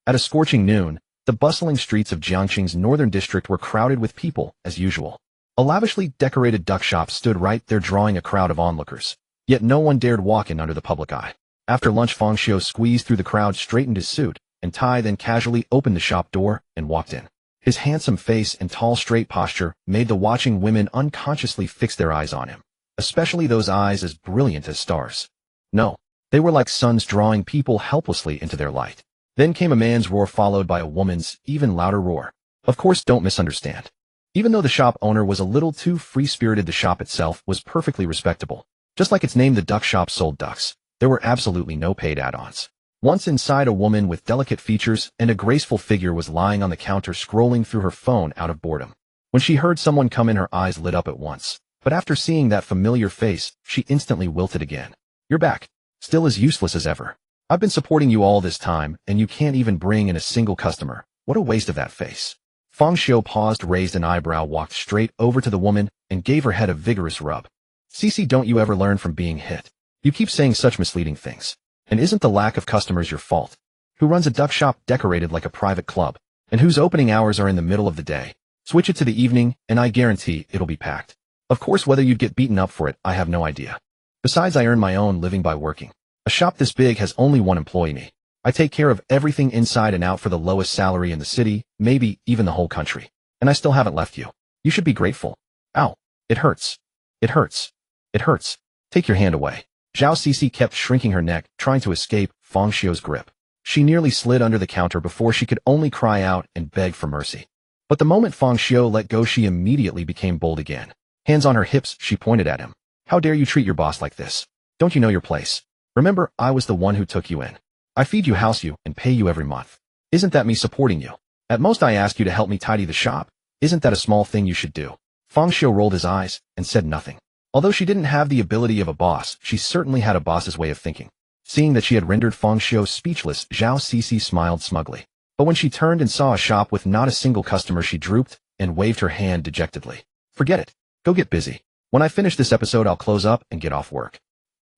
At a scorching noon, the bustling streets of Jiangqing's northern district were crowded with people, as usual. A lavishly decorated duck shop stood right there drawing a crowd of onlookers. Yet no one dared walk in under the public eye. After lunch, Feng Xiu squeezed through the crowd, straightened his suit and tie, then casually opened the shop door and walked in. His handsome face and tall, straight posture made the watching women unconsciously fix their eyes on him, especially those eyes as brilliant as stars. No, they were like suns drawing people helplessly into their light. Then came a man's roar followed by a woman's even louder roar. Of course, don't misunderstand. Even though the shop owner was a little too free-spirited, the shop itself was perfectly respectable. Just like its name, the duck shop sold ducks. There were absolutely no paid add-ons. Once inside, a woman with delicate features and a graceful figure was lying on the counter scrolling through her phone out of boredom. When she heard someone come in, her eyes lit up at once. But after seeing that familiar face, she instantly wilted again. "You're back. Still as useless as ever. I've been supporting you all this time, and you can't even bring in a single customer. What a waste of that face." Feng Xiu paused, raised an eyebrow, walked straight over to the woman, and gave her head a vigorous rub. "Cece, don't you ever learn from being hit? You keep saying such misleading things. And isn't the lack of customers your fault? Who runs a duck shop decorated like a private club, and whose opening hours are in the middle of the day? Switch it to the evening, and I guarantee it'll be packed. Of course, whether you'd get beaten up for it, I have no idea. Besides, I earn my own living by working. A shop this big has only one employee. I take care of everything inside and out for the lowest salary in the city, maybe even the whole country. And I still haven't left you. You should be grateful." "Ow. It hurts. It hurts. It hurts. Take your hand away." Zhao Cece kept shrinking her neck, trying to escape Feng Xiu's grip. She nearly slid under the counter before she could only cry out and beg for mercy. But the moment Feng Xiu let go, she immediately became bold again. Hands on her hips, she pointed at him. "How dare you treat your boss like this? Don't you know your place? Remember, I was the one who took you in. I feed you, house you, and pay you every month. Isn't that me supporting you? At most, I ask you to help me tidy the shop. Isn't that a small thing you should do?" Feng Xiu rolled his eyes and said nothing. Although she didn't have the ability of a boss, she certainly had a boss's way of thinking. Seeing that she had rendered Feng Xiu speechless, Zhao Cece smiled smugly. But when she turned and saw a shop with not a single customer, she drooped and waved her hand dejectedly. "Forget it. Go get busy. When I finish this episode, I'll close up and get off work."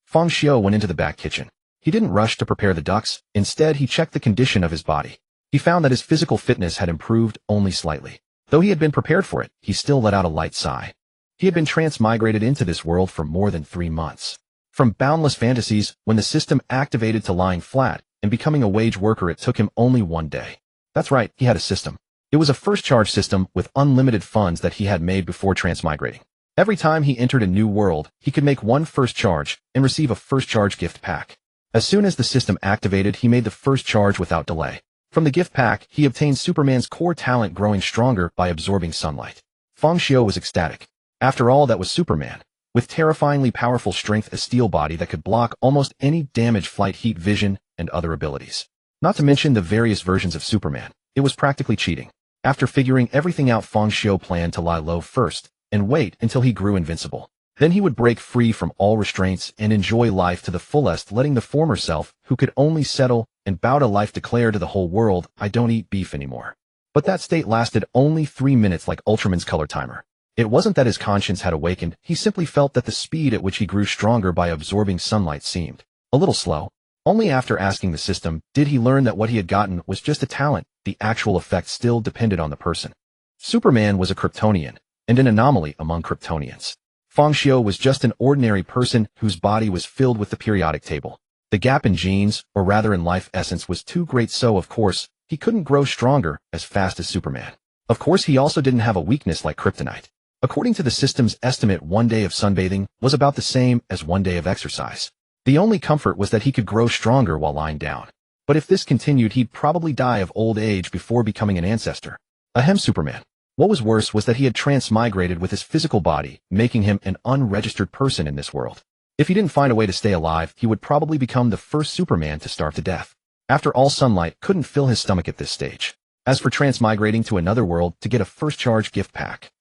Feng Xiu went into the back kitchen. He didn't rush to prepare the ducks. Instead, he checked the condition of his body. He found that his physical fitness had improved only slightly. Though he had been prepared for it, he still let out a light sigh. He had been transmigrated into this world for more than 3 months. From boundless fantasies, when the system activated, to lying flat and becoming a wage worker, it took him only 1 day. That's right, he had a system. It was a first charge system with unlimited funds that he had made before transmigrating. Every time he entered a new world, he could make 1 first charge and receive a first charge gift pack. As soon as the system activated, he made the first charge without delay. From the gift pack, he obtained Superman's core talent, growing stronger by absorbing sunlight. Feng Xiu was ecstatic. After all, that was Superman, with terrifyingly powerful strength, a steel body that could block almost any damage, flight, heat, vision, and other abilities. Not to mention the various versions of Superman. It was practically cheating. After figuring everything out, Feng Xiu planned to lie low first and wait until he grew invincible. Then he would break free from all restraints and enjoy life to the fullest, letting the former self, who could only settle and bow to life, declare to the whole world, "I don't eat beef anymore." But that state lasted only 3 minutes, like Ultraman's color timer. It wasn't that his conscience had awakened, he simply felt that the speed at which he grew stronger by absorbing sunlight seemed a little slow. Only after asking the system did he learn that what he had gotten was just a talent. The actual effect still depended on the person. Superman was a Kryptonian, and an anomaly among Kryptonians. Feng Xiu was just an ordinary person whose body was filled with the periodic table. The gap in genes, or rather in life essence, was too great, so of course, he couldn't grow stronger as fast as Superman. Of course, he also didn't have a weakness like kryptonite. According to the system's estimate, 1 day of sunbathing was about the same as 1 day of exercise. The only comfort was that he could grow stronger while lying down. But if this continued, he'd probably die of old age before becoming an ancestor. Ahem, Superman. What was worse was that he had transmigrated with his physical body, making him an unregistered person in this world. If he didn't find a way to stay alive, he would probably become the first Superman to starve to death. After all, sunlight couldn't fill his stomach at this stage. As for transmigrating to another world to get a first charge gift pack,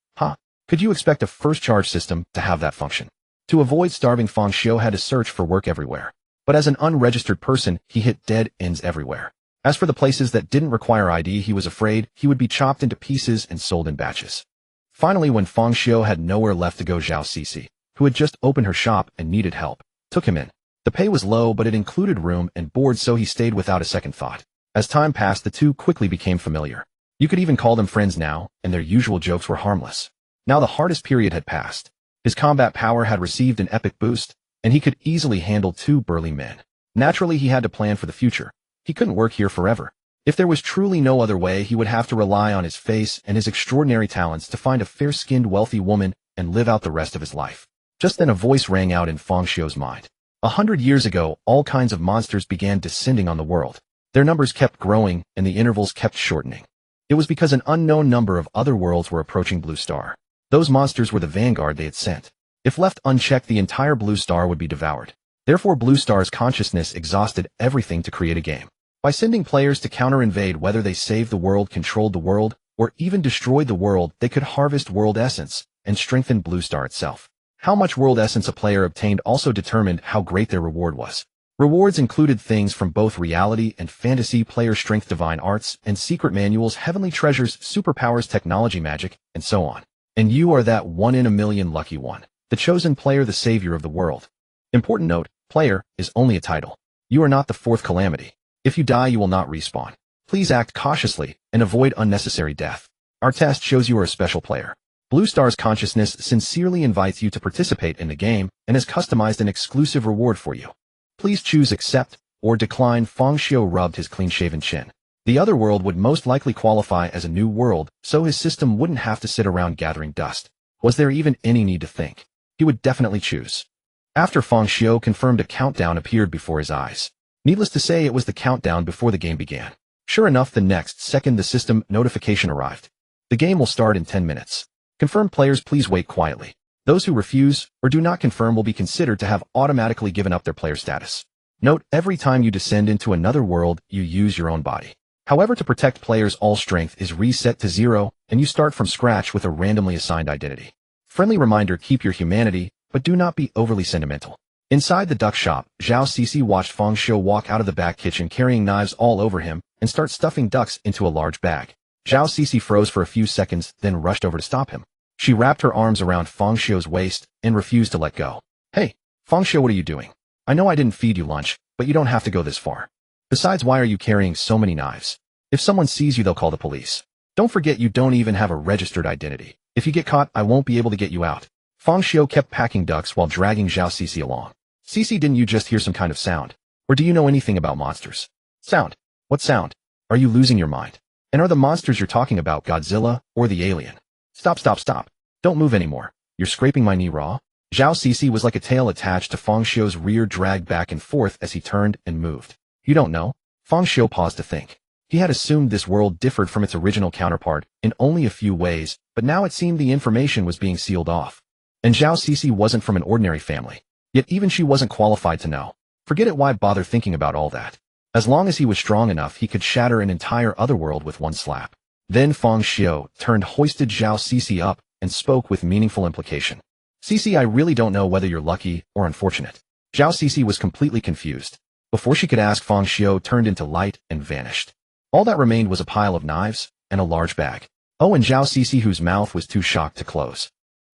could you expect a first charge system to have that function? To avoid starving, Feng Xiu had to search for work everywhere. But as an unregistered person, he hit dead ends everywhere. As for the places that didn't require ID, he was afraid he would be chopped into pieces and sold in batches. Finally, when Feng Xiu had nowhere left to go, Zhao Cece, who had just opened her shop and needed help, took him in. The pay was low, but it included room and board, so he stayed without a second thought. As time passed, the two quickly became familiar. You could even call them friends now, and their usual jokes were harmless. Now the hardest period had passed. His combat power had received an epic boost, and he could easily handle two burly men. Naturally, he had to plan for the future. He couldn't work here forever. If there was truly no other way, he would have to rely on his face and his extraordinary talents to find a fair-skinned, wealthy woman and live out the rest of his life. Just then a voice rang out in Feng Xiu's mind. 100 years ago, all kinds of monsters began descending on the world. Their numbers kept growing, and the intervals kept shortening. It was because an unknown number of other worlds were approaching Blue Star. Those monsters were the vanguard they had sent. If left unchecked, the entire Blue Star would be devoured. Therefore, Blue Star's consciousness exhausted everything to create a game. By sending players to counter-invade, whether they saved the world, controlled the world, or even destroyed the world, they could harvest world essence and strengthen Blue Star itself. How much world essence a player obtained also determined how great their reward was. Rewards included things from both reality and fantasy: player strength, divine arts, and secret manuals, heavenly treasures, superpowers, technology, magic, and so on. And you are that 1 in a million lucky one, the chosen player, the savior of the world. Important note, player is only a title. You are not the fourth calamity. If you die, you will not respawn. Please act cautiously and avoid unnecessary death. Our test shows you are a special player. Blue Star's consciousness sincerely invites you to participate in the game and has customized an exclusive reward for you. Please choose accept or decline. Feng Xiu rubbed his clean-shaven chin. The other world would most likely qualify as a new world, so his system wouldn't have to sit around gathering dust. Was there even any need to think? He would definitely choose. After Feng Xiu confirmed, a countdown appeared before his eyes. Needless to say, it was the countdown before the game began. Sure enough, the next second the system notification arrived. The game will start in 10 minutes. Confirmed players, please wait quietly. Those who refuse or do not confirm will be considered to have automatically given up their player status. Note, every time you descend into another world, you use your own body. However, to protect players, all strength is reset to 0, and you start from scratch with a randomly assigned identity. Friendly reminder, keep your humanity, but do not be overly sentimental. Inside the duck shop, Zhao Cixi watched Feng Xiu walk out of the back kitchen carrying knives all over him and start stuffing ducks into a large bag. Zhao Cixi froze for a few seconds, then rushed over to stop him. She wrapped her arms around Feng Xiu's waist and refused to let go. Hey, Feng Xiu, what are you doing? I know I didn't feed you lunch, but you don't have to go this far. Besides, why are you carrying so many knives? If someone sees you, they'll call the police. Don't forget, you don't even have a registered identity. If you get caught, I won't be able to get you out. Feng Xiu kept packing ducks while dragging Zhao Cixi along. Cixi, didn't you just hear some kind of sound? Or do you know anything about monsters? Sound? What sound? Are you losing your mind? And are the monsters you're talking about Godzilla or the alien? Stop, stop, stop. Don't move anymore. You're scraping my knee raw. Zhao Cixi was like a tail attached to Feng Xiu's rear, dragged back and forth as he turned and moved. You don't know? Feng Xiu paused to think. He had assumed this world differed from its original counterpart in only a few ways, but now it seemed the information was being sealed off. And Zhao Cixi wasn't from an ordinary family. Yet even she wasn't qualified to know. Forget it, why bother thinking about all that? As long as he was strong enough, he could shatter an entire otherworld with one slap. Then Feng Xiu turned, hoisted Zhao Cixi up, and spoke with meaningful implication. Cixi, I really don't know whether you're lucky or unfortunate. Zhao Cixi was completely confused. Before she could ask, Feng Xiu turned into light and vanished. All that remained was a pile of knives and a large bag. Oh, and Zhao Cixi, whose mouth was too shocked to close.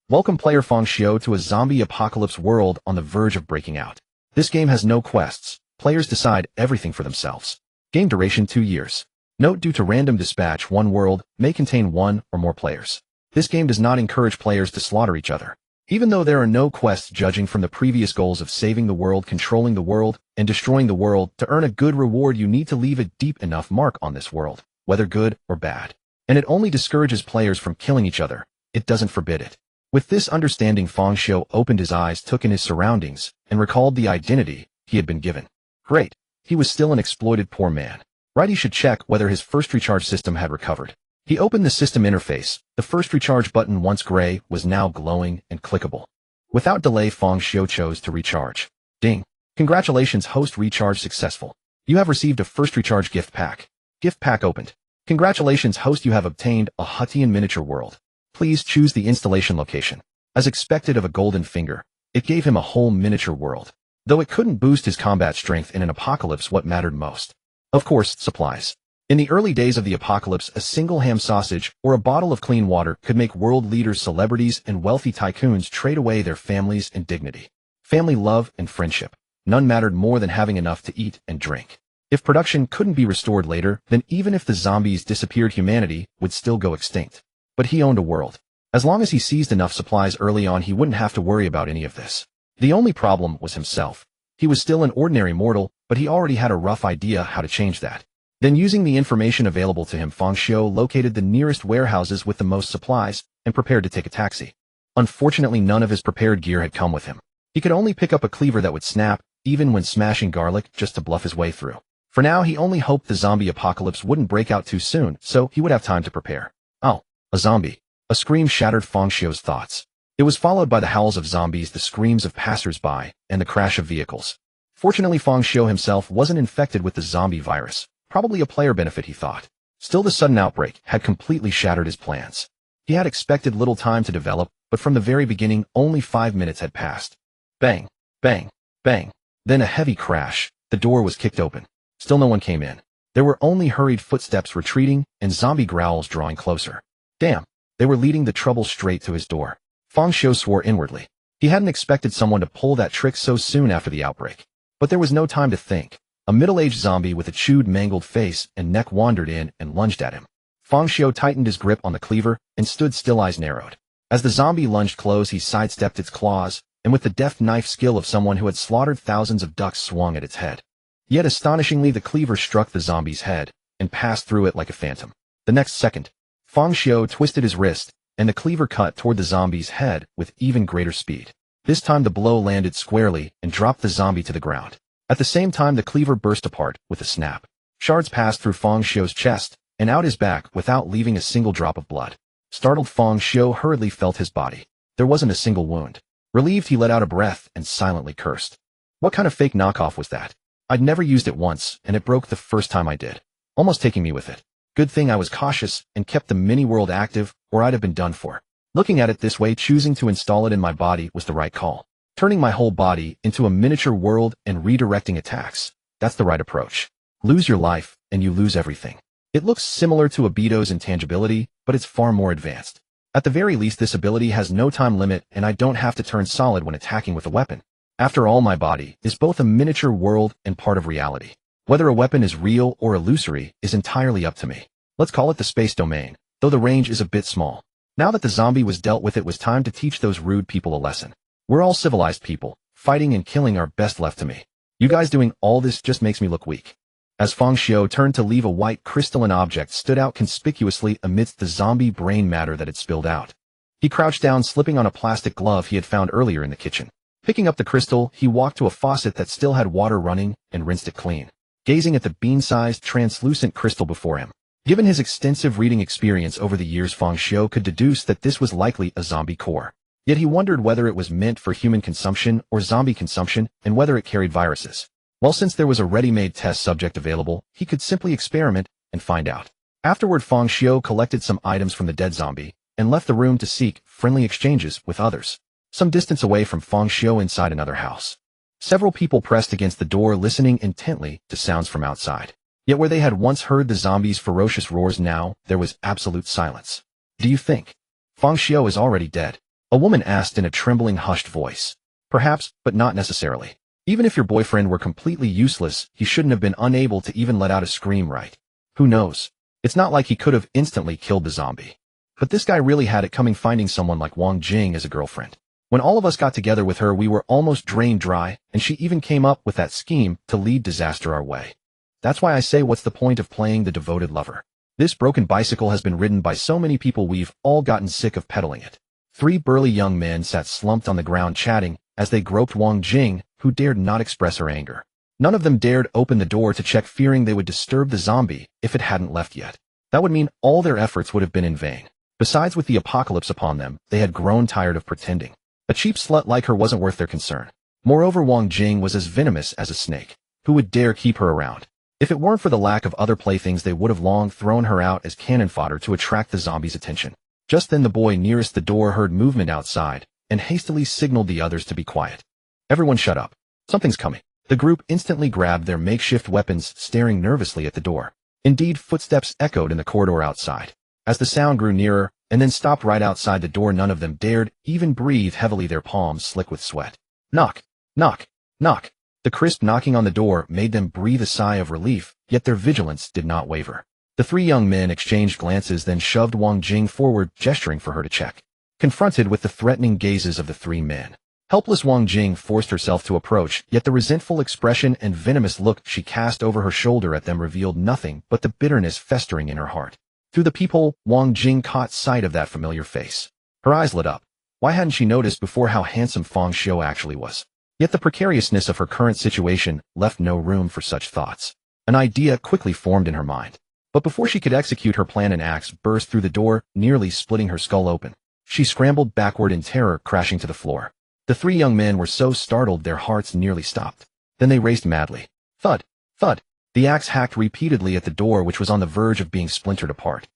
Welcome, player Feng Xiu, to a zombie apocalypse world on the verge of breaking out. This game has no quests. Players decide everything for themselves. Game duration 2 years. Note, due to random dispatch, one world may contain 1 or more players. This game does not encourage players to slaughter each other. Even though there are no quests, judging from the previous goals of saving the world, controlling the world, and destroying the world, to earn a good reward you need to leave a deep enough mark on this world, whether good or bad. And it only discourages players from killing each other. It doesn't forbid it. With this understanding, Feng Xiu opened his eyes, took in his surroundings, and recalled the identity he had been given. Great. He was still an exploited poor man. Right, he should check whether his first recharge system had recovered. He opened the system interface. The first recharge button, once gray, was now glowing and clickable. Without delay, Feng Xiu chose to recharge. Ding. Congratulations, host, recharge successful. You have received a first recharge gift pack. Gift pack opened. Congratulations, host, you have obtained a Huttian miniature world. Please choose the installation location. As expected of a golden finger, it gave him a whole miniature world. Though it couldn't boost his combat strength in an apocalypse, what mattered most? Of course, supplies. In the early days of the apocalypse, a single ham sausage or a bottle of clean water could make world leaders, celebrities, and wealthy tycoons trade away their families and dignity. Family, love, and friendship. None mattered more than having enough to eat and drink. If production couldn't be restored later, then even if the zombies disappeared, humanity would still go extinct. But he owned a world. As long as he seized enough supplies early on, he wouldn't have to worry about any of this. The only problem was himself. He was still an ordinary mortal, but he already had a rough idea how to change that. Then, using the information available to him, Feng Xiu located the nearest warehouses with the most supplies and prepared to take a taxi. Unfortunately, none of his prepared gear had come with him. He could only pick up a cleaver that would snap, even when smashing garlic, just to bluff his way through. For now, he only hoped the zombie apocalypse wouldn't break out too soon, so he would have time to prepare. Oh, a zombie. A scream shattered Feng Xiu's thoughts. It was followed by the howls of zombies, the screams of passers-by, and the crash of vehicles. Fortunately, Feng Xiu himself wasn't infected with the zombie virus. Probably a player benefit, he thought. Still, the sudden outbreak had completely shattered his plans. He had expected little time to develop, but from the very beginning, only 5 minutes had passed. Bang, bang, bang. Then a heavy crash. The door was kicked open. Still no one came in. There were only hurried footsteps retreating and zombie growls drawing closer. Damn, they were leading the trouble straight to his door. Feng Xiu swore inwardly. He hadn't expected someone to pull that trick so soon after the outbreak. But there was no time to think. A middle-aged zombie with a chewed, mangled face and neck wandered in and lunged at him. Feng Xiu tightened his grip on the cleaver and stood still, eyes narrowed. As the zombie lunged close, he sidestepped its claws, and with the deft knife skill of someone who had slaughtered thousands of ducks, swung at its head. Yet astonishingly, the cleaver struck the zombie's head and passed through it like a phantom. The next second, Feng Xiu twisted his wrist, and the cleaver cut toward the zombie's head with even greater speed. This time the blow landed squarely and dropped the zombie to the ground. At the same time, the cleaver burst apart with a snap. Shards passed through Feng Xiu's chest and out his back without leaving a single drop of blood. Startled, Feng Xiu hurriedly felt his body. There wasn't a single wound. Relieved, he let out a breath and silently cursed. What kind of fake knockoff was that? I'd never used it once, and it broke the first time I did, almost taking me with it. Good thing I was cautious and kept the mini-world active, or I'd have been done for. Looking at it this way, choosing to install it in my body was the right call. Turning my whole body into a miniature world and redirecting attacks. That's the right approach. Lose your life, and you lose everything. It looks similar to Obito's intangibility, but it's far more advanced. At the very least, this ability has no time limit, and I don't have to turn solid when attacking with a weapon. After all, my body is both a miniature world and part of reality. Whether a weapon is real or illusory is entirely up to me. Let's call it the space domain, though the range is a bit small. Now that the zombie was dealt with, it was time to teach those rude people a lesson. We're all civilized people. Fighting and killing are best left to me. You guys doing all this just makes me look weak. As Feng Xiu turned to leave, a white crystalline object stood out conspicuously amidst the zombie brain matter that had spilled out. He crouched down, slipping on a plastic glove he had found earlier in the kitchen. Picking up the crystal, he walked to a faucet that still had water running and rinsed it clean, gazing at the bean-sized, translucent crystal before him. Given his extensive reading experience over the years, Feng Xiu could deduce that this was likely a zombie core. Yet he wondered whether it was meant for human consumption or zombie consumption, and whether it carried viruses. Well, since there was a ready-made test subject available, he could simply experiment and find out. Afterward, Feng Xiu collected some items from the dead zombie and left the room to seek friendly exchanges with others. Some distance away from Feng Xiu, inside another house, several people pressed against the door, listening intently to sounds from outside. Yet where they had once heard the zombies' ferocious roars, now there was absolute silence. Do you think Feng Xiu is already dead? A woman asked in a trembling, hushed voice. Perhaps, but not necessarily. Even if your boyfriend were completely useless, he shouldn't have been unable to even let out a scream, right? Who knows? It's not like he could have instantly killed the zombie. But this guy really had it coming, finding someone like Wang Jing as a girlfriend. When all of us got together with her, we were almost drained dry, and she even came up with that scheme to lead disaster our way. That's why I say, what's the point of playing the devoted lover? This broken bicycle has been ridden by so many people, we've all gotten sick of pedaling it. 3 burly young men sat slumped on the ground, chatting as they groped Wang Jing, who dared not express her anger. None of them dared open the door to check, fearing they would disturb the zombie if it hadn't left yet. That would mean all their efforts would have been in vain. Besides, with the apocalypse upon them, they had grown tired of pretending. A cheap slut like her wasn't worth their concern. Moreover, Wang Jing was as venomous as a snake. Who would dare keep her around? If it weren't for the lack of other playthings, they would have long thrown her out as cannon fodder to attract the zombies' attention. Just then, the boy nearest the door heard movement outside and hastily signaled the others to be quiet. Everyone shut up. Something's coming. The group instantly grabbed their makeshift weapons, staring nervously at the door. Indeed, footsteps echoed in the corridor outside. As the sound grew nearer and then stopped right outside the door, none of them dared even breathe heavily, their palms slick with sweat. Knock, knock, knock. The crisp knocking on the door made them breathe a sigh of relief, yet their vigilance did not waver. The three young men exchanged glances, then shoved Wang Jing forward, gesturing for her to check. Confronted with the threatening gazes of the three men, helpless Wang Jing forced herself to approach, yet the resentful expression and venomous look she cast over her shoulder at them revealed nothing but the bitterness festering in her heart. Through the peephole, Wang Jing caught sight of that familiar face. Her eyes lit up. Why hadn't she noticed before how handsome Fang Xiu actually was? Yet the precariousness of her current situation left no room for such thoughts. An idea quickly formed in her mind. But before she could execute her plan, an axe burst through the door, nearly splitting her skull open. She scrambled backward in terror, crashing to the floor. The three young men were so startled their hearts nearly stopped. Then they raced madly. Thud! Thud! The axe hacked repeatedly at the door, which was on the verge of being splintered apart.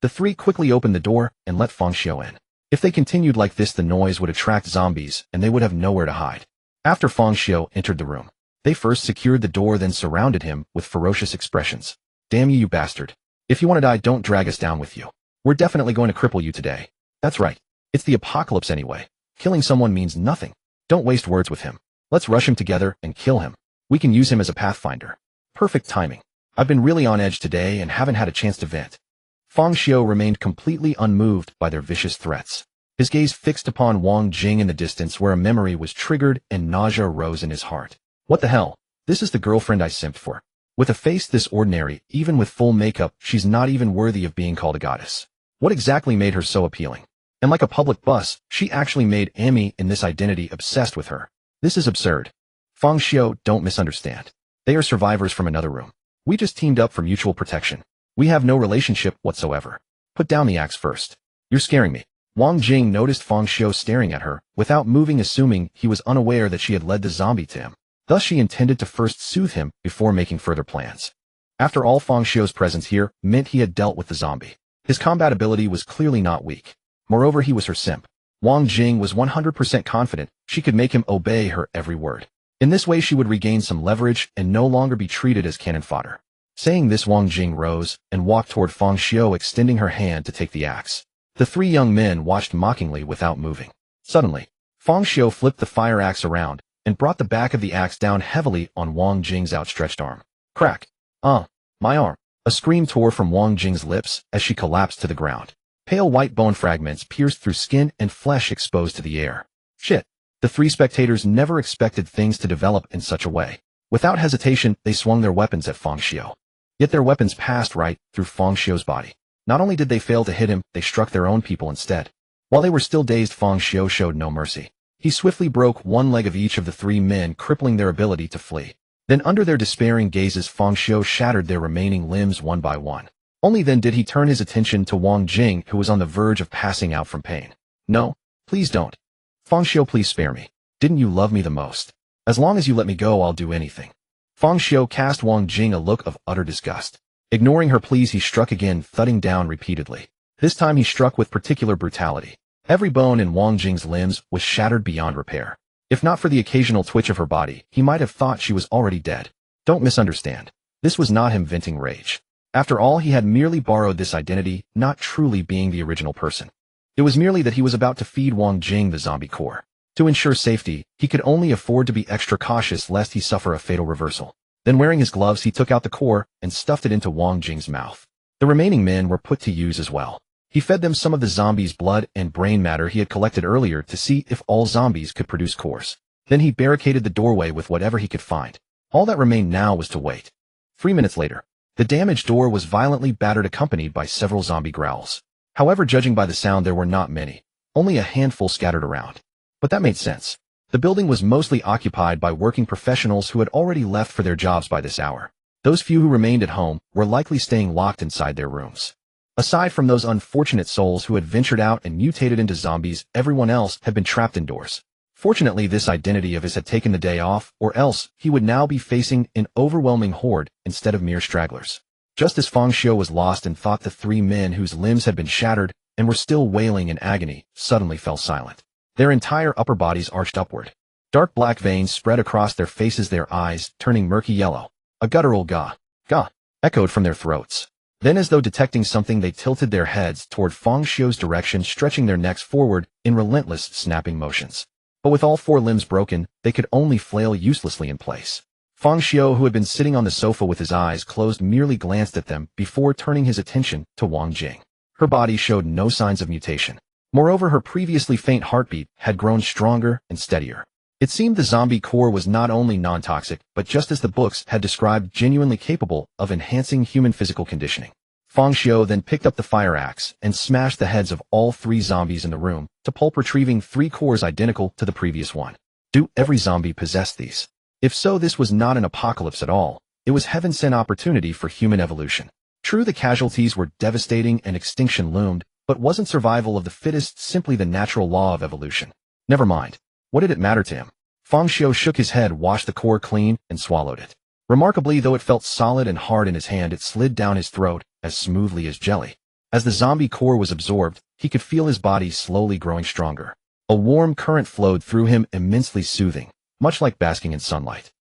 The three quickly opened the door and let Fang Xiu in. If they continued like this, the noise would attract zombies, and they would have nowhere to hide. After Fang Xiu entered the room, they first secured the door, then surrounded him with ferocious expressions. Damn you, you bastard. If you want to die, don't drag us down with you. We're definitely going to cripple you today. That's right. It's the apocalypse anyway. Killing someone means nothing. Don't waste words with him. Let's rush him together and kill him. We can use him as a pathfinder. Perfect timing. I've been really on edge today and haven't had a chance to vent. Fang Xiu remained completely unmoved by their vicious threats. His gaze fixed upon Wang Jing in the distance, where a memory was triggered and nausea rose in his heart. What the hell? This is the girlfriend I simped for. With a face this ordinary, even with full makeup, she's not even worthy of being called a goddess. What exactly made her so appealing? And like a public bus, she actually made Amy in this identity obsessed with her. This is absurd. Fang Xiu, don't misunderstand. They are survivors from another room. We just teamed up for mutual protection. We have no relationship whatsoever. Put down the axe first. You're scaring me. Wang Jing noticed Fang Xiu staring at her, without moving, assuming he was unaware that she had led the zombie to him. Thus she intended to first soothe him before making further plans. After all, Fang Xiu's presence here meant he had dealt with the zombie. His combat ability was clearly not weak. Moreover, he was her simp. Wang Jing was 100% confident she could make him obey her every word. In this way she would regain some leverage and no longer be treated as cannon fodder. Saying this, Wang Jing rose and walked toward Fang Xiu, extending her hand to take the axe. The three young men watched mockingly without moving. Suddenly, Fang Xiu flipped the fire axe around and brought the back of the axe down heavily on Wang Jing's outstretched arm. Crack! My arm! A scream tore from Wang Jing's lips as she collapsed to the ground. Pale white bone fragments pierced through skin and flesh exposed to the air. Shit! The three spectators never expected things to develop in such a way. Without hesitation, they swung their weapons at Fang Xiu. Yet their weapons passed right through Fang Xiu's body. Not only did they fail to hit him, they struck their own people instead. While they were still dazed, Fang Xiu showed no mercy. He swiftly broke one leg of each of the three men, crippling their ability to flee. Then under their despairing gazes, Fang Xiu shattered their remaining limbs one by one. Only then did he turn his attention to Wang Jing, who was on the verge of passing out from pain. No, please don't. Fang Xiu, please spare me. Didn't you love me the most? As long as you let me go, I'll do anything. Fang Xiu cast Wang Jing a look of utter disgust. Ignoring her pleas, he struck again, thudding down repeatedly. This time he struck with particular brutality. Every bone in Wang Jing's limbs was shattered beyond repair. If not for the occasional twitch of her body, he might have thought she was already dead. Don't misunderstand. This was not him venting rage. After all, he had merely borrowed this identity, not truly being the original person. It was merely that he was about to feed Wang Jing the zombie core. To ensure safety, he could only afford to be extra cautious lest he suffer a fatal reversal. Then wearing his gloves, he took out the core and stuffed it into Wang Jing's mouth. The remaining men were put to use as well. He fed them some of the zombie's blood and brain matter he had collected earlier to see if all zombies could produce cores. Then he barricaded the doorway with whatever he could find. All that remained now was to wait. 3 minutes later, the damaged door was violently battered, accompanied by several zombie growls. However, judging by the sound, there were not many, only a handful scattered around. But that made sense. The building was mostly occupied by working professionals who had already left for their jobs by this hour. Those few who remained at home were likely staying locked inside their rooms. Aside from those unfortunate souls who had ventured out and mutated into zombies, everyone else had been trapped indoors. Fortunately, this identity of his had taken the day off, or else he would now be facing an overwhelming horde instead of mere stragglers. Just as Fang Xiu was lost and thought, the three men whose limbs had been shattered and were still wailing in agony suddenly fell silent. Their entire upper bodies arched upward. Dark black veins spread across their faces, their eyes turning murky yellow. A guttural "Gah, gah" echoed from their throats. Then, as though detecting something, they tilted their heads toward Fang Xiu's direction, stretching their necks forward in relentless snapping motions. But with all four limbs broken, they could only flail uselessly in place. Fang Xiu, who had been sitting on the sofa with his eyes closed, merely glanced at them before turning his attention to Wang Jing. Her body showed no signs of mutation. Moreover, her previously faint heartbeat had grown stronger and steadier. It seemed the zombie core was not only non-toxic, but just as the books had described, genuinely capable of enhancing human physical conditioning. Fang Xiu then picked up the fire axe and smashed the heads of all three zombies in the room to pulp, retrieving three cores identical to the previous one. Do every zombie possess these? If so, this was not an apocalypse at all. It was heaven-sent opportunity for human evolution. True, the casualties were devastating and extinction loomed, but wasn't survival of the fittest simply the natural law of evolution? Never mind. What did it matter to him? Fang Xiu shook his head, washed the core clean, and swallowed it. Remarkably, though it felt solid and hard in his hand, it slid down his throat as smoothly as jelly. As the zombie core was absorbed, he could feel his body slowly growing stronger. A warm current flowed through him, immensely soothing, much like basking in sunlight.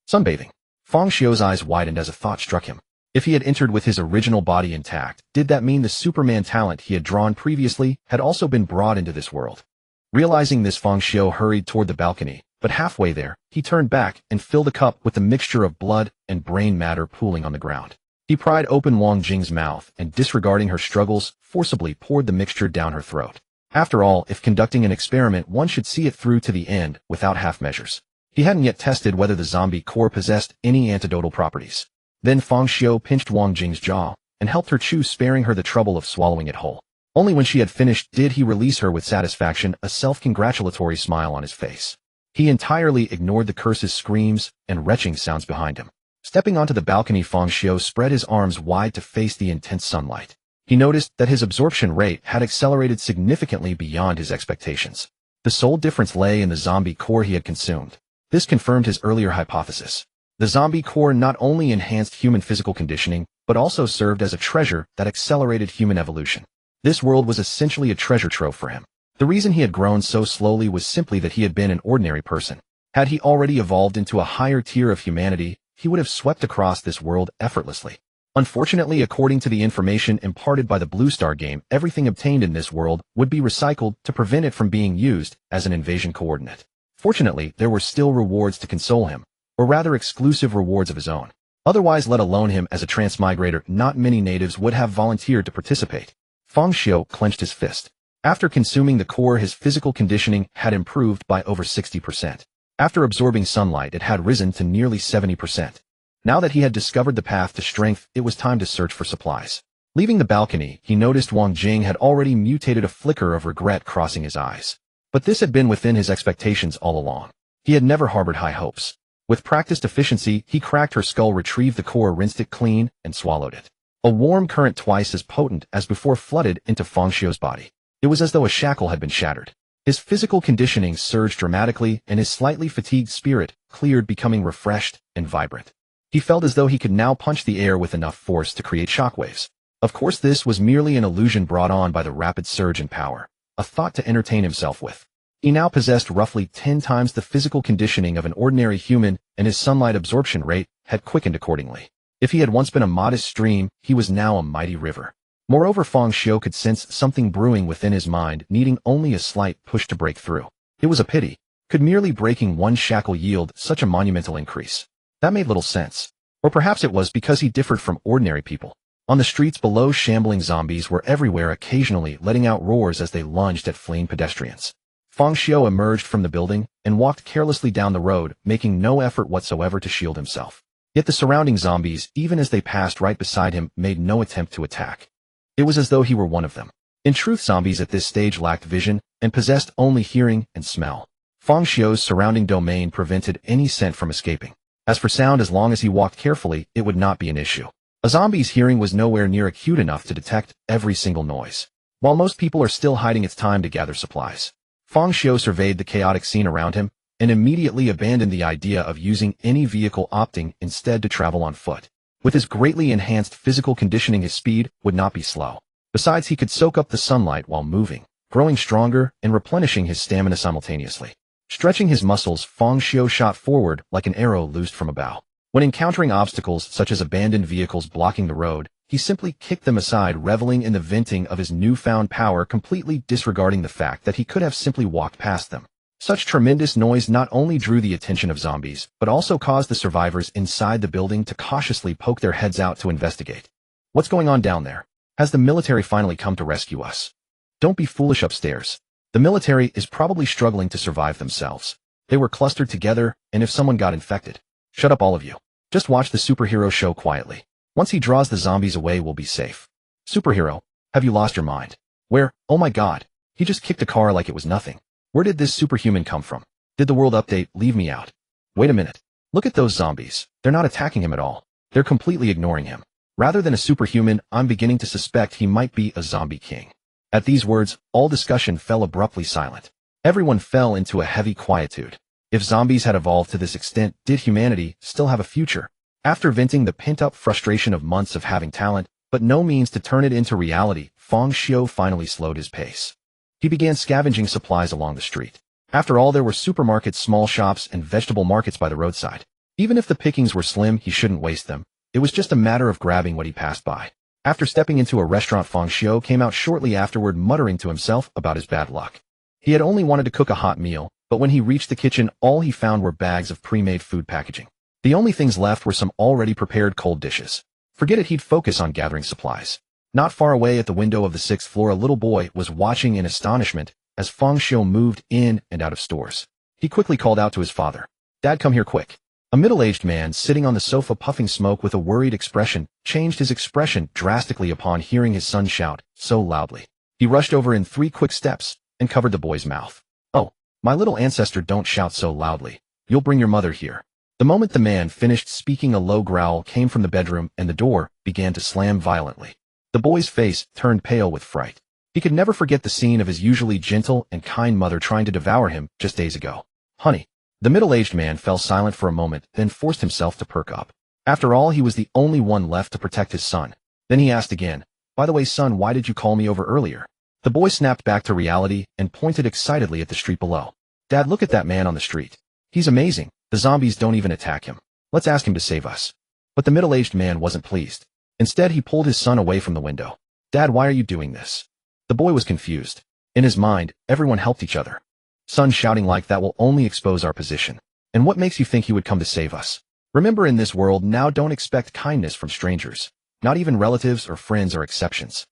Sunbathing. Fang Xiu's eyes widened as a thought struck him. If he had entered with his original body intact, did that mean the Superman talent he had drawn previously had also been brought into this world? Realizing this, Fang Xiu hurried toward the balcony, but halfway there, he turned back and filled a cup with the mixture of blood and brain matter pooling on the ground. He pried open Wang Jing's mouth and, disregarding her struggles, forcibly poured the mixture down her throat. After all, if conducting an experiment, one should see it through to the end without half measures. He hadn't yet tested whether the zombie core possessed any antidotal properties. Then Fang Xiu pinched Wang Jing's jaw and helped her chew, sparing her the trouble of swallowing it whole. Only when she had finished did he release her with satisfaction, a self-congratulatory smile on his face. He entirely ignored the curses, screams, and retching sounds behind him. Stepping onto the balcony, Fang Xiu spread his arms wide to face the intense sunlight. He noticed that his absorption rate had accelerated significantly beyond his expectations. The sole difference lay in the zombie core he had consumed. This confirmed his earlier hypothesis. The zombie core not only enhanced human physical conditioning, but also served as a treasure that accelerated human evolution. This world was essentially a treasure trove for him. The reason he had grown so slowly was simply that he had been an ordinary person. Had he already evolved into a higher tier of humanity, he would have swept across this world effortlessly. Unfortunately, according to the information imparted by the Blue Star game, everything obtained in this world would be recycled to prevent it from being used as an invasion coordinate. Fortunately, there were still rewards to console him, or rather exclusive rewards of his own. Otherwise, let alone him as a transmigrator, not many natives would have volunteered to participate. Fang Xiu clenched his fist. After consuming the core, his physical conditioning had improved by over 60%. After absorbing sunlight, it had risen to nearly 70%. Now that he had discovered the path to strength, it was time to search for supplies. Leaving the balcony, he noticed Wang Jing had already mutated, a flicker of regret crossing his eyes. But this had been within his expectations all along. He had never harbored high hopes. With practiced efficiency, he cracked her skull, retrieved the core, rinsed it clean, and swallowed it. A warm current twice as potent as before flooded into Fang Xiu's body. It was as though a shackle had been shattered. His physical conditioning surged dramatically, and his slightly fatigued spirit cleared, becoming refreshed and vibrant. He felt as though he could now punch the air with enough force to create shockwaves. Of course, this was merely an illusion brought on by the rapid surge in power, a thought to entertain himself with. He now possessed roughly 10 times the physical conditioning of an ordinary human, and his sunlight absorption rate had quickened accordingly. If he had once been a modest stream, he was now a mighty river. Moreover, Fang Xiu could sense something brewing within his mind, needing only a slight push to break through. It was a pity. Could merely breaking one shackle yield such a monumental increase? That made little sense. Or perhaps it was because he differed from ordinary people. On the streets below, shambling zombies were everywhere, occasionally letting out roars as they lunged at fleeing pedestrians. Fang Xiu emerged from the building and walked carelessly down the road, making no effort whatsoever to shield himself. Yet the surrounding zombies, even as they passed right beside him, made no attempt to attack. It was as though he were one of them. In truth, zombies at this stage lacked vision and possessed only hearing and smell. Fang Xiu's surrounding domain prevented any scent from escaping. As for sound, as long as he walked carefully, it would not be an issue. A zombie's hearing was nowhere near acute enough to detect every single noise. While most people are still hiding, it's time to gather supplies. Fang Xiu surveyed the chaotic scene around him and immediately abandoned the idea of using any vehicle, opting instead to travel on foot. With his greatly enhanced physical conditioning, his speed would not be slow. Besides, he could soak up the sunlight while moving, growing stronger and replenishing his stamina simultaneously. Stretching his muscles, Fang Xiu shot forward like an arrow loosed from a bow. When encountering obstacles such as abandoned vehicles blocking the road, he simply kicked them aside, reveling in the venting of his newfound power, completely disregarding the fact that he could have simply walked past them. Such tremendous noise not only drew the attention of zombies, but also caused the survivors inside the building to cautiously poke their heads out to investigate. What's going on down there? Has the military finally come to rescue us? Don't be foolish upstairs. The military is probably struggling to survive themselves. They were clustered together, and if someone got infected, shut up all of you. Just watch the superhero show quietly. Once he draws the zombies away, we'll be safe. Superhero, have you lost your mind? Where? Oh my god. He just kicked a car like it was nothing. Where did this superhuman come from? Did the world update leave me out? Wait a minute. Look at those zombies. They're not attacking him at all. They're completely ignoring him. Rather than a superhuman, I'm beginning to suspect he might be a zombie king. At these words, all discussion fell abruptly silent. Everyone fell into a heavy quietude. If zombies had evolved to this extent, did humanity still have a future? After venting the pent-up frustration of months of having talent, but no means to turn it into reality, Feng Xiu finally slowed his pace. He began scavenging supplies along the street. After all, there were supermarkets, small shops, and vegetable markets by the roadside. Even if the pickings were slim, he shouldn't waste them. It was just a matter of grabbing what he passed by. After stepping into a restaurant, Feng Xiu came out shortly afterward muttering to himself about his bad luck. He had only wanted to cook a hot meal, but when he reached the kitchen, all he found were bags of pre-made food packaging. The only things left were some already prepared cold dishes. Forget it, he'd focus on gathering supplies. Not far away at the window of the 6th floor, a little boy was watching in astonishment as Feng Xiu moved in and out of stores. He quickly called out to his father. Dad, come here quick. A middle-aged man sitting on the sofa puffing smoke with a worried expression changed his expression drastically upon hearing his son shout so loudly. He rushed over in 3 quick steps and covered the boy's mouth. Oh, my little ancestor, don't shout so loudly. You'll bring your mother here. The moment the man finished speaking, a low growl came from the bedroom and the door began to slam violently. The boy's face turned pale with fright. He could never forget the scene of his usually gentle and kind mother trying to devour him just days ago. Honey. The middle-aged man fell silent for a moment, then forced himself to perk up. After all, he was the only one left to protect his son. Then he asked again, by the way, son, why did you call me over earlier? The boy snapped back to reality and pointed excitedly at the street below. Dad, look at that man on the street. He's amazing. The zombies don't even attack him. Let's ask him to save us. But the middle-aged man wasn't pleased. Instead, he pulled his son away from the window. Dad, why are you doing this? The boy was confused. In his mind, everyone helped each other. Son, shouting like that will only expose our position. And what makes you think he would come to save us? Remember, in this world now, don't expect kindness from strangers. Not even relatives or friends are exceptions.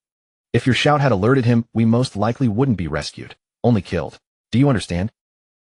If your shout had alerted him, we most likely wouldn't be rescued, only killed. Do you understand?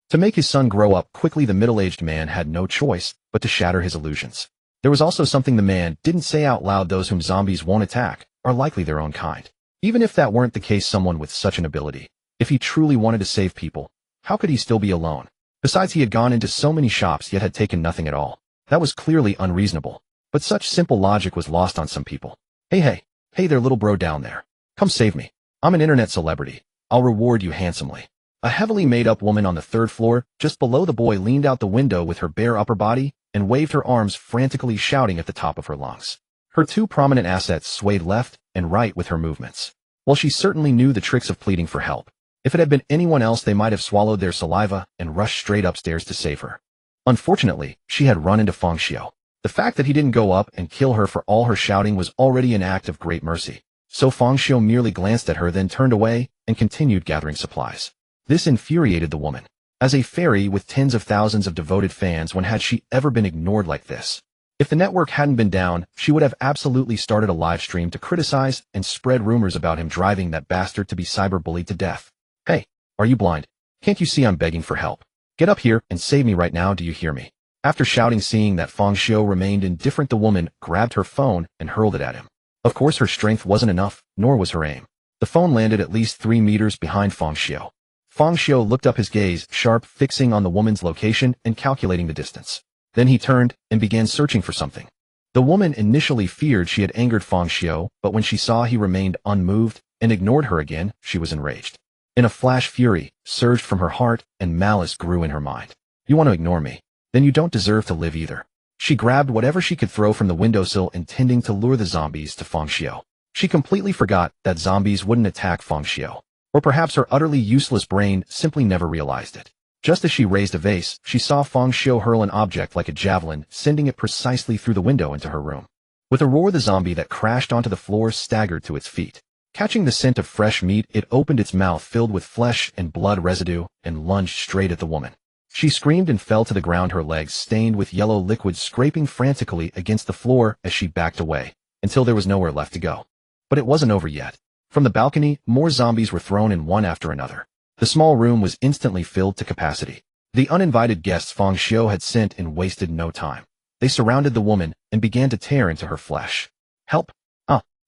To make his son grow up quickly, the middle-aged man had no choice but to shatter his illusions. There was also something the man didn't say out loud: those whom zombies won't attack are likely their own kind. Even if that weren't the case, someone with such an ability, if he truly wanted to save people, how could he still be alone? Besides, he had gone into so many shops yet had taken nothing at all. That was clearly unreasonable. But such simple logic was lost on some people. Hey there, little bro down there. Come save me. I'm an internet celebrity. I'll reward you handsomely. A heavily made-up woman on the 3rd floor, just below the boy, leaned out the window with her bare upper body and waved her arms frantically, shouting at the top of her lungs. Her 2 prominent assets swayed left and right with her movements. While she certainly knew the tricks of pleading for help, if it had been anyone else, they might have swallowed their saliva and rushed straight upstairs to save her. Unfortunately, she had run into Feng Xiu. The fact that he didn't go up and kill her for all her shouting was already an act of great mercy. So Feng Xiu merely glanced at her, then turned away and continued gathering supplies. This infuriated the woman. As a fairy with tens of thousands of devoted fans, when had she ever been ignored like this? If the network hadn't been down, she would have absolutely started a live stream to criticize and spread rumors about him driving that bastard to be cyberbullied to death. Hey, are you blind? Can't you see I'm begging for help? Get up here and save me right now, do you hear me? After shouting, seeing that Feng Xiu remained indifferent, the woman grabbed her phone and hurled it at him. Of course, her strength wasn't enough, nor was her aim. The phone landed at least 3 meters behind Feng Xiu. Feng Xiu looked up, his gaze sharp, fixing on the woman's location and calculating the distance. Then he turned and began searching for something. The woman initially feared she had angered Feng Xiu, but when she saw he remained unmoved and ignored her again, she was enraged. In a flash, fury surged from her heart and malice grew in her mind. You want to ignore me? Then you don't deserve to live either. She grabbed whatever she could throw from the windowsill, intending to lure the zombies to Feng Xiu. She completely forgot that zombies wouldn't attack Feng Xiu. Or perhaps her utterly useless brain simply never realized it. Just as she raised a vase, she saw Feng Xiu hurl an object like a javelin, sending it precisely through the window into her room. With a roar, the zombie that crashed onto the floor staggered to its feet. Catching the scent of fresh meat, it opened its mouth filled with flesh and blood residue and lunged straight at the woman. She screamed and fell to the ground, her legs stained with yellow liquid scraping frantically against the floor as she backed away, until there was nowhere left to go. But it wasn't over yet. From the balcony, more zombies were thrown in one after another. The small room was instantly filled to capacity. The uninvited guests Feng Xiu had sent in wasted no time. They surrounded the woman and began to tear into her flesh. Help!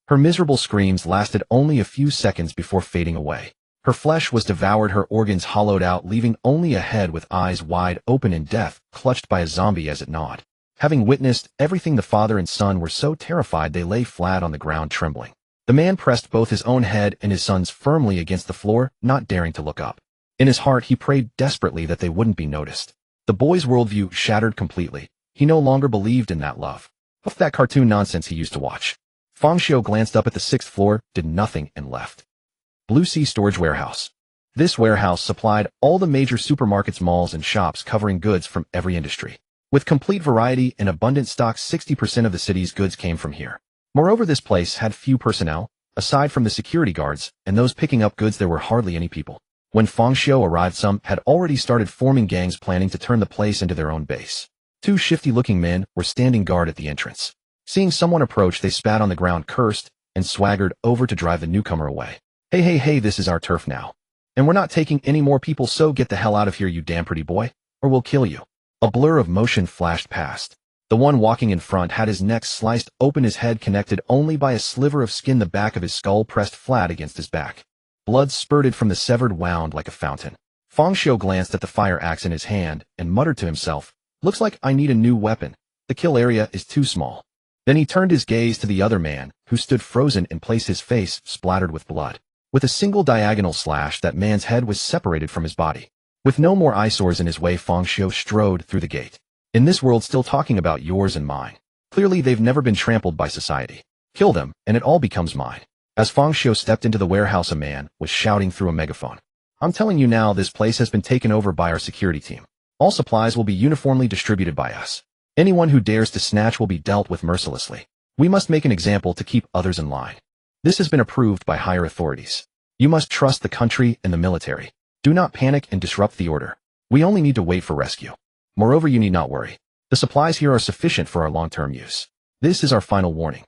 Her miserable screams lasted only a few seconds before fading away. Her flesh was devoured, her organs hollowed out, leaving only a head with eyes wide open in death, clutched by a zombie as it gnawed. Having witnessed everything, the father and son were so terrified they lay flat on the ground trembling. The man pressed both his own head and his son's firmly against the floor, not daring to look up. In his heart, he prayed desperately that they wouldn't be noticed. The boy's worldview shattered completely. He no longer believed in that love. Of that cartoon nonsense he used to watch. Feng Xiu glanced up at the 6th floor, did nothing, and left. Blue Sea Storage Warehouse. This warehouse supplied all the major supermarkets, malls, and shops covering goods from every industry. With complete variety and abundant stock, 60% of the city's goods came from here. Moreover, this place had few personnel. Aside from the security guards and those picking up goods, there were hardly any people. When Feng Xiu arrived, some had already started forming gangs, planning to turn the place into their own base. 2 shifty-looking men were standing guard at the entrance. Seeing someone approach, they spat on the ground, cursed, and swaggered over to drive the newcomer away. Hey, this is our turf now. And we're not taking any more people, so get the hell out of here, you damn pretty boy, or we'll kill you. A blur of motion flashed past. The one walking in front had his neck sliced open, his head connected only by a sliver of skin, the back of his skull pressed flat against his back. Blood spurted from the severed wound like a fountain. Feng Xiu glanced at the fire axe in his hand and muttered to himself, "Looks like I need a new weapon. The kill area is too small." Then he turned his gaze to the other man, who stood frozen in place, his face splattered with blood. With a single diagonal slash, that man's head was separated from his body. With no more eyesores in his way, Feng Xiu strode through the gate. In this world, still talking about yours and mine. Clearly, they've never been trampled by society. Kill them, and it all becomes mine. As Feng Xiu stepped into the warehouse, a man was shouting through a megaphone. "I'm telling you now, this place has been taken over by our security team. All supplies will be uniformly distributed by us. Anyone who dares to snatch will be dealt with mercilessly. We must make an example to keep others in line. This has been approved by higher authorities. You must trust the country and the military. Do not panic and disrupt the order. We only need to wait for rescue. Moreover, you need not worry. The supplies here are sufficient for our long-term use. This is our final warning.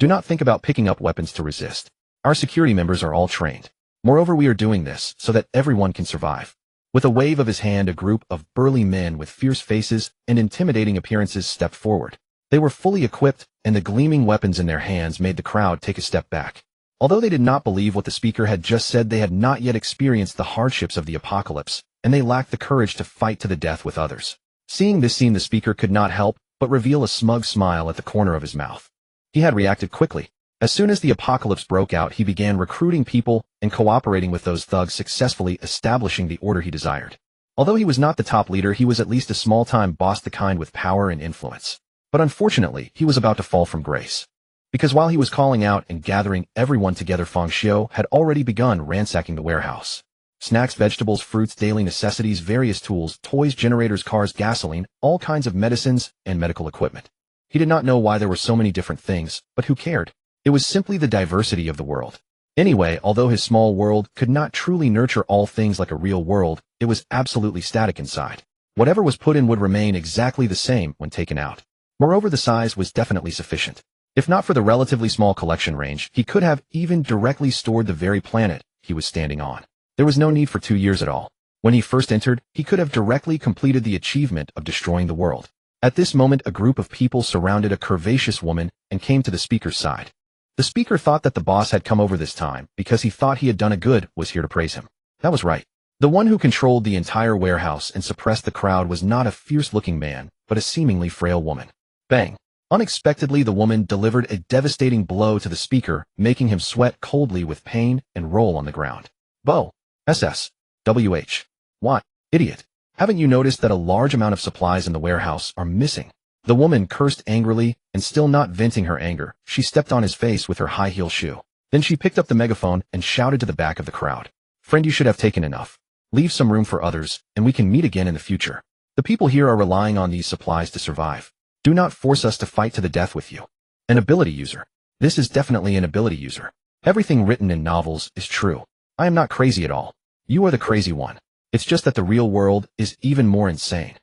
Do not think about picking up weapons to resist. Our security members are all trained. Moreover, we are doing this so that everyone can survive." With a wave of his hand, a group of burly men with fierce faces and intimidating appearances stepped forward. They were fully equipped, and the gleaming weapons in their hands made the crowd take a step back. Although they did not believe what the speaker had just said, they had not yet experienced the hardships of the apocalypse, and they lacked the courage to fight to the death with others. Seeing this scene, the speaker could not help but reveal a smug smile at the corner of his mouth. He had reacted quickly. As soon as the apocalypse broke out, he began recruiting people and cooperating with those thugs, successfully establishing the order he desired. Although he was not the top leader, he was at least a small-time boss, the kind with power and influence. But unfortunately, he was about to fall from grace. Because while he was calling out and gathering everyone together, Feng Xiu had already begun ransacking the warehouse. Snacks, vegetables, fruits, daily necessities, various tools, toys, generators, cars, gasoline, all kinds of medicines, and medical equipment. He did not know why there were so many different things, but who cared? It was simply the diversity of the world. Anyway, although his small world could not truly nurture all things like a real world, it was absolutely static inside. Whatever was put in would remain exactly the same when taken out. Moreover, the size was definitely sufficient. If not for the relatively small collection range, he could have even directly stored the very planet he was standing on. There was no need for 2 years at all. When he first entered, he could have directly completed the achievement of destroying the world. At this moment, a group of people surrounded a curvaceous woman and came to the speaker's side. The speaker thought that the boss had come over this time because he thought he had done a good, was here to praise him. That was right. The one who controlled the entire warehouse and suppressed the crowd was not a fierce-looking man, but a seemingly frail woman. Bang! Unexpectedly, the woman delivered a devastating blow to the speaker, making him sweat coldly with pain and roll on the ground. Bo. SSWH. What? Idiot. Haven't you noticed that a large amount of supplies in the warehouse are missing? The woman cursed angrily, and still not venting her anger, she stepped on his face with her high-heel shoe. Then she picked up the megaphone and shouted to the back of the crowd. "Friend, you should have taken enough. Leave some room for others, and we can meet again in the future. The people here are relying on these supplies to survive. Do not force us to fight to the death with you." An ability user. This is definitely an ability user. Everything written in novels is true. I am not crazy at all. You are the crazy one. It's just that the real world is even more insane.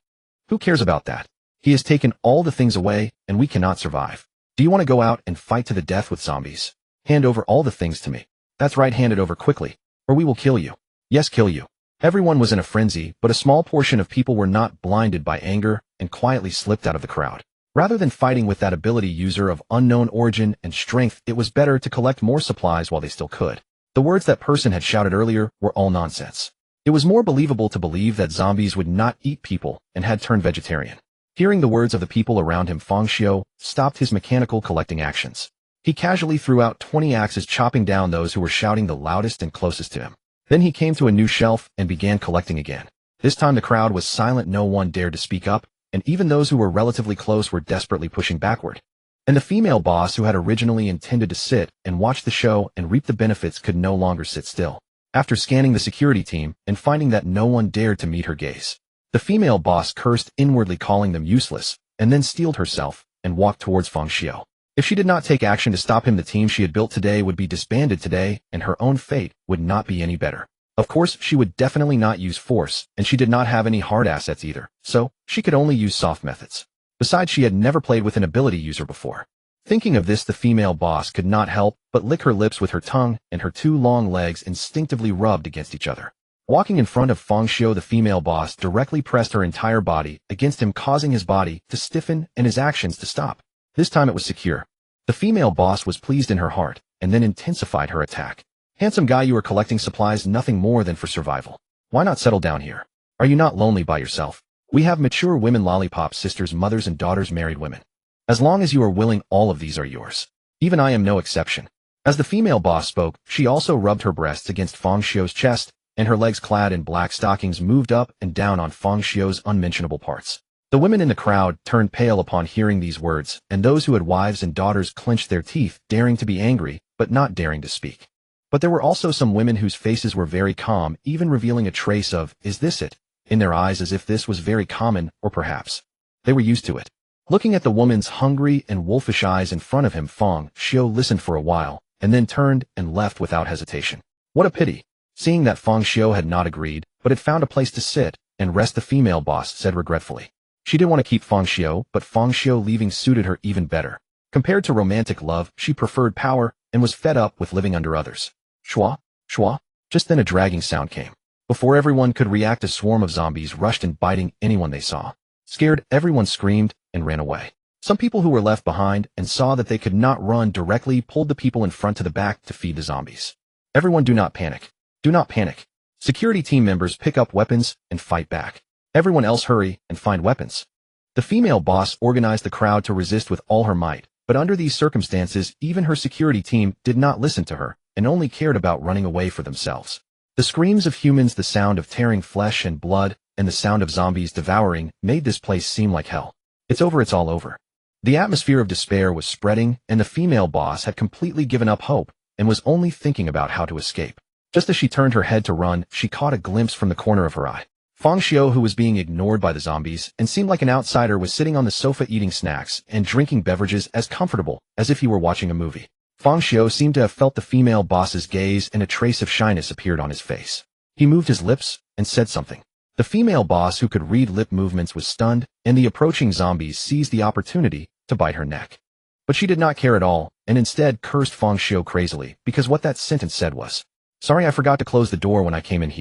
Who cares about that? He has taken all the things away, and we cannot survive. Do you want to go out and fight to the death with zombies? Hand over all the things to me. That's right, hand it over quickly, or we will kill you. Yes, kill you. Everyone was in a frenzy, but a small portion of people were not blinded by anger and quietly slipped out of the crowd. Rather than fighting with that ability user of unknown origin and strength, it was better to collect more supplies while they still could. The words that person had shouted earlier were all nonsense. It was more believable to believe that zombies would not eat people and had turned vegetarian. Hearing the words of the people around him, Feng Xiu stopped his mechanical collecting actions. He casually threw out 20 axes, chopping down those who were shouting the loudest and closest to him. Then he came to a new shelf and began collecting again. This time the crowd was silent, no one dared to speak up, and even those who were relatively close were desperately pushing backward. And the female boss who had originally intended to sit and watch the show and reap the benefits could no longer sit still. After scanning the security team and finding that no one dared to meet her gaze, the female boss cursed inwardly, calling them useless, and then steeled herself and walked towards Feng Xiu. If she did not take action to stop him, the team she had built today would be disbanded today, and her own fate would not be any better. Of course, she would definitely not use force, and she did not have any hard assets either, so she could only use soft methods. Besides, she had never played with an ability user before. Thinking of this, the female boss could not help but lick her lips with her tongue, and her two long legs instinctively rubbed against each other. Walking in front of Feng Xiu, the female boss directly pressed her entire body against him, causing his body to stiffen and his actions to stop. This time it was secure. The female boss was pleased in her heart, and then intensified her attack. Handsome guy, you are collecting supplies nothing more than for survival. Why not settle down here? Are you not lonely by yourself? We have mature women, lollipops, sisters, mothers and daughters, married women. As long as you are willing, all of these are yours. Even I am no exception. As the female boss spoke, she also rubbed her breasts against Feng Xiu's chest, and her legs clad in black stockings moved up and down on Feng Xiu's unmentionable parts. The women in the crowd turned pale upon hearing these words, and those who had wives and daughters clenched their teeth, daring to be angry, but not daring to speak. But there were also some women whose faces were very calm, even revealing a trace of, "Is this it?" in their eyes, as if this was very common, or perhaps they were used to it. Looking at the woman's hungry and wolfish eyes in front of him, Feng Xiu listened for a while, and then turned and left without hesitation. What a pity. Seeing that Feng Xiu had not agreed, but had found a place to sit and rest, the female boss said regretfully. She didn't want to keep Feng Xiu, but Feng Xiu leaving suited her even better. Compared to romantic love, she preferred power and was fed up with living under others. Shwa, shwa. Just then a dragging sound came. Before everyone could react, a swarm of zombies rushed in, biting anyone they saw. Scared, everyone screamed and ran away. Some people who were left behind and saw that they could not run directly pulled the people in front to the back to feed the zombies. Everyone, do not panic. Do not panic. Security team members, pick up weapons and fight back. Everyone else, hurry and find weapons. The female boss organized the crowd to resist with all her might, but under these circumstances, even her security team did not listen to her and only cared about running away for themselves. The screams of humans, the sound of tearing flesh and blood, and the sound of zombies devouring made this place seem like hell. It's over, it's all over. The atmosphere of despair was spreading, and the female boss had completely given up hope and was only thinking about how to escape. Just as she turned her head to run, she caught a glimpse from the corner of her eye. Feng Xiu, who was being ignored by the zombies and seemed like an outsider, was sitting on the sofa eating snacks and drinking beverages as comfortable as if he were watching a movie. Feng Xiu seemed to have felt the female boss's gaze, and a trace of shyness appeared on his face. He moved his lips and said something. The female boss, who could read lip movements, was stunned, and the approaching zombies seized the opportunity to bite her neck. But she did not care at all, and instead cursed Feng Xiu crazily, because what that sentence said was, "Sorry, I forgot to close the door when I came in."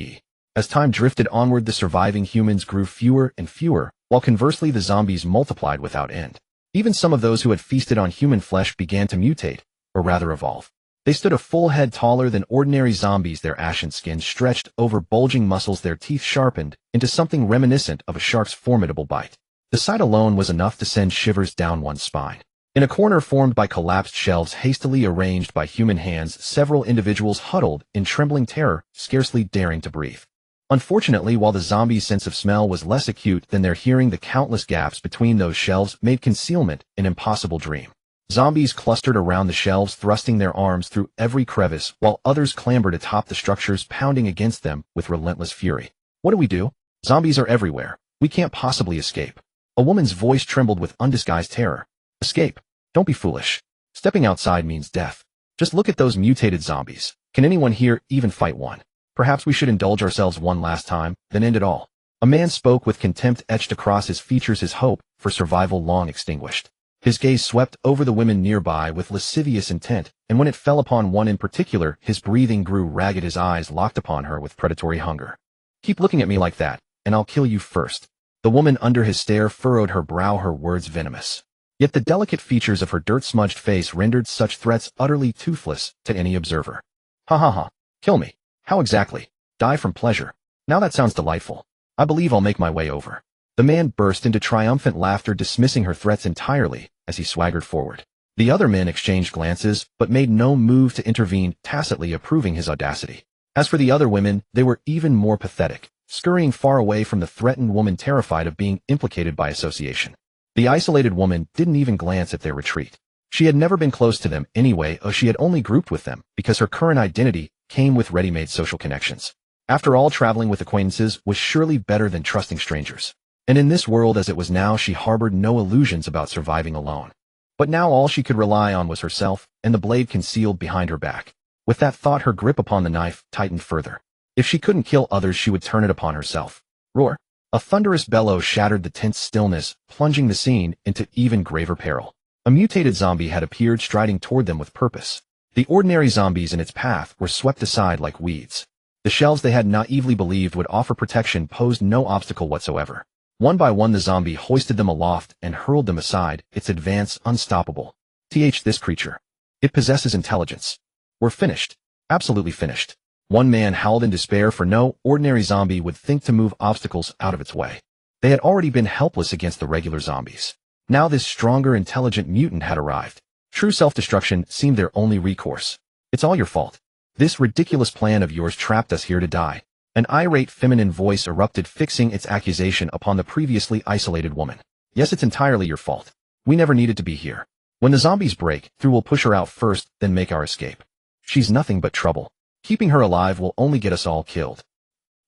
As time drifted onward, the surviving humans grew fewer and fewer, while conversely the zombies multiplied without end. Even some of those who had feasted on human flesh began to mutate, or rather evolve. They stood a full head taller than ordinary zombies, their ashen skins stretched over bulging muscles, their teeth sharpened into something reminiscent of a shark's formidable bite. The sight alone was enough to send shivers down one's spine. In a corner formed by collapsed shelves hastily arranged by human hands, several individuals huddled in trembling terror, scarcely daring to breathe. Unfortunately, while the zombies' sense of smell was less acute than their hearing, the countless gaps between those shelves made concealment an impossible dream. Zombies clustered around the shelves, thrusting their arms through every crevice, while others clambered atop the structures, pounding against them with relentless fury. What do we do? Zombies are everywhere. We can't possibly escape. A woman's voice trembled with undisguised terror. Escape? Don't be foolish. Stepping outside means death. Just look at those mutated zombies. Can anyone here even fight one? Perhaps we should indulge ourselves one last time, then end it all. A man spoke with contempt etched across his features, his hope for survival long extinguished. His gaze swept over the women nearby with lascivious intent, and when it fell upon one in particular, his breathing grew ragged, his eyes locked upon her with predatory hunger. Keep looking at me like that, and I'll kill you first. The woman under his stare furrowed her brow, her words venomous. Yet the delicate features of her dirt-smudged face rendered such threats utterly toothless to any observer. Ha ha ha. Kill me. How exactly? Die from pleasure. Now that sounds delightful. I believe I'll make my way over. The man burst into triumphant laughter, dismissing her threats entirely as he swaggered forward. The other men exchanged glances, but made no move to intervene, tacitly approving his audacity. As for the other women, they were even more pathetic, scurrying far away from the threatened woman, terrified of being implicated by association. The isolated woman didn't even glance at their retreat. She had never been close to them anyway, or she had only grouped with them because her current identity came with ready-made social connections. After all, traveling with acquaintances was surely better than trusting strangers. And in this world as it was now, she harbored no illusions about surviving alone. But now all she could rely on was herself and the blade concealed behind her back. With that thought, her grip upon the knife tightened further. If she couldn't kill others, she would turn it upon herself. Roar! A thunderous bellow shattered the tense stillness, plunging the scene into even graver peril. A mutated zombie had appeared, striding toward them with purpose. The ordinary zombies in its path were swept aside like weeds. The shelves they had naively believed would offer protection posed no obstacle whatsoever. One by one the zombie hoisted them aloft and hurled them aside, its advance unstoppable. This creature. It possesses intelligence. We're finished. Absolutely finished. One man howled in despair, for no ordinary zombie would think to move obstacles out of its way. They had already been helpless against the regular zombies. Now this stronger, intelligent mutant had arrived. True self-destruction seemed their only recourse. It's all your fault. This ridiculous plan of yours trapped us here to die. An irate feminine voice erupted, fixing its accusation upon the previously isolated woman. Yes, it's entirely your fault. We never needed to be here. When the zombies break through, we'll push her out first, then make our escape. She's nothing but trouble. Keeping her alive will only get us all killed.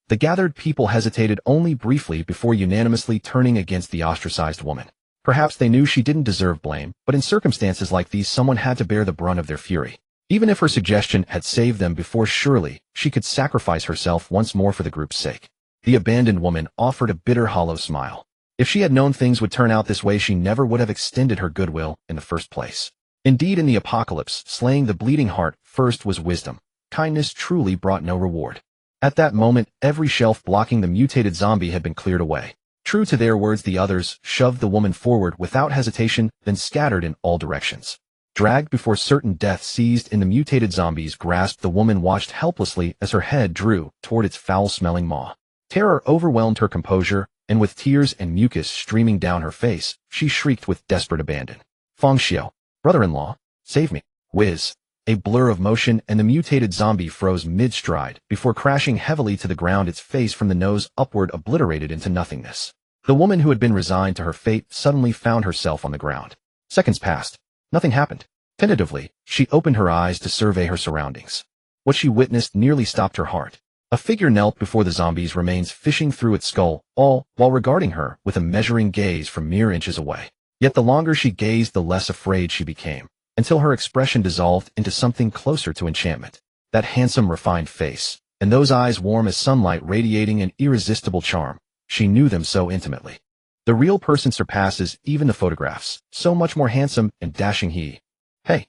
The gathered people hesitated only briefly before unanimously turning against the ostracized woman. Perhaps they knew she didn't deserve blame, but in circumstances like these, someone had to bear the brunt of their fury. Even if her suggestion had saved them before, surely she could sacrifice herself once more for the group's sake. The abandoned woman offered a bitter, hollow smile. If she had known things would turn out this way, she never would have extended her goodwill in the first place. Indeed, in the apocalypse, slaying the bleeding heart first was wisdom. Kindness truly brought no reward. At that moment, every shelf blocking the mutated zombie had been cleared away. True to their words, the others shoved the woman forward without hesitation, then scattered in all directions. Dragged before certain death, seized in the mutated zombie's grasp, the woman watched helplessly as her head drew toward its foul-smelling maw. Terror overwhelmed her composure, and with tears and mucus streaming down her face, she shrieked with desperate abandon. Feng Xiao, brother-in-law, save me. Whiz. A blur of motion, and the mutated zombie froze mid-stride before crashing heavily to the ground, its face from the nose upward obliterated into nothingness. The woman who had been resigned to her fate suddenly found herself on the ground. Seconds passed. Nothing happened. Tentatively, she opened her eyes to survey her surroundings. What she witnessed nearly stopped her heart. A figure knelt before the zombie's remains, fishing through its skull, all while regarding her with a measuring gaze from mere inches away. Yet the longer she gazed, the less afraid she became, until her expression dissolved into something closer to enchantment. That handsome, refined face, and those eyes warm as sunlight, radiating an irresistible charm. She knew them so intimately. The real person surpasses even the photographs, so much more handsome and dashing he. Hey,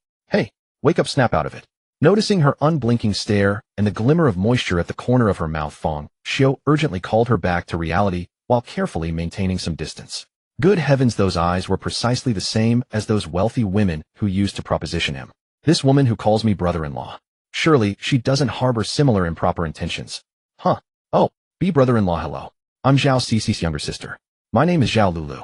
wake up, snap out of it. Noticing her unblinking stare and the glimmer of moisture at the corner of her mouth, Feng Xiao urgently called her back to reality while carefully maintaining some distance. Good heavens, those eyes were precisely the same as those wealthy women who used to proposition him. This woman who calls me brother-in-law. Surely she doesn't harbor similar improper intentions. Huh. Oh, be brother-in-law, hello. I'm Zhao Cici's younger sister. My name is Zhao Lulu.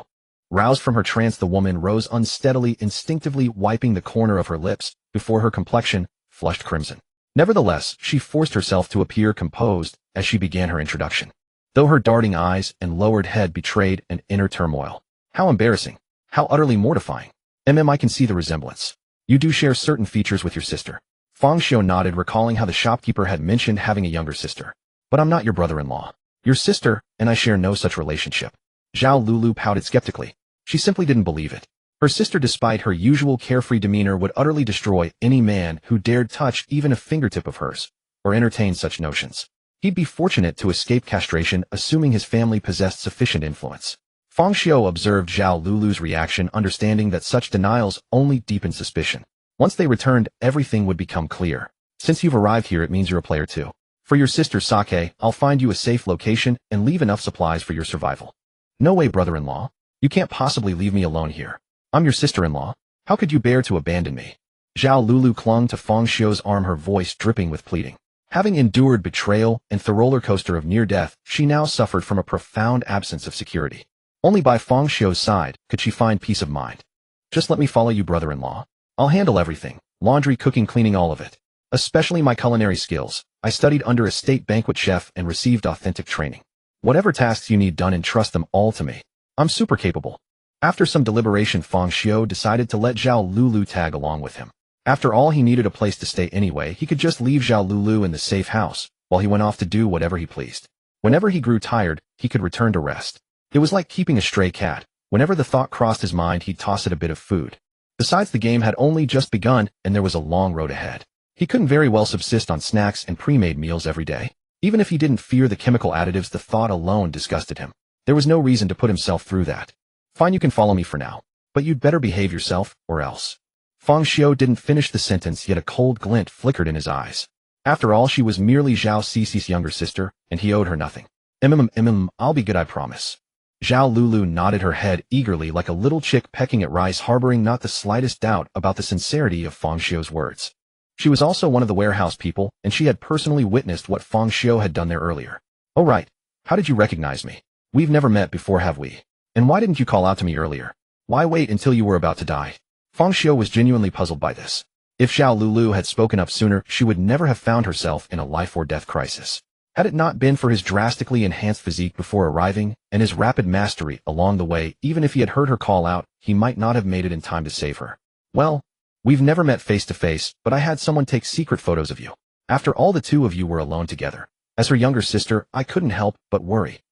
Roused from her trance, the woman rose unsteadily, instinctively wiping the corner of her lips before her complexion flushed crimson. Nevertheless, she forced herself to appear composed as she began her introduction, though her darting eyes and lowered head betrayed an inner turmoil. How embarrassing. How utterly mortifying. I can see the resemblance. You do share certain features with your sister. Feng Xiao nodded, recalling how the shopkeeper had mentioned having a younger sister. But I'm not your brother-in-law. Your sister and I share no such relationship. Zhao Lulu pouted skeptically. She simply didn't believe it. Her sister, despite her usual carefree demeanor, would utterly destroy any man who dared touch even a fingertip of hers, or entertain such notions. He'd be fortunate to escape castration, assuming his family possessed sufficient influence. Feng Xiu observed Zhao Lulu's reaction, understanding that such denials only deepened suspicion. Once they returned, everything would become clear. Since you've arrived here, it means you're a player too. For your sister Sake, I'll find you a safe location and leave enough supplies for your survival. No way, brother-in-law. You can't possibly leave me alone here. I'm your sister-in-law. How could you bear to abandon me? Zhao Lulu clung to Feng Xiu's arm, her voice dripping with pleading. Having endured betrayal and the roller coaster of near death, she now suffered from a profound absence of security. Only by Feng Xiu's side could she find peace of mind. Just let me follow you, brother-in-law. I'll handle everything. Laundry, cooking, cleaning, all of it. Especially my culinary skills. I studied under a state banquet chef and received authentic training. Whatever tasks you need done, entrust them all to me. I'm super capable. After some deliberation, Feng Xiu decided to let Zhao Lulu tag along with him. After all, he needed a place to stay anyway. He could just leave Zhao Lulu in the safe house, while he went off to do whatever he pleased. Whenever he grew tired, he could return to rest. It was like keeping a stray cat. Whenever the thought crossed his mind, he'd toss it a bit of food. Besides, the game had only just begun, and there was a long road ahead. He couldn't very well subsist on snacks and pre-made meals every day. Even if he didn't fear the chemical additives, the thought alone disgusted him. There was no reason to put himself through that. Fine, you can follow me for now. But you'd better behave yourself, or else. Feng Xiu didn't finish the sentence, yet a cold glint flickered in his eyes. After all, she was merely Zhao Cici's younger sister, and he owed her nothing. I'll be good, I promise. Zhao Lulu nodded her head eagerly, like a little chick pecking at rice, harboring not the slightest doubt about the sincerity of Feng Xiu's words. She was also one of the warehouse people, and she had personally witnessed what Feng Xiu had done there earlier. Oh right. How did you recognize me? We've never met before, have we? And why didn't you call out to me earlier? Why wait until you were about to die? Feng Xiu was genuinely puzzled by this. If Zhao Lulu had spoken up sooner, she would never have found herself in a life-or-death crisis. Had it not been for his drastically enhanced physique before arriving, and his rapid mastery along the way, even if he had heard her call out, he might not have made it in time to save her. Well, we've never met face to face, but I had someone take secret photos of you. After all, the two of you were alone together. As her younger sister, I couldn't help but worry.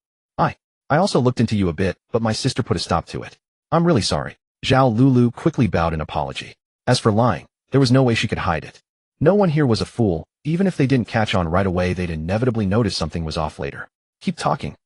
I also looked into you a bit, but my sister put a stop to it. I'm really sorry. Zhao Lulu quickly bowed in apology. As for lying, there was no way she could hide it. No one here was a fool. Even if they didn't catch on right away, they'd inevitably notice something was off later. Keep talking.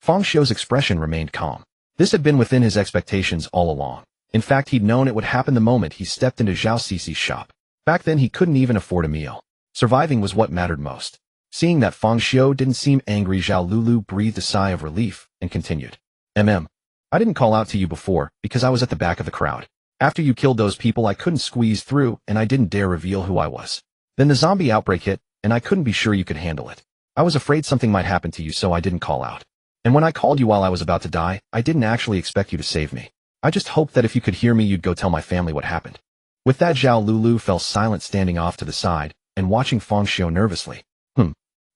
Feng Xiu's expression remained calm. This had been within his expectations all along. In fact, he'd known it would happen the moment he stepped into Zhao Cici's shop. Back then, he couldn't even afford a meal. Surviving was what mattered most. Seeing that Feng Xiu didn't seem angry, Zhao Lulu breathed a sigh of relief and continued. I didn't call out to you before because I was at the back of the crowd. After you killed those people, I couldn't squeeze through, and I didn't dare reveal who I was. Then the zombie outbreak hit, and I couldn't be sure you could handle it. I was afraid something might happen to you, so I didn't call out. And when I called you while I was about to die, I didn't actually expect you to save me. I just hoped that if you could hear me, you'd go tell my family what happened. With that, Zhao Lulu fell silent, standing off to the side and watching Feng Xiu nervously.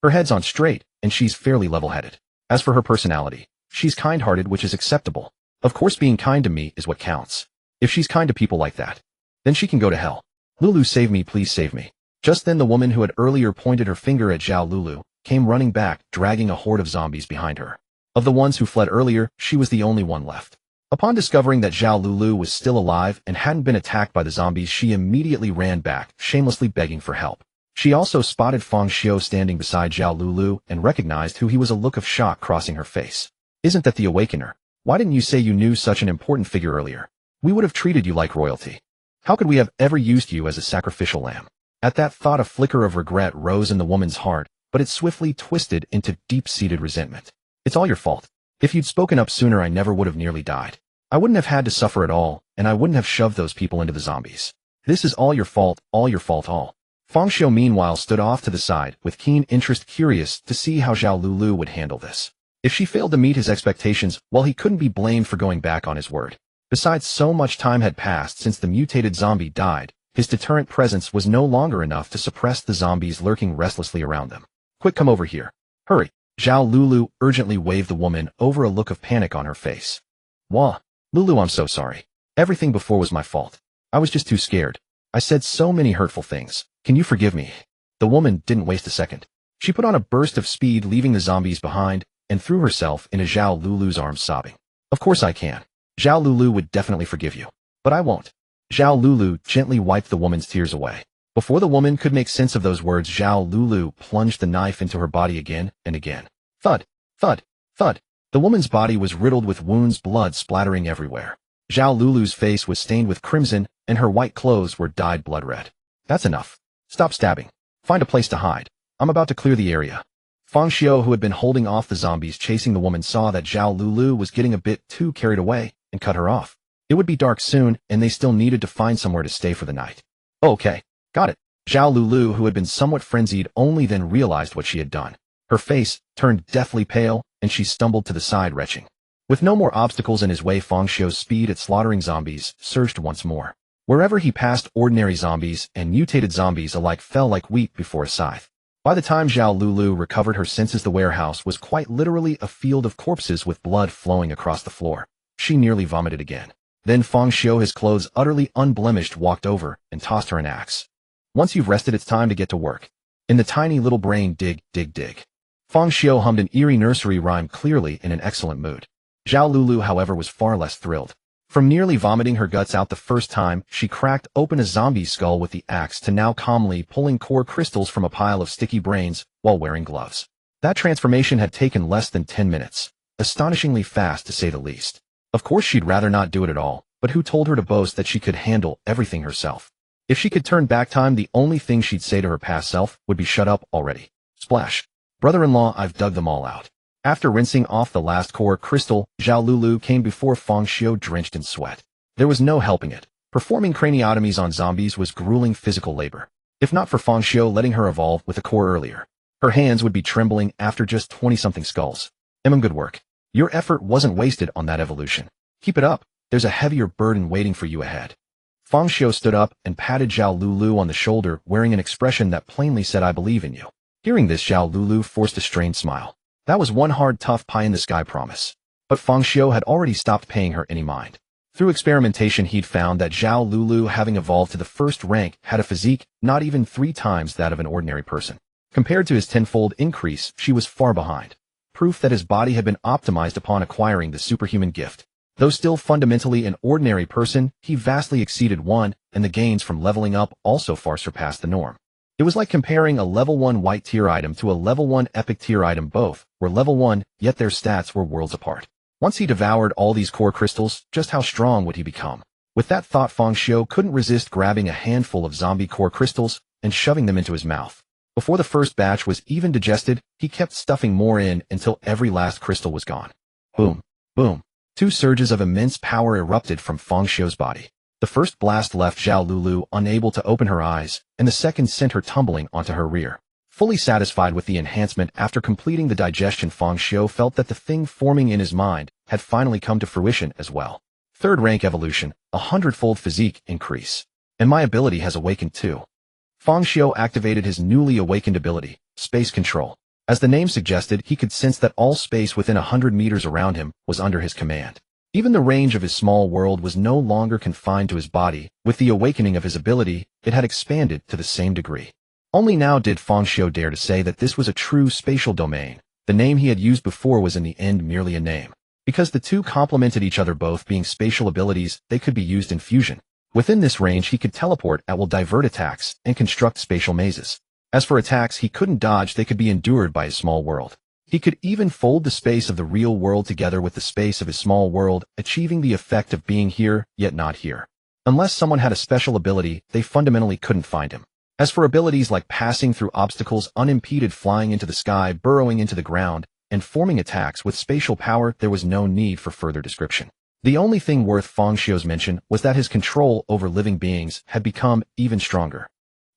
Her head's on straight, and she's fairly level-headed. As for her personality, she's kind-hearted, which is acceptable. Of course, being kind to me is what counts. If she's kind to people like that, then she can go to hell. Lulu, save me, please save me. Just then, the woman who had earlier pointed her finger at Zhao Lulu came running back, dragging a horde of zombies behind her. Of the ones who fled earlier, she was the only one left. Upon discovering that Zhao Lulu was still alive and hadn't been attacked by the zombies, she immediately ran back, shamelessly begging for help. She also spotted Feng Xiu standing beside Zhao Lulu and recognized who he was, a look of shock crossing her face. Isn't that the Awakener? Why didn't you say you knew such an important figure earlier? We would have treated you like royalty. How could we have ever used you as a sacrificial lamb? At that thought, a flicker of regret rose in the woman's heart, but it swiftly twisted into deep-seated resentment. It's all your fault. If you'd spoken up sooner, I never would have nearly died. I wouldn't have had to suffer at all, and I wouldn't have shoved those people into the zombies. This is all your fault, all. Feng Xiu meanwhile stood off to the side, with keen interest, curious to see how Zhao Lulu would handle this. If she failed to meet his expectations, well, he couldn't be blamed for going back on his word. Besides, so much time had passed since the mutated zombie died, his deterrent presence was no longer enough to suppress the zombies lurking restlessly around them. Quick, come over here. Hurry. Zhao Lulu urgently waved the woman over, a look of panic on her face. Wah. Lulu, I'm so sorry. Everything before was my fault. I was just too scared. I said so many hurtful things. Can you forgive me? The woman didn't waste a second. She put on a burst of speed, leaving the zombies behind, and threw herself into Zhao Lulu's arms, sobbing. Of course I can. Zhao Lulu would definitely forgive you. But I won't. Zhao Lulu gently wiped the woman's tears away. Before the woman could make sense of those words, Zhao Lulu plunged the knife into her body again and again. Thud, thud, thud. The woman's body was riddled with wounds, blood splattering everywhere. Zhao Lulu's face was stained with crimson, and her white clothes were dyed blood red. That's enough. Stop stabbing. Find a place to hide. I'm about to clear the area. Fang Xiao, who had been holding off the zombies chasing the woman, saw that Zhao Lulu was getting a bit too carried away and cut her off. It would be dark soon, and they still needed to find somewhere to stay for the night. Okay, got it. Zhao Lulu, who had been somewhat frenzied, only then realized what she had done. Her face turned deathly pale, and she stumbled to the side, retching. With no more obstacles in his way, Fang Xiao's speed at slaughtering zombies surged once more. Wherever he passed, ordinary zombies and mutated zombies alike fell like wheat before a scythe. By the time Zhao Lulu recovered her senses, the warehouse was quite literally a field of corpses with blood flowing across the floor. She nearly vomited again. Then Fang Xiao, his clothes utterly unblemished, walked over and tossed her an axe. Once you've rested, it's time to get to work. In the tiny little brain, dig, dig, dig. Fang Xiao hummed an eerie nursery rhyme, clearly in an excellent mood. Zhao Lulu, however, was far less thrilled. From nearly vomiting her guts out the first time, she cracked open a zombie's skull with the axe to now calmly pulling core crystals from a pile of sticky brains while wearing gloves. That transformation had taken less than 10 minutes. Astonishingly fast, to say the least. Of course, she'd rather not do it at all, but who told her to boast that she could handle everything herself? If she could turn back time, the only thing she'd say to her past self would be, shut up already. Splash. Brother-in-law, I've dug them all out. After rinsing off the last core crystal, Zhao Lulu came before Fang Xiao drenched in sweat. There was no helping it. Performing craniotomies on zombies was grueling physical labor. If not for Fang Xiao letting her evolve with a core earlier, her hands would be trembling after just 20-something skulls. Good work. Your effort wasn't wasted on that evolution. Keep it up. There's a heavier burden waiting for you ahead. Fang Xiao stood up and patted Zhao Lulu on the shoulder, wearing an expression that plainly said, I believe in you. Hearing this, Zhao Lulu forced a strained smile. That was one hard, tough pie-in-the-sky promise. But Fang Xiao had already stopped paying her any mind. Through experimentation, he'd found that Zhao Lulu, having evolved to the first rank, had a physique not even 3 times that of an ordinary person. Compared to his tenfold increase, she was far behind. Proof that his body had been optimized upon acquiring the superhuman gift. Though still fundamentally an ordinary person, he vastly exceeded one, and the gains from leveling up also far surpassed the norm. It was like comparing a level 1 white tier item to a level 1 epic tier item. Both were level 1, yet their stats were worlds apart. Once he devoured all these core crystals, just how strong would he become? With that thought, Fang Xiao couldn't resist grabbing a handful of zombie core crystals and shoving them into his mouth. Before the first batch was even digested, he kept stuffing more in until every last crystal was gone. Boom, boom. 2 surges of immense power erupted from Fang Xiao's body. The first blast left Zhao Lulu unable to open her eyes, and the second sent her tumbling onto her rear. Fully satisfied with the enhancement after completing the digestion, Fang Xiao felt that the thing forming in his mind had finally come to fruition as well. 3rd rank evolution, 100-fold physique increase. And my ability has awakened too. Fang Xiao activated his newly awakened ability, space control. As the name suggested, he could sense that all space within 100 meters around him was under his command. Even the range of his small world was no longer confined to his body. With the awakening of his ability, it had expanded to the same degree. Only now did Fang Xiao dare to say that this was a true spatial domain. The name he had used before was in the end merely a name. Because the two complemented each other, both being spatial abilities, they could be used in fusion. Within this range, he could teleport at will, divert attacks, and construct spatial mazes. As for attacks he couldn't dodge, they could be endured by his small world. He could even fold the space of the real world together with the space of his small world, achieving the effect of being here, yet not here. Unless someone had a special ability, they fundamentally couldn't find him. As for abilities like passing through obstacles unimpeded, flying into the sky, burrowing into the ground, and forming attacks with spatial power, there was no need for further description. The only thing worth Fang Xiao's mention was that his control over living beings had become even stronger.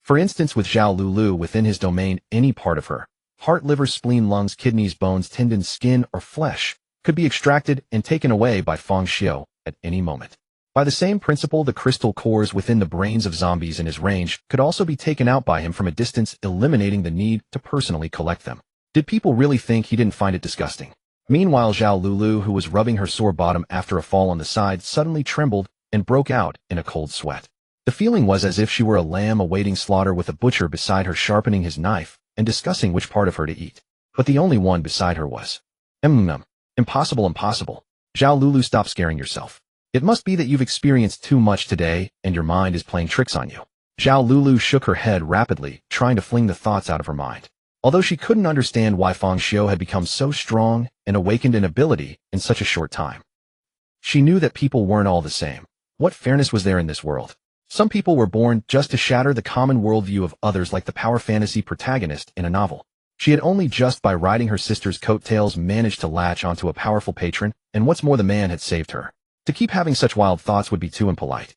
For instance, with Zhao Lulu within his domain, any part of her, heart, liver, spleen, lungs, kidneys, bones, tendons, skin, or flesh, could be extracted and taken away by Fang Xiao at any moment. By the same principle, the crystal cores within the brains of zombies in his range could also be taken out by him from a distance, eliminating the need to personally collect them. Did people really think he didn't find it disgusting? Meanwhile, Zhao Lulu, who was rubbing her sore bottom after a fall on the side, suddenly trembled and broke out in a cold sweat. The feeling was as if she were a lamb awaiting slaughter, with a butcher beside her sharpening his knife and discussing which part of her to eat. But the only one beside her was. Impossible, impossible. Zhao Lulu, stop scaring yourself. It must be that you've experienced too much today and your mind is playing tricks on you. Zhao Lulu shook her head rapidly, trying to fling the thoughts out of her mind. Although she couldn't understand why Feng Xiu had become so strong and awakened in ability in such a short time. She knew that people weren't all the same. What fairness was there in this world? Some people were born just to shatter the common worldview of others, like the power fantasy protagonist in a novel. She had only just by riding her sister's coattails managed to latch onto a powerful patron, and what's more, the man had saved her. To keep having such wild thoughts would be too impolite.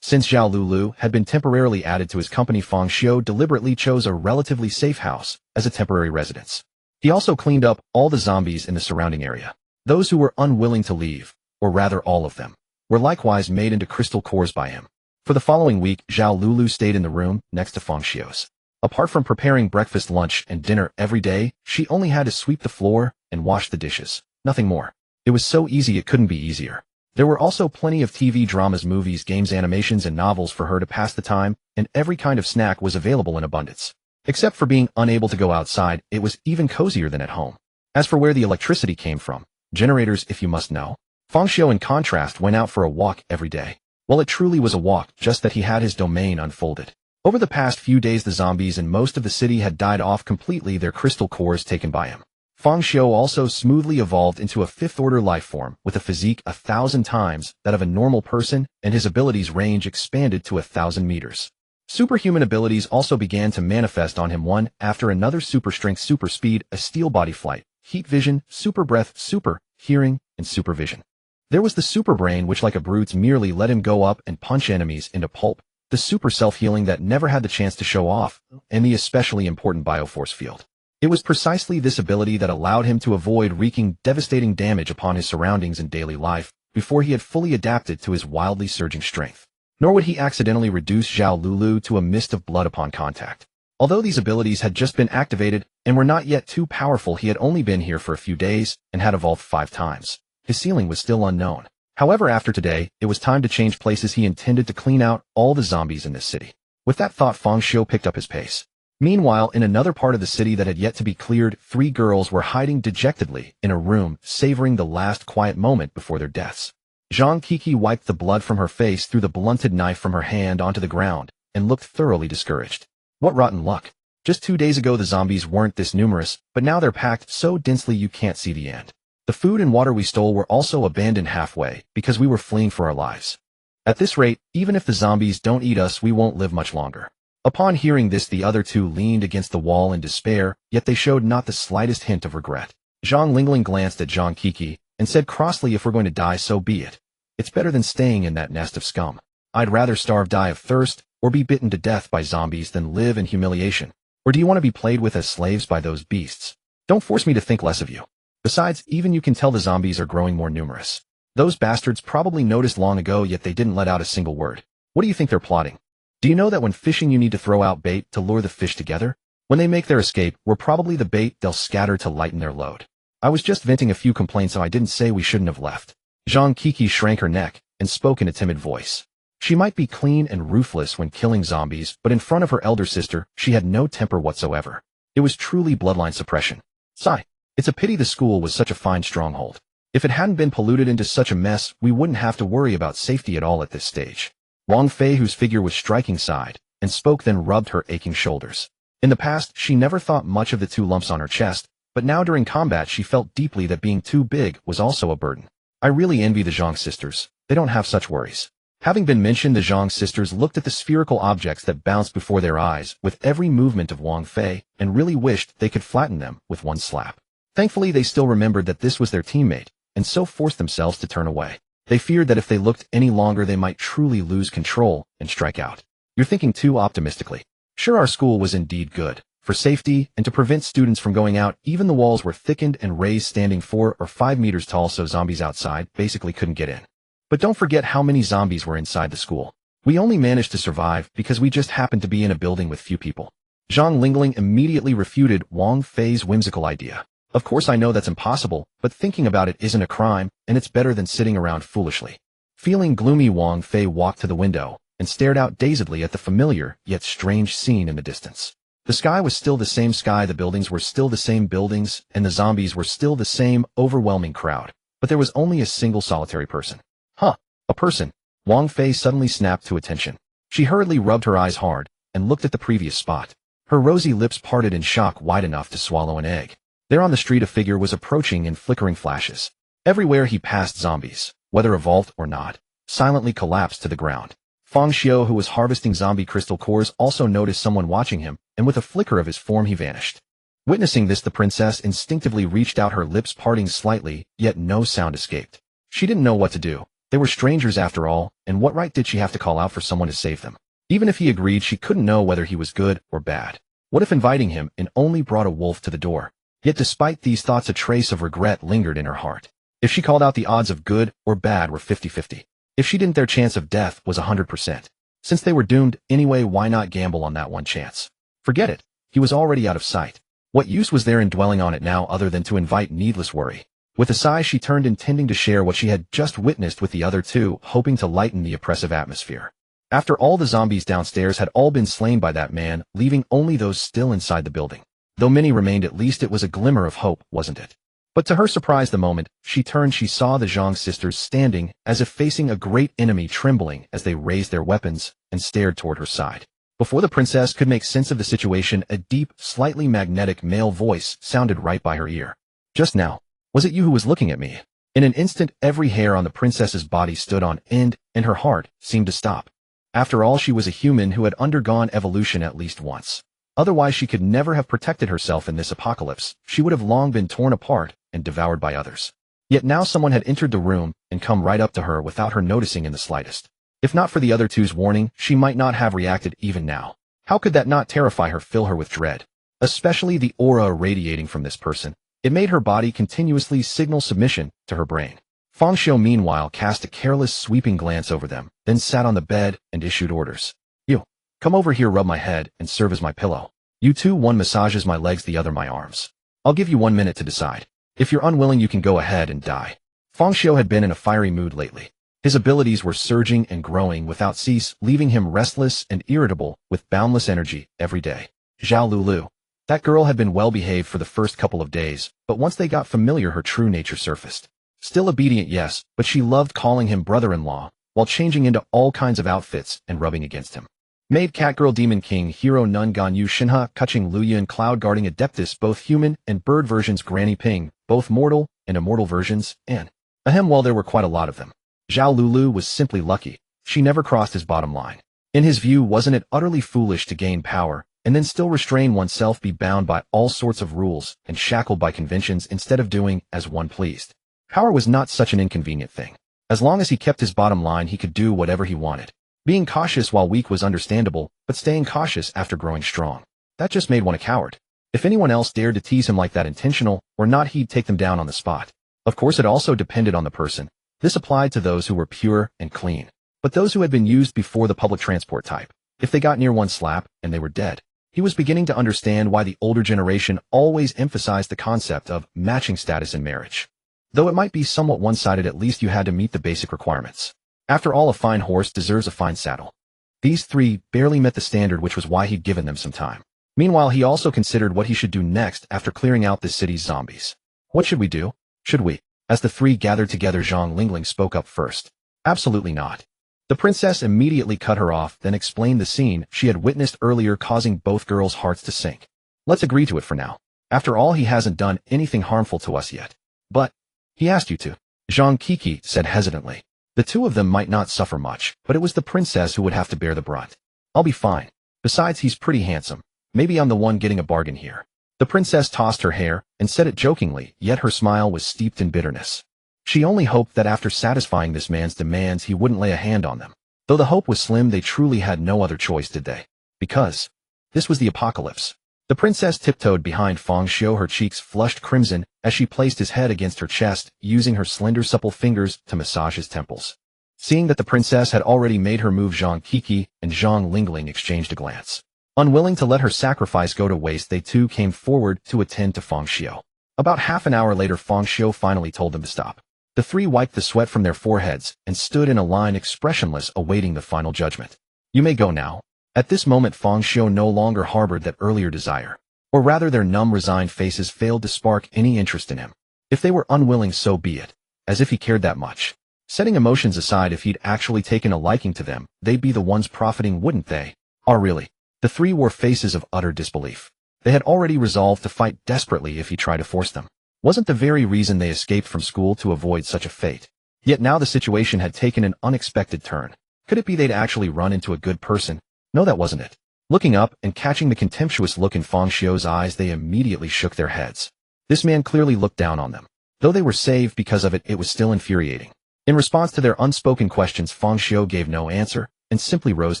Since Zhao Lulu had been temporarily added to his company, Feng Xiu deliberately chose a relatively safe house as a temporary residence. He also cleaned up all the zombies in the surrounding area. Those who were unwilling to leave, or rather all of them, were likewise made into crystal cores by him. For the following week, Zhao Lulu stayed in the room next to Feng Xiu's. Apart from preparing breakfast, lunch, and dinner every day, she only had to sweep the floor and wash the dishes. Nothing more. It was so easy it couldn't be easier. There were also plenty of TV dramas, movies, games, animations, and novels for her to pass the time, and every kind of snack was available in abundance. Except for being unable to go outside, it was even cozier than at home. As for where the electricity came from, generators, if you must know. Feng Xiu, in contrast, went out for a walk every day. Well, it truly was a walk, just that he had his domain unfolded. Over the past few days, the zombies in most of the city had died off completely, their crystal cores taken by him. Feng Xiu also smoothly evolved into a fifth-order life form with a physique 1,000 times that of a normal person, and his abilities range expanded to 1,000 meters. Superhuman abilities also began to manifest on him, one after another: super strength, super speed, a steel body, flight, heat vision, super breath, super hearing, and supervision. There was the super brain, which like a brute's merely let him go up and punch enemies into pulp, the super self-healing that never had the chance to show off, and the especially important bioforce field. It was precisely this ability that allowed him to avoid wreaking devastating damage upon his surroundings in daily life before he had fully adapted to his wildly surging strength. Nor would he accidentally reduce Zhao Lulu to a mist of blood upon contact. Although these abilities had just been activated and were not yet too powerful, he had only been here for a few days and had evolved 5 times. His ceiling was still unknown. However, after today, it was time to change places. He intended to clean out all the zombies in this city. With that thought, Feng Xiu picked up his pace. Meanwhile, in another part of the city that had yet to be cleared, 3 girls were hiding dejectedly in a room, savoring the last quiet moment before their deaths. Zhang Kiki wiped the blood from her face, threw the blunted knife from her hand onto the ground, and looked thoroughly discouraged. What rotten luck. Just 2 days ago the zombies weren't this numerous, but now they're packed so densely you can't see the end. The food and water we stole were also abandoned halfway, because we were fleeing for our lives. At this rate, even if the zombies don't eat us, we won't live much longer. Upon hearing this, the other 2 leaned against the wall in despair, yet they showed not the slightest hint of regret. Zhang Lingling glanced at Zhang Kiki and said crossly, "If we're going to die, so be it. It's better than staying in that nest of scum. I'd rather starve, die of thirst, or be bitten to death by zombies than live in humiliation. Or do you want to be played with as slaves by those beasts? Don't force me to think less of you. Besides, even you can tell the zombies are growing more numerous. Those bastards probably noticed long ago, yet they didn't let out a single word. What do you think they're plotting? Do you know that when fishing you need to throw out bait to lure the fish together? When they make their escape, we're probably the bait they'll scatter to lighten their load. I was just venting a few complaints, so I didn't say we shouldn't have left." Zhang Kiki shrank her neck and spoke in a timid voice. She might be clean and ruthless when killing zombies, but in front of her elder sister, she had no temper whatsoever. It was truly bloodline suppression. Sigh. It's a pity the school was such a fine stronghold. If it hadn't been polluted into such a mess, we wouldn't have to worry about safety at all at this stage. Wang Fei, whose figure was striking, sighed and spoke, then rubbed her aching shoulders. In the past, she never thought much of the 2 lumps on her chest, but now during combat she felt deeply that being too big was also a burden. I really envy the Zhang sisters. They don't have such worries. Having been mentioned, the Zhang sisters looked at the spherical objects that bounced before their eyes with every movement of Wang Fei and really wished they could flatten them with one slap. Thankfully, they still remembered that this was their teammate, and so forced themselves to turn away. They feared that if they looked any longer, they might truly lose control and strike out. You're thinking too optimistically. Sure, our school was indeed good. For safety and to prevent students from going out, even the walls were thickened and raised, standing 4 or 5 meters tall, so zombies outside basically couldn't get in. But don't forget how many zombies were inside the school. We only managed to survive because we just happened to be in a building with few people." Zhang Lingling immediately refuted Wang Fei's whimsical idea. "Of course I know that's impossible, but thinking about it isn't a crime, and it's better than sitting around foolishly." Feeling gloomy, Wang Fei walked to the window and stared out dazedly at the familiar yet strange scene in the distance. The sky was still the same sky, the buildings were still the same buildings, and the zombies were still the same overwhelming crowd, but there was only a single solitary person. "Huh, A person. Wang Fei suddenly snapped to attention. She hurriedly rubbed her eyes hard and looked at the previous spot. Her rosy lips parted in shock wide enough to swallow an egg. There on the street a figure was approaching in flickering flashes. Everywhere he passed zombies, whether evolved or not, silently collapsed to the ground. Fang Xiu, who was harvesting zombie crystal cores, also noticed someone watching him, and with a flicker of his form he vanished. Witnessing this, the princess instinctively reached out, her lips parting slightly, yet no sound escaped. She didn't know what to do. They were strangers after all, and what right did she have to call out for someone to save them? Even if he agreed, she couldn't know whether he was good or bad. What if inviting him in only brought a wolf to the door? Yet despite these thoughts, a trace of regret lingered in her heart. If she called out, the odds of good or bad were 50-50. If she didn't, their chance of death was 100%. Since they were doomed anyway, why not gamble on that one chance? Forget it. He was already out of sight. What use was there in dwelling on it now other than to invite needless worry? With a sigh, she turned, intending to share what she had just witnessed with the other two, hoping to lighten the oppressive atmosphere. After all, the zombies downstairs had all been slain by that man, leaving only those still inside the building. Though many remained, at least it was a glimmer of hope, wasn't it? But to her surprise, the moment she turned, she saw the Zhang sisters standing, as if facing a great enemy, trembling as they raised their weapons and stared toward her side. Before the princess could make sense of the situation, a deep, slightly magnetic male voice sounded right by her ear. "Just now, was it you who was looking at me?" In an instant, every hair on the princess's body stood on end, and her heart seemed to stop. After all, she was a human who had undergone evolution at least once. Otherwise, she could never have protected herself in this apocalypse. She would have long been torn apart and devoured by others. Yet now someone had entered the room and come right up to her without her noticing in the slightest. If not for the other two's warning, she might not have reacted even now. How could that not terrify her, fill her with dread? Especially the aura radiating from this person. It made her body continuously signal submission to her brain. Fang Xiu meanwhile cast a careless, sweeping glance over them, then sat on the bed and issued orders. "You, come over here, rub my head, and serve as my pillow. You two, one massages my legs, the other my arms. I'll give you 1 minute to decide. If you're unwilling, you can go ahead and die." Fang Xiu had been in a fiery mood lately. His abilities were surging and growing without cease, leaving him restless and irritable, with boundless energy every day. Zhao Lulu. That girl had been well behaved for the first couple of days, but once they got familiar, her true nature surfaced. Still obedient, yes, but she loved calling him brother-in-law, while changing into all kinds of outfits and rubbing against him. Maid, Catgirl, Demon King, Hero, Nun, Ganyu, Shinha, Kuching, Luya, and Cloud Guarding Adeptus, both human and bird versions, Granny Ping, both mortal and immortal versions, and well, there were quite a lot of them. Zhao Lulu was simply lucky. She never crossed his bottom line. In his view, wasn't it utterly foolish to gain power and then still restrain oneself, be bound by all sorts of rules and shackled by conventions instead of doing as one pleased? Power was not such an inconvenient thing. As long as he kept his bottom line, he could do whatever he wanted. Being cautious while weak was understandable, but staying cautious after growing strong, that just made one a coward. If anyone else dared to tease him like that, intentional or not, he'd take them down on the spot. Of course, it also depended on the person. This applied to those who were pure and clean. But those who had been used before, the public transport type, if they got near one slap, and they were dead. He was beginning to understand why the older generation always emphasized the concept of matching status in marriage. Though it might be somewhat one-sided, at least you had to meet the basic requirements. After all, a fine horse deserves a fine saddle. These three barely met the standard, which was why he'd given them some time. Meanwhile, he also considered what he should do next after clearing out the city's zombies. What should we do? Should we? As the three gathered together, Zhang Lingling spoke up first. Absolutely not. The princess immediately cut her off, then explained the scene she had witnessed earlier, causing both girls' hearts to sink. Let's agree to it for now. After all, he hasn't done anything harmful to us yet. But he asked you to. Zhang Kiki said hesitantly. The two of them might not suffer much, but it was the princess who would have to bear the brunt. I'll be fine. Besides, he's pretty handsome. Maybe I'm the one getting a bargain here. The princess tossed her hair and said it jokingly, yet her smile was steeped in bitterness. She only hoped that after satisfying this man's demands, he wouldn't lay a hand on them. Though the hope was slim, they truly had no other choice, did they? Because this was the apocalypse. The princess tiptoed behind Fang Xiu, her cheeks flushed crimson as she placed his head against her chest, using her slender, supple fingers to massage his temples. Seeing that the princess had already made her move, Zhang Kiki and Zhang Lingling exchanged a glance. Unwilling to let her sacrifice go to waste, they too came forward to attend to Fang Xiu. About half an hour later, Fang Xiu finally told them to stop. The three wiped the sweat from their foreheads and stood in a line, expressionless, awaiting the final judgment. You may go now. At this moment, Fang Xiu no longer harbored that earlier desire. Or rather, their numb, resigned faces failed to spark any interest in him. If they were unwilling, so be it. As if he cared that much. Setting emotions aside, if he'd actually taken a liking to them, they'd be the ones profiting, wouldn't they? Oh, really? The three wore faces of utter disbelief. They had already resolved to fight desperately if he tried to force them. Wasn't the very reason they escaped from school to avoid such a fate? Yet now the situation had taken an unexpected turn. Could it be they'd actually run into a good person? No, that wasn't it. Looking up and catching the contemptuous look in Fang Xiu's eyes, they immediately shook their heads. This man clearly looked down on them. Though they were saved because of it, it was still infuriating. In response to their unspoken questions, Fang Xiu gave no answer and simply rose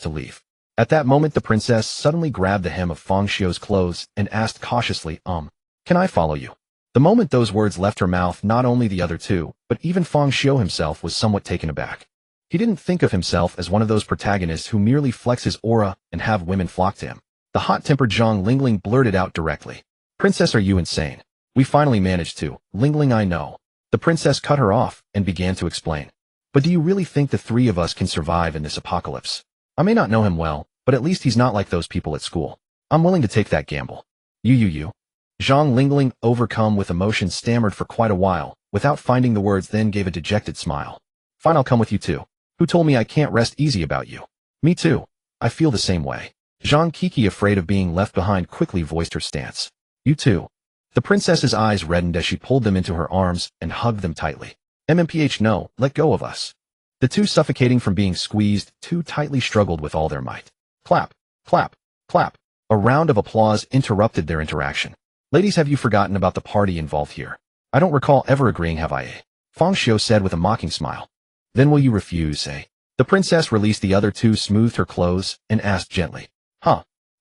to leave. At that moment, the princess suddenly grabbed the hem of Fang Xiu's clothes and asked cautiously, can I follow you? The moment those words left her mouth, not only the other two, but even Fang Xiu himself was somewhat taken aback. He didn't think of himself as one of those protagonists who merely flex his aura and have women flock to him. The hot-tempered Zhang Lingling blurted out directly, "Princess, are you insane? We finally managed to. Lingling, I know." The princess cut her off and began to explain. "But do you really think the three of us can survive in this apocalypse? I may not know him well, but at least he's not like those people at school. I'm willing to take that gamble." You. Zhang Lingling, overcome with emotion, stammered for quite a while, without finding the words, then gave a dejected smile. "Fine, I'll come with you too. Who told me I can't rest easy about you?" "Me too. I feel the same way." Zhang Kiki, afraid of being left behind, quickly voiced her stance. "You too." The princess's eyes reddened as she pulled them into her arms and hugged them tightly. "MMPH, no, let go of us." The two, suffocating from being squeezed too tightly, struggled with all their might. Clap, clap, clap. A round of applause interrupted their interaction. "Ladies, have you forgotten about the party involved here? I don't recall ever agreeing, have I? Fang Xiu said with a mocking smile. "Then will you refuse, eh?" The princess released the other two, smoothed her clothes, and asked gently,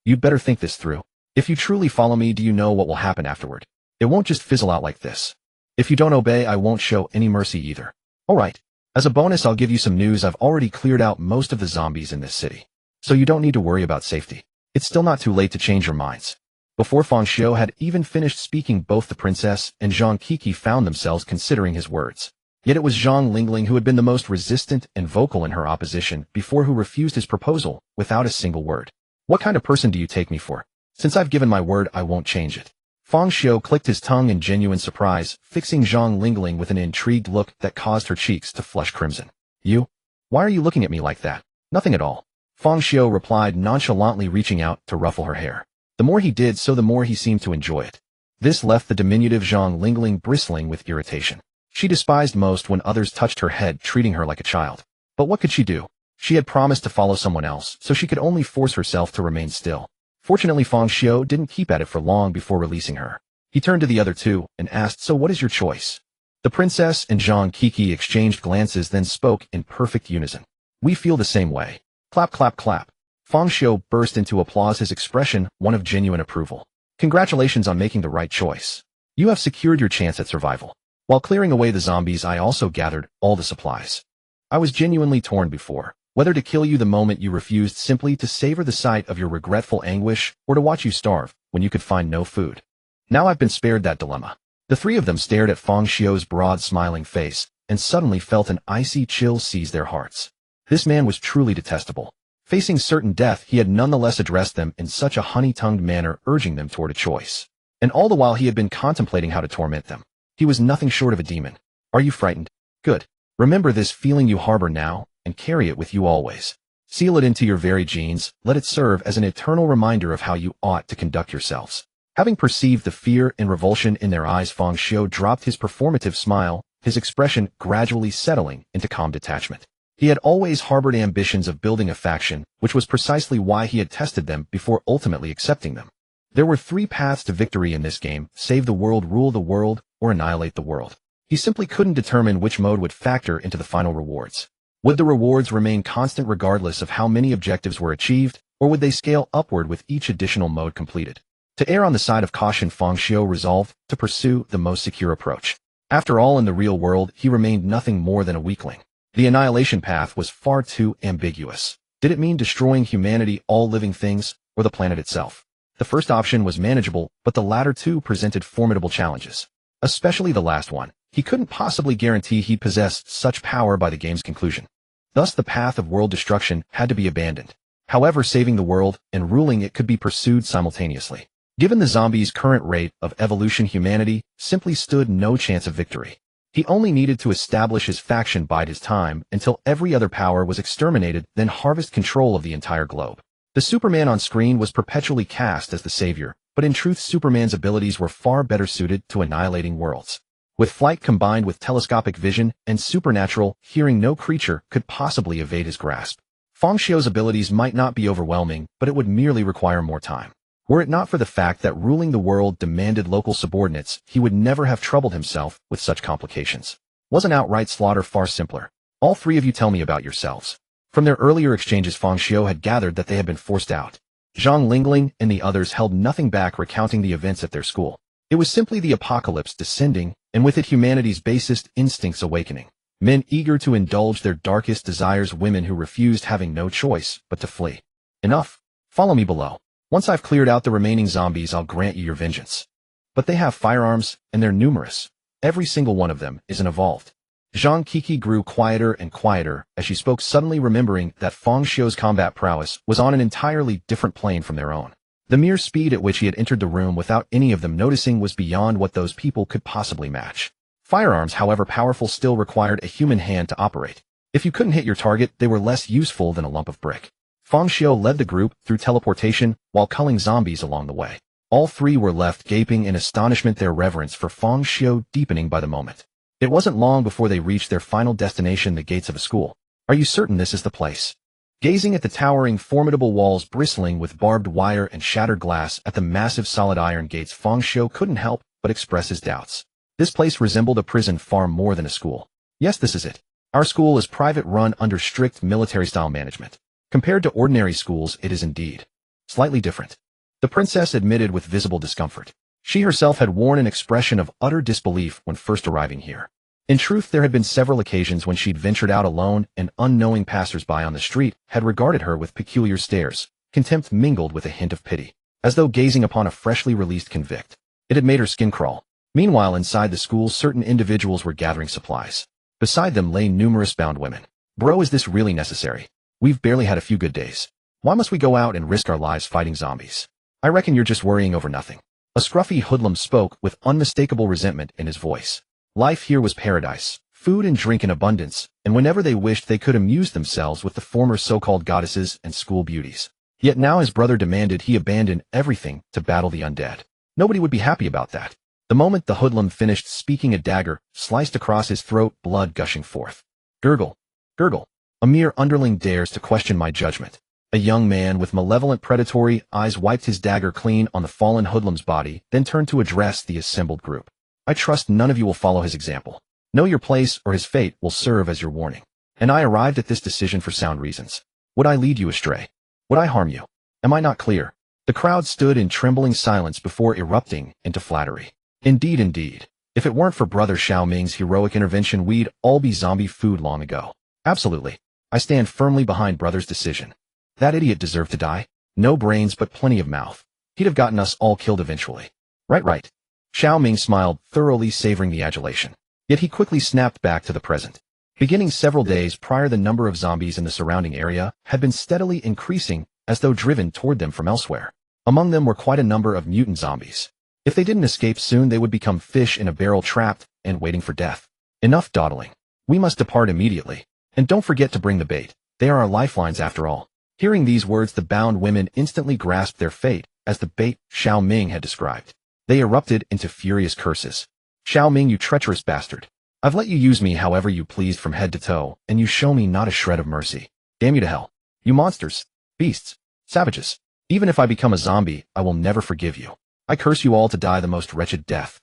You'd better think this through. If you truly follow me, do you know what will happen afterward? It won't just fizzle out like this. If you don't obey, I won't show any mercy either. Alright. As a bonus, I'll give you some news. I've already cleared out most of the zombies in this city, so you don't need to worry about safety. It's still not too late to change your minds." Before Fang Xiu had even finished speaking, both the princess and Zhang Kiki found themselves considering his words. Yet it was Zhang Lingling who had been the most resistant and vocal in her opposition before, who refused his proposal without a single word. "What kind of person do you take me for? Since I've given my word, I won't change it." Fang Xiu clicked his tongue in genuine surprise, fixing Zhang Lingling with an intrigued look that caused her cheeks to flush crimson. "You? Why are you looking at me like that?" "Nothing at all," Fang Xiu replied, nonchalantly reaching out to ruffle her hair. The more he did so, the more he seemed to enjoy it. This left the diminutive Zhang Lingling bristling with irritation. She despised most when others touched her head, treating her like a child. But what could she do? She had promised to follow someone else, so she could only force herself to remain still. Fortunately, Fang Xiu didn't keep at it for long before releasing her. He turned to the other two and asked, "So what is your choice?" The princess and Zhang Kiki exchanged glances, then spoke in perfect unison. "We feel the same way." Clap, clap, clap. Fang Xiu burst into applause, his expression one of genuine approval. "Congratulations on making the right choice. You have secured your chance at survival. While clearing away the zombies, I also gathered all the supplies. I was genuinely torn before, whether to kill you the moment you refused simply to savor the sight of your regretful anguish, or to watch you starve when you could find no food. Now I've been spared that dilemma." The three of them stared at Fang Xiu's broad, smiling face, and suddenly felt an icy chill seize their hearts. This man was truly detestable. Facing certain death, he had nonetheless addressed them in such a honey-tongued manner, urging them toward a choice. And all the while he had been contemplating how to torment them. He was nothing short of a demon. "Are you frightened? Good. Remember this feeling you harbor now, and carry it with you always. Seal it into your very genes, let it serve as an eternal reminder of how you ought to conduct yourselves." Having perceived the fear and revulsion in their eyes, Fang Xiu dropped his performative smile, his expression gradually settling into calm detachment. He had always harbored ambitions of building a faction, which was precisely why he had tested them before ultimately accepting them. There were three paths to victory in this game: save the world, rule the world, or annihilate the world. He simply couldn't determine which mode would factor into the final rewards. Would the rewards remain constant regardless of how many objectives were achieved, or would they scale upward with each additional mode completed? To err on the side of caution, Fang Xiu resolved to pursue the most secure approach. After all, in the real world, he remained nothing more than a weakling. The annihilation path was far too ambiguous. Did it mean destroying humanity, all living things, or the planet itself? The first option was manageable, but the latter two presented formidable challenges. Especially the last one. He couldn't possibly guarantee he'd possess such power by the game's conclusion. Thus, the path of world destruction had to be abandoned. However, saving the world and ruling it could be pursued simultaneously. Given the zombies' current rate of evolution, humanity simply stood no chance of victory. He only needed to establish his faction bide his time until every other power was exterminated, then harvest control of the entire globe. The Superman on screen was perpetually cast as the savior, but in truth Superman's abilities were far better suited to annihilating worlds. With flight combined with telescopic vision and supernatural hearing, no creature could possibly evade his grasp. Feng Xiu's abilities might not be overwhelming, but it would merely require more time. Were it not for the fact that ruling the world demanded local subordinates, he would never have troubled himself with such complications. Was an outright slaughter far simpler? All three of you tell me about yourselves. From their earlier exchanges, Feng Xiu had gathered that they had been forced out. Zhang Lingling and the others held nothing back, recounting the events at their school. It was simply the apocalypse descending, and with it humanity's basest instincts awakening. Men eager to indulge their darkest desires, women who refused, having no choice but to flee. Enough. Follow me below. Once I've cleared out the remaining zombies, I'll grant you your vengeance. But they have firearms, and they're numerous. Every single one of them is an evolved. Zhang Kiki grew quieter and quieter as she spoke, suddenly remembering that Feng Xiu's combat prowess was on an entirely different plane from their own. The mere speed at which he had entered the room without any of them noticing was beyond what those people could possibly match. Firearms, however powerful, still required a human hand to operate. If you couldn't hit your target, they were less useful than a lump of brick. Feng Xiu led the group through teleportation while culling zombies along the way. All three were left gaping in astonishment, their reverence for Feng Xiu deepening by the moment. It wasn't long before they reached their final destination, the gates of a school. Are you certain this is the place? Gazing at the towering, formidable walls bristling with barbed wire and shattered glass, at the massive solid iron gates, Feng Xiu couldn't help but express his doubts. This place resembled a prison far more than a school. Yes, this is it. Our school is private, run under strict military-style management. Compared to ordinary schools, it is indeed slightly different. The princess admitted with visible discomfort. She herself had worn an expression of utter disbelief when first arriving here. In truth, there had been several occasions when she'd ventured out alone, and unknowing passers-by on the street had regarded her with peculiar stares, contempt mingled with a hint of pity, as though gazing upon a freshly released convict. It had made her skin crawl. Meanwhile, inside the school, certain individuals were gathering supplies. Beside them lay numerous bound women. Bro, is this really necessary? We've barely had a few good days. Why must we go out and risk our lives fighting zombies? I reckon you're just worrying over nothing. A scruffy hoodlum spoke with unmistakable resentment in his voice. Life here was paradise, food and drink in abundance, and whenever they wished they could amuse themselves with the former so-called goddesses and school beauties. Yet now his brother demanded he abandon everything to battle the undead. Nobody would be happy about that. The moment the hoodlum finished speaking, a dagger sliced across his throat, blood gushing forth. Gurgle. Gurgle. A mere underling dares to question my judgment. A young man with malevolent predatory eyes wiped his dagger clean on the fallen hoodlum's body, then turned to address the assembled group. I trust none of you will follow his example. Know your place, or his fate will serve as your warning. And I arrived at this decision for sound reasons. Would I lead you astray? Would I harm you? Am I not clear? The crowd stood in trembling silence before erupting into flattery. Indeed, indeed. If it weren't for Brother Xiao Ming's heroic intervention, we'd all be zombie food long ago. Absolutely. I stand firmly behind Brother's decision. That idiot deserved to die. No brains but plenty of mouth. He'd have gotten us all killed eventually. Right. Xiao Ming smiled, thoroughly savoring the adulation. Yet he quickly snapped back to the present. Beginning several days prior, the number of zombies in the surrounding area had been steadily increasing, as though driven toward them from elsewhere. Among them were quite a number of mutant zombies. If they didn't escape soon, they would become fish in a barrel, trapped and waiting for death. Enough dawdling. We must depart immediately. And don't forget to bring the bait. They are our lifelines after all. Hearing these words, the bound women instantly grasped their fate as the bait Xiao Ming had described. They erupted into furious curses. Xiao Ming, you treacherous bastard. I've let you use me however you pleased from head to toe, and you show me not a shred of mercy. Damn you to hell. You monsters, beasts, savages. Even if I become a zombie, I will never forgive you. I curse you all to die the most wretched death.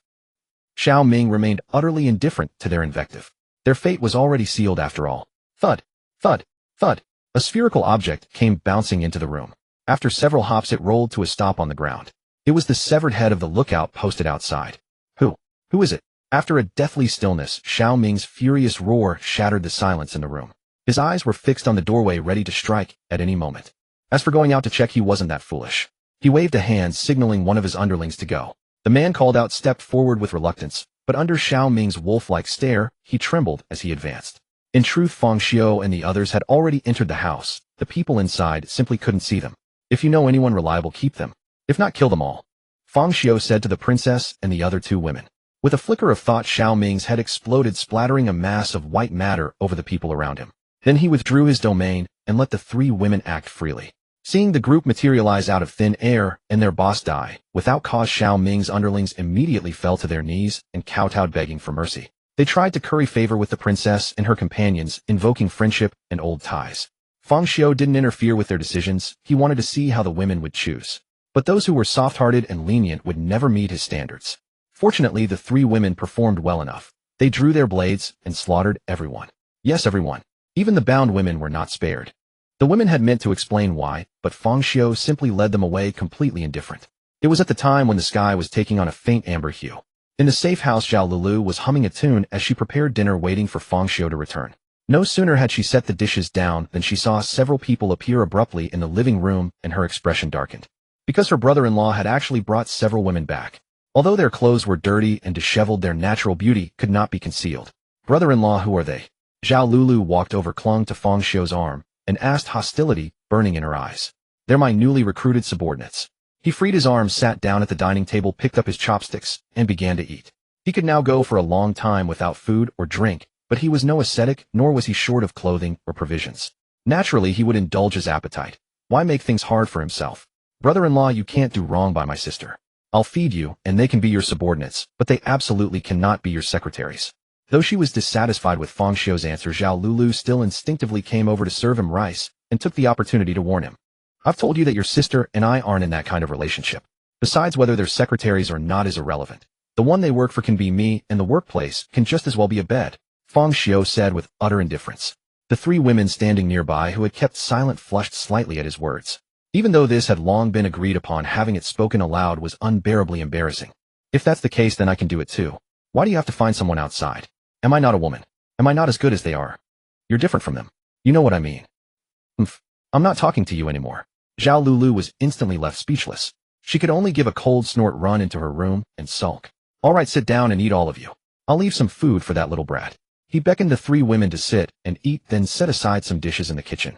Xiao Ming remained utterly indifferent to their invective. Their fate was already sealed after all. Thud, thud, thud. A spherical object came bouncing into the room. After several hops, it rolled to a stop on the ground. It was the severed head of the lookout posted outside. Who is it? After a deathly stillness, Xiao Ming's furious roar shattered the silence in the room. His eyes were fixed on the doorway, ready to strike at any moment. As for going out to check, he wasn't that foolish. He waved a hand, signaling one of his underlings to go. The man called out stepped forward with reluctance, but under Xiao Ming's wolf-like stare, he trembled as he advanced. In truth, Feng Xiu and the others had already entered the house. The people inside simply couldn't see them. If you know anyone reliable, keep them. If not, kill them all. Feng Xiu said to the princess and the other two women. With a flicker of thought, Xiao Ming's head exploded, splattering a mass of white matter over the people around him. Then he withdrew his domain and let the three women act freely. Seeing the group materialize out of thin air and their boss die without cause, Xiao Ming's underlings immediately fell to their knees and kowtowed, begging for mercy. They tried to curry favor with the princess and her companions, invoking friendship and old ties. Feng Xiu didn't interfere with their decisions. He wanted to see how the women would choose. But those who were soft-hearted and lenient would never meet his standards. Fortunately, the three women performed well enough. They drew their blades and slaughtered everyone. Yes, everyone. Even the bound women were not spared. The women had meant to explain why, but Feng Xiu simply led them away, completely indifferent. It was at the time when the sky was taking on a faint amber hue. In the safe house, Zhao Lulu was humming a tune as she prepared dinner, waiting for Feng Xiu to return. No sooner had she set the dishes down than she saw several people appear abruptly in the living room, and her expression darkened. Because her brother-in-law had actually brought several women back. Although their clothes were dirty and disheveled, their natural beauty could not be concealed. Brother-in-law, who are they? Zhao Lulu walked over, clung to Feng Xiu's arm, and asked, hostility burning in her eyes. They're my newly recruited subordinates. He freed his arm, sat down at the dining table, picked up his chopsticks, and began to eat. He could now go for a long time without food or drink, but he was no ascetic, nor was he short of clothing or provisions. Naturally, he would indulge his appetite. Why make things hard for himself? Brother-in-law, you can't do wrong by my sister. I'll feed you, and they can be your subordinates, but they absolutely cannot be your secretaries. Though she was dissatisfied with Feng Xiu's answer, Zhao Lulu still instinctively came over to serve him rice, and took the opportunity to warn him. I've told you that your sister and I aren't in that kind of relationship. Besides, whether they're secretaries or not is irrelevant. The one they work for can be me, and the workplace can just as well be a bed, Feng Xiu said with utter indifference. The three women standing nearby, who had kept silent, flushed slightly at his words. Even though this had long been agreed upon, having it spoken aloud was unbearably embarrassing. If that's the case, then I can do it too. Why do you have to find someone outside? Am I not a woman? Am I not as good as they are? You're different from them. You know what I mean. I'm not talking to you anymore. Zhao Lulu was instantly left speechless. She could only give a cold snort, run into her room, and sulk. All right, sit down and eat, all of you. I'll leave some food for that little brat. He beckoned the three women to sit and eat, then set aside some dishes in the kitchen.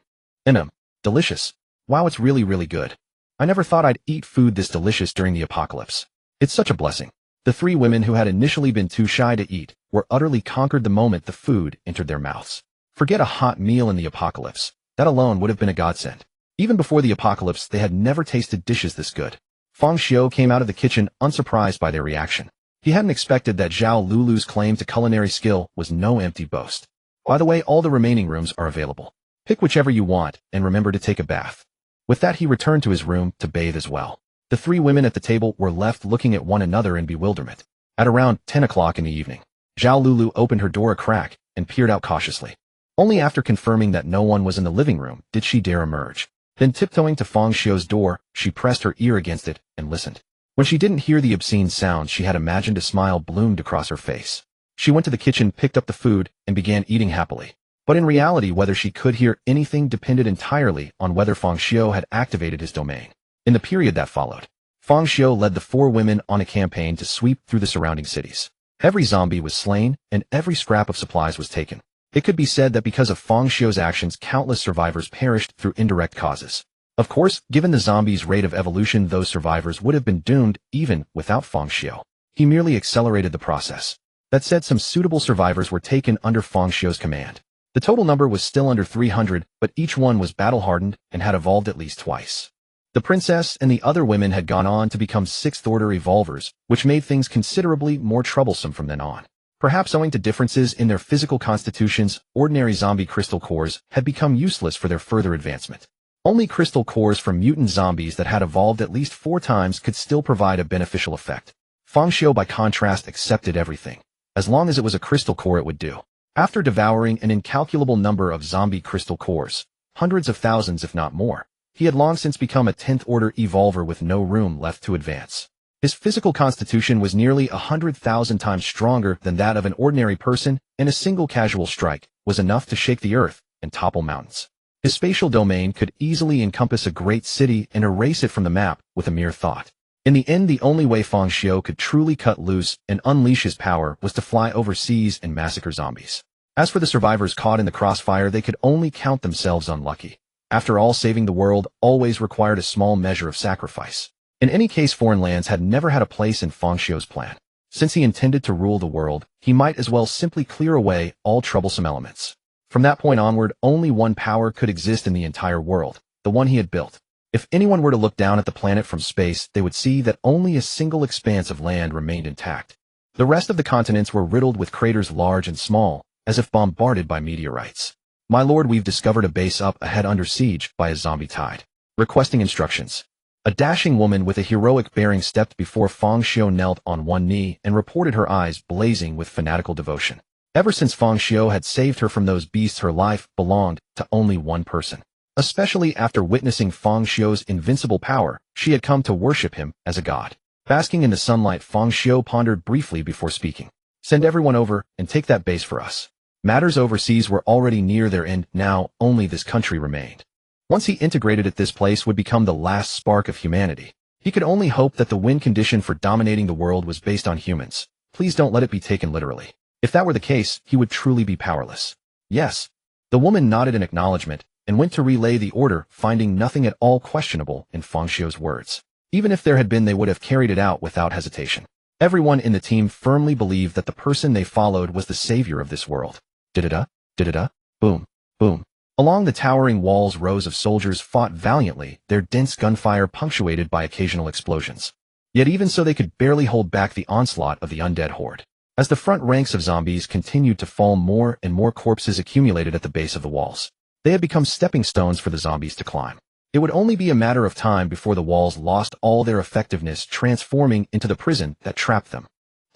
Delicious. Wow, it's really, really good. I never thought I'd eat food this delicious during the apocalypse. It's such a blessing. The three women, who had initially been too shy to eat, were utterly conquered the moment the food entered their mouths. Forget a hot meal in the apocalypse. That alone would have been a godsend. Even before the apocalypse, they had never tasted dishes this good. Feng Xiu came out of the kitchen, unsurprised by their reaction. He hadn't expected that Zhao Lulu's claim to culinary skill was no empty boast. By the way, all the remaining rooms are available. Pick whichever you want, and remember to take a bath. With that, he returned to his room to bathe as well. The three women at the table were left looking at one another in bewilderment. At around 10 o'clock in the evening, Zhao Lulu opened her door a crack and peered out cautiously. Only after confirming that no one was in the living room did she dare emerge. Then, tiptoeing to Feng Xiu's door, she pressed her ear against it and listened. When she didn't hear the obscene sound, she had imagined a smile bloomed across her face. She went to the kitchen, picked up the food, and began eating happily. But in reality, whether she could hear anything depended entirely on whether Feng Xiu had activated his domain. In the period that followed, Feng Xiu led the four women on a campaign to sweep through the surrounding cities. Every zombie was slain, and every scrap of supplies was taken. It could be said that because of Feng Xiu's actions, countless survivors perished through indirect causes. Of course, given the zombies' rate of evolution, those survivors would have been doomed even without Feng Xiu. He merely accelerated the process. That said, some suitable survivors were taken under Feng Xiu's command. The total number was still under 300, but each one was battle-hardened and had evolved at least twice. The princess and the other women had gone on to become sixth-order evolvers, which made things considerably more troublesome from then on. Perhaps owing to differences in their physical constitutions, ordinary zombie crystal cores had become useless for their further advancement. Only crystal cores from mutant zombies that had evolved at least 4 times could still provide a beneficial effect. Feng Xiu, by contrast, accepted everything. As long as it was a crystal core, it would do. After devouring an incalculable number of zombie crystal cores, hundreds of thousands if not more, he had long since become a 10th-order evolver with no room left to advance. His physical constitution was nearly 100,000 times stronger than that of an ordinary person, and a single casual strike was enough to shake the earth and topple mountains. His spatial domain could easily encompass a great city and erase it from the map with a mere thought. In the end, the only way Feng Xiu could truly cut loose and unleash his power was to fly overseas and massacre zombies. As for the survivors caught in the crossfire, they could only count themselves unlucky. After all, saving the world always required a small measure of sacrifice. In any case, foreign lands had never had a place in Feng Xiu's plan. Since he intended to rule the world, he might as well simply clear away all troublesome elements. From that point onward, only one power could exist in the entire world, the one he had built. If anyone were to look down at the planet from space, they would see that only a single expanse of land remained intact. The rest of the continents were riddled with craters large and small, as if bombarded by meteorites. My lord, we've discovered a base up ahead under siege by a zombie tide. Requesting instructions. A dashing woman with a heroic bearing stepped before Feng Xiu, knelt on one knee, and reported, her eyes blazing with fanatical devotion. Ever since Feng Xiu had saved her from those beasts, her life belonged to only one person. Especially after witnessing Feng Xiu's invincible power, she had come to worship him as a god. Basking in the sunlight, Feng Xiu pondered briefly before speaking. Send everyone over and take that base for us. Matters overseas were already near their end, now only this country remained. Once he integrated it, this place would become the last spark of humanity. He could only hope that the win condition for dominating the world was based on humans. Please don't let it be taken literally. If that were the case, he would truly be powerless. Yes. The woman nodded in acknowledgement and went to relay the order, finding nothing at all questionable in Feng Xiu's words. Even if there had been, they would have carried it out without hesitation. Everyone in the team firmly believed that the person they followed was the savior of this world. Did-da, boom, boom. Along the towering walls, rows of soldiers fought valiantly, their dense gunfire punctuated by occasional explosions. Yet even so, they could barely hold back the onslaught of the undead horde. As the front ranks of zombies continued to fall, more and more corpses accumulated at the base of the walls. They had become stepping stones for the zombies to climb. It would only be a matter of time before the walls lost all their effectiveness, transforming into the prison that trapped them.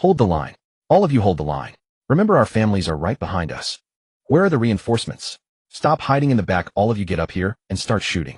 Hold the line. All of you, hold the line. Remember, our families are right behind us. Where are the reinforcements? Stop hiding in the back, all of you, get up here and start shooting.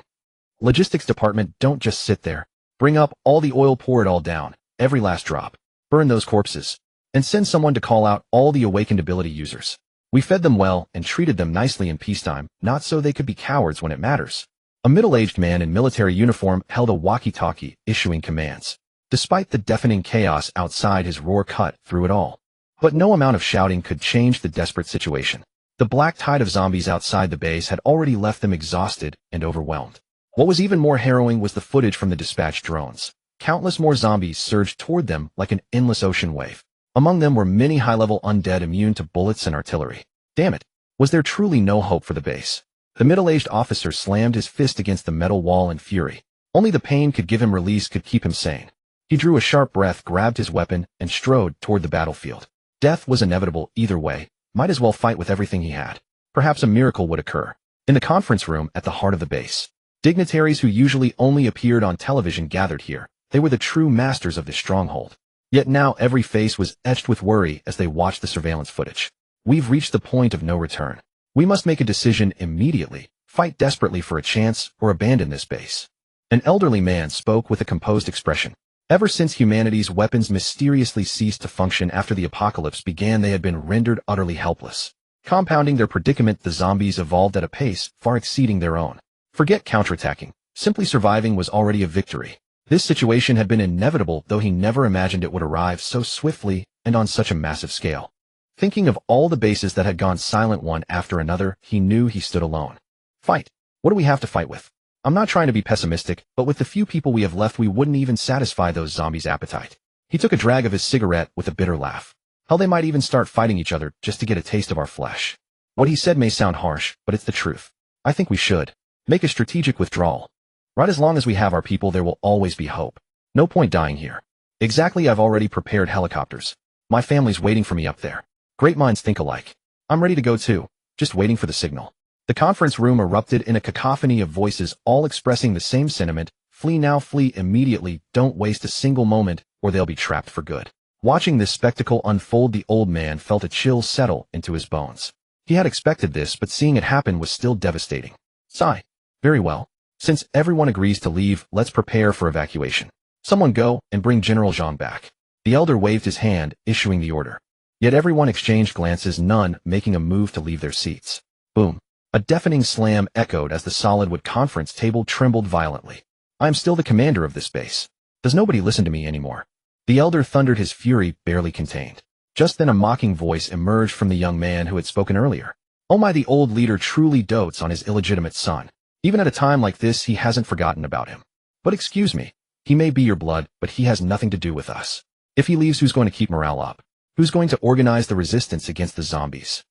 Logistics department, don't just sit there. Bring up all the oil, pour it all down, every last drop. Burn those corpses. And send someone to call out all the awakened ability users. We fed them well and treated them nicely in peacetime, not so they could be cowards when it matters. A middle-aged man in military uniform held a walkie-talkie, issuing commands. Despite the deafening chaos outside, his roar cut through it all. But no amount of shouting could change the desperate situation. The black tide of zombies outside the base had already left them exhausted and overwhelmed. What was even more harrowing was the footage from the dispatched drones. Countless more zombies surged toward them like an endless ocean wave. Among them were many high-level undead immune to bullets and artillery. Damn it! Was there truly no hope for the base? The middle-aged officer slammed his fist against the metal wall in fury. Only the pain could give him release, could keep him sane. He drew a sharp breath, grabbed his weapon, and strode toward the battlefield. Death was inevitable either way. Might as well fight with everything he had. Perhaps a miracle would occur. In the conference room at the heart of the base, dignitaries who usually only appeared on television gathered here. They were the true masters of this stronghold. Yet now every face was etched with worry as they watched the surveillance footage. We've reached the point of no return. We must make a decision immediately, fight desperately for a chance, or abandon this base. An elderly man spoke with a composed expression. Ever since humanity's weapons mysteriously ceased to function after the apocalypse began, they had been rendered utterly helpless. Compounding their predicament, the zombies evolved at a pace far exceeding their own. Forget counterattacking. Simply surviving was already a victory. This situation had been inevitable, though he never imagined it would arrive so swiftly and on such a massive scale. Thinking of all the bases that had gone silent one after another, he knew he stood alone. Fight. What do we have to fight with? I'm not trying to be pessimistic, but with the few people we have left, we wouldn't even satisfy those zombies' appetite. He took a drag of his cigarette with a bitter laugh. Hell, they might even start fighting each other just to get a taste of our flesh. What he said may sound harsh, but it's the truth. I think we should make a strategic withdrawal. Right, as long as we have our people, there will always be hope. No point dying here. Exactly, I've already prepared helicopters. My family's waiting for me up there. Great minds think alike. I'm ready to go too, just waiting for the signal. The conference room erupted in a cacophony of voices, all expressing the same sentiment. Flee now, flee immediately, don't waste a single moment, or they'll be trapped for good. Watching this spectacle unfold, the old man felt a chill settle into his bones. He had expected this, but seeing it happen was still devastating. Sigh. Very well. Since everyone agrees to leave, let's prepare for evacuation. Someone go and bring General Zhang back. The elder waved his hand, issuing the order. Yet everyone exchanged glances, none making a move to leave their seats. Boom. A deafening slam echoed as the solid wood conference table trembled violently. I am still the commander of this base. Does nobody listen to me anymore? The elder thundered, his fury barely contained. Just then a mocking voice emerged from the young man who had spoken earlier. Oh my, the old leader truly dotes on his illegitimate son. Even at a time like this, he hasn't forgotten about him. But excuse me, he may be your blood, but he has nothing to do with us. If he leaves, who's going to keep morale up? Who's going to organize the resistance against the zombies?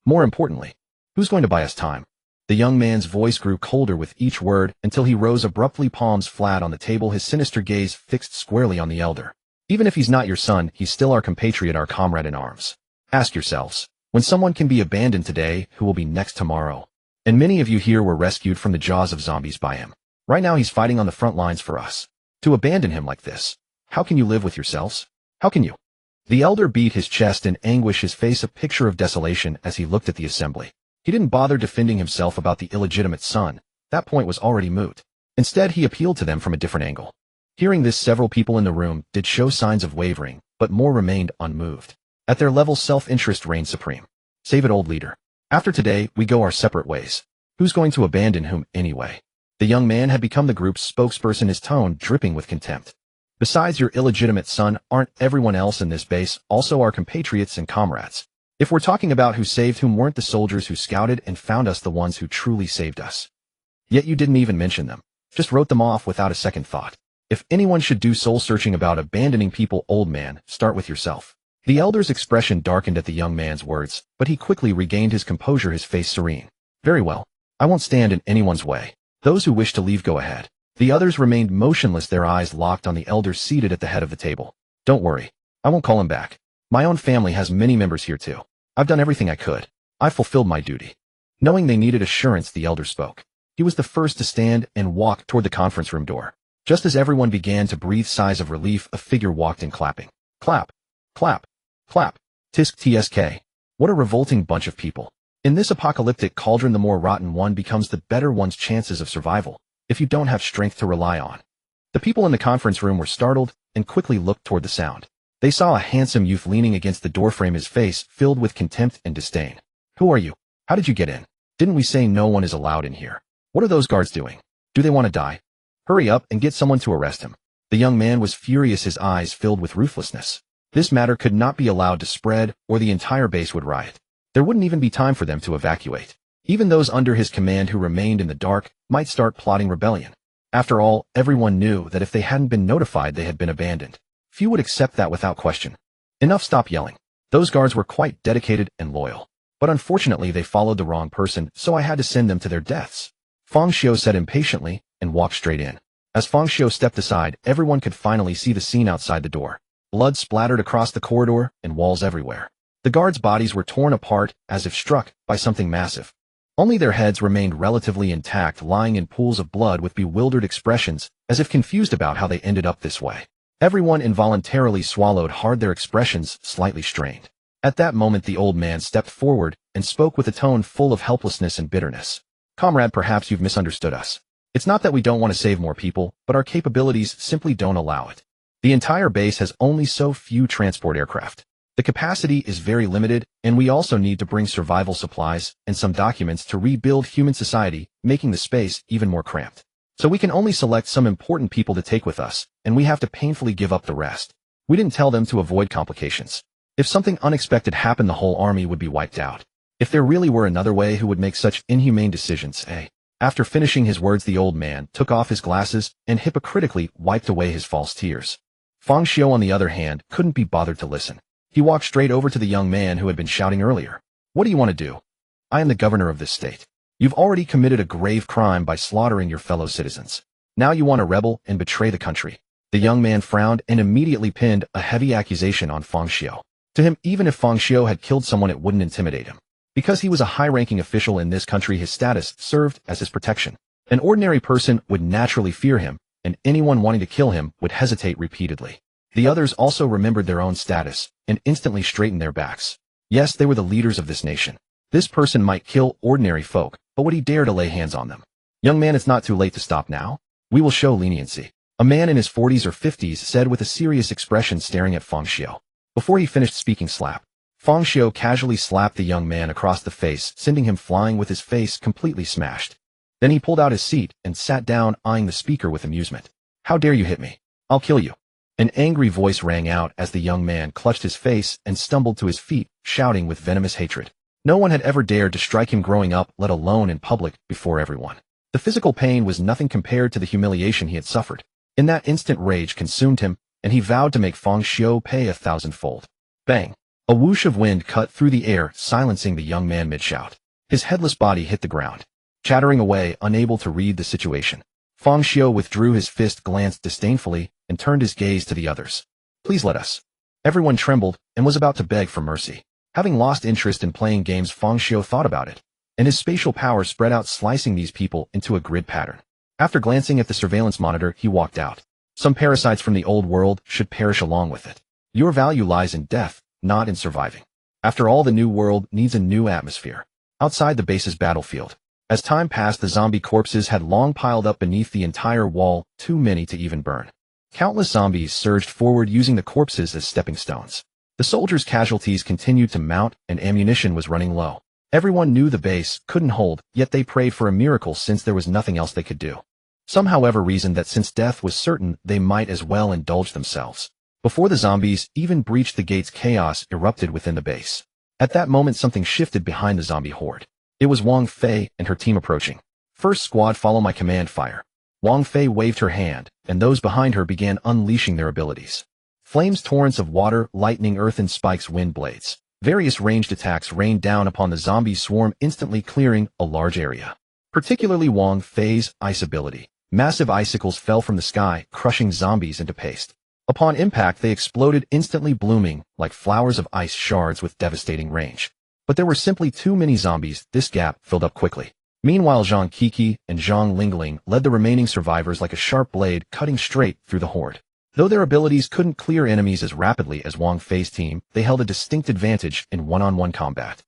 More importantly, who's going to buy us time? The young man's voice grew colder with each word until he rose abruptly, palms flat on the table, his sinister gaze fixed squarely on the elder. Even if he's not your son, he's still our compatriot, our comrade in arms. Ask yourselves, when someone can be abandoned today, who will be next tomorrow? And many of you here were rescued from the jaws of zombies by him. Right now he's fighting on the front lines for us. To abandon him like this, how can you live with yourselves? How can you? The elder beat his chest in anguish, his face a picture of desolation as he looked at the assembly. He didn't bother defending himself about the illegitimate son. That point was already moot. Instead, he appealed to them from a different angle. Hearing this, several people in the room did show signs of wavering, but more remained unmoved. At their level, self-interest reigned supreme. Save it, old leader. After today, we go our separate ways. Who's going to abandon whom anyway? The young man had become the group's spokesperson, his tone dripping with contempt. Besides your illegitimate son, aren't everyone else in this base also our compatriots and comrades? If we're talking about who saved whom, weren't the soldiers who scouted and found us the ones who truly saved us? Yet you didn't even mention them. Just wrote them off without a second thought. If anyone should do soul-searching about abandoning people, old man, start with yourself. The elder's expression darkened at the young man's words, but he quickly regained his composure, his face serene. Very well. I won't stand in anyone's way. Those who wish to leave, go ahead. The others remained motionless, their eyes locked on the elder seated at the head of the table. Don't worry. I won't call him back. My own family has many members here too. I've done everything I could. I fulfilled my duty. Knowing they needed assurance, the elder spoke. He was the first to stand and walk toward the conference room door. Just as everyone began to breathe sighs of relief, a figure walked in, clapping. Clap. Clap. Clap. Tisk tsk. What a revolting bunch of people. In this apocalyptic cauldron, the more rotten one becomes, the better one's chances of survival, if you don't have strength to rely on. The people in the conference room were startled and quickly looked toward the sound. They saw a handsome youth leaning against the doorframe, his face filled with contempt and disdain. Who are you? How did you get in? Didn't we say no one is allowed in here? What are those guards doing? Do they want to die? Hurry up and get someone to arrest him. The young man was furious, his eyes filled with ruthlessness. This matter could not be allowed to spread, or the entire base would riot. There wouldn't even be time for them to evacuate. Even those under his command who remained in the dark might start plotting rebellion. After all, everyone knew that if they hadn't been notified, they had been abandoned. Few would accept that without question. Enough, stop yelling. Those guards were quite dedicated and loyal. But unfortunately, they followed the wrong person, so I had to send them to their deaths. Fang Xiu said impatiently and walked straight in. As Fang Xiu stepped aside, everyone could finally see the scene outside the door. Blood splattered across the corridor and walls everywhere. The guards' bodies were torn apart as if struck by something massive. Only their heads remained relatively intact, lying in pools of blood with bewildered expressions, as if confused about how they ended up this way. Everyone involuntarily swallowed hard, their expressions slightly strained. At that moment, the old man stepped forward and spoke with a tone full of helplessness and bitterness. Comrade, perhaps you've misunderstood us. It's not that we don't want to save more people, but our capabilities simply don't allow it. The entire base has only so few transport aircraft. The capacity is very limited, and we also need to bring survival supplies and some documents to rebuild human society, making the space even more cramped. So we can only select some important people to take with us, and we have to painfully give up the rest. We didn't tell them to avoid complications. If something unexpected happened, the whole army would be wiped out. If there really were another way, who would make such inhumane decisions, eh? After finishing his words, the old man took off his glasses and hypocritically wiped away his false tears. Fang Xiu, on the other hand, couldn't be bothered to listen. He walked straight over to the young man who had been shouting earlier. What do you want to do? I am the governor of this state. You've already committed a grave crime by slaughtering your fellow citizens. Now you want to rebel and betray the country. The young man frowned and immediately pinned a heavy accusation on Fang Xiu. To him, even if Fang Xiu had killed someone, it wouldn't intimidate him. Because he was a high-ranking official in this country, his status served as his protection. An ordinary person would naturally fear him, and anyone wanting to kill him would hesitate repeatedly. The others also remembered their own status and instantly straightened their backs. Yes, they were the leaders of this nation. This person might kill ordinary folk, but would he dare to lay hands on them? Young man, it's not too late to stop now. We will show leniency. A man in his 40s or 50s said with a serious expression, staring at Fang Xiu. Before he finished speaking, slap. Fang Xiu casually slapped the young man across the face, sending him flying with his face completely smashed. Then he pulled out his seat and sat down, eyeing the speaker with amusement. How dare you hit me? I'll kill you. An angry voice rang out as the young man clutched his face and stumbled to his feet, shouting with venomous hatred. No one had ever dared to strike him growing up, let alone in public, before everyone. The physical pain was nothing compared to the humiliation he had suffered. In that instant, rage consumed him, and he vowed to make Fang Xiu pay 1,000-fold. Bang! A whoosh of wind cut through the air, silencing the young man mid-shout. His headless body hit the ground. Chattering away, unable to read the situation. Fang Xiu withdrew his fist, glanced disdainfully, and turned his gaze to the others. Please let us. Everyone trembled and was about to beg for mercy. Having lost interest in playing games, Fang Xiu thought about it, and his spatial power spread out, slicing these people into a grid pattern. After glancing at the surveillance monitor, he walked out. Some parasites from the old world should perish along with it. Your value lies in death, not in surviving. After all, the new world needs a new atmosphere. Outside the base's battlefield. As time passed, the zombie corpses had long piled up beneath the entire wall, too many to even burn. Countless zombies surged forward, using the corpses as stepping stones. The soldiers' casualties continued to mount, and ammunition was running low. Everyone knew the base couldn't hold, yet they prayed for a miracle since there was nothing else they could do. Some, however, reasoned that since death was certain, they might as well indulge themselves. Before the zombies even breached the gates, chaos erupted within the base. At that moment, something shifted behind the zombie horde. It was Wang Fei and her team approaching. First squad, follow my command, fire. Wang Fei waved her hand, and those behind her began unleashing their abilities. Flames, torrents of water, lightning, earthen spikes, wind blades. Various ranged attacks rained down upon the zombie swarm, instantly clearing a large area. Particularly Wang Fei's ice ability. Massive icicles fell from the sky, crushing zombies into paste. Upon impact, they exploded, instantly blooming like flowers of ice shards with devastating range. But there were simply too many zombies. This gap filled up quickly. Meanwhile, Zhang Kiki and Zhang Lingling led the remaining survivors like a sharp blade, cutting straight through the horde. Though their abilities couldn't clear enemies as rapidly as Wang Fei's team, they held a distinct advantage in one-on-one combat.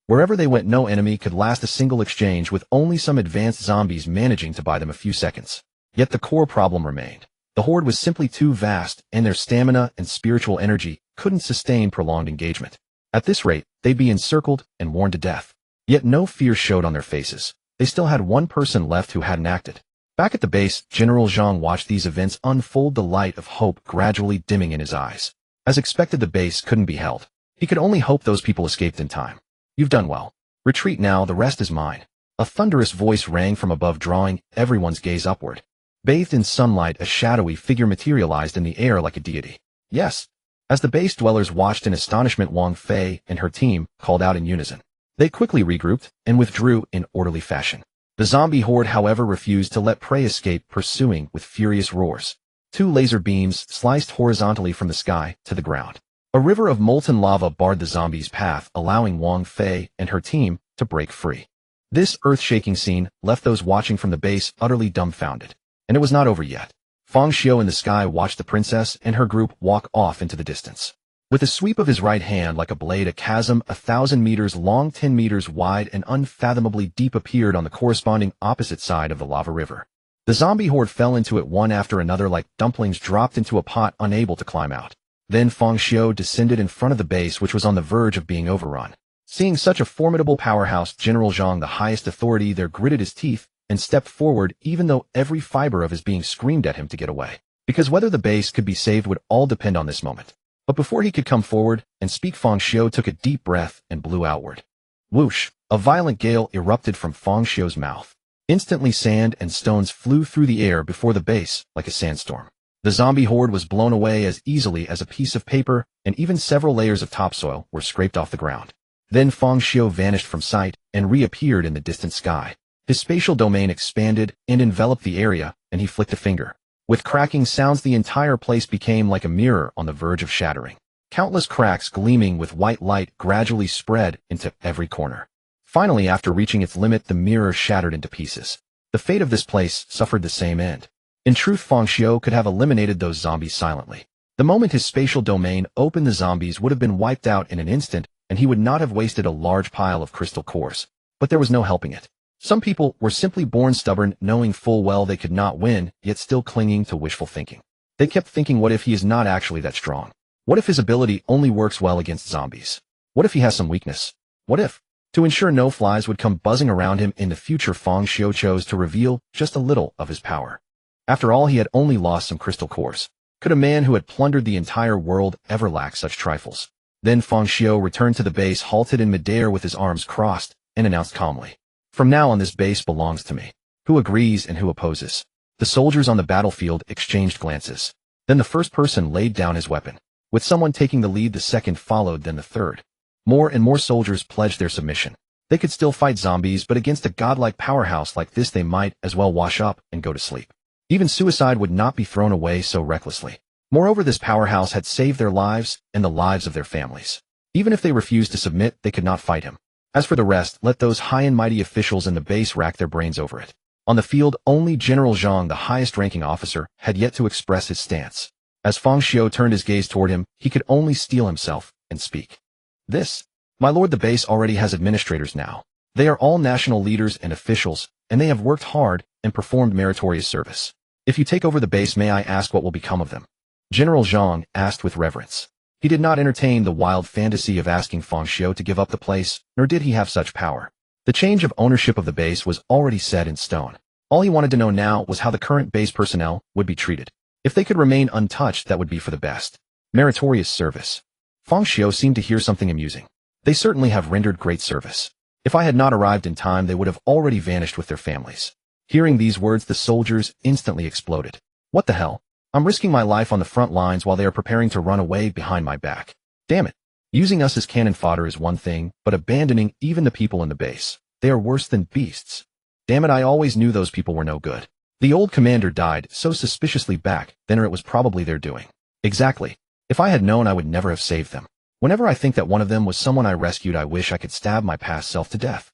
Wherever they went, no enemy could last a single exchange, with only some advanced zombies managing to buy them a few seconds. Yet the core problem remained. The horde was simply too vast, and their stamina and spiritual energy couldn't sustain prolonged engagement. At this rate, they'd be encircled and worn to death. Yet no fear showed on their faces. They still had one person left who hadn't acted. Back at the base, General Zhang watched these events unfold, the light of hope gradually dimming in his eyes. As expected, the base couldn't be held. He could only hope those people escaped in time. You've done well. Retreat now, the rest is mine. A thunderous voice rang from above, drawing everyone's gaze upward. Bathed in sunlight, a shadowy figure materialized in the air like a deity. Yes. As the base dwellers watched in astonishment, Wang Fei and her team called out in unison. They quickly regrouped and withdrew in orderly fashion. The zombie horde, however, refused to let prey escape, pursuing with furious roars. 2 laser beams sliced horizontally from the sky to the ground. A river of molten lava barred the zombies' path, allowing Wang Fei and her team to break free. This earth-shaking scene left those watching from the base utterly dumbfounded. And it was not over yet. Fang Xiu in the sky watched the princess and her group walk off into the distance. With a sweep of his right hand like a blade, a chasm 1,000 meters long, 10 meters wide, and unfathomably deep appeared on the corresponding opposite side of the lava river. The zombie horde fell into it one after another like dumplings dropped into a pot, unable to climb out. Then Fang Xiu descended in front of the base, which was on the verge of being overrun. Seeing such a formidable powerhouse, General Zhang, the highest authority there, gritted his teeth and stepped forward, even though every fiber of his being screamed at him to get away. Because whether the base could be saved would all depend on this moment. But before he could come forward and speak, Fang Xiu took a deep breath and blew outward. Whoosh! A violent gale erupted from Fang Xiu's mouth. Instantly, sand and stones flew through the air before the base like a sandstorm. The zombie horde was blown away as easily as a piece of paper, and even several layers of topsoil were scraped off the ground. Then Fang Xiu vanished from sight and reappeared in the distant sky. His spatial domain expanded and enveloped the area, and he flicked a finger. With cracking sounds, the entire place became like a mirror on the verge of shattering. Countless cracks gleaming with white light gradually spread into every corner. Finally, after reaching its limit, the mirror shattered into pieces. The fate of this place suffered the same end. In truth, Fang Xiu could have eliminated those zombies silently. The moment his spatial domain opened, the zombies would have been wiped out in an instant, and he would not have wasted a large pile of crystal cores. But there was no helping it. Some people were simply born stubborn, knowing full well they could not win, yet still clinging to wishful thinking. They kept thinking, what if he is not actually that strong? What if his ability only works well against zombies? What if he has some weakness? What if? To ensure no flies would come buzzing around him in the future, Fang Xiu chose to reveal just a little of his power. After all, he had only lost some crystal cores. Could a man who had plundered the entire world ever lack such trifles? Then Fang Xiu returned to the base, halted in midair with his arms crossed, and announced calmly, "From now on, this base belongs to me." Who agrees and who opposes? The soldiers on the battlefield exchanged glances. Then the first person laid down his weapon. With someone taking the lead, the second followed, then the third. More and more soldiers pledged their submission. They could still fight zombies, but against a godlike powerhouse like this they might as well wash up and go to sleep. Even suicide would not be thrown away so recklessly. Moreover, this powerhouse had saved their lives and the lives of their families. Even if they refused to submit, they could not fight him. As for the rest, let those high and mighty officials in the base rack their brains over it. On the field, only General Zhang, the highest-ranking officer, had yet to express his stance. As Fang Xiu turned his gaze toward him, he could only steel himself and speak. This, my lord, the base already has administrators now. They are all national leaders and officials, and they have worked hard and performed meritorious service. If you take over the base, may I ask what will become of them? General Zhang asked with reverence. He did not entertain the wild fantasy of asking Fang Xiu to give up the place, nor did he have such power. The change of ownership of the base was already set in stone. All he wanted to know now was how the current base personnel would be treated. If they could remain untouched, that would be for the best. Meritorious service. Fang Xiu seemed to hear something amusing. They certainly have rendered great service. If I had not arrived in time, they would have already vanished with their families. Hearing these words, the soldiers instantly exploded. What the hell? I'm risking my life on the front lines while they are preparing to run away behind my back. Damn it. Using us as cannon fodder is one thing, but abandoning even the people in the base. They are worse than beasts. Damn it, I always knew those people were no good. The old commander died so suspiciously back then, or it was probably their doing. Exactly. If I had known, I would never have saved them. Whenever I think that one of them was someone I rescued, I wish I could stab my past self to death.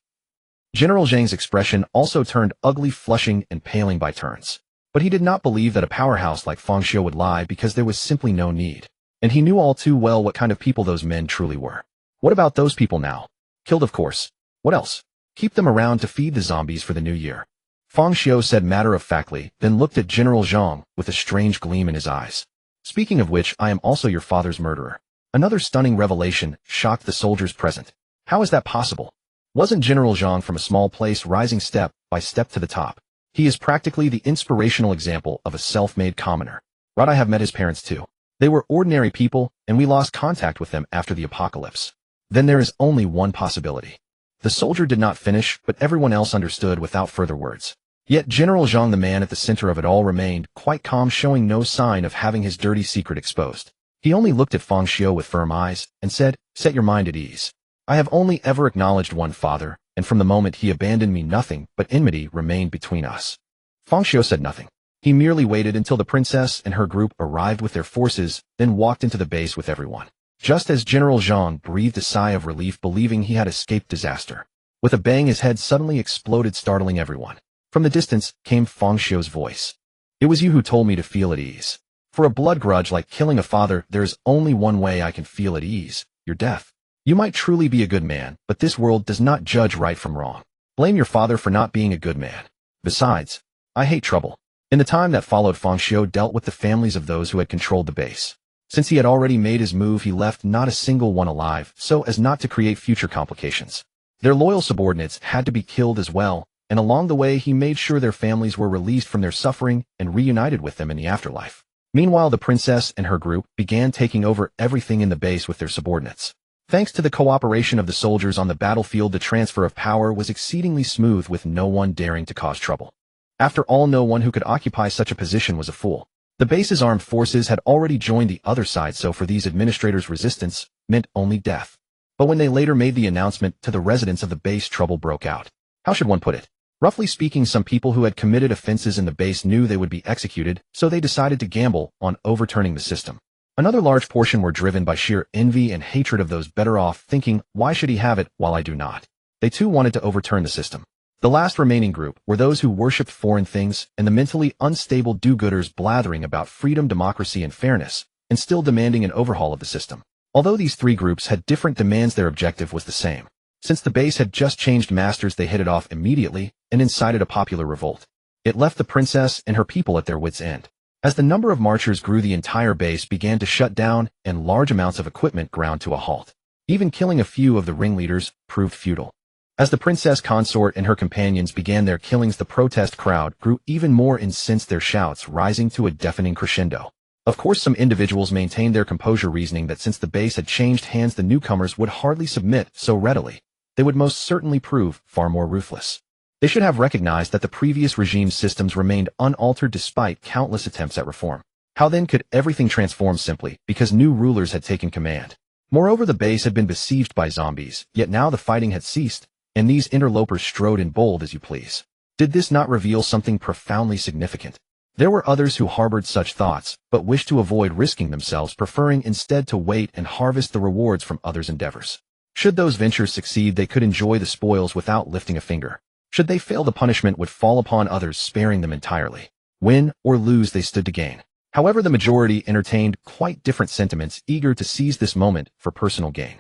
General Zhang's expression also turned ugly, flushing and paling by turns. But he did not believe that a powerhouse like Fang Xiu would lie, because there was simply no need. And he knew all too well what kind of people those men truly were. What about those people now? Killed, of course. What else? Keep them around to feed the zombies for the new year. Fang Xiu said matter-of-factly, then looked at General Zhang with a strange gleam in his eyes. Speaking of which, I am also your father's murderer. Another stunning revelation shocked the soldiers present. How is that possible? Wasn't General Zhang from a small place rising step by step to the top? He is practically the inspirational example of a self-made commoner. Right, I have met his parents too. They were ordinary people, and we lost contact with them after the apocalypse. Then there is only one possibility. The soldier did not finish, but everyone else understood without further words. Yet General Zhang, the man at the center of it all, remained quite calm, showing no sign of having his dirty secret exposed. He only looked at Fang Xiu with firm eyes and said, "Set your mind at ease. I have only ever acknowledged one father, and from the moment he abandoned me, nothing but enmity remained between us." Fang Xiu said nothing. He merely waited until the princess and her group arrived with their forces, then walked into the base with everyone. Just as General Zhang breathed a sigh of relief, believing he had escaped disaster. With a bang, his head suddenly exploded, startling everyone. From the distance came Fang Xiu's voice. "It was you who told me to feel at ease. For a blood grudge like killing a father, there is only one way I can feel at ease: your death. You might truly be a good man, but this world does not judge right from wrong. Blame your father for not being a good man. Besides, I hate trouble." In the time that followed, Fang Xiu dealt with the families of those who had controlled the base. Since he had already made his move, he left not a single one alive, so as not to create future complications. Their loyal subordinates had to be killed as well, and along the way he made sure their families were released from their suffering and reunited with them in the afterlife. Meanwhile, the princess and her group began taking over everything in the base with their subordinates. Thanks to the cooperation of the soldiers on the battlefield, the transfer of power was exceedingly smooth, with no one daring to cause trouble. After all, no one who could occupy such a position was a fool. The base's armed forces had already joined the other side, so for these administrators, resistance meant only death. But when they later made the announcement to the residents of the base, trouble broke out. How should one put it? Roughly speaking, some people who had committed offenses in the base knew they would be executed, so they decided to gamble on overturning the system. Another large portion were driven by sheer envy and hatred of those better off, thinking, why should he have it while I do not? They too wanted to overturn the system. The last remaining group were those who worshipped foreign things and the mentally unstable do-gooders blathering about freedom, democracy, and fairness, and still demanding an overhaul of the system. Although these three groups had different demands, their objective was the same. Since the base had just changed masters, they hit it off immediately and incited a popular revolt. It left the princess and her people at their wits' end. As the number of marchers grew, the entire base began to shut down and large amounts of equipment ground to a halt. Even killing a few of the ringleaders proved futile. As the princess consort and her companions began their killings, the protest crowd grew even more incensed, their shouts rising to a deafening crescendo. Of course, some individuals maintained their composure, reasoning that since the base had changed hands, the newcomers would hardly submit so readily. They would most certainly prove far more ruthless. They should have recognized that the previous regime's systems remained unaltered despite countless attempts at reform. How then could everything transform simply because new rulers had taken command? Moreover, the base had been besieged by zombies, yet now the fighting had ceased, and these interlopers strode in bold as you please. Did this not reveal something profoundly significant? There were others who harbored such thoughts, but wished to avoid risking themselves, preferring instead to wait and harvest the rewards from others' endeavors. Should those ventures succeed, they could enjoy the spoils without lifting a finger. Should they fail, the punishment would fall upon others, sparing them entirely. Win or lose, they stood to gain. However, the majority entertained quite different sentiments, eager to seize this moment for personal gain.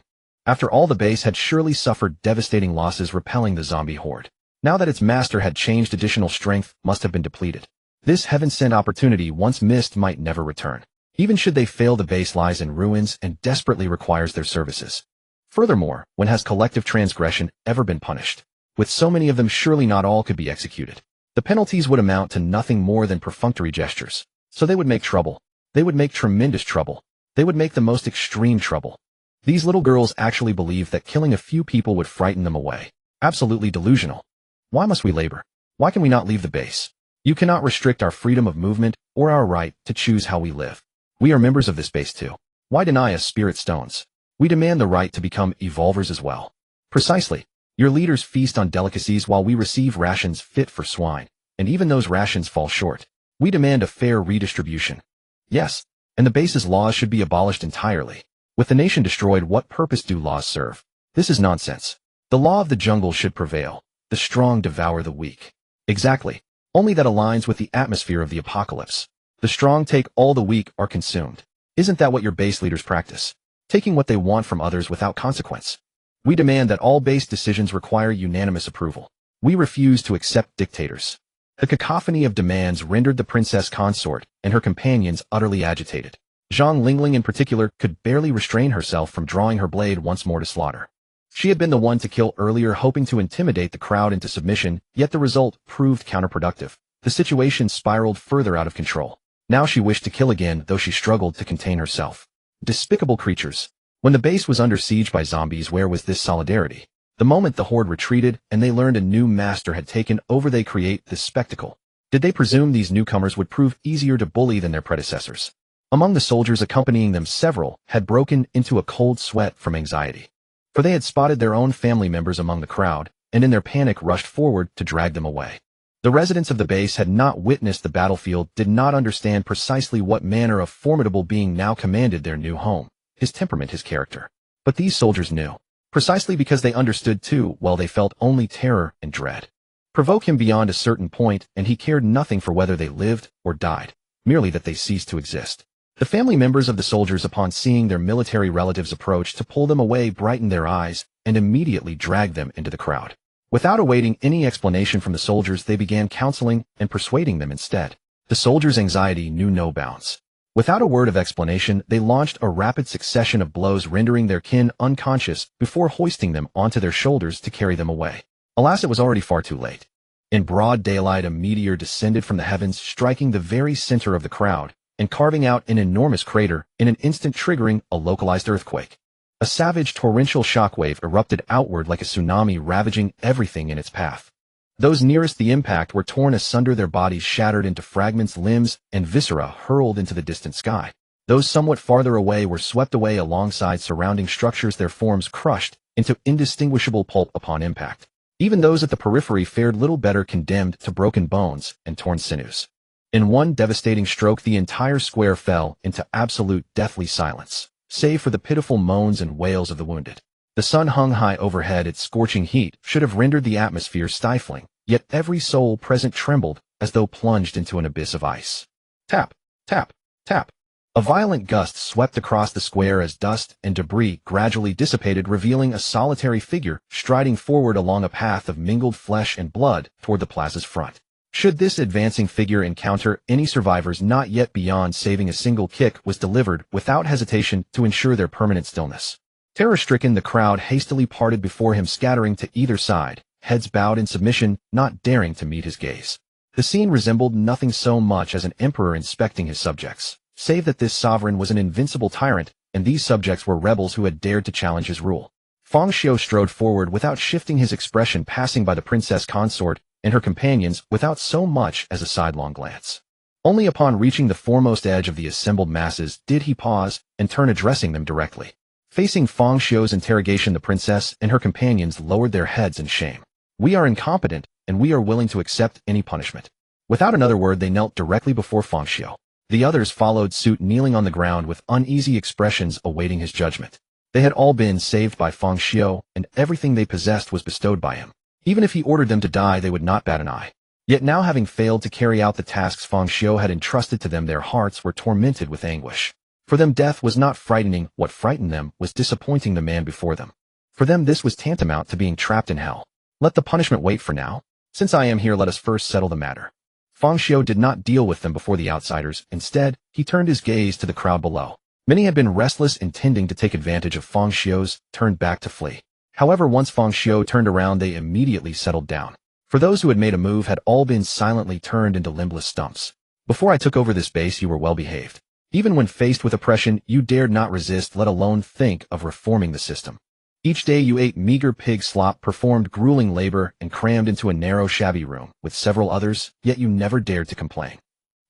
After all, the base had surely suffered devastating losses repelling the zombie horde. Now that its master had changed, additional strength must have been depleted. This heaven-sent opportunity, once missed, might never return. Even should they fail, the base lies in ruins and desperately requires their services. Furthermore, when has collective transgression ever been punished? With so many of them, surely not all could be executed. The penalties would amount to nothing more than perfunctory gestures. So they would make trouble. They would make tremendous trouble. They would make the most extreme trouble. These little girls actually believed that killing a few people would frighten them away. Absolutely delusional. Why must we labor? Why can we not leave the base? You cannot restrict our freedom of movement or our right to choose how we live. We are members of this base too. Why deny us spirit stones? We demand the right to become evolvers as well. Precisely. Your leaders feast on delicacies while we receive rations fit for swine, and even those rations fall short. We demand a fair redistribution. Yes, and the base's laws should be abolished entirely. With the nation destroyed, what purpose do laws serve? This is nonsense. The law of the jungle should prevail. The strong devour the weak. Exactly. Only that aligns with the atmosphere of the apocalypse. The strong take all, the weak are consumed. Isn't that what your base leaders practice? Taking what they want from others without consequence. We demand that all base decisions require unanimous approval. We refuse to accept dictators. The cacophony of demands rendered the princess consort and her companions utterly agitated. Zhang Lingling in particular could barely restrain herself from drawing her blade once more to slaughter. She had been the one to kill earlier, hoping to intimidate the crowd into submission, yet the result proved counterproductive. The situation spiraled further out of control. Now she wished to kill again, though she struggled to contain herself. Despicable creatures. When the base was under siege by zombies, where was this solidarity? The moment the horde retreated and they learned a new master had taken over, they create this spectacle. Did they presume these newcomers would prove easier to bully than their predecessors? Among the soldiers accompanying them, several had broken into a cold sweat from anxiety. For they had spotted their own family members among the crowd, and in their panic rushed forward to drag them away. The residents of the base had not witnessed the battlefield, did not understand precisely what manner of formidable being now commanded their new home, his temperament, his character. But these soldiers knew. Precisely because they understood too well, they felt only terror and dread. Provoke him beyond a certain point, and he cared nothing for whether they lived or died, merely that they ceased to exist. The family members of the soldiers, upon seeing their military relatives approach to pull them away, brightened their eyes and immediately dragged them into the crowd. Without awaiting any explanation from the soldiers, they began counseling and persuading them instead. The soldiers' anxiety knew no bounds. Without a word of explanation, they launched a rapid succession of blows, rendering their kin unconscious before hoisting them onto their shoulders to carry them away. Alas, it was already far too late. In broad daylight, a meteor descended from the heavens, striking the very center of the crowd and carving out an enormous crater, in an instant triggering a localized earthquake. A savage torrential shockwave erupted outward like a tsunami, ravaging everything in its path. Those nearest the impact were torn asunder, their bodies shattered into fragments, limbs and viscera hurled into the distant sky. Those somewhat farther away were swept away alongside surrounding structures, their forms crushed into indistinguishable pulp upon impact. Even those at the periphery fared little better, condemned to broken bones and torn sinews. In one devastating stroke, the entire square fell into absolute deathly silence, save for the pitiful moans and wails of the wounded. The sun hung high overhead. Its scorching heat should have rendered the atmosphere stifling, yet every soul present trembled as though plunged into an abyss of ice. Tap, tap, tap. A violent gust swept across the square as dust and debris gradually dissipated, revealing a solitary figure striding forward along a path of mingled flesh and blood toward the plaza's front. Should this advancing figure encounter any survivors, not yet beyond saving, a single kick was delivered without hesitation to ensure their permanent stillness. Terror-stricken, the crowd hastily parted before him, scattering to either side, heads bowed in submission, not daring to meet his gaze. The scene resembled nothing so much as an emperor inspecting his subjects, save that this sovereign was an invincible tyrant, and these subjects were rebels who had dared to challenge his rule. Feng Xiu strode forward without shifting his expression, passing by the princess consort and her companions without so much as a sidelong glance. Only upon reaching the foremost edge of the assembled masses did he pause and turn addressing them directly. Facing Fang Xiu's interrogation, the princess and her companions lowered their heads in shame. "We are incompetent, and we are willing to accept any punishment." Without another word, they knelt directly before Fang Xiu. The others followed suit, kneeling on the ground with uneasy expressions awaiting his judgment. They had all been saved by Fang Xiu, and everything they possessed was bestowed by him. Even if he ordered them to die, they would not bat an eye. Yet now, having failed to carry out the tasks Fang Xiu had entrusted to them, their hearts were tormented with anguish. For them, death was not frightening. What frightened them was disappointing the man before them. For them, this was tantamount to being trapped in hell. "Let the punishment wait for now. Since I am here, let us first settle the matter." Fang Xiu did not deal with them before the outsiders. Instead, he turned his gaze to the crowd below. Many had been restless, intending to take advantage of Fang Xiu's turned back to flee. However, once Fang Xiu turned around, they immediately settled down. For those who had made a move had all been silently turned into limbless stumps. "Before I took over this base, you were well behaved. Even when faced with oppression, you dared not resist, let alone think of reforming the system. Each day you ate meager pig slop, performed grueling labor, and crammed into a narrow, shabby room with several others, yet you never dared to complain.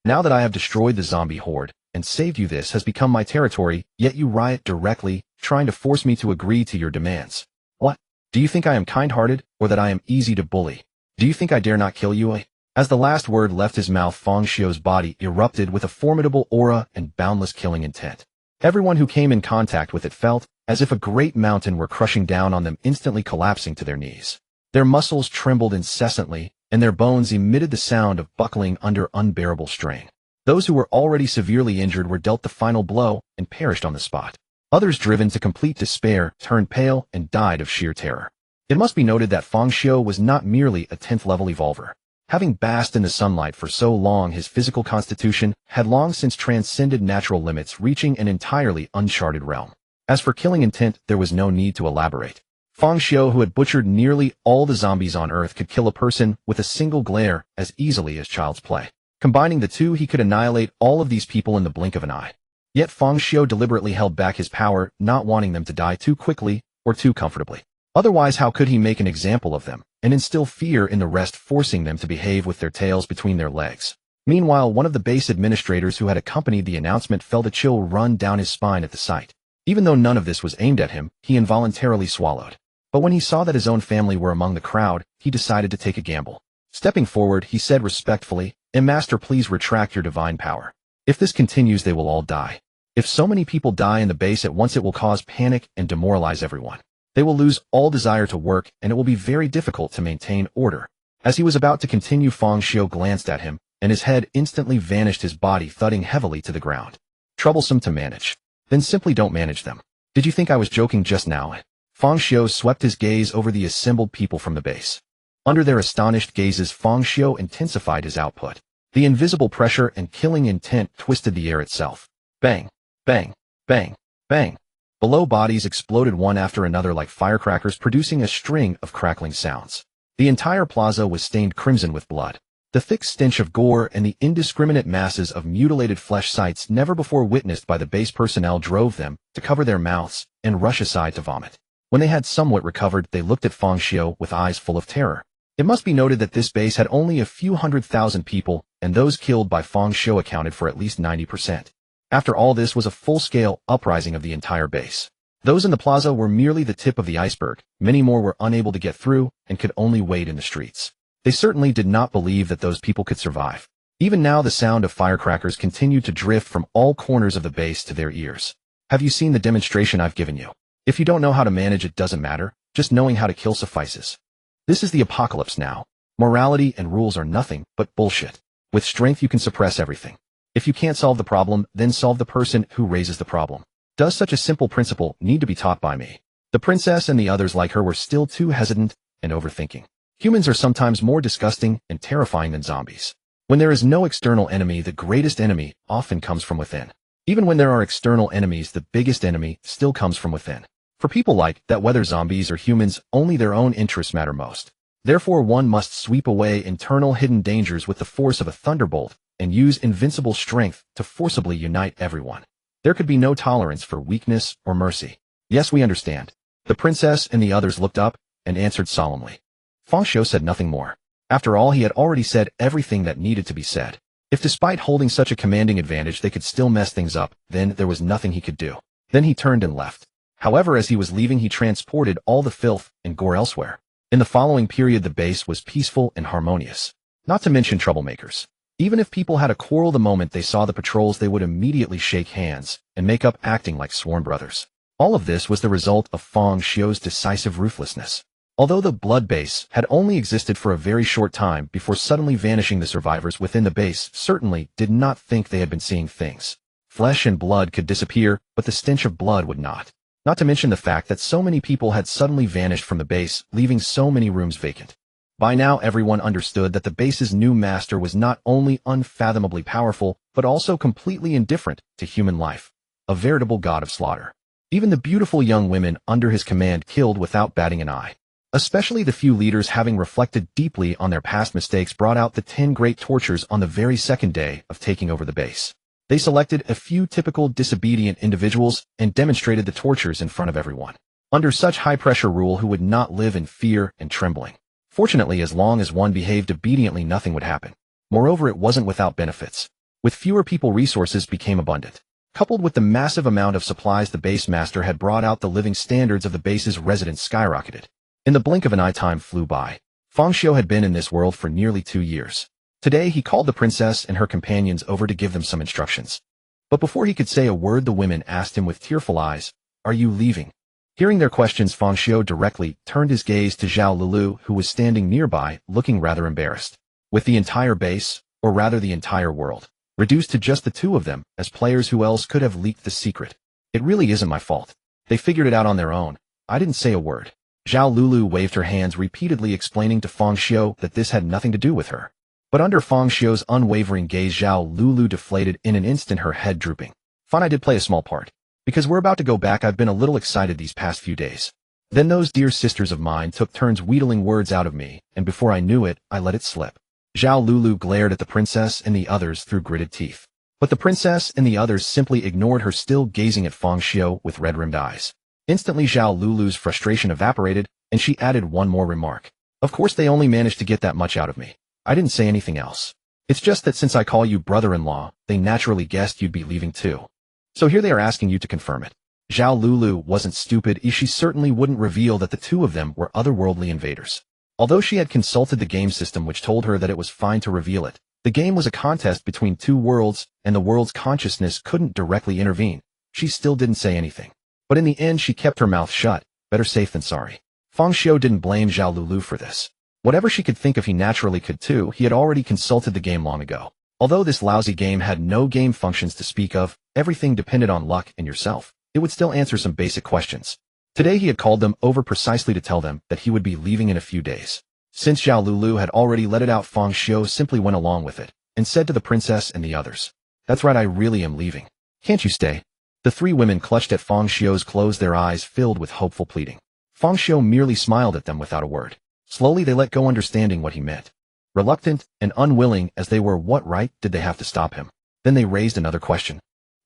Now that I have destroyed the zombie horde and saved you, this has become my territory, yet you riot directly, trying to force me to agree to your demands. What? Do you think I am kind-hearted, or that I am easy to bully? Do you think I dare not kill you?" As the last word left his mouth, Fang Xiu's body erupted with a formidable aura and boundless killing intent. Everyone who came in contact with it felt as if a great mountain were crushing down on them, instantly collapsing to their knees. Their muscles trembled incessantly, and their bones emitted the sound of buckling under unbearable strain. Those who were already severely injured were dealt the final blow and perished on the spot. Others, driven to complete despair, turned pale and died of sheer terror. It must be noted that Fang Xiu was not merely a 10th-level evolver. Having basked in the sunlight for so long, his physical constitution had long since transcended natural limits, reaching an entirely uncharted realm. As for killing intent, there was no need to elaborate. Fang Xiu, who had butchered nearly all the zombies on Earth, could kill a person with a single glare as easily as child's play. Combining the two, he could annihilate all of these people in the blink of an eye. Yet Fang Xiu deliberately held back his power, not wanting them to die too quickly or too comfortably. Otherwise, how could he make an example of them and instill fear in the rest, forcing them to behave with their tails between their legs? Meanwhile, one of the base administrators who had accompanied the announcement felt a chill run down his spine at the sight. Even though none of this was aimed at him, he involuntarily swallowed. But when he saw that his own family were among the crowd, he decided to take a gamble. Stepping forward, he said respectfully, "Master, please retract your divine power. If this continues, they will all die. If so many people die in the base at once, it will cause panic and demoralize everyone. They will lose all desire to work, and it will be very difficult to maintain order." As he was about to continue, Fang Xiu glanced at him, and his head instantly vanished, his body thudding heavily to the ground. "Troublesome to manage. Then simply don't manage them. Did you think I was joking just now?" Fang Xiu swept his gaze over the assembled people from the base. Under their astonished gazes, Fang Xiu intensified his output. The invisible pressure and killing intent twisted the air itself. Bang, bang, bang, bang. Below, bodies exploded one after another like firecrackers, producing a string of crackling sounds. The entire plaza was stained crimson with blood. The thick stench of gore and the indiscriminate masses of mutilated flesh, sights never before witnessed by the base personnel, drove them to cover their mouths and rush aside to vomit. When they had somewhat recovered, they looked at Fang Xiu with eyes full of terror. It must be noted that this base had only a few 100,000 people, and those killed by Fang Xiu accounted for at least 90%. After all, this was a full-scale uprising of the entire base. Those in the plaza were merely the tip of the iceberg. Many more were unable to get through and could only wait in the streets. They certainly did not believe that those people could survive. Even now, the sound of firecrackers continued to drift from all corners of the base to their ears. "Have you seen the demonstration I've given you? If you don't know how to manage, it doesn't matter. Just knowing how to kill suffices. This is the apocalypse now. Morality and rules are nothing but bullshit. With strength, you can suppress everything. If you can't solve the problem, then solve the person who raises the problem. Does such a simple principle need to be taught by me?" The princess and the others like her were still too hesitant and overthinking. Humans are sometimes more disgusting and terrifying than zombies. When there is no external enemy, the greatest enemy often comes from within. Even when there are external enemies, the biggest enemy still comes from within. For people like that, whether zombies or humans, only their own interests matter most. Therefore, one must sweep away internal hidden dangers with the force of a thunderbolt and use invincible strength to forcibly unite everyone. There could be no tolerance for weakness or mercy. "Yes, we understand." The princess and the others looked up and answered solemnly. Fang Xiu said nothing more. After all, he had already said everything that needed to be said. If despite holding such a commanding advantage they could still mess things up, then there was nothing he could do. Then he turned and left. However, as he was leaving he transported all the filth and gore elsewhere. In the following period the base was peaceful and harmonious. Not to mention troublemakers. Even if people had a quarrel the moment they saw the patrols they would immediately shake hands and make up acting like sworn brothers. All of this was the result of Fang Xiu's decisive ruthlessness. Although the blood base had only existed for a very short time before suddenly vanishing, the survivors within the base certainly did not think they had been seeing things. Flesh and blood could disappear, but the stench of blood would not. Not to mention the fact that so many people had suddenly vanished from the base, leaving so many rooms vacant. By now everyone understood that the base's new master was not only unfathomably powerful, but also completely indifferent to human life. A veritable god of slaughter. Even the beautiful young women under his command killed without batting an eye. Especially the few leaders, having reflected deeply on their past mistakes, brought out the 10 great tortures on the very second day of taking over the base. They selected a few typical disobedient individuals and demonstrated the tortures in front of everyone. Under such high-pressure rule, who would not live in fear and trembling? Fortunately, as long as one behaved obediently, nothing would happen. Moreover, it wasn't without benefits. With fewer people, resources became abundant. Coupled with the massive amount of supplies the base master had brought out, the living standards of the base's residents skyrocketed. In the blink of an eye, time flew by. Fang Xiu had been in this world for nearly 2 years. Today he called the princess and her companions over to give them some instructions. But before he could say a word, the women asked him with tearful eyes, "Are you leaving?" Hearing their questions, Fang Xiu directly turned his gaze to Zhao Lulu, who was standing nearby, looking rather embarrassed. With the entire base, or rather the entire world, reduced to just the two of them, as players, who else could have leaked the secret? It really isn't my fault. They figured it out on their own. I didn't say a word. Zhao Lulu waved her hands repeatedly, explaining to Fang Xiu that this had nothing to do with her. But under Fang Xiu's unwavering gaze, Zhao Lulu deflated in an instant, her head drooping. "Fine, I did play a small part. Because we're about to go back, I've been a little excited these past few days." Then those dear sisters of mine took turns wheedling words out of me, and before I knew it, I let it slip. Zhao Lulu glared at the princess and the others through gritted teeth. But the princess and the others simply ignored her, still gazing at Fang Xiu with red-rimmed eyes. Instantly Zhao Lulu's frustration evaporated, and she added one more remark. "Of course they only managed to get that much out of me. I didn't say anything else. It's just that since I call you brother-in-law, they naturally guessed you'd be leaving too. So here they are asking you to confirm it." Zhao Lulu wasn't stupid. She certainly wouldn't reveal that the two of them were otherworldly invaders. Although she had consulted the game system, which told her that it was fine to reveal it, the game was a contest between two worlds, and the world's consciousness couldn't directly intervene. She still didn't say anything. But in the end she kept her mouth shut. Better safe than sorry. Fang Xiu didn't blame Zhao Lulu for this. Whatever she could think of, he naturally could too. He had already consulted the game long ago. Although this lousy game had no game functions to speak of, everything depended on luck and yourself, it would still answer some basic questions. Today he had called them over precisely to tell them that he would be leaving in a few days. Since Zhao Lulu had already let it out, Fang Xiu simply went along with it, and said to the princess and the others, "That's right, I really am leaving. Can't you stay?" The three women clutched at Fang Xiu's clothes, their eyes filled with hopeful pleading. Fang Xiu merely smiled at them without a word. Slowly they let go, understanding what he meant. Reluctant and unwilling as they were, what right did they have to stop him? Then they raised another question.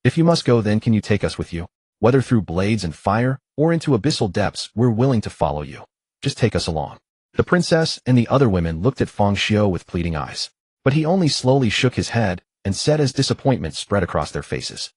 "If you must go, then can you take us with you? Whether through blades and fire, or into abyssal depths, we're willing to follow you. Just take us along." The princess and the other women looked at Fang Xiu with pleading eyes. But he only slowly shook his head, and said as disappointment spread across their faces,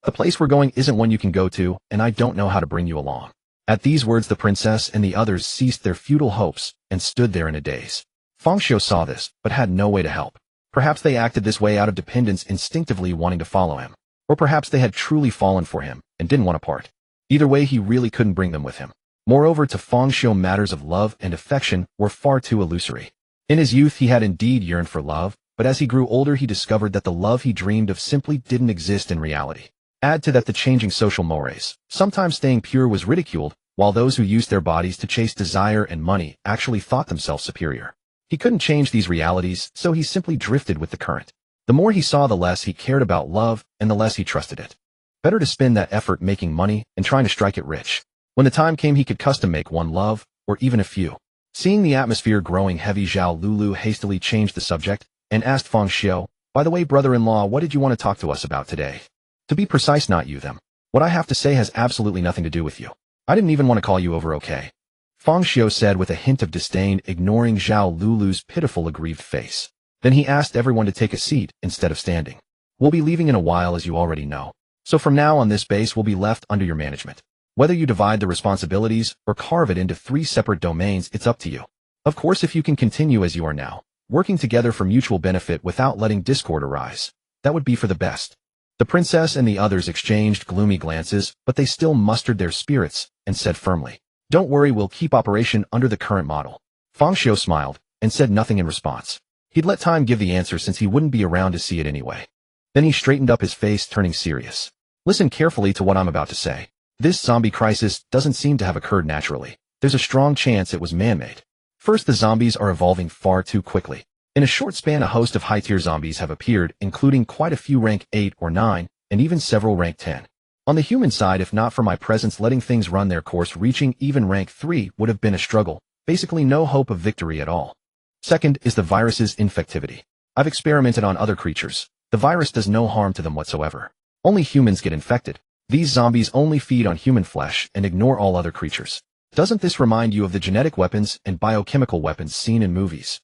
"The place we're going isn't one you can go to, and I don't know how to bring you along." At these words the princess and the others ceased their futile hopes, and stood there in a daze. Fang Xiu saw this, but had no way to help. Perhaps they acted this way out of dependence, instinctively wanting to follow him. Or perhaps they had truly fallen for him, and didn't want to part. Either way, he really couldn't bring them with him. Moreover, to Fang Xiu, matters of love and affection were far too illusory. In his youth he had indeed yearned for love, but as he grew older he discovered that the love he dreamed of simply didn't exist in reality. Add to that the changing social mores. Sometimes staying pure was ridiculed, while those who used their bodies to chase desire and money actually thought themselves superior. He couldn't change these realities, so he simply drifted with the current. The more he saw, the less he cared about love, and the less he trusted it. Better to spend that effort making money and trying to strike it rich. When the time came, he could custom make one love, or even a few. Seeing the atmosphere growing heavy, Zhao Lulu hastily changed the subject, and asked Fang Xiu, "By the way, brother-in-law, what did you want to talk to us about today?" "To be precise, not you, them. What I have to say has absolutely nothing to do with you. I didn't even want to call you over, okay?" Fang Xiu said with a hint of disdain, ignoring Zhao Lulu's pitiful, aggrieved face. Then he asked everyone to take a seat instead of standing. We'll be leaving in a while, as you already know. So from now on, this base will be left under your management. Whether you divide the responsibilities or carve it into 3 separate domains, it's up to you. Of course, if you can continue as you are now, working together for mutual benefit without letting discord arise, that would be for the best. The princess and the others exchanged gloomy glances, but they still mustered their spirits and said firmly, "Don't worry, we'll keep operation under the current model." Feng Xiu smiled and said nothing in response. He'd let time give the answer since he wouldn't be around to see it anyway. Then he straightened up, his face turning serious. Listen carefully to what I'm about to say. This zombie crisis doesn't seem to have occurred naturally. There's a strong chance it was man-made. First, the zombies are evolving far too quickly. In a short span, a host of high-tier zombies have appeared, including quite a few rank 8 or 9, and even several rank 10. On the human side, if not for my presence letting things run their course, reaching even rank 3 would have been a struggle, basically no hope of victory at all. Second is the virus's infectivity. I've experimented on other creatures. The virus does no harm to them whatsoever. Only humans get infected. These zombies only feed on human flesh and ignore all other creatures. Doesn't this remind you of the genetic weapons and biochemical weapons seen in movies?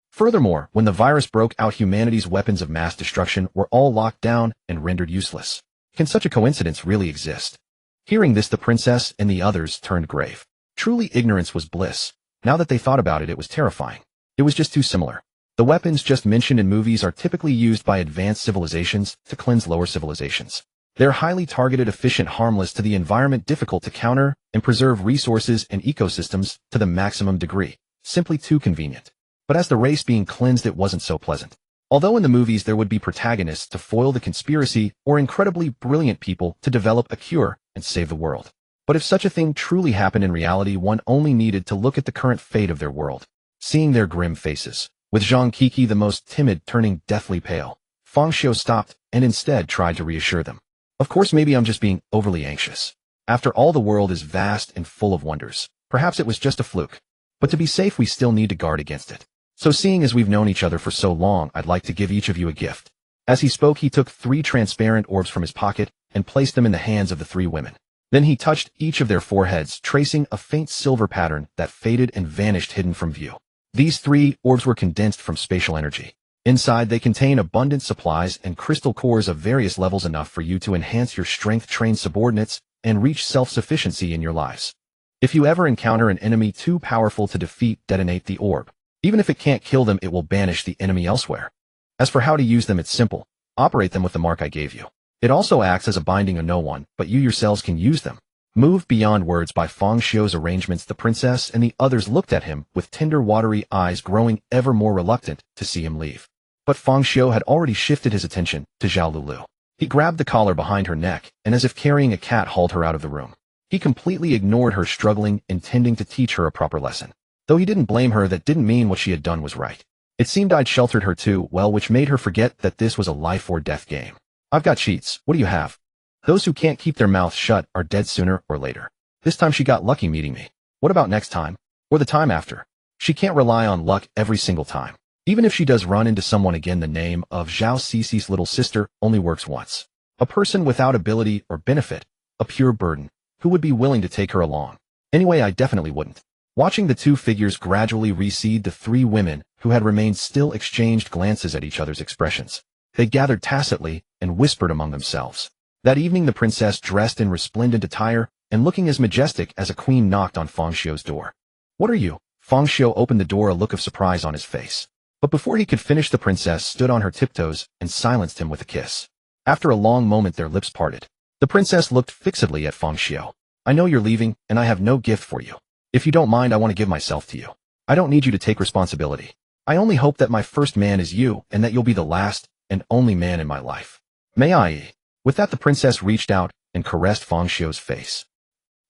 Furthermore, when the virus broke out, humanity's weapons of mass destruction were all locked down and rendered useless. Can such a coincidence really exist? Hearing this, the princess and the others turned grave. Truly, ignorance was bliss. Now that they thought about it, it was terrifying. It was just too similar. The weapons just mentioned in movies are typically used by advanced civilizations to cleanse lower civilizations. They're highly targeted, efficient, harmless to the environment, difficult to counter, and preserve resources and ecosystems to the maximum degree. Simply too convenient. But as the race being cleansed, it wasn't so pleasant. Although in the movies there would be protagonists to foil the conspiracy or incredibly brilliant people to develop a cure and save the world. But if such a thing truly happened in reality, one only needed to look at the current fate of their world. Seeing their grim faces, with Zhang Kiki the most timid turning deathly pale, Feng Xiu stopped and instead tried to reassure them. Of course, maybe I'm just being overly anxious. After all, the world is vast and full of wonders. Perhaps it was just a fluke. But to be safe, we still need to guard against it. So seeing as we've known each other for so long, I'd like to give each of you a gift. As he spoke, he took 3 transparent orbs from his pocket and placed them in the hands of the 3 women. Then he touched each of their foreheads, tracing a faint silver pattern that faded and vanished, hidden from view. These 3 orbs were condensed from spatial energy. Inside, they contain abundant supplies and crystal cores of various levels, enough for you to enhance your strength, train subordinates, and reach self-sufficiency in your lives. If you ever encounter an enemy too powerful to defeat, detonate the orb. Even if it can't kill them, it will banish the enemy elsewhere. As for how to use them, it's simple. Operate them with the mark I gave you. It also acts as a binding, and no one but you yourselves can use them. Moved beyond words by Feng Xiu's arrangements, the princess and the others looked at him with tender, watery eyes, growing ever more reluctant to see him leave. But Feng Xiu had already shifted his attention to Zhao Lulu. He grabbed the collar behind her neck and, as if carrying a cat, hauled her out of the room. He completely ignored her struggling, intending to teach her a proper lesson. Though he didn't blame her, that didn't mean what she had done was right. It seemed I'd sheltered her too well, which made her forget that this was a life or death game. I've got cheats. What do you have? Those who can't keep their mouths shut are dead sooner or later. This time she got lucky meeting me. What about next time? Or the time after? She can't rely on luck every single time. Even if she does run into someone again, the name of Zhao Cici's little sister only works once. A person without ability or benefit, a pure burden. Who would be willing to take her along? Anyway, I definitely wouldn't. Watching the 2 figures gradually recede, the 3 women, who had remained still, exchanged glances at each other's expressions. They gathered tacitly and whispered among themselves. That evening, the princess, dressed in resplendent attire and looking as majestic as a queen, knocked on Feng Xiu's door. "What are you?" Feng Xiu opened the door, a look of surprise on his face. But before he could finish, the princess stood on her tiptoes and silenced him with a kiss. After a long moment, their lips parted. The princess looked fixedly at Feng Xiu. "I know you're leaving, and I have no gift for you. If you don't mind, I want to give myself to you. I don't need you to take responsibility. I only hope that my first man is you, and that you'll be the last and only man in my life. May I?" With that, the princess reached out and caressed Feng Xiu's face.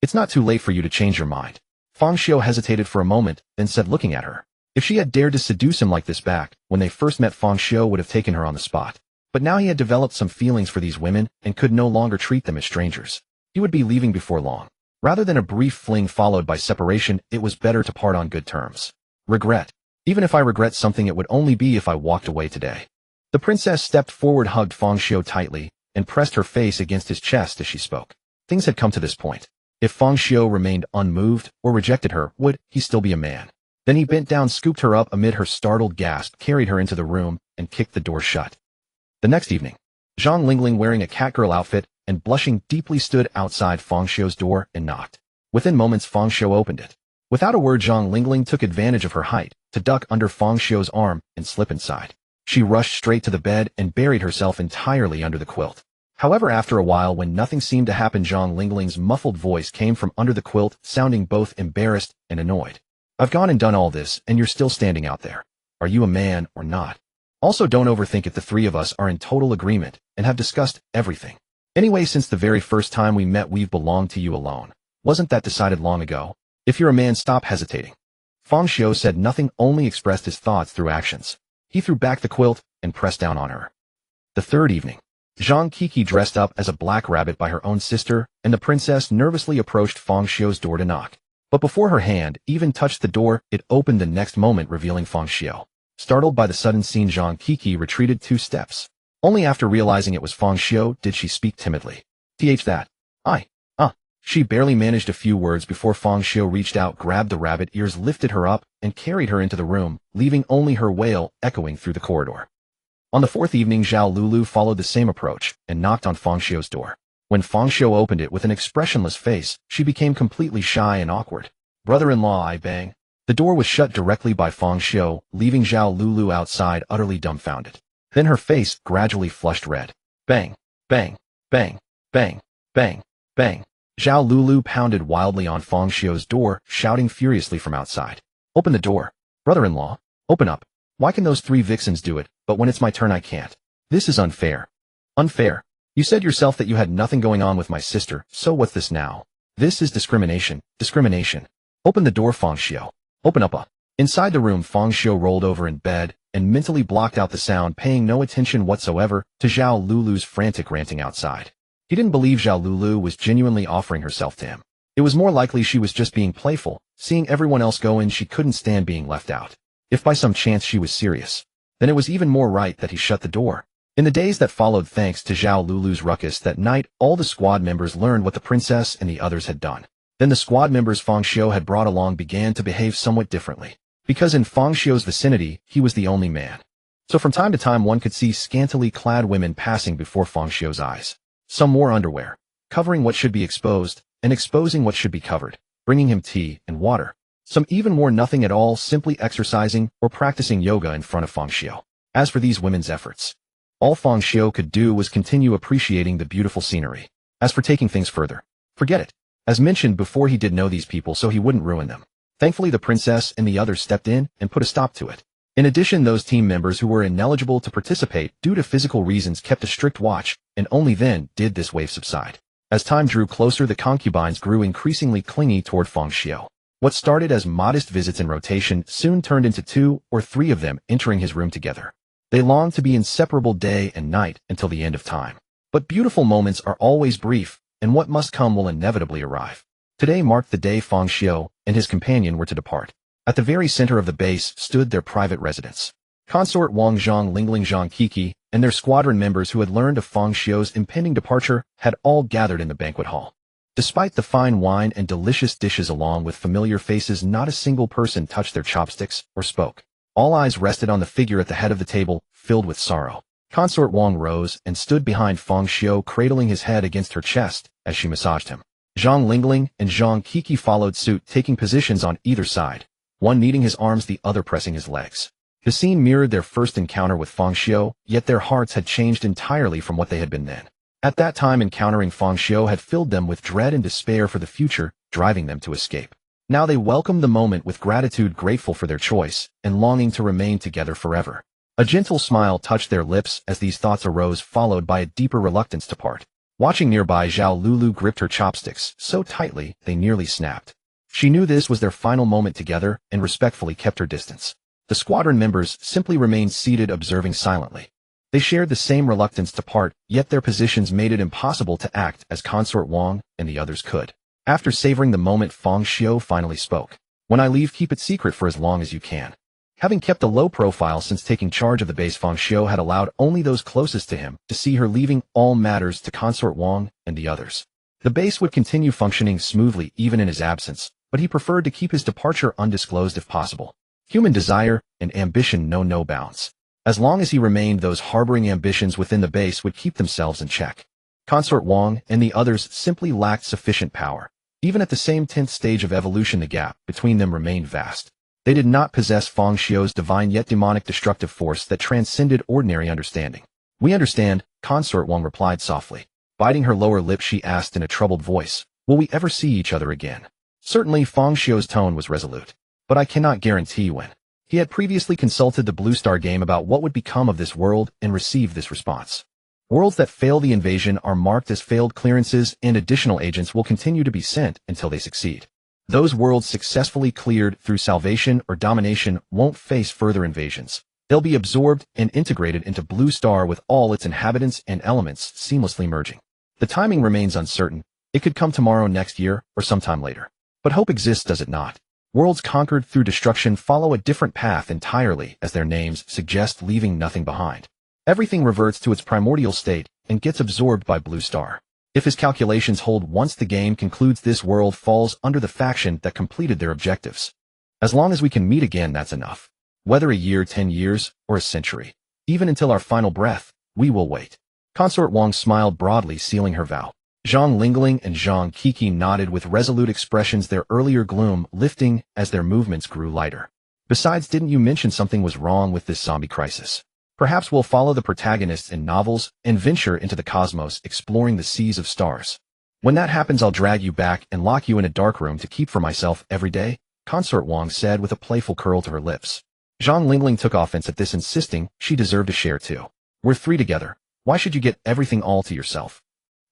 "It's not too late for you to change your mind." Feng Xiu hesitated for a moment, then said, looking at her. If she had dared to seduce him like this back when they first met, Feng Xiu would have taken her on the spot. But now he had developed some feelings for these women and could no longer treat them as strangers. He would be leaving before long. Rather than a brief fling followed by separation, it was better to part on good terms. Regret. Even if I regret something, it would only be if I walked away today. The princess stepped forward, hugged Feng Xiu tightly, and pressed her face against his chest as she spoke. Things had come to this point. If Feng Xiu remained unmoved or rejected her, would he still be a man? Then he bent down, scooped her up amid her startled gasp, carried her into the room, and kicked the door shut. The next evening, Zhang Lingling, wearing a catgirl outfit and blushing deeply, stood outside Fang Xiu's door and knocked. Within moments, Fang Xiu opened it. Without a word, Zhang Lingling took advantage of her height to duck under Fang Xiu's arm and slip inside. She rushed straight to the bed and buried herself entirely under the quilt. However, after a while, when nothing seemed to happen, Zhang Lingling's muffled voice came from under the quilt, sounding both embarrassed and annoyed. "I've gone and done all this, and you're still standing out there. Are you a man or not? Also, don't overthink it. The three of us are in total agreement and have discussed everything. Anyway, since the very first time we met, we've belonged to you alone. Wasn't that decided long ago? If you're a man, stop hesitating." Fang Xiu said nothing, only expressed his thoughts through actions. He threw back the quilt and pressed down on her. The third evening, Zhang Kiki, dressed up as a black rabbit by her own sister, and the princess nervously approached Fang Xiu's door to knock. But before her hand even touched the door, it opened the next moment, revealing Fang Xiu. Startled by the sudden scene, Zhang Kiki retreated 2 steps. Only after realizing it was Fang Xiu did she speak timidly. That. She barely managed a few words before Fang Xiu reached out, grabbed the rabbit ears, lifted her up, and carried her into the room, leaving only her wail echoing through the corridor. On the 4th evening, Zhao Lulu followed the same approach and knocked on Fang Xiu's door. When Fang Xiu opened it with an expressionless face, she became completely shy and awkward. "Brother-in-law, I bang." The door was shut directly by Fang Xiu, leaving Zhao Lulu outside, utterly dumbfounded. Then her face gradually flushed red. Bang, bang, bang, bang, bang, bang. Zhao Lulu pounded wildly on Fang Xiu's door, shouting furiously from outside. "Open the door. Brother-in-law, open up. Why can those 3 vixens do it, but when it's my turn I can't? This is unfair. Unfair. You said yourself that you had nothing going on with my sister, so what's this now? This is discrimination. Discrimination. Open the door, Fang Xiu. Open up." Inside the room, Fang Xiu rolled over in bed and mentally blocked out the sound, paying no attention whatsoever to Zhao Lulu's frantic ranting outside. He didn't believe Zhao Lulu was genuinely offering herself to him. It was more likely she was just being playful, seeing everyone else go in. She couldn't stand being left out. If by some chance she was serious, then it was even more right that he shut the door. In the days that followed, thanks to Zhao Lulu's ruckus that night, all the squad members learned what the princess and the others had done. Then the squad members Fang Xiu had brought along began to behave somewhat differently, because in Fang Xiu's vicinity, he was the only man. So from time to time, one could see scantily clad women passing before Fang Xiu's eyes. Some wore underwear, covering what should be exposed, and exposing what should be covered, bringing him tea and water. Some even wore nothing at all, simply exercising or practicing yoga in front of Fang Xiu. As for these women's efforts, all Fang Xiu could do was continue appreciating the beautiful scenery. As for taking things further, forget it. As mentioned before, he did know these people, so he wouldn't ruin them. Thankfully, the princess and the others stepped in and put a stop to it. In addition, those team members who were ineligible to participate due to physical reasons kept a strict watch, and only then did this wave subside. As time drew closer, the concubines grew increasingly clingy toward Fang Xiu. What started as modest visits in rotation soon turned into 2 or 3 of them entering his room together. They longed to be inseparable day and night until the end of time. But beautiful moments are always brief, and what must come will inevitably arrive. Today marked the day Fang Xiu and his companion were to depart. At the very center of the base stood their private residence. Consort Wang, Zhang Lingling, Zhang Kiki, and their squadron members who had learned of Fang Xiu's impending departure had all gathered in the banquet hall. Despite the fine wine and delicious dishes along with familiar faces, not a single person touched their chopsticks or spoke. All eyes rested on the figure at the head of the table, filled with sorrow. Consort Wang rose and stood behind Fang Xiu, cradling his head against her chest as she massaged him. Zhang Lingling and Zhang Kiki followed suit, taking positions on either side, one kneading his arms, the other pressing his legs. The scene mirrored their first encounter with Fang Xiu, yet their hearts had changed entirely from what they had been then. At that time, encountering Fang Xiu had filled them with dread and despair for the future, driving them to escape. Now they welcomed the moment with gratitude, grateful for their choice, and longing to remain together forever. A gentle smile touched their lips as these thoughts arose, followed by a deeper reluctance to part. Watching nearby, Zhao Lulu gripped her chopsticks so tightly they nearly snapped. She knew this was their final moment together and respectfully kept her distance. The squadron members simply remained seated, observing silently. They shared the same reluctance to part, yet their positions made it impossible to act as Consort Wang and the others could. After savoring the moment, Fang Xiu finally spoke. "When I leave, keep it secret for as long as you can." Having kept a low profile since taking charge of the base, Fang Xiu had allowed only those closest to him to see her, leaving all matters to Consort Wang and the others. The base would continue functioning smoothly even in his absence, but he preferred to keep his departure undisclosed if possible. Human desire and ambition know no bounds. As long as he remained, those harboring ambitions within the base would keep themselves in check. Consort Wang and the others simply lacked sufficient power. Even at the same 10th stage of evolution, the gap between them remained vast. They did not possess Fang Xiu's divine yet demonic destructive force that transcended ordinary understanding. "We understand," Consort Wang replied softly. Biting her lower lip, she asked in a troubled voice, "Will we ever see each other again?" Certainly, Fang Xiu's tone was resolute. "But I cannot guarantee when." He had previously consulted the Blue Star game about what would become of this world and received this response. Worlds that fail the invasion are marked as failed clearances, and additional agents will continue to be sent until they succeed. Those worlds successfully cleared through salvation or domination won't face further invasions. They'll be absorbed and integrated into Blue Star with all its inhabitants and elements seamlessly merging. The timing remains uncertain. It could come tomorrow, next year, or sometime later. But hope exists, does it not? Worlds conquered through destruction follow a different path entirely, as their names suggest, leaving nothing behind. Everything reverts to its primordial state and gets absorbed by Blue Star. If his calculations hold, once the game concludes, this world falls under the faction that completed their objectives. As long as we can meet again, that's enough. Whether a year, 10 years, or a century, even until our final breath, we will wait. Consort Wang smiled broadly, sealing her vow. Zhang Lingling and Zhang Kiki nodded with resolute expressions, their earlier gloom lifting as their movements grew lighter. "Besides, didn't you mention something was wrong with this zombie crisis? Perhaps we'll follow the protagonists in novels and venture into the cosmos, exploring the seas of stars. When that happens, I'll drag you back and lock you in a dark room to keep for myself every day," Consort Wang said with a playful curl to her lips. Zhang Lingling took offense at this, insisting she deserved a share too. "We're three together. Why should you get everything all to yourself?"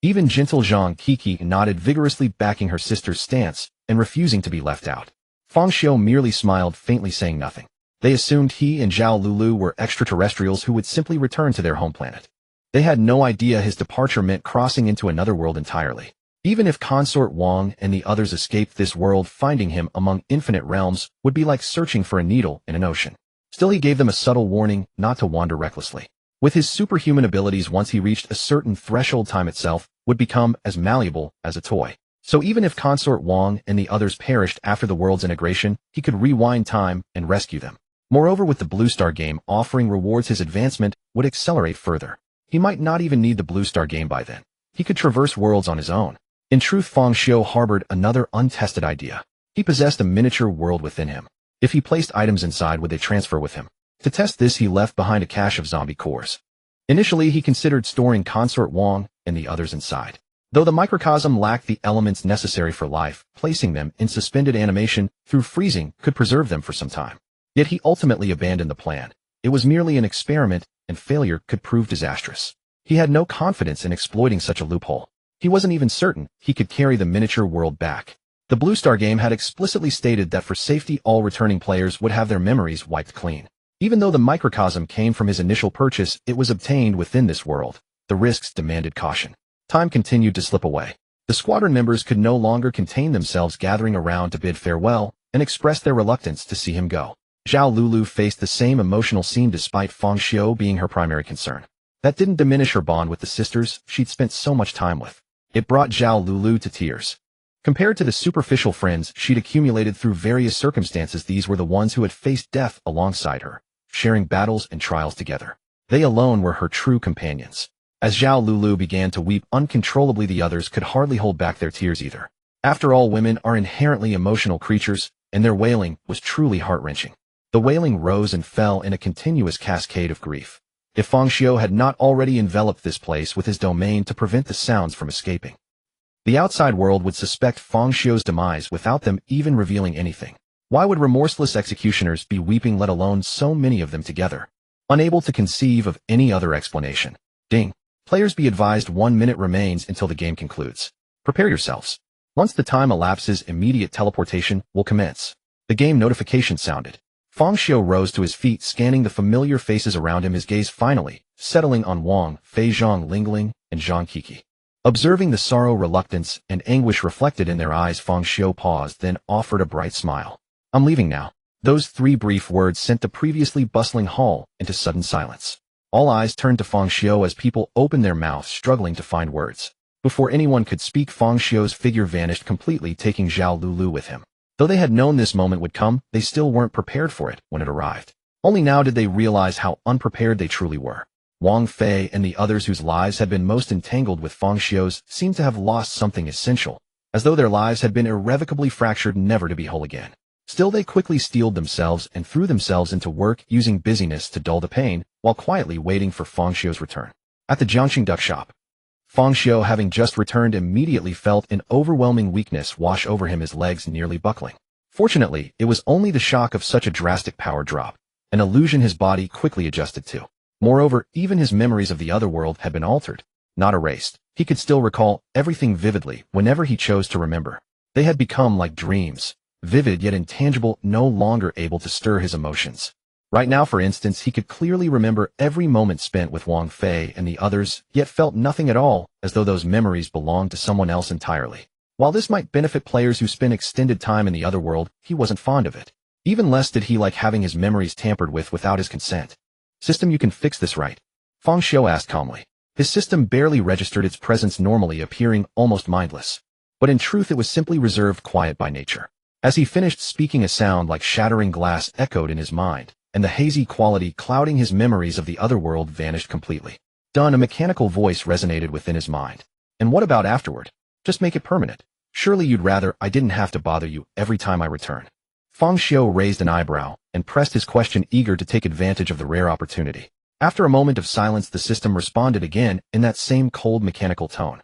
Even gentle Zhang Kiki nodded vigorously, backing her sister's stance and refusing to be left out. Fang Xiu merely smiled faintly, saying nothing. They assumed he and Zhao Lulu were extraterrestrials who would simply return to their home planet. They had no idea his departure meant crossing into another world entirely. Even if Consort Wang and the others escaped this world, finding him among infinite realms would be like searching for a needle in an ocean. Still, he gave them a subtle warning not to wander recklessly. With his superhuman abilities, once he reached a certain threshold, time itself would become as malleable as a toy. So even if Consort Wang and the others perished after the world's integration, he could rewind time and rescue them. Moreover, with the Blue Star game offering rewards, his advancement would accelerate further. He might not even need the Blue Star game by then. He could traverse worlds on his own. In truth, Fang Xiu harbored another untested idea. He possessed a miniature world within him. If he placed items inside, would they transfer with him? To test this, he left behind a cache of zombie cores. Initially, he considered storing Consort Wang and the others inside. Though the microcosm lacked the elements necessary for life, placing them in suspended animation through freezing could preserve them for some time. Yet he ultimately abandoned the plan. It was merely an experiment, and failure could prove disastrous. He had no confidence in exploiting such a loophole. He wasn't even certain he could carry the miniature world back. The Blue Star game had explicitly stated that for safety, all returning players would have their memories wiped clean. Even though the microcosm came from his initial purchase, it was obtained within this world. The risks demanded caution. Time continued to slip away. The squadron members could no longer contain themselves, gathering around to bid farewell and express their reluctance to see him go. Zhao Lulu faced the same emotional scene despite Fang Xiu being her primary concern. That didn't diminish her bond with the sisters she'd spent so much time with. It brought Zhao Lulu to tears. Compared to the superficial friends she'd accumulated through various circumstances, these were the ones who had faced death alongside her, sharing battles and trials together. They alone were her true companions. As Zhao Lulu began to weep uncontrollably, the others could hardly hold back their tears either. After all, women are inherently emotional creatures, and their wailing was truly heart-wrenching. The wailing rose and fell in a continuous cascade of grief. If Fang Xiu had not already enveloped this place with his domain to prevent the sounds from escaping, the outside world would suspect Fang Xiu's demise without them even revealing anything. Why would remorseless executioners be weeping, let alone so many of them together? Unable to conceive of any other explanation. Ding. Players be advised, 1 minute remains until the game concludes. Prepare yourselves. Once the time elapses, immediate teleportation will commence. The game notification sounded. Fang Xiu rose to his feet, scanning the familiar faces around him, his gaze finally settling on Wang, Fei, Zhang Lingling, and Zhang Kiki. Observing the sorrow, reluctance, and anguish reflected in their eyes, Fang Xiu paused, then offered a bright smile. "I'm leaving now." Those 3 brief words sent the previously bustling hall into sudden silence. All eyes turned to Fang Xiu as people opened their mouths, struggling to find words. Before anyone could speak, Fang Xiu's figure vanished completely, taking Zhao Lulu with him. Though they had known this moment would come, they still weren't prepared for it when it arrived. Only now did they realize how unprepared they truly were. Wang Fei and the others whose lives had been most entangled with Feng Xiu's seemed to have lost something essential, as though their lives had been irrevocably fractured never to be whole again. Still, they quickly steeled themselves and threw themselves into work using busyness to dull the pain, while quietly waiting for Feng Xiu's return. At the Jiangxing duck shop, Feng Xiu, having just returned, immediately felt an overwhelming weakness wash over him, his legs nearly buckling. Fortunately, it was only the shock of such a drastic power drop, an illusion his body quickly adjusted to. Moreover, even his memories of the other world had been altered, not erased. He could still recall everything vividly whenever he chose to remember. They had become like dreams, vivid yet intangible, no longer able to stir his emotions. Right now, for instance, he could clearly remember every moment spent with Wang Fei and the others, yet felt nothing at all, as though those memories belonged to someone else entirely. While this might benefit players who spend extended time in the other world, he wasn't fond of it. Even less did he like having his memories tampered with without his consent. System, you can fix this, right? Feng Xiu asked calmly. His system barely registered its presence, normally appearing almost mindless. But in truth, it was simply reserved, quiet by nature. As he finished speaking, a sound like shattering glass echoed in his mind, and the hazy quality clouding his memories of the other world vanished completely. Done, a mechanical voice resonated within his mind. And what about afterward? Just make it permanent. Surely you'd rather I didn't have to bother you every time I return. Feng Xiu raised an eyebrow and pressed his question, eager to take advantage of the rare opportunity. After a moment of silence, the system responded again in that same cold mechanical tone.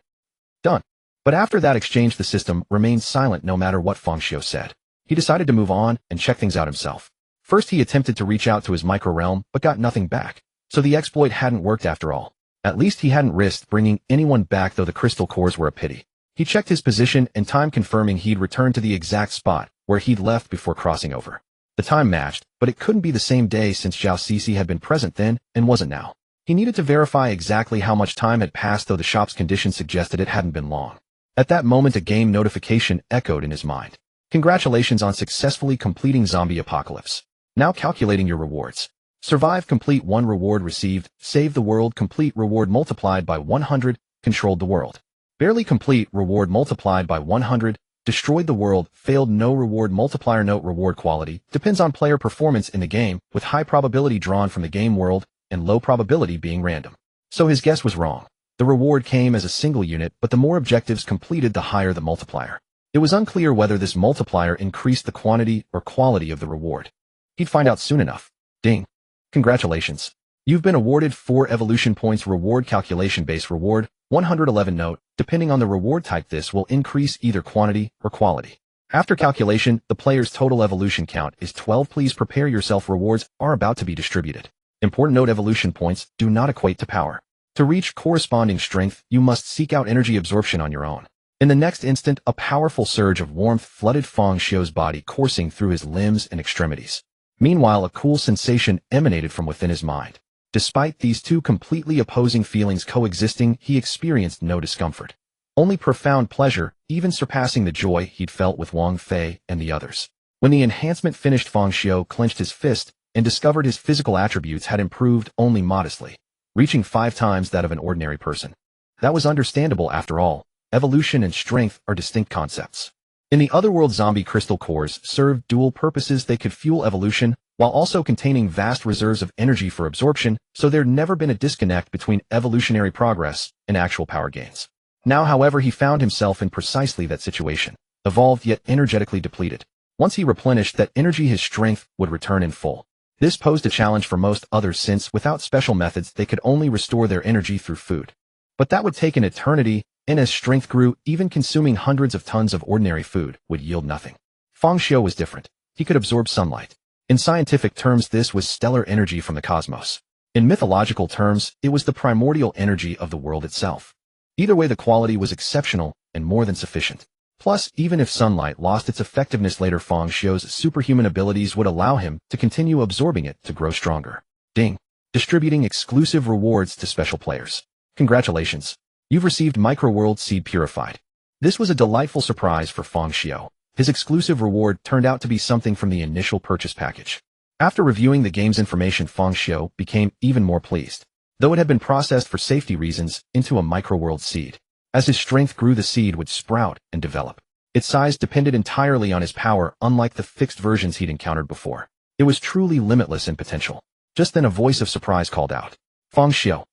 Done. But after that exchange, the system remained silent no matter what Feng Xiu said. He decided to move on and check things out himself. First, he attempted to reach out to his micro-realm, but got nothing back. So the exploit hadn't worked after all. At least he hadn't risked bringing anyone back, though the crystal cores were a pity. He checked his position and time, confirming he'd returned to the exact spot where he'd left before crossing over. The time matched, but it couldn't be the same day since Zhao Cixi had been present then and wasn't now. He needed to verify exactly how much time had passed, though the shop's conditions suggested it hadn't been long. At that moment, a game notification echoed in his mind. Congratulations on successfully completing Zombie Apocalypse. Now calculating your rewards. Survive, complete 1 reward received. Save the world, complete reward multiplied by 100. Controlled the world. Barely complete, reward multiplied by 100. Destroyed the world, failed, no reward multiplier. Note: reward quality depends on player performance in the game, with high probability drawn from the game world and low probability being random. So his guess was wrong. The reward came as a single unit, but the more objectives completed, the higher the multiplier. It was unclear whether this multiplier increased the quantity or quality of the reward. He'd find out soon enough. Ding. Congratulations. You've been awarded 4 evolution points. Reward calculation: base reward 111. Note: depending on the reward type, this will increase either quantity or quality. After calculation, the player's total evolution count is 12. Please prepare yourself. Rewards are about to be distributed. Important note: evolution points do not equate to power. To reach corresponding strength, you must seek out energy absorption on your own. In the next instant, a powerful surge of warmth flooded Feng Xiu's body, coursing through his limbs and extremities. Meanwhile, a cool sensation emanated from within his mind. Despite these two completely opposing feelings coexisting, he experienced no discomfort. Only profound pleasure, even surpassing the joy he'd felt with Wang Fei and the others. When the enhancement finished, Feng Xiu clenched his fist and discovered his physical attributes had improved only modestly, reaching 5 times that of an ordinary person. That was understandable after all. Evolution and strength are distinct concepts. In the Otherworld, zombie crystal cores served dual purposes. They could fuel evolution, while also containing vast reserves of energy for absorption, so there'd never been a disconnect between evolutionary progress and actual power gains. Now, however, he found himself in precisely that situation, evolved yet energetically depleted. Once he replenished that energy, his strength would return in full. This posed a challenge for most others, since without special methods they could only restore their energy through food. But that would take an eternity, and as strength grew, even consuming hundreds of tons of ordinary food would yield nothing. Feng Xiu was different. He could absorb sunlight. In scientific terms, this was stellar energy from the cosmos. In mythological terms, it was the primordial energy of the world itself. Either way, the quality was exceptional and more than sufficient. Plus, even if sunlight lost its effectiveness later, Feng Xiu's superhuman abilities would allow him to continue absorbing it to grow stronger. Ding. Distributing exclusive rewards to special players. Congratulations. You've received Microworld Seed Purified. This was a delightful surprise for Feng Xiu. His exclusive reward turned out to be something from the initial purchase package. After reviewing the game's information, Feng Xiu became even more pleased. Though it had been processed for safety reasons into a Microworld seed. As his strength grew, the seed would sprout and develop. Its size depended entirely on his power, unlike the fixed versions he'd encountered before. It was truly limitless in potential. Just then a voice of surprise called out, "Feng Xiu."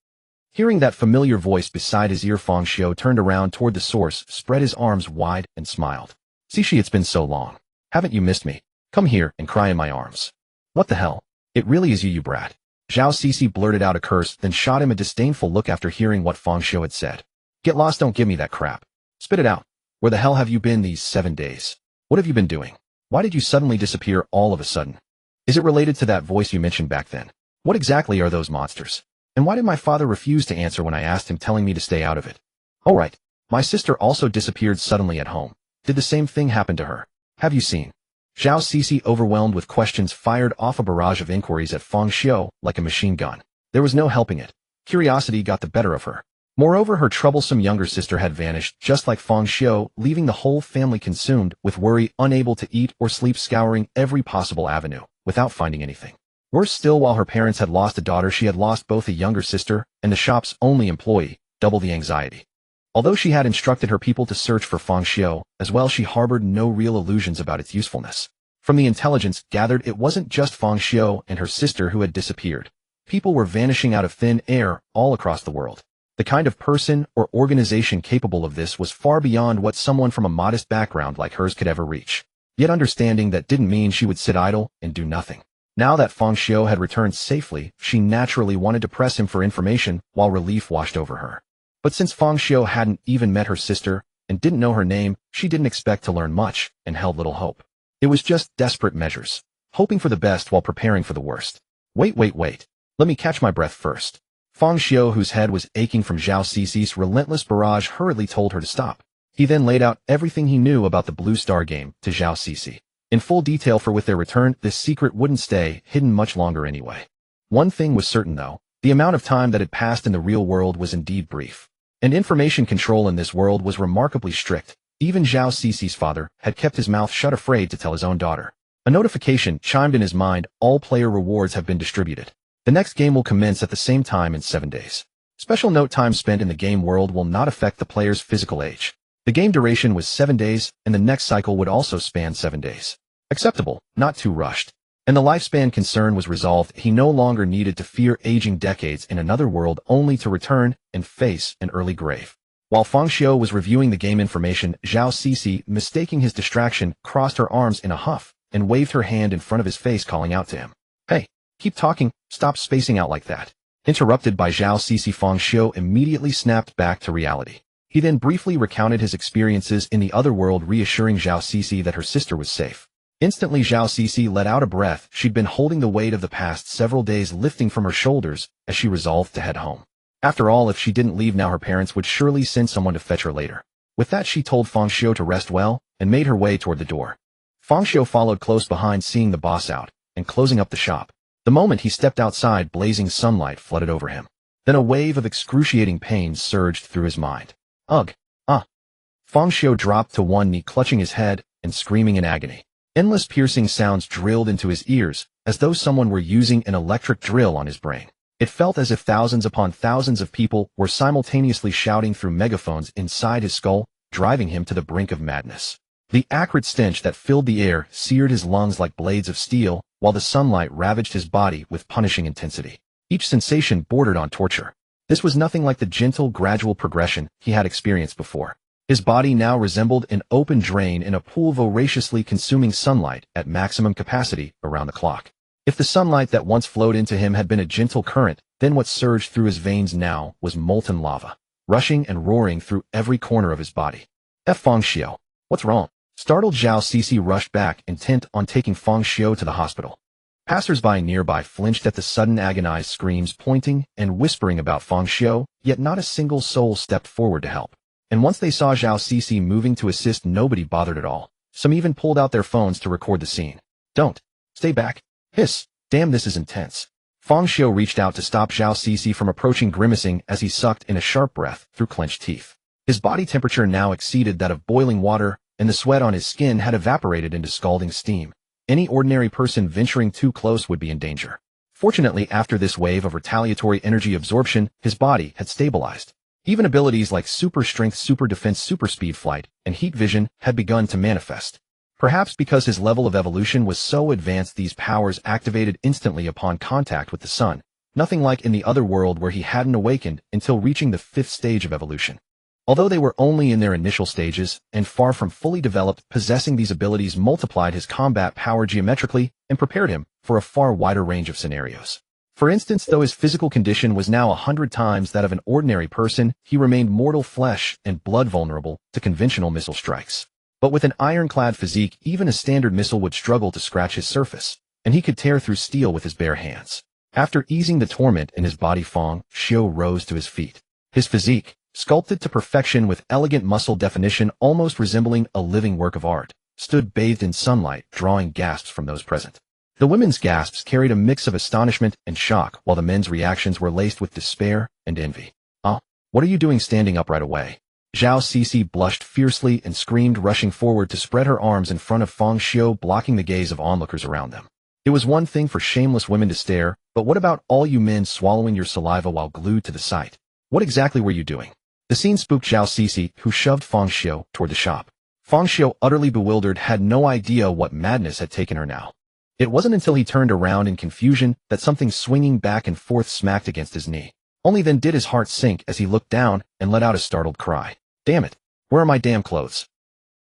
Hearing that familiar voice beside his ear, Feng Xiu turned around toward the source, spread his arms wide, and smiled. "Cixi, it's been so long. Haven't you missed me? Come here and cry in my arms." "What the hell? It really is you, you brat." Zhao Cixi blurted out a curse, then shot him a disdainful look after hearing what Feng Xiu had said. "Get lost, don't give me that crap. Spit it out. Where the hell have you been these 7 days? What have you been doing? Why did you suddenly disappear all of a sudden? Is it related to that voice you mentioned back then? What exactly are those monsters? And why did my father refuse to answer when I asked him, telling me to stay out of it? Oh right, my sister also disappeared suddenly at home. Did the same thing happen to her? Have you seen?" Zhao Cixi, overwhelmed with questions, fired off a barrage of inquiries at Feng Xiu like a machine gun. There was no helping it. Curiosity got the better of her. Moreover, her troublesome younger sister had vanished, just like Feng Xiu, leaving the whole family consumed with worry, unable to eat or sleep, scouring every possible avenue, without finding anything. Worse still, while her parents had lost a daughter, she had lost both a younger sister and the shop's only employee, double the anxiety. Although she had instructed her people to search for Feng Xiu, as well, she harbored no real illusions about its usefulness. From the intelligence gathered, it wasn't just Feng Xiu and her sister who had disappeared. People were vanishing out of thin air all across the world. The kind of person or organization capable of this was far beyond what someone from a modest background like hers could ever reach. Yet understanding that didn't mean she would sit idle and do nothing. Now that Feng Xiu had returned safely, she naturally wanted to press him for information while relief washed over her. But since Feng Xiu hadn't even met her sister and didn't know her name, she didn't expect to learn much and held little hope. It was just desperate measures, hoping for the best while preparing for the worst. Wait. Let me catch my breath first." Feng Xiu, whose head was aching from Zhao Cixi's relentless barrage, hurriedly told her to stop. He then laid out everything he knew about the Blue Star game to Zhao Cixi, in full detail, for with their return, this secret wouldn't stay hidden much longer anyway. One thing was certain though, the amount of time that had passed in the real world was indeed brief. And information control in this world was remarkably strict. Even Zhao Cixi's father had kept his mouth shut, afraid to tell his own daughter. A notification chimed in his mind: all player rewards have been distributed. The next game will commence at the same time in 7 days. Special note: time spent in the game world will not affect the player's physical age. The game duration was 7 days, and the next cycle would also span 7 days. Acceptable, not too rushed. And the lifespan concern was resolved. He no longer needed to fear aging decades in another world only to return and face an early grave. While Feng Xiu was reviewing the game information, Zhao Cixi, mistaking his distraction, crossed her arms in a huff and waved her hand in front of his face, calling out to him. "Hey, keep talking, stop spacing out like that." Interrupted by Zhao Cixi, Feng Xiu immediately snapped back to reality. He then briefly recounted his experiences in the other world, reassuring Zhao Cixi that her sister was safe. Instantly, Zhao Cixi let out a breath. She'd been holding the weight of the past several days lifting from her shoulders as she resolved to head home. After all, if she didn't leave now, her parents would surely send someone to fetch her later. With that, she told Feng Xiu to rest well and made her way toward the door. Feng Xiu followed close behind, seeing the boss out and closing up the shop. The moment he stepped outside, blazing sunlight flooded over him. Then a wave of excruciating pain surged through his mind. Ugh. Feng Xiu dropped to one knee, clutching his head and screaming in agony. Endless piercing sounds drilled into his ears, as though someone were using an electric drill on his brain. It felt as if thousands upon thousands of people were simultaneously shouting through megaphones inside his skull, driving him to the brink of madness. The acrid stench that filled the air seared his lungs like blades of steel, while the sunlight ravaged his body with punishing intensity. Each sensation bordered on torture. This was nothing like the gentle, gradual progression he had experienced before. His body now resembled an open drain in a pool, voraciously consuming sunlight at maximum capacity around the clock. If the sunlight that once flowed into him had been a gentle current, then what surged through his veins now was molten lava, rushing and roaring through every corner of his body. Feng Xiu, what's wrong? Startled, Zhao Cixi rushed back, intent on taking Feng Xiu to the hospital. Passers-by nearby flinched at the sudden agonized screams, pointing and whispering about Feng Xiu, yet not a single soul stepped forward to help. And once they saw Zhao Cixi moving to assist, nobody bothered at all. Some even pulled out their phones to record the scene. Don't. Stay back. Hiss. Damn, this is intense. Feng Xiu reached out to stop Zhao Cixi from approaching, grimacing as he sucked in a sharp breath through clenched teeth. His body temperature now exceeded that of boiling water, and the sweat on his skin had evaporated into scalding steam. Any ordinary person venturing too close would be in danger. Fortunately, after this wave of retaliatory energy absorption, his body had stabilized. Even abilities like super strength, super defense, super speed flight, and heat vision had begun to manifest. Perhaps because his level of evolution was so advanced, these powers activated instantly upon contact with the sun, nothing like in the other world where he hadn't awakened until reaching the 5th stage of evolution. Although they were only in their initial stages and far from fully developed, possessing these abilities multiplied his combat power geometrically and prepared him for a far wider range of scenarios. For instance, though his physical condition was now 100 times that of an ordinary person, he remained mortal flesh and blood vulnerable to conventional missile strikes. But with an ironclad physique, even a standard missile would struggle to scratch his surface, and he could tear through steel with his bare hands. After easing the torment in his body, Fang Xiu rose to his feet. His physique, sculpted to perfection with elegant muscle definition almost resembling a living work of art, stood bathed in sunlight, drawing gasps from those present. The women's gasps carried a mix of astonishment and shock, while the men's reactions were laced with despair and envy. What are you doing standing up right away? Zhao Cixi blushed fiercely and screamed, rushing forward to spread her arms in front of Fang Xiu, blocking the gaze of onlookers around them. It was one thing for shameless women to stare, but what about all you men swallowing your saliva while glued to the sight? What exactly were you doing? The scene spooked Zhao Cixi, who shoved Fang Xiu toward the shop. Fang Xiu, utterly bewildered, had no idea what madness had taken her now. It wasn't until he turned around in confusion that something swinging back and forth smacked against his knee. Only then did his heart sink as he looked down and let out a startled cry. Damn it! Where are my damn clothes?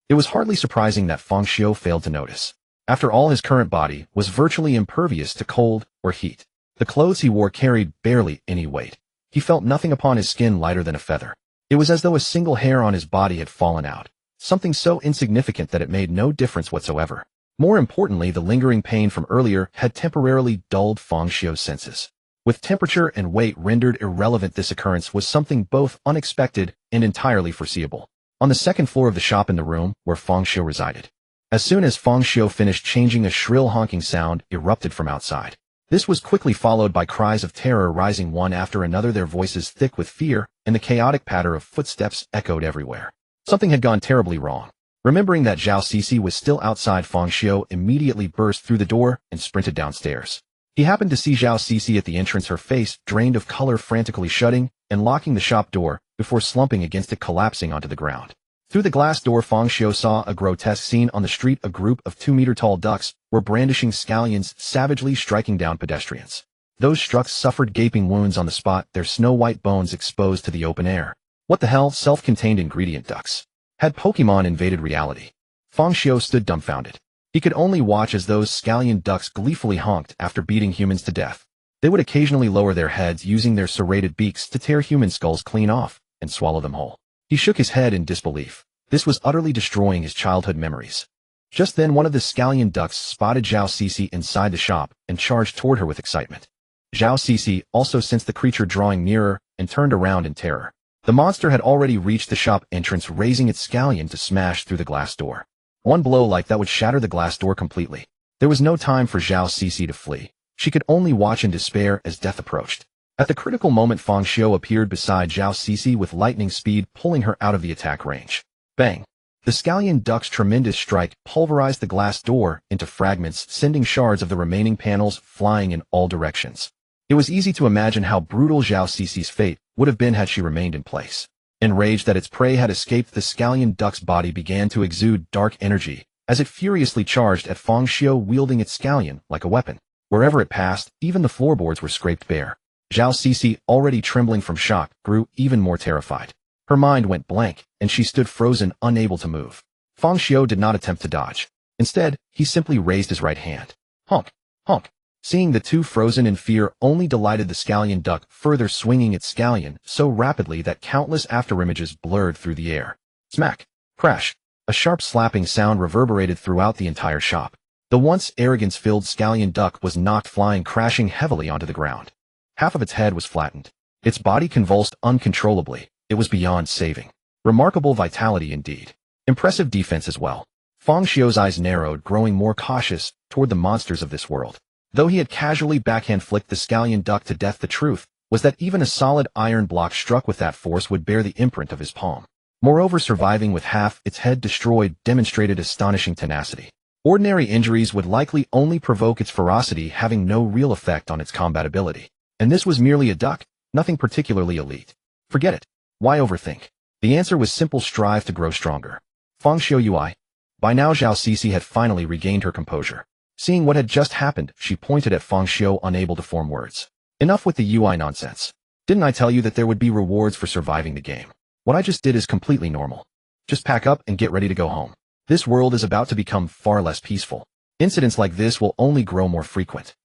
It was hardly surprising that Fang Xiu failed to notice. After all, his current body was virtually impervious to cold or heat. The clothes he wore carried barely any weight. He felt nothing upon his skin lighter than a feather. It was as though a single hair on his body had fallen out, something so insignificant that it made no difference whatsoever. More importantly, the lingering pain from earlier had temporarily dulled Fang Xiu's senses. With temperature and weight rendered irrelevant, this occurrence was something both unexpected and entirely foreseeable. On the second floor of the shop, in the room where Fang Xiu resided. As soon as Fang Xiu finished changing, a shrill honking sound erupted from outside. This was quickly followed by cries of terror rising one after another, their voices thick with fear, and the chaotic patter of footsteps echoed everywhere. Something had gone terribly wrong. Remembering that Zhao Cixi was still outside, Fang Xiu immediately burst through the door and sprinted downstairs. He happened to see Zhao Cixi at the entrance, her face drained of color, frantically shutting and locking the shop door before slumping against it, collapsing onto the ground. Through the glass door, Fang Xiu saw a grotesque scene on the street. A group of 2-meter-tall ducks were brandishing scallions, savagely striking down pedestrians. Those struck suffered gaping wounds on the spot, their snow-white bones exposed to the open air. What the hell? Self-contained ingredient ducks. Had Pokemon invaded reality? Fang Xiu stood dumbfounded. He could only watch as those scallion ducks gleefully honked after beating humans to death. They would occasionally lower their heads, using their serrated beaks to tear human skulls clean off and swallow them whole. He shook his head in disbelief. This was utterly destroying his childhood memories. Just then, one of the scallion ducks spotted Zhao Cixi inside the shop and charged toward her with excitement. Zhao Cixi also sensed the creature drawing nearer and turned around in terror. The monster had already reached the shop entrance, raising its scallion to smash through the glass door. One blow like that would shatter the glass door completely. There was no time for Zhao Cixi to flee. She could only watch in despair as death approached. At the critical moment, Fang Xiu appeared beside Zhao Cixi with lightning speed, pulling her out of the attack range. Bang! The scallion duck's tremendous strike pulverized the glass door into fragments, sending shards of the remaining panels flying in all directions. It was easy to imagine how brutal Zhao Cixi's fate would have been had she remained in place. Enraged that its prey had escaped, the scallion duck's body began to exude dark energy as it furiously charged at Fang Xiu, wielding its scallion like a weapon. Wherever it passed, even the floorboards were scraped bare. Zhao Cixi, already trembling from shock, grew even more terrified. Her mind went blank, and she stood frozen, unable to move. Fang Xiu did not attempt to dodge. Instead, he simply raised his right hand. Honk! Honk! Seeing the two frozen in fear only delighted the scallion duck, further swinging its scallion so rapidly that countless afterimages blurred through the air. Smack! Crash! A sharp slapping sound reverberated throughout the entire shop. The once arrogance-filled scallion duck was knocked flying, crashing heavily onto the ground. Half of its head was flattened. Its body convulsed uncontrollably. It was beyond saving. Remarkable vitality indeed. Impressive defense as well. Fang Xiu's eyes narrowed, growing more cautious toward the monsters of this world. Though he had casually backhand flicked the scallion duck to death, the truth was that even a solid iron block struck with that force would bear the imprint of his palm. Moreover, surviving with half its head destroyed demonstrated astonishing tenacity. Ordinary injuries would likely only provoke its ferocity, having no real effect on its combat ability. And this was merely a duck, nothing particularly elite. Forget it. Why overthink? The answer was simple: strive to grow stronger. Feng Xiu UI. By now Zhao Cece had finally regained her composure. Seeing what had just happened, she pointed at Feng Xiu, unable to form words. Enough with the UI nonsense. Didn't I tell you that there would be rewards for surviving the game? What I just did is completely normal. Just pack up and get ready to go home. This world is about to become far less peaceful. Incidents like this will only grow more frequent.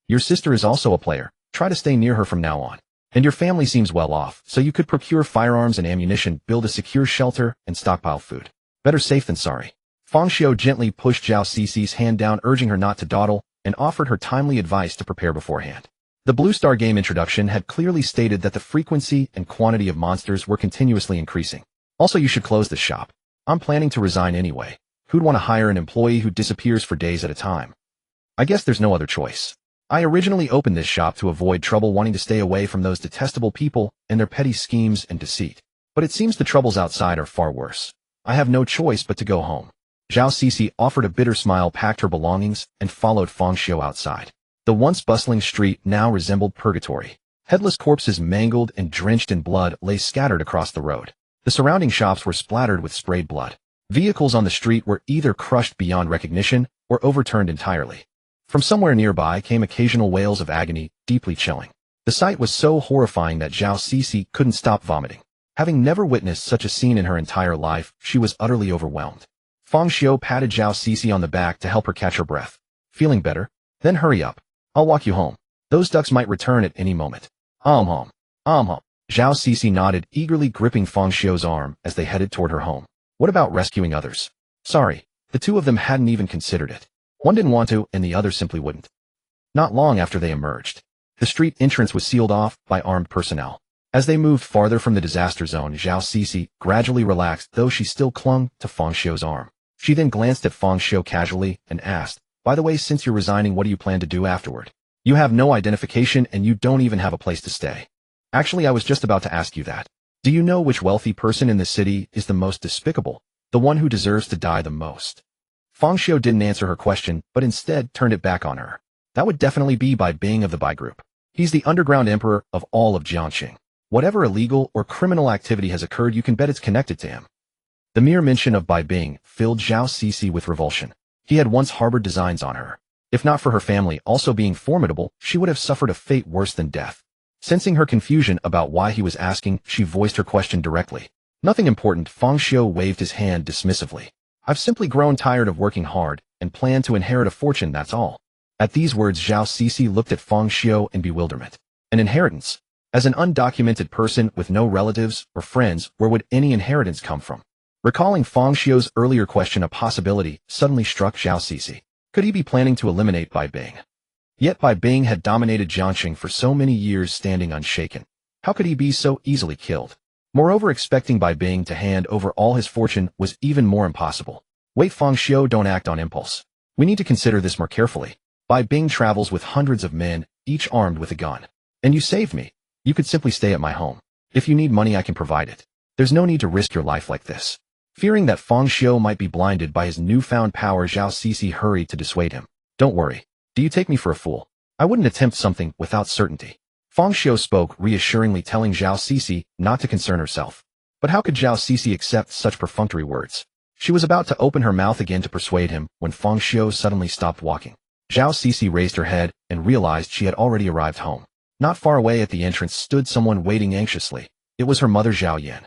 Your sister is also a player. Try to stay near her from now on. And your family seems well off, so you could procure firearms and ammunition, build a secure shelter, and stockpile food. Better safe than sorry. Feng Xiu gently pushed Zhao Cece's hand down, urging her not to dawdle, and offered her timely advice to prepare beforehand. The Blue Star game introduction had clearly stated that the frequency and quantity of monsters were continuously increasing. Also, you should close the shop. I'm planning to resign anyway. Who'd want to hire an employee who disappears for days at a time? I guess there's no other choice. I originally opened this shop to avoid trouble, wanting to stay away from those detestable people and their petty schemes and deceit. But it seems the troubles outside are far worse. I have no choice but to go home. Zhao Cece offered a bitter smile, packed her belongings, and followed Feng Xiu outside. The once bustling street now resembled purgatory. Headless corpses, mangled and drenched in blood, lay scattered across the road. The surrounding shops were splattered with sprayed blood. Vehicles on the street were either crushed beyond recognition or overturned entirely. From somewhere nearby came occasional wails of agony, deeply chilling. The sight was so horrifying that Zhao Cece couldn't stop vomiting. Having never witnessed such a scene in her entire life, she was utterly overwhelmed. Feng Xiu patted Zhao Cece on the back to help her catch her breath. Feeling better? Then hurry up. I'll walk you home. Those ducks might return at any moment. Home. Zhao Cece nodded, eagerly gripping Feng Xiu's arm as they headed toward her home. What about rescuing others? Sorry, the two of them hadn't even considered it. One didn't want to, and the other simply wouldn't. Not long after they emerged, the street entrance was sealed off by armed personnel. As they moved farther from the disaster zone, Zhao Cece gradually relaxed, though she still clung to Feng Xiu's arm. She then glanced at Feng Xiu casually and asked, "By the way, since you're resigning, what do you plan to do afterward? You have no identification and you don't even have a place to stay." Actually, I was just about to ask you that. Do you know which wealthy person in the city is the most despicable, the one who deserves to die the most? Feng Xiu didn't answer her question, but instead turned it back on her. That would definitely be Bai Bing of the Bai Group. He's the underground emperor of all of Jiangxing. Whatever illegal or criminal activity has occurred, you can bet it's connected to him. The mere mention of Bai Bing filled Zhao Cece with revulsion. He had once harbored designs on her. If not for her family also being formidable, she would have suffered a fate worse than death. Sensing her confusion about why he was asking, she voiced her question directly. Nothing important. Feng Xiu waved his hand dismissively. I've simply grown tired of working hard and plan to inherit a fortune, that's all. At these words, Zhao Cece looked at Feng Xiu in bewilderment. An inheritance? As an undocumented person with no relatives or friends, where would any inheritance come from? Recalling Feng Xiu's earlier question, a possibility suddenly struck Zhao Cece. Could he be planning to eliminate Bai Bing? Yet Bai Bing had dominated Jiangxing for so many years, standing unshaken. How could he be so easily killed? Moreover, expecting Bai Bing to hand over all his fortune was even more impossible. Wait, Feng Xiu, don't act on impulse. We need to consider this more carefully. Bai Bing travels with hundreds of men, each armed with a gun. And you saved me. You could simply stay at my home. If you need money, I can provide it. There's no need to risk your life like this. Fearing that Feng Xiu might be blinded by his newfound power, Zhao Cece hurried to dissuade him. Don't worry. Do you take me for a fool? I wouldn't attempt something without certainty. Feng Xiu spoke reassuringly, telling Zhao Cece not to concern herself. But how could Zhao Cece accept such perfunctory words? She was about to open her mouth again to persuade him when Feng Xiu suddenly stopped walking. Zhao Cece raised her head and realized she had already arrived home. Not far away at the entrance stood someone waiting anxiously. It was her mother, Zhao Yan.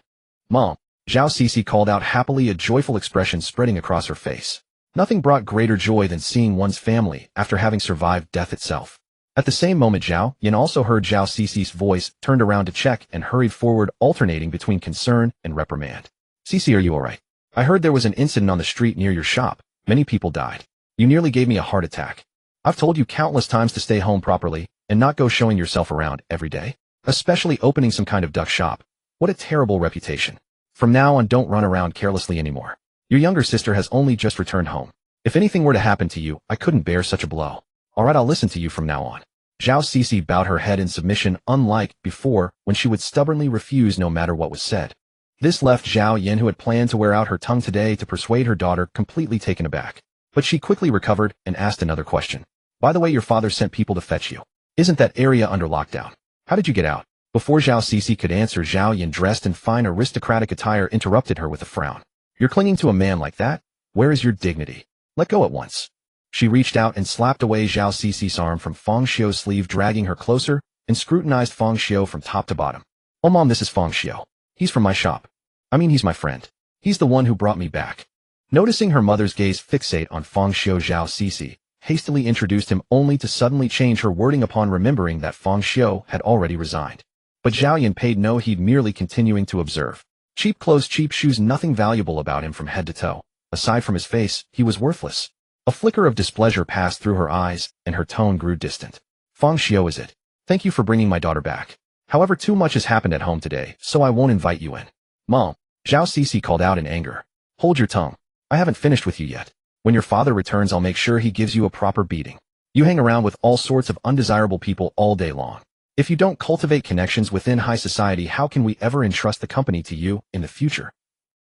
"Mom," Zhao Cece called out happily, a joyful expression spreading across her face. Nothing brought greater joy than seeing one's family after having survived death itself. At the same moment, Zhao Yan also heard Zhao Cece's voice, turned around to check, and hurried forward, alternating between concern and reprimand. "Cece, are you alright? I heard there was an incident on the street near your shop. Many people died. You nearly gave me a heart attack. I've told you countless times to stay home properly and not go showing yourself around every day, especially opening some kind of duck shop. What a terrible reputation. From now on, don't run around carelessly anymore. Your younger sister has only just returned home. If anything were to happen to you, I couldn't bear such a blow. Alright, I'll listen to you from now on." Zhao Cece bowed her head in submission, unlike before when she would stubbornly refuse no matter what was said. This left Zhao Yan, who had planned to wear out her tongue today to persuade her daughter, completely taken aback. But she quickly recovered and asked another question. "By the way, your father sent people to fetch you. Isn't that area under lockdown? How did you get out?" Before Zhao Cixi could answer, Zhao Yan, dressed in fine aristocratic attire, interrupted her with a frown. You're clinging to a man like that? Where is your dignity? Let go at once. She reached out and slapped away Zhao Cixi's arm from Feng Xiu's sleeve, dragging her closer, and scrutinized Feng Xiu from top to bottom. Oh mom, this is Feng Xiu. He's from my shop. I mean, he's my friend. He's the one who brought me back. Noticing her mother's gaze fixate on Feng Xiu, Zhao Cixi hastily introduced him, only to suddenly change her wording upon remembering that Feng Xiu had already resigned. But Zhao Yan paid no heed, merely continuing to observe. Cheap clothes, cheap shoes, nothing valuable about him from head to toe. Aside from his face, he was worthless. A flicker of displeasure passed through her eyes, and her tone grew distant. Feng Xiu, is it? Thank you for bringing my daughter back. However, too much has happened at home today, so I won't invite you in. Mom, Zhao Cixi called out in anger. Hold your tongue. I haven't finished with you yet. When your father returns, I'll make sure he gives you a proper beating. You hang around with all sorts of undesirable people all day long. If you don't cultivate connections within high society, how can we ever entrust the company to you in the future?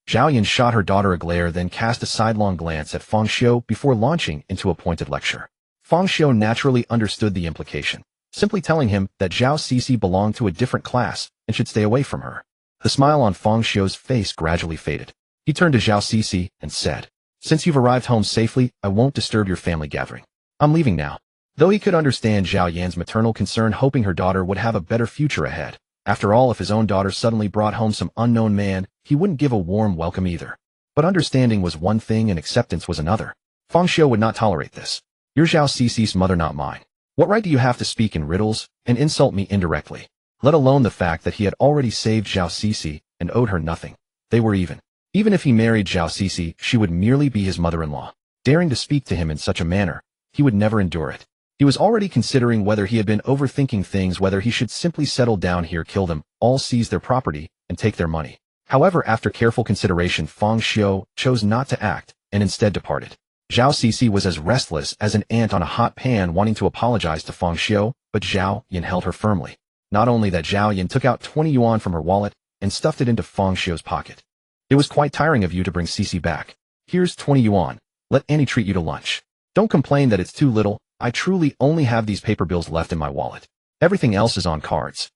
Zhao Yan shot her daughter a glare, then cast a sidelong glance at Feng Xiu before launching into a pointed lecture. Feng Xiu naturally understood the implication, simply telling him that Zhao Cixi belonged to a different class and should stay away from her. The smile on Feng Xiu's face gradually faded. He turned to Zhao Cixi and said, Since you've arrived home safely, I won't disturb your family gathering. I'm leaving now. Though he could understand Zhao Yan's maternal concern, hoping her daughter would have a better future ahead. After all, if his own daughter suddenly brought home some unknown man, he wouldn't give a warm welcome either. But understanding was one thing and acceptance was another. Feng Xiu would not tolerate this. You're Zhao Cixi's mother, not mine. What right do you have to speak in riddles and insult me indirectly? Let alone the fact that he had already saved Zhao Cixi and owed her nothing. They were even. Even if he married Zhao Cixi, she would merely be his mother-in-law. Daring to speak to him in such a manner, he would never endure it. He was already considering whether he had been overthinking things, whether he should simply settle down here, kill them, all seize their property, and take their money. However, after careful consideration, Feng Xiu chose not to act, and instead departed. Zhao Cixi was as restless as an ant on a hot pan, wanting to apologize to Feng Xiu, but Zhao Yan held her firmly. Not only that, Zhao Yan took out 20 yuan from her wallet and stuffed it into Feng Xiu's pocket. It was quite tiring of you to bring Cixi back. Here's 20 yuan. Let Annie treat you to lunch. Don't complain that it's too little. I truly only have these paper bills left in my wallet. Everything else is on cards.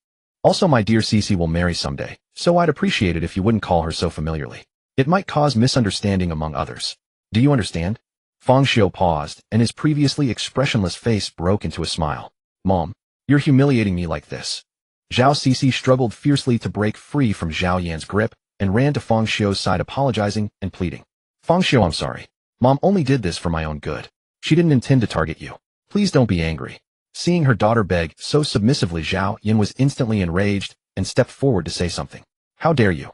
Also, my dear Cixi will marry someday, so I'd appreciate it if you wouldn't call her so familiarly. It might cause misunderstanding among others. Do you understand? Feng Xiu paused, and his previously expressionless face broke into a smile. Mom, you're humiliating me like this. Zhao Cixi struggled fiercely to break free from Zhao Yan's grip and ran to Feng Xiu's side, apologizing and pleading. Feng Xiu, I'm sorry. Mom only did this for my own good. She didn't intend to target you. Please don't be angry. Seeing her daughter beg so submissively, Zhao Yan was instantly enraged and stepped forward to say something. How dare you?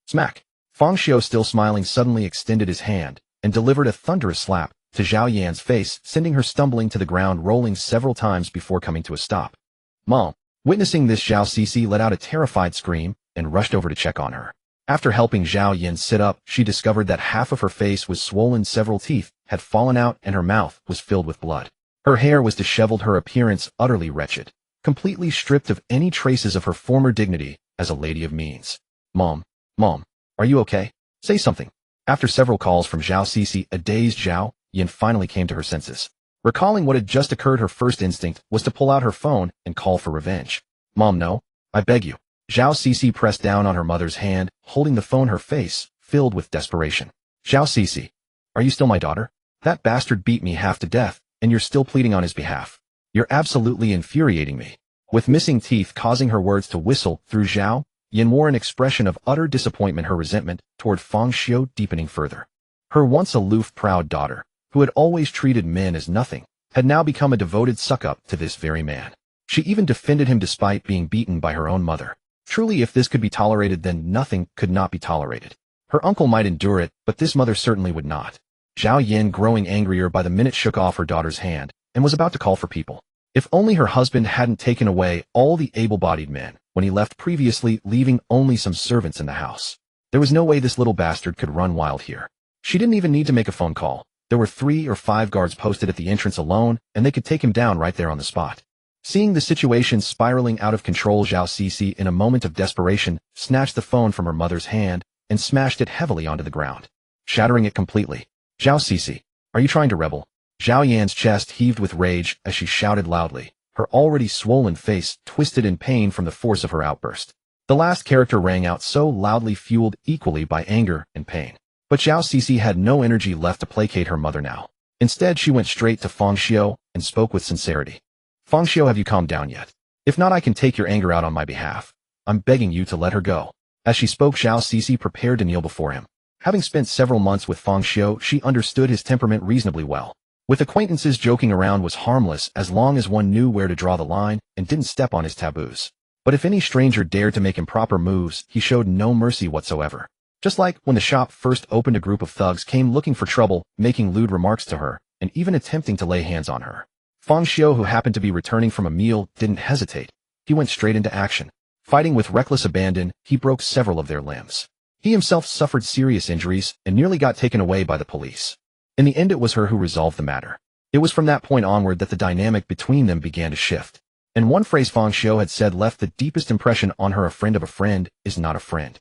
Smack. Feng Xiu, still smiling, suddenly extended his hand and delivered a thunderous slap to Zhao Yan's face, sending her stumbling to the ground, rolling several times before coming to a stop. Mom. Witnessing this, Zhao Cixi let out a terrified scream and rushed over to check on her. After helping Zhao Yan sit up, she discovered that half of her face was swollen, several teeth had fallen out, and her mouth was filled with blood. Her hair was disheveled, her appearance utterly wretched, completely stripped of any traces of her former dignity as a lady of means. Mom, are you okay? Say something. After several calls from Zhao Cixi, a dazed Zhao Yan finally came to her senses. Recalling what had just occurred, her first instinct was to pull out her phone and call for revenge. Mom, no, I beg you. Zhao Cixi pressed down on her mother's hand, holding the phone, her face filled with desperation. Zhao Cixi, are you still my daughter? That bastard beat me half to death, and you're still pleading on his behalf. You're absolutely infuriating me. With missing teeth causing her words to whistle through, Zhao Yan wore an expression of utter disappointment, her resentment toward Feng Xiu deepening further. Her once aloof, proud daughter, who had always treated men as nothing, had now become a devoted suck-up to this very man. She even defended him despite being beaten by her own mother. Truly, if this could be tolerated, then nothing could not be tolerated. Her uncle might endure it, but this mother certainly would not. Zhao Yan, growing angrier by the minute, shook off her daughter's hand and was about to call for people. If only her husband hadn't taken away all the able-bodied men when he left previously, leaving only some servants in the house. There was no way this little bastard could run wild here. She didn't even need to make a phone call. There were 3 or 5 guards posted at the entrance alone, and they could take him down right there on the spot. Seeing the situation spiraling out of control, Zhao Cixi, in a moment of desperation, snatched the phone from her mother's hand and smashed it heavily onto the ground, shattering it completely. Zhao Cixi, are you trying to rebel? Zhao Yan's chest heaved with rage as she shouted loudly, her already swollen face twisted in pain from the force of her outburst. The last character rang out so loudly, fueled equally by anger and pain. But Zhao Cixi had no energy left to placate her mother now. Instead, she went straight to Feng Xiu and spoke with sincerity. "Feng Xiu, have you calmed down yet? If not, I can take your anger out on my behalf. I'm begging you to let her go." As she spoke, Zhao Cixi prepared to kneel before him. Having spent several months with Feng Xiu, she understood his temperament reasonably well. With acquaintances, joking around was harmless as long as one knew where to draw the line and didn't step on his taboos. But if any stranger dared to make improper moves, he showed no mercy whatsoever. Just like when the shop first opened, a group of thugs came looking for trouble, making lewd remarks to her, and even attempting to lay hands on her. Feng Xiu, who happened to be returning from a meal, didn't hesitate. He went straight into action. Fighting with reckless abandon, he broke several of their limbs. He himself suffered serious injuries and nearly got taken away by the police. In the end, it was her who resolved the matter. It was from that point onward that the dynamic between them began to shift. And one phrase Feng Xiu had said left the deepest impression on her: a friend of a friend is not a friend.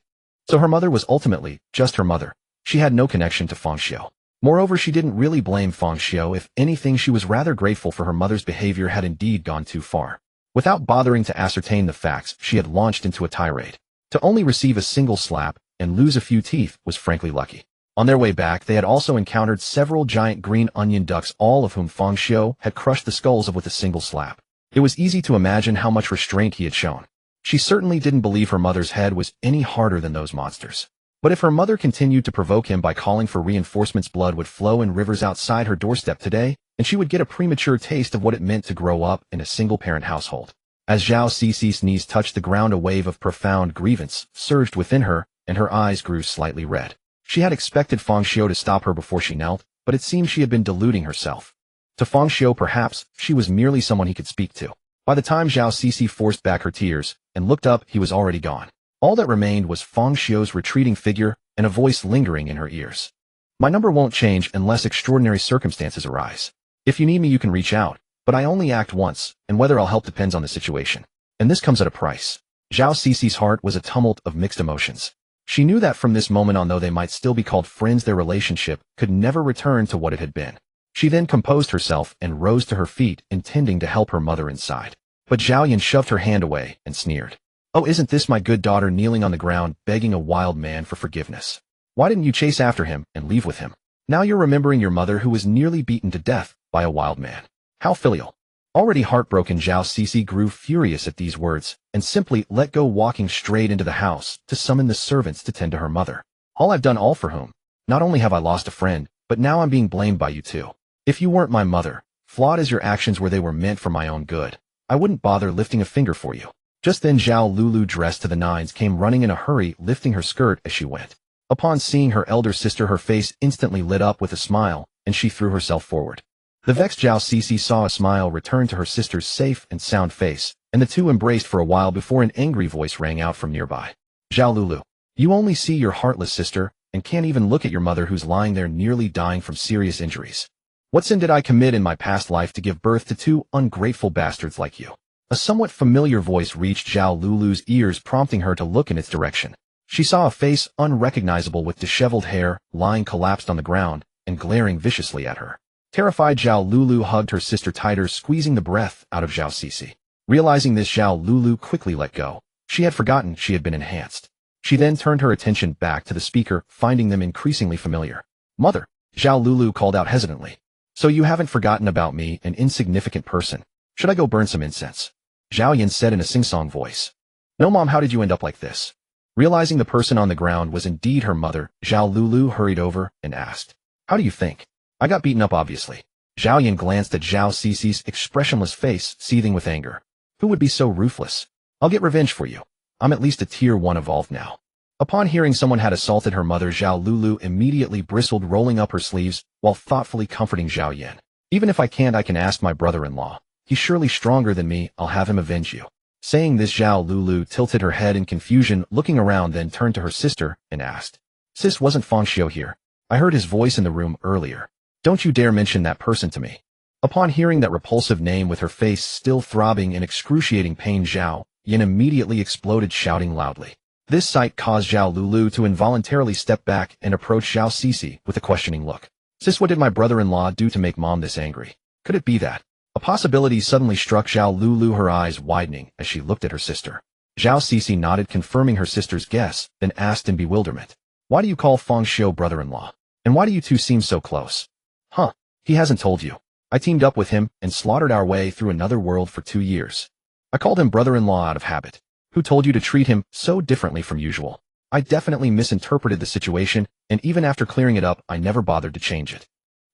So her mother was ultimately just her mother. She had no connection to Feng Xiu. Moreover, she didn't really blame Feng Xiu. If anything, she was rather grateful for her mother's behavior had indeed gone too far. Without bothering to ascertain the facts, she had launched into a tirade. To only receive a single slap and lose a few teeth was frankly lucky. On their way back, they had also encountered several giant green onion ducks, all of whom Feng Xiu had crushed the skulls of with a single slap. It was easy to imagine how much restraint he had shown. She certainly didn't believe her mother's head was any harder than those monsters. But if her mother continued to provoke him by calling for reinforcements, blood would flow in rivers outside her doorstep today, and she would get a premature taste of what it meant to grow up in a single-parent household. As Zhao Cixi's knees touched the ground, a wave of profound grievance surged within her, and her eyes grew slightly red. She had expected Feng Xiu to stop her before she knelt, but it seemed she had been deluding herself. To Feng Xiu, perhaps, she was merely someone he could speak to. By the time Zhao Cixi forced back her tears and looked up, he was already gone. All that remained was Feng Xiu's retreating figure and a voice lingering in her ears. "My number won't change unless extraordinary circumstances arise. If you need me, you can reach out, but I only act once, and whether I'll help depends on the situation. And this comes at a price." Zhao Cixi's heart was a tumult of mixed emotions. She knew that from this moment on, though they might still be called friends, their relationship could never return to what it had been. She then composed herself and rose to her feet, intending to help her mother inside. But Zhao Yan shoved her hand away and sneered. "Oh, isn't this my good daughter kneeling on the ground, begging a wild man for forgiveness? Why didn't you chase after him and leave with him? Now you're remembering your mother who was nearly beaten to death by a wild man. How filial." Already heartbroken, Zhao Cixi grew furious at these words and simply let go, walking straight into the house to summon the servants to tend to her mother. "All I've done, all for whom? Not only have I lost a friend, but now I'm being blamed by you too. If you weren't my mother, flawed as your actions were, they were meant for my own good. I wouldn't bother lifting a finger for you." Just then, Zhao Lulu, dressed to the nines, came running in a hurry, lifting her skirt as she went. Upon seeing her elder sister, her face instantly lit up with a smile, and she threw herself forward. The vexed Zhao Cixi saw a smile return to her sister's safe and sound face, and the two embraced for a while before an angry voice rang out from nearby. "Zhao Lulu, you only see your heartless sister and can't even look at your mother who's lying there nearly dying from serious injuries. What sin did I commit in my past life to give birth to two ungrateful bastards like you?" A somewhat familiar voice reached Zhao Lulu's ears, prompting her to look in its direction. She saw a face unrecognizable with disheveled hair lying collapsed on the ground and glaring viciously at her. Terrified, Zhao Lulu hugged her sister tighter, squeezing the breath out of Zhao Cixi. Realizing this, Zhao Lulu quickly let go. She had forgotten she had been enhanced. She then turned her attention back to the speaker, finding them increasingly familiar. "Mother," Zhao Lulu called out hesitantly. "So you haven't forgotten about me, an insignificant person? Should I go burn some incense?" Zhao Yan said in a sing-song voice. "No, Mom, how did you end up like this?" Realizing the person on the ground was indeed her mother, Zhao Lulu hurried over and asked, "How do you think?" "I got beaten up, obviously." Zhao Yan glanced at Zhao Cixi's expressionless face, seething with anger. "Who would be so ruthless? I'll get revenge for you. I'm at least a tier 1 evolved now." Upon hearing someone had assaulted her mother, Zhao Lulu immediately bristled, rolling up her sleeves while thoughtfully comforting Zhao Yan. "Even if I can't, I can ask my brother-in-law. He's surely stronger than me. I'll have him avenge you." Saying this, Zhao Lulu tilted her head in confusion, looking around, then turned to her sister and asked, "Sis, wasn't Feng Xiu here? I heard his voice in the room earlier. Don't you dare mention that person to me." Upon hearing that repulsive name, with her face still throbbing in excruciating pain, Zhao Yan immediately exploded, shouting loudly. This sight caused Zhao Lulu to involuntarily step back and approach Zhao Cixi with a questioning look. "Sis, what did my brother-in-law do to make Mom this angry? Could it be that?" A possibility suddenly struck Zhao Lulu, her eyes widening as she looked at her sister. Zhao Cece nodded, confirming her sister's guess, then asked in bewilderment, "Why do you call Feng Xiu brother-in-law? And why do you two seem so close?" "Huh, he hasn't told you. I teamed up with him and slaughtered our way through another world for 2 years. I called him brother-in-law out of habit. Who told you to treat him so differently from usual? I definitely misinterpreted the situation, and even after clearing it up, I never bothered to change it.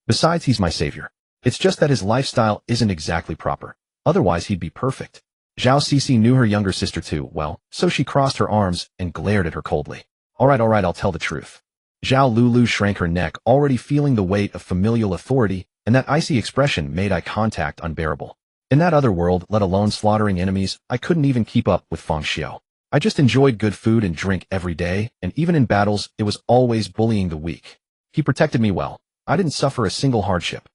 Besides, he's my savior. It's just that his lifestyle isn't exactly proper. Otherwise, he'd be perfect." Zhao Cece knew her younger sister too well, so she crossed her arms and glared at her coldly. All right, I'll tell the truth." Zhao Lulu shrank her neck, already feeling the weight of familial authority, and that icy expression made eye contact unbearable. "In that other world, let alone slaughtering enemies, I couldn't even keep up with Feng Xiu. I just enjoyed good food and drink every day, and even in battles, it was always bullying the weak. He protected me well. I didn't suffer a single hardship."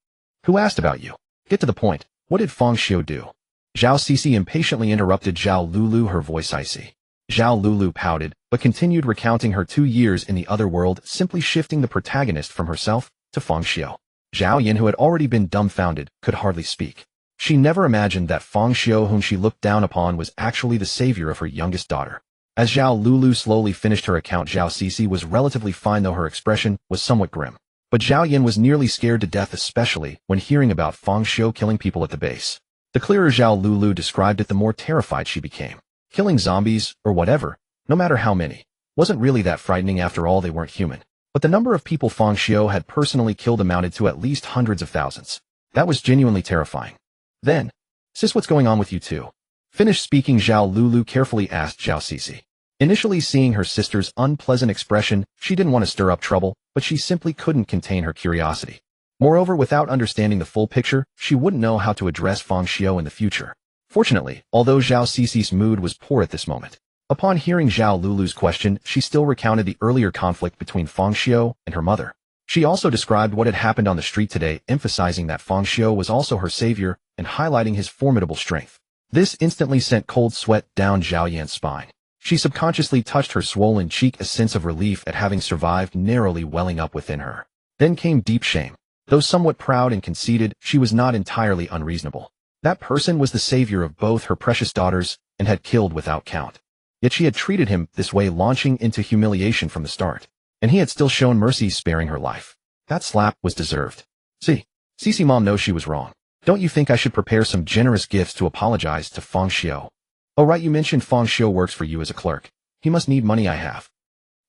"Who asked about you? Get to the point. What did Feng Xiu do?" Zhao Cece impatiently interrupted Zhao Lulu, her voice icy. Zhao Lulu pouted, but continued recounting her 2 years in the other world, simply shifting the protagonist from herself to Feng Xiu. Zhao Yin, who had already been dumbfounded, could hardly speak. She never imagined that Feng Xiu, whom she looked down upon, was actually the savior of her youngest daughter. As Zhao Lulu slowly finished her account, Zhao Cece was relatively fine, though her expression was somewhat grim. But Zhao Yin was nearly scared to death, especially when hearing about Feng Xiu killing people at the base. The clearer Zhao Lulu described it, the more terrified she became. Killing zombies, or whatever, no matter how many, wasn't really that frightening. After all, they weren't human. But the number of people Feng Xiu had personally killed amounted to at least hundreds of thousands. That was genuinely terrifying. "Then, sis, what's going on with you two?" Finished speaking, Zhao Lulu carefully asked Zhao Cece. Initially, seeing her sister's unpleasant expression, she didn't want to stir up trouble, but she simply couldn't contain her curiosity. Moreover, without understanding the full picture, she wouldn't know how to address Feng Xiu in the future. Fortunately, although Zhao Cece's mood was poor at this moment, upon hearing Zhao Lulu's question, she still recounted the earlier conflict between Feng Xiu and her mother. She also described what had happened on the street today, emphasizing that Feng Xiu was also her savior and highlighting his formidable strength. This instantly sent cold sweat down Zhao Yan's spine. She subconsciously touched her swollen cheek, a sense of relief at having survived narrowly welling up within her. Then came deep shame. Though somewhat proud and conceited, she was not entirely unreasonable. That person was the savior of both her precious daughters and had killed without count. Yet she had treated him this way, launching into humiliation from the start. And he had still shown mercy, sparing her life. That slap was deserved. See, Cece Mom knows she was wrong. Don't you think I should prepare some generous gifts to apologize to Feng Xiu? Oh right, you mentioned Feng Xiu works for you as a clerk. He must need money I have.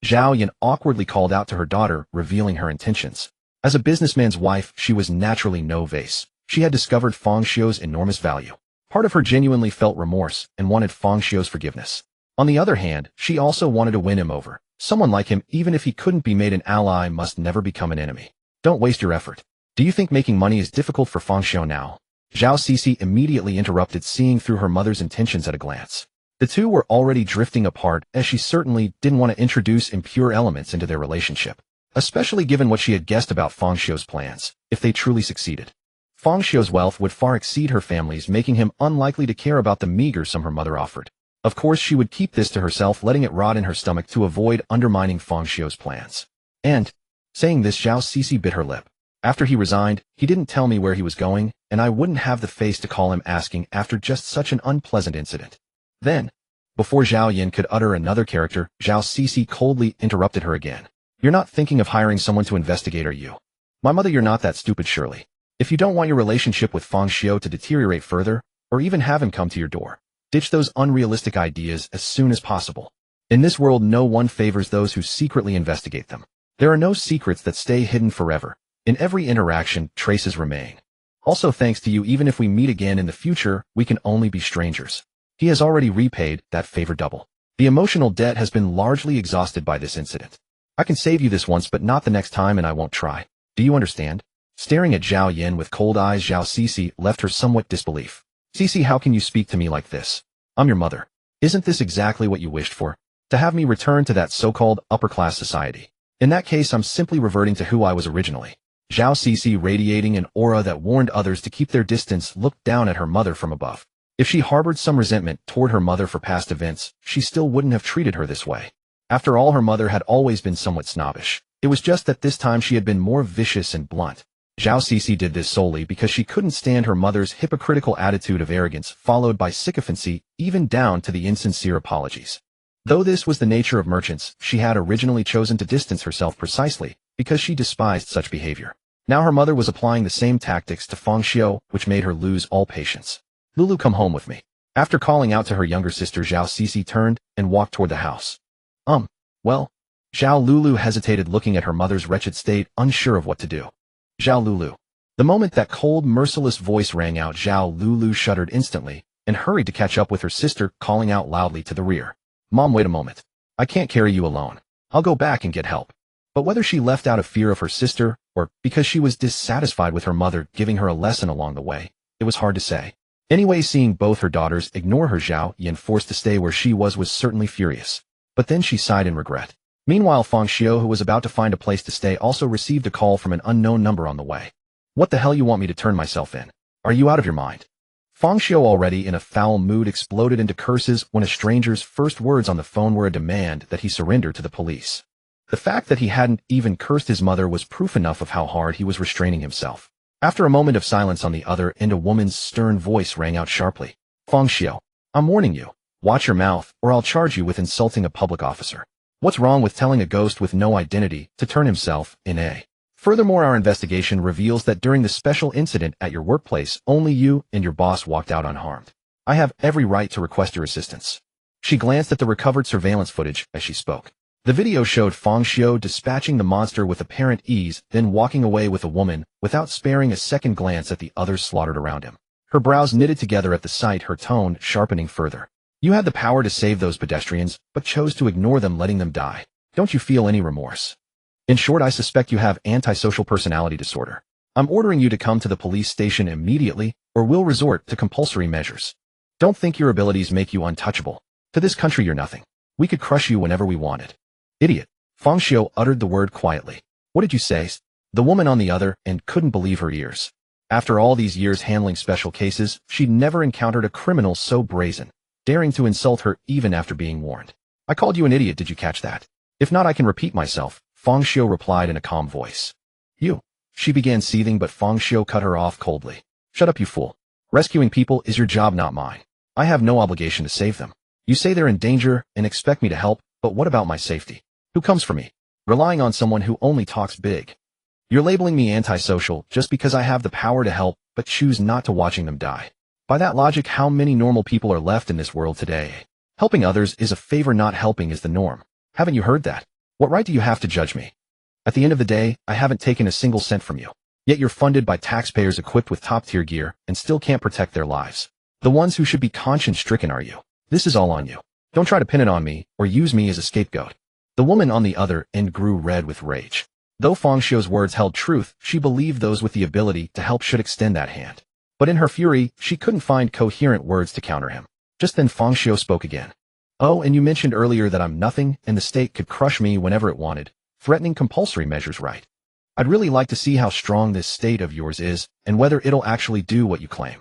Zhao Yan awkwardly called out to her daughter, revealing her intentions. As a businessman's wife, she was naturally no vase. She had discovered Feng Xiu's enormous value. Part of her genuinely felt remorse and wanted Feng Xiu's forgiveness. On the other hand, she also wanted to win him over. Someone like him, even if he couldn't be made an ally, must never become an enemy. Don't waste your effort. Do you think making money is difficult for Feng Xiu now? Zhao Cece immediately interrupted, seeing through her mother's intentions at a glance. The two were already drifting apart, as she certainly didn't want to introduce impure elements into their relationship, especially given what she had guessed about Feng Xiu's plans, if they truly succeeded. Feng Xiu's wealth would far exceed her family's, making him unlikely to care about the meager sum her mother offered. Of course, she would keep this to herself, letting it rot in her stomach to avoid undermining Feng Xiu's plans. And, saying this, Zhao Cece bit her lip. After he resigned, he didn't tell me where he was going, and I wouldn't have the face to call him asking after just such an unpleasant incident. Then, before Zhao Yin could utter another character, Zhao Cece coldly interrupted her again. You're not thinking of hiring someone to investigate, are you? My mother, you're not that stupid, surely. If you don't want your relationship with Feng Xiu to deteriorate further, or even have him come to your door, ditch those unrealistic ideas as soon as possible. In this world, no one favors those who secretly investigate them. There are no secrets that stay hidden forever. In every interaction, traces remain. Also, thanks to you, even if we meet again in the future, we can only be strangers. He has already repaid that favor double. The emotional debt has been largely exhausted by this incident. I can save you this once, but not the next time, and I won't try. Do you understand? Staring at Zhao Yin with cold eyes, Zhao Cece left her somewhat disbelief. Cece, how can you speak to me like this? I'm your mother. Isn't this exactly what you wished for? To have me return to that so-called upper-class society? In that case, I'm simply reverting to who I was originally. Zhao Cece, radiating an aura that warned others to keep their distance, looked down at her mother from above. If she harbored some resentment toward her mother for past events, she still wouldn't have treated her this way. After all, her mother had always been somewhat snobbish. It was just that this time she had been more vicious and blunt. Zhao Cixi did this solely because she couldn't stand her mother's hypocritical attitude of arrogance followed by sycophancy, even down to the insincere apologies. Though this was the nature of merchants, she had originally chosen to distance herself precisely because she despised such behavior. Now her mother was applying the same tactics to Feng Xiu, which made her lose all patience. Lulu, come home with me. After calling out to her younger sister, Zhao Cixi turned and walked toward the house. Well, Zhao Lulu hesitated, looking at her mother's wretched state, unsure of what to do. Zhao Lulu. The moment that cold, merciless voice rang out, Zhao Lulu shuddered instantly and hurried to catch up with her sister, calling out loudly to the rear. Mom, wait a moment. I can't carry you alone. I'll go back and get help. But whether she left out of fear of her sister or because she was dissatisfied with her mother giving her a lesson along the way, it was hard to say. Anyway, seeing both her daughters ignore her, Zhao Yan, forced to stay where she was certainly furious. But then she sighed in regret. Meanwhile, Feng Xiu, who was about to find a place to stay, also received a call from an unknown number on the way. What the hell, you want me to turn myself in? Are you out of your mind? Feng Xiu, already in a foul mood, exploded into curses when a stranger's first words on the phone were a demand that he surrender to the police. The fact that he hadn't even cursed his mother was proof enough of how hard he was restraining himself. After a moment of silence on the other end, a woman's stern voice rang out sharply. Feng Xiu, I'm warning you. Watch your mouth, or I'll charge you with insulting a public officer. What's wrong with telling a ghost with no identity to turn himself in? Furthermore, our investigation reveals that during the special incident at your workplace, only you and your boss walked out unharmed. I have every right to request your assistance. She glanced at the recovered surveillance footage as she spoke. The video showed Feng Xiu dispatching the monster with apparent ease, then walking away with a woman without sparing a second glance at the others slaughtered around him. Her brows knitted together at the sight, her tone sharpening further. You had the power to save those pedestrians, but chose to ignore them, letting them die. Don't you feel any remorse? In short, I suspect you have antisocial personality disorder. I'm ordering you to come to the police station immediately, or we'll resort to compulsory measures. Don't think your abilities make you untouchable. To this country, you're nothing. We could crush you whenever we wanted. Idiot. Feng Xiu uttered the word quietly. What did you say? The woman on the other end couldn't believe her ears. After all these years handling special cases, she'd never encountered a criminal so brazen, daring to insult her even after being warned. I called you an idiot, did you catch that? If not, I can repeat myself, Feng Xiu replied in a calm voice. You. She began seething, but Feng Xiu cut her off coldly. Shut up, you fool. Rescuing people is your job, not mine. I have no obligation to save them. You say they're in danger and expect me to help, but what about my safety? Who comes for me? Relying on someone who only talks big. You're labeling me antisocial just because I have the power to help, but choose not to, watching them die. By that logic, how many normal people are left in this world today? Helping others is a favor, not helping is the norm. Haven't you heard that? What right do you have to judge me? At the end of the day, I haven't taken a single cent from you. Yet you're funded by taxpayers equipped with top-tier gear and still can't protect their lives. The ones who should be conscience-stricken are you. This is all on you. Don't try to pin it on me or use me as a scapegoat. The woman on the other end grew red with rage. Though Feng Xiu's words held truth, she believed those with the ability to help should extend that hand. But in her fury, she couldn't find coherent words to counter him. Just then Feng Xiu spoke again. Oh, and you mentioned earlier that I'm nothing and the state could crush me whenever it wanted, threatening compulsory measures, right? I'd really like to see how strong this state of yours is and whether it'll actually do what you claim.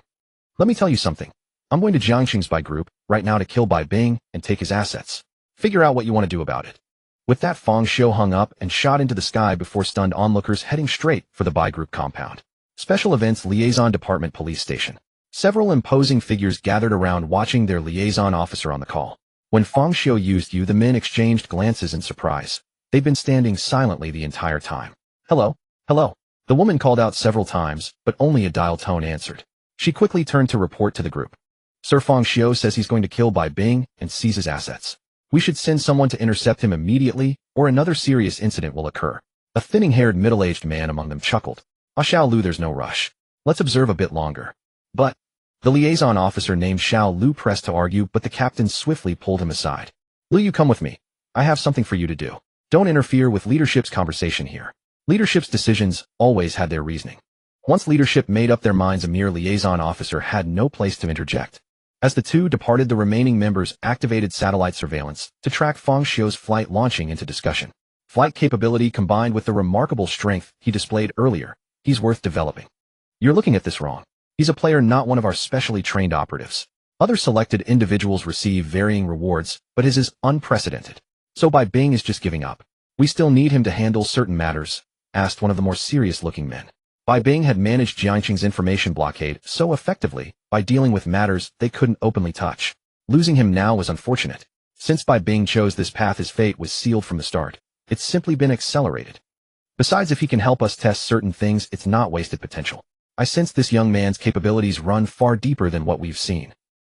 Let me tell you something. I'm going to Jiangxing's Bai Group right now to kill Bai Bing and take his assets. Figure out what you want to do about it. With that, Feng Xiu hung up and shot into the sky before stunned onlookers, heading straight for the Bai Group compound. Special Events Liaison Department Police Station. Several imposing figures gathered around, watching their liaison officer on the call. When Feng Xiu used you, the men exchanged glances in surprise. They'd been standing silently the entire time. Hello, hello. The woman called out several times, but only a dial tone answered. She quickly turned to report to the group. Sir, Feng Xiu says he's going to kill Bai Bing and seize his assets. We should send someone to intercept him immediately, or another serious incident will occur. A thinning-haired middle-aged man among them chuckled. Xiao Lu, there's no rush. Let's observe a bit longer. But the liaison officer named Xiao Lu pressed to argue, but the captain swiftly pulled him aside. Lu, you come with me. I have something for you to do. Don't interfere with leadership's conversation here. Leadership's decisions always had their reasoning. Once leadership made up their minds, a mere liaison officer had no place to interject. As the two departed, the remaining members activated satellite surveillance to track Feng Xiu's flight, launching into discussion. Flight capability combined with the remarkable strength he displayed earlier, he's worth developing. You're looking at this wrong. He's a player, not one of our specially trained operatives. Other selected individuals receive varying rewards, but his is unprecedented. So Bai Bing is just giving up. We still need him to handle certain matters, asked one of the more serious-looking men. Bai Bing had managed Jiangqing's information blockade so effectively by dealing with matters they couldn't openly touch. Losing him now was unfortunate. Since Bai Bing chose this path, his fate was sealed from the start. It's simply been accelerated. Besides, if he can help us test certain things, it's not wasted potential. I sense this young man's capabilities run far deeper than what we've seen.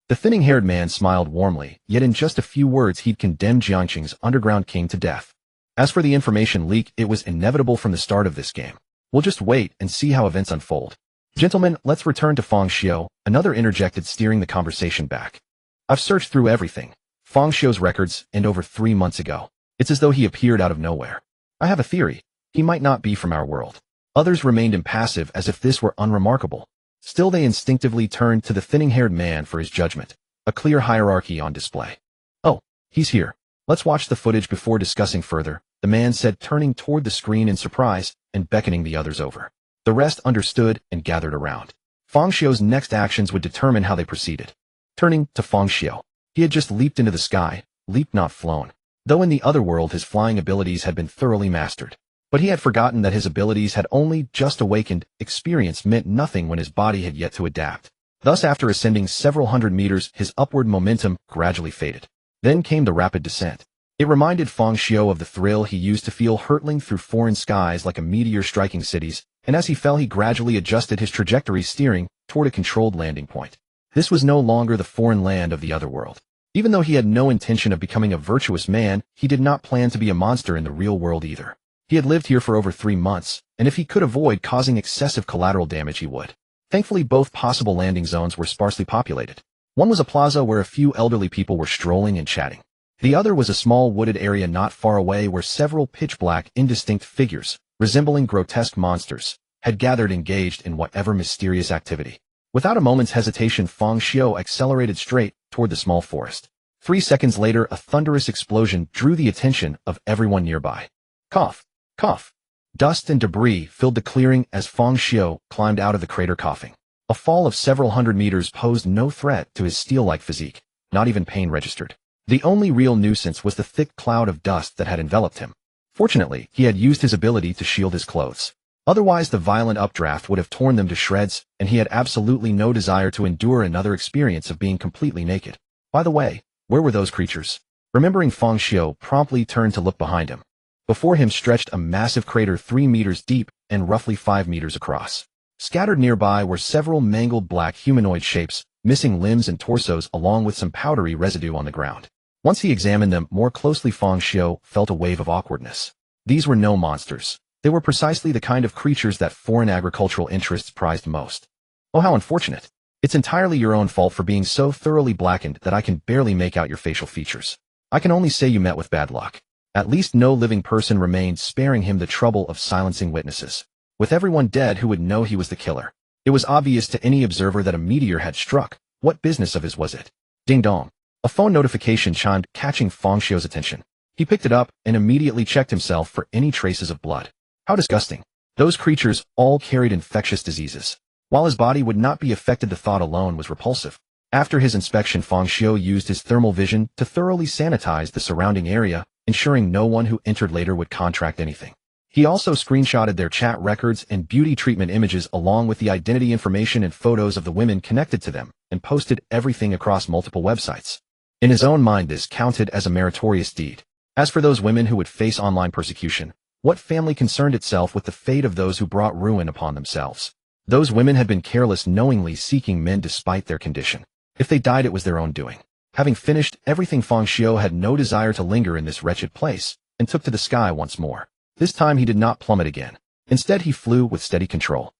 The thinning-haired man smiled warmly, yet in just a few words he'd condemned Jiangqing's underground king to death. As for the information leak, it was inevitable from the start of this game. We'll just wait and see how events unfold. Gentlemen, let's return to Fang Xiu, another interjected, steering the conversation back. I've searched through everything. Fang Xiu's records, and over 3 months ago. It's as though he appeared out of nowhere. I have a theory. He might not be from our world. Others remained impassive as if this were unremarkable. Still, they instinctively turned to the thinning-haired man for his judgment. A clear hierarchy on display. Oh, he's here. Let's watch the footage before discussing further, the man said, turning toward the screen in surprise and beckoning the others over. The rest understood and gathered around. Fang Xiu's next actions would determine how they proceeded. Turning to Fang Xiu. He had just leaped into the sky, leaped not flown. Though in the other world his flying abilities had been thoroughly mastered. But he had forgotten that his abilities had only just awakened. Experience meant nothing when his body had yet to adapt. Thus, after ascending several hundred meters, his upward momentum gradually faded. Then came the rapid descent. It reminded Fang Xiu of the thrill he used to feel hurtling through foreign skies like a meteor striking cities, and as he fell he gradually adjusted his trajectory, steering toward a controlled landing point. This was no longer the foreign land of the other world. Even though he had no intention of becoming a virtuous man, he did not plan to be a monster in the real world either. He had lived here for over 3 months, and if he could avoid causing excessive collateral damage he would. Thankfully, both possible landing zones were sparsely populated. One was a plaza where a few elderly people were strolling and chatting. The other was a small wooded area not far away where several pitch-black, indistinct figures, resembling grotesque monsters, had gathered engaged in whatever mysterious activity. Without a moment's hesitation, Fang Xiu accelerated straight toward the small forest. 3 seconds later, a thunderous explosion drew the attention of everyone nearby. Cough, cough. Dust and debris filled the clearing as Fang Xiu climbed out of the crater coughing. A fall of several hundred meters posed no threat to his steel-like physique, not even pain registered. The only real nuisance was the thick cloud of dust that had enveloped him. Fortunately, he had used his ability to shield his clothes. Otherwise, the violent updraft would have torn them to shreds, and he had absolutely no desire to endure another experience of being completely naked. By the way, where were those creatures? Remembering, Fang Xiu promptly turned to look behind him. Before him stretched a massive crater 3 meters deep and roughly 5 meters across. Scattered nearby were several mangled black humanoid shapes, missing limbs and torsos along with some powdery residue on the ground. Once he examined them more closely, Fang Xiu felt a wave of awkwardness. These were no monsters. They were precisely the kind of creatures that foreign agricultural interests prized most. Oh, how unfortunate. It's entirely your own fault for being so thoroughly blackened that I can barely make out your facial features. I can only say you met with bad luck. At least no living person remained, sparing him the trouble of silencing witnesses. With everyone dead who would know he was the killer. It was obvious to any observer that a meteor had struck. What business of his was it? Ding dong. A phone notification chimed, catching Fang Xiu's attention. He picked it up and immediately checked himself for any traces of blood. How disgusting. Those creatures all carried infectious diseases. While his body would not be affected, the thought alone was repulsive. After his inspection, Fang Xiu used his thermal vision to thoroughly sanitize the surrounding area, ensuring no one who entered later would contract anything. He also screenshotted their chat records and beauty treatment images along with the identity information and photos of the women connected to them, and posted everything across multiple websites. In his own mind, this counted as a meritorious deed. As for those women who would face online persecution, what family concerned itself with the fate of those who brought ruin upon themselves? Those women had been careless, knowingly seeking men despite their condition. If they died, it was their own doing. Having finished everything, Fang Xiu had no desire to linger in this wretched place, and took to the sky once more. This time he did not plummet again. Instead, he flew with steady control.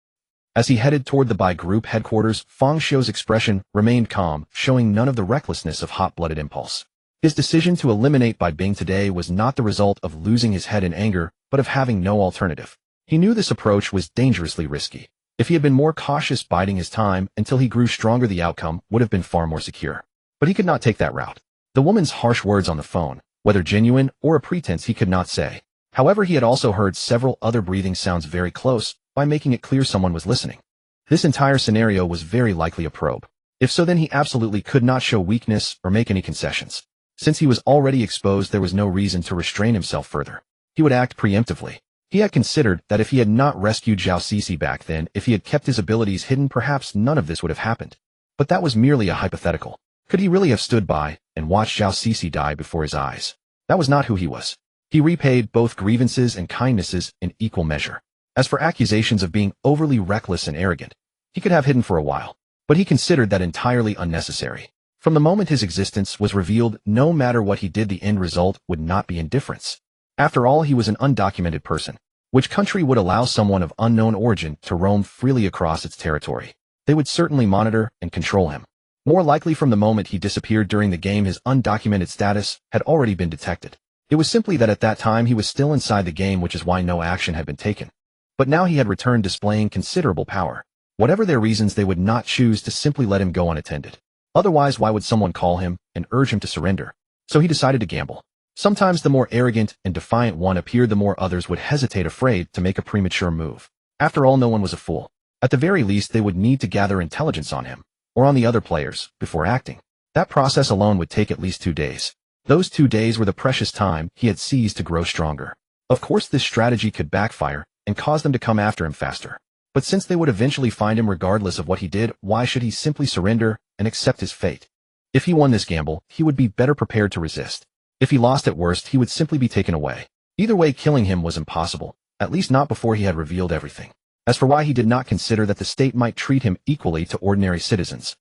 As he headed toward the Bai Group headquarters, Fang Xiu's expression remained calm, showing none of the recklessness of hot-blooded impulse. His decision to eliminate Bai Bing today was not the result of losing his head in anger, but of having no alternative. He knew this approach was dangerously risky. If he had been more cautious, biding his time until he grew stronger, the outcome would have been far more secure. But he could not take that route. The woman's harsh words on the phone, whether genuine or a pretense, he could not say. However, he had also heard several other breathing sounds very close, by making it clear someone was listening. This entire scenario was very likely a probe. If so, then he absolutely could not show weakness or make any concessions. Since he was already exposed, there was no reason to restrain himself further. He would act preemptively. He had considered that if he had not rescued Zhao Cixi back then, if he had kept his abilities hidden, perhaps none of this would have happened. But that was merely a hypothetical. Could he really have stood by and watched Zhao Cixi die before his eyes? That was not who he was. He repaid both grievances and kindnesses in equal measure. As for accusations of being overly reckless and arrogant, he could have hidden for a while, but he considered that entirely unnecessary. From the moment his existence was revealed, no matter what he did, the end result would not be indifference. After all, he was an undocumented person. Which country would allow someone of unknown origin to roam freely across its territory? They would certainly monitor and control him. More likely, from the moment he disappeared during the game, his undocumented status had already been detected. It was simply that at that time he was still inside the game, which is why no action had been taken. But now he had returned, displaying considerable power. Whatever their reasons, they would not choose to simply let him go unattended. Otherwise, why would someone call him and urge him to surrender? So he decided to gamble. Sometimes the more arrogant and defiant one appeared, the more others would hesitate, afraid to make a premature move. After all, no one was a fool. At the very least, they would need to gather intelligence on him, or on the other players, before acting. That process alone would take at least 2 days. Those 2 days were the precious time he had seized to grow stronger. Of course, this strategy could backfire and cause them to come after him faster. But since they would eventually find him regardless of what he did, why should he simply surrender and accept his fate? If he won this gamble, he would be better prepared to resist. If he lost, at worst, he would simply be taken away. Either way, killing him was impossible, at least not before he had revealed everything. As for why he did not consider that the state might treat him equally to ordinary citizens.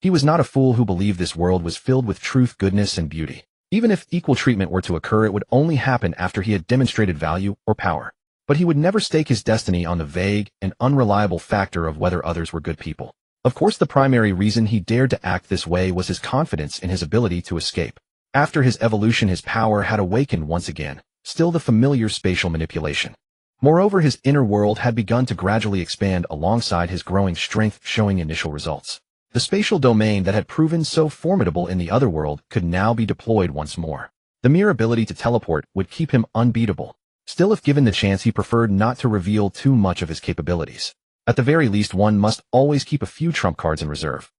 He was not a fool who believed this world was filled with truth, goodness, and beauty. Even if equal treatment were to occur, it would only happen after he had demonstrated value or power. But he would never stake his destiny on the vague and unreliable factor of whether others were good people. Of course, the primary reason he dared to act this way was his confidence in his ability to escape. After his evolution, his power had awakened once again, still the familiar spatial manipulation. Moreover, his inner world had begun to gradually expand alongside his growing strength, showing initial results. The spatial domain that had proven so formidable in the Otherworld could now be deployed once more. The mere ability to teleport would keep him unbeatable. Still, if given the chance, he preferred not to reveal too much of his capabilities. At the very least, one must always keep a few trump cards in reserve.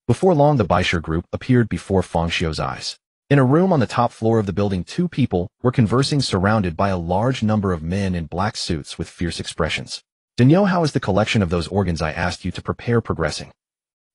Before long, the Baisher group appeared before Feng Xiu's eyes. In a room on the top floor of the building, 2 people were conversing, surrounded by a large number of men in black suits with fierce expressions. "Daniel, how is the collection of those organs I asked you to prepare progressing?"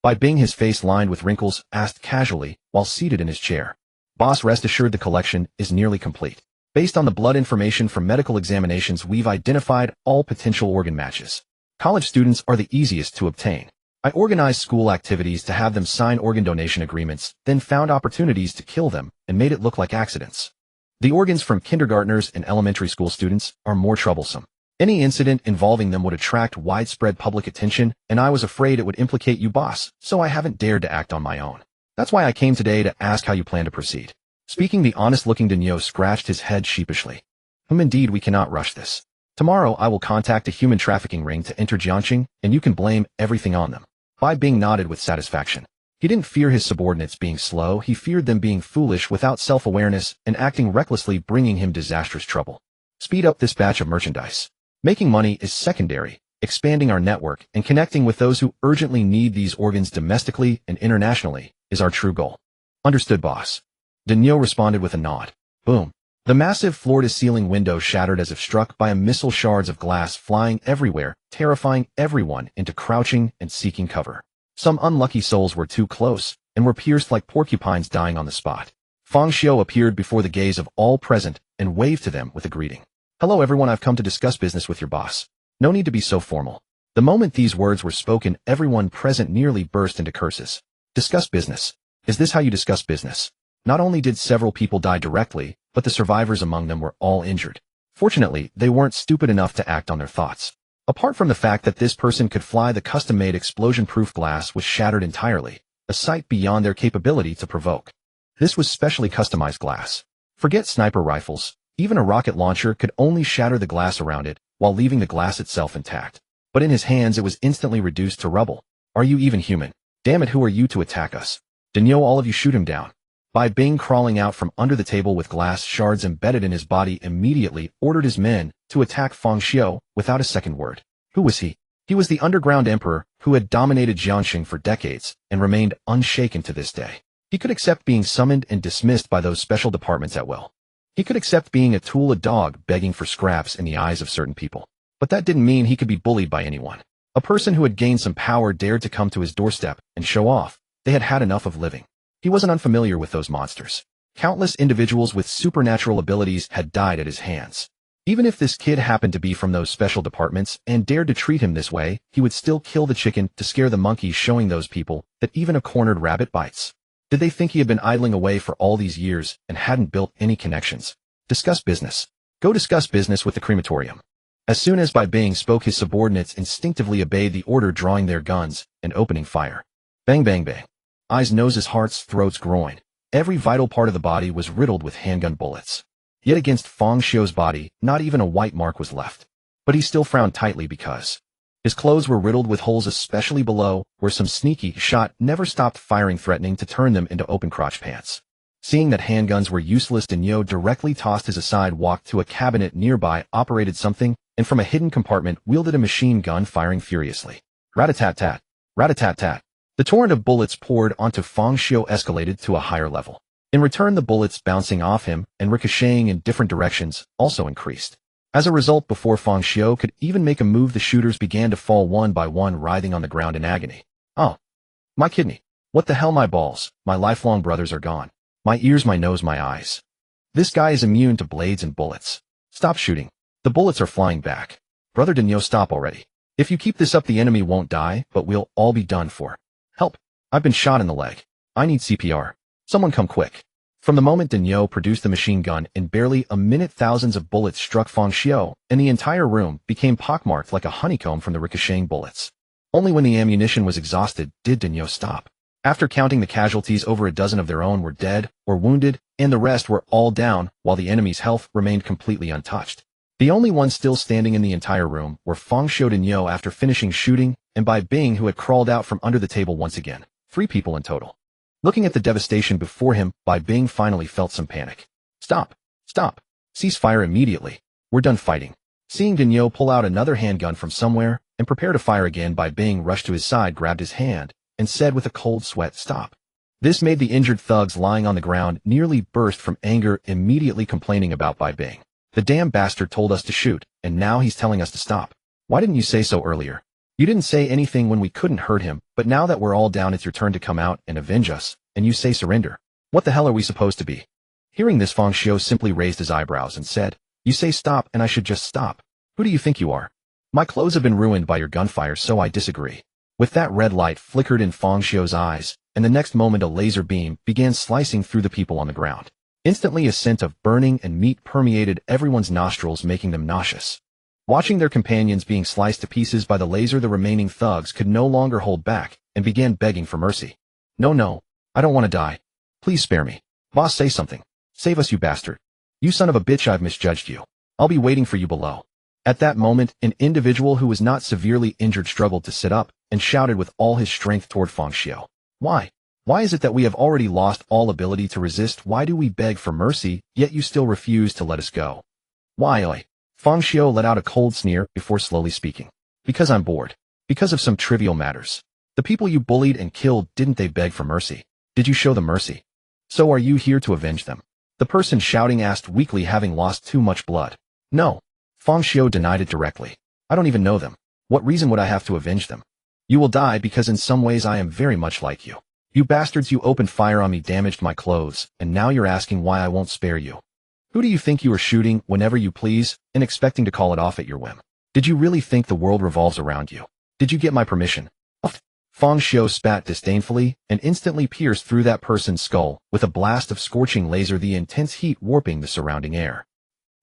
Bai Bing, his face lined with wrinkles, asked casually while seated in his chair. "Boss, rest assured the collection is nearly complete. Based on the blood information from medical examinations, we've identified all potential organ matches. College students are the easiest to obtain. I organized school activities to have them sign organ donation agreements, then found opportunities to kill them and made it look like accidents. The organs from kindergartners and elementary school students are more troublesome. Any incident involving them would attract widespread public attention, and I was afraid it would implicate you, boss, so I haven't dared to act on my own. That's why I came today to ask how you plan to proceed." Speaking, the honest-looking Daniel scratched his head sheepishly. Indeed, we cannot rush this. Tomorrow I will contact a human trafficking ring to enter Jiangxing, and you can blame everything on them." Bai Bing nodded with satisfaction. He didn't fear his subordinates being slow, he feared them being foolish, without self-awareness, and acting recklessly, bringing him disastrous trouble. "Speed up this batch of merchandise. Making money is secondary. Expanding our network and connecting with those who urgently need these organs domestically and internationally is our true goal." "Understood, boss." Daniel responded with a nod. Boom. The massive floor-to-ceiling window shattered as if struck by a missile, shards of glass flying everywhere, terrifying everyone into crouching and seeking cover. Some unlucky souls were too close and were pierced like porcupines, dying on the spot. Feng Xiu appeared before the gaze of all present and waved to them with a greeting. "Hello everyone, I've come to discuss business with your boss. No need to be so formal." The moment these words were spoken, everyone present nearly burst into curses. Discuss business? Is this how you discuss business? Not only did several people die directly, but the survivors among them were all injured. Fortunately, they weren't stupid enough to act on their thoughts. Apart from the fact that this person could fly, the custom-made explosion-proof glass was shattered entirely, a sight beyond their capability to provoke. This was specially customized glass. Forget sniper rifles, even a rocket launcher could only shatter the glass around it, while leaving the glass itself intact. But in his hands it was instantly reduced to rubble. "Are you even human? Damn it, who are you to attack us? Daniel, all of you shoot him down." Bai Bing, crawling out from under the table with glass shards embedded in his body, immediately ordered his men to attack Feng Xiu without a second word. Who was he? He was the underground emperor who had dominated Jiangxing for decades and remained unshaken to this day. He could accept being summoned and dismissed by those special departments at will. He could accept being a tool, a dog begging for scraps in the eyes of certain people. But that didn't mean he could be bullied by anyone. A person who had gained some power dared to come to his doorstep and show off. They had had enough of living. He wasn't unfamiliar with those monsters. Countless individuals with supernatural abilities had died at his hands. Even if this kid happened to be from those special departments and dared to treat him this way, he would still kill the chicken to scare the monkeys, showing those people that even a cornered rabbit bites. Did they think he had been idling away for all these years and hadn't built any connections? Discuss business. Go discuss business with the crematorium. As soon as Bai Bing spoke, his subordinates instinctively obeyed the order, drawing their guns and opening fire. Bang, bang, bang. Eyes, noses, hearts, throats, groin. Every vital part of the body was riddled with handgun bullets. Yet against Fang Xiu's body, not even a white mark was left. But he still frowned tightly because his clothes were riddled with holes, especially below, where some sneaky shot never stopped firing, threatening to turn them into open crotch pants. Seeing that handguns were useless, Daniel directly tossed his aside, walked to a cabinet nearby, operated something, and from a hidden compartment wielded a machine gun, firing furiously. Rat-a-tat-tat. Rat-a-tat-tat. The torrent of bullets poured onto Fang Xiu escalated to a higher level. In return, the bullets bouncing off him and ricocheting in different directions also increased. As a result, before Fang Xiu could even make a move, the shooters began to fall one by one, writhing on the ground in agony. Oh, my kidney. What the hell, my balls, my lifelong brothers are gone. My ears, my nose, my eyes. This guy is immune to blades and bullets. Stop shooting. The bullets are flying back. Brother Daniel, stop already. If you keep this up, the enemy won't die, but we'll all be done for. Help. I've been shot in the leg. I need CPR. Someone come quick. From the moment Daniel produced the machine gun, in barely a minute, thousands of bullets struck Fang Xiu, and the entire room became pockmarked like a honeycomb from the ricocheting bullets. Only when the ammunition was exhausted did Daniel stop. After counting the casualties, over a dozen of their own were dead or wounded, and the rest were all down, while the enemy's health remained completely untouched. The only ones still standing in the entire room were Fang Xiu, Daniel after finishing shooting, and Bai Bing, who had crawled out from under the table once again. 3 people in total. Looking at the devastation before him, Bai Bing finally felt some panic. Stop. Stop. Cease fire immediately. We're done fighting. Seeing Daniel pull out another handgun from somewhere and prepare to fire again, Bai Bing rushed to his side, grabbed his hand, and said with a cold sweat, stop. This made the injured thugs lying on the ground nearly burst from anger, immediately complaining about Bai Bing. The damn bastard told us to shoot, and now he's telling us to stop. Why didn't you say so earlier? You didn't say anything when we couldn't hurt him, but now that we're all down, it's your turn to come out and avenge us, and you say surrender. What the hell are we supposed to be? Hearing this, Fang Xiu simply raised his eyebrows and said, you say stop and I should just stop. Who do you think you are? My clothes have been ruined by your gunfire, so I disagree. With that, red light flickered in Fang Xiu's eyes, and the next moment a laser beam began slicing through the people on the ground. Instantly, a scent of burning and meat permeated everyone's nostrils, making them nauseous. Watching their companions being sliced to pieces by the laser, the remaining thugs could no longer hold back and began begging for mercy. No, I don't want to die. Please spare me. Boss, say something. Save us, you bastard. You son of a bitch, I've misjudged you. I'll be waiting for you below. At that moment, an individual who was not severely injured struggled to sit up and shouted with all his strength toward Fang Xiu. Why? Why is it that we have already lost all ability to resist? Why do we beg for mercy, yet you still refuse to let us go? Why, oi? Fang Xiu let out a cold sneer before slowly speaking. Because I'm bored. Because of some trivial matters. The people you bullied and killed, didn't they beg for mercy? Did you show them mercy? So are you here to avenge them? The person shouting asked weakly, having lost too much blood. No. Fang Xiu denied it directly. I don't even know them. What reason would I have to avenge them? You will die because in some ways I am very much like you. You bastards, you opened fire on me, damaged my clothes, and now you're asking why I won't spare you. Who do you think you are shooting whenever you please and expecting to call it off at your whim? Did you really think the world revolves around you? Did you get my permission? Fang Xiu spat disdainfully and instantly pierced through that person's skull with a blast of scorching laser, the intense heat warping the surrounding air.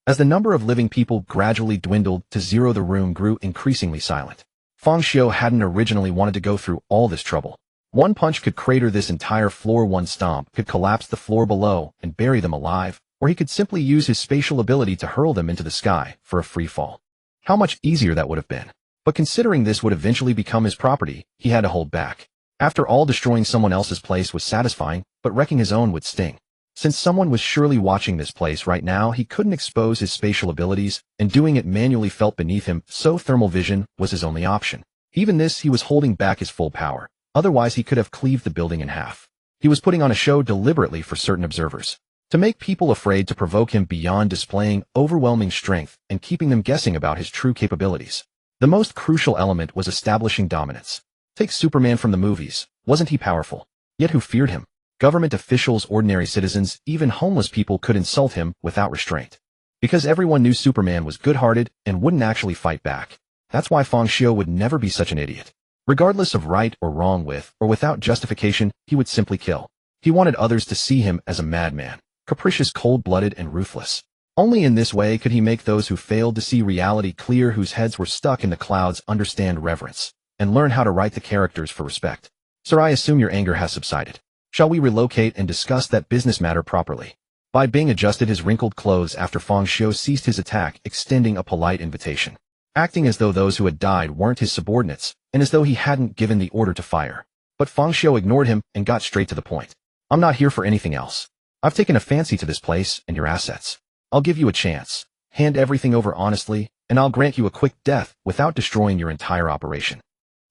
As the number of living people gradually dwindled to zero, the room grew increasingly silent. Fang Xiu hadn't originally wanted to go through all this trouble. One punch could crater this entire floor, one stomp could collapse the floor below and bury them alive, or he could simply use his spatial ability to hurl them into the sky for a free fall. How much easier that would have been. But considering this would eventually become his property, he had to hold back. After all, destroying someone else's place was satisfying, but wrecking his own would sting. Since someone was surely watching this place right now, he couldn't expose his spatial abilities, and doing it manually felt beneath him, so thermal vision was his only option. Even this, he was holding back his full power. Otherwise, he could have cleaved the building in half. He was putting on a show deliberately for certain observers. To make people afraid to provoke him beyond displaying overwhelming strength and keeping them guessing about his true capabilities. The most crucial element was establishing dominance. Take Superman from the movies. Wasn't he powerful? Yet who feared him? Government officials, ordinary citizens, even homeless people could insult him without restraint. Because everyone knew Superman was good-hearted and wouldn't actually fight back. That's why Feng Xiu would never be such an idiot. Regardless of right or wrong, with or without justification, he would simply kill. He wanted others to see him as a madman, capricious, cold-blooded, and ruthless. Only in this way could he make those who failed to see reality clear, whose heads were stuck in the clouds, understand reverence, and learn how to write the characters for respect. Sir, I assume your anger has subsided. Shall we relocate and discuss that business matter properly? Bai Bing adjusted his wrinkled clothes after Feng Xiu ceased his attack, extending a polite invitation. Acting as though those who had died weren't his subordinates, and as though he hadn't given the order to fire. But Feng Xiu ignored him and got straight to the point. I'm not here for anything else. I've taken a fancy to this place and your assets. I'll give you a chance. Hand everything over honestly, and I'll grant you a quick death without destroying your entire operation.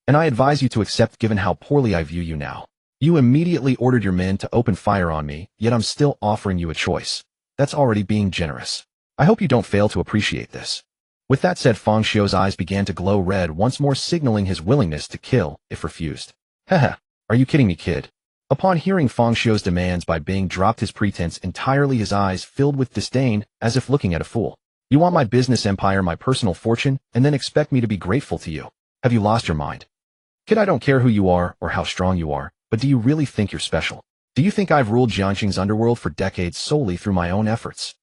And I advise you to accept, given how poorly I view you now. You immediately ordered your men to open fire on me, yet I'm still offering you a choice. That's already being generous. I hope you don't fail to appreciate this. With that said, Feng Xiu's eyes began to glow red, once more signaling his willingness to kill if refused. Haha, are you kidding me, kid? Upon hearing Feng Xiu's demands, Bai Bing dropped his pretense entirely, his eyes filled with disdain, as if looking at a fool. You want my business empire, my personal fortune, and then expect me to be grateful to you? Have you lost your mind? Kid, I don't care who you are or how strong you are, but do you really think you're special? Do you think I've ruled Jiangxing's underworld for decades solely through my own efforts?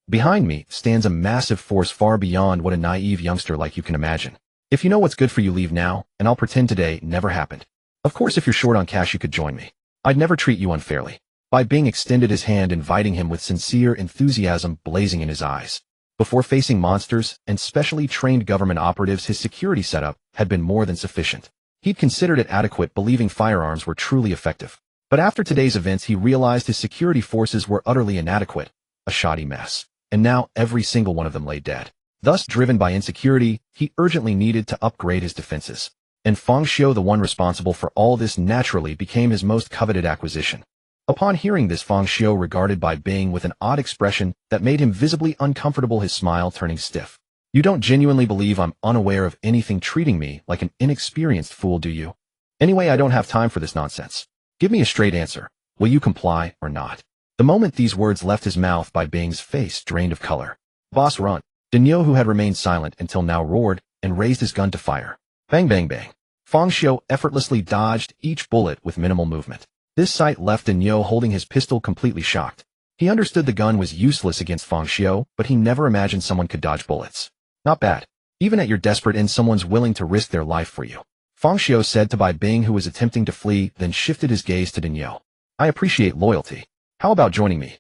Behind me stands a massive force far beyond what a naive youngster like you can imagine. If you know what's good for you, leave now, and I'll pretend today never happened. Of course, if you're short on cash, you could join me. I'd never treat you unfairly. Bai Bing extended his hand, inviting him with sincere enthusiasm blazing in his eyes. Before facing monsters and specially trained government operatives, his security setup had been more than sufficient. He'd considered it adequate, believing firearms were truly effective. But after today's events, he realized his security forces were utterly inadequate, a shoddy mess. And now every single one of them lay dead. Thus, driven by insecurity, he urgently needed to upgrade his defenses. And Feng Xiu, the one responsible for all this, naturally became his most coveted acquisition. Upon hearing this, Feng Xiu regarded Bai Bing with an odd expression that made him visibly uncomfortable, his smile turning stiff. You don't genuinely believe I'm unaware of anything, treating me like an inexperienced fool, do you? Anyway, I don't have time for this nonsense. Give me a straight answer. Will you comply or not? The moment these words left his mouth, Bai Bing's face drained of color. Boss, run. Daniel, who had remained silent until now, roared and raised his gun to fire. Bang, bang, bang. Feng Xiu effortlessly dodged each bullet with minimal movement. This sight left Daniel holding his pistol completely shocked. He understood the gun was useless against Feng Xiu, but he never imagined someone could dodge bullets. Not bad. Even at your desperate end, someone's willing to risk their life for you. Feng Xiu said to Bai Bing, who was attempting to flee, then shifted his gaze to Daniel. I appreciate loyalty. How about joining me?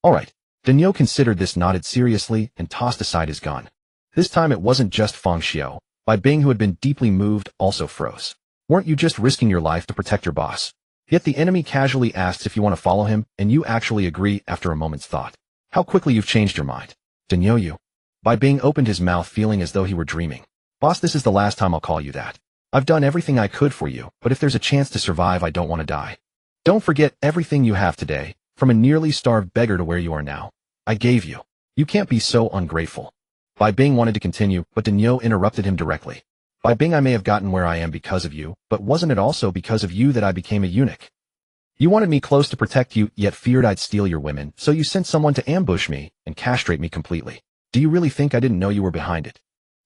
All right. Daniel considered this, nodded seriously, and tossed aside his gun. This time it wasn't just Feng Xiu. Bai Bing, who had been deeply moved, also froze. Weren't you just risking your life to protect your boss? Yet the enemy casually asks if you want to follow him, and you actually agree after a moment's thought. How quickly you've changed your mind. Daniel, you. Bai Bing opened his mouth, feeling as though he were dreaming. Boss, this is the last time I'll call you that. I've done everything I could for you, but if there's a chance to survive, I don't want to die. Don't forget everything you have today, from a nearly starved beggar to where you are now. I gave you. You can't be so ungrateful. Bai Bing wanted to continue, but Daniel interrupted him directly. Bai Bing, I may have gotten where I am because of you, but wasn't it also because of you that I became a eunuch? You wanted me close to protect you, yet feared I'd steal your women, so you sent someone to ambush me and castrate me completely. Do you really think I didn't know you were behind it?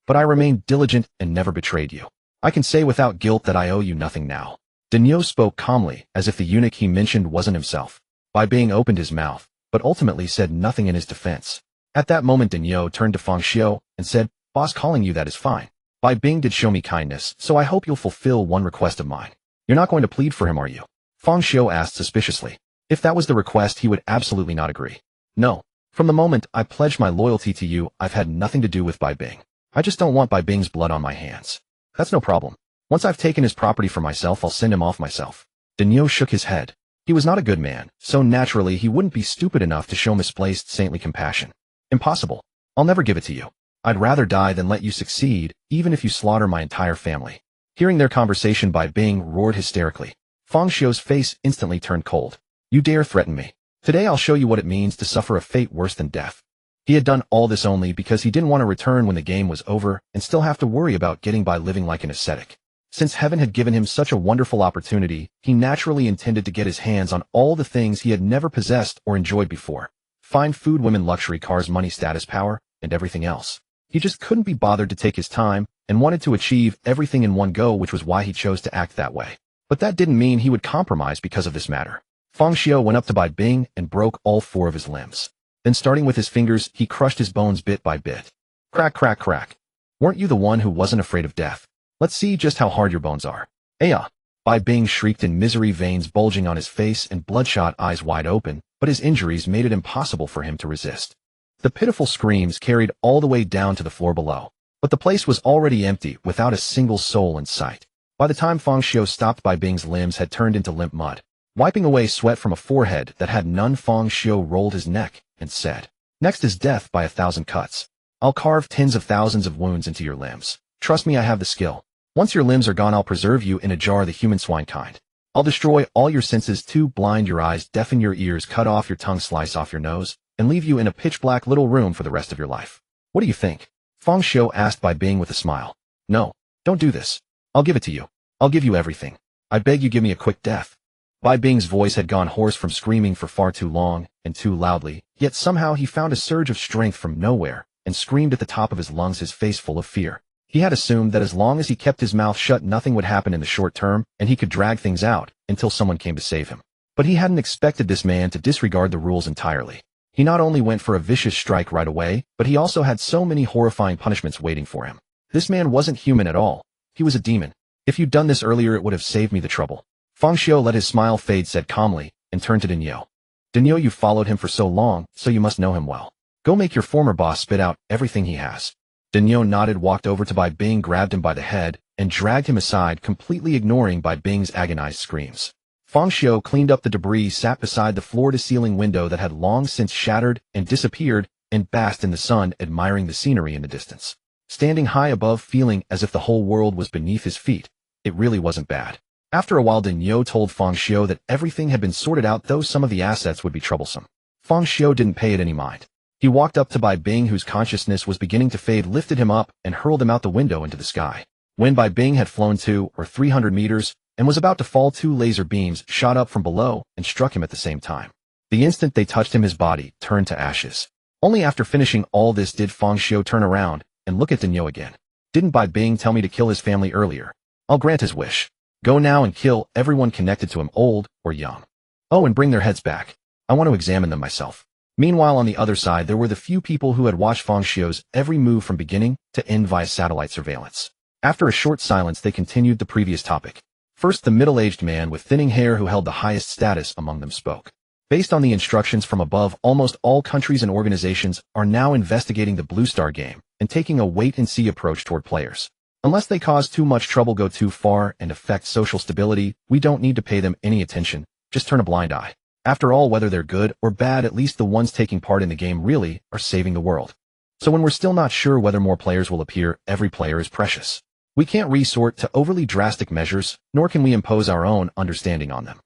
But I remained diligent and never betrayed you. I can say without guilt that I owe you nothing now. Daniel spoke calmly, as if the eunuch he mentioned wasn't himself. Bai Bing opened his mouth, but ultimately said nothing in his defense. At that moment, Daniel turned to Feng Xiu and said, Boss, calling you that is fine. Bai Bing did show me kindness, so I hope you'll fulfill one request of mine. You're not going to plead for him, are you? Feng Xiu asked suspiciously. If that was the request, he would absolutely not agree. No. From the moment I pledged my loyalty to you, I've had nothing to do with Bai Bing. I just don't want Bai Bing's blood on my hands. That's no problem. Once I've taken his property for myself, I'll send him off myself. Daniel shook his head. He was not a good man, so naturally he wouldn't be stupid enough to show misplaced saintly compassion. Impossible. I'll never give it to you. I'd rather die than let you succeed, even if you slaughter my entire family. Hearing their conversation, Bai Bing roared hysterically. Feng Xiu's face instantly turned cold. You dare threaten me? Today I'll show you what it means to suffer a fate worse than death. He had done all this only because he didn't want to return when the game was over and still have to worry about getting by living like an ascetic. Since heaven had given him such a wonderful opportunity, he naturally intended to get his hands on all the things he had never possessed or enjoyed before. Fine food, women, luxury cars, money, status, power, and everything else. He just couldn't be bothered to take his time and wanted to achieve everything in one go, which was why he chose to act that way. But that didn't mean he would compromise because of this matter. Feng Xiao went up to Bai Bing and broke all 4 of his limbs. Then starting with his fingers, he crushed his bones bit by bit. Crack, crack, crack. Weren't you the one who wasn't afraid of death? Let's see just how hard your bones are. Aya! Bai Bing shrieked in misery, veins bulging on his face and bloodshot eyes wide open, but his injuries made it impossible for him to resist. The pitiful screams carried all the way down to the floor below, but the place was already empty without a single soul in sight. By the time Feng Xiao stopped, Bai Bing's limbs had turned into limp mud. Wiping away sweat from a forehead that had none, Feng Xiao rolled his neck and said, "Next is death by 1,000 cuts. I'll carve tens of thousands of wounds into your limbs. Trust me, I have the skill. Once your limbs are gone, I'll preserve you in a jar of the human swine kind. I'll destroy all your senses too, blind your eyes, deafen your ears, cut off your tongue, slice off your nose, and leave you in a pitch-black little room for the rest of your life. What do you think?" Feng Xiao asked Bai Bing with a smile. "No, don't do this. I'll give it to you. I'll give you everything. I beg you, give me a quick death." Bai Bing's voice had gone hoarse from screaming for far too long and too loudly, yet somehow he found a surge of strength from nowhere and screamed at the top of his lungs, his face full of fear. He had assumed that as long as he kept his mouth shut, nothing would happen in the short term, and he could drag things out until someone came to save him. But he hadn't expected this man to disregard the rules entirely. He not only went for a vicious strike right away, but he also had so many horrifying punishments waiting for him. This man wasn't human at all. He was a demon. "If you'd done this earlier, it would have saved me the trouble." Feng Xiao let his smile fade, said calmly, and turned to Daniel. "Daniel, you followed him for so long, so you must know him well. Go make your former boss spit out everything he has." Daniel nodded, walked over to Bai Bing, grabbed him by the head, and dragged him aside, completely ignoring Bai Bing's agonized screams. Feng Xiao cleaned up the debris, sat beside the floor-to-ceiling window that had long since shattered and disappeared, and basked in the sun, admiring the scenery in the distance. Standing high above, feeling as if the whole world was beneath his feet, it really wasn't bad. After a while, Daniel told Feng Xiao that everything had been sorted out, though some of the assets would be troublesome. Feng Xiao didn't pay it any mind. He walked up to Bai Bing, whose consciousness was beginning to fade, lifted him up, and hurled him out the window into the sky. When Bai Bing had flown 200 or 300 meters and was about to fall, 2 laser beams shot up from below and struck him at the same time. The instant they touched him, his body turned to ashes. Only after finishing all this did Feng Xiao turn around and look at Daniel again. "Didn't Bai Bing tell me to kill his family earlier? I'll grant his wish. Go now and kill everyone connected to him, old or young. Oh, and bring their heads back. I want to examine them myself." Meanwhile, on the other side, there were the few people who had watched Feng Xiao's every move from beginning to end via satellite surveillance. After a short silence, they continued the previous topic. First, the middle-aged man with thinning hair who held the highest status among them spoke. "Based on the instructions from above, almost all countries and organizations are now investigating the Blue Star game and taking a wait-and-see approach toward players. Unless they cause too much trouble, go too far, and affect social stability, we don't need to pay them any attention, just turn a blind eye. After all, whether they're good or bad, at least the ones taking part in the game really are saving the world. So when we're still not sure whether more players will appear, every player is precious. We can't resort to overly drastic measures, nor can we impose our own understanding on them.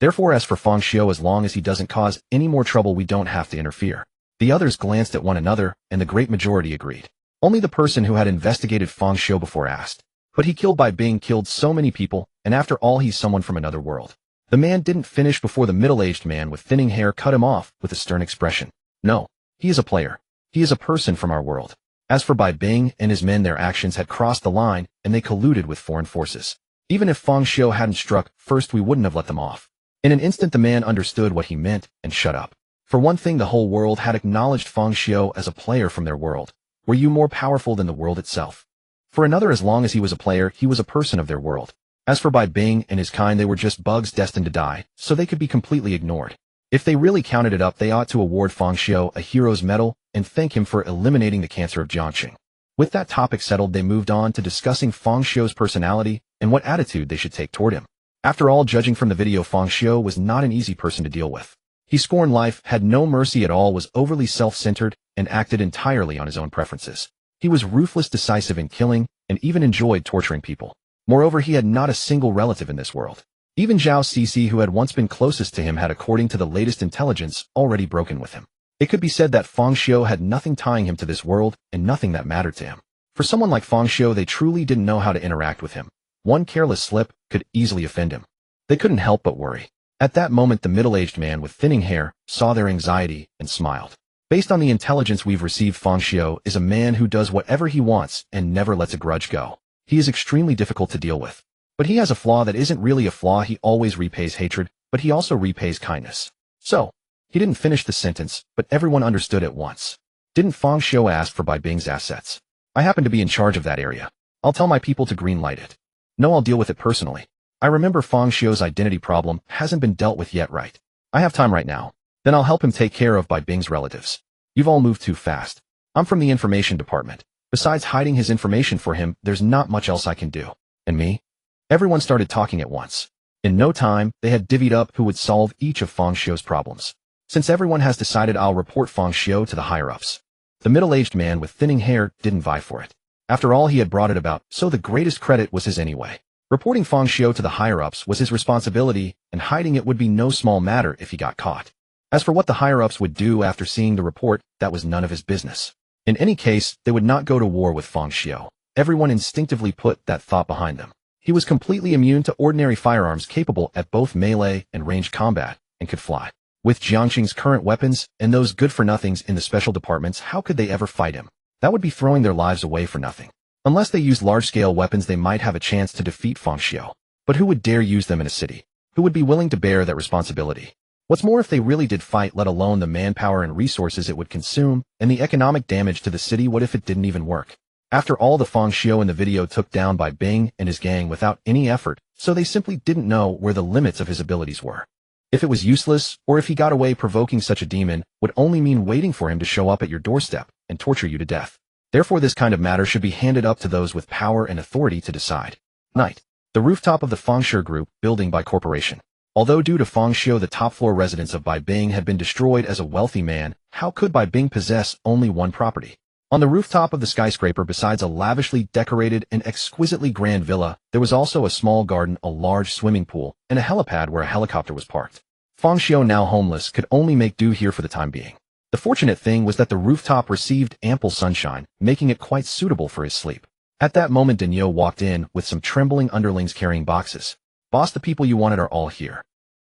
Therefore, as for Feng Xiao, as long as he doesn't cause any more trouble, we don't have to interfere." The others glanced at one another, and the great majority agreed. Only the person who had investigated Feng Xiao before asked, "But he killed Bai Bing, killed so many people, and after all, he's someone from another world." The man didn't finish before the middle-aged man with thinning hair cut him off with a stern expression. "No, he is a player. He is a person from our world. As for Bai Bing and his men, their actions had crossed the line, and they colluded with foreign forces. Even if Feng Xiao hadn't struck first, we wouldn't have let them off." In an instant, the man understood what he meant and shut up. For one thing, the whole world had acknowledged Feng Xiao as a player from their world. Were you more powerful than the world itself? For another, as long as he was a player, he was a person of their world. As for Bai Bing and his kind, they were just bugs destined to die, so they could be completely ignored. If they really counted it up, they ought to award Feng Xiao a hero's medal and thank him for eliminating the cancer of Jiangxing. With that topic settled, they moved on to discussing Feng Xiao's personality and what attitude they should take toward him. After all, judging from the video, Feng Xiao was not an easy person to deal with. He scorned life, had no mercy at all, was overly self-centered, and acted entirely on his own preferences. He was ruthless, decisive in killing, and even enjoyed torturing people. Moreover, he had not a single relative in this world. Even Zhao Cixi, who had once been closest to him, had, according to the latest intelligence, already broken with him. It could be said that Feng Xiu had nothing tying him to this world and nothing that mattered to him. For someone like Feng Xiu, they truly didn't know how to interact with him. One careless slip could easily offend him. They couldn't help but worry. At that moment, the middle-aged man with thinning hair saw their anxiety and smiled. Based on the intelligence we've received, Feng Xiu is a man who does whatever he wants and never lets a grudge go. He is extremely difficult to deal with. But he has a flaw that isn't really a flaw. He always repays hatred, but he also repays kindness. So, he didn't finish the sentence, but everyone understood at once. Didn't Feng Xiu ask for Bai Bing's assets? I happen to be in charge of that area. I'll tell my people to greenlight it. No, I'll deal with it personally. I remember Feng Xiu's identity problem hasn't been dealt with yet, right? I have time right now. Then I'll help him take care of Bai Bing's relatives. You've all moved too fast. I'm from the information department. Besides hiding his information for him, there's not much else I can do. And me? Everyone started talking at once. In no time, they had divvied up who would solve each of Feng Xiu's problems. Since everyone has decided, I'll report Feng Xiu to the higher-ups. The middle-aged man with thinning hair didn't vie for it. After all, he had brought it about, so the greatest credit was his anyway. Reporting Feng Xiu to the higher-ups was his responsibility, and hiding it would be no small matter if he got caught. As for what the higher-ups would do after seeing the report, that was none of his business. In any case, they would not go to war with Feng Xiu. Everyone instinctively put that thought behind them. He was completely immune to ordinary firearms, capable at both melee and ranged combat, and could fly. With Jiangxing's current weapons, and those good-for-nothings in the special departments, how could they ever fight him? That would be throwing their lives away for nothing. Unless they used large-scale weapons, they might have a chance to defeat Feng Xiu. But who would dare use them in a city? Who would be willing to bear that responsibility? What's more, if they really did fight, let alone the manpower and resources it would consume, and the economic damage to the city, what if it didn't even work? After all, the Feng Xiu in the video took down Bai Bing and his gang without any effort, so they simply didn't know where the limits of his abilities were. If it was useless, or if he got away, provoking such a demon would only mean waiting for him to show up at your doorstep and torture you to death. Therefore, this kind of matter should be handed up to those with power and authority to decide. Night. The rooftop of the Feng Xiu Group building by corporation. Although due to Feng Xiu the top floor residence of Bai Bing had been destroyed, as a wealthy man, how could Bai Bing possess only one property? On the rooftop of the skyscraper, besides a lavishly decorated and exquisitely grand villa, there was also a small garden, a large swimming pool, and a helipad where a helicopter was parked. Feng Xiu, now homeless, could only make do here for the time being. The fortunate thing was that the rooftop received ample sunshine, making it quite suitable for his sleep. At that moment, Daniel walked in with some trembling underlings carrying boxes. Boss, the people you wanted are all here.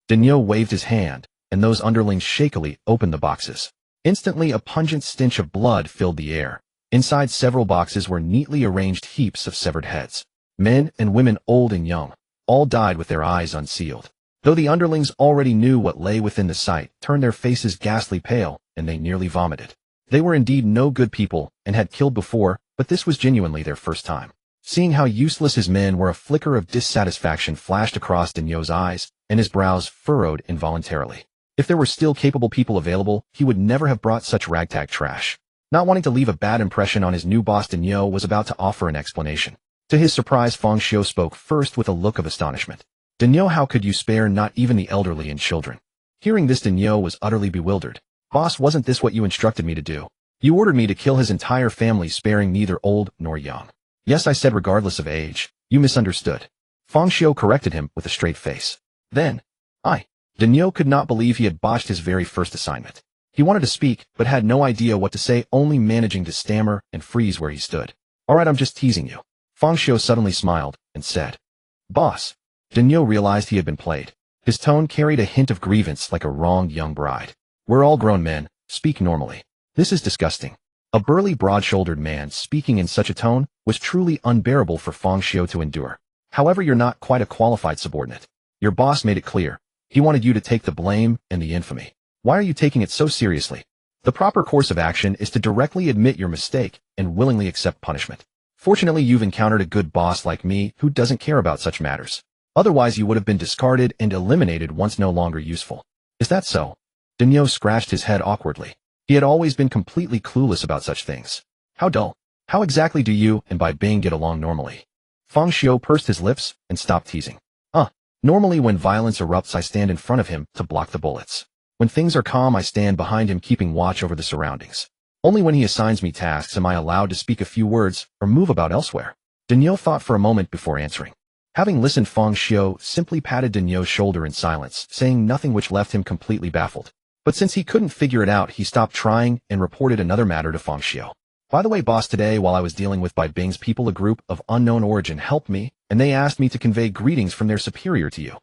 Daniel waved his hand, and those underlings shakily opened the boxes. Instantly, a pungent stench of blood filled the air. Inside several boxes were neatly arranged heaps of severed heads. Men and women, old and young, all died with their eyes unsealed. Though the underlings already knew what lay within the sight, turned their faces ghastly pale, and they nearly vomited. They were indeed no good people, and had killed before, but this was genuinely their first time. Seeing how useless his men were, a flicker of dissatisfaction flashed across Daniel's eyes, and his brows furrowed involuntarily. If there were still capable people available, he would never have brought such ragtag trash. Not wanting to leave a bad impression on his new boss, Daniel was about to offer an explanation. To his surprise, Feng Xiu spoke first with a look of astonishment. Daniel, how could you spare not even the elderly and children? Hearing this, Daniel was utterly bewildered. Boss, wasn't this what you instructed me to do? You ordered me to kill his entire family, sparing neither old nor young. Yes, I said regardless of age. You misunderstood. Feng Xiu corrected him with a straight face. Then, Daniel could not believe he had botched his very first assignment. He wanted to speak, but had no idea what to say, only managing to stammer and freeze where he stood. All right, I'm just teasing you. Feng Xiu suddenly smiled and said, Boss. Daniel realized he had been played. His tone carried a hint of grievance, like a wronged young bride. We're all grown men. Speak normally. This is disgusting. A burly, broad-shouldered man speaking in such a tone was truly unbearable for Feng Xiu to endure. However, you're not quite a qualified subordinate. Your boss made it clear. He wanted you to take the blame and the infamy. Why are you taking it so seriously? The proper course of action is to directly admit your mistake and willingly accept punishment. Fortunately, you've encountered a good boss like me who doesn't care about such matters. Otherwise, you would have been discarded and eliminated once no longer useful. Is that so? Daniel scratched his head awkwardly. He had always been completely clueless about such things. How dull. How exactly do you and Bai Bing get along normally? Feng Xiu pursed his lips and stopped teasing. Normally when violence erupts, I stand in front of him to block the bullets. When things are calm, I stand behind him, keeping watch over the surroundings. Only when he assigns me tasks am I allowed to speak a few words or move about elsewhere. Daniel thought for a moment before answering. Having listened, Feng Xiu simply patted Dinyo's shoulder in silence, saying nothing, which left him completely baffled. But since he couldn't figure it out, he stopped trying and reported another matter to Feng Xiu. By the way, boss, today while I was dealing with Bai Bing's people, a group of unknown origin helped me, and they asked me to convey greetings from their superior to you.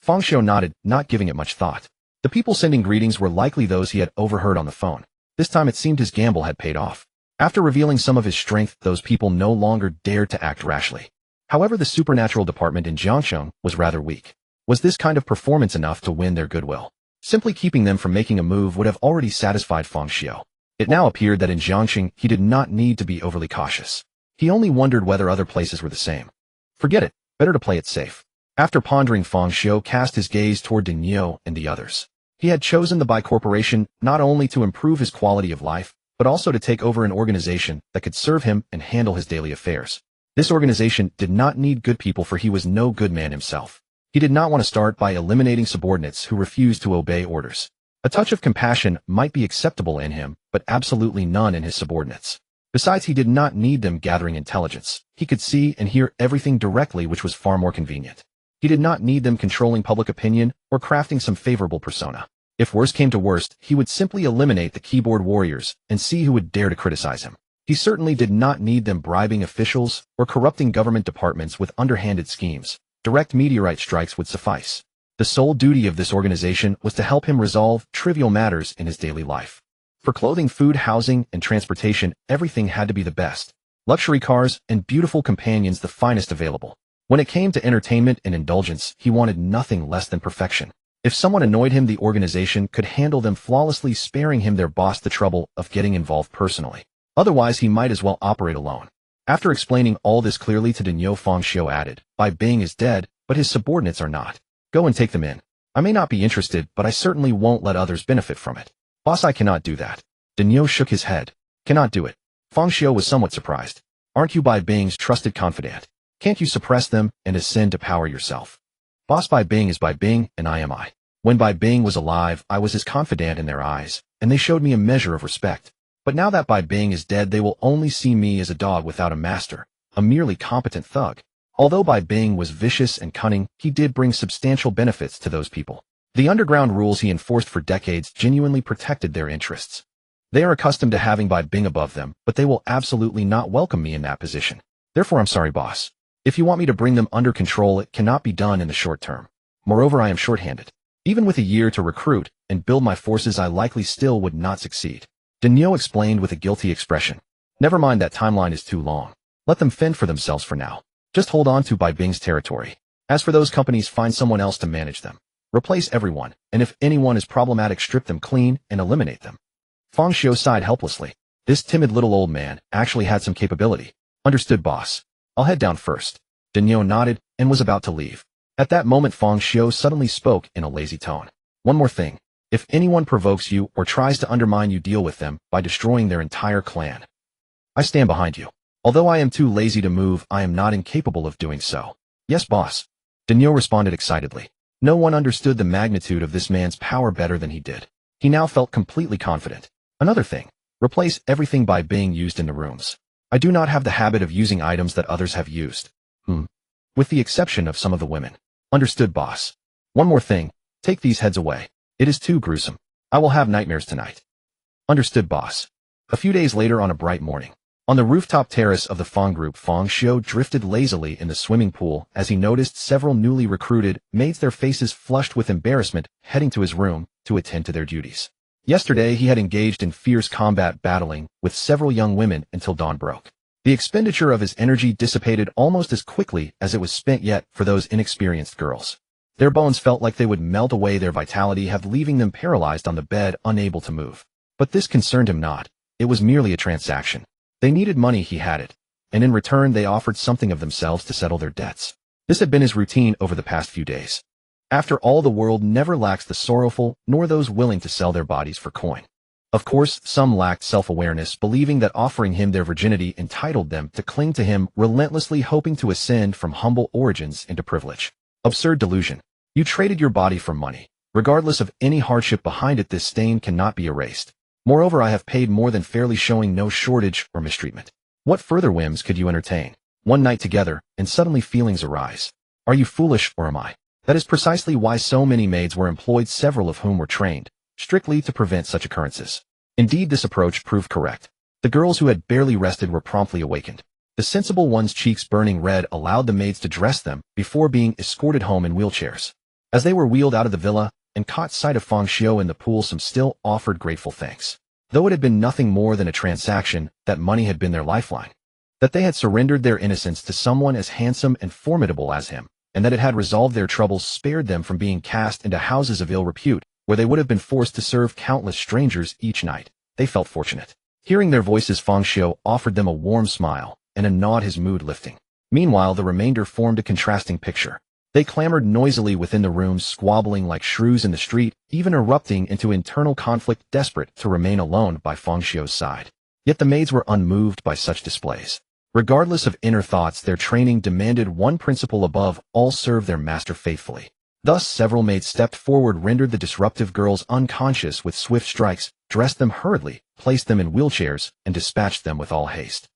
Feng Xiu nodded, not giving it much thought. The people sending greetings were likely those he had overheard on the phone. This time it seemed his gamble had paid off. After revealing some of his strength, those people no longer dared to act rashly. However, the supernatural department in Jiangsheng was rather weak. Was this kind of performance enough to win their goodwill? Simply keeping them from making a move would have already satisfied Feng Xiu. It now appeared that in Jiangsheng he did not need to be overly cautious. He only wondered whether other places were the same. Forget it, better to play it safe. After pondering, Feng Xiu cast his gaze toward Dinyo and the others. He had chosen the Bai Corporation not only to improve his quality of life, but also to take over an organization that could serve him and handle his daily affairs. This organization did not need good people, for he was no good man himself. He did not want to start by eliminating subordinates who refused to obey orders. A touch of compassion might be acceptable in him, but absolutely none in his subordinates. Besides, he did not need them gathering intelligence. He could see and hear everything directly, which was far more convenient. He did not need them controlling public opinion or crafting some favorable persona. If worst came to worst, he would simply eliminate the keyboard warriors and see who would dare to criticize him. He certainly did not need them bribing officials or corrupting government departments with underhanded schemes. Direct meteorite strikes would suffice. The sole duty of this organization was to help him resolve trivial matters in his daily life. For clothing, food, housing, and transportation, everything had to be the best. Luxury cars and beautiful companions, the finest available. When it came to entertainment and indulgence, he wanted nothing less than perfection. If someone annoyed him, the organization could handle them flawlessly, sparing him, their boss, the trouble of getting involved personally. Otherwise, he might as well operate alone. After explaining all this clearly to Dinyo, Feng Xiu added, Bai Bing is dead, but his subordinates are not. Go and take them in. I may not be interested, but I certainly won't let others benefit from it. Boss, I cannot do that. Dinyo shook his head. Cannot do it. Feng Xiu was somewhat surprised. Aren't you Bai Bing's trusted confidant? Can't you suppress them and ascend to power yourself? Boss, Bai Bing is Bai Bing, and I am I. When Bai Bing was alive, I was his confidant in their eyes, and they showed me a measure of respect. But now that Bai Bing is dead, they will only see me as a dog without a master, a merely competent thug. Although Bai Bing was vicious and cunning, he did bring substantial benefits to those people. The underground rules he enforced for decades genuinely protected their interests. They are accustomed to having Bai Bing above them, but they will absolutely not welcome me in that position. Therefore, I'm sorry, boss. If you want me to bring them under control, it cannot be done in the short term. Moreover, I am short-handed. Even with a year to recruit and build my forces, I likely still would not succeed. Dinyo explained with a guilty expression. Never mind, that timeline is too long. Let them fend for themselves for now. Just hold on to Bai Bing's territory. As for those companies, find someone else to manage them. Replace everyone, and if anyone is problematic, strip them clean and eliminate them. Feng Xiu sighed helplessly. This timid little old man actually had some capability. Understood, boss. I'll head down first. Dinyo nodded and was about to leave. At that moment, Feng Xiu suddenly spoke in a lazy tone. One more thing. If anyone provokes you or tries to undermine you, deal with them by destroying their entire clan. I stand behind you. Although I am too lazy to move, I am not incapable of doing so. Yes, boss. Dinyo responded excitedly. No one understood the magnitude of this man's power better than he did. He now felt completely confident. Another thing. Replace everything by being used in the rooms. I do not have the habit of using items that others have used. With the exception of some of the women. Understood, boss. One more thing. Take these heads away. It is too gruesome. I will have nightmares tonight. Understood, boss. A few days later, on a bright morning, on the rooftop terrace of the Feng group, Feng Xiu drifted lazily in the swimming pool as he noticed several newly recruited maids, their faces flushed with embarrassment, heading to his room to attend to their duties. Yesterday, he had engaged in fierce combat, battling with several young women until dawn broke. The expenditure of his energy dissipated almost as quickly as it was spent, yet for those inexperienced girls, their bones felt like they would melt away, their vitality have leaving them paralyzed on the bed, unable to move. But this concerned him not. It was merely a transaction. They needed money, he had it, and in return they offered something of themselves to settle their debts. This had been his routine over the past few days. After all, the world never lacks the sorrowful, nor those willing to sell their bodies for coin. Of course, some lacked self-awareness, believing that offering him their virginity entitled them to cling to him relentlessly, hoping to ascend from humble origins into privilege. Absurd delusion. You traded your body for money. Regardless of any hardship behind it, this stain cannot be erased. Moreover, I have paid more than fairly, showing no shortage or mistreatment. What further whims could you entertain? One night together, and suddenly feelings arise. Are you foolish, or am I? That is precisely why so many maids were employed, several of whom were trained strictly to prevent such occurrences. Indeed, this approach proved correct. The girls who had barely rested were promptly awakened. The sensible one's cheeks burning red allowed the maids to dress them before being escorted home in wheelchairs. As they were wheeled out of the villa and caught sight of Fang Xiu in the pool, some still offered grateful thanks. Though it had been nothing more than a transaction, that money had been their lifeline. That they had surrendered their innocence to someone as handsome and formidable as him, and that it had resolved their troubles, spared them from being cast into houses of ill repute, where they would have been forced to serve countless strangers each night. They felt fortunate. Hearing their voices, Fang Xiu offered them a warm smile and a nod, his mood lifting. Meanwhile, the remainder formed a contrasting picture. They clamored noisily within the rooms, squabbling like shrews in the street, even erupting into internal conflict, desperate to remain alone by Fang Xiu's side. Yet the maids were unmoved by such displays. Regardless of inner thoughts, their training demanded one principle above all: serve their master faithfully. Thus, several maids stepped forward, rendered the disruptive girls unconscious with swift strikes, dressed them hurriedly, placed them in wheelchairs, and dispatched them with all haste.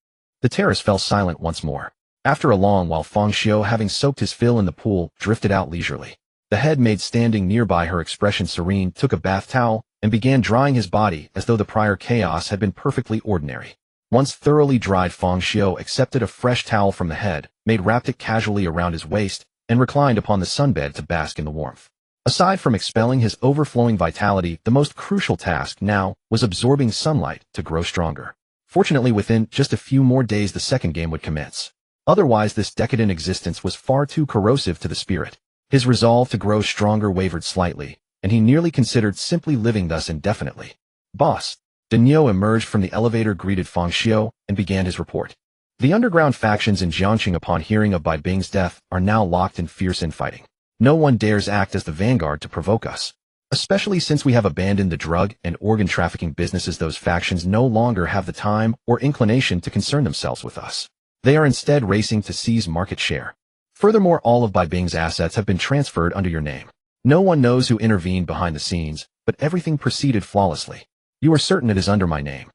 The terrace fell silent once more. After a long while, Fang Xiu, having soaked his fill in the pool, drifted out leisurely. The head maid standing nearby, her expression serene, took a bath towel and began drying his body as though the prior chaos had been perfectly ordinary. Once thoroughly dried, Fang Xiu accepted a fresh towel from the head maid, wrapped it casually around his waist, and reclined upon the sunbed to bask in the warmth. Aside from expelling his overflowing vitality, the most crucial task now was absorbing sunlight to grow stronger. Fortunately, within just a few more days the second game would commence. Otherwise, this decadent existence was far too corrosive to the spirit. His resolve to grow stronger wavered slightly, and he nearly considered simply living thus indefinitely. Boss. Daniel emerged from the elevator, greeted Fang Xiu, and began his report. The underground factions in Jiangqing, upon hearing of Bai Bing's death, are now locked in fierce infighting. No one dares act as the vanguard to provoke us. Especially since we have abandoned the drug and organ trafficking businesses, those factions no longer have the time or inclination to concern themselves with us. They are instead racing to seize market share. Furthermore, all of Bai Bing's assets have been transferred under your name. No one knows who intervened behind the scenes, but everything proceeded flawlessly. You are certain it is under my name?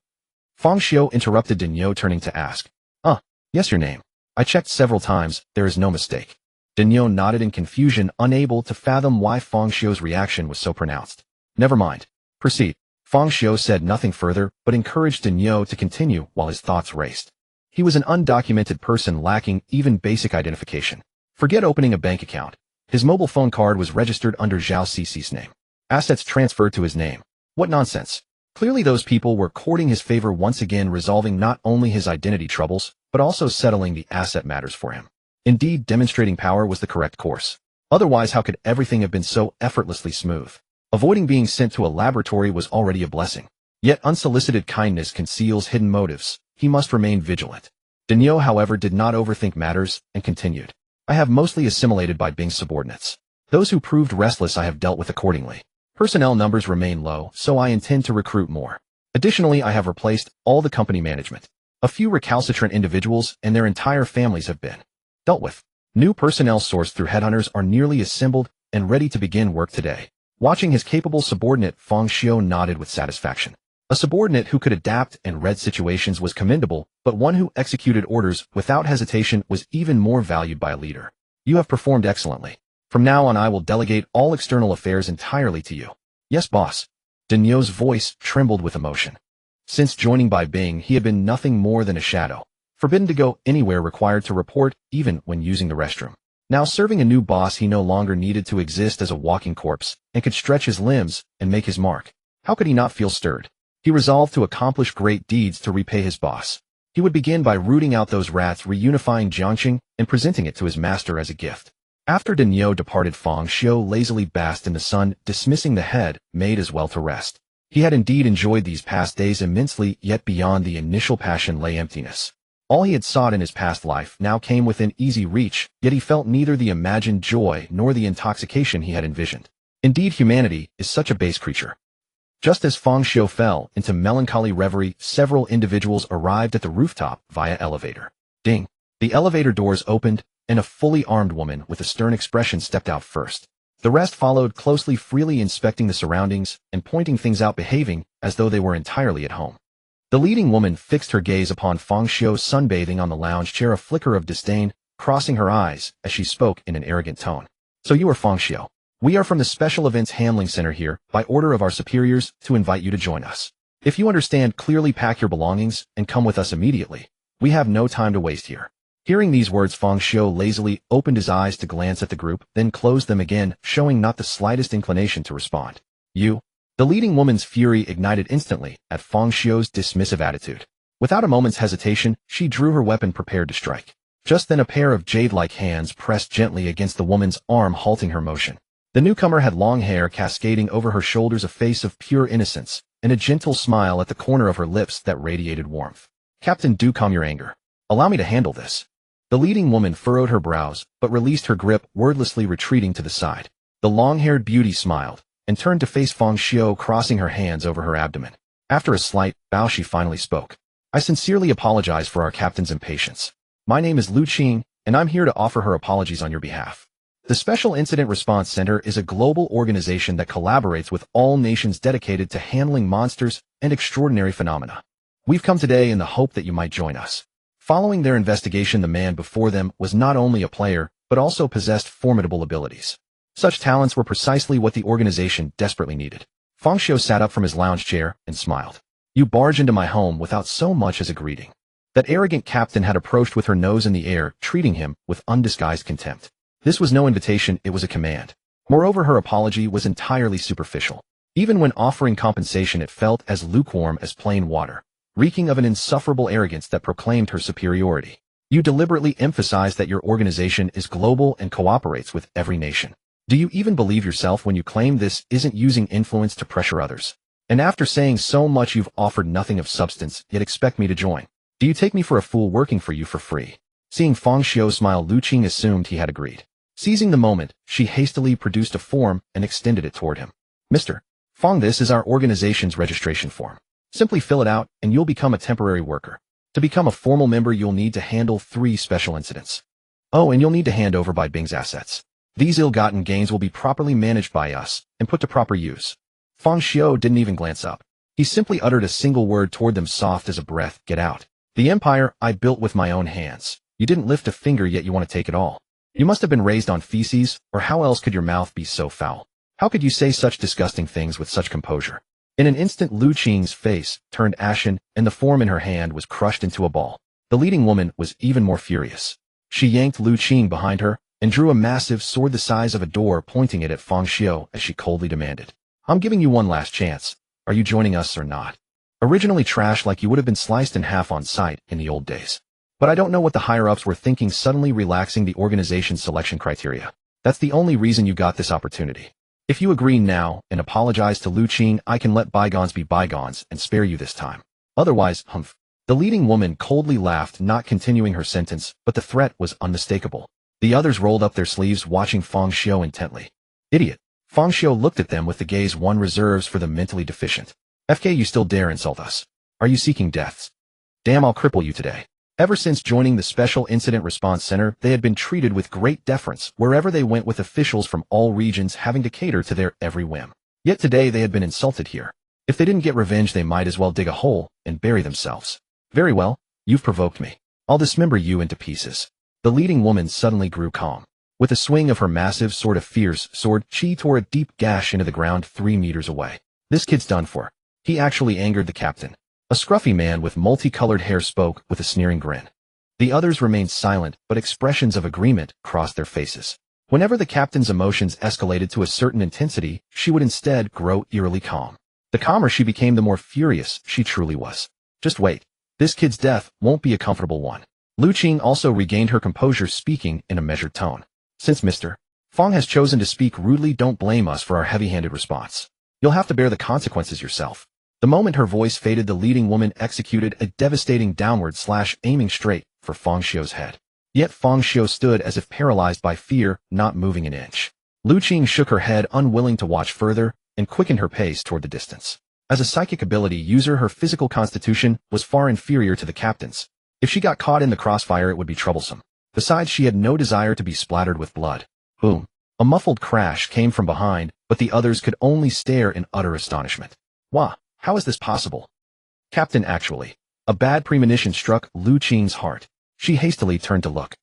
Fang Xiu interrupted Daniel, turning to ask. Yes, your name. I checked several times, there is no mistake. Daniel nodded in confusion, unable to fathom why Fang Xiu's reaction was so pronounced. Never mind. Proceed. Fang Xiu said nothing further, but encouraged Daniel to continue while his thoughts raced. He was an undocumented person lacking even basic identification. Forget opening a bank account. His mobile phone card was registered under Zhao Cici's name. Assets transferred to his name. What nonsense. Clearly those people were courting his favor once again, resolving not only his identity troubles, but also settling the asset matters for him. Indeed, demonstrating power was the correct course. Otherwise, how could everything have been so effortlessly smooth? Avoiding being sent to a laboratory was already a blessing. Yet unsolicited kindness conceals hidden motives. He must remain vigilant. Daniel, however, did not overthink matters and continued. I have mostly assimilated Bai Bing's subordinates. Those who proved restless I have dealt with accordingly. Personnel numbers remain low, so I intend to recruit more. Additionally, I have replaced all the company management. A few recalcitrant individuals and their entire families have been dealt with. New personnel sourced through headhunters are nearly assembled and ready to begin work today. Watching his capable subordinate, Fang Xiu nodded with satisfaction. A subordinate who could adapt and read situations was commendable, but one who executed orders without hesitation was even more valued by a leader. You have performed excellently. From now on, I will delegate all external affairs entirely to you. Yes, boss. Daniel's voice trembled with emotion. Since joining Bai Bing, he had been nothing more than a shadow, forbidden to go anywhere, required to report even when using the restroom. Now serving a new boss, he no longer needed to exist as a walking corpse and could stretch his limbs and make his mark. How could he not feel stirred? He resolved to accomplish great deeds to repay his boss. He would begin by rooting out those rats, reunifying Jiangqing, and presenting it to his master as a gift. After Daniel departed, Fang Xiu lazily basked in the sun, dismissing the head maid as well to rest. He had indeed enjoyed these past days immensely, yet beyond the initial passion lay emptiness. All he had sought in his past life now came within easy reach, yet he felt neither the imagined joy nor the intoxication he had envisioned. Indeed, humanity is such a base creature. Just as Fang Xiu fell into melancholy reverie, several individuals arrived at the rooftop via elevator. Ding! The elevator doors opened, and a fully armed woman with a stern expression stepped out first. The rest followed closely, freely inspecting the surroundings and pointing things out, behaving as though they were entirely at home. The leading woman fixed her gaze upon Fang Xiu sunbathing on the lounge chair, a flicker of disdain crossing her eyes as she spoke in an arrogant tone. So you are Feng Xiao. We are from the Special Events Handling Center here, by order of our superiors, to invite you to join us. If you understand, clearly pack your belongings and come with us immediately. We have no time to waste here. Hearing these words, Feng Xiao lazily opened his eyes to glance at the group, then closed them again, showing not the slightest inclination to respond. You? The leading woman's fury ignited instantly at Feng Xiao's dismissive attitude. Without a moment's hesitation, she drew her weapon prepared to strike. Just then a pair of jade-like hands pressed gently against the woman's arm, halting her motion. The newcomer had long hair cascading over her shoulders, a face of pure innocence, and a gentle smile at the corner of her lips that radiated warmth. Captain, do calm your anger. Allow me to handle this. The leading woman furrowed her brows, but released her grip, wordlessly retreating to the side. The long-haired beauty smiled, and turned to face Feng Xiao, crossing her hands over her abdomen. After a slight bow, she finally spoke. I sincerely apologize for our captain's impatience. My name is Lu Qing, and I'm here to offer her apologies on your behalf. The Special Incident Response Center is a global organization that collaborates with all nations dedicated to handling monsters and extraordinary phenomena. We've come today in the hope that you might join us. Following their investigation, the man before them was not only a player, but also possessed formidable abilities. Such talents were precisely what the organization desperately needed. Feng Xiao sat up from his lounge chair and smiled. You barge into my home without so much as a greeting. That arrogant captain had approached with her nose in the air, treating him with undisguised contempt. This was no invitation, it was a command. Moreover, her apology was entirely superficial. Even when offering compensation, it felt as lukewarm as plain water, reeking of an insufferable arrogance that proclaimed her superiority. You deliberately emphasize that your organization is global and cooperates with every nation. Do you even believe yourself when you claim this isn't using influence to pressure others? And after saying so much, you've offered nothing of substance, yet expect me to join. Do you take me for a fool working for you for free? Seeing Feng Xiao smile, Lu Qing assumed he had agreed. Seizing the moment, she hastily produced a form and extended it toward him. Mr. Feng, this is our organization's registration form. Simply fill it out, and you'll become a temporary worker. To become a formal member, you'll need to handle 3 special incidents. Oh, and you'll need to hand over Bai Bing's assets. These ill-gotten gains will be properly managed by us and put to proper use. Feng Xiao didn't even glance up. He simply uttered a single word toward them, soft as a breath. Get out. The empire I built with my own hands. You didn't lift a finger, yet you want to take it all. You must have been raised on feces, or how else could your mouth be so foul? How could you say such disgusting things with such composure? In an instant, Lu Qing's face turned ashen, and the form in her hand was crushed into a ball. The leading woman was even more furious. She yanked Lu Qing behind her, and drew a massive sword the size of a door, pointing it at Feng Xiao as she coldly demanded. I'm giving you one last chance. Are you joining us or not? Originally trashed like you would have been sliced in half on sight in the old days. But I don't know what the higher-ups were thinking, suddenly relaxing the organization's selection criteria. That's the only reason you got this opportunity. If you agree now and apologize to Lu Qing, I can let bygones be bygones and spare you this time. Otherwise, humph. The leading woman coldly laughed, not continuing her sentence, but the threat was unmistakable. The others rolled up their sleeves, watching Feng Xiao intently. Idiot. Feng Xiao looked at them with the gaze one reserves for the mentally deficient. FK, you still dare insult us? Are you seeking deaths? Damn, I'll cripple you today. Ever since joining the Special Incident Response Center, they had been treated with great deference wherever they went, with officials from all regions having to cater to their every whim. Yet today they had been insulted here. If they didn't get revenge, they might as well dig a hole and bury themselves. Very well, you've provoked me. I'll dismember you into pieces. The leading woman suddenly grew calm. With a swing of her massive sword, a fierce sword, she tore a deep gash into the ground 3 meters away. This kid's done for. He actually angered the captain. A scruffy man with multicolored hair spoke with a sneering grin. The others remained silent, but expressions of agreement crossed their faces. Whenever the captain's emotions escalated to a certain intensity, she would instead grow eerily calm. The calmer she became, the more furious she truly was. Just wait. This kid's death won't be a comfortable one. Lu Qing also regained her composure, speaking in a measured tone. Since Mr. Feng has chosen to speak rudely, don't blame us for our heavy-handed response. You'll have to bear the consequences yourself. The moment her voice faded, the leading woman executed a devastating downward slash, aiming straight for Feng Xiao's head. Yet Feng Xiao stood as if paralyzed by fear, not moving an inch. Lu Qing shook her head, unwilling to watch further, and quickened her pace toward the distance. As a psychic ability user, her physical constitution was far inferior to the captain's. If she got caught in the crossfire, it would be troublesome. Besides, she had no desire to be splattered with blood. Boom. A muffled crash came from behind, but the others could only stare in utter astonishment. Wah! How is this possible? Captain, actually. A bad premonition struck Lu Qing's heart. She hastily turned to look.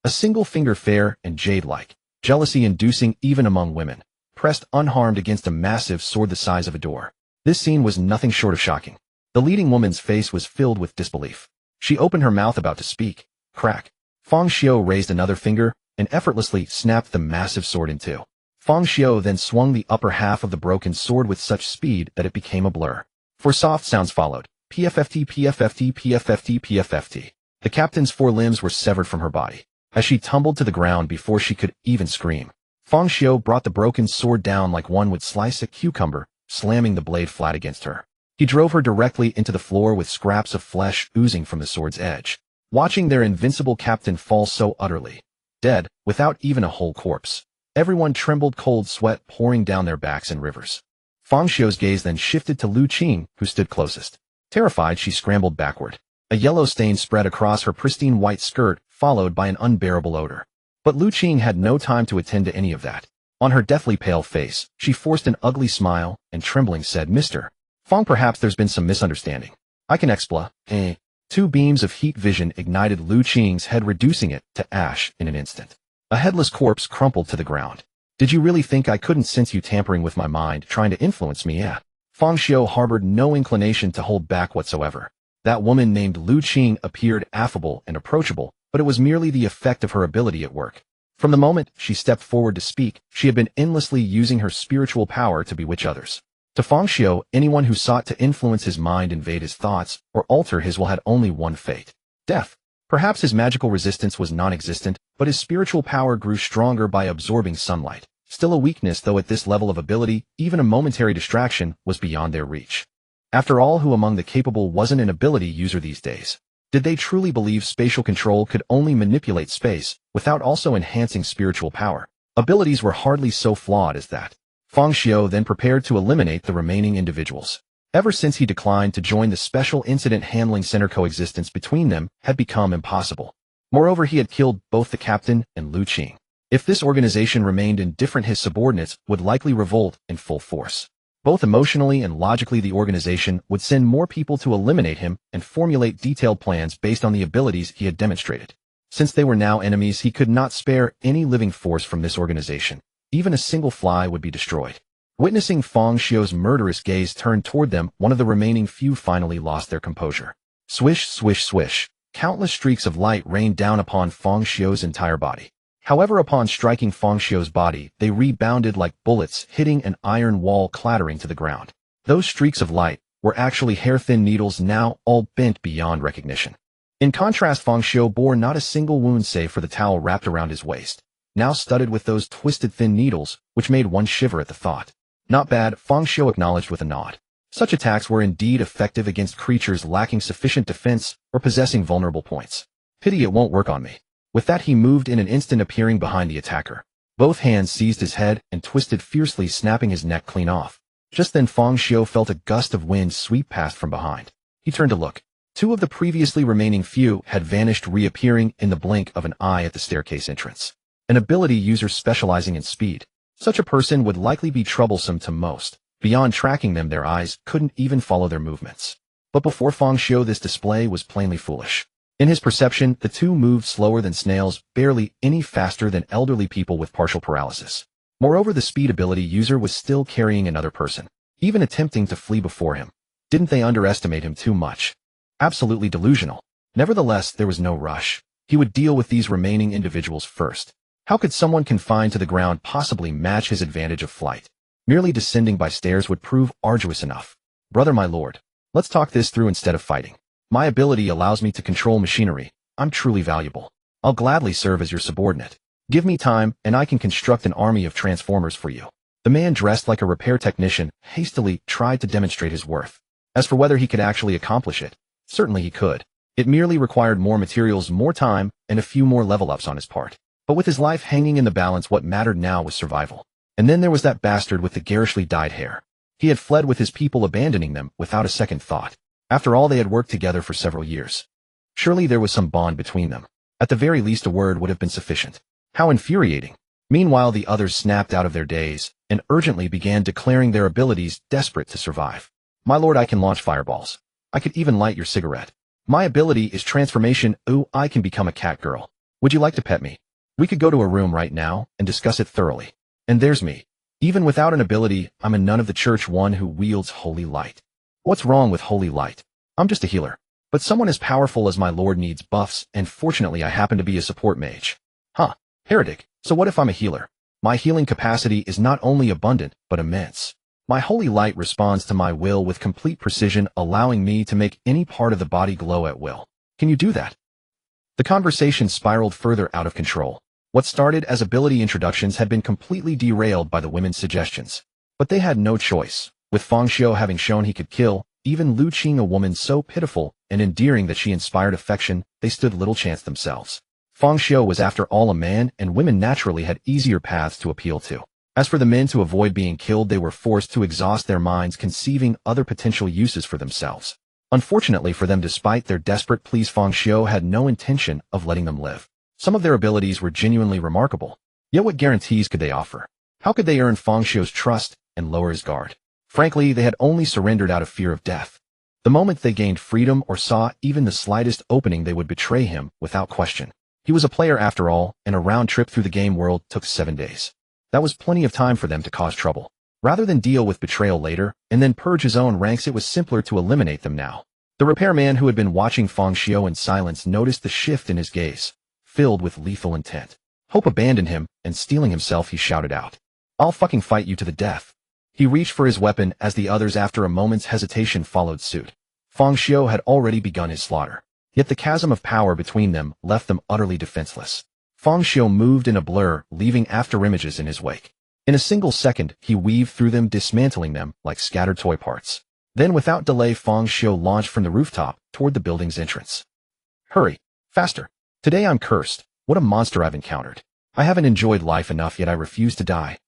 A single finger fair and jade-like, jealousy-inducing even among women, pressed unharmed against a massive sword the size of a door. This scene was nothing short of shocking. The leading woman's face was filled with disbelief. She opened her mouth about to speak. Crack. Fang Xiao raised another finger and effortlessly snapped the massive sword in two. Fang Xiao then swung the upper half of the broken sword with such speed that it became a blur. Four soft sounds followed. PFFT, PFFT, PFFT, PFFT. The captain's four limbs were severed from her body, as she tumbled to the ground before she could even scream. Fang Xiao brought the broken sword down like one would slice a cucumber, slamming the blade flat against her. He drove her directly into the floor with scraps of flesh oozing from the sword's edge. Watching their invincible captain fall so utterly dead, without even a whole corpse, everyone trembled, cold sweat pouring down their backs in rivers. Fang Xiao's gaze then shifted to Lu Qing, who stood closest. Terrified, she scrambled backward. A yellow stain spread across her pristine white skirt, followed by an unbearable odor. But Lu Qing had no time to attend to any of that. On her deathly pale face, she forced an ugly smile and trembling said, "Mr. Fang, perhaps there's been some misunderstanding. I can explain." Two beams of heat vision ignited Lu Qing's head, reducing it to ash in an instant. A headless corpse crumpled to the ground. "Did you really think I couldn't sense you tampering with my mind, trying to influence me, eh?" Fang Xiao harbored no inclination to hold back whatsoever. That woman named Lu Qing appeared affable and approachable, but it was merely the effect of her ability at work. From the moment she stepped forward to speak, she had been endlessly using her spiritual power to bewitch others. To Fang Xiao, anyone who sought to influence his mind, invade his thoughts, or alter his will had only one fate: death. Perhaps his magical resistance was non-existent, but his spiritual power grew stronger by absorbing sunlight. Still a weakness, though at this level of ability, even a momentary distraction was beyond their reach. After all, who among the capable wasn't an ability user these days? Did they truly believe spatial control could only manipulate space, without also enhancing spiritual power? Abilities were hardly so flawed as that. Fang Xiao then prepared to eliminate the remaining individuals. Ever since he declined to join the Special Incident Handling Center, coexistence between them had become impossible. Moreover, he had killed both the captain and Lu Qing. If this organization remained indifferent, his subordinates would likely revolt in full force. Both emotionally and logically, the organization would send more people to eliminate him and formulate detailed plans based on the abilities he had demonstrated. Since they were now enemies, he could not spare any living force from this organization. Even a single fly would be destroyed. Witnessing Fang Xiao's murderous gaze turned toward them, one of the remaining few finally lost their composure. Swish, swish, swish. Countless streaks of light rained down upon Fang Xiao's entire body. However, upon striking Fang Xiao's body, they rebounded like bullets, hitting an iron wall, clattering to the ground. Those streaks of light were actually hair-thin needles, now all bent beyond recognition. In contrast, Fang Xiao bore not a single wound save for the towel wrapped around his waist, now studded with those twisted thin needles, which made one shiver at the thought. "Not bad," Fang Xiao acknowledged with a nod. Such attacks were indeed effective against creatures lacking sufficient defense or possessing vulnerable points. Pity it won't work on me. With that, he moved in an instant, appearing behind the attacker. Both hands seized his head and twisted fiercely, snapping his neck clean off. Just then, Fang Xiao felt a gust of wind sweep past from behind. He turned to look. Two of the previously remaining few had vanished, reappearing in the blink of an eye at the staircase entrance. An ability user specializing in speed. Such a person would likely be troublesome to most. Beyond tracking them, their eyes couldn't even follow their movements. But before Fang Xiao, this display was plainly foolish. In his perception, the two moved slower than snails, barely any faster than elderly people with partial paralysis. Moreover, the speed ability user was still carrying another person, even attempting to flee before him. Didn't they underestimate him too much? Absolutely delusional. Nevertheless, there was no rush. He would deal with these remaining individuals first. How could someone confined to the ground possibly match his advantage of flight? Merely descending by stairs would prove arduous enough. "Brother, my lord, let's talk this through instead of fighting. My ability allows me to control machinery. I'm truly valuable. I'll gladly serve as your subordinate. Give me time, and I can construct an army of transformers for you." The man, dressed like a repair technician, hastily tried to demonstrate his worth. As for whether he could actually accomplish it, certainly he could. It merely required more materials, more time, and a few more level-ups on his part. But with his life hanging in the balance, what mattered now was survival. And then there was that bastard with the garishly dyed hair. He had fled with his people, abandoning them without a second thought. After all, they had worked together for several years. Surely there was some bond between them. At the very least, a word would have been sufficient. How infuriating. Meanwhile, the others snapped out of their daze and urgently began declaring their abilities, desperate to survive. "My lord, I can launch fireballs. I could even light your cigarette. My ability is transformation. Ooh, I can become a cat girl. Would you like to pet me? We could go to a room right now and discuss it thoroughly. And there's me. Even without an ability, I'm a nun of the church, one who wields holy light. What's wrong with holy light? I'm just a healer. But someone as powerful as my lord needs buffs, and fortunately I happen to be a support mage. Huh. Heretic. So what if I'm a healer? My healing capacity is not only abundant, but immense. My holy light responds to my will with complete precision, allowing me to make any part of the body glow at will. Can you do that? The conversation spiraled further out of control. What started as ability introductions had been completely derailed by the women's suggestions. But they had no choice, with Feng Xiu having shown he could kill, even Lu Qing, a woman so pitiful and endearing that she inspired affection, they stood little chance themselves. Feng Xiu was after all a man, and women naturally had easier paths to appeal to. As for the men, to avoid being killed, they were forced to exhaust their minds conceiving other potential uses for themselves. Unfortunately for them, despite their desperate pleas, Feng Xiu had no intention of letting them live. Some of their abilities were genuinely remarkable, yet what guarantees could they offer? How could they earn Feng Xiu's trust and lower his guard? Frankly, they had only surrendered out of fear of death. The moment they gained freedom or saw even the slightest opening, they would betray him without question. He was a player after all, and a round trip through the game world took 7 days. That was plenty of time for them to cause trouble. Rather than deal with betrayal later, and then purge his own ranks, it was simpler to eliminate them now. The repairman, who had been watching Feng Xiu in silence, noticed the shift in his gaze, filled with lethal intent. Hope abandoned him, and steeling himself, he shouted out, "I'll fucking fight you to the death." He reached for his weapon as the others, after a moment's hesitation, followed suit. Feng Xiu had already begun his slaughter, yet the chasm of power between them left them utterly defenseless. Feng Xiu moved in a blur, leaving afterimages in his wake. In a single second, he weaved through them, dismantling them like scattered toy parts. Then, without delay, Feng Xiu launched from the rooftop toward the building's entrance. "Hurry! Faster! Today I'm cursed. What a monster I've encountered. I haven't enjoyed life enough, yet I refuse to die."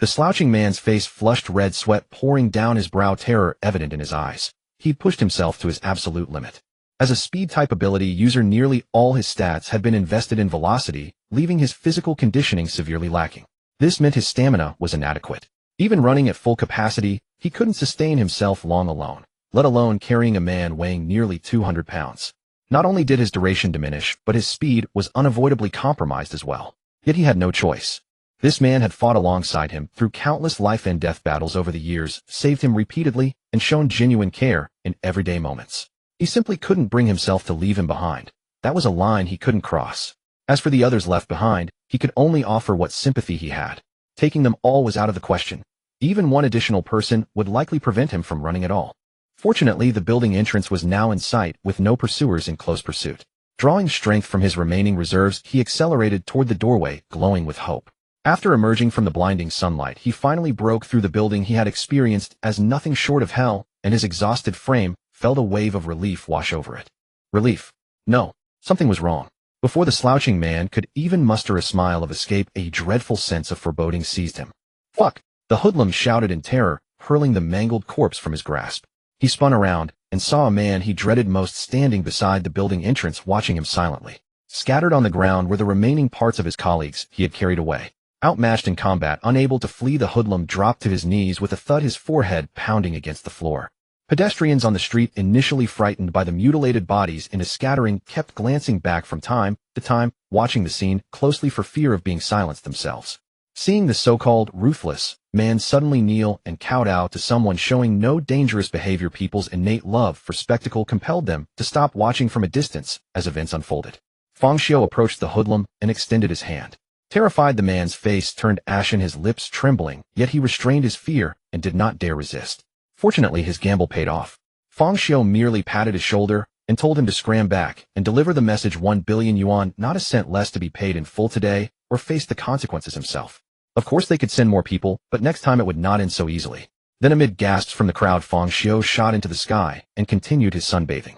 The slouching man's face flushed red, sweat pouring down his brow, terror evident in his eyes. He pushed himself to his absolute limit. As a speed-type ability user, nearly all his stats had been invested in velocity, leaving his physical conditioning severely lacking. This meant his stamina was inadequate. Even running at full capacity, he couldn't sustain himself long alone, let alone carrying a man weighing nearly 200 pounds. Not only did his duration diminish, but his speed was unavoidably compromised as well. Yet he had no choice. This man had fought alongside him through countless life and death battles over the years, saved him repeatedly, and shown genuine care in everyday moments. He simply couldn't bring himself to leave him behind. That was a line he couldn't cross. As for the others left behind, he could only offer what sympathy he had. Taking them all was out of the question. Even one additional person would likely prevent him from running at all. Fortunately, the building entrance was now in sight, with no pursuers in close pursuit. Drawing strength from his remaining reserves, he accelerated toward the doorway, glowing with hope. After emerging from the blinding sunlight, he finally broke through the building he had experienced as nothing short of hell, and his exhausted frame felt a wave of relief wash over it. Relief? No, something was wrong. Before the slouching man could even muster a smile of escape, a dreadful sense of foreboding seized him. "Fuck!" the hoodlum shouted in terror, hurling the mangled corpse from his grasp. He spun around and saw a man he dreaded most standing beside the building entrance, watching him silently. Scattered on the ground were the remaining parts of his colleagues he had carried away. Outmatched in combat, unable to flee, the hoodlum dropped to his knees with a thud, his forehead pounding against the floor. Pedestrians on the street, initially frightened by the mutilated bodies in a scattering, kept glancing back from time to time, watching the scene closely for fear of being silenced themselves. Seeing the so-called ruthless man suddenly kneel and kowtow to someone showing no dangerous behavior, people's innate love for spectacle compelled them to stop watching from a distance as events unfolded. Feng Xiu approached the hoodlum and extended his hand. Terrified, the man's face turned ashen, his lips trembling, yet he restrained his fear and did not dare resist. Fortunately, his gamble paid off. Feng Xiu merely patted his shoulder and told him to scram back and deliver the message, 1 billion yuan, not a cent less, to be paid in full today or face the consequences himself. Of course they could send more people, but next time it would not end so easily. Then, amid gasps from the crowd, Feng Xiu shot into the sky and continued his sunbathing.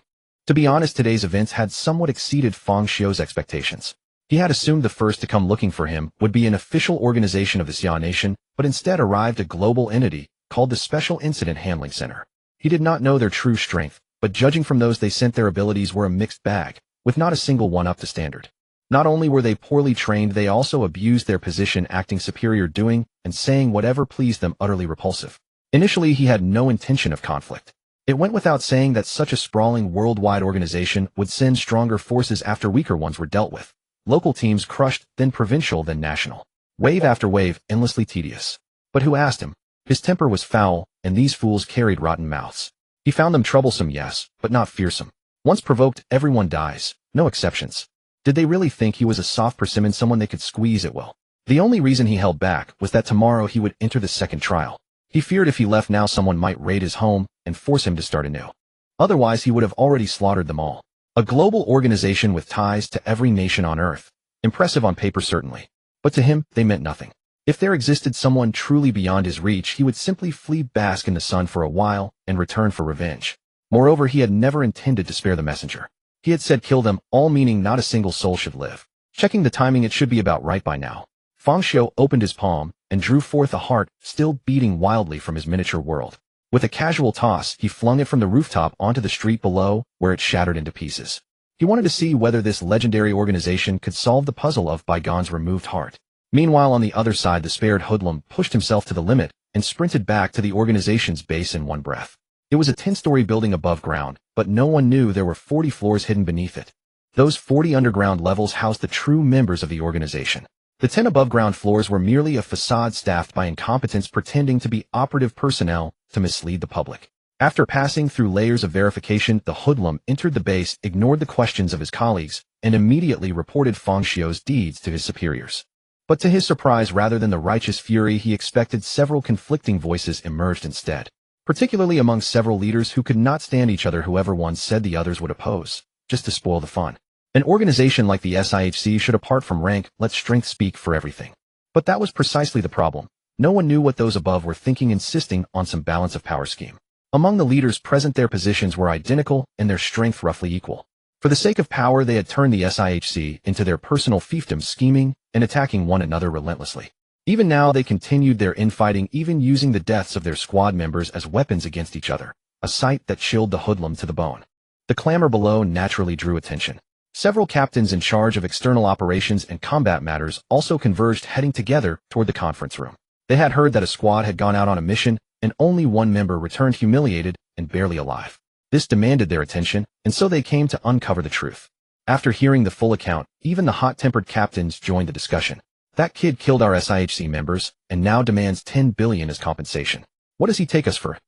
To be honest, today's events had somewhat exceeded Feng Xiu's expectations. He had assumed the first to come looking for him would be an official organization of the Xia Nation, but instead arrived a global entity called the Special Incident Handling Center. He did not know their true strength, but judging from those they sent, their abilities were a mixed bag, with not a single one up to standard. Not only were they poorly trained, they also abused their position, acting superior, doing and saying whatever pleased them, utterly repulsive. Initially, he had no intention of conflict. It went without saying that such a sprawling worldwide organization would send stronger forces after weaker ones were dealt with. Local teams crushed, then provincial, then national. Wave after wave, endlessly tedious. But who asked him? His temper was foul, and these fools carried rotten mouths. He found them troublesome, yes, but not fearsome. Once provoked, everyone dies. No exceptions. Did they really think he was a soft persimmon, someone they could squeeze at will? The only reason he held back was that tomorrow he would enter the second trial. He feared if he left now someone might raid his home and force him to start anew. Otherwise he would have already slaughtered them all. A global organization with ties to every nation on Earth. Impressive on paper certainly. But to him, they meant nothing. If there existed someone truly beyond his reach, he would simply flee, bask in the sun for a while, and return for revenge. Moreover, he had never intended to spare the messenger. He had said kill them, all meaning not a single soul should live. Checking the timing, it should be about right by now. Fang Xiu opened his palm and drew forth a heart still beating wildly from his miniature world. With a casual toss, he flung it from the rooftop onto the street below, where it shattered into pieces. He wanted to see whether this legendary organization could solve the puzzle of Bygone's removed heart. Meanwhile, on the other side, the spared hoodlum pushed himself to the limit and sprinted back to the organization's base in one breath. It was a 10-story building above ground, but no one knew there were 40 floors hidden beneath it. Those 40 underground levels housed the true members of the organization. The 10 above-ground floors were merely a facade staffed by incompetents pretending to be operative personnel to mislead the public. After passing through layers of verification, the hoodlum entered the base, ignored the questions of his colleagues, and immediately reported Fang Xiu's deeds to his superiors. But to his surprise, rather than the righteous fury he expected, several conflicting voices emerged instead. Particularly among several leaders who could not stand each other. Whoever one said the others would oppose, just to spoil the fun. An organization like the SIHC should, apart from rank, let strength speak for everything. But that was precisely the problem. No one knew what those above were thinking, insisting on some balance of power scheme. Among the leaders present, their positions were identical and their strength roughly equal. For the sake of power, they had turned the SIHC into their personal fiefdom, scheming and attacking one another relentlessly. Even now they continued their infighting, even using the deaths of their squad members as weapons against each other, a sight that chilled the hoodlum to the bone. The clamor below naturally drew attention. Several captains in charge of external operations and combat matters also converged, heading together toward the conference room. They had heard that a squad had gone out on a mission, and only one member returned humiliated and barely alive. This demanded their attention, and so they came to uncover the truth. After hearing the full account, even the hot-tempered captains joined the discussion. That kid killed our SIHC members, and now demands 10 billion as compensation. What does he take us for?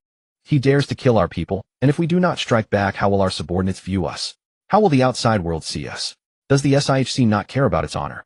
He dares to kill our people, and if we do not strike back, how will our subordinates view us? How will the outside world see us? Does the SIHC not care about its honor?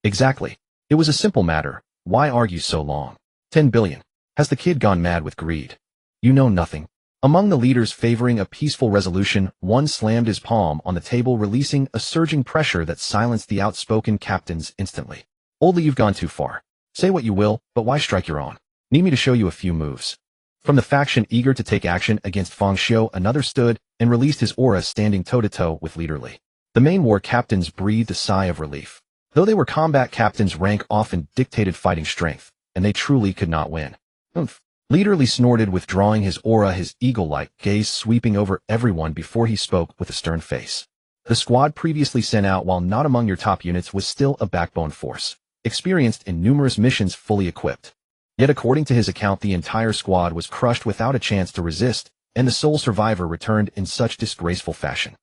Exactly. It was a simple matter. Why argue so long? 10 billion. Has the kid gone mad with greed? You know nothing. Among the leaders favoring a peaceful resolution, one slammed his palm on the table, releasing a surging pressure that silenced the outspoken captains instantly. Oldly, you've gone too far. Say what you will, but why strike your own? Need me to show you a few moves? From the faction eager to take action against Fang Xiu, another stood and released his aura, standing toe-to-toe with Leaderly. The main war captains breathed a sigh of relief. Though they were combat captains, rank often dictated fighting strength, and they truly could not win. Oomph. Leaderly snorted, withdrawing his aura, his eagle-like gaze sweeping over everyone before he spoke with a stern face. The squad previously sent out, while not among your top units, was still a backbone force, experienced in numerous missions, fully equipped. Yet according to his account, the entire squad was crushed without a chance to resist, and the sole survivor returned in such disgraceful fashion.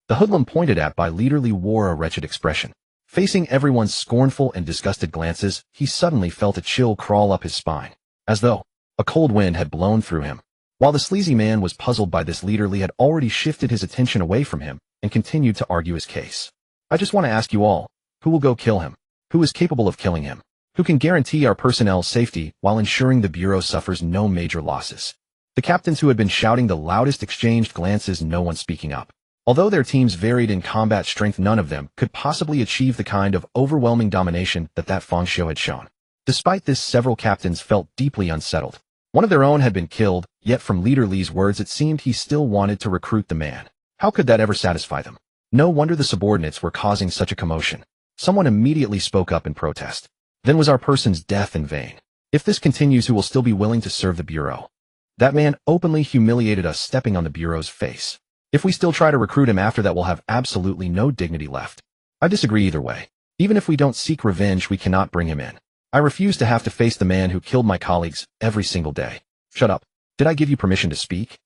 The hoodlum pointed at by Leaderly wore a wretched expression. Facing everyone's scornful and disgusted glances, he suddenly felt a chill crawl up his spine, as though a cold wind had blown through him. While the sleazy man was puzzled by this, Leaderly had already shifted his attention away from him and continued to argue his case. I just want to ask you all, who will go kill him? Who is capable of killing him? Who can guarantee our personnel's safety while ensuring the Bureau suffers no major losses? The captains who had been shouting the loudest exchanged glances, no one speaking up. Although their teams varied in combat strength, none of them could possibly achieve the kind of overwhelming domination that Fang Xiu had shown. Despite this, several captains felt deeply unsettled. One of their own had been killed, yet from Leaderly's words it seemed he still wanted to recruit the man. How could that ever satisfy them? No wonder the subordinates were causing such a commotion. Someone immediately spoke up in protest. Then was our person's death in vain? If this continues, who will still be willing to serve the Bureau? That man openly humiliated us, stepping on the Bureau's face. If we still try to recruit him after that, we'll have absolutely no dignity left. I disagree either way. Even if we don't seek revenge, we cannot bring him in. I refuse to have to face the man who killed my colleagues every single day. Shut up. Did I give you permission to speak?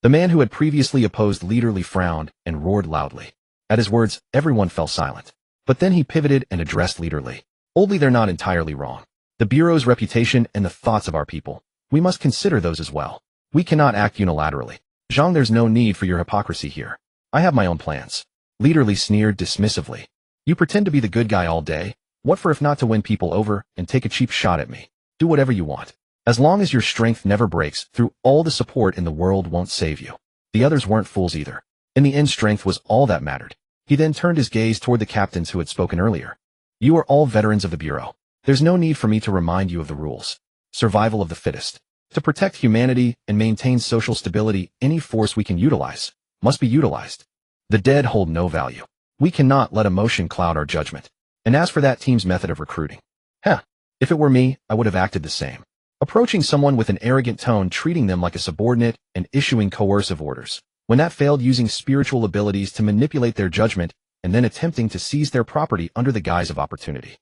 The man who had previously opposed Leaderly frowned and roared loudly. At his words, everyone fell silent. But then he pivoted and addressed leaderly. Boldly, they're not entirely wrong. The Bureau's reputation and the thoughts of our people. We must consider those as well. We cannot act unilaterally. Zhang, there's no need for your hypocrisy here. I have my own plans. Leaderly sneered dismissively. You pretend to be the good guy all day. What for if not to win people over and take a cheap shot at me? Do whatever you want. As long as your strength never breaks through, all the support in the world won't save you. The others weren't fools either. In the end, strength was all that mattered. He then turned his gaze toward the captains who had spoken earlier. You are all veterans of the Bureau. There's no need for me to remind you of the rules. Survival of the fittest. To protect humanity and maintain social stability, any force we can utilize must be utilized. The dead hold no value. We cannot let emotion cloud our judgment. And as for that team's method of recruiting, if it were me, I would have acted the same. Approaching someone with an arrogant tone, treating them like a subordinate, and issuing coercive orders. When that failed, using spiritual abilities to manipulate their judgment, and then attempting to seize their property under the guise of opportunity.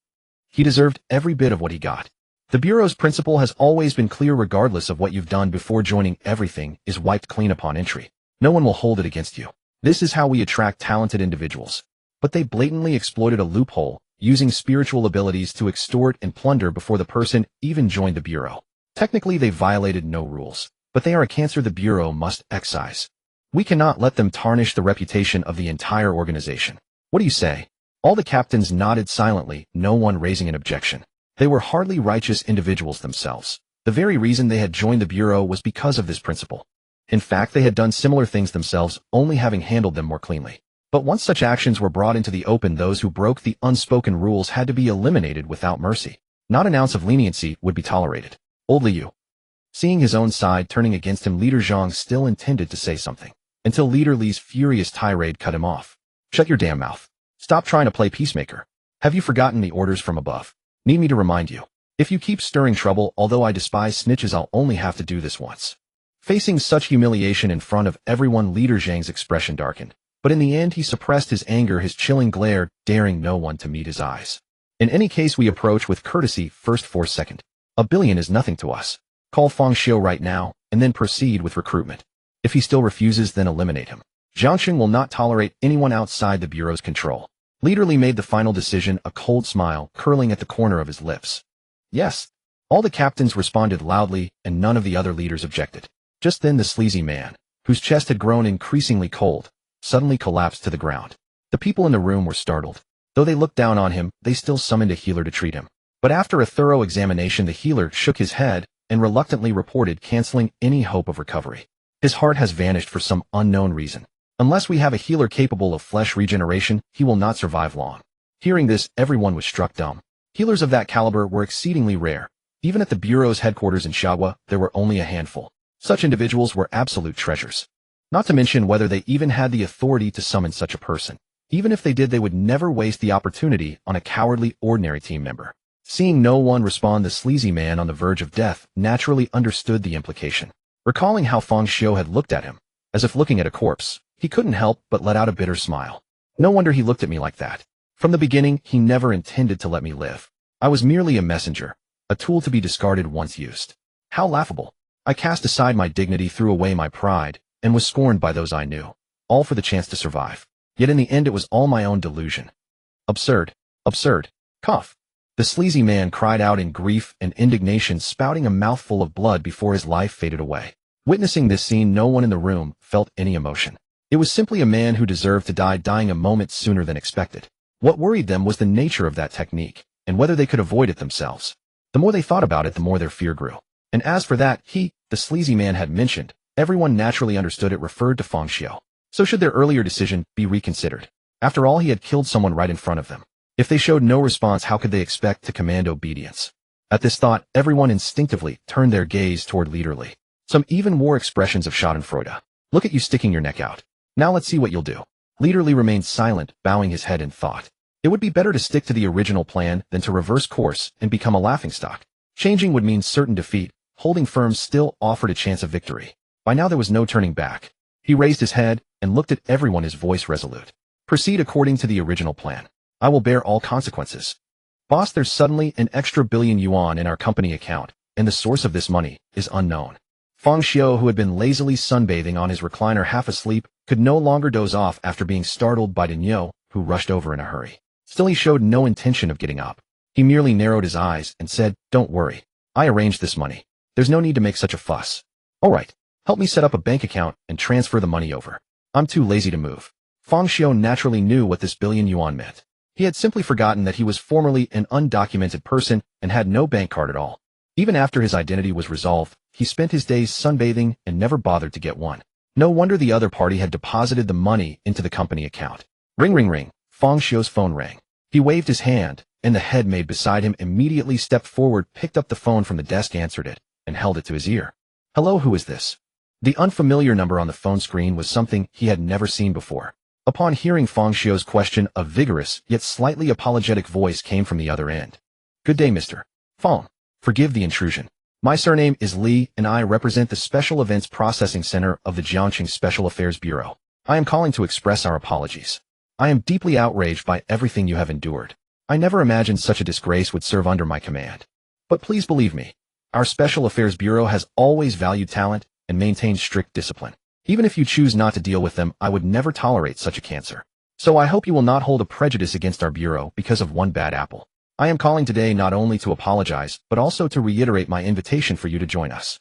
He deserved every bit of what he got. The Bureau's principle has always been clear: regardless of what you've done before joining, everything is wiped clean upon entry. No one will hold it against you. This is how we attract talented individuals. But they blatantly exploited a loophole, using spiritual abilities to extort and plunder before the person even joined the Bureau. Technically, they violated no rules, but they are a cancer the Bureau must excise. We cannot let them tarnish the reputation of the entire organization. What do you say? All the captains nodded silently, no one raising an objection. They were hardly righteous individuals themselves. The very reason they had joined the Bureau was because of this principle. In fact, they had done similar things themselves, only having handled them more cleanly. But once such actions were brought into the open, those who broke the unspoken rules had to be eliminated without mercy. Not an ounce of leniency would be tolerated. Boldly, you. Seeing his own side turning against him, Leader Zhang still intended to say something, until Leader Li's furious tirade cut him off. Shut your damn mouth. Stop trying to play peacemaker. Have you forgotten the orders from above? Need me to remind you? If you keep stirring trouble, although I despise snitches, I'll only have to do this once. Facing such humiliation in front of everyone, Leader Zhang's expression darkened. But in the end, he suppressed his anger, his chilling glare, daring no one to meet his eyes. In any case, we approach with courtesy, first for second. $1 billion is nothing to us. Call Feng Xiu right now, and then proceed with recruitment. If he still refuses, then eliminate him. Jiangxing will not tolerate anyone outside the Bureau's control. Leader Li made the final decision, a cold smile curling at the corner of his lips. Yes. All the captains responded loudly, and none of the other leaders objected. Just then the sleazy man, whose chest had grown increasingly cold, suddenly collapsed to the ground. The people in the room were startled. Though they looked down on him, they still summoned a healer to treat him. But after a thorough examination, the healer shook his head and reluctantly reported canceling any hope of recovery. His heart has vanished for some unknown reason. Unless we have a healer capable of flesh regeneration, he will not survive long. Hearing this, everyone was struck dumb. Healers of that caliber were exceedingly rare. Even at the Bureau's headquarters in Xiaohua, there were only a handful. Such individuals were absolute treasures. Not to mention whether they even had the authority to summon such a person. Even if they did, they would never waste the opportunity on a cowardly, ordinary team member. Seeing no one respond, the sleazy man on the verge of death naturally understood the implication. Recalling how Feng Xiu had looked at him, as if looking at a corpse, he couldn't help but let out a bitter smile. No wonder he looked at me like that. From the beginning, he never intended to let me live. I was merely a messenger, a tool to be discarded once used. How laughable. I cast aside my dignity, threw away my pride, and was scorned by those I knew, all for the chance to survive. Yet in the end, it was all my own delusion. Absurd. Absurd. Cough. The sleazy man cried out in grief and indignation, spouting a mouthful of blood before his life faded away. Witnessing this scene, no one in the room felt any emotion. It was simply a man who deserved to die, dying a moment sooner than expected. What worried them was the nature of that technique, and whether they could avoid it themselves. The more they thought about it, the more their fear grew. And as for that, the sleazy man had mentioned, everyone naturally understood it referred to Feng Xiu. So should their earlier decision be reconsidered? After all, he had killed someone right in front of them. If they showed no response, how could they expect to command obedience? At this thought, everyone instinctively turned their gaze toward Leader Li. Some even wore expressions of schadenfreude. Look at you sticking your neck out. Now let's see what you'll do. Leader Li remained silent, bowing his head in thought. It would be better to stick to the original plan than to reverse course and become a laughingstock. Changing would mean certain defeat. Holding firm still offered a chance of victory. By now there was no turning back. He raised his head and looked at everyone, his voice resolute. Proceed according to the original plan. I will bear all consequences. Boss, there's suddenly an extra billion yuan in our company account, and the source of this money is unknown. Feng Xiu, who had been lazily sunbathing on his recliner half asleep, could no longer doze off after being startled by Daniel, who rushed over in a hurry. Still, he showed no intention of getting up. He merely narrowed his eyes and said, "Don't worry. I arranged this money. There's no need to make such a fuss. All right. Help me set up a bank account and transfer the money over. I'm too lazy to move." Fang Xiao naturally knew what this billion yuan meant. He had simply forgotten that he was formerly an undocumented person and had no bank card at all. Even after his identity was resolved, he spent his days sunbathing and never bothered to get one. No wonder the other party had deposited the money into the company account. Ring, ring, ring. Fang Xiao's phone rang. He waved his hand, and the head maid beside him immediately stepped forward, picked up the phone from the desk, answered it, and held it to his ear. "Hello, who is this?" The unfamiliar number on the phone screen was something he had never seen before. Upon hearing Fang Xiao's question, a vigorous, yet slightly apologetic voice came from the other end. "Good day, Mr. Fang. Forgive the intrusion. My surname is Li, and I represent the Special Events Processing Center of the Jiangqing Special Affairs Bureau. I am calling to express our apologies. I am deeply outraged by everything you have endured. I never imagined such a disgrace would serve under my command. But please believe me, our Special Affairs Bureau has always valued talent and maintained strict discipline. Even if you choose not to deal with them, I would never tolerate such a cancer. So I hope you will not hold a prejudice against our bureau because of one bad apple. I am calling today not only to apologize, but also to reiterate my invitation for you to join us.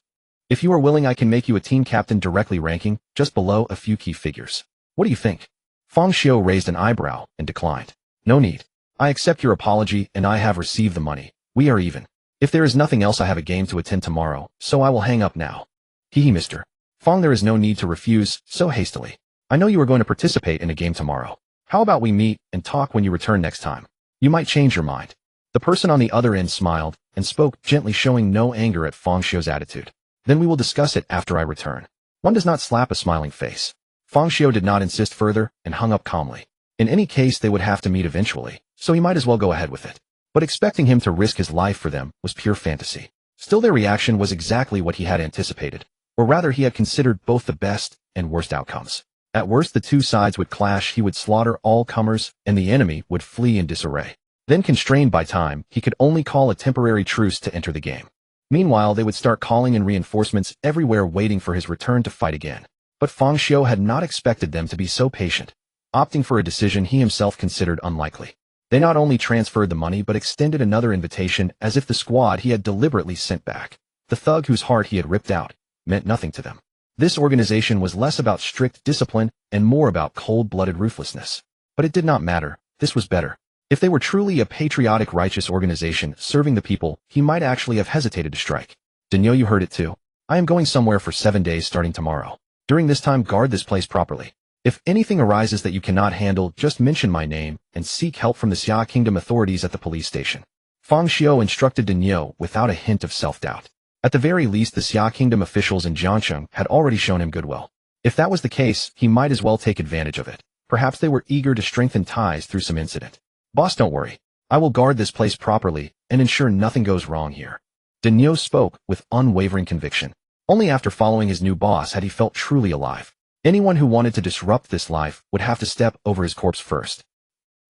If you are willing, I can make you a team captain directly ranking just below a few key figures. What do you think?" Fang Xiao raised an eyebrow and declined. "No need. I accept your apology and I have received the money. We are even. If there is nothing else, I have a game to attend tomorrow, so I will hang up now." "Hehe, Mr. Fang, there is no need to refuse so hastily. I know you are going to participate in a game tomorrow. How about we meet and talk when you return next time? You might change your mind." The person on the other end smiled and spoke gently, showing no anger at Fang Xiao's attitude. "Then we will discuss it after I return. One does not slap a smiling face." Fang Xiao did not insist further and hung up calmly. In any case, they would have to meet eventually, so he might as well go ahead with it. But expecting him to risk his life for them was pure fantasy. Still, their reaction was exactly what he had anticipated. Or rather, he had considered both the best and worst outcomes. At worst, the two sides would clash, he would slaughter all comers, and the enemy would flee in disarray. Then, constrained by time, he could only call a temporary truce to enter the game. Meanwhile, they would start calling in reinforcements everywhere, waiting for his return to fight again. But Fang Xiao had not expected them to be so patient, opting for a decision he himself considered unlikely. They not only transferred the money but extended another invitation, as if the squad he had deliberately sent back, the thug whose heart he had ripped out, meant nothing to them. This organization was less about strict discipline and more about cold-blooded ruthlessness. But it did not matter. This was better. If they were truly a patriotic, righteous organization serving the people, he might actually have hesitated to strike. "Daniel, you heard it too. I am going somewhere for 7 days starting tomorrow. During this time, guard this place properly. If anything arises that you cannot handle, just mention my name and seek help from the Xia Kingdom authorities at the police station." Fang Xiao instructed Daniel without a hint of self-doubt. At the very least, the Xia Kingdom officials in Jiangcheng had already shown him goodwill. If that was the case, he might as well take advantage of it. Perhaps they were eager to strengthen ties through some incident. "Boss, don't worry. I will guard this place properly and ensure nothing goes wrong here." Daniel spoke with unwavering conviction. Only after following his new boss had he felt truly alive. Anyone who wanted to disrupt this life would have to step over his corpse first.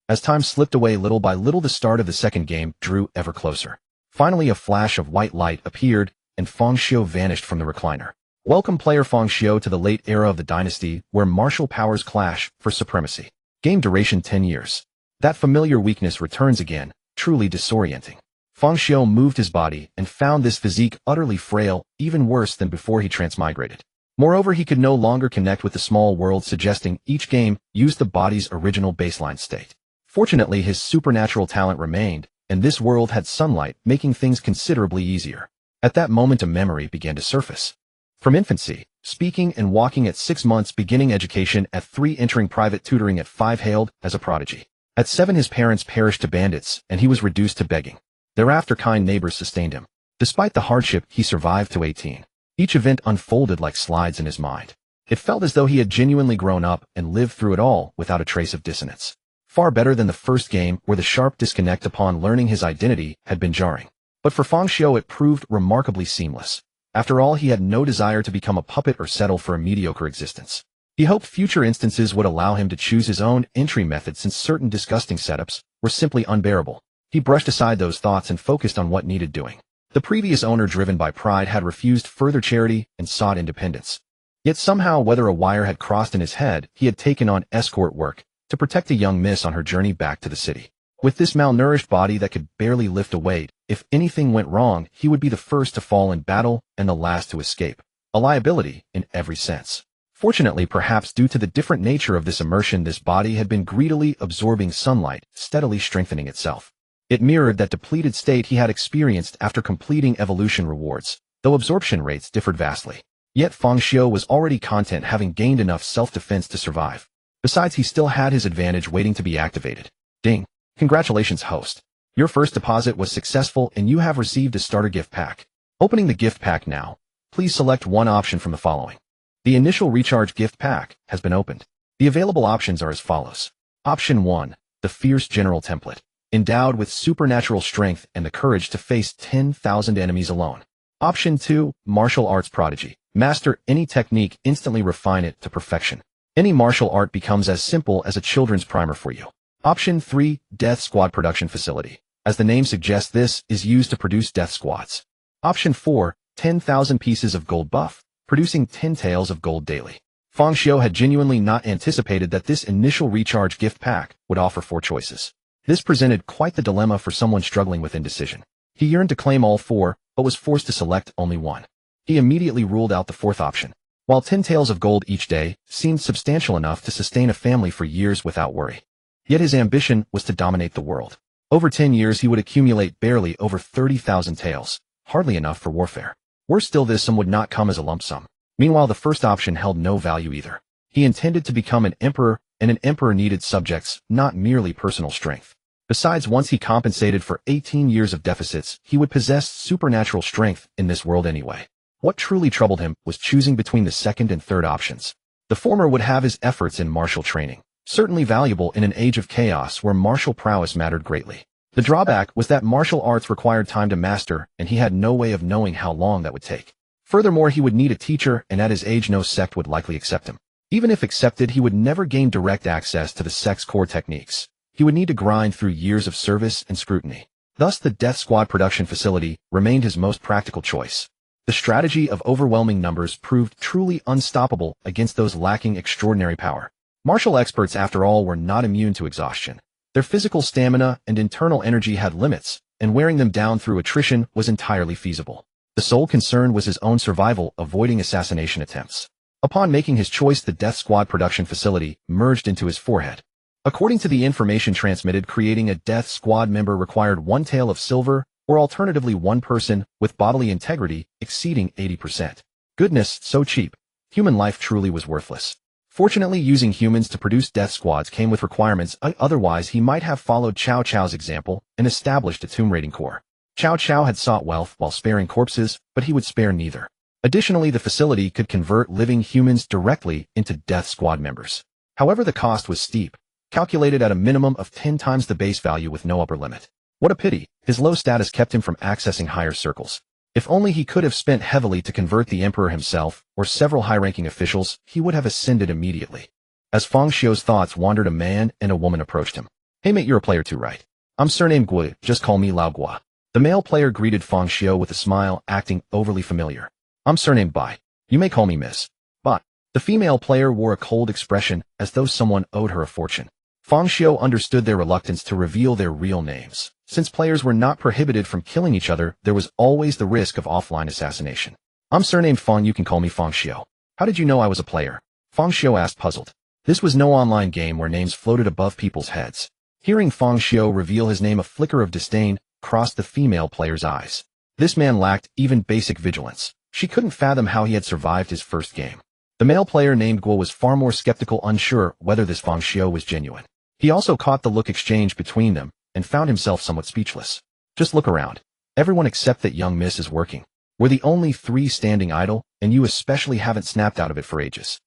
As time slipped away, little by little, the start of the second game drew ever closer. Finally, a flash of white light appeared, and Fang Xiao vanished from the recliner. Welcome, player Fang Xiao, to the late era of the dynasty, where martial powers clash for supremacy. Game duration 10 years. That familiar weakness returns again, truly disorienting. Fang Xiao moved his body and found this physique utterly frail, even worse than before he transmigrated. Moreover, he could no longer connect with the small world, suggesting each game used the body's original baseline state. Fortunately, his supernatural talent remained, and this world had sunlight, making things considerably easier. At that moment, a memory began to surface. From infancy, speaking and walking at 6 months, beginning education at 3, entering private tutoring at 5, hailed as a prodigy. At 7, his parents perished to bandits, and he was reduced to begging. Thereafter, kind neighbors sustained him. Despite the hardship, he survived to 18. Each event unfolded like slides in his mind. It felt as though he had genuinely grown up and lived through it all without a trace of dissonance. Far better than the first game, where the sharp disconnect upon learning his identity had been jarring. But for Fang Xiao, it proved remarkably seamless. After all, he had no desire to become a puppet or settle for a mediocre existence. He hoped future instances would allow him to choose his own entry method, since certain disgusting setups were simply unbearable. He brushed aside those thoughts and focused on what needed doing. The previous owner, driven by pride, had refused further charity and sought independence. Yet somehow, whether a wire had crossed in his head, he had taken on escort work to protect a young miss on her journey back to the city. With this malnourished body that could barely lift a weight, if anything went wrong, he would be the first to fall in battle and the last to escape. A liability in every sense. Fortunately, perhaps due to the different nature of this immersion, this body had been greedily absorbing sunlight, steadily strengthening itself. It mirrored that depleted state he had experienced after completing evolution rewards, though absorption rates differed vastly. Yet Feng Xiu was already content, having gained enough self-defense to survive. Besides, he still had his advantage waiting to be activated. Ding. Congratulations, host. Your first deposit was successful and you have received a starter gift pack. Opening the gift pack now. Please select one option from the following. The initial recharge gift pack has been opened. The available options are as follows. Option 1. The Fierce General Template. Endowed with supernatural strength and the courage to face 10,000 enemies alone. Option 2. Martial Arts Prodigy. Master any technique, instantly refine it to perfection. Any martial art becomes as simple as a children's primer for you. Option 3. Death Squad Production Facility. As the name suggests, this is used to produce death squads. Option 4. 10,000 pieces of gold buff, producing 10 taels of gold daily. Feng Xiu had genuinely not anticipated that this initial recharge gift pack would offer 4 choices. This presented quite the dilemma for someone struggling with indecision. He yearned to claim all 4, but was forced to select only one. He immediately ruled out the 4th option. While 10 taels of gold each day seemed substantial enough to sustain a family for years without worry. Yet his ambition was to dominate the world. Over 10 years he would accumulate barely over 30,000 taels, hardly enough for warfare. Worse still, this sum would not come as a lump sum. Meanwhile, the first option held no value either. He intended to become an emperor, and an emperor needed subjects, not merely personal strength. Besides, once he compensated for 18 years of deficits, he would possess supernatural strength in this world anyway. What truly troubled him was choosing between the second and third options. The former would have his efforts in martial training, certainly valuable in an age of chaos where martial prowess mattered greatly. The drawback was that martial arts required time to master, and he had no way of knowing how long that would take. Furthermore, he would need a teacher, and at his age no sect would likely accept him. Even if accepted, he would never gain direct access to the sect's core techniques. He would need to grind through years of service and scrutiny. Thus, the Death Squad production facility remained his most practical choice. The strategy of overwhelming numbers proved truly unstoppable against those lacking extraordinary power. Martial experts, after all, were not immune to exhaustion. Their physical stamina and internal energy had limits, and wearing them down through attrition was entirely feasible. The sole concern was his own survival, avoiding assassination attempts. Upon making his choice, the Death Squad production facility merged into his forehead. According to the information transmitted, creating a Death Squad member required 1 tael of silver, or alternatively 1 person with bodily integrity exceeding 80%. Goodness, so cheap. Human life truly was worthless. Fortunately, using humans to produce death squads came with requirements, otherwise he might have followed Cao Cao's example and established a tomb raiding corps. Cao Cao had sought wealth while sparing corpses, but he would spare neither. Additionally, the facility could convert living humans directly into death squad members. However, the cost was steep, calculated at a minimum of 10 times the base value with no upper limit. What a pity, his low status kept him from accessing higher circles. If only he could have spent heavily to convert the emperor himself, or several high-ranking officials, he would have ascended immediately. As Feng Xiu's thoughts wandered, a man and a woman approached him. Hey mate, you're a player too, right? I'm surnamed Gui, just call me Lao Gua. The male player greeted Feng Xiu with a smile, acting overly familiar. I'm surnamed Bai. You may call me Miss. But the female player wore a cold expression, as though someone owed her a fortune. Feng Xiu understood their reluctance to reveal their real names. Since players were not prohibited from killing each other, there was always the risk of offline assassination. I'm surnamed Feng, you can call me Feng Xiu. How did you know I was a player? Feng Xiu asked, puzzled. This was no online game where names floated above people's heads. Hearing Feng Xiu reveal his name, a flicker of disdain crossed the female player's eyes. This man lacked even basic vigilance. She couldn't fathom how he had survived his first game. The male player named Guo was far more skeptical, unsure whether this Feng Xiu was genuine. He also caught the look exchanged between them and found himself somewhat speechless. Just look around. Everyone except that young miss is working. We're the only 3 standing idle, and you especially haven't snapped out of it for ages.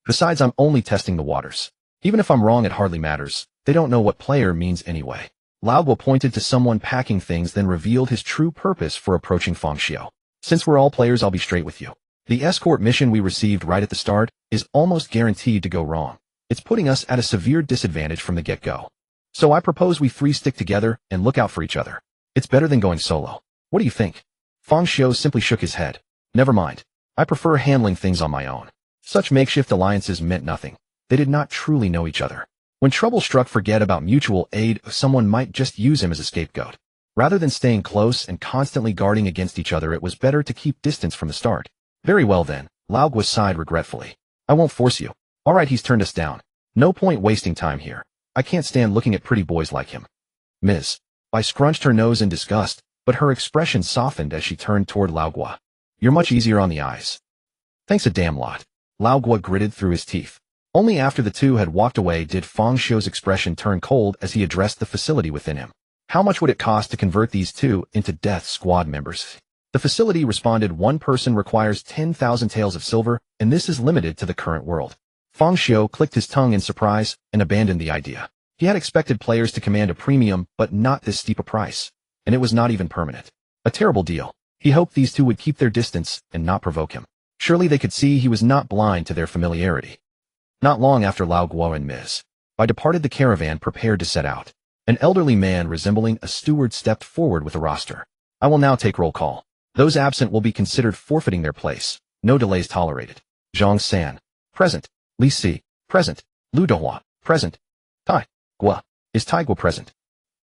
Besides, I'm only testing the waters. Even if I'm wrong, it hardly matters. They don't know what player means anyway. Lao Guo pointed to someone packing things, then revealed his true purpose for approaching Feng Xiu. Since we're all players, I'll be straight with you. The escort mission we received right at the start is almost guaranteed to go wrong. It's putting us at a severe disadvantage from the get-go. So I propose we 3 stick together and look out for each other. It's better than going solo. What do you think? Feng Xiu simply shook his head. Never mind. I prefer handling things on my own. Such makeshift alliances meant nothing. They did not truly know each other. When trouble struck, forget about mutual aid, someone might just use him as a scapegoat. Rather than staying close and constantly guarding against each other, it was better to keep distance from the start. Very well then, Laogwa sighed regretfully. I won't force you. All right, he's turned us down. No point wasting time here. I can't stand looking at pretty boys like him. Ms. Bai scrunched her nose in disgust, but her expression softened as she turned toward Laogwa. You're much easier on the eyes. Thanks a damn lot. Laogwa gritted through his teeth. Only after the two had walked away did Fang Xiu's expression turn cold as he addressed the facility within him. How much would it cost to convert these two into Death Squad members? The facility responded, one person requires 10,000 taels of silver, and this is limited to the current world. Fang Xiu clicked his tongue in surprise and abandoned the idea. He had expected players to command a premium, but not this steep a price. And it was not even permanent. A terrible deal. He hoped these two would keep their distance and not provoke him. Surely they could see he was not blind to their familiarity. Not long after Laogwa and Ms. Bai departed the caravan prepared to set out. An elderly man resembling a steward stepped forward with a roster. I will now take roll call. Those absent will be considered forfeiting their place. No delays tolerated. Zhang San. Present. Li Si. Present. Lu Dohua. Present. Tai. Gua. Is Tai Gua present?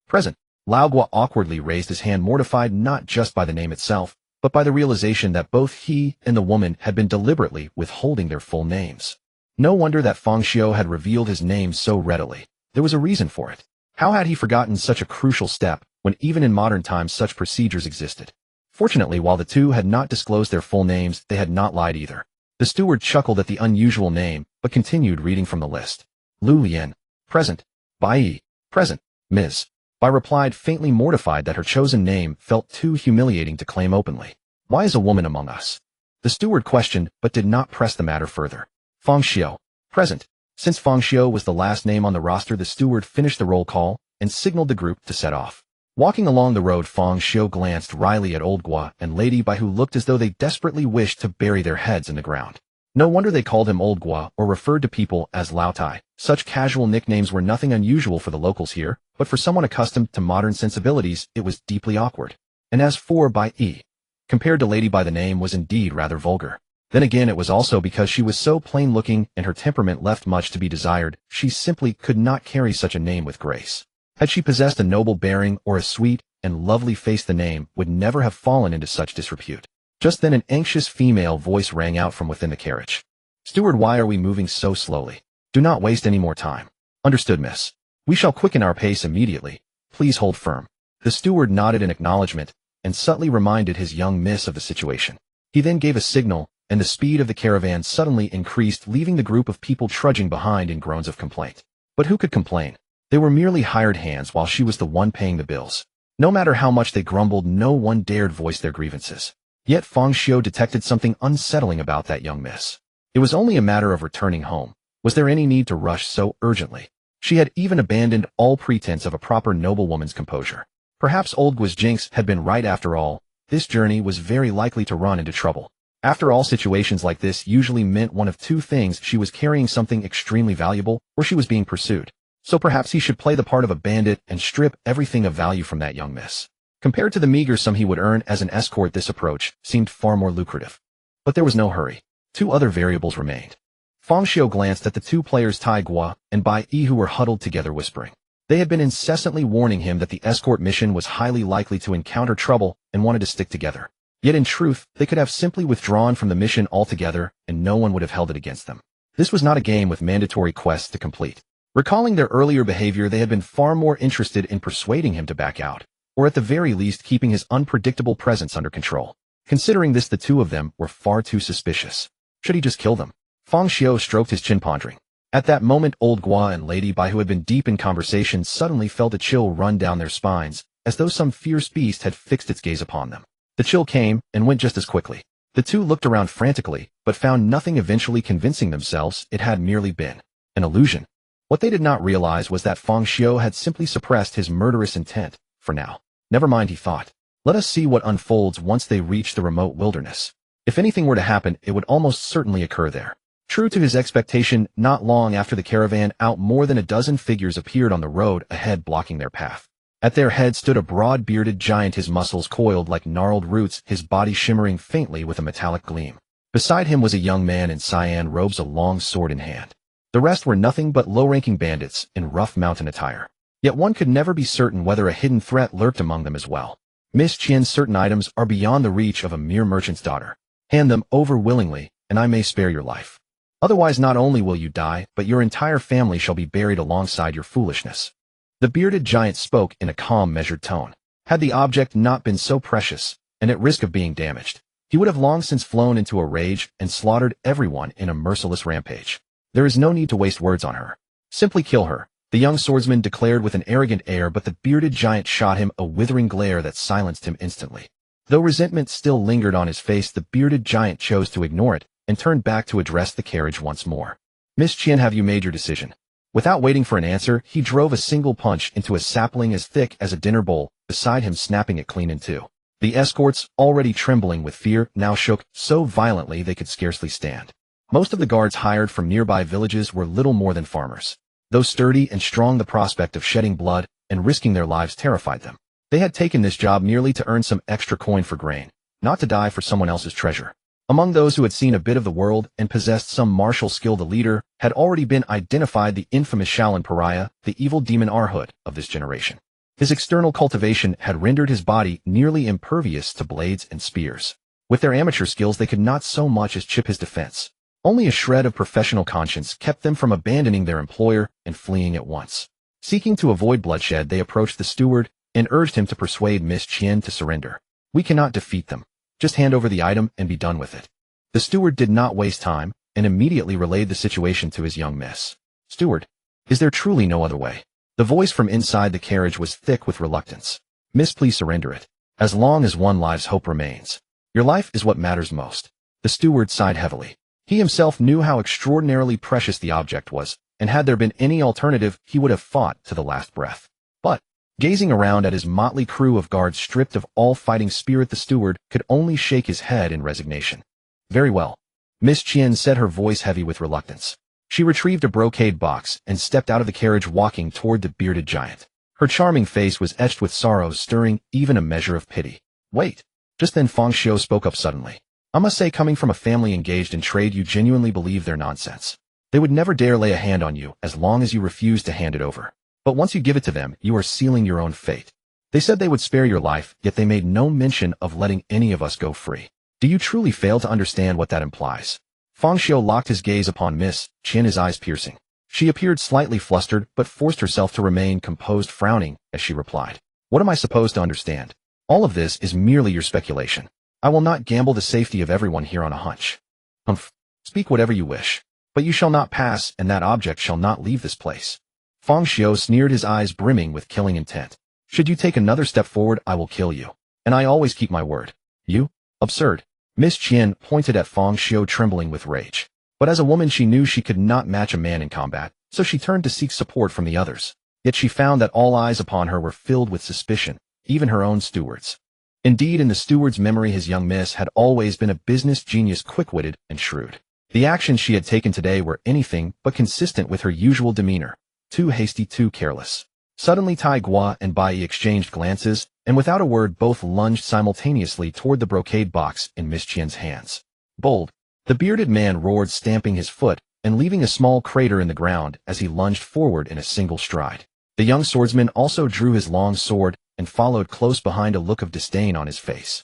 Present. Laogwa awkwardly raised his hand, mortified not just by the name itself, but by the realization that both he and the woman had been deliberately withholding their full names. No wonder that Fang Xiu had revealed his name so readily. There was a reason for it. How had he forgotten such a crucial step, when even in modern times such procedures existed? Fortunately, while the two had not disclosed their full names, they had not lied either. The steward chuckled at the unusual name, but continued reading from the list. Lu Lian. Present. Bai Yi. Present. Ms. Bai replied, faintly mortified that her chosen name felt too humiliating to claim openly. Why is a woman among us? The steward questioned, but did not press the matter further. Fang Xiu. Present. Since Fang Xiu was the last name on the roster, the steward finished the roll call and signaled the group to set off. Walking along the road, Fang Xiu glanced wryly at Old Gua and Lady Bai, who looked as though they desperately wished to bury their heads in the ground. No wonder they called him Old Gua or referred to people as Lao Tai. Such casual nicknames were nothing unusual for the locals here, but for someone accustomed to modern sensibilities, it was deeply awkward. And as for Bai Yi, compared to Lady Bai, the name was indeed rather vulgar. Then again, it was also because she was so plain-looking and her temperament left much to be desired. She simply could not carry such a name with grace. Had she possessed a noble bearing or a sweet and lovely face, the name would never have fallen into such disrepute. Just then an anxious female voice rang out from within the carriage. Steward, why are we moving so slowly? Do not waste any more time. Understood, miss. We shall quicken our pace immediately. Please hold firm. The steward nodded in acknowledgement and subtly reminded his young miss of the situation. He then gave a signal, and the speed of the caravan suddenly increased, leaving the group of people trudging behind in groans of complaint. But who could complain? They were merely hired hands while she was the one paying the bills. No matter how much they grumbled, no one dared voice their grievances. Yet Fang Xiu detected something unsettling about that young miss. It was only a matter of returning home. Was there any need to rush so urgently? She had even abandoned all pretense of a proper noblewoman's composure. Perhaps old Gua's jinx had been right after all. This journey was very likely to run into trouble. After all, situations like this usually meant one of two things: she was carrying something extremely valuable, or she was being pursued. So perhaps he should play the part of a bandit and strip everything of value from that young miss. Compared to the meager sum he would earn as an escort, this approach seemed far more lucrative. But there was no hurry. Two other variables remained. Fang Xiu glanced at the two players Tai Gua and Bai Yi, who were huddled together whispering. They had been incessantly warning him that the escort mission was highly likely to encounter trouble and wanted to stick together. Yet in truth, they could have simply withdrawn from the mission altogether and no one would have held it against them. This was not a game with mandatory quests to complete. Recalling their earlier behavior, they had been far more interested in persuading him to back out, or at the very least keeping his unpredictable presence under control. Considering this, the two of them were far too suspicious. Should he just kill them? Fang Xiu stroked his chin, pondering. At that moment, Old Gua and Lady Bai, who had been deep in conversation, suddenly felt a chill run down their spines, as though some fierce beast had fixed its gaze upon them. The chill came and went just as quickly. The two looked around frantically, but found nothing, eventually convincing themselves it had merely been an illusion. What they did not realize was that Fang Xiu had simply suppressed his murderous intent, for now. Never mind, he thought. Let us see what unfolds once they reach the remote wilderness. If anything were to happen, it would almost certainly occur there. True to his expectation, not long after the caravan out, more than a dozen figures appeared on the road ahead, blocking their path. At their head stood a broad-bearded giant, his muscles coiled like gnarled roots, his body shimmering faintly with a metallic gleam. Beside him was a young man in Saiyan robes, a long sword in hand. The rest were nothing but low-ranking bandits in rough mountain attire. Yet one could never be certain whether a hidden threat lurked among them as well. Miss Qian's certain items are beyond the reach of a mere merchant's daughter. Hand them over willingly, and I may spare your life. Otherwise not only will you die, but your entire family shall be buried alongside your foolishness. The bearded giant spoke in a calm, measured tone. Had the object not been so precious, and at risk of being damaged, he would have long since flown into a rage and slaughtered everyone in a merciless rampage. There is no need to waste words on her. Simply kill her, the young swordsman declared with an arrogant air, but the bearded giant shot him a withering glare that silenced him instantly. Though resentment still lingered on his face, the bearded giant chose to ignore it and turned back to address the carriage once more. Miss Qian, have you made your decision? Without waiting for an answer, he drove a single punch into a sapling as thick as a dinner bowl, beside him snapping it clean in two. The escorts, already trembling with fear, now shook so violently they could scarcely stand. Most of the guards hired from nearby villages were little more than farmers. Though sturdy and strong, the prospect of shedding blood and risking their lives terrified them. They had taken this job merely to earn some extra coin for grain, not to die for someone else's treasure. Among those who had seen a bit of the world and possessed some martial skill, the leader had already been identified, the infamous Shaolin pariah, the evil demon Arhut of this generation. His external cultivation had rendered his body nearly impervious to blades and spears. With their amateur skills, they could not so much as chip his defense. Only a shred of professional conscience kept them from abandoning their employer and fleeing at once. Seeking to avoid bloodshed, they approached the steward and urged him to persuade Miss Qian to surrender. We cannot defeat them. Just hand over the item and be done with it. The steward did not waste time and immediately relayed the situation to his young miss. Steward, is there truly no other way? The voice from inside the carriage was thick with reluctance. Miss, please surrender it. As long as one lives, hope remains. Your life is what matters most. The steward sighed heavily. He himself knew how extraordinarily precious the object was, and had there been any alternative, he would have fought to the last breath. But, gazing around at his motley crew of guards stripped of all fighting spirit, the steward could only shake his head in resignation. Very well. Miss Qian said, her voice heavy with reluctance. She retrieved a brocade box and stepped out of the carriage, walking toward the bearded giant. Her charming face was etched with sorrow, stirring even a measure of pity. Wait. Just then Feng Xiu spoke up suddenly. I must say, coming from a family engaged in trade, you genuinely believe their nonsense. They would never dare lay a hand on you as long as you refuse to hand it over. But once you give it to them, you are sealing your own fate. They said they would spare your life, yet they made no mention of letting any of us go free. Do you truly fail to understand what that implies? Feng Xiu locked his gaze upon Miss Qian, his eyes piercing. She appeared slightly flustered, but forced herself to remain composed, frowning as she replied. What am I supposed to understand? All of this is merely your speculation. I will not gamble the safety of everyone here on a hunch. Humph. Speak whatever you wish. But you shall not pass, and that object shall not leave this place. Feng Xiu sneered, his eyes brimming with killing intent. Should you take another step forward, I will kill you. And I always keep my word. You? Absurd. Miss Qian pointed at Feng Xiu, trembling with rage. But as a woman, she knew she could not match a man in combat, so she turned to seek support from the others. Yet she found that all eyes upon her were filled with suspicion, even her own steward's. Indeed, in the steward's memory, his young miss had always been a business genius, quick-witted and shrewd. The actions she had taken today were anything but consistent with her usual demeanor. Too hasty, too careless. Suddenly Tai Gua and Bai exchanged glances, and without a word both lunged simultaneously toward the brocade box in Miss Qian's hands. Bold! The bearded man roared, stamping his foot and leaving a small crater in the ground as he lunged forward in a single stride. The young swordsman also drew his long sword and followed close behind, a look of disdain on his face.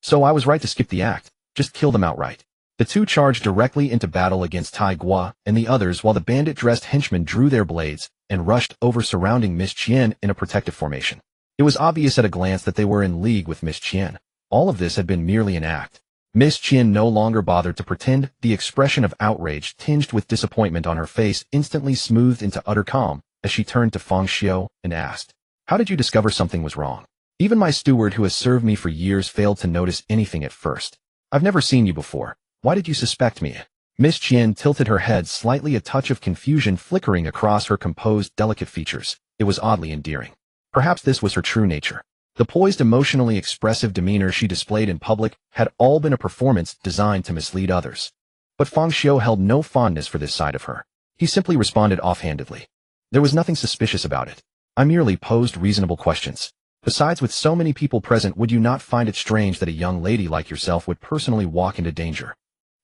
So I was right to skip the act. Just kill them outright. The two charged directly into battle against Tai Gua and the others, while the bandit-dressed henchmen drew their blades and rushed over, surrounding Miss Qian in a protective formation. It was obvious at a glance that they were in league with Miss Qian. All of this had been merely an act. Miss Qian no longer bothered to pretend. The expression of outrage tinged with disappointment on her face instantly smoothed into utter calm as she turned to Feng Xiu and asked, how did you discover something was wrong? Even my steward, who has served me for years, failed to notice anything at first. I've never seen you before. Why did you suspect me? Miss Qian tilted her head slightly, a touch of confusion flickering across her composed, delicate features. It was oddly endearing. Perhaps this was her true nature. The poised, emotionally expressive demeanor she displayed in public had all been a performance designed to mislead others. But Feng Xiu held no fondness for this side of her. He simply responded offhandedly. There was nothing suspicious about it. I merely posed reasonable questions. Besides, with so many people present, would you not find it strange that a young lady like yourself would personally walk into danger?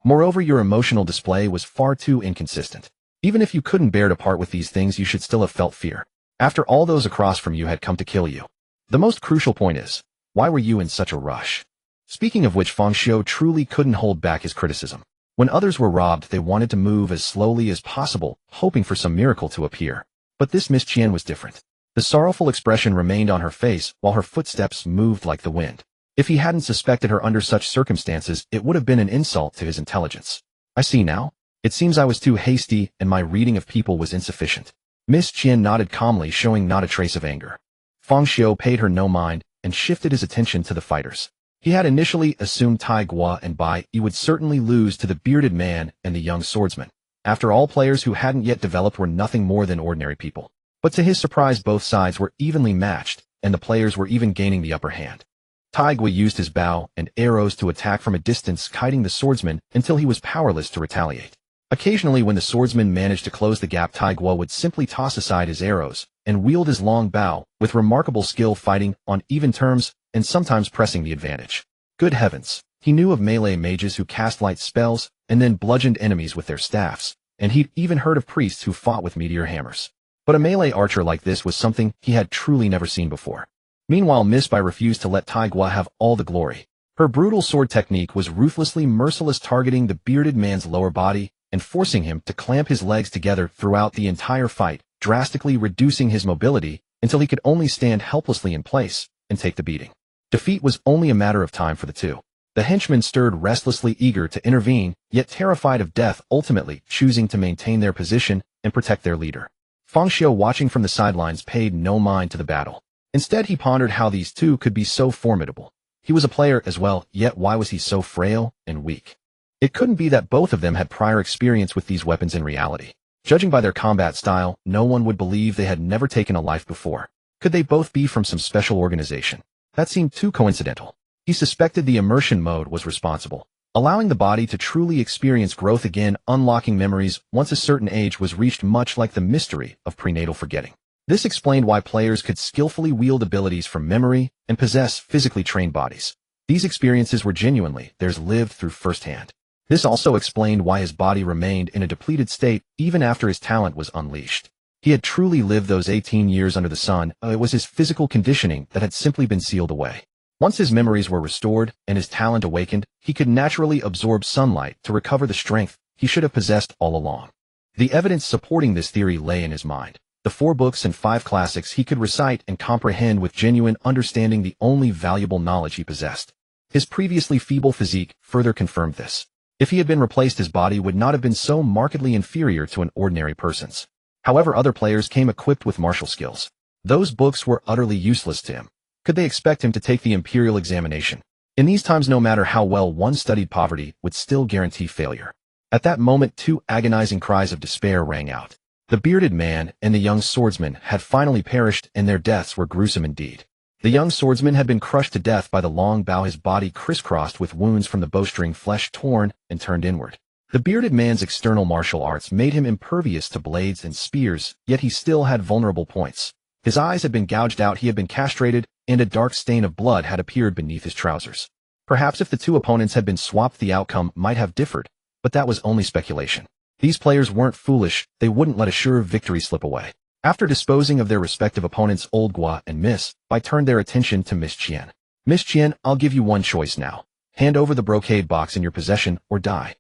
Moreover, your emotional display was far too inconsistent. Even if you couldn't bear to part with these things, you should still have felt fear. After all those across from you had come to kill you. The most crucial point is, why were you in such a rush? Speaking of which, Feng Xiu truly couldn't hold back his criticism. When others were robbed, they wanted to move as slowly as possible, hoping for some miracle to appear. But this Miss Qian was different. The sorrowful expression remained on her face while her footsteps moved like the wind. If he hadn't suspected her under such circumstances, it would have been an insult to his intelligence. I see now. It seems I was too hasty and my reading of people was insufficient. Miss Qian nodded calmly, showing not a trace of anger. Feng Xiu paid her no mind and shifted his attention to the fighters. He had initially assumed Tai Guo and Bai Yi would certainly lose to the bearded man and the young swordsman. After all, players who hadn't yet developed were nothing more than ordinary people. But to his surprise, both sides were evenly matched, and the players were even gaining the upper hand. Tai Guo used his bow and arrows to attack from a distance, kiting the swordsman until he was powerless to retaliate. Occasionally, when the swordsman managed to close the gap, Tai Guo would simply toss aside his arrows and wield his long bow, with remarkable skill, fighting on even terms and sometimes pressing the advantage. Good heavens, he knew of melee mages who cast light spells and then bludgeoned enemies with their staffs, and he'd even heard of priests who fought with meteor hammers. But a melee archer like this was something he had truly never seen before. Meanwhile, Miss Bai refused to let Tai Guo have all the glory. Her brutal sword technique was ruthlessly merciless, targeting the bearded man's lower body and forcing him to clamp his legs together throughout the entire fight, drastically reducing his mobility until he could only stand helplessly in place and take the beating. Defeat was only a matter of time for the two. The henchmen stirred restlessly, eager to intervene, yet terrified of death, ultimately choosing to maintain their position and protect their leader. Feng Xiu, watching from the sidelines, paid no mind to the battle. Instead, he pondered how these two could be so formidable. He was a player as well, yet why was he so frail and weak? It couldn't be that both of them had prior experience with these weapons in reality. Judging by their combat style, no one would believe they had never taken a life before. Could they both be from some special organization? That seemed too coincidental. He suspected the immersion mode was responsible, allowing the body to truly experience growth again, unlocking memories once a certain age was reached, much like the mystery of prenatal forgetting. This explained why players could skillfully wield abilities from memory and possess physically trained bodies. These experiences were genuinely theirs, lived through firsthand. This also explained why his body remained in a depleted state even after his talent was unleashed. He had truly lived those 18 years under the sun. It was his physical conditioning that had simply been sealed away. Once his memories were restored and his talent awakened, he could naturally absorb sunlight to recover the strength he should have possessed all along. The evidence supporting this theory lay in his mind. The 4 books and 5 classics he could recite and comprehend with genuine understanding, the only valuable knowledge he possessed. His previously feeble physique further confirmed this. If he had been replaced, his body would not have been so markedly inferior to an ordinary person's. However, other players came equipped with martial skills. Those books were utterly useless to him. Could they expect him to take the imperial examination? In these times, no matter how well one studied, poverty would still guarantee failure. At that moment, 2 agonizing cries of despair rang out. The bearded man and the young swordsman had finally perished, and their deaths were gruesome indeed. The young swordsman had been crushed to death by the long bow, his body crisscrossed with wounds from the bowstring, flesh torn and turned inward. The bearded man's external martial arts made him impervious to blades and spears, yet he still had vulnerable points. His eyes had been gouged out, he had been castrated, and a dark stain of blood had appeared beneath his trousers. Perhaps if the 2 opponents had been swapped, the outcome might have differed, but that was only speculation. These players weren't foolish, they wouldn't let a sure victory slip away. After disposing of their respective opponents, Old Gua and Miss Bai turned their attention to Miss Qian. Miss Qian, I'll give you one choice now. Hand over the brocade box in your possession or die.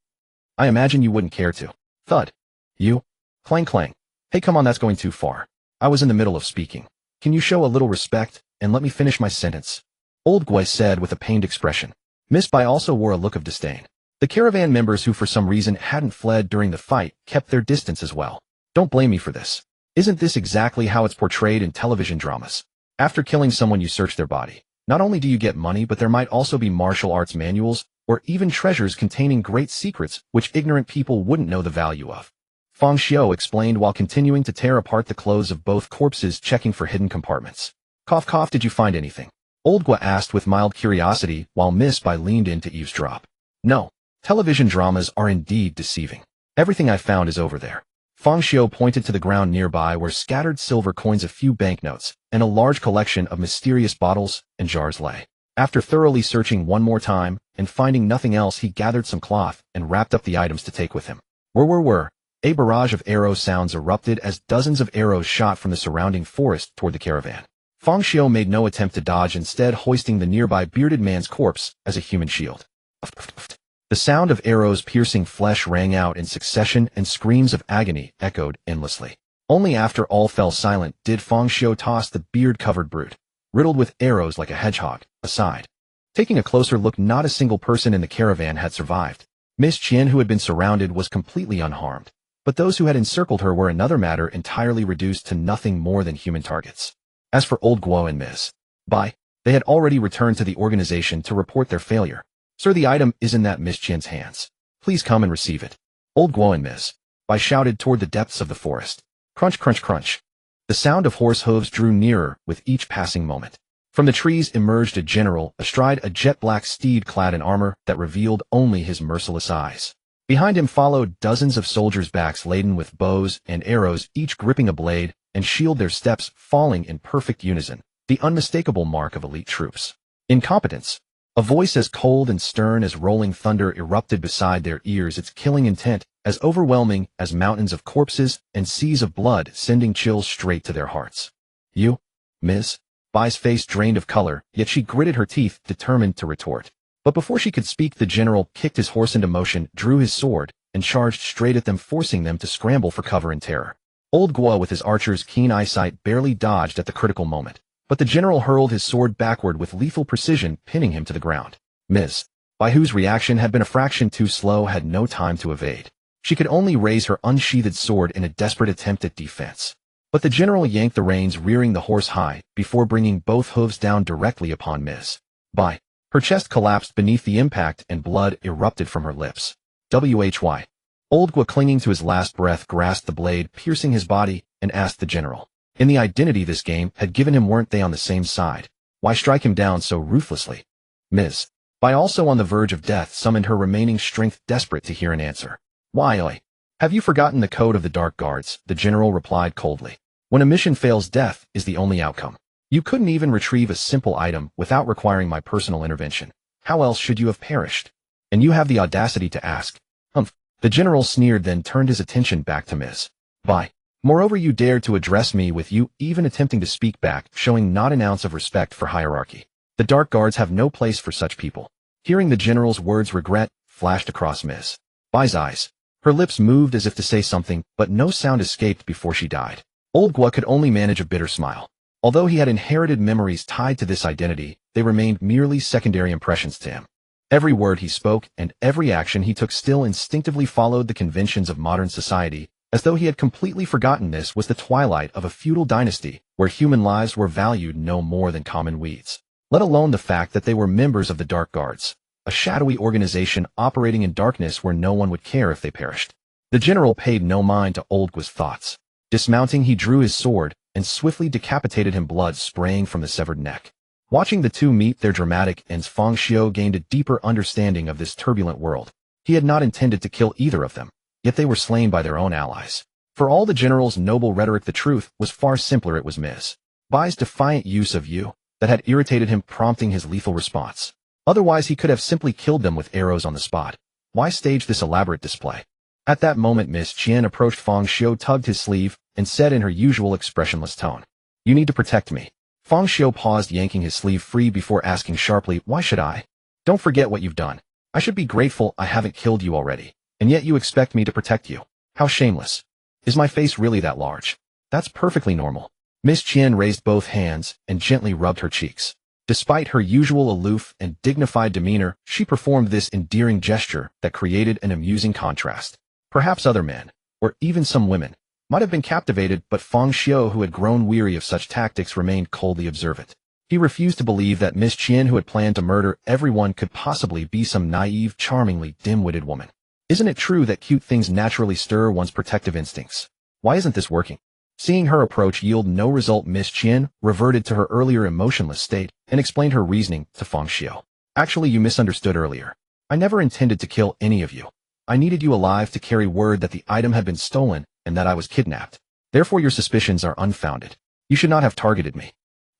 I imagine you wouldn't care to. Thud. You? Clang clang. Hey, come on, that's going too far. I was in the middle of speaking. Can you show a little respect and let me finish my sentence? Old Gui said with a pained expression. Miss Bai also wore a look of disdain. The caravan members, who for some reason hadn't fled during the fight, kept their distance as well. Don't blame me for this. Isn't this exactly how it's portrayed in television dramas? After killing someone, you search their body. Not only do you get money, but there might also be martial arts manuals, or even treasures containing great secrets which ignorant people wouldn't know the value of. Feng Xiu explained while continuing to tear apart the clothes of both corpses, checking for hidden compartments. Cough cough, did you find anything? Old Gua asked with mild curiosity while Miss Bai leaned in to eavesdrop. No. Television dramas are indeed deceiving. Everything I found is over there. Feng Xiu pointed to the ground nearby, where scattered silver coins, a few banknotes, and a large collection of mysterious bottles and jars lay. After thoroughly searching one more time and finding nothing else, he gathered some cloth and wrapped up the items to take with him. A barrage of arrow sounds erupted as dozens of arrows shot from the surrounding forest toward the caravan. Fang Xiu made no attempt to dodge, instead hoisting the nearby bearded man's corpse as a human shield. The sound of arrows piercing flesh rang out in succession, and screams of agony echoed endlessly. Only after all fell silent did Fang Xiu toss the beard-covered brute, riddled with arrows like a hedgehog, aside. Taking a closer look, not a single person in the caravan had survived. Miss Qian, who had been surrounded, was completely unharmed, but those who had encircled her were another matter, entirely reduced to nothing more than human targets. As for Old Guo and Ms. Bai, they had already returned to the organization to report their failure. Sir, the item is in that Miss Qian's hands. Please come and receive it. Old Guo and Ms. Bai shouted toward the depths of the forest. Crunch, crunch, crunch. The sound of horse hooves drew nearer with each passing moment. From the trees emerged a general, astride a jet-black steed clad in armor that revealed only his merciless eyes. Behind him followed dozens of soldiers' backs laden with bows and arrows, each gripping a blade and shield, their steps falling in perfect unison, the unmistakable mark of elite troops. Incompetence. A voice as cold and stern as rolling thunder erupted beside their ears, its killing intent as overwhelming as mountains of corpses and seas of blood, sending chills straight to their hearts. You, Ms. Bai's face drained of color, yet she gritted her teeth, determined to retort. But before she could speak, the general kicked his horse into motion, drew his sword, and charged straight at them, forcing them to scramble for cover in terror. Old Guo, with his archer's keen eyesight, barely dodged at the critical moment, but the general hurled his sword backward with lethal precision, pinning him to the ground. Ms. Bai, whose reaction had been a fraction too slow, had no time to evade. She could only raise her unsheathed sword in a desperate attempt at defense. But the general yanked the reins, rearing the horse high, before bringing both hooves down directly upon Ms. Bai. Her chest collapsed beneath the impact, and blood erupted from her lips. Why? Old Guo, clinging to his last breath, grasped the blade, piercing his body, and asked the general. In the identity this game had given him, weren't they on the same side? Why strike him down so ruthlessly? Ms. Bai, also on the verge of death, summoned her remaining strength, desperate to hear an answer. Why? Have you forgotten the code of the Dark Guards? The general replied coldly. When a mission fails, death is the only outcome. You couldn't even retrieve a simple item without requiring my personal intervention. How else should you have perished? And you have the audacity to ask. Humph. The general sneered, then turned his attention back to Ms. Bai. Moreover, you dared to address me with you, even attempting to speak back, showing not an ounce of respect for hierarchy. The Dark Guards have no place for such people. Hearing the general's words, regret flashed across Ms. Bai's eyes. Her lips moved as if to say something, but no sound escaped before she died. Old Guo could only manage a bitter smile. Although he had inherited memories tied to this identity, they remained merely secondary impressions to him. Every word he spoke and every action he took still instinctively followed the conventions of modern society, as though he had completely forgotten this was the twilight of a feudal dynasty where human lives were valued no more than common weeds. Let alone the fact that they were members of the Dark Guards, a shadowy organization operating in darkness where no one would care if they perished. The general paid no mind to Old Guo's thoughts. Dismounting, he drew his sword and swiftly decapitated him, blood spraying from the severed neck. Watching the two meet their dramatic ends, Fang Xiu gained a deeper understanding of this turbulent world. He had not intended to kill either of them, yet they were slain by their own allies. For all the general's noble rhetoric, the truth was far simpler. It was Ms. Bai's defiant use of you that had irritated him, prompting his lethal response. Otherwise, he could have simply killed them with arrows on the spot. Why stage this elaborate display? At that moment, Miss Qian approached Fang Xiu, tugged his sleeve, and said in her usual expressionless tone, "You need to protect me." Fang Xiu paused, yanking his sleeve free before asking sharply, "Why should I? Don't forget what you've done. I should be grateful I haven't killed you already, and yet you expect me to protect you. How shameless. Is my face really that large? That's perfectly normal." Miss Qian raised both hands and gently rubbed her cheeks. Despite her usual aloof and dignified demeanor, she performed this endearing gesture that created an amusing contrast. Perhaps other men, or even some women, might have been captivated, but Fang Xiu, who had grown weary of such tactics, remained coldly observant. He refused to believe that Miss Qian, who had planned to murder everyone, could possibly be some naive, charmingly dim-witted woman. Isn't it true that cute things naturally stir one's protective instincts? Why isn't this working? Seeing her approach yield no result, Miss Qian reverted to her earlier emotionless state and explained her reasoning to Fang Xiu. Actually, you misunderstood earlier. I never intended to kill any of you. I needed you alive to carry word that the item had been stolen and that I was kidnapped. Therefore, your suspicions are unfounded. You should not have targeted me.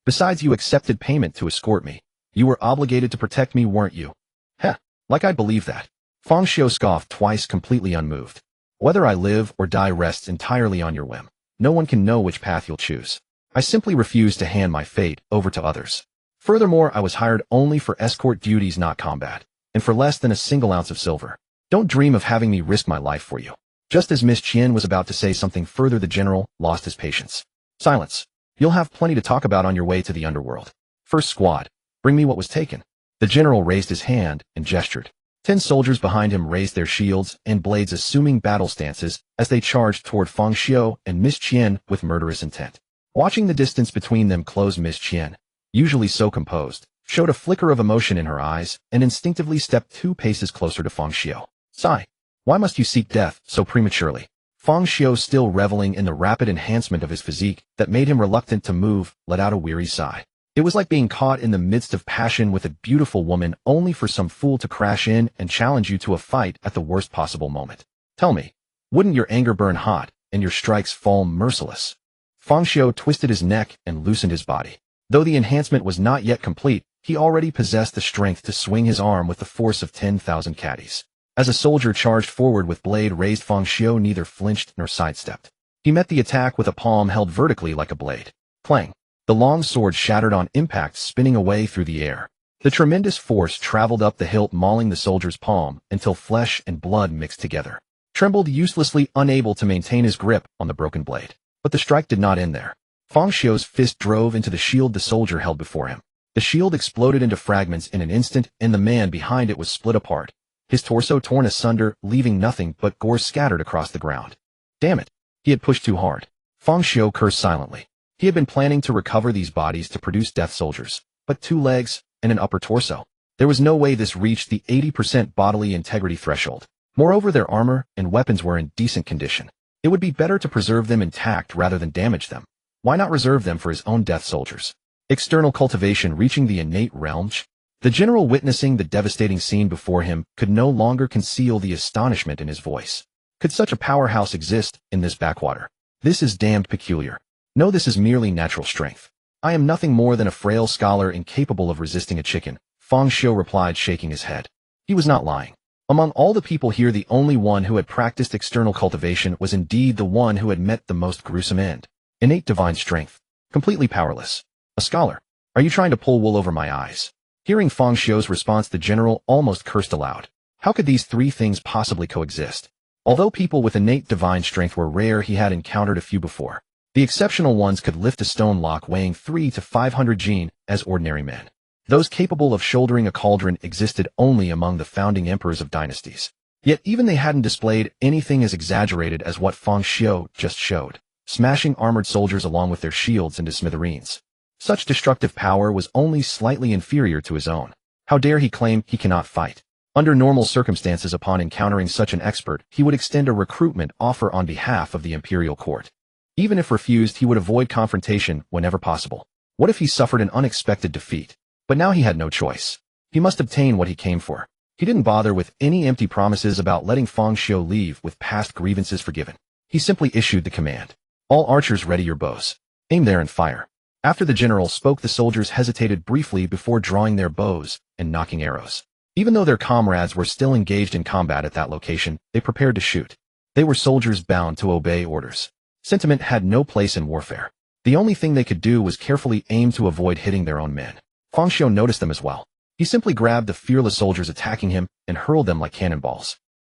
Besides, you accepted payment to escort me. You were obligated to protect me, weren't you? Heh, like I'd believe that. Fang Xiu scoffed twice, completely unmoved. Whether I live or die rests entirely on your whim. No one can know which path you'll choose. I simply refuse to hand my fate over to others. Furthermore, I was hired only for escort duties, not combat, and for less than a single ounce of silver. Don't dream of having me risk my life for you. Just as Miss Chien was about to say something further, the general lost his patience. Silence. You'll have plenty to talk about on your way to the underworld. First squad, bring me what was taken. The general raised his hand and gestured. 10 soldiers behind him raised their shields and blades, assuming battle stances as they charged toward Fang Xiu and Miss Chien with murderous intent. Watching the distance between them close, Miss Chien, usually so composed, showed a flicker of emotion in her eyes and instinctively stepped 2 paces closer to Fang Xiu. Sigh. Why must you seek death so prematurely? Fang Xiu, still reveling in the rapid enhancement of his physique that made him reluctant to move, let out a weary sigh. It was like being caught in the midst of passion with a beautiful woman only for some fool to crash in and challenge you to a fight at the worst possible moment. Tell me, wouldn't your anger burn hot and your strikes fall merciless? Fang Xiu twisted his neck and loosened his body. Though the enhancement was not yet complete, he already possessed the strength to swing his arm with the force of 10,000 caddies. As a soldier charged forward with blade raised, Fang Xiu neither flinched nor sidestepped. He met the attack with a palm held vertically like a blade. Clang! The long sword shattered on impact, spinning away through the air. The tremendous force traveled up the hilt, mauling the soldier's palm until flesh and blood mixed together. Trembled uselessly, unable to maintain his grip on the broken blade. But the strike did not end there. Fang Xiu's fist drove into the shield the soldier held before him. The shield exploded into fragments in an instant, and the man behind it was split apart, his torso torn asunder, leaving nothing but gore scattered across the ground. Damn it! He had pushed too hard. Fang Xiu cursed silently. He had been planning to recover these bodies to produce death soldiers, but 2 legs and an upper torso. There was no way this reached the 80% bodily integrity threshold. Moreover, their armor and weapons were in decent condition. It would be better to preserve them intact rather than damage them. Why not reserve them for his own death soldiers? External cultivation reaching the innate realms. The general, witnessing the devastating scene before him, could no longer conceal the astonishment in his voice. Could such a powerhouse exist in this backwater? This is damned peculiar. No, this is merely natural strength. I am nothing more than a frail scholar incapable of resisting a chicken, Fang Xiu replied, shaking his head. He was not lying. Among all the people here, the only one who had practiced external cultivation was indeed the one who had met the most gruesome end. Innate divine strength. Completely powerless. A scholar. Are you trying to pull wool over my eyes? Hearing Fang Xiu's response, the general almost cursed aloud. How could these 3 things possibly coexist? Although people with innate divine strength were rare, he had encountered a few before. The exceptional ones could lift a stone lock weighing 300 to 500 jin as ordinary men. Those capable of shouldering a cauldron existed only among the founding emperors of dynasties. Yet even they hadn't displayed anything as exaggerated as what Fang Xiu just showed, smashing armored soldiers along with their shields into smithereens. Such destructive power was only slightly inferior to his own. How dare he claim he cannot fight? Under normal circumstances, upon encountering such an expert, he would extend a recruitment offer on behalf of the imperial court. Even if refused, he would avoid confrontation whenever possible. What if he suffered an unexpected defeat? But now he had no choice. He must obtain what he came for. He didn't bother with any empty promises about letting Fang Xiu leave with past grievances forgiven. He simply issued the command. All archers, ready your bows. Aim there and fire. After the general spoke, the soldiers hesitated briefly before drawing their bows and nocking arrows. Even though their comrades were still engaged in combat at that location, they prepared to shoot. They were soldiers bound to obey orders. Sentiment had no place in warfare. The only thing they could do was carefully aim to avoid hitting their own men. Fang Xiu noticed them as well. He simply grabbed the fearless soldiers attacking him and hurled them like cannonballs.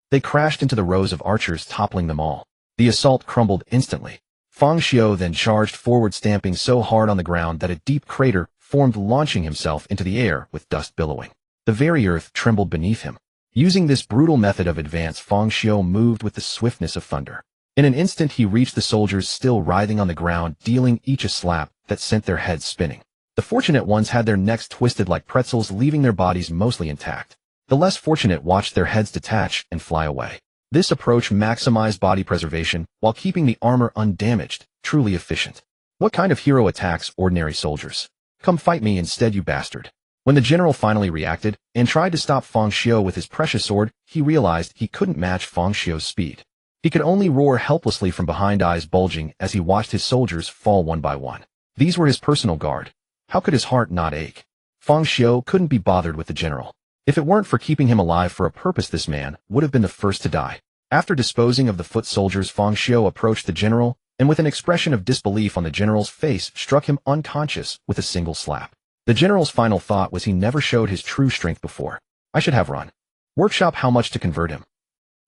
They crashed into the rows of archers, toppling them all. The assault crumbled instantly. Fang Xiu then charged forward, stamping so hard on the ground that a deep crater formed, launching himself into the air with dust billowing. The very earth trembled beneath him. Using this brutal method of advance, Fang Xiu moved with the swiftness of thunder. In an instant, he reached the soldiers still writhing on the ground, dealing each a slap that sent their heads spinning. The fortunate ones had their necks twisted like pretzels, leaving their bodies mostly intact. The less fortunate watched their heads detach and fly away. This approach maximized body preservation while keeping the armor undamaged, truly efficient. What kind of hero attacks ordinary soldiers? Come fight me instead, you bastard. When the general finally reacted and tried to stop Fang Xiu with his precious sword, he realized he couldn't match Fang Xiu's speed. He could only roar helplessly from behind, eyes bulging as he watched his soldiers fall one by one. These were his personal guard. How could his heart not ache? Fang Xiu couldn't be bothered with the general. If it weren't for keeping him alive for a purpose, this man would have been the first to die. After disposing of the foot soldiers, Fang Xiu approached the general, and with an expression of disbelief on the general's face, struck him unconscious with a single slap. The general's final thought was he never showed his true strength before. I should have run. Workshop how much to convert him.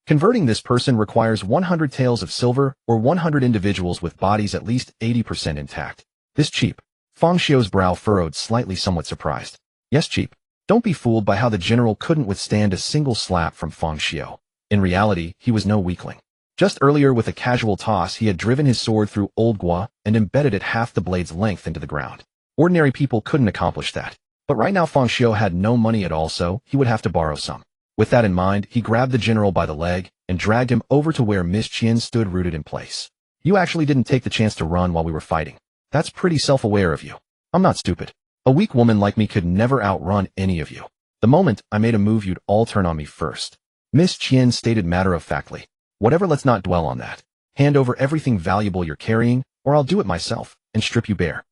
Converting this person requires 100 taels of silver or 100 individuals with bodies at least 80% intact. This cheap. Fang Xiu's brow furrowed slightly, somewhat surprised. Yes, cheap. Don't be fooled by how the general couldn't withstand a single slap from Fang Xiu. In reality, he was no weakling. Just earlier, with a casual toss, he had driven his sword through Old Gua and embedded it half the blade's length into the ground. Ordinary people couldn't accomplish that. But right now Fang Xiu had no money at all, so he would have to borrow some. With that in mind, he grabbed the general by the leg and dragged him over to where Miss Qian stood rooted in place. You actually didn't take the chance to run while we were fighting. That's pretty self-aware of you. I'm not stupid. A weak woman like me could never outrun any of you. The moment I made a move, you'd all turn on me first. Miss Qian stated matter-of-factly. Whatever, let's not dwell on that. Hand over everything valuable you're carrying, or I'll do it myself and strip you bare.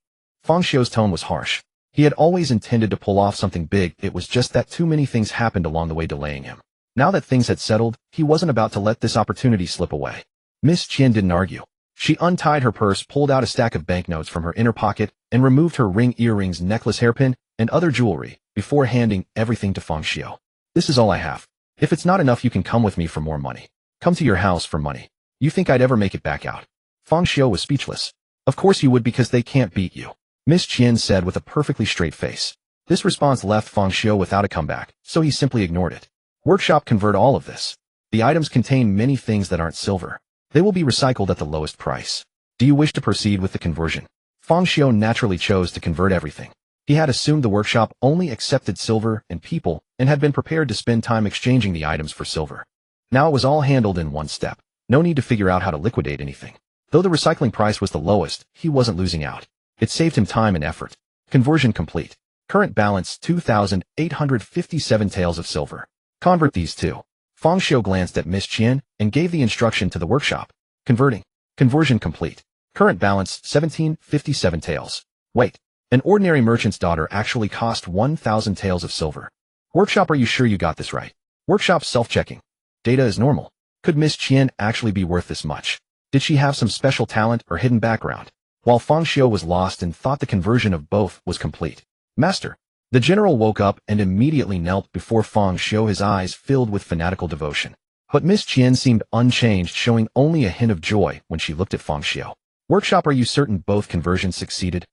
Fang Xiu's tone was harsh. He had always intended to pull off something big, it was just that too many things happened along the way delaying him. Now that things had settled, he wasn't about to let this opportunity slip away. Miss Qian didn't argue. She untied her purse, pulled out a stack of banknotes from her inner pocket, and removed her ring, earrings, necklace, hairpin, and other jewelry, before handing everything to Fang Xiu. This is all I have. If it's not enough, you can come with me for more money. Come to your house for money. You think I'd ever make it back out? Fang Xiu was speechless. Of course you would, because they can't beat you, Miss Qian said with a perfectly straight face. This response left Fang Xiu without a comeback, so he simply ignored it. Workshop, convert all of this. The items contain many things that aren't silver. They will be recycled at the lowest price. Do you wish to proceed with the conversion? Fang Xiu naturally chose to convert everything. He had assumed the workshop only accepted silver and people, and had been prepared to spend time exchanging the items for silver. Now it was all handled in one step. No need to figure out how to liquidate anything. Though the recycling price was the lowest, he wasn't losing out. It saved him time and effort. Conversion complete. Current balance 2,857 taels of silver. Convert these two. Fang Xiu glanced at Miss Qian and gave the instruction to the workshop. Converting. Conversion complete. Current balance 1,757 taels. Wait. An ordinary merchant's daughter actually cost 1,000 taels of silver. Workshop, are you sure you got this right? Workshop self-checking. Data is normal. Could Miss Qian actually be worth this much? Did she have some special talent or hidden background? While Fang Xiu was lost and thought the conversion of both was complete. Master. The general woke up and immediately knelt before Fang Xiu, his eyes filled with fanatical devotion. But Miss Qian seemed unchanged, showing only a hint of joy when she looked at Fang Xiu. Workshop, are you certain both conversions succeeded?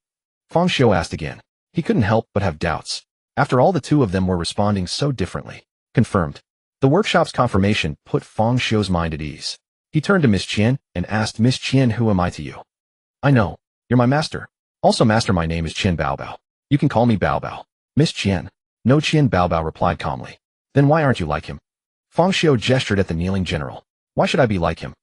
Fang Xiu asked again. He couldn't help but have doubts. After all, the two of them were responding so differently. Confirmed. The workshop's confirmation put Fang Xiu's mind at ease. He turned to Miss Qian and asked, Miss Qian, who am I to you? I know. You're my master. Also, master, my name is Qian Baobao. You can call me Baobao. Miss Qian. No, Qian Baobao replied calmly. Then why aren't you like him? Fang Xiu gestured at the kneeling general. Why should I be like him?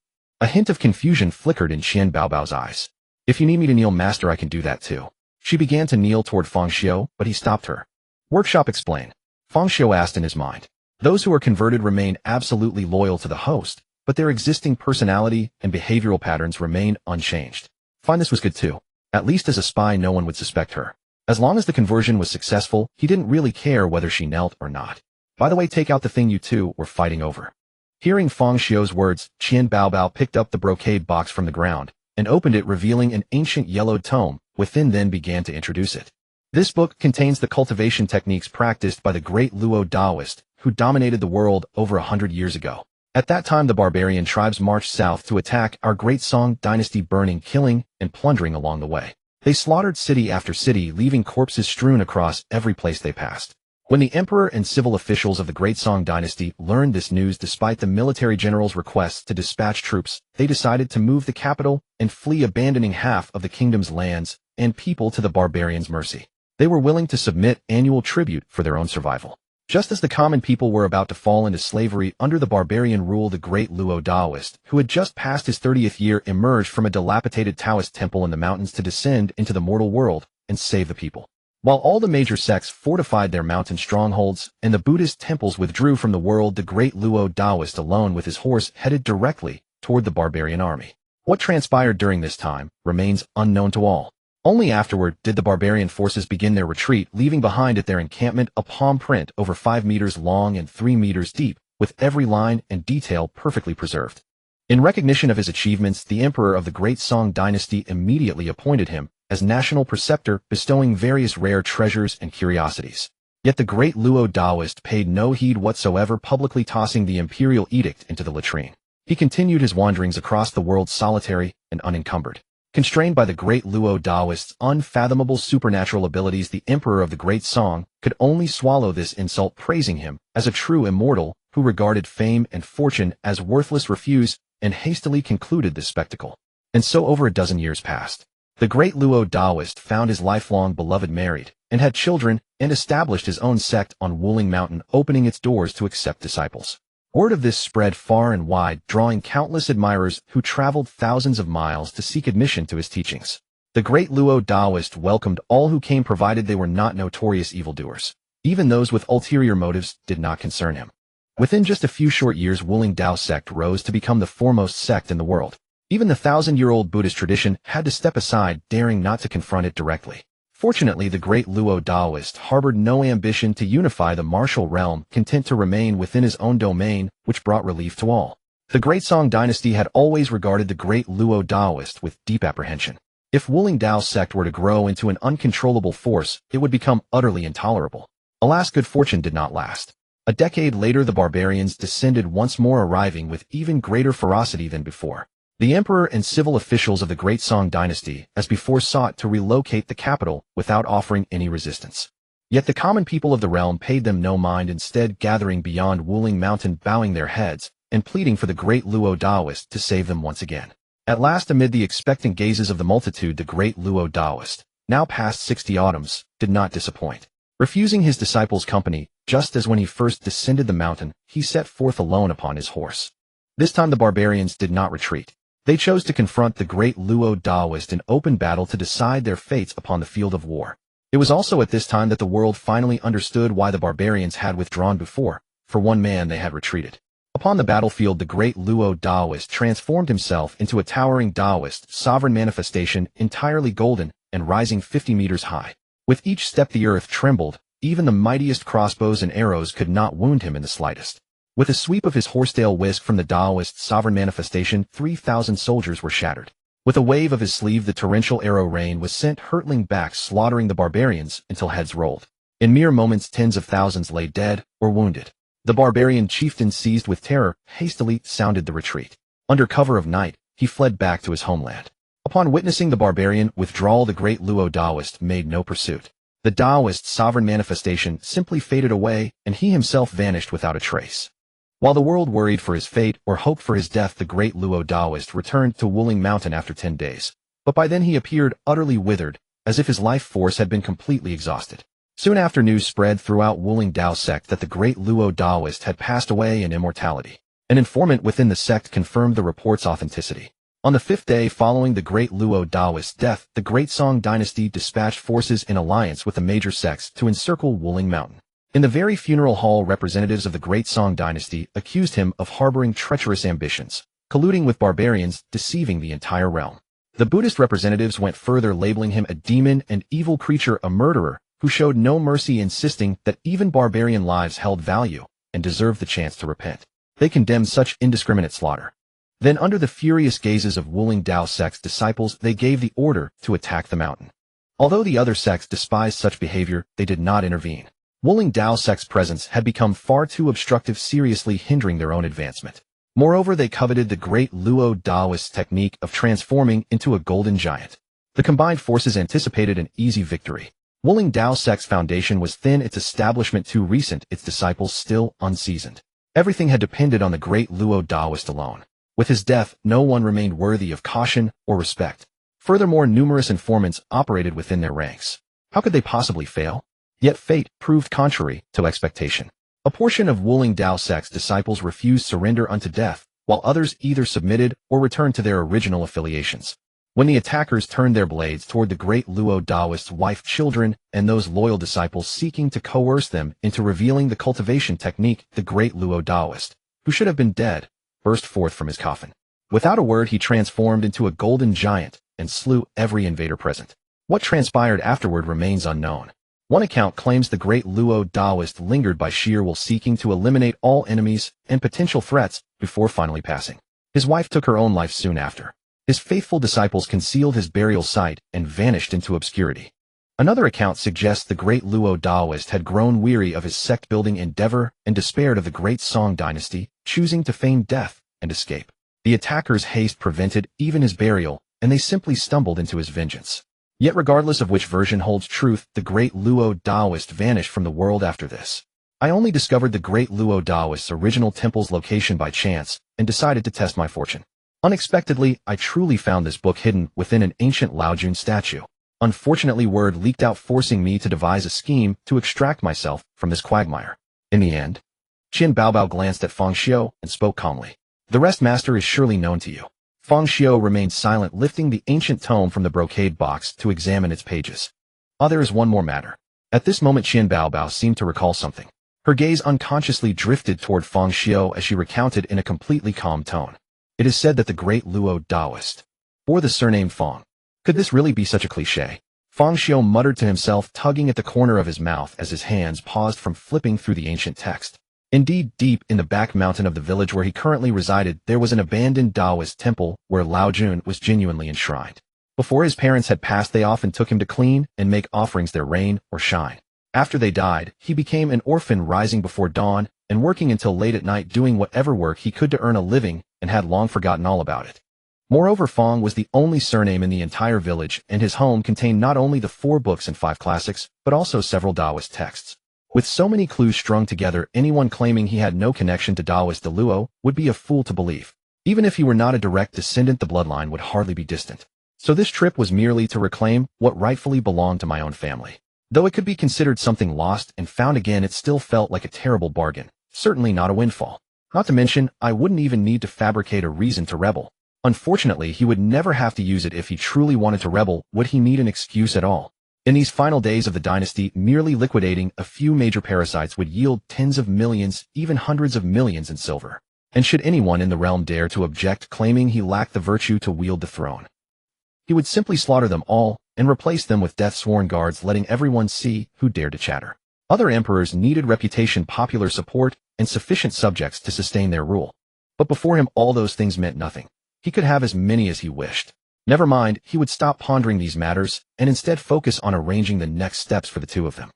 A hint of confusion flickered in Qian Baobao's eyes. If you need me to kneel, master, I can do that too. She began to kneel toward Fang Xiu, but he stopped her. Workshop, explain. Fang Xiu asked in his mind. Those who are converted remain absolutely loyal to the host, but their existing personality and behavioral patterns remain unchanged. Fine, this was good too. At least as a spy, no one would suspect her. As long as the conversion was successful, he didn't really care whether she knelt or not. By the way, take out the thing you two were fighting over. Hearing Fang Xiu's words, Qian Baobao picked up the brocade box from the ground and opened it, revealing an ancient yellowed tome. Within, then began to introduce it. This book contains the cultivation techniques practiced by the great Luo Taoist, who dominated the world over 100 years ago. At that time, the barbarian tribes marched south to attack our great Song dynasty, burning, killing, and plundering along the way. They slaughtered city after city, leaving corpses strewn across every place they passed. When the emperor and civil officials of the great Song dynasty learned this news, despite the military general's requests to dispatch troops, they decided to move the capital and flee, abandoning half of the kingdom's lands and people to the barbarians' mercy. They were willing to submit annual tribute for their own survival. Just as the common people were about to fall into slavery under the barbarian rule, the great Luo Taoist, who had just passed his 30th year, emerged from a dilapidated Taoist temple in the mountains to descend into the mortal world and save the people. While all the major sects fortified their mountain strongholds and the Buddhist temples withdrew from the world, the great Luo Taoist, alone with his horse, headed directly toward the barbarian army. What transpired during this time remains unknown to all. Only afterward did the barbarian forces begin their retreat, leaving behind at their encampment a palm print over 5 meters long and 3 meters deep, with every line and detail perfectly preserved. In recognition of his achievements, the emperor of the Great Song dynasty immediately appointed him as national preceptor, bestowing various rare treasures and curiosities. Yet the great Luo Daoist paid no heed whatsoever, publicly tossing the imperial edict into the latrine. He continued his wanderings across the world solitary and unencumbered. Constrained by the great Luo Daoist's unfathomable supernatural abilities, the emperor of the Great Song could only swallow this insult, praising him as a true immortal who regarded fame and fortune as worthless refuse, and hastily concluded this spectacle. And so over a dozen years passed. The great Luo Daoist found his lifelong beloved married, and had children, and established his own sect on Wielding Mountain, opening its doors to accept disciples. Word of this spread far and wide, drawing countless admirers who traveled thousands of miles to seek admission to his teachings. The great Luo Daoist welcomed all who came, provided they were not notorious evildoers. Even those with ulterior motives did not concern him. Within just a few short years, Wielding Dao sect rose to become the foremost sect in the world. Even the 1,000-year-old Buddhist tradition had to step aside, daring not to confront it directly. Fortunately, the great Luo Daoist harbored no ambition to unify the martial realm, content to remain within his own domain, which brought relief to all. The Great Song dynasty had always regarded the great Luo Daoist with deep apprehension. If Wielding Dao sect were to grow into an uncontrollable force, it would become utterly intolerable. Alas, good fortune did not last. A decade later, the barbarians descended once more, arriving with even greater ferocity than before. The emperor and civil officials of the Great Song dynasty, as before, sought to relocate the capital without offering any resistance. Yet the common people of the realm paid them no mind, instead gathering beyond Wielding Mountain, bowing their heads, and pleading for the great Luo Daoist to save them once again. At last, amid the expectant gazes of the multitude, the great Luo Daoist, now past 60 autumns, did not disappoint. Refusing his disciples' company, just as when he first descended the mountain, he set forth alone upon his horse. This time the barbarians did not retreat. They chose to confront the great Luo Daoist in open battle to decide their fates upon the field of war. It was also at this time that the world finally understood why the barbarians had withdrawn before. For one man, they had retreated. Upon the battlefield, the great Luo Daoist transformed himself into a towering Daoist sovereign manifestation, entirely golden and rising 50 meters high. With each step the earth trembled. Even the mightiest crossbows and arrows could not wound him in the slightest. With a sweep of his horsetail whisk from the Daoist sovereign manifestation, 3,000 soldiers were shattered. With a wave of his sleeve, the torrential arrow rain was sent hurtling back, slaughtering the barbarians until heads rolled. In mere moments, tens of thousands lay dead or wounded. The barbarian chieftain, seized with terror, hastily sounded the retreat. Under cover of night, he fled back to his homeland. Upon witnessing the barbarian withdrawal, the great Luo Daoist made no pursuit. The Daoist sovereign manifestation simply faded away, and he himself vanished without a trace. While the world worried for his fate or hoped for his death, the great Luo Daoist returned to Wielding Mountain after 10 days. But by then he appeared utterly withered, as if his life force had been completely exhausted. Soon after, news spread throughout Wielding Dao sect that the great Luo Daoist had passed away in immortality. An informant within the sect confirmed the report's authenticity. On the 5th day following the great Luo Daoist's death, the Great Song dynasty dispatched forces in alliance with the major sects to encircle Wielding Mountain. In the very funeral hall, representatives of the Great Song dynasty accused him of harboring treacherous ambitions, colluding with barbarians, deceiving the entire realm. The Buddhist representatives went further, labeling him a demon and evil creature, a murderer who showed no mercy, insisting that even barbarian lives held value and deserved the chance to repent. They condemned such indiscriminate slaughter. Then, under the furious gazes of Wielding Dao sect's disciples, they gave the order to attack the mountain. Although the other sects despised such behavior, they did not intervene. Wielding Dao sect's presence had become far too obstructive, seriously hindering their own advancement. Moreover, they coveted the great Luo Daoist's technique of transforming into a golden giant. The combined forces anticipated an easy victory. Wielding Dao sect's foundation was thin, its establishment too recent, its disciples still unseasoned. Everything had depended on the great Luo Daoist alone. With his death, no one remained worthy of caution or respect. Furthermore, numerous informants operated within their ranks. How could they possibly fail? Yet fate proved contrary to expectation. A portion of Wielding Dao sect's disciples refused surrender unto death, while others either submitted or returned to their original affiliations. When the attackers turned their blades toward the great Luo Daoist's wife, children, and those loyal disciples seeking to coerce them into revealing the cultivation technique, the great Luo Daoist, who should have been dead, burst forth from his coffin. Without a word, he transformed into a golden giant and slew every invader present. What transpired afterward remains unknown. One account claims the great Luo Daoist lingered by sheer will, seeking to eliminate all enemies and potential threats before finally passing. His wife took her own life soon after. His faithful disciples concealed his burial site and vanished into obscurity. Another account suggests the great Luo Daoist had grown weary of his sect-building endeavor and despaired of the great Song dynasty, choosing to feign death and escape. The attackers' haste prevented even his burial, and they simply stumbled into his vengeance. Yet regardless of which version holds truth, the great Luo Daoist vanished from the world after this. I only discovered the great Luo Daoist's original temple's location by chance, and decided to test my fortune. Unexpectedly, I truly found this book hidden within an ancient Laojun statue. Unfortunately, word leaked out, forcing me to devise a scheme to extract myself from this quagmire. In the end, Qin Baobao glanced at Feng Xiu and spoke calmly. The rest, master, is surely known to you. Feng Xiu remained silent, lifting the ancient tome from the brocade box to examine its pages. There is one more matter. At this moment, Qin Baobao seemed to recall something. Her gaze unconsciously drifted toward Feng Xiu as she recounted in a completely calm tone. It is said that the great Luo Daoist bore the surname Feng. Could this really be such a cliché? Feng Xiu muttered to himself, tugging at the corner of his mouth as his hands paused from flipping through the ancient text. Indeed, deep in the back mountain of the village where he currently resided, there was an abandoned Taoist temple where Laojun was genuinely enshrined. Before his parents had passed, they often took him to clean and make offerings there rain or shine. After they died, he became an orphan, rising before dawn and working until late at night, doing whatever work he could to earn a living, and had long forgotten all about it. Moreover, Feng was the only surname in the entire village, and his home contained not only the 4 books and 5 classics, but also several Taoist texts. With so many clues strung together, anyone claiming he had no connection to Taoist Luo would be a fool to believe. Even if he were not a direct descendant, the bloodline would hardly be distant. So this trip was merely to reclaim what rightfully belonged to my own family. Though it could be considered something lost and found again, it still felt like a terrible bargain, certainly not a windfall. Not to mention, I wouldn't even need to fabricate a reason to rebel. Unfortunately, he would never have to use it. If he truly wanted to rebel, would he need an excuse at all? In these final days of the dynasty, merely liquidating a few major parasites would yield tens of millions, even hundreds of millions in silver. And should anyone in the realm dare to object, claiming he lacked the virtue to wield the throne, he would simply slaughter them all and replace them with death-sworn guards, letting everyone see who dared to chatter. Other emperors needed reputation, popular support, and sufficient subjects to sustain their rule. But before him, all those things meant nothing. He could have as many as he wished. Never mind, he would stop pondering these matters and instead focus on arranging the next steps for the two of them.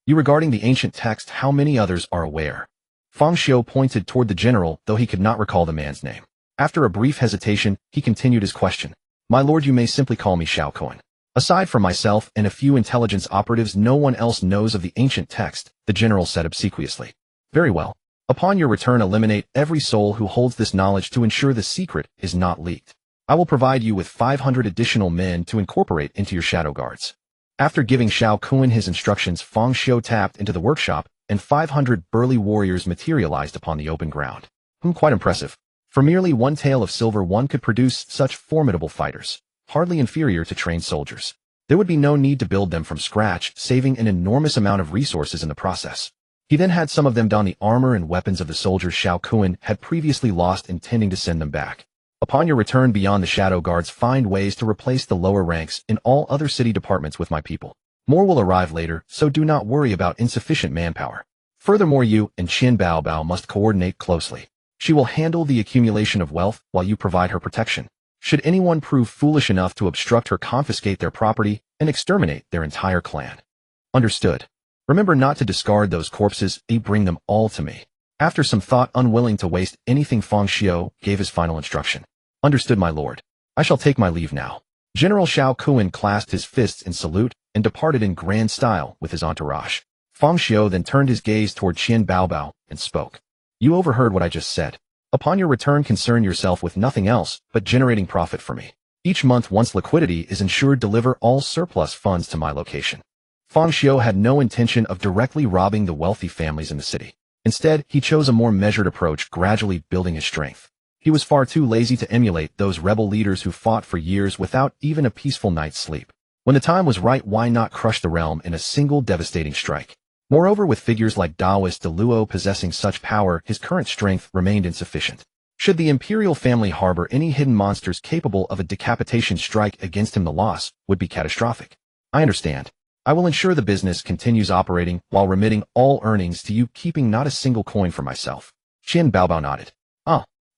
Regarding the ancient text, how many others are aware? Feng Xiu pointed toward the general, though he could not recall the man's name. After a brief hesitation, he continued his question. My lord, you may simply call me Xiao Kuan. Aside from myself and a few intelligence operatives, no one else knows of the ancient text, the general said obsequiously. Very well. Upon your return, eliminate every soul who holds this knowledge to ensure the secret is not leaked. I will provide you with 500 additional men to incorporate into your shadow guards. After giving Xiao Kuan his instructions, Feng Xiu tapped into the workshop, and 500 burly warriors materialized upon the open ground. Quite impressive. For merely 1 tael of silver, one could produce such formidable fighters, hardly inferior to trained soldiers. There would be no need to build them from scratch, saving an enormous amount of resources in the process. He then had some of them don the armor and weapons of the soldiers Xiao Kuan had previously lost, intending to send them back. Upon your return beyond the shadow guards, find ways to replace the lower ranks in all other city departments with my people. More will arrive later, so do not worry about insufficient manpower. Furthermore, you and Qin Baobao must coordinate closely. She will handle the accumulation of wealth while you provide her protection. Should anyone prove foolish enough to obstruct her, confiscate their property and exterminate their entire clan. Understood. Remember not to discard those corpses, bring them all to me. After some thought, unwilling to waste anything, Feng Xiu gave his final instruction. Understood, my lord. I shall take my leave now. General Xiao Kuan clasped his fists in salute and departed in grand style with his entourage. Feng Xiu then turned his gaze toward Qin Baobao and spoke. You overheard what I just said. Upon your return, concern yourself with nothing else but generating profit for me. Each month, once liquidity is ensured, deliver all surplus funds to my location. Feng Xiu had no intention of directly robbing the wealthy families in the city. Instead, he chose a more measured approach, gradually building his strength. He was far too lazy to emulate those rebel leaders who fought for years without even a peaceful night's sleep. When the time was right, why not crush the realm in a single devastating strike? Moreover, with figures like Taoist Luo possessing such power, his current strength remained insufficient. Should the imperial family harbor any hidden monsters capable of a decapitation strike against him, the loss would be catastrophic. I understand. I will ensure the business continues operating while remitting all earnings to you, keeping not a single coin for myself. Qian Baobao nodded.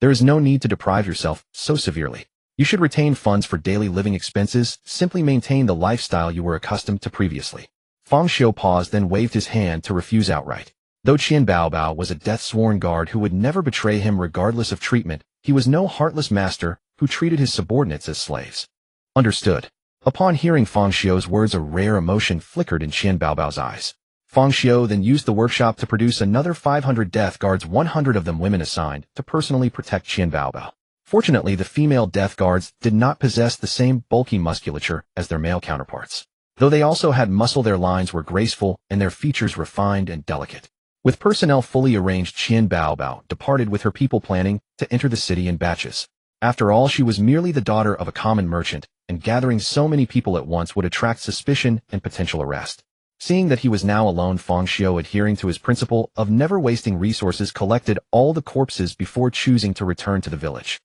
There is no need to deprive yourself so severely. You should retain funds for daily living expenses, simply maintain the lifestyle you were accustomed to previously. Fang Xiu paused, then waved his hand to refuse outright. Though Qian Baobao was a death-sworn guard who would never betray him regardless of treatment, he was no heartless master who treated his subordinates as slaves. Understood. Upon hearing Fang Xiu's words, a rare emotion flickered in Qian Baobao's eyes. Fang Xiu then used the workshop to produce another 500 death guards, 100 of them women assigned to personally protect Qian Baobao. Fortunately, the female death guards did not possess the same bulky musculature as their male counterparts. Though they also had muscle, their lines were graceful and their features refined and delicate. With personnel fully arranged, Qian Baobao departed with her people, planning to enter the city in batches. After all, she was merely the daughter of a common merchant, and gathering so many people at once would attract suspicion and potential arrest. Seeing that he was now alone, Fang Xiu, adhering to his principle of never wasting resources, collected all the corpses before choosing to return to the village.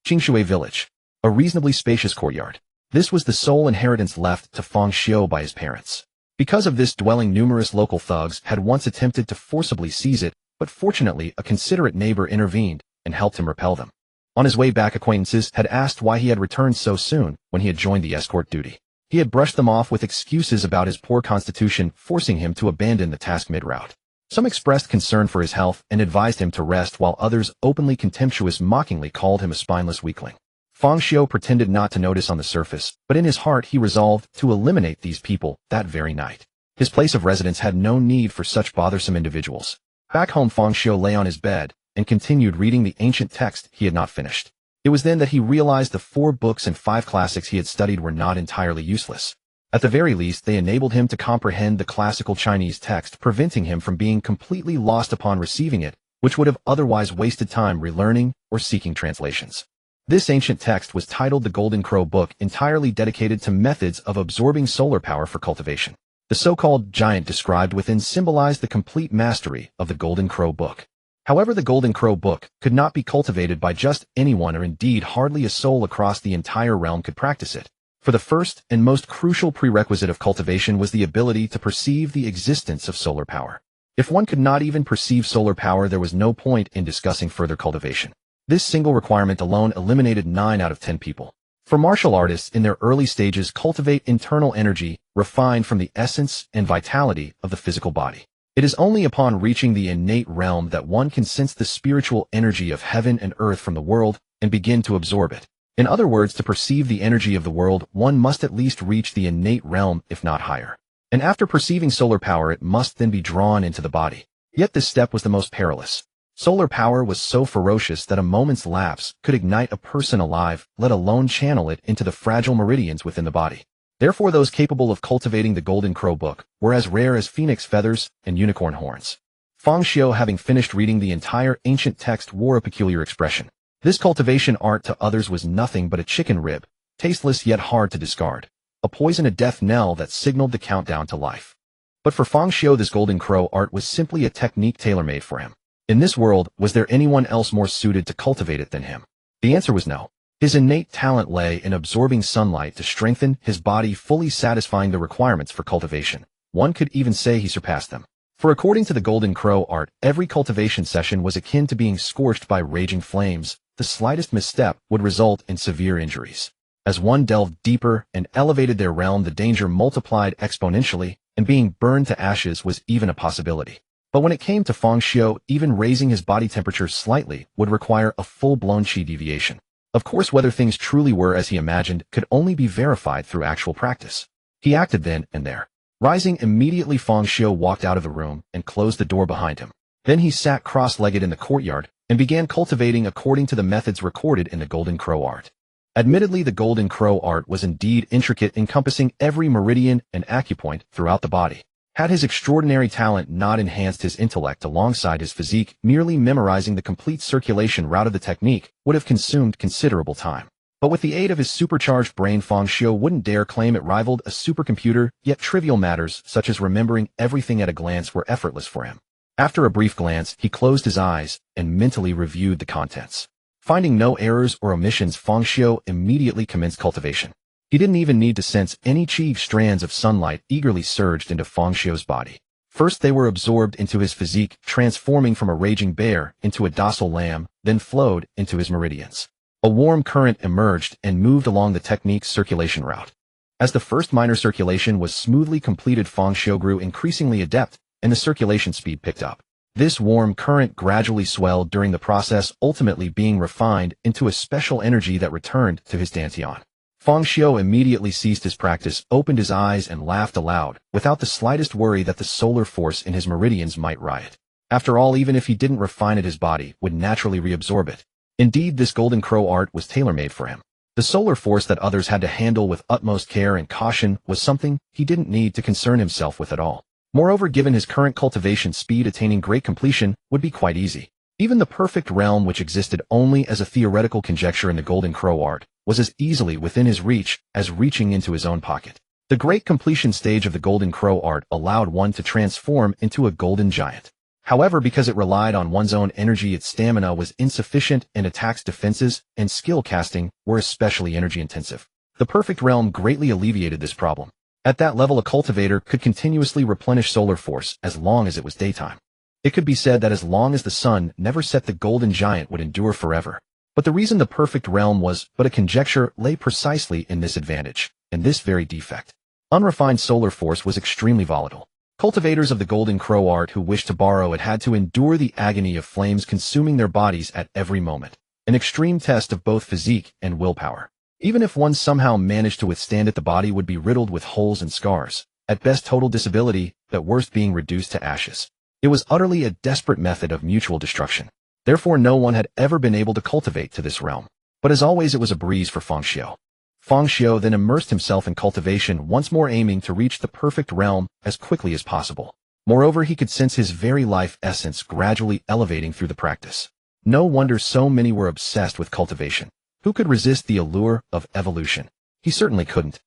Qingshui Village. A reasonably spacious courtyard. This was the sole inheritance left to Fang Xiu by his parents. Because of this dwelling, numerous local thugs had once attempted to forcibly seize it, but fortunately a considerate neighbor intervened and helped him repel them. On his way back, acquaintances had asked why he had returned so soon when he had joined the escort duty. He had brushed them off with excuses about his poor constitution, forcing him to abandon the task mid-route. Some expressed concern for his health and advised him to rest, while others, openly contemptuous, mockingly called him a spineless weakling. Fang Xiu pretended not to notice on the surface, but in his heart he resolved to eliminate these people that very night. His place of residence had no need for such bothersome individuals. Back home, Fang Xiu lay on his bed and continued reading the ancient text he had not finished. It was then that he realized the 4 books and 5 classics he had studied were not entirely useless. At the very least, they enabled him to comprehend the classical Chinese text, preventing him from being completely lost upon receiving it, which would have otherwise wasted time relearning or seeking translations. This ancient text was titled the Golden Crow Book, entirely dedicated to methods of absorbing solar power for cultivation. The so-called giant described within symbolized the complete mastery of the Golden Crow Book. However, the Golden Crow Book could not be cultivated by just anyone, or indeed hardly a soul across the entire realm could practice it. For the first and most crucial prerequisite of cultivation was the ability to perceive the existence of solar power. If one could not even perceive solar power, there was no point in discussing further cultivation. This single requirement alone eliminated 9 out of 10 people. For martial artists in their early stages, cultivate internal energy refined from the essence and vitality of the physical body. It is only upon reaching the innate realm that one can sense the spiritual energy of heaven and earth from the world and begin to absorb it. In other words, to perceive the energy of the world, one must at least reach the innate realm, if not higher. And after perceiving solar power, it must then be drawn into the body. Yet this step was the most perilous. Solar power was so ferocious that a moment's lapse could ignite a person alive, let alone channel it into the fragile meridians within the body. Therefore, those capable of cultivating the Golden Crow Book were as rare as phoenix feathers and unicorn horns. Fang Xiu, having finished reading the entire ancient text, wore a peculiar expression. This cultivation art to others was nothing but a chicken rib, tasteless yet hard to discard, a poison, a death knell that signaled the countdown to life. But for Fang Xiu, this Golden Crow art was simply a technique tailor-made for him. In this world, was there anyone else more suited to cultivate it than him? The answer was no. His innate talent lay in absorbing sunlight to strengthen his body, fully satisfying the requirements for cultivation. One could even say he surpassed them. For according to the Golden Crow art, every cultivation session was akin to being scorched by raging flames. The slightest misstep would result in severe injuries. As one delved deeper and elevated their realm, the danger multiplied exponentially, and being burned to ashes was even a possibility. But when it came to Fang Xiu, even raising his body temperature slightly would require a full-blown chi deviation. Of course, whether things truly were as he imagined could only be verified through actual practice. He acted then and there. Rising immediately, Fang Xiu walked out of the room and closed the door behind him. Then he sat cross-legged in the courtyard and began cultivating according to the methods recorded in the Golden Crow art. Admittedly, the Golden Crow art was indeed intricate, encompassing every meridian and acupoint throughout the body. Had his extraordinary talent not enhanced his intellect alongside his physique, merely memorizing the complete circulation route of the technique would have consumed considerable time. But with the aid of his supercharged brain, Fang Xiu wouldn't dare claim it rivaled a supercomputer, yet trivial matters such as remembering everything at a glance were effortless for him. After a brief glance, he closed his eyes and mentally reviewed the contents. Finding no errors or omissions, Fang Xiu immediately commenced cultivation. He didn't even need to sense any chi strands of sunlight eagerly surged into Feng Xiu's body. First they were absorbed into his physique, transforming from a raging bear into a docile lamb, then flowed into his meridians. A warm current emerged and moved along the technique's circulation route. As the first minor circulation was smoothly completed, Feng Xiu grew increasingly adept, and the circulation speed picked up. This warm current gradually swelled during the process, ultimately being refined into a special energy that returned to his dantian. Feng Xiu immediately ceased his practice, opened his eyes, and laughed aloud, without the slightest worry that the solar force in his meridians might riot. After all, even if he didn't refine it, his body would naturally reabsorb it. Indeed, this golden crow art was tailor-made for him. The solar force that others had to handle with utmost care and caution was something he didn't need to concern himself with at all. Moreover, given his current cultivation speed, attaining great completion would be quite easy. Even the perfect realm, which existed only as a theoretical conjecture in the golden crow art, was as easily within his reach as reaching into his own pocket. The great completion stage of the golden crow art allowed one to transform into a golden giant. However, because it relied on one's own energy, its stamina was insufficient, and attack's defenses and skill casting were especially energy-intensive. The perfect realm greatly alleviated this problem. At that level, a cultivator could continuously replenish solar force as long as it was daytime. It could be said that as long as the sun never set, the golden giant would endure forever. But the reason the perfect realm was but a conjecture lay precisely in this advantage, in this very defect. Unrefined solar force was extremely volatile. Cultivators of the golden crow art who wished to borrow it had to endure the agony of flames consuming their bodies at every moment, an extreme test of both physique and willpower. Even if one somehow managed to withstand it, the body would be riddled with holes and scars, at best total disability, at worst being reduced to ashes. It was utterly a desperate method of mutual destruction. Therefore no one had ever been able to cultivate to this realm. But as always, it was a breeze for Feng Xiu. Feng Xiu then immersed himself in cultivation, once more aiming to reach the perfect realm as quickly as possible. Moreover, he could sense his very life essence gradually elevating through the practice. No wonder so many were obsessed with cultivation. Who could resist the allure of evolution? He certainly couldn't.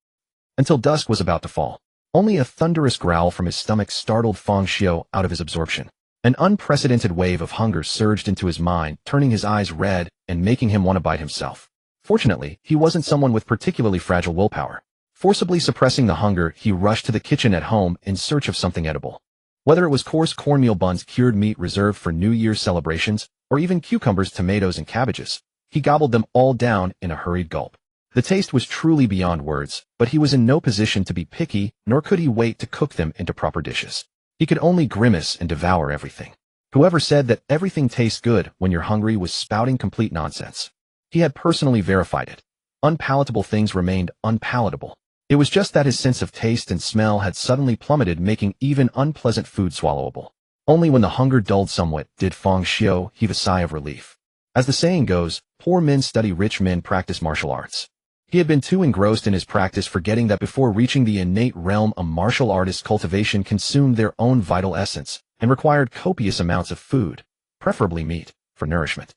Until dusk was about to fall. Only a thunderous growl from his stomach startled Feng Xiu out of his absorption. An unprecedented wave of hunger surged into his mind, turning his eyes red and making him want to bite himself. Fortunately, he wasn't someone with particularly fragile willpower. Forcibly suppressing the hunger, he rushed to the kitchen at home in search of something edible. Whether it was coarse cornmeal buns, cured meat reserved for New Year's celebrations, or even cucumbers, tomatoes, and cabbages, he gobbled them all down in a hurried gulp. The taste was truly beyond words, but he was in no position to be picky, nor could he wait to cook them into proper dishes. He could only grimace and devour everything. Whoever said that everything tastes good when you're hungry was spouting complete nonsense. He had personally verified it. Unpalatable things remained unpalatable. It was just that his sense of taste and smell had suddenly plummeted, making even unpleasant food swallowable. Only when the hunger dulled somewhat did Feng Xiu heave a sigh of relief. As the saying goes, poor men study, rich men practice martial arts. He had been too engrossed in his practice, forgetting that before reaching the innate realm, a martial artist's cultivation consumed their own vital essence and required copious amounts of food, preferably meat, for nourishment.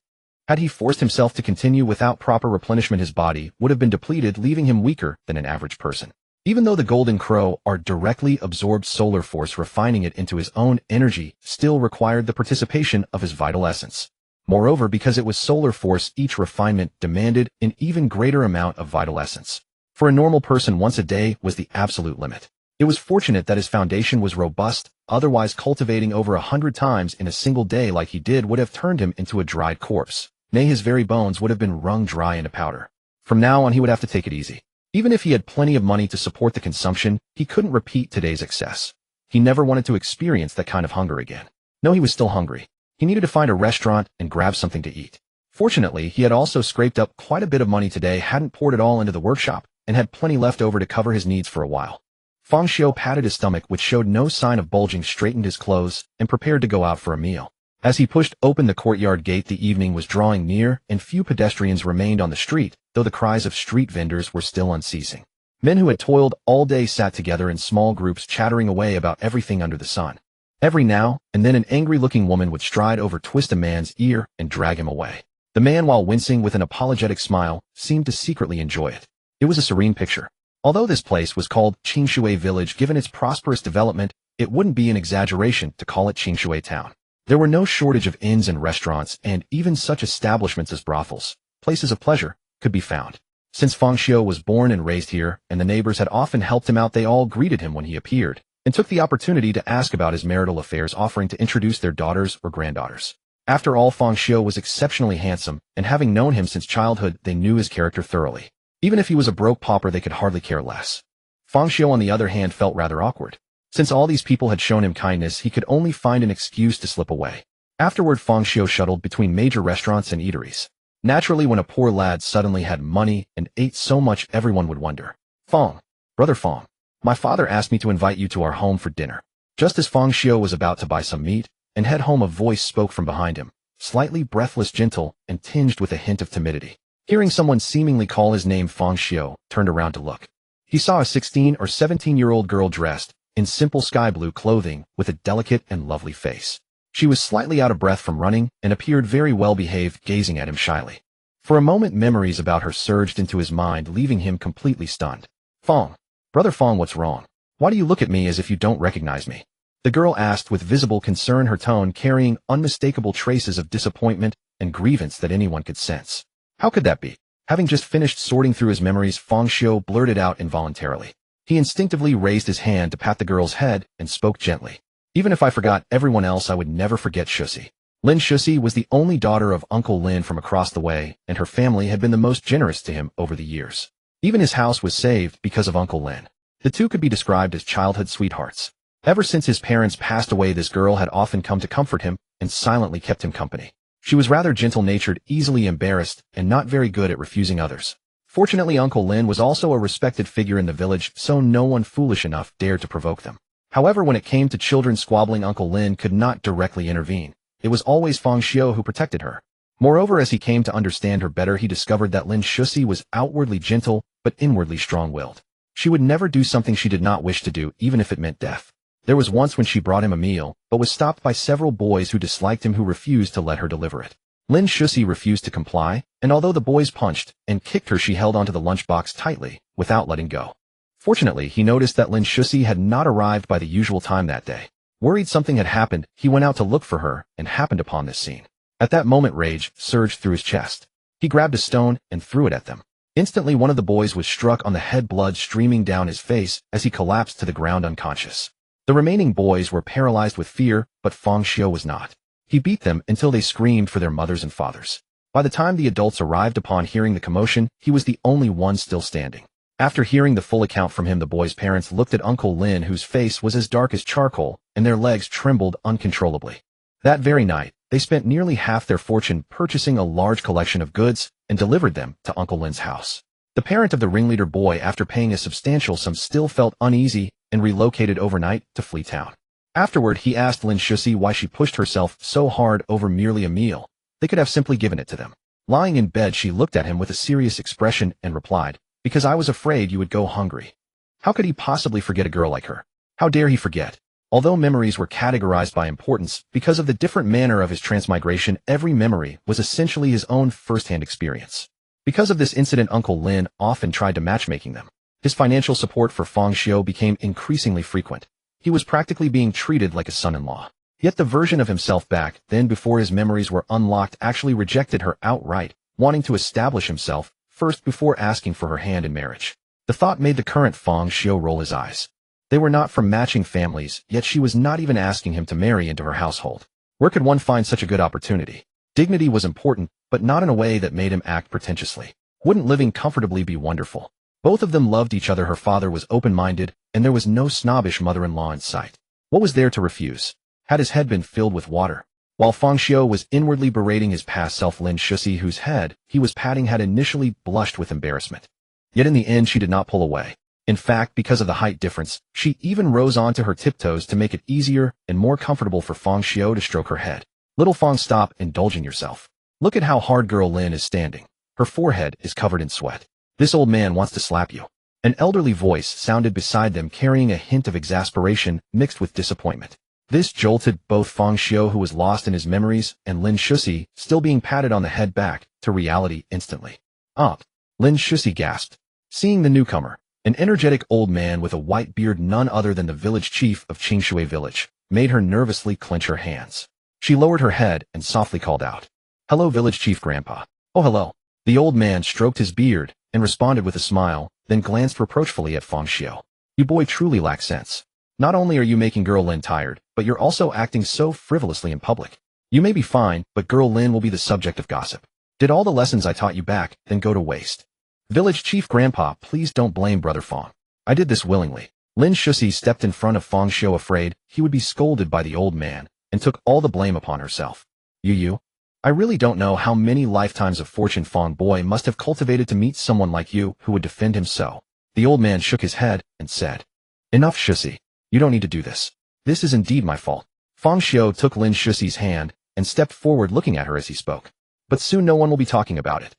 Had he forced himself to continue without proper replenishment, his body would have been depleted, leaving him weaker than an average person. Even though the golden crow art directly absorbed solar force, refining it into his own energy still required the participation of his vital essence. Moreover, because it was solar force, each refinement demanded an even greater amount of vital essence. For a normal person, once a day was the absolute limit. It was fortunate that his foundation was robust, otherwise cultivating over 100 times in a single day like he did would have turned him into a dried corpse. Nay, his very bones would have been wrung dry into powder. From now on he would have to take it easy. Even if he had plenty of money to support the consumption, he couldn't repeat today's excess. He never wanted to experience that kind of hunger again. No, he was still hungry. He needed to find a restaurant and grab something to eat. Fortunately, he had also scraped up quite a bit of money today, hadn't poured it all into the workshop, and had plenty left over to cover his needs for a while. Feng Xiu patted his stomach, which showed no sign of bulging, straightened his clothes, and prepared to go out for a meal. As he pushed open the courtyard gate, the evening was drawing near, and few pedestrians remained on the street, though the cries of street vendors were still unceasing. Men who had toiled all day sat together in small groups, chattering away about everything under the sun. Every now and then an angry-looking woman would stride over, twist a man's ear, and drag him away. The man, while wincing with an apologetic smile, seemed to secretly enjoy it. It was a serene picture. Although this place was called Qingshui Village, given its prosperous development, it wouldn't be an exaggeration to call it Qingshui Town. There were no shortage of inns and restaurants, and even such establishments as brothels, places of pleasure, could be found. Since Fang Xiu was born and raised here, and the neighbors had often helped him out, they all greeted him when he appeared, and took the opportunity to ask about his marital affairs, offering to introduce their daughters or granddaughters. After all, Fang Xiu was exceptionally handsome, and having known him since childhood, they knew his character thoroughly. Even if he was a broke pauper, they could hardly care less. Fang Xiu, on the other hand, felt rather awkward. Since all these people had shown him kindness, he could only find an excuse to slip away. Afterward, Fang Xiu shuttled between major restaurants and eateries. Naturally, when a poor lad suddenly had money and ate so much, everyone would wonder. Fang, brother Fang, my father asked me to invite you to our home for dinner. Just as Fang Xiu was about to buy some meat and head home, a voice spoke from behind him, slightly breathless, gentle, and tinged with a hint of timidity. Hearing someone seemingly call his name, Fang Xiu turned around to look. He saw a 16 or 17-year-old girl dressed in simple sky blue clothing with a delicate and lovely face. She was slightly out of breath from running and appeared very well behaved, gazing at him shyly. For a moment, memories about her surged into his mind, leaving him completely stunned. Fang, brother Fang, what's wrong? Why do you look at me as if you don't recognize me? The girl asked with visible concern, her tone carrying unmistakable traces of disappointment and grievance that anyone could sense. How could that be? Having just finished sorting through his memories, Fang Xiu blurted out involuntarily. He instinctively raised his hand to pat the girl's head and spoke gently. Even if I forgot everyone else, I would never forget Shusi. Lin Shusi was the only daughter of Uncle Lin from across the way, and her family had been the most generous to him over the years. Even his house was saved because of Uncle Lin. The two could be described as childhood sweethearts. Ever since his parents passed away, this girl had often come to comfort him and silently kept him company. She was rather gentle-natured, easily embarrassed, and not very good at refusing others. Fortunately, Uncle Lin was also a respected figure in the village, so no one foolish enough dared to provoke them. However, when it came to children squabbling, Uncle Lin could not directly intervene. It was always Fang Xiu who protected her. Moreover, as he came to understand her better, he discovered that Lin Shusi was outwardly gentle, but inwardly strong-willed. She would never do something she did not wish to do, even if it meant death. There was once when she brought him a meal, but was stopped by several boys who disliked him, who refused to let her deliver it. Lin Shusi refused to comply, and although the boys punched and kicked her, she held onto the lunchbox tightly, without letting go. Fortunately, he noticed that Lin Shusi had not arrived by the usual time that day. Worried something had happened, he went out to look for her and happened upon this scene. At that moment, rage surged through his chest. He grabbed a stone and threw it at them. Instantly, one of the boys was struck on the head, blood streaming down his face as he collapsed to the ground unconscious. The remaining boys were paralyzed with fear, but Fang Xiu was not. He beat them until they screamed for their mothers and fathers. By the time the adults arrived, upon hearing the commotion, he was the only one still standing. After hearing the full account from him, the boys' parents looked at Uncle Lin, whose face was as dark as charcoal, and their legs trembled uncontrollably. That very night, they spent nearly half their fortune purchasing a large collection of goods and delivered them to Uncle Lin's house. The parent of the ringleader boy, after paying a substantial sum, still felt uneasy and relocated overnight to Flea Town. Afterward, he asked Lin Shusi why she pushed herself so hard over merely a meal. They could have simply given it to them. Lying in bed, she looked at him with a serious expression and replied, "Because I was afraid you would go hungry." How could he possibly forget a girl like her? How dare he forget? Although memories were categorized by importance, because of the different manner of his transmigration, every memory was essentially his own first-hand experience. Because of this incident, Uncle Lin often tried to matchmaking them. His financial support for Fang Xiu became increasingly frequent. He was practically being treated like a son-in-law. Yet the version of himself back then, before his memories were unlocked, actually rejected her outright, wanting to establish himself first before asking for her hand in marriage. The thought made the current Fang Xiu roll his eyes. They were not from matching families, yet she was not even asking him to marry into her household. Where could one find such a good opportunity? Dignity was important, but not in a way that made him act pretentiously. Wouldn't living comfortably be wonderful? Both of them loved each other. Her father was open-minded, and there was no snobbish mother-in-law in sight. What was there to refuse? Had his head been filled with water? While Fang Xiu was inwardly berating his past self, Lin Shusi, whose head he was patting, had initially blushed with embarrassment. Yet in the end, she did not pull away. In fact, because of the height difference, she even rose onto her tiptoes to make it easier and more comfortable for Fang Xiu to stroke her head. "Little Fang, stop indulging yourself. Look at how hard girl Lin is standing. Her forehead is covered in sweat. This old man wants to slap you." An elderly voice sounded beside them, carrying a hint of exasperation mixed with disappointment. This jolted both Fang Xiu, who was lost in his memories, and Lin Shusi, still being patted on the head, back to reality instantly. "Up!" Lin Shusi gasped. Seeing the newcomer, an energetic old man with a white beard, none other than the village chief of Qingshui village, made her nervously clench her hands. She lowered her head and softly called out, "Hello, village chief grandpa." "Oh, hello." The old man stroked his beard and responded with a smile, then glanced reproachfully at Fang Xiao. You boy truly lack sense. Not only are you making Girl Lin tired, but you're also acting so frivolously in public. You may be fine, but Girl Lin will be the subject of gossip. Did all the lessons I taught you back, then go to waste. Village Chief Grandpa, please don't blame Brother Fang. I did this willingly. Lin Shusi stepped in front of Fang Xiao afraid he would be scolded by the old man, and took all the blame upon herself. You? I really don't know how many lifetimes of fortune Fang boy must have cultivated to meet someone like you who would defend him so. The old man shook his head and said, Enough, Shusi. You don't need to do this. This is indeed my fault. Fang Xiao took Lin Shusi's hand and stepped forward looking at her as he spoke. But soon no one will be talking about it.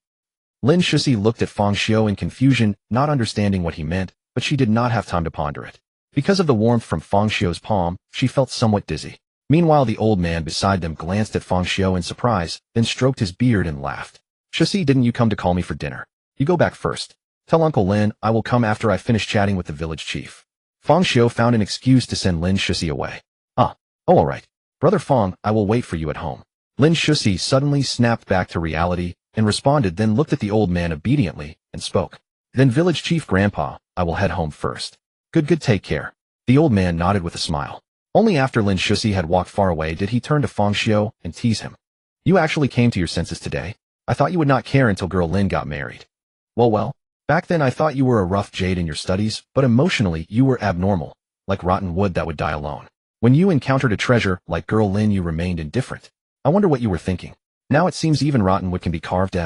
Lin Shusi looked at Fang Xiao in confusion, not understanding what he meant, but she did not have time to ponder it. Because of the warmth from Fang Xiao's palm, she felt somewhat dizzy. Meanwhile, the old man beside them glanced at Fang Xiao in surprise, then stroked his beard and laughed. Shusi, didn't you come to call me for dinner? You go back first. Tell Uncle Lin I will come after I finish chatting with the village chief. Fang Xiao found an excuse to send Lin Shusi away. Oh, all right. Brother Fang, I will wait for you at home. Lin Shusi suddenly snapped back to reality and responded, then looked at the old man obediently and spoke. Then Village Chief Grandpa, I will head home first. Good, take care. The old man nodded with a smile. Only after Lin Shusi had walked far away did he turn to Fang Xiao and tease him. You actually came to your senses today? I thought you would not care until Girl Lin got married. Well, back then I thought you were a rough jade in your studies, but emotionally you were abnormal, like rotten wood that would die alone. When you encountered a treasure like Girl Lin you remained indifferent. I wonder what you were thinking. Now it seems even rotten wood can be carved.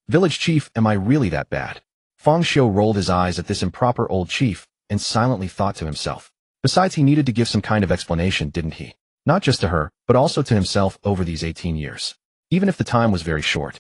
Village Chief, am I really that bad? Fang Xiao rolled his eyes at this improper old chief and silently thought to himself. Besides, he needed to give some kind of explanation, didn't he? Not just to her, but also to himself over these 18 years. Even if the time was very short.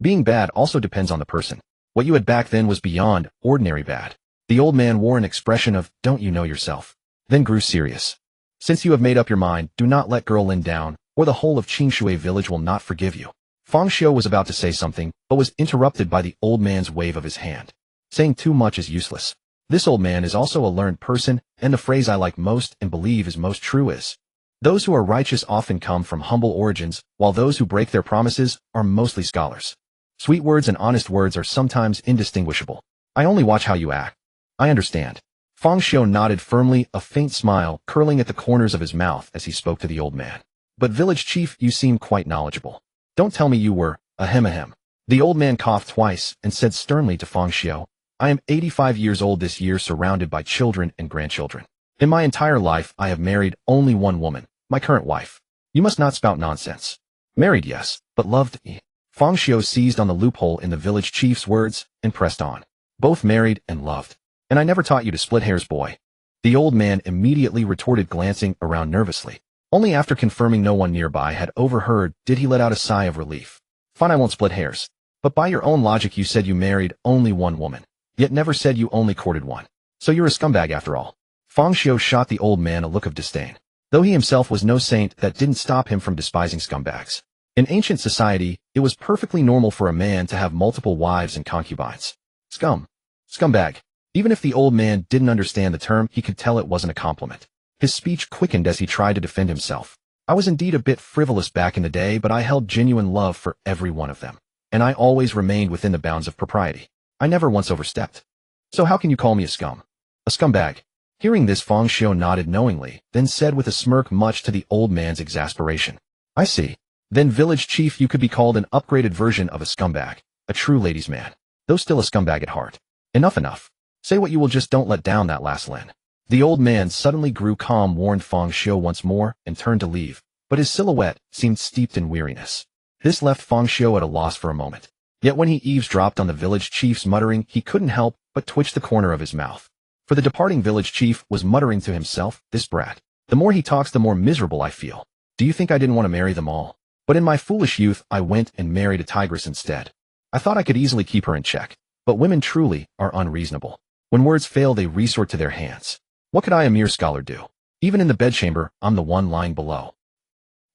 Being bad also depends on the person. What you had back then was beyond ordinary bad. The old man wore an expression of, don't you know yourself? Then grew serious. Since you have made up your mind, do not let Girl Lin down, or the whole of Qingshui village will not forgive you. Fang Xiao was about to say something, but was interrupted by the old man's wave of his hand. Saying too much is useless. This old man is also a learned person, and the phrase I like most and believe is most true is, those who are righteous often come from humble origins, while those who break their promises are mostly scholars. Sweet words and honest words are sometimes indistinguishable. I only watch how you act. I understand. Fang Xiao nodded firmly, a faint smile curling at the corners of his mouth as he spoke to the old man. But Village Chief, you seem quite knowledgeable. Don't tell me you were, ahem. The old man coughed twice and said sternly to Fang Xiao, I am 85 years old this year, surrounded by children and grandchildren. In my entire life, I have married only one woman, my current wife. You must not spout nonsense. Married, yes, but loved me. Fang Xiao seized on the loophole in the village chief's words and pressed on. Both married and loved. And I never taught you to split hairs, boy. The old man immediately retorted, glancing around nervously. Only after confirming no one nearby had overheard did he let out a sigh of relief. Fine, I won't split hairs. But by your own logic you said you married only one woman. Yet never said you only courted one. So you're a scumbag after all. Fang Xiao shot the old man a look of disdain. Though he himself was no saint, that didn't stop him from despising scumbags. In ancient society, it was perfectly normal for a man to have multiple wives and concubines. Scumbag. Even if the old man didn't understand the term, he could tell it wasn't a compliment. His speech quickened as he tried to defend himself. I was indeed a bit frivolous back in the day, but I held genuine love for every one of them. And I always remained within the bounds of propriety. I never once overstepped. So how can you call me a scumbag? Hearing this, Fang Xiao nodded knowingly, then said with a smirk, much to the old man's exasperation. I see. Then Village Chief, you could be called an upgraded version of a scumbag, a true ladies' man, though still a scumbag at heart. Enough. Say what you will, just don't let down that last Lin. The old man suddenly grew calm, warned Fang Xiao once more, and turned to leave, but his silhouette seemed steeped in weariness. This left Fang Xiao at a loss for a moment. Yet when he eavesdropped on the village chief's muttering, he couldn't help but twitch the corner of his mouth. For the departing village chief was muttering to himself, this brat. The more he talks, the more miserable I feel. Do you think I didn't want to marry them all? But in my foolish youth, I went and married a tigress instead. I thought I could easily keep her in check. But women truly are unreasonable. When words fail, they resort to their hands. What could I, a mere scholar, do? Even in the bedchamber, I'm the one lying below.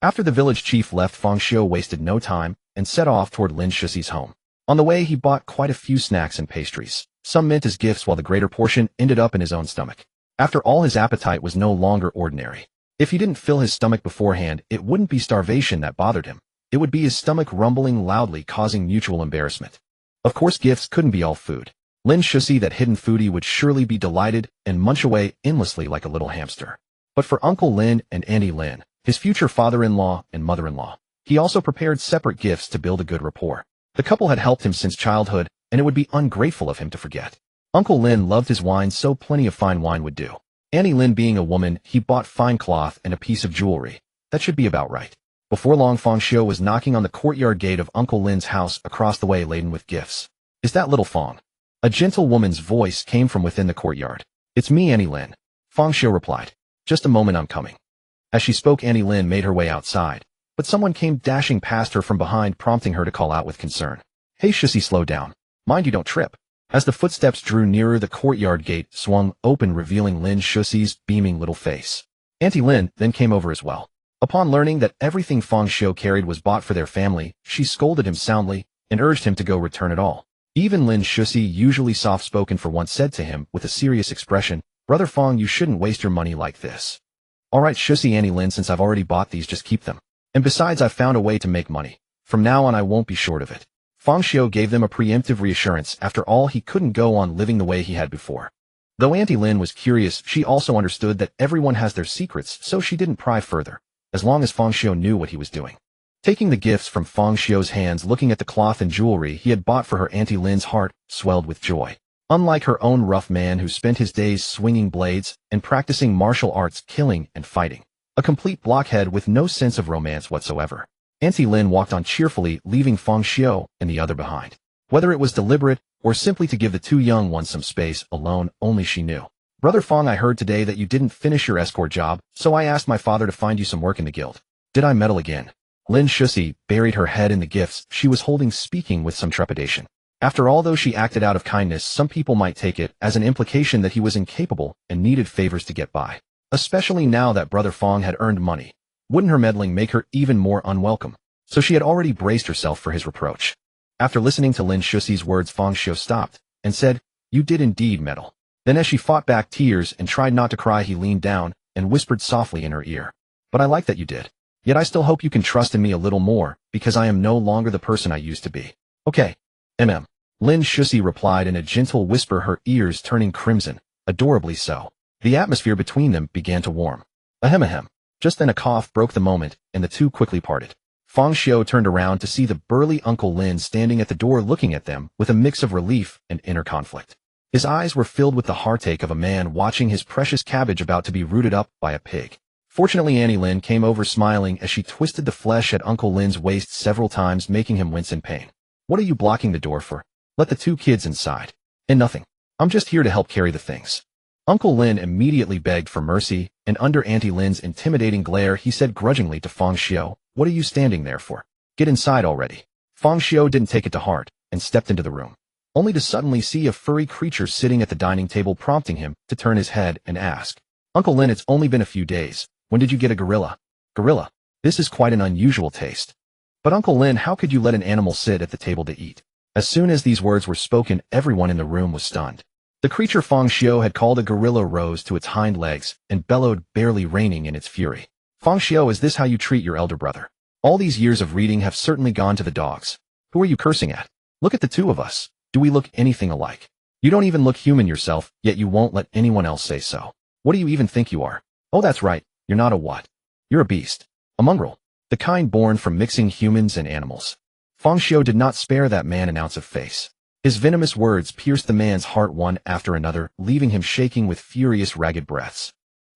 After the village chief left, Fang Xiao wasted no time and set off toward Lin Shusi's home. On the way, he bought quite a few snacks and pastries. Some meant as gifts, while the greater portion ended up in his own stomach. After all, his appetite was no longer ordinary. If he didn't fill his stomach beforehand, it wouldn't be starvation that bothered him. It would be his stomach rumbling loudly, causing mutual embarrassment. Of course, gifts couldn't be all food. Lin Shusi, that hidden foodie, would surely be delighted and munch away endlessly like a little hamster. But for Uncle Lin and Auntie Lin, his future father-in-law and mother-in-law, he also prepared separate gifts to build a good rapport. The couple had helped him since childhood, and it would be ungrateful of him to forget. Uncle Lin loved his wine, so plenty of fine wine would do. Auntie Lin, being a woman, he bought fine cloth and a piece of jewelry. That should be about right. Before long, Fang Xiu was knocking on the courtyard gate of Uncle Lin's house across the way, laden with gifts. "Is that little Fang?" A gentle woman's voice came from within the courtyard. "It's me, Auntie Lin," Fang Xiu replied. "Just a moment, I'm coming." As she spoke, Auntie Lin made her way outside, but someone came dashing past her from behind, prompting her to call out with concern. "Hey, Shusi, slow down. Mind you don't trip." As the footsteps drew nearer, the courtyard gate swung open, revealing Lin Shusi's beaming little face. Auntie Lin then came over as well. Upon learning that everything Fang Xiu carried was bought for their family, she scolded him soundly and urged him to go return it all. Even Lin Shusi, usually soft-spoken, for once said to him with a serious expression, "Brother Fang, you shouldn't waste your money like this." "All right, Shusi, Auntie Lin, since I've already bought these, just keep them. And besides, I've found a way to make money. From now on, I won't be short of it." Fang Xiu gave them a preemptive reassurance. After all, he couldn't go on living the way he had before. Though Auntie Lin was curious, she also understood that everyone has their secrets, so she didn't pry further, as long as Fang Xiu knew what he was doing. Taking the gifts from Fang Xiu's hands, looking at the cloth and jewelry he had bought for her, Auntie Lin's heart swelled with joy. Unlike her own rough man who spent his days swinging blades and practicing martial arts, killing and fighting, a complete blockhead with no sense of romance whatsoever, Auntie Lin walked on cheerfully, leaving Fang Xiu and the other behind. Whether it was deliberate or simply to give the two young ones some space alone, only she knew. "Brother Fang, I heard today that you didn't finish your escort job, so I asked my father to find you some work in the guild. Did I meddle again?" Lin Shusi buried her head in the gifts she was holding, speaking with some trepidation. After all, though she acted out of kindness, some people might take it as an implication that he was incapable and needed favors to get by. Especially now that Brother Fang had earned money. Wouldn't her meddling make her even more unwelcome? So she had already braced herself for his reproach. After listening to Lin Shusi's words, Fang Xiu stopped and said, "You did indeed meddle." Then, as she fought back tears and tried not to cry, he leaned down and whispered softly in her ear, "But I like that you did. Yet I still hope you can trust in me a little more, because I am no longer the person I used to be." "Okay. Lin Shusi replied in a gentle whisper, her ears turning crimson, adorably so. The atmosphere between them began to warm. Ahem. Just then a cough broke the moment, and the two quickly parted. Fang Xiu turned around to see the burly Uncle Lin standing at the door looking at them with a mix of relief and inner conflict. His eyes were filled with the heartache of a man watching his precious cabbage about to be rooted up by a pig. Fortunately, Auntie Lin came over smiling as she twisted the flesh at Uncle Lin's waist several times, making him wince in pain. "What are you blocking the door for? Let the two kids inside." "And nothing. I'm just here to help carry the things." Uncle Lin immediately begged for mercy, and under Auntie Lin's intimidating glare, he said grudgingly to Fang Xiu, "What are you standing there for? Get inside already." Fang Xiu didn't take it to heart and stepped into the room, only to suddenly see a furry creature sitting at the dining table, prompting him to turn his head and ask, "Uncle Lin, it's only been a few days. When did you get a gorilla?" "Gorilla? This is quite an unusual taste." "But Uncle Lin, how could you let an animal sit at the table to eat?" As soon as these words were spoken, everyone in the room was stunned. The creature Fang Xiu had called a gorilla rose to its hind legs and bellowed, barely reining in its fury. "Fang Xiu, is this how you treat your elder brother? All these years of reading have certainly gone to the dogs. Who are you cursing at? Look at the two of us. Do we look anything alike? You don't even look human yourself, yet you won't let anyone else say so. What do you even think you are? Oh, that's right. You're not a what? You're a beast. A mongrel. The kind born from mixing humans and animals." Fang Xiu did not spare that man an ounce of face. His venomous words pierced the man's heart one after another, leaving him shaking with furious, ragged breaths.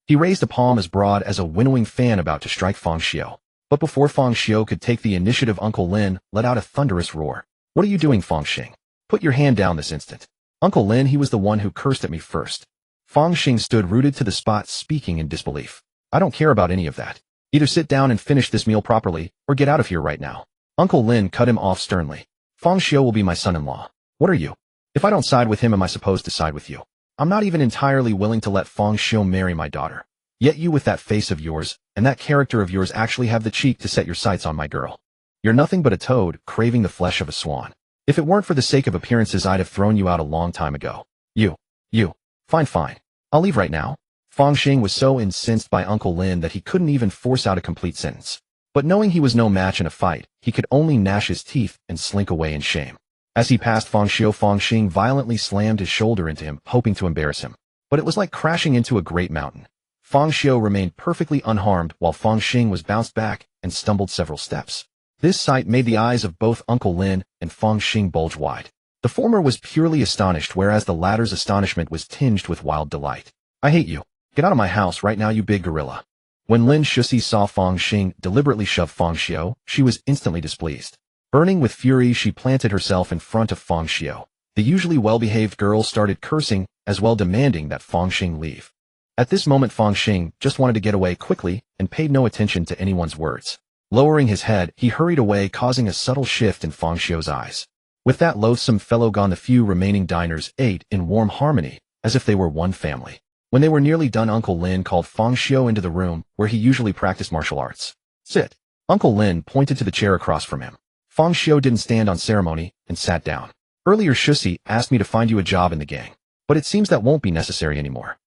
He raised a palm as broad as a winnowing fan, about to strike Fang Xiu. But before Fang Xiu could take the initiative, Uncle Lin let out a thunderous roar. "What are you doing, Fang Xing? Put your hand down this instant." "Uncle Lin, he was the one who cursed at me first." Fang Xing stood rooted to the spot, speaking in disbelief. "I don't care about any of that. Either sit down and finish this meal properly, or get out of here right now." Uncle Lin cut him off sternly. "Fang Xiu will be my son-in-law. What are you? If I don't side with him, am I supposed to side with you? I'm not even entirely willing to let Fang Xiu marry my daughter. Yet you, with that face of yours, and that character of yours, actually have the cheek to set your sights on my girl. You're nothing but a toad, craving the flesh of a swan. If it weren't for the sake of appearances, I'd have thrown you out a long time ago. You. Fine. I'll leave right now." Fang Xing was so incensed by Uncle Lin that he couldn't even force out a complete sentence. But knowing he was no match in a fight, he could only gnash his teeth and slink away in shame. As he passed Feng Xing violently slammed his shoulder into him, hoping to embarrass him. But it was like crashing into a great mountain. Feng Xiu remained perfectly unharmed while Feng Xing was bounced back and stumbled several steps. This sight made the eyes of both Uncle Lin and Feng Xing bulge wide. The former was purely astonished, whereas the latter's astonishment was tinged with wild delight. "I hate you. Get out of my house right now, you big gorilla." When Lin Shusi saw Feng Xing deliberately shove Feng Xiu, she was instantly displeased. Burning with fury, she planted herself in front of Feng Xiu. The usually well-behaved girl started cursing, as well demanding that Feng Xing leave. At this moment Feng Xing just wanted to get away quickly and paid no attention to anyone's words. Lowering his head, he hurried away, causing a subtle shift in Feng Xiu's eyes. With that loathsome fellow gone, the few remaining diners ate in warm harmony, as if they were one family. When they were nearly done, Uncle Lin called Feng Xiu into the room where he usually practiced martial arts. "Sit." Uncle Lin pointed to the chair across from him. Feng Xiu didn't stand on ceremony and sat down. "Earlier Shusi asked me to find you a job in the gang, but it seems that won't be necessary anymore.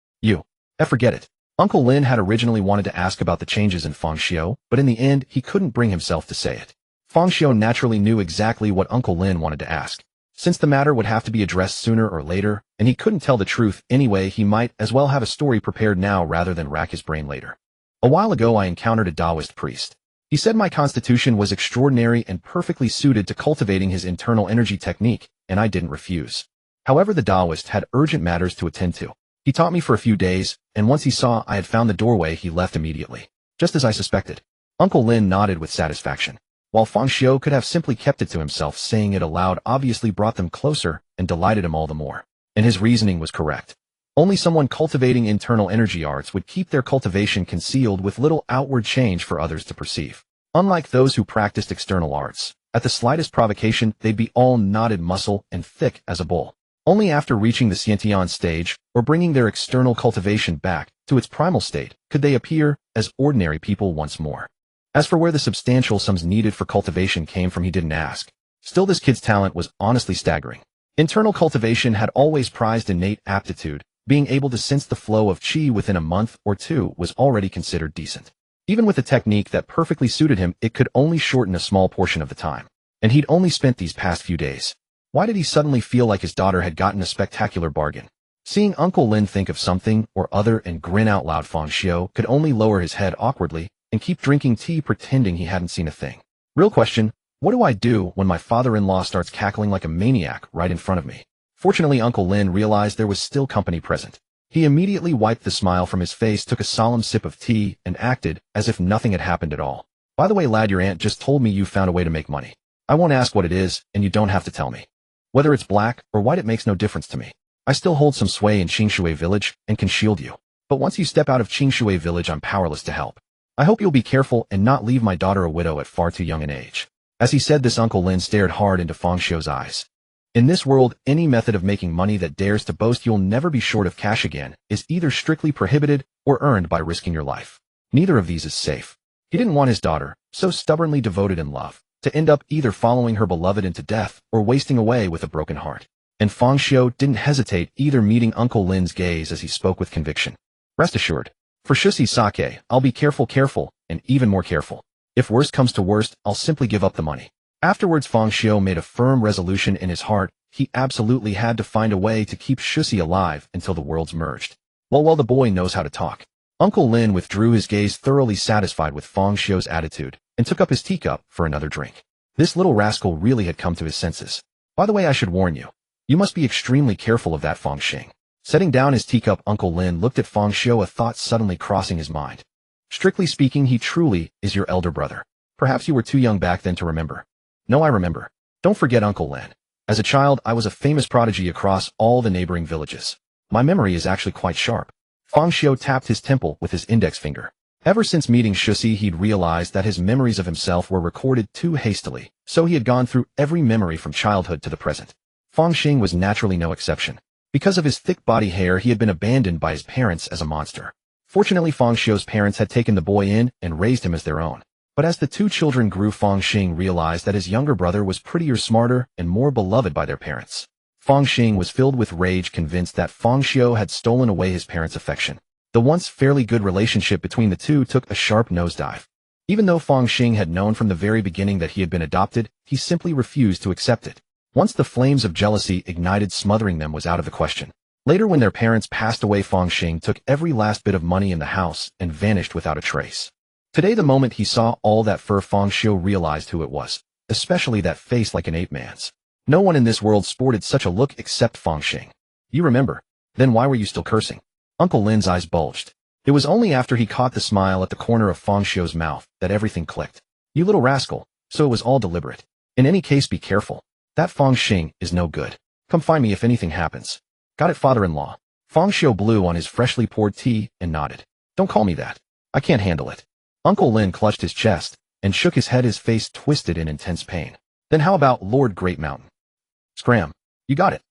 Forget it." Uncle Lin had originally wanted to ask about the changes in Feng Xiu, but in the end he couldn't bring himself to say it. Feng Xiu naturally knew exactly what Uncle Lin wanted to ask. Since the matter would have to be addressed sooner or later, and he couldn't tell the truth anyway, he might as well have a story prepared now rather than rack his brain later. "A while ago I encountered a Taoist priest. He said my constitution was extraordinary and perfectly suited to cultivating his internal energy technique, and I didn't refuse. However, the Taoist had urgent matters to attend to. He taught me for a few days, and once he saw I had found the doorway, he left immediately. Just as I suspected." Uncle Lin nodded with satisfaction. While Feng Xiu could have simply kept it to himself, saying it aloud obviously brought them closer and delighted him all the more. And his reasoning was correct. Only someone cultivating internal energy arts would keep their cultivation concealed with little outward change for others to perceive. Unlike those who practiced external arts, at the slightest provocation they'd be all knotted muscle and thick as a bull. Only after reaching the Xiantian stage, or bringing their external cultivation back to its primal state, could they appear as ordinary people once more. As for where the substantial sums needed for cultivation came from, he didn't ask. Still, this kid's talent was honestly staggering. Internal cultivation had always prized innate aptitude. Being able to sense the flow of qi within a month or two was already considered decent. Even with a technique that perfectly suited him, it could only shorten a small portion of the time. And he'd only spent these past few days. Why did he suddenly feel like his daughter had gotten a spectacular bargain? Seeing Uncle Lin think of something or other and grin out loud, Feng Xiu could only lower his head awkwardly and keep drinking tea, pretending he hadn't seen a thing. Real question, what do I do when my father-in-law starts cackling like a maniac right in front of me? Fortunately, Uncle Lin realized there was still company present. He immediately wiped the smile from his face, took a solemn sip of tea, and acted as if nothing had happened at all. "By the way, lad, your aunt just told me you found a way to make money. I won't ask what it is, and you don't have to tell me. Whether it's black or white, it makes no difference to me. I still hold some sway in Qingshui village and can shield you. But once you step out of Qingshui village, I'm powerless to help. I hope you'll be careful and not leave my daughter a widow at far too young an age." As he said this, Uncle Lin stared hard into Feng Xiu's eyes. In this world, any method of making money that dares to boast you'll never be short of cash again is either strictly prohibited or earned by risking your life. Neither of these is safe. He didn't want his daughter, so stubbornly devoted in love, to end up either following her beloved into death or wasting away with a broken heart. And Feng Xiu didn't hesitate either, meeting Uncle Lin's gaze as he spoke with conviction. "Rest assured, for Shusi Sake, I'll be careful, and even more careful. If worst comes to worst, I'll simply give up the money." Afterwards, Feng Xiu made a firm resolution in his heart. He absolutely had to find a way to keep Shusi alive until the worlds merged. Well, the boy knows how to talk. Uncle Lin withdrew his gaze, thoroughly satisfied with Feng Xiu's attitude, and took up his teacup for another drink. This little rascal really had come to his senses. "By the way, I should warn you. You must be extremely careful of that Feng Xing." Setting down his teacup, Uncle Lin looked at Feng Xiu, a thought suddenly crossing his mind. "Strictly speaking, he truly is your elder brother. Perhaps you were too young back then to remember." "No, I remember. Don't forget, Uncle Lin. As a child, I was a famous prodigy across all the neighboring villages. My memory is actually quite sharp." Feng Xiu tapped his temple with his index finger. Ever since meeting Shusi, he'd realized that his memories of himself were recorded too hastily, so he had gone through every memory from childhood to the present. Feng Xing was naturally no exception. Because of his thick body hair, he had been abandoned by his parents as a monster. Fortunately, Feng Xiu's parents had taken the boy in and raised him as their own. But as the two children grew, Feng Xing realized that his younger brother was prettier, smarter, and more beloved by their parents. Feng Xing was filled with rage, convinced that Feng Xiu had stolen away his parents' affection. The once fairly good relationship between the two took a sharp nosedive. Even though Feng Xing had known from the very beginning that he had been adopted, he simply refused to accept it. Once the flames of jealousy ignited, smothering them was out of the question. Later, when their parents passed away, Feng Xing took every last bit of money in the house and vanished without a trace. Today, the moment he saw all that fur, Feng Xiu realized who it was, especially that face like an ape man's. No one in this world sported such a look except Feng Xing. You remember? Then why were you still cursing? Uncle Lin's eyes bulged. It was only after he caught the smile at the corner of Feng Xiu's mouth that everything clicked. You little rascal, so it was all deliberate. In any case, be careful. That Feng Xing is no good. Come find me if anything happens. Got it, father-in-law? Feng Xiu blew on his freshly poured tea and nodded. Don't call me that. I can't handle it. Uncle Lin clutched his chest and shook his head, his face twisted in intense pain. Then how about Lord Great Mountain? Scram. You got it.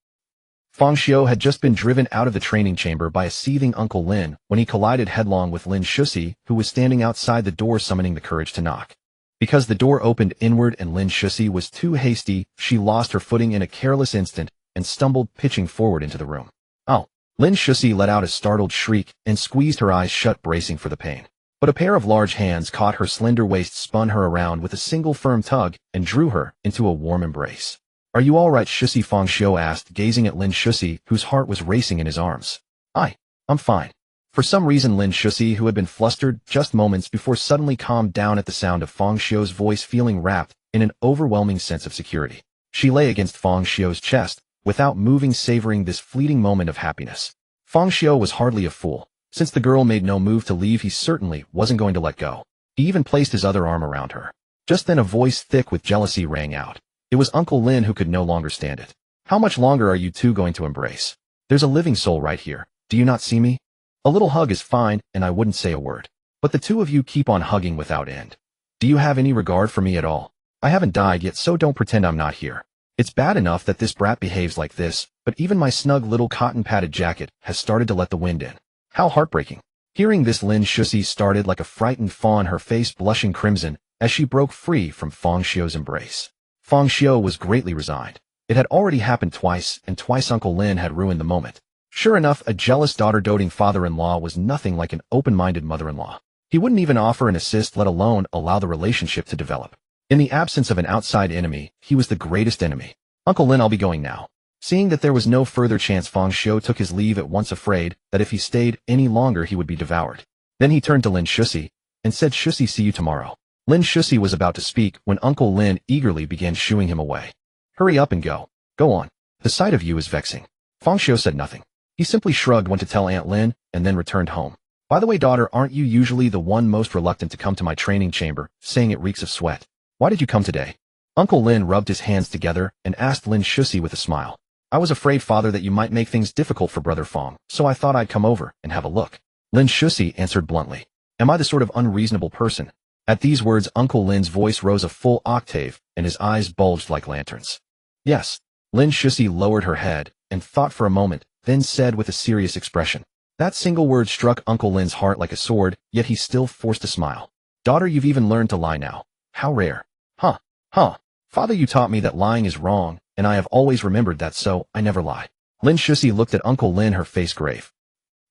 Feng Xiu had just been driven out of the training chamber by a seething Uncle Lin when he collided headlong with Lin Shusi, who was standing outside the door summoning the courage to knock. Because the door opened inward and Lin Shusi was too hasty, she lost her footing in a careless instant and stumbled, pitching forward into the room. Oh! Lin Shusi let out a startled shriek and squeezed her eyes shut, bracing for the pain. But a pair of large hands caught her slender waist, spun her around with a single firm tug, and drew her into a warm embrace. Are you all right, Shusi? Feng Xiu asked, gazing at Lin Shusi, whose heart was racing in his arms. I'm fine. For some reason, Lin Shusi, who had been flustered just moments before, suddenly calmed down at the sound of Feng Xiu's voice, feeling wrapped in an overwhelming sense of security. She lay against Feng Xiu's chest, without moving, savoring this fleeting moment of happiness. Feng Xiu was hardly a fool. Since the girl made no move to leave, he certainly wasn't going to let go. He even placed his other arm around her. Just then a voice thick with jealousy rang out. It was Uncle Lin, who could no longer stand it. How much longer are you two going to embrace? There's a living soul right here. Do you not see me? A little hug is fine, and I wouldn't say a word. But the two of you keep on hugging without end. Do you have any regard for me at all? I haven't died yet, so don't pretend I'm not here. It's bad enough that this brat behaves like this, but even my snug little cotton-padded jacket has started to let the wind in. How heartbreaking. Hearing this, Lin Shusi started like a frightened fawn, her face blushing crimson, as she broke free from Feng Xiu's embrace. Feng Xiu was greatly resigned. It had already happened twice, and twice Uncle Lin had ruined the moment. Sure enough, a jealous daughter-doting father-in-law was nothing like an open-minded mother-in-law. He wouldn't even offer an assist, let alone allow the relationship to develop. In the absence of an outside enemy, he was the greatest enemy. Uncle Lin, I'll be going now. Seeing that there was no further chance, Feng Xiu took his leave at once, afraid that if he stayed any longer he would be devoured. Then he turned to Lin Shusi and said, Shusi, see you tomorrow. Lin Shusi was about to speak when Uncle Lin eagerly began shooing him away. Hurry up and go. Go on. The sight of you is vexing. Feng Xiu said nothing. He simply shrugged, went to tell Aunt Lin, and then returned home. By the way, daughter, aren't you usually the one most reluctant to come to my training chamber, saying it reeks of sweat? Why did you come today? Uncle Lin rubbed his hands together and asked Lin Shusi with a smile. I was afraid, father, that you might make things difficult for Brother Feng, so I thought I'd come over and have a look. Lin Shusi answered bluntly. Am I the sort of unreasonable person? At these words, Uncle Lin's voice rose a full octave, and his eyes bulged like lanterns. Yes. Lin Shusi lowered her head and thought for a moment, then said with a serious expression. That single word struck Uncle Lin's heart like a sword, yet he still forced a smile. Daughter, you've even learned to lie now. How rare. Huh. Father, you taught me that lying is wrong, and I have always remembered that, so I never lie. Lin Shusi looked at Uncle Lin, her face grave.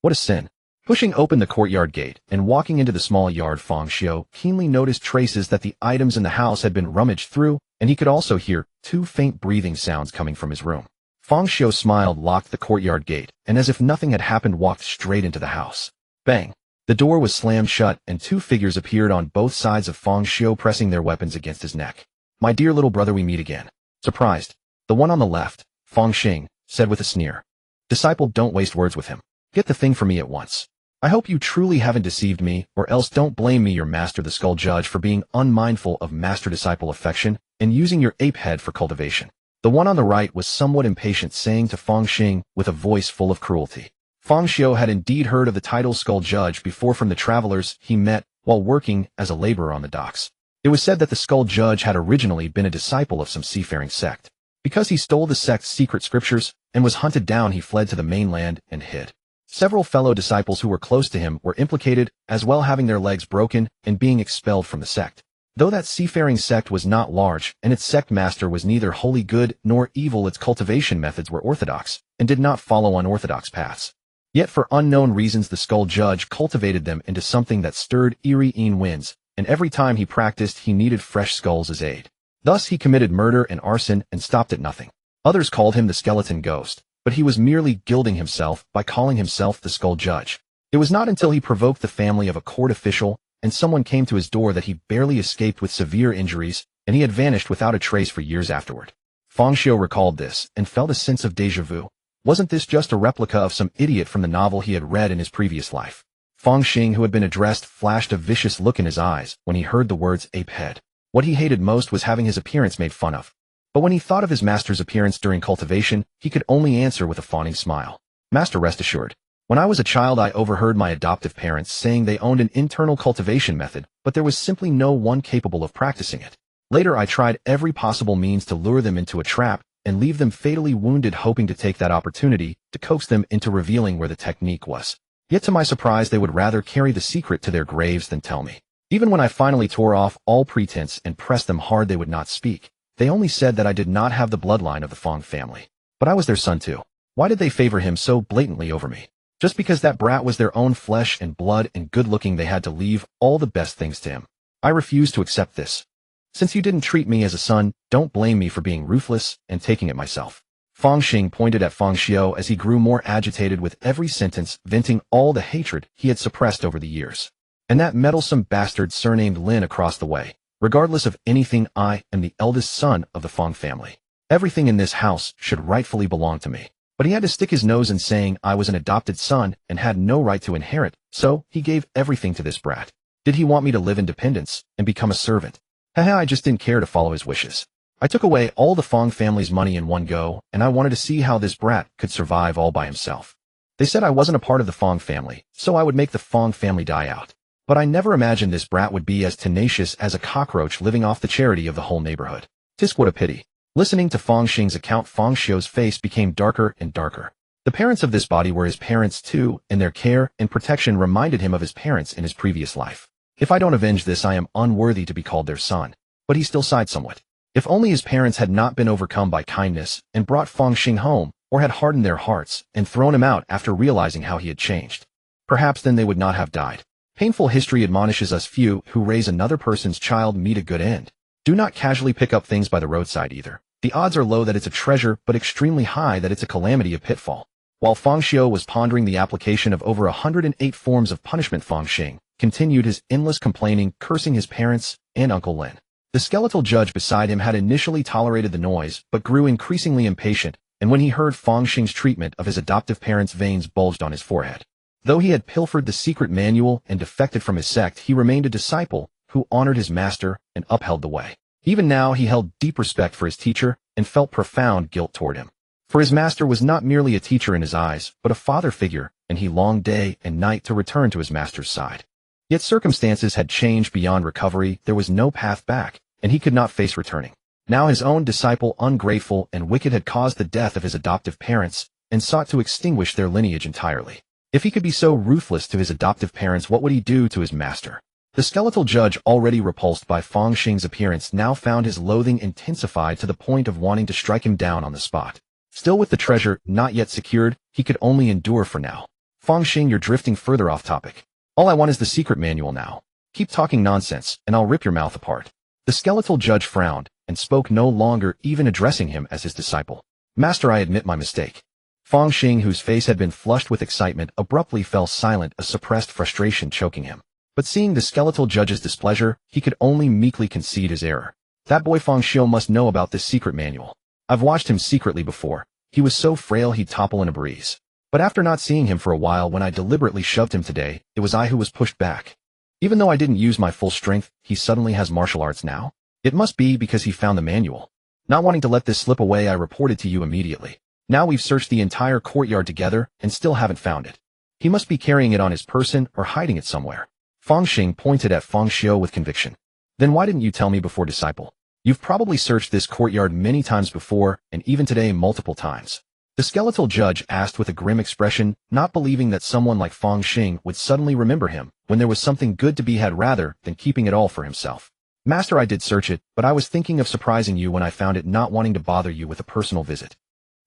What a sin. Pushing open the courtyard gate and walking into the small yard, Feng Xiu keenly noticed traces that the items in the house had been rummaged through, and he could also hear two faint breathing sounds coming from his room. Feng Xiu smiled, locked the courtyard gate, and as if nothing had happened, walked straight into the house. Bang! The door was slammed shut, and two figures appeared on both sides of Feng Xiu, pressing their weapons against his neck. My dear little brother, we meet again. Surprised. The one on the left, Feng Xing, said with a sneer. Disciple, don't waste words with him. Get the thing for me at once. I hope you truly haven't deceived me, or else don't blame me, your master the Skull Judge, for being unmindful of master-disciple affection and using your ape head for cultivation. The one on the right was somewhat impatient, saying to Feng Xing with a voice full of cruelty. Feng Xiu had indeed heard of the title Skull Judge before from the travelers he met while working as a laborer on the docks. It was said that the Skull Judge had originally been a disciple of some seafaring sect. Because he stole the sect's secret scriptures and was hunted down, he fled to the mainland and hid. Several fellow disciples who were close to him were implicated, as well, having their legs broken and being expelled from the sect. Though that seafaring sect was not large, and its sect master was neither wholly good nor evil, its cultivation methods were orthodox, and did not follow unorthodox paths. Yet for unknown reasons the Skull Judge cultivated them into something that stirred eerie winds, and every time he practiced he needed fresh skulls as aid. Thus he committed murder and arson and stopped at nothing. Others called him the skeleton ghost, but he was merely gilding himself by calling himself the skull judge. It was not until he provoked the family of a court official and someone came to his door that he barely escaped with severe injuries, and he had vanished without a trace for years afterward. Feng Xiu recalled this and felt a sense of déjà vu. Wasn't this just a replica of some idiot from the novel he had read in his previous life? Feng Xing, who had been addressed, flashed a vicious look in his eyes when he heard the words ape head. What he hated most was having his appearance made fun of. But when he thought of his master's appearance during cultivation, he could only answer with a fawning smile. Master, rest assured. When I was a child, I overheard my adoptive parents saying they owned an internal cultivation method, but there was simply no one capable of practicing it. Later, I tried every possible means to lure them into a trap and leave them fatally wounded, hoping to take that opportunity to coax them into revealing where the technique was. Yet to my surprise, they would rather carry the secret to their graves than tell me. Even when I finally tore off all pretense and pressed them hard, they would not speak. They only said that I did not have the bloodline of the Fong family. But I was their son too. Why did they favor him so blatantly over me? Just because that brat was their own flesh and blood and good-looking, they had to leave all the best things to him. I refuse to accept this. Since you didn't treat me as a son, don't blame me for being ruthless and taking it myself. Feng Xing pointed at Feng Xiu as he grew more agitated with every sentence, venting all the hatred he had suppressed over the years. And that meddlesome bastard surnamed Lin across the way. Regardless of anything, I am the eldest son of the Fong family. Everything in this house should rightfully belong to me. But he had to stick his nose in saying I was an adopted son and had no right to inherit, so he gave everything to this brat. Did he want me to live in dependence and become a servant? Haha, I just didn't care to follow his wishes. I took away all the Fong family's money in one go, and I wanted to see how this brat could survive all by himself. They said I wasn't a part of the Fong family, so I would make the Fong family die out. But I never imagined this brat would be as tenacious as a cockroach living off the charity of the whole neighborhood. Tisk, what a pity. Listening to Feng Xing's account, Feng Xiu's face became darker and darker. The parents of this body were his parents too, and their care and protection reminded him of his parents in his previous life. If I don't avenge this, I am unworthy to be called their son. But he still sighed somewhat. If only his parents had not been overcome by kindness and brought Feng Xing home, or had hardened their hearts and thrown him out after realizing how he had changed. Perhaps then they would not have died. Painful history admonishes us few who raise another person's child meet a good end. Do not casually pick up things by the roadside either. The odds are low that it's a treasure, but extremely high that it's a calamity, a pitfall. While Feng Xiu was pondering the application of over 108 forms of punishment, Feng Xing continued his endless complaining, cursing his parents and Uncle Lin. The skeletal judge beside him had initially tolerated the noise, but grew increasingly impatient, and when he heard Feng Xing's treatment of his adoptive parents, veins bulged on his forehead. Though he had pilfered the secret manual and defected from his sect, he remained a disciple who honored his master and upheld the way. Even now, he held deep respect for his teacher and felt profound guilt toward him. For his master was not merely a teacher in his eyes, but a father figure, and he longed day and night to return to his master's side. Yet circumstances had changed beyond recovery. There was no path back, and he could not face returning. Now his own disciple, ungrateful and wicked, had caused the death of his adoptive parents and sought to extinguish their lineage entirely. If he could be so ruthless to his adoptive parents, what would he do to his master? The skeletal judge, already repulsed by Feng Xing's appearance, now found his loathing intensified to the point of wanting to strike him down on the spot. Still with the treasure not yet secured, he could only endure for now. Feng Xing, you're drifting further off topic. All I want is the secret manual now. Keep talking nonsense, and I'll rip your mouth apart. The skeletal judge frowned and spoke, no longer even addressing him as his disciple. Master, I admit my mistake. Feng Xing, whose face had been flushed with excitement, abruptly fell silent, a suppressed frustration choking him. But seeing the skeletal judge's displeasure, he could only meekly concede his error. That boy Feng Xiu must know about this secret manual. I've watched him secretly before. He was so frail he'd topple in a breeze. But after not seeing him for a while, when I deliberately shoved him today, it was I who was pushed back. Even though I didn't use my full strength, he suddenly has martial arts now? It must be because he found the manual. Not wanting to let this slip away, I reported to you immediately. Now we've searched the entire courtyard together and still haven't found it. He must be carrying it on his person or hiding it somewhere. Feng Xing pointed at Feng Xiu with conviction. Then why didn't you tell me before, disciple? You've probably searched this courtyard many times before, and even today multiple times. The skeletal judge asked with a grim expression, not believing that someone like Feng Xing would suddenly remember him when there was something good to be had rather than keeping it all for himself. Master, I did search it, but I was thinking of surprising you when I found it, not wanting to bother you with a personal visit.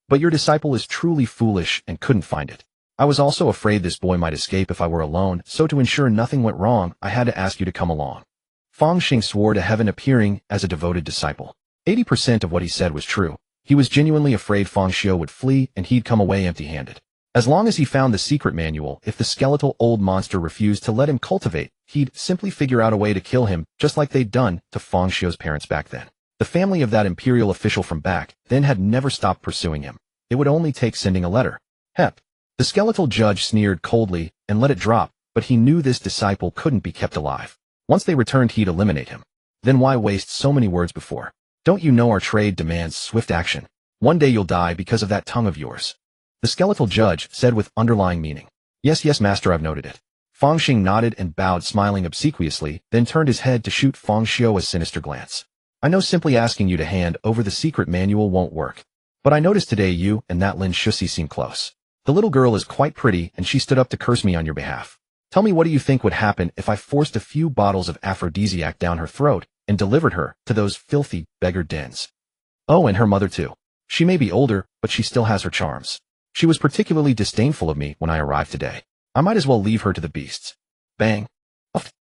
But your disciple is truly foolish and couldn't find it. I was also afraid this boy might escape if I were alone, so to ensure nothing went wrong, I had to ask you to come along. Feng Xing swore to heaven, appearing as a devoted disciple. 80% of what he said was true. He was genuinely afraid Feng Xiu would flee and he'd come away empty-handed. As long as he found the secret manual, if the skeletal old monster refused to let him cultivate, he'd simply figure out a way to kill him, just like they'd done to Feng Xiu's parents back then. The family of that imperial official from back then had never stopped pursuing him. It would only take sending a letter. Hep. The skeletal judge sneered coldly and let it drop, but he knew this disciple couldn't be kept alive. Once they returned, he'd eliminate him. Then why waste so many words before? Don't you know our trade demands swift action? One day you'll die because of that tongue of yours. The skeletal judge said with underlying meaning. Yes, yes, master, I've noted it. Feng Xing nodded and bowed, smiling obsequiously, then turned his head to shoot Feng Xiu a sinister glance. I know simply asking you to hand over the secret manual won't work. But I noticed today you and that Lin Shusi seem close. The little girl is quite pretty and she stood up to curse me on your behalf. Tell me, what do you think would happen if I forced a few bottles of aphrodisiac down her throat and delivered her to those filthy beggar dens? Oh, and her mother too. She may be older, but she still has her charms. She was particularly disdainful of me when I arrived today. I might as well leave her to the beasts. Bang.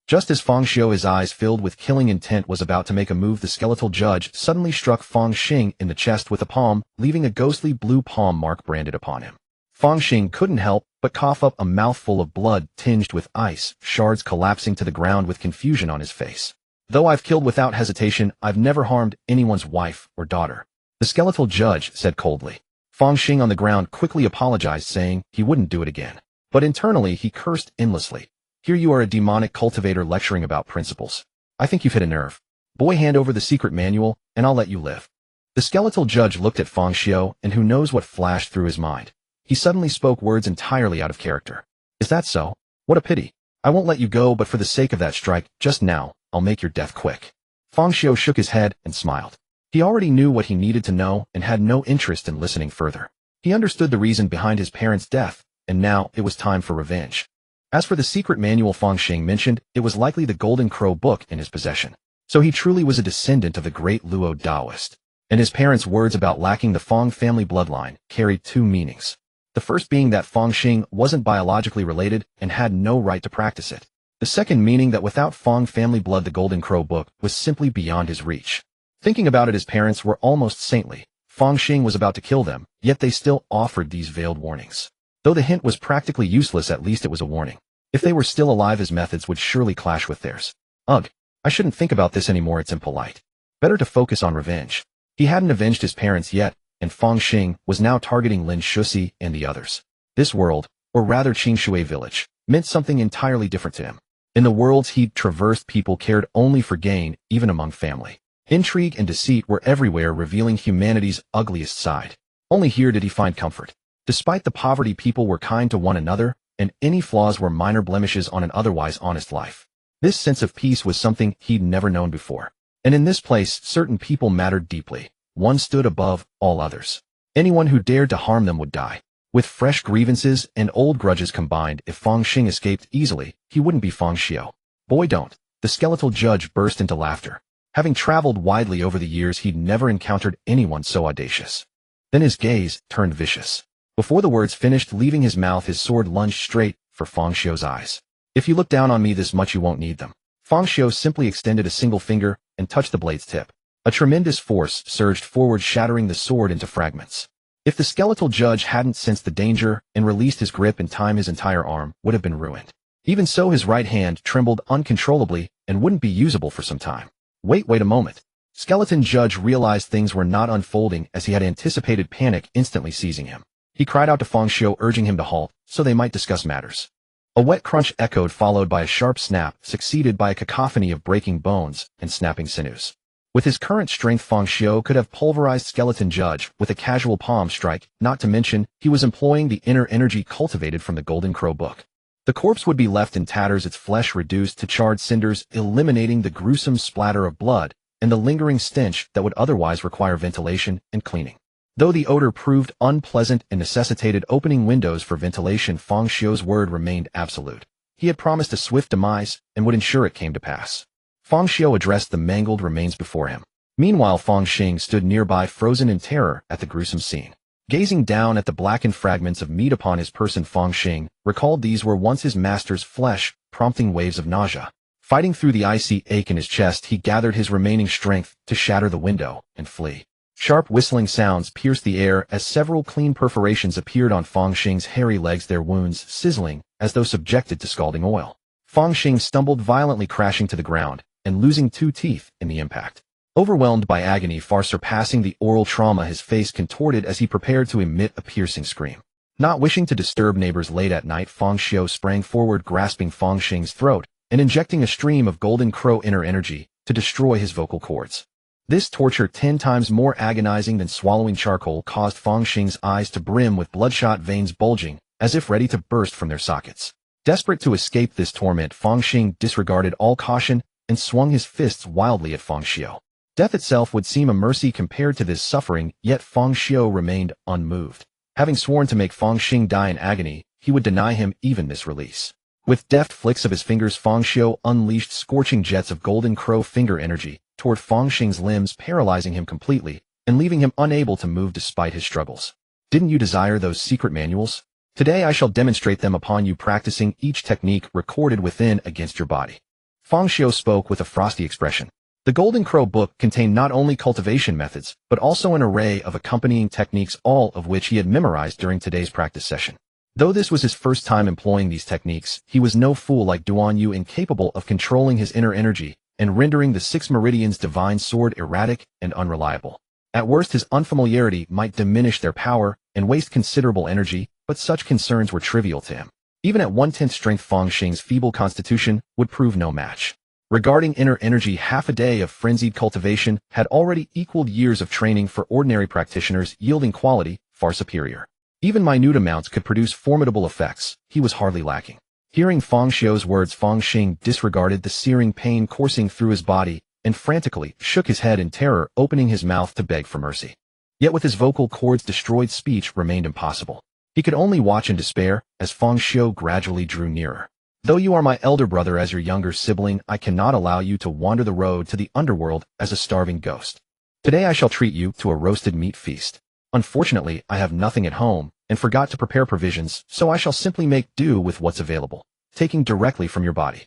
Just as Feng Xiu, his eyes filled with killing intent, was about to make a move, the skeletal judge suddenly struck Feng Xing in the chest with a palm, leaving a ghostly blue palm mark branded upon him. Feng Xing couldn't help but cough up a mouthful of blood tinged with ice, shards collapsing to the ground with confusion on his face. Though I've killed without hesitation, I've never harmed anyone's wife or daughter, the skeletal judge said coldly. Feng Xing on the ground quickly apologized, saying he wouldn't do it again. But internally he cursed endlessly. Here you are, a demonic cultivator, lecturing about principles. I think you've hit a nerve. Boy, hand over the secret manual, and I'll let you live. The skeletal judge looked at Feng Xiu, and who knows what flashed through his mind. He suddenly spoke words entirely out of character. Is that so? What a pity. I won't let you go, but for the sake of that strike, just now, I'll make your death quick. Feng Xiu shook his head and smiled. He already knew what he needed to know and had no interest in listening further. He understood the reason behind his parents' death, and now it was time for revenge. As for the secret manual Feng Xing mentioned, it was likely the Golden Crow book in his possession. So he truly was a descendant of the great Luo Taoist. And his parents' words about lacking the Feng family bloodline carried two meanings. The first being that Feng Xing wasn't biologically related and had no right to practice it. The second meaning that without Feng family blood, the Golden Crow book was simply beyond his reach. Thinking about it, his parents were almost saintly. Feng Xing was about to kill them, yet they still offered these veiled warnings. Though the hint was practically useless, at least it was a warning. If they were still alive, his methods would surely clash with theirs. Ugh, I shouldn't think about this anymore, it's impolite. Better to focus on revenge. He hadn't avenged his parents yet, and Feng Xing was now targeting Lin Shusi and the others. This world, or rather Qingshui village, meant something entirely different to him. In the worlds he'd traversed, people cared only for gain, even among family. Intrigue and deceit were everywhere, revealing humanity's ugliest side. Only here did he find comfort. Despite the poverty, people were kind to one another, and any flaws were minor blemishes on an otherwise honest life. This sense of peace was something he'd never known before. And in this place, certain people mattered deeply. One stood above all others. Anyone who dared to harm them would die. With fresh grievances and old grudges combined, if Feng Xing escaped easily, he wouldn't be Feng Xiu. Boy, don't. The skeletal judge burst into laughter. Having traveled widely over the years, he'd never encountered anyone so audacious. Then his gaze turned vicious. Before the words finished leaving his mouth, his sword lunged straight for Feng Xiu's eyes. If you look down on me this much, you won't need them. Feng Xiu simply extended a single finger and touched the blade's tip. A tremendous force surged forward, shattering the sword into fragments. If the skeletal judge hadn't sensed the danger and released his grip in time, his entire arm would have been ruined. Even so, his right hand trembled uncontrollably and wouldn't be usable for some time. Wait a moment. Skeleton judge realized things were not unfolding as he had anticipated, panic instantly seizing him. He cried out to Feng Xiu, urging him to halt so they might discuss matters. A wet crunch echoed, followed by a sharp snap, succeeded by a cacophony of breaking bones and snapping sinews. With his current strength, Feng Xiu could have pulverized Skeleton Judge with a casual palm strike, not to mention he was employing the inner energy cultivated from the Golden Crow book. The corpse would be left in tatters, its flesh reduced to charred cinders, eliminating the gruesome splatter of blood and the lingering stench that would otherwise require ventilation and cleaning. Though the odor proved unpleasant and necessitated opening windows for ventilation, Feng Xiu's word remained absolute. He had promised a swift demise and would ensure it came to pass. Feng Xiu addressed the mangled remains before him. Meanwhile, Feng Xing stood nearby, frozen in terror at the gruesome scene. Gazing down at the blackened fragments of meat upon his person, Feng Xing recalled these were once his master's flesh, prompting waves of nausea. Fighting through the icy ache in his chest, he gathered his remaining strength to shatter the window and flee. Sharp whistling sounds pierced the air as several clean perforations appeared on Fang Xing's hairy legs, their wounds sizzling as though subjected to scalding oil. Fang Xing stumbled violently, crashing to the ground and losing 2 teeth in the impact. Overwhelmed by agony far surpassing the oral trauma, his face contorted as he prepared to emit a piercing scream. Not wishing to disturb neighbors late at night, Fang Xiu sprang forward, grasping Fang Xing's throat and injecting a stream of golden crow inner energy to destroy his vocal cords. This torture, 10 times more agonizing than swallowing charcoal, caused Fang Xing's eyes to brim with bloodshot veins bulging as if ready to burst from their sockets. Desperate to escape this torment, Fang Xing disregarded all caution and swung his fists wildly at Fang Xiu. Death itself would seem a mercy compared to this suffering, yet Fang Xiu remained unmoved. Having sworn to make Fang Xing die in agony, he would deny him even this release. With deft flicks of his fingers, Fang Xiu unleashed scorching jets of golden crow finger energy toward Fang Xing's limbs, paralyzing him completely and leaving him unable to move despite his struggles. Didn't you desire those secret manuals? Today I shall demonstrate them upon you, practicing each technique recorded within against your body. Fang Xiu spoke with a frosty expression. The Golden Crow book contained not only cultivation methods, but also an array of accompanying techniques, all of which he had memorized during today's practice session. Though this was his first time employing these techniques, he was no fool like Duan Yu, incapable of controlling his inner energy and rendering the 6 Meridians' divine sword erratic and unreliable. At worst, his unfamiliarity might diminish their power and waste considerable energy, but such concerns were trivial to him. Even at 1/10 strength, Fang Xing's feeble constitution would prove no match. Regarding inner energy, half a day of frenzied cultivation had already equaled years of training for ordinary practitioners, yielding quality far superior. Even minute amounts could produce formidable effects. He was hardly lacking. Hearing Fang Xiu's words, Fang Xing disregarded the searing pain coursing through his body and frantically shook his head in terror, opening his mouth to beg for mercy. Yet with his vocal cords destroyed, speech remained impossible. He could only watch in despair as Fang Xiu gradually drew nearer. Though you are my elder brother, as your younger sibling, I cannot allow you to wander the road to the underworld as a starving ghost. Today I shall treat you to a roasted meat feast. Unfortunately, I have nothing at home and forgot to prepare provisions, so I shall simply make do with what's available, taking directly from your body.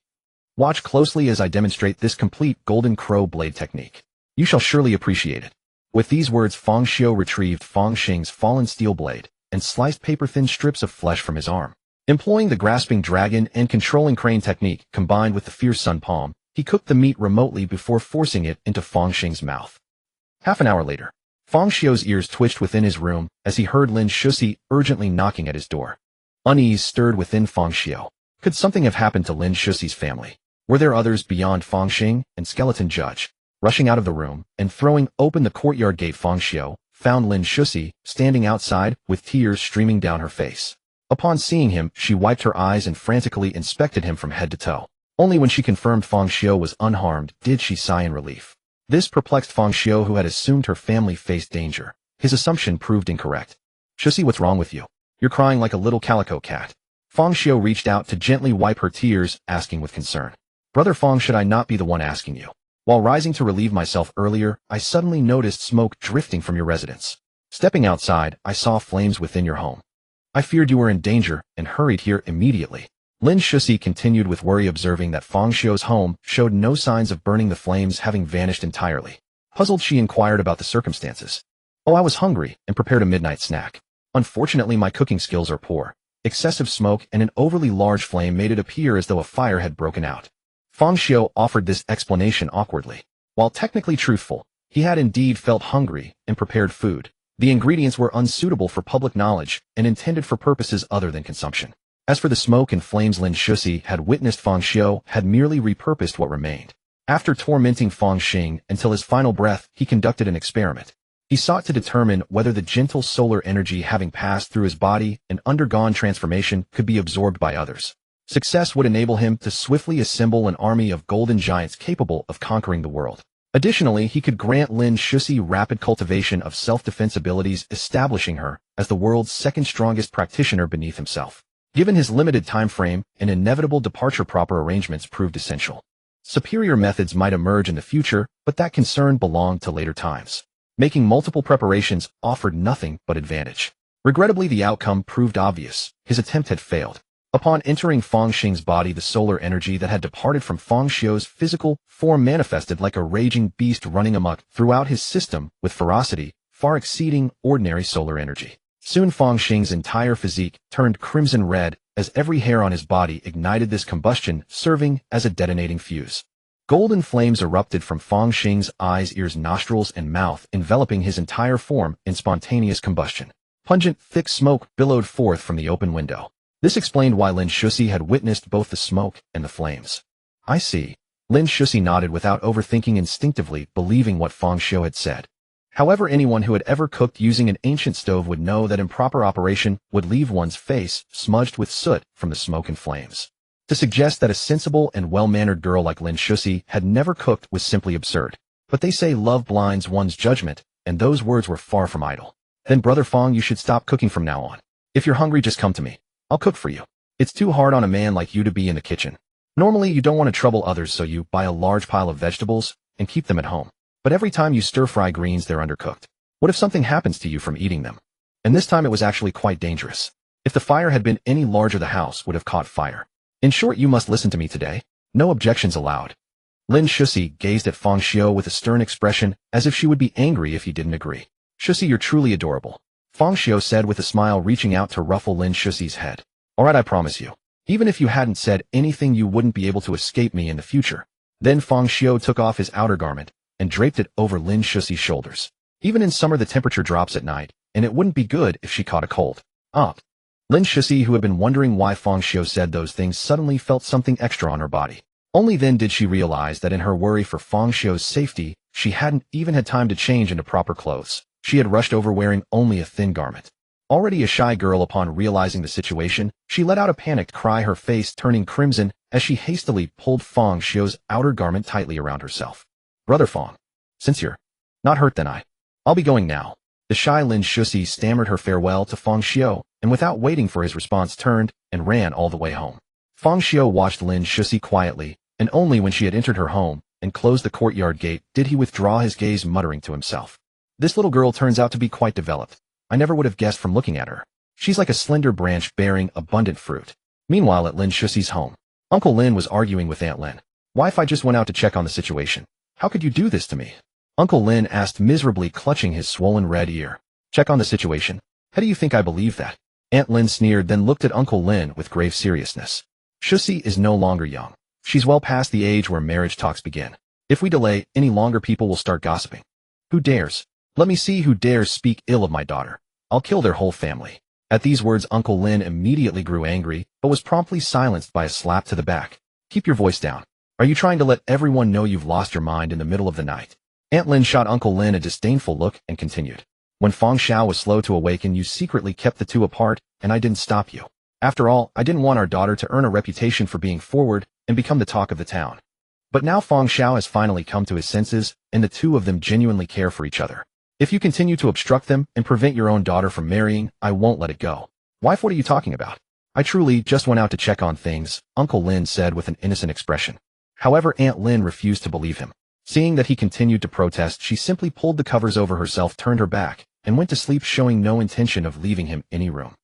Watch closely as I demonstrate this complete Golden Crow blade technique. You shall surely appreciate it. With these words, Fang Xiu retrieved Fang Xing's fallen steel blade and sliced paper-thin strips of flesh from his arm. Employing the grasping dragon and controlling crane technique combined with the fierce sun palm, he cooked the meat remotely before forcing it into Fang Xing's mouth. Half an hour later, Fang Xiu's ears twitched within his room as he heard Lin Shusi urgently knocking at his door. Unease stirred within Fang Xiu. Could something have happened to Lin Shusi's family? Were there others beyond Fang Xing and Skeleton Judge? Rushing out of the room and throwing open the courtyard gate, Fang Xiu found Lin Shusi standing outside with tears streaming down her face. Upon seeing him, she wiped her eyes and frantically inspected him from head to toe. Only when she confirmed Fang Xiu was unharmed did she sigh in relief. This perplexed Fang Xiu, who had assumed her family faced danger. His assumption proved incorrect. Shusi, what's wrong with you? You're crying like a little calico cat. Fang Xiu reached out to gently wipe her tears, asking with concern. Brother Fang, should I not be the one asking you? While rising to relieve myself earlier, I suddenly noticed smoke drifting from your residence. Stepping outside, I saw flames within your home. I feared you were in danger and hurried here immediately. Lin Shusi continued with worry, observing that Fang Xiu's home showed no signs of burning, the flames having vanished entirely. Puzzled, she inquired about the circumstances. Oh, I was hungry and prepared a midnight snack. Unfortunately, my cooking skills are poor. Excessive smoke and an overly large flame made it appear as though a fire had broken out. Fang Xiu offered this explanation awkwardly. While technically truthful, he had indeed felt hungry and prepared food. The ingredients were unsuitable for public knowledge and intended for purposes other than consumption. As for the smoke and flames Lin Shusi had witnessed, Fang Xiu had merely repurposed what remained. After tormenting Fang Xing until his final breath, he conducted an experiment. He sought to determine whether the gentle solar energy having passed through his body and undergone transformation could be absorbed by others. Success would enable him to swiftly assemble an army of golden giants capable of conquering the world. Additionally, he could grant Lin Shusi rapid cultivation of self-defense abilities, establishing her as the world's second strongest practitioner beneath himself. Given his limited time frame, an inevitable departure, proper arrangements proved essential. Superior methods might emerge in the future, but that concern belonged to later times. Making multiple preparations offered nothing but advantage. Regrettably, the outcome proved obvious. His attempt had failed. Upon entering Fang Xing's body, the solar energy that had departed from Fang Xiu's physical form manifested like a raging beast running amok throughout his system with ferocity, far exceeding ordinary solar energy. Soon Fang Xing's entire physique turned crimson red as every hair on his body ignited this combustion, serving as a detonating fuse. Golden flames erupted from Fang Xing's eyes, ears, nostrils, and mouth, enveloping his entire form in spontaneous combustion. Pungent, thick smoke billowed forth from the open window. This explained why Lin Shusi had witnessed both the smoke and the flames. I see. Lin Shusi nodded without overthinking, instinctively believing what Fang Xiu had said. However, anyone who had ever cooked using an ancient stove would know that improper operation would leave one's face smudged with soot from the smoke and flames. To suggest that a sensible and well-mannered girl like Lin Shusi had never cooked was simply absurd. But they say love blinds one's judgment, and those words were far from idle. Then Brother Fang, you should stop cooking from now on. If you're hungry, just come to me. I'll cook for you. It's too hard on a man like you to be in the kitchen. Normally, you don't want to trouble others, so you buy a large pile of vegetables and keep them at home. But every time you stir-fry greens, they're undercooked. What if something happens to you from eating them? And this time it was actually quite dangerous. If the fire had been any larger, the house would have caught fire. In short, you must listen to me today. No objections allowed. Lin Shusi gazed at Fang Xiu with a stern expression, as if she would be angry if he didn't agree. Shusi, you're truly adorable, Fang Xiu said with a smile, reaching out to ruffle Lin Shusi's head. Alright, I promise you. Even if you hadn't said anything, you wouldn't be able to escape me in the future. Then Fang Xiu took off his outer garment and draped it over Lin Shusi's shoulders. Even in summer, the temperature drops at night, and it wouldn't be good if she caught a cold. Lin Shusi, who had been wondering why Fang Xiu said those things, suddenly felt something extra on her body. Only then did she realize that in her worry for Fang Xiu's safety, she hadn't even had time to change into proper clothes. She had rushed over wearing only a thin garment. Already a shy girl, upon realizing the situation, she let out a panicked cry, her face turning crimson as she hastily pulled Fang Xiu's outer garment tightly around herself. Brother Fang, since you're not hurt, then I'll be going now. The shy Lin Shusi stammered her farewell to Fang Xiu, and without waiting for his response turned and ran all the way home. Fang Xiu watched Lin Shusi quietly, and only when she had entered her home and closed the courtyard gate did he withdraw his gaze, muttering to himself. This little girl turns out to be quite developed. I never would have guessed from looking at her. She's like a slender branch bearing abundant fruit. Meanwhile, at Lin Shusi's home, Uncle Lin was arguing with Aunt Lin. Why, if I just went out to check on the situation? How could you do this to me? Uncle Lin asked miserably, clutching his swollen red ear. Check on the situation? How do you think I believe that? Aunt Lin sneered, then looked at Uncle Lin with grave seriousness. Shusi is no longer young. She's well past the age where marriage talks begin. If we delay any longer, people will start gossiping. Who dares? Let me see who dares speak ill of my daughter. I'll kill their whole family. At these words, Uncle Lin immediately grew angry, but was promptly silenced by a slap to the back. Keep your voice down. Are you trying to let everyone know you've lost your mind in the middle of the night? Aunt Lin shot Uncle Lin a disdainful look and continued. When Fang Xiao was slow to awaken, you secretly kept the two apart, and I didn't stop you. After all, I didn't want our daughter to earn a reputation for being forward and become the talk of the town. But now Fang Xiao has finally come to his senses, and the two of them genuinely care for each other. If you continue to obstruct them and prevent your own daughter from marrying, I won't let it go. Wife, what are you talking about? I truly just went out to check on things, Uncle Lin said with an innocent expression. However, Aunt Lin refused to believe him. Seeing that he continued to protest, she simply pulled the covers over herself, turned her back, and went to sleep, showing no intention of leaving him any room.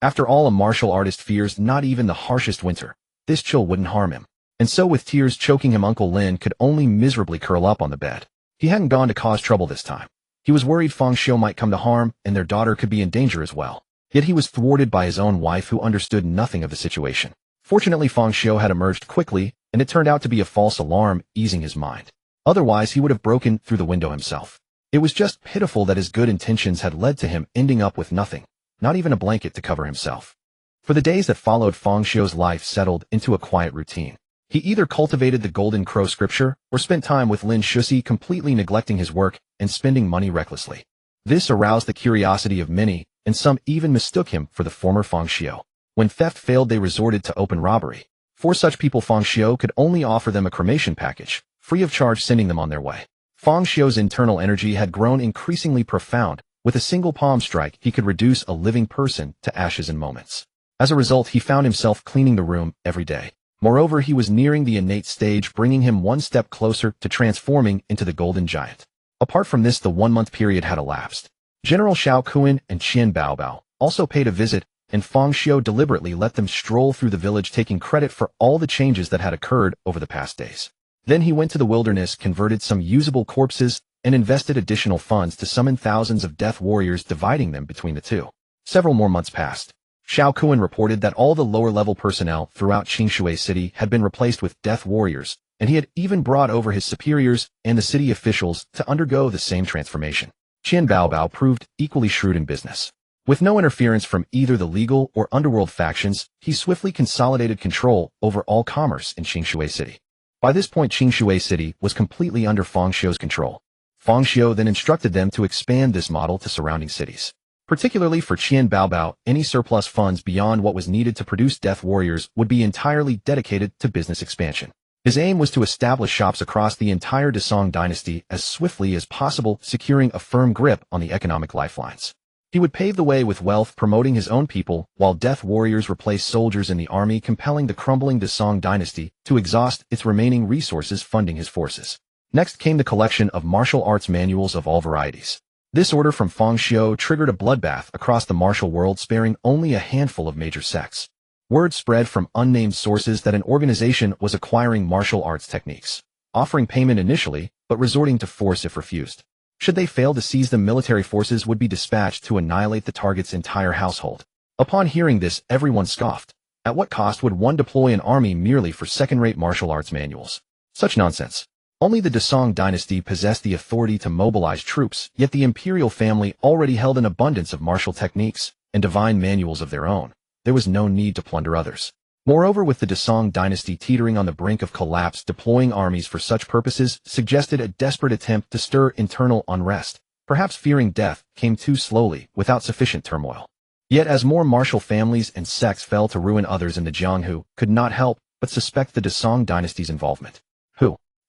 After all, a martial artist fears not even the harshest winter. This chill wouldn't harm him. And so, with tears choking him, Uncle Lin could only miserably curl up on the bed. He hadn't gone to cause trouble this time. He was worried Fang Xiu might come to harm, and their daughter could be in danger as well. Yet he was thwarted by his own wife, who understood nothing of the situation. Fortunately, Fang Xiu had emerged quickly, and it turned out to be a false alarm, easing his mind. Otherwise, he would have broken through the window himself. It was just pitiful that his good intentions had led to him ending up with nothing, not even a blanket to cover himself. For the days that followed, Fang Xiu's life settled into a quiet routine. He either cultivated the Golden Crow scripture or spent time with Lin Shusi, completely neglecting his work and spending money recklessly. This aroused the curiosity of many, and some even mistook him for the former Fang Xiu. When theft failed, they resorted to open robbery. For such people, Fang Xiu could only offer them a cremation package, free of charge, sending them on their way. Fang Xiu's internal energy had grown increasingly profound. With a single palm strike, he could reduce a living person to ashes in moments. As a result, he found himself cleaning the room every day. Moreover, he was nearing the innate stage, bringing him one step closer to transforming into the Golden Giant. Apart from this, the 1-month period had elapsed. General Xiao Kuan and Qian Baobao also paid a visit, and Fang Xiu deliberately let them stroll through the village, taking credit for all the changes that had occurred over the past days. Then he went to the wilderness, converted some usable corpses, and invested additional funds to summon thousands of death warriors, dividing them between the two. Several more months passed. Xiao Kuan reported that all the lower-level personnel throughout Qingshui City had been replaced with death warriors, and he had even brought over his superiors and the city officials to undergo the same transformation. Qian Baobao proved equally shrewd in business. With no interference from either the legal or underworld factions, he swiftly consolidated control over all commerce in Qingshui City. By this point, Qingshui City was completely under Feng Xiu's control. Feng Xiu then instructed them to expand this model to surrounding cities. Particularly for Qian Baobao, any surplus funds beyond what was needed to produce death warriors would be entirely dedicated to business expansion. His aim was to establish shops across the entire Desong dynasty as swiftly as possible, securing a firm grip on the economic lifelines. He would pave the way with wealth, promoting his own people, while death warriors replaced soldiers in the army, compelling the crumbling Desong dynasty to exhaust its remaining resources funding his forces. Next came the collection of martial arts manuals of all varieties. This order from Feng Xiu triggered a bloodbath across the martial world, sparing only a handful of major sects. Word spread from unnamed sources that an organization was acquiring martial arts techniques, offering payment initially, but resorting to force if refused. Should they fail to seize them, military forces would be dispatched to annihilate the target's entire household. Upon hearing this, everyone scoffed. At what cost would one deploy an army merely for second-rate martial arts manuals? Such nonsense. Only the Desong dynasty possessed the authority to mobilize troops, yet the imperial family already held an abundance of martial techniques and divine manuals of their own. There was no need to plunder others. Moreover, with the Desong dynasty teetering on the brink of collapse, deploying armies for such purposes suggested a desperate attempt to stir internal unrest. Perhaps fearing death came too slowly, without sufficient turmoil. Yet as more martial families and sects fell to ruin, others in the Jianghu could not help but suspect the Desong dynasty's involvement.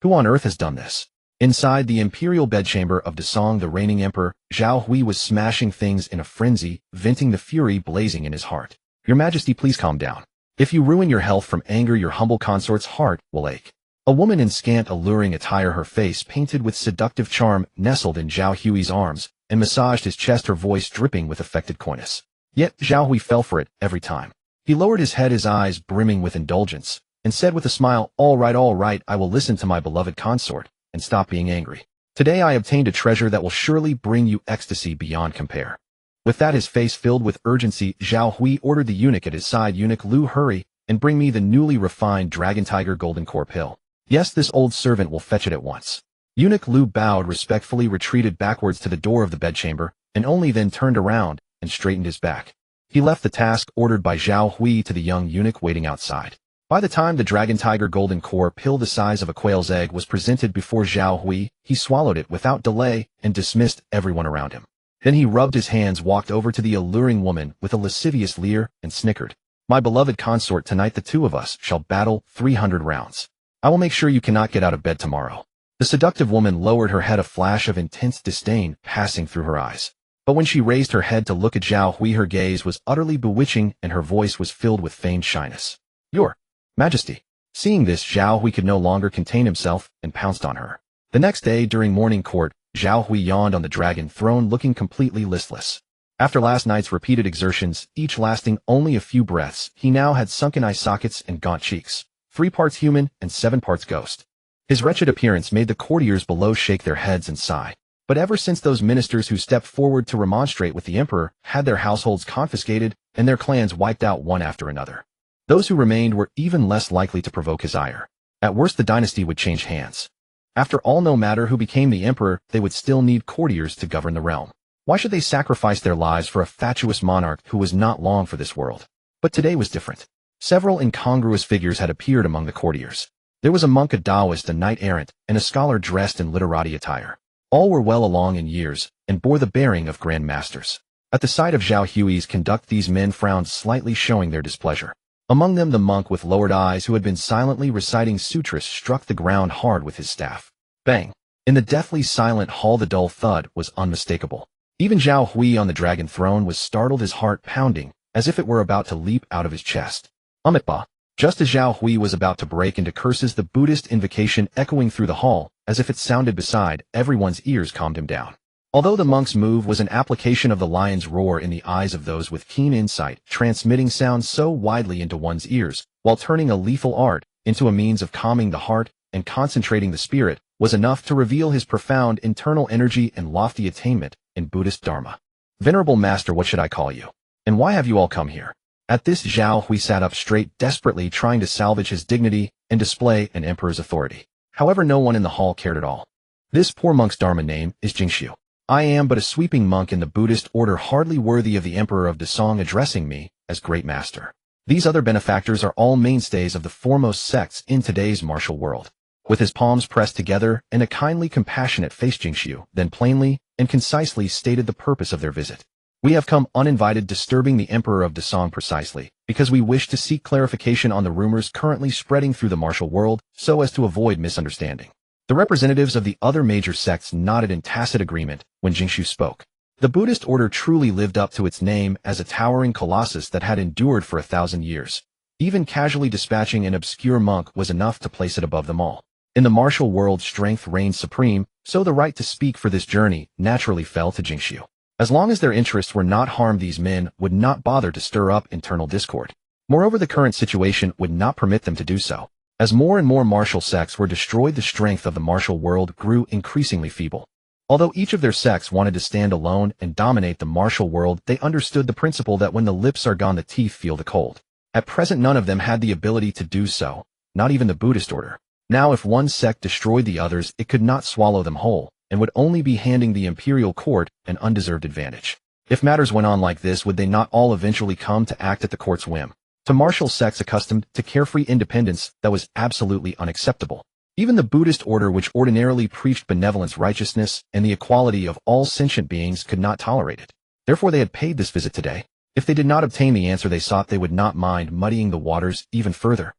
Who on earth has done this? Inside the imperial bedchamber of Desong, the reigning emperor, Zhao Hui, was smashing things in a frenzy, venting the fury blazing in his heart. Your Majesty, please calm down. If you ruin your health from anger, your humble consort's heart will ache. A woman in scant, alluring attire, her face painted with seductive charm, nestled in Zhao Hui's arms and massaged his chest, her voice dripping with affected coyness. Yet Zhao Hui fell for it every time. He lowered his head, his eyes brimming with indulgence, and said with a smile, all right, I will listen to my beloved consort and stop being angry. Today I obtained a treasure that will surely bring you ecstasy beyond compare. With that, his face filled with urgency, Zhao Hui ordered the eunuch at his side, Eunuch Lu, hurry and bring me the newly refined Dragon Tiger Golden Core pill. Yes, this old servant will fetch it at once. Eunuch Lu bowed respectfully, retreated backwards to the door of the bedchamber, and only then turned around and straightened his back. He left the task ordered by Zhao Hui to the young eunuch waiting outside. By the time the Dragon Tiger Golden Core pill the size of a quail's egg was presented before Zhao Hui, he swallowed it without delay and dismissed everyone around him. Then he rubbed his hands, walked over to the alluring woman with a lascivious leer, and snickered. My beloved consort, tonight the two of us shall battle 300 rounds. I will make sure you cannot get out of bed tomorrow. The seductive woman lowered her head, a flash of intense disdain passing through her eyes. But when she raised her head to look at Zhao Hui, her gaze was utterly bewitching and her voice was filled with feigned shyness. Your Majesty. Seeing this, Zhao Hui could no longer contain himself and pounced on her. The next day, during morning court, Zhao Hui yawned on the dragon throne, looking completely listless. After last night's repeated exertions, each lasting only a few breaths, he now had sunken eye sockets and gaunt cheeks, 3 parts human and 7 parts ghost. His wretched appearance made the courtiers below shake their heads and sigh. But ever since those ministers who stepped forward to remonstrate with the emperor had their households confiscated and their clans wiped out one after another, those who remained were even less likely to provoke his ire. At worst, the dynasty would change hands. After all, no matter who became the emperor, they would still need courtiers to govern the realm. Why should they sacrifice their lives for a fatuous monarch who was not long for this world? But today was different. Several incongruous figures had appeared among the courtiers. There was a monk, a Taoist, a knight-errant, and a scholar dressed in literati attire. All were well along in years and bore the bearing of grand masters. At the sight of Zhao Hui's conduct, these men frowned slightly, showing their displeasure. Among them, the monk with lowered eyes who had been silently reciting sutras struck the ground hard with his staff. Bang! In the deathly silent hall, the dull thud was unmistakable. Even Zhao Hui on the dragon throne was startled, his heart pounding, as if it were about to leap out of his chest. Amitba! Just as Zhao Hui was about to break into curses, the Buddhist invocation echoing through the hall, as if it sounded beside everyone's ears, calmed him down. Although the monk's move was an application of the lion's roar in the eyes of those with keen insight, transmitting sounds so widely into one's ears, while turning a lethal art into a means of calming the heart and concentrating the spirit, was enough to reveal his profound internal energy and lofty attainment in Buddhist Dharma. Venerable Master, what should I call you? And why have you all come here? At this, Zhao Hui sat up straight, desperately trying to salvage his dignity and display an emperor's authority. However, no one in the hall cared at all. This poor monk's Dharma name is Jingxiu. I am but a sweeping monk in the Buddhist order, hardly worthy of the Emperor of Desong addressing me as Great Master. These other benefactors are all mainstays of the foremost sects in today's martial world. With his palms pressed together and a kindly, compassionate face, Jingxiu then plainly and concisely stated the purpose of their visit. We have come uninvited, disturbing the Emperor of Desong precisely because we wish to seek clarification on the rumors currently spreading through the martial world so as to avoid misunderstanding. The representatives of the other major sects nodded in tacit agreement when Jingxiu spoke. The Buddhist order truly lived up to its name as a towering colossus that had endured for 1,000 years. Even casually dispatching an obscure monk was enough to place it above them all. In the martial world, strength reigned supreme, so the right to speak for this journey naturally fell to Jingxiu. As long as their interests were not harmed, these men would not bother to stir up internal discord. Moreover, the current situation would not permit them to do so. As more and more martial sects were destroyed, the strength of the martial world grew increasingly feeble. Although each of their sects wanted to stand alone and dominate the martial world, they understood the principle that when the lips are gone, the teeth feel the cold. At present, none of them had the ability to do so, not even the Buddhist order. Now, if one sect destroyed the others, it could not swallow them whole, and would only be handing the imperial court an undeserved advantage. If matters went on like this, would they not all eventually come to act at the court's whim? To martial sects accustomed to carefree independence, that was absolutely unacceptable. Even the Buddhist order, which ordinarily preached benevolence, righteousness, and the equality of all sentient beings, could not tolerate it. Therefore, they had paid this visit today. If they did not obtain the answer they sought, they would not mind muddying the waters even further.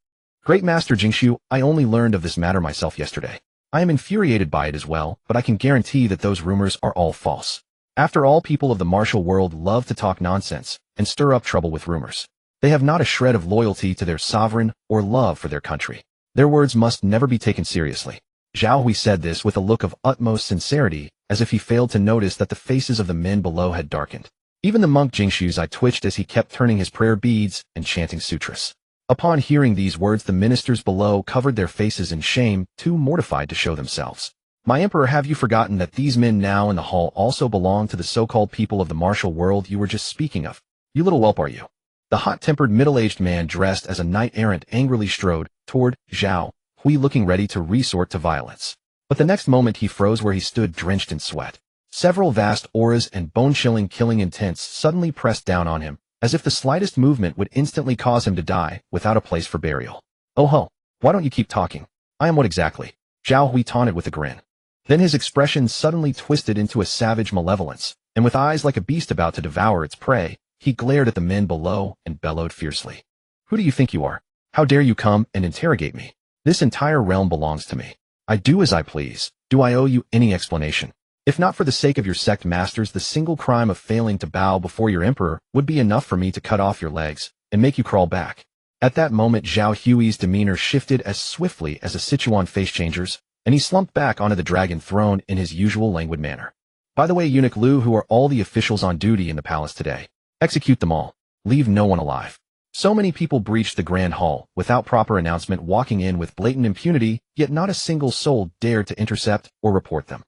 Great Master Jingxiu, I only learned of this matter myself yesterday. I am infuriated by it as well, but I can guarantee that those rumors are all false. After all, people of the martial world love to talk nonsense and stir up trouble with rumors. They have not a shred of loyalty to their sovereign or love for their country. Their words must never be taken seriously. Zhao Hui said this with a look of utmost sincerity, as if he failed to notice that the faces of the men below had darkened. Even the monk Jingxiu's eye twitched as he kept turning his prayer beads and chanting sutras. Upon hearing these words, the ministers below covered their faces in shame, too mortified to show themselves. My emperor, have you forgotten that these men now in the hall also belong to the so-called people of the martial world you were just speaking of? You little whelp, are you? The hot-tempered middle-aged man dressed as a knight-errant angrily strode toward Zhao Hui, looking ready to resort to violence. But the next moment he froze where he stood, drenched in sweat. Several vast auras and bone-chilling killing intents suddenly pressed down on him, as if the slightest movement would instantly cause him to die without a place for burial. Oh ho, why don't you keep talking? I am what exactly? Zhao Hui taunted with a grin. Then his expression suddenly twisted into a savage malevolence, and with eyes like a beast about to devour its prey, he glared at the men below and bellowed fiercely. Who do you think you are? How dare you come and interrogate me? This entire realm belongs to me. I do as I please. Do I owe you any explanation? If not for the sake of your sect masters, the single crime of failing to bow before your emperor would be enough for me to cut off your legs and make you crawl back. At that moment, Zhao Hui's demeanor shifted as swiftly as a Sichuan face changer's, and he slumped back onto the dragon throne in his usual languid manner. By the way, Eunuch Lu, who are all the officials on duty in the palace today? Execute them all. Leave no one alive. So many people breached the grand hall without proper announcement, walking in with blatant impunity, yet not a single soul dared to intercept or report them.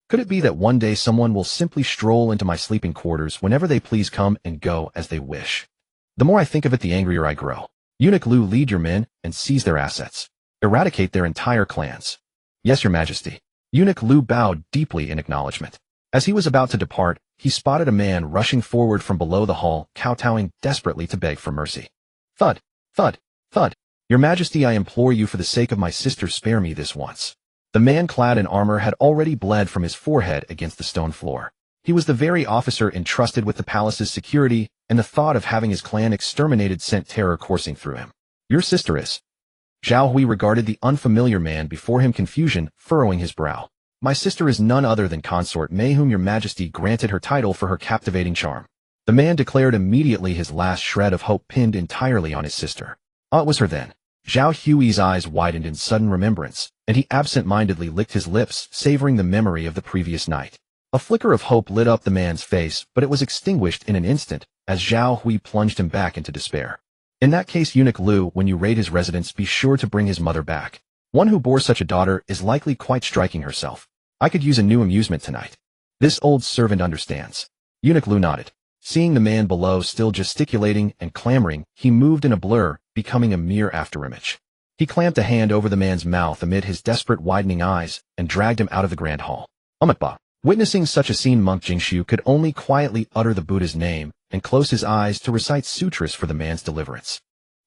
Could it be that one day someone will simply stroll into my sleeping quarters whenever they please, come and go as they wish? The more I think of it, the angrier I grow. Eunuch Lu, lead your men and seize their assets. Eradicate their entire clans. Yes, your majesty. Eunuch Lu bowed deeply in acknowledgement. As he was about to depart, he spotted a man rushing forward from below the hall, kowtowing desperately to beg for mercy. Thud, thud, thud. Your majesty, I implore you, for the sake of my sister, spare me this once. The man clad in armor had already bled from his forehead against the stone floor. He was the very officer entrusted with the palace's security, and the thought of having his clan exterminated sent terror coursing through him. Your sister is? Zhao Hui regarded the unfamiliar man before him, confusion furrowing his brow. My sister is none other than Consort May, whom your majesty granted her title for her captivating charm. The man declared immediately, his last shred of hope pinned entirely on his sister. Ah, it was her then. Zhao Hui's eyes widened in sudden remembrance, and he absent-mindedly licked his lips, savoring the memory of the previous night. A flicker of hope lit up the man's face, but it was extinguished in an instant, as Zhao Hui plunged him back into despair. In that case, Eunuch Lu, when you raid his residence, be sure to bring his mother back. One who bore such a daughter is likely quite striking herself. I could use a new amusement tonight. This old servant understands. Eunuch Lu nodded. Seeing the man below still gesticulating and clamoring, he moved in a blur, becoming a mere afterimage. He clamped a hand over the man's mouth amid his desperate widening eyes and dragged him out of the grand hall. Umatba. Witnessing such a scene, monk Jingshu could only quietly utter the Buddha's name and close his eyes to recite sutras for the man's deliverance.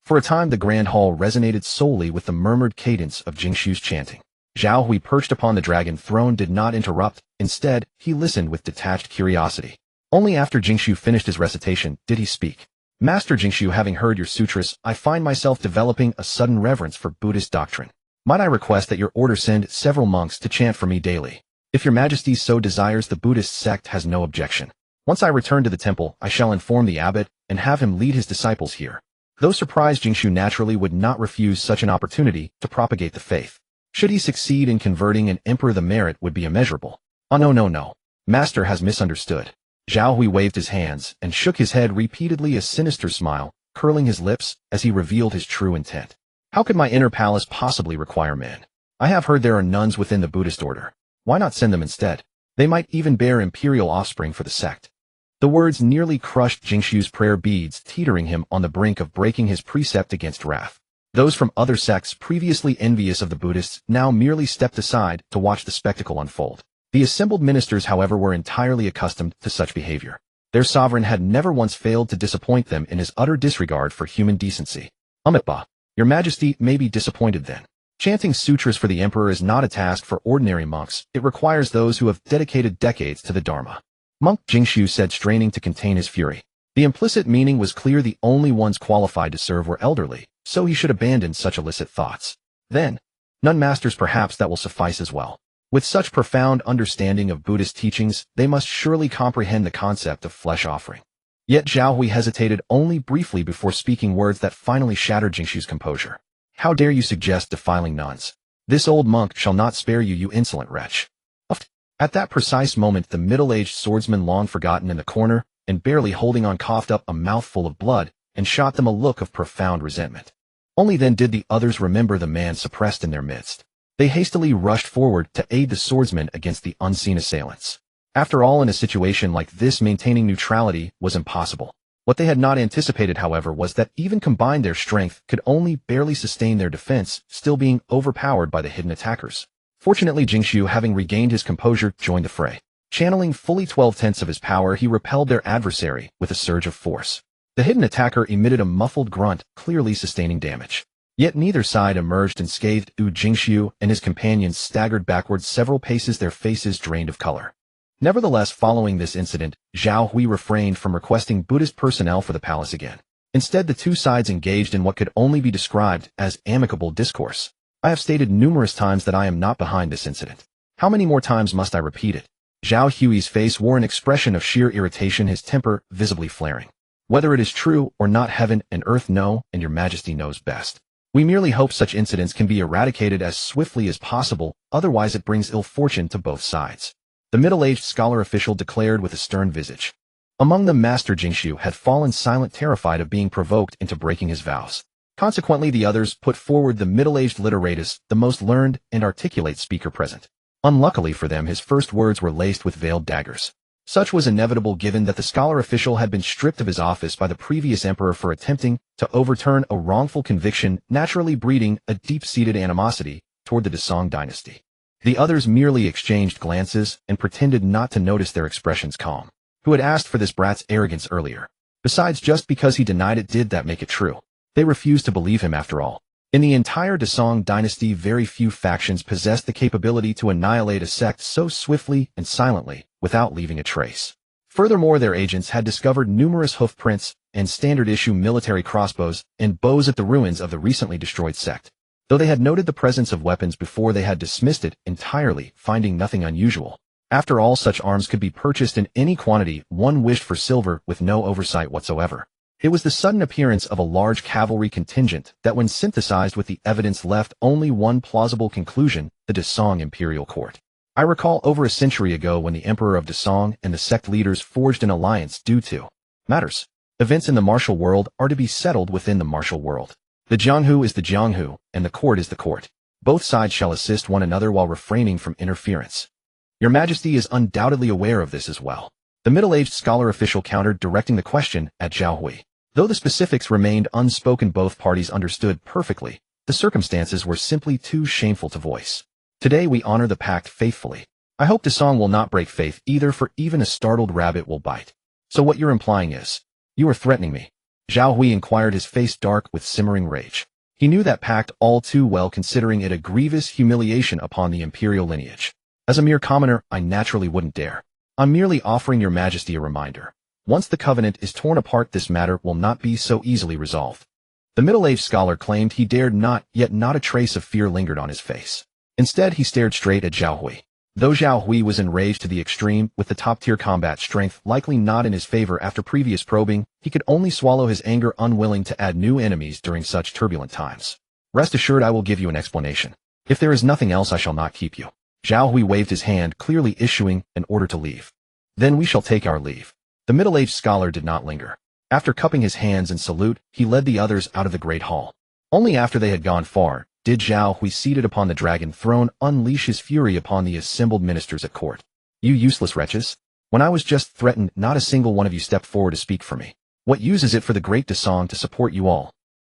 For a time the grand hall resonated solely with the murmured cadence of Jingshu's chanting. Zhao Hui, perched upon the dragon throne, did not interrupt. Instead, he listened with detached curiosity. Only after Jingshu finished his recitation did he speak. Master Jingshu, having heard your sutras, I find myself developing a sudden reverence for Buddhist doctrine. Might I request that your order send several monks to chant for me daily? If your majesty so desires, the Buddhist sect has no objection. Once I return to the temple, I shall inform the abbot and have him lead his disciples here. Though surprised, Jingshu naturally would not refuse such an opportunity to propagate the faith. Should he succeed in converting an emperor, the merit would be immeasurable. Oh no. Master has misunderstood. Zhao Hui waved his hands and shook his head repeatedly, a sinister smile curling his lips as he revealed his true intent. How could my inner palace possibly require men? I have heard there are nuns within the Buddhist order. Why not send them instead? They might even bear imperial offspring for the sect. The words nearly crushed Jingshu's prayer beads, teetering him on the brink of breaking his precept against wrath. Those from other sects, previously envious of the Buddhists, now merely stepped aside to watch the spectacle unfold. The assembled ministers, however, were entirely accustomed to such behavior. Their sovereign had never once failed to disappoint them in his utter disregard for human decency. Umatba, your majesty may be disappointed then. Chanting sutras for the emperor is not a task for ordinary monks. It requires those who have dedicated decades to the Dharma. Monk Jingshu said, straining to contain his fury. The implicit meaning was clear. The only ones qualified to serve were elderly, so he should abandon such illicit thoughts. Then, nun masters, perhaps that will suffice as well. With such profound understanding of Buddhist teachings, they must surely comprehend the concept of flesh offering. Yet Zhao Hui hesitated only briefly before speaking words that finally shattered Jingshu's composure. How dare you suggest defiling nuns? This old monk shall not spare you, you insolent wretch. At that precise moment, the middle-aged swordsman, long forgotten in the corner and barely holding on, coughed up a mouthful of blood and shot them a look of profound resentment. Only then did the others remember the man suppressed in their midst. They hastily rushed forward to aid the swordsman against the unseen assailants. After all, in a situation like this, maintaining neutrality was impossible. What they had not anticipated, however, was that even combined their strength could only barely sustain their defense, still being overpowered by the hidden attackers. Fortunately, Jingshu, having regained his composure, joined the fray. Channeling fully 12/10 of his power, he repelled their adversary with a surge of force. The hidden attacker emitted a muffled grunt, clearly sustaining damage. Yet neither side emerged unscathed. Jingshu and his companions staggered backwards several paces, their faces drained of color. Nevertheless, following this incident, Zhao Hui refrained from requesting Buddhist personnel for the palace again. Instead, the two sides engaged in what could only be described as amicable discourse. I have stated numerous times that I am not behind this incident. How many more times must I repeat it? Zhao Hui's face wore an expression of sheer irritation, his temper visibly flaring. Whether it is true or not, heaven and earth know, and your majesty knows best. We merely hope such incidents can be eradicated as swiftly as possible, otherwise it brings ill fortune to both sides. The middle-aged scholar official declared with a stern visage. Among them, Master Jingshu had fallen silent, terrified of being provoked into breaking his vows. Consequently, the others put forward the middle-aged literatus, the most learned and articulate speaker present. Unluckily for them, his first words were laced with veiled daggers. Such was inevitable, given that the scholar official had been stripped of his office by the previous emperor for attempting to overturn a wrongful conviction, naturally breeding a deep-seated animosity toward the Desong dynasty. The others merely exchanged glances and pretended not to notice their expressions. Calm. Who had asked for this brat's arrogance earlier? Besides, just because he denied it, did that make it true? They refused to believe him after all. In the entire Desong dynasty, very few factions possessed the capability to annihilate a sect so swiftly and silently, without leaving a trace. Furthermore, their agents had discovered numerous hoof prints and standard-issue military crossbows and bows at the ruins of the recently destroyed sect. Though they had noted the presence of weapons before, they had dismissed it entirely, finding nothing unusual. After all, such arms could be purchased in any quantity one wished for silver with no oversight whatsoever. It was the sudden appearance of a large cavalry contingent that, when synthesized with the evidence, left only one plausible conclusion: the Desong imperial court. I recall over a century ago when the emperor of Desong and the sect leaders forged an alliance due to matters. Events in the martial world are to be settled within the martial world. The Jianghu is the Jianghu, and the court is the court. Both sides shall assist one another while refraining from interference. Your Majesty is undoubtedly aware of this as well. The middle-aged scholar official countered, directing the question at Zhao Hui. Though the specifics remained unspoken, both parties understood perfectly. The circumstances were simply too shameful to voice. Today we honor the pact faithfully. I hope Desong will not break faith either, for even a startled rabbit will bite. So what you're implying is, you are threatening me? Zhao Hui inquired, his face dark with simmering rage. He knew that pact all too well, considering it a grievous humiliation upon the imperial lineage. As a mere commoner, I naturally wouldn't dare. I'm merely offering your Majesty a reminder. Once the covenant is torn apart, this matter will not be so easily resolved. The middle-aged scholar claimed he dared not, yet not a trace of fear lingered on his face. Instead, he stared straight at Zhao Hui. Though Zhao Hui was enraged to the extreme, with the top-tier combat strength likely not in his favor after previous probing, he could only swallow his anger, unwilling to add new enemies during such turbulent times. Rest assured, I will give you an explanation. If there is nothing else, I shall not keep you. Zhao Hui waved his hand, clearly issuing an order to leave. Then we shall take our leave. The middle-aged scholar did not linger. After cupping his hands in salute, he led the others out of the great hall. Only after they had gone far did Zhao Hui, seated upon the dragon throne, unleash his fury upon the assembled ministers at court. You useless wretches! When I was just threatened, not a single one of you stepped forward to speak for me. What use is it for the great Desong to support you all?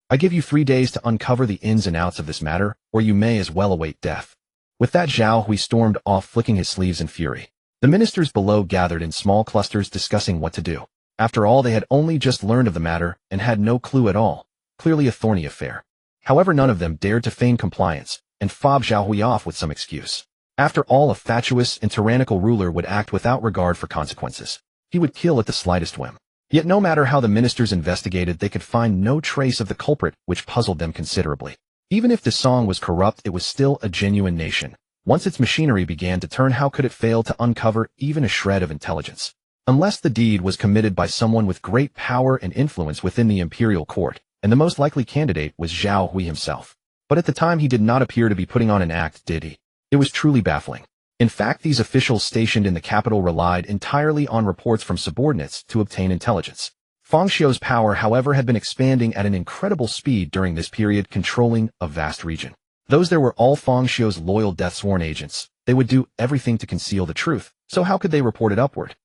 I give you 3 days to uncover the ins and outs of this matter, or you may as well await death. With that, Zhao Hui stormed off, flicking his sleeves in fury. The ministers below gathered in small clusters, discussing what to do. After all, they had only just learned of the matter and had no clue at all. Clearly a thorny affair. However, none of them dared to feign compliance and fob Zhao Hui off with some excuse. After all, a fatuous and tyrannical ruler would act without regard for consequences. He would kill at the slightest whim. Yet no matter how the ministers investigated, they could find no trace of the culprit, which puzzled them considerably. Even if Desong was corrupt, it was still a genuine nation. Once its machinery began to turn, how could it fail to uncover even a shred of intelligence? Unless the deed was committed by someone with great power and influence within the imperial court, and the most likely candidate was Zhao Hui himself. But at the time, he did not appear to be putting on an act, did he? It was truly baffling. In fact, these officials stationed in the capital relied entirely on reports from subordinates to obtain intelligence. Fang Xiu's power, however, had been expanding at an incredible speed during this period, controlling a vast region. Those there were all Fang Xiu's loyal death-sworn agents. They would do everything to conceal the truth, so how could they report it upward?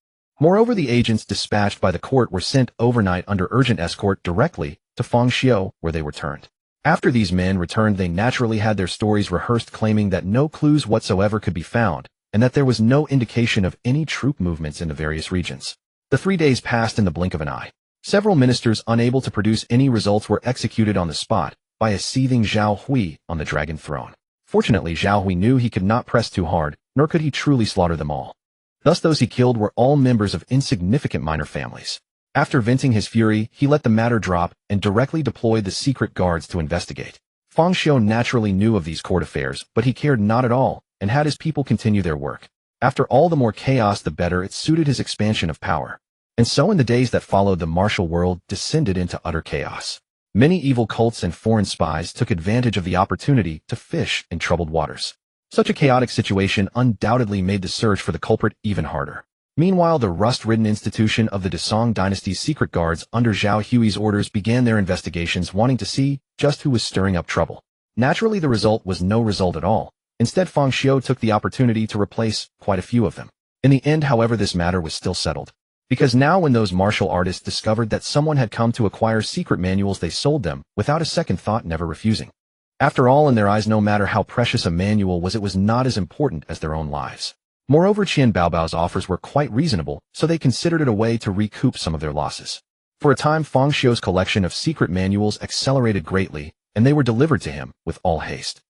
Moreover, the agents dispatched by the court were sent overnight under urgent escort directly to Fang Xiu, where they returned. After these men returned, they naturally had their stories rehearsed, claiming that no clues whatsoever could be found, and that there was no indication of any troop movements in the various regions. The 3 days passed in the blink of an eye. Several ministers, unable to produce any results, were executed on the spot by a seething Zhao Hui on the dragon throne. Fortunately, Zhao Hui knew he could not press too hard, nor could he truly slaughter them all. Thus those he killed were all members of insignificant minor families. After venting his fury, he let the matter drop and directly deployed the secret guards to investigate. Fang Xiu naturally knew of these court affairs, but he cared not at all, and had his people continue their work. After all, the more chaos the better. It suited his expansion of power. And so in the days that followed, the martial world descended into utter chaos. Many evil cults and foreign spies took advantage of the opportunity to fish in troubled waters. Such a chaotic situation undoubtedly made the search for the culprit even harder. Meanwhile, the rust-ridden institution of the Desong dynasty's secret guards under Zhao Hui's orders began their investigations, wanting to see just who was stirring up trouble. Naturally, the result was no result at all. Instead, Fang Xiu took the opportunity to replace quite a few of them. In the end, however, this matter was still settled. Because now when those martial artists discovered that someone had come to acquire secret manuals, they sold them, without a second thought, never refusing. After all, in their eyes, no matter how precious a manual was, it was not as important as their own lives. Moreover, Qian Baobao's offers were quite reasonable, so they considered it a way to recoup some of their losses. For a time, Fang Xiu's collection of secret manuals accelerated greatly, and they were delivered to him with all haste.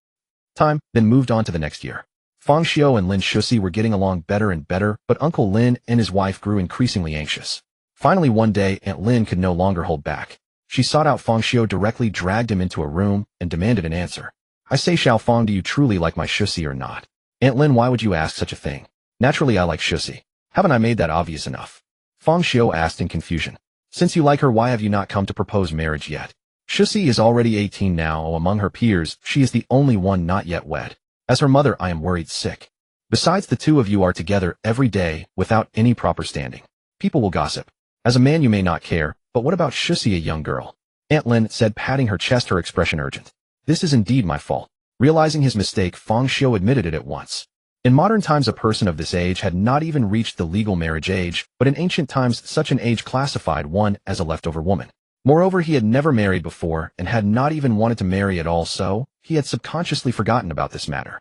Time then moved on to the next year. Fang Xiu and Lin Shusi were getting along better and better, but Uncle Lin and his wife grew increasingly anxious. Finally, one day, Aunt Lin could no longer hold back. She sought out Fang Xiu directly, dragged him into a room, and demanded an answer. I say, Xiao Fang, do you truly like my Shusi or not? Aunt Lin, why would you ask such a thing? Naturally, I like Shusi. Haven't I made that obvious enough? Fang Xiu asked in confusion. Since you like her, why have you not come to propose marriage yet? Shusi is already 18 now. Among her peers, she is the only one not yet wed. As her mother, I am worried sick. Besides, the two of you are together every day without any proper standing. People will gossip. As a man, you may not care, but what about Shusi, a young girl? Aunt Lin said, patting her chest, her expression urgent. This is indeed my fault. Realizing his mistake, Fang Xiu admitted it at once. In modern times, a person of this age had not even reached the legal marriage age, but in ancient times such an age classified one as a leftover woman. Moreover, he had never married before and had not even wanted to marry at all, so he had subconsciously forgotten about this matter.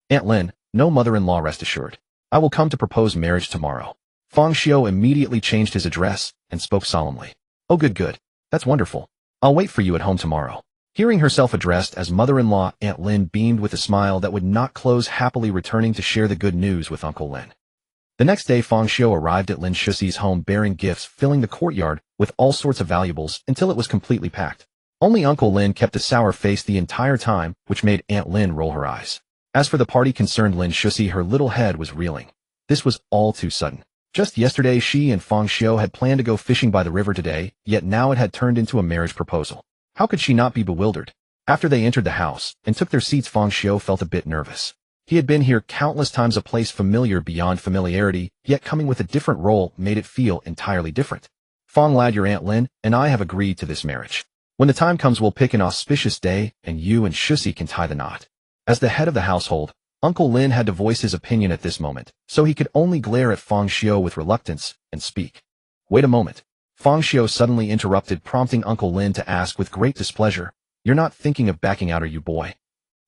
Aunt Lin, no mother-in-law, rest assured. I will come to propose marriage tomorrow. Fang Xiu immediately changed his address and spoke solemnly. Oh, good. That's wonderful. I'll wait for you at home tomorrow. Hearing herself addressed as mother-in-law, Aunt Lin beamed with a smile that would not close, happily returning to share the good news with Uncle Lin. The next day, Fang Xiu arrived at Lin Shuxi's home bearing gifts, filling the courtyard with all sorts of valuables until it was completely packed. Only Uncle Lin kept a sour face the entire time, which made Aunt Lin roll her eyes. As for the party concerned Lin Shuxi, her little head was reeling. This was all too sudden. Just yesterday, she and Fang Xiu had planned to go fishing by the river today, yet now it had turned into a marriage proposal. How could she not be bewildered? After they entered the house and took their seats, Fang Xiu felt a bit nervous. He had been here countless times, a place familiar beyond familiarity, yet coming with a different role made it feel entirely different. Fang lad, your Aunt Lin and I have agreed to this marriage. When the time comes, we'll pick an auspicious day, and you and Shuxi can tie the knot. As the head of the household, Uncle Lin had to voice his opinion at this moment, so he could only glare at Fang Xiu with reluctance and speak. Wait a moment. Fang Xiu suddenly interrupted, prompting Uncle Lin to ask with great displeasure, You're not thinking of backing out, are you, boy?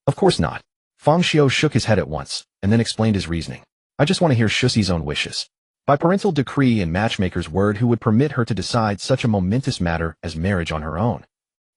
Of course not. Fang Xiu shook his head at once, and then explained his reasoning. I just want to hear Shuxi's own wishes. By parental decree and matchmaker's word, who would permit her to decide such a momentous matter as marriage on her own?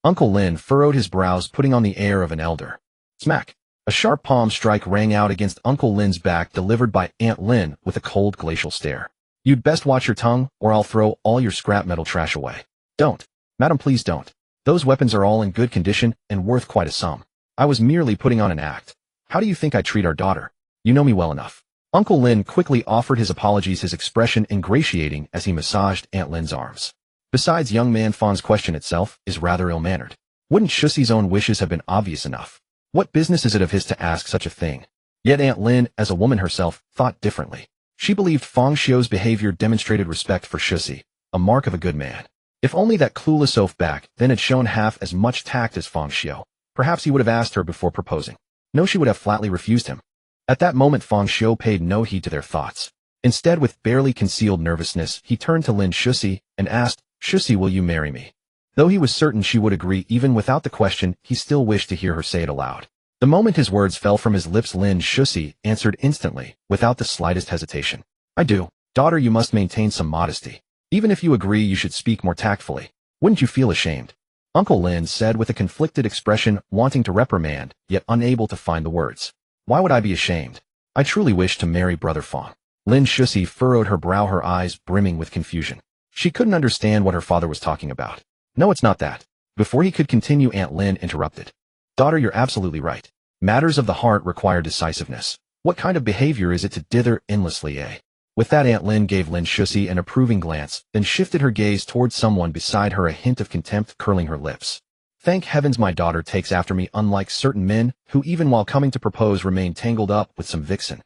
Uncle Lin furrowed his brows, putting on the air of an elder. Smack! A sharp palm strike rang out against Uncle Lin's back, delivered by Aunt Lin with a cold glacial stare. You'd best watch your tongue, or I'll throw all your scrap metal trash away. Don't. Madam, please don't. Those weapons are all in good condition and worth quite a sum. I was merely putting on an act. How do you think I treat our daughter? You know me well enough. Uncle Lin quickly offered his apologies, his expression ingratiating as he massaged Aunt Lin's arms. Besides, young man, Fang's question itself is rather ill-mannered. Wouldn't Shuxi's own wishes have been obvious enough? What business is it of his to ask such a thing? Yet Aunt Lin, as a woman herself, thought differently. She believed Fang Xiu's behavior demonstrated respect for Shuxi, a mark of a good man. If only that clueless oaf back then had shown half as much tact as Fang Xiu, perhaps he would have asked her before proposing. No, she would have flatly refused him. At that moment, Fang Xiu paid no heed to their thoughts. Instead, with barely concealed nervousness, he turned to Lin Shuxi and asked, Shuxi, will you marry me? Though he was certain she would agree even without the question, he still wished to hear her say it aloud. The moment his words fell from his lips, Lin Shuxi answered instantly, without the slightest hesitation. I do. Daughter, you must maintain some modesty. Even if you agree, you should speak more tactfully. Wouldn't you feel ashamed? Uncle Lin said with a conflicted expression, wanting to reprimand, yet unable to find the words. Why would I be ashamed? I truly wish to marry Brother Fang. Lin Shuxi furrowed her brow, her eyes brimming with confusion. She couldn't understand what her father was talking about. No, it's not that. Before he could continue, Aunt Lin interrupted. Daughter, you're absolutely right. Matters of the heart require decisiveness. What kind of behavior is it to dither endlessly, eh? With that, Aunt Lin gave Lin Shuxi an approving glance, then shifted her gaze towards someone beside her, a hint of contempt curling her lips. Thank heavens my daughter takes after me, unlike certain men who even while coming to propose remain tangled up with some vixen.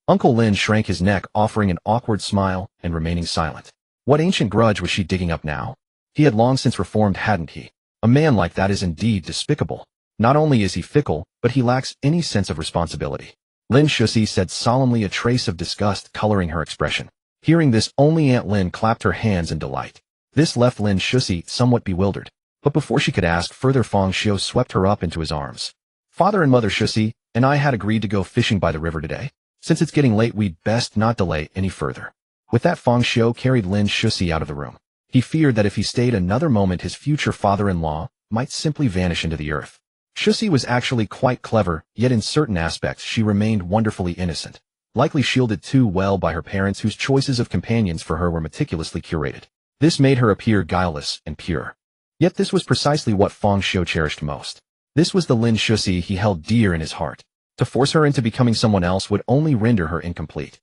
Uncle Lin shrank his neck, offering an awkward smile and remaining silent. What ancient grudge was she digging up now? He had long since reformed, hadn't he? A man like that is indeed despicable. Not only is he fickle, but he lacks any sense of responsibility. Lin Shuxi said solemnly, a trace of disgust coloring her expression. Hearing this, only Aunt Lin clapped her hands in delight. This left Lin Shuxi somewhat bewildered. But before she could ask further, Fang Xiu swept her up into his arms. Father and Mother Shuxi and I had agreed to go fishing by the river today. Since it's getting late, we'd best not delay any further. With that, Fang Xiu carried Lin Shuxi out of the room. He feared that if he stayed another moment, his future father-in-law might simply vanish into the earth. Shuxi was actually quite clever, yet in certain aspects she remained wonderfully innocent, likely shielded too well by her parents, whose choices of companions for her were meticulously curated. This made her appear guileless and pure. Yet this was precisely what Fang Xiu cherished most. This was the Lin Shuxi he held dear in his heart. To force her into becoming someone else would only render her incomplete.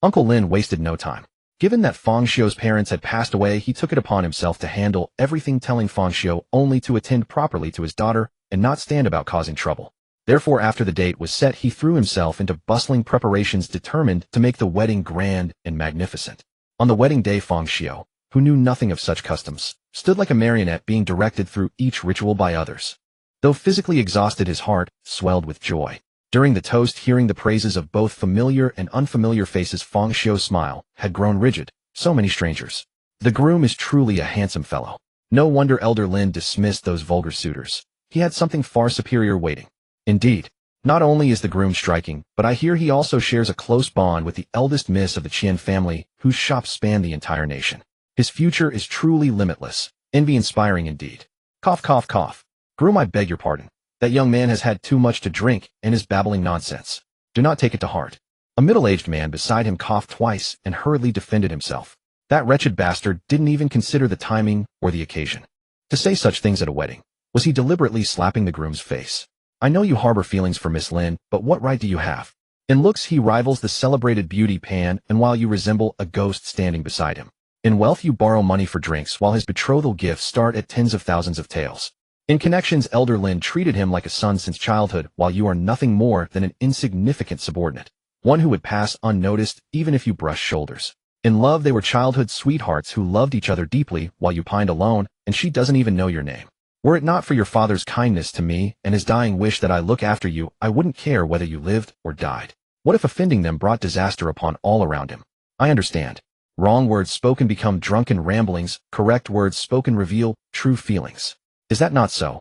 Uncle Lin wasted no time. Given that Fang Xiu's parents had passed away, he took it upon himself to handle everything, telling Fang Xiu only to attend properly to his daughter and not stand about causing trouble. Therefore, after the date was set, he threw himself into bustling preparations, determined to make the wedding grand and magnificent. On the wedding day, Fang Xiu, who knew nothing of such customs, stood like a marionette, being directed through each ritual by others. Though physically exhausted, his heart swelled with joy. During the toast, hearing the praises of both familiar and unfamiliar faces, Feng Xiu's smile had grown rigid. So many strangers. The groom is truly a handsome fellow. No wonder Elder Lin dismissed those vulgar suitors. He had something far superior waiting. Indeed. Not only is the groom striking, but I hear he also shares a close bond with the eldest miss of the Qian family, whose shops span the entire nation. His future is truly limitless. Envy-inspiring indeed. Cough, cough, cough. Groom, I beg your pardon. That young man has had too much to drink and is babbling nonsense. Do not take it to heart. A middle-aged man beside him coughed twice and hurriedly defended himself. That wretched bastard didn't even consider the timing or the occasion. To say such things at a wedding. Was he deliberately slapping the groom's face? I know you harbor feelings for Miss Lin, but what right do you have? In looks he rivals the celebrated beauty Pan, and while you resemble a ghost standing beside him. In wealth you borrow money for drinks, while his betrothal gifts start at tens of thousands of taels. In connections, Elder Lin treated him like a son since childhood, while you are nothing more than an insignificant subordinate. One who would pass unnoticed, even if you brush shoulders. In love they were childhood sweethearts who loved each other deeply, while you pined alone, and she doesn't even know your name. Were it not for your father's kindness to me and his dying wish that I look after you, I wouldn't care whether you lived or died. What if offending them brought disaster upon all around him? I understand. Wrong words spoken become drunken ramblings, correct words spoken reveal true feelings. Is that not so?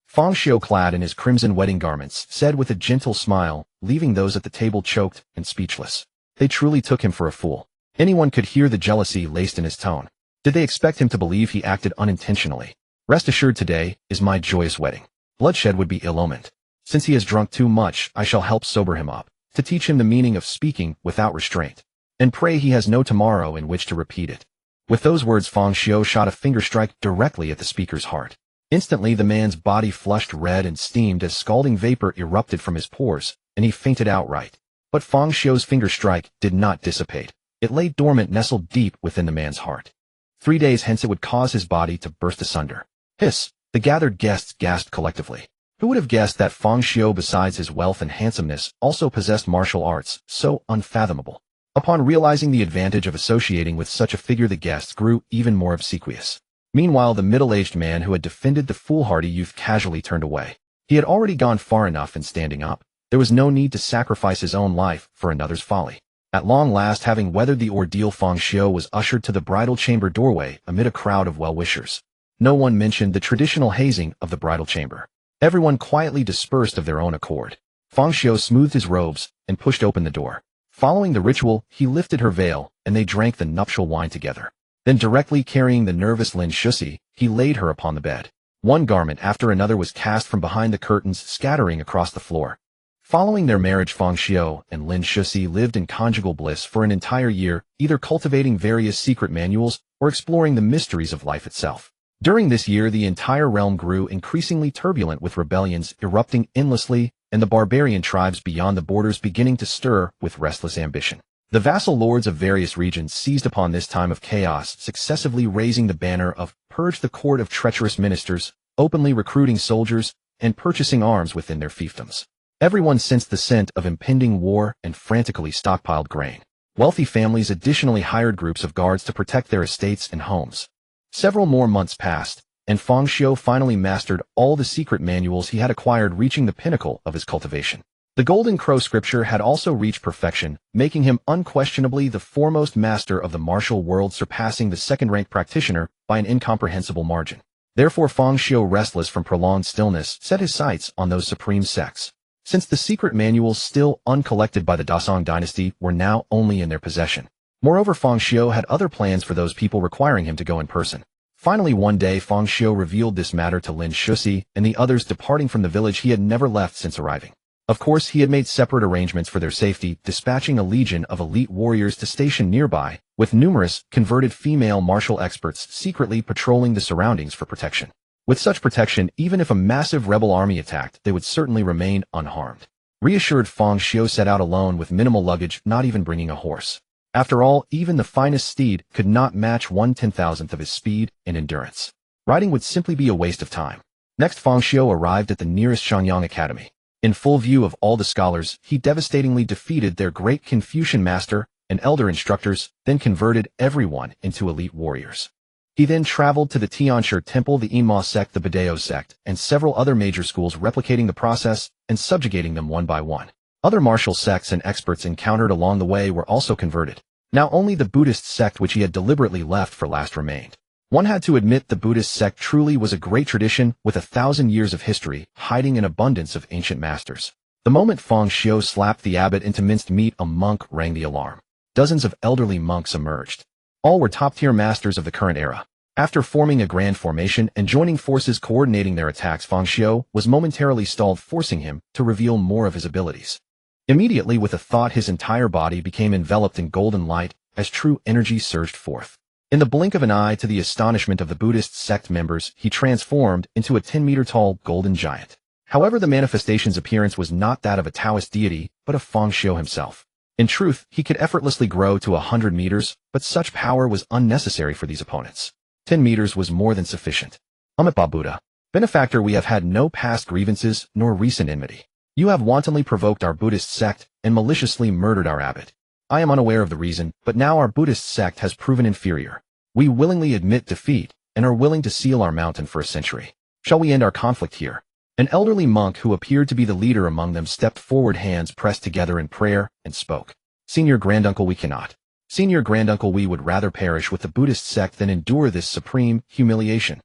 Feng Xiu, clad in his crimson wedding garments, said with a gentle smile, leaving those at the table choked and speechless. They truly took him for a fool. Anyone could hear the jealousy laced in his tone. Did they expect him to believe he acted unintentionally? Rest assured, today is my joyous wedding. Bloodshed would be ill-omened. Since he has drunk too much, I shall help sober him up, to teach him the meaning of speaking without restraint. And pray he has no tomorrow in which to repeat it. With those words, Feng Xiu shot a finger strike directly at the speaker's heart. Instantly the man's body flushed red and steamed as scalding vapor erupted from his pores, and he fainted outright. But Feng Xiu's finger strike did not dissipate. It lay dormant, nestled deep within the man's heart. 3 days hence it would cause his body to burst asunder. Hiss! The gathered guests gasped collectively. Who would have guessed that Feng Xiu, besides his wealth and handsomeness, also possessed martial arts so unfathomable? Upon realizing the advantage of associating with such a figure, the guests grew even more obsequious. Meanwhile, the middle-aged man who had defended the foolhardy youth casually turned away. He had already gone far enough in standing up. There was no need to sacrifice his own life for another's folly. At long last, having weathered the ordeal, Feng Xiu was ushered to the bridal chamber doorway amid a crowd of well-wishers. No one mentioned the traditional hazing of the bridal chamber. Everyone quietly dispersed of their own accord. Feng Xiu smoothed his robes and pushed open the door. Following the ritual, he lifted her veil, and they drank the nuptial wine together. Then, directly carrying the nervous Lin Shusi, he laid her upon the bed. One garment after another was cast from behind the curtains, scattering across the floor. Following their marriage, Feng Xiu and Lin Shusi lived in conjugal bliss for an entire year, either cultivating various secret manuals or exploring the mysteries of life itself. During this year, the entire realm grew increasingly turbulent, with rebellions erupting endlessly and the barbarian tribes beyond the borders beginning to stir with restless ambition. The vassal lords of various regions seized upon this time of chaos, successively raising the banner of "Purge the court of treacherous ministers," openly recruiting soldiers, and purchasing arms within their fiefdoms. Everyone sensed the scent of impending war and frantically stockpiled grain. Wealthy families additionally hired groups of guards to protect their estates and homes. Several more months passed, and Feng Xiu finally mastered all the secret manuals he had acquired, reaching the pinnacle of his cultivation. The Golden Crow scripture had also reached perfection, making him unquestionably the foremost master of the martial world, surpassing the second-ranked practitioner by an incomprehensible margin. Therefore, Feng Xiu, restless from prolonged stillness, set his sights on those supreme sects. Since the secret manuals still uncollected by the Dasong dynasty were now only in their possession. Moreover, Feng Xiu had other plans for those people, requiring him to go in person. Finally, one day, Feng Xiu revealed this matter to Lin Shusi and the others, departing from the village he had never left since arriving. Of course, he had made separate arrangements for their safety, dispatching a legion of elite warriors to station nearby, with numerous converted female martial experts secretly patrolling the surroundings for protection. With such protection, even if a massive rebel army attacked, they would certainly remain unharmed. Reassured, Feng Xiu set out alone with minimal luggage, not even bringing a horse. After all, even the finest steed could not match 1/10,000th of his speed and endurance. Riding would simply be a waste of time. Next, Feng Xiu arrived at the nearest Xiangyang Academy. In full view of all the scholars, he devastatingly defeated their great Confucian master and elder instructors, then converted everyone into elite warriors. He then traveled to the Tianshi Temple, the Inma sect, the Badao sect, and several other major schools, replicating the process and subjugating them one by one. Other martial sects and experts encountered along the way were also converted. Now only the Buddhist sect, which he had deliberately left for last, remained. One had to admit the Buddhist sect truly was a great tradition with 1,000 years of history, hiding an abundance of ancient masters. The moment Feng Xiu slapped the abbot into minced meat, a monk rang the alarm. Dozens of elderly monks emerged. All were top-tier masters of the current era. After forming a grand formation and joining forces coordinating their attacks, Feng Xiu was momentarily stalled, forcing him to reveal more of his abilities. Immediately, with a thought, his entire body became enveloped in golden light as true energy surged forth. In the blink of an eye, to the astonishment of the Buddhist sect members, he transformed into a 10-meter-tall golden giant. However, the manifestation's appearance was not that of a Taoist deity, but of Feng Xiu himself. In truth, he could effortlessly grow to 100 meters, but such power was unnecessary for these opponents. 10 meters was more than sufficient. Amitabha Buddha. Benefactor, we have had no past grievances nor recent enmity. You have wantonly provoked our Buddhist sect and maliciously murdered our abbot. I am unaware of the reason, but now our Buddhist sect has proven inferior. We willingly admit defeat and are willing to seal our mountain for a century. Shall we end our conflict here? An elderly monk who appeared to be the leader among them stepped forward, hands pressed together in prayer, and spoke. Senior Granduncle, we cannot. Senior Granduncle, we would rather perish with the Buddhist sect than endure this supreme humiliation.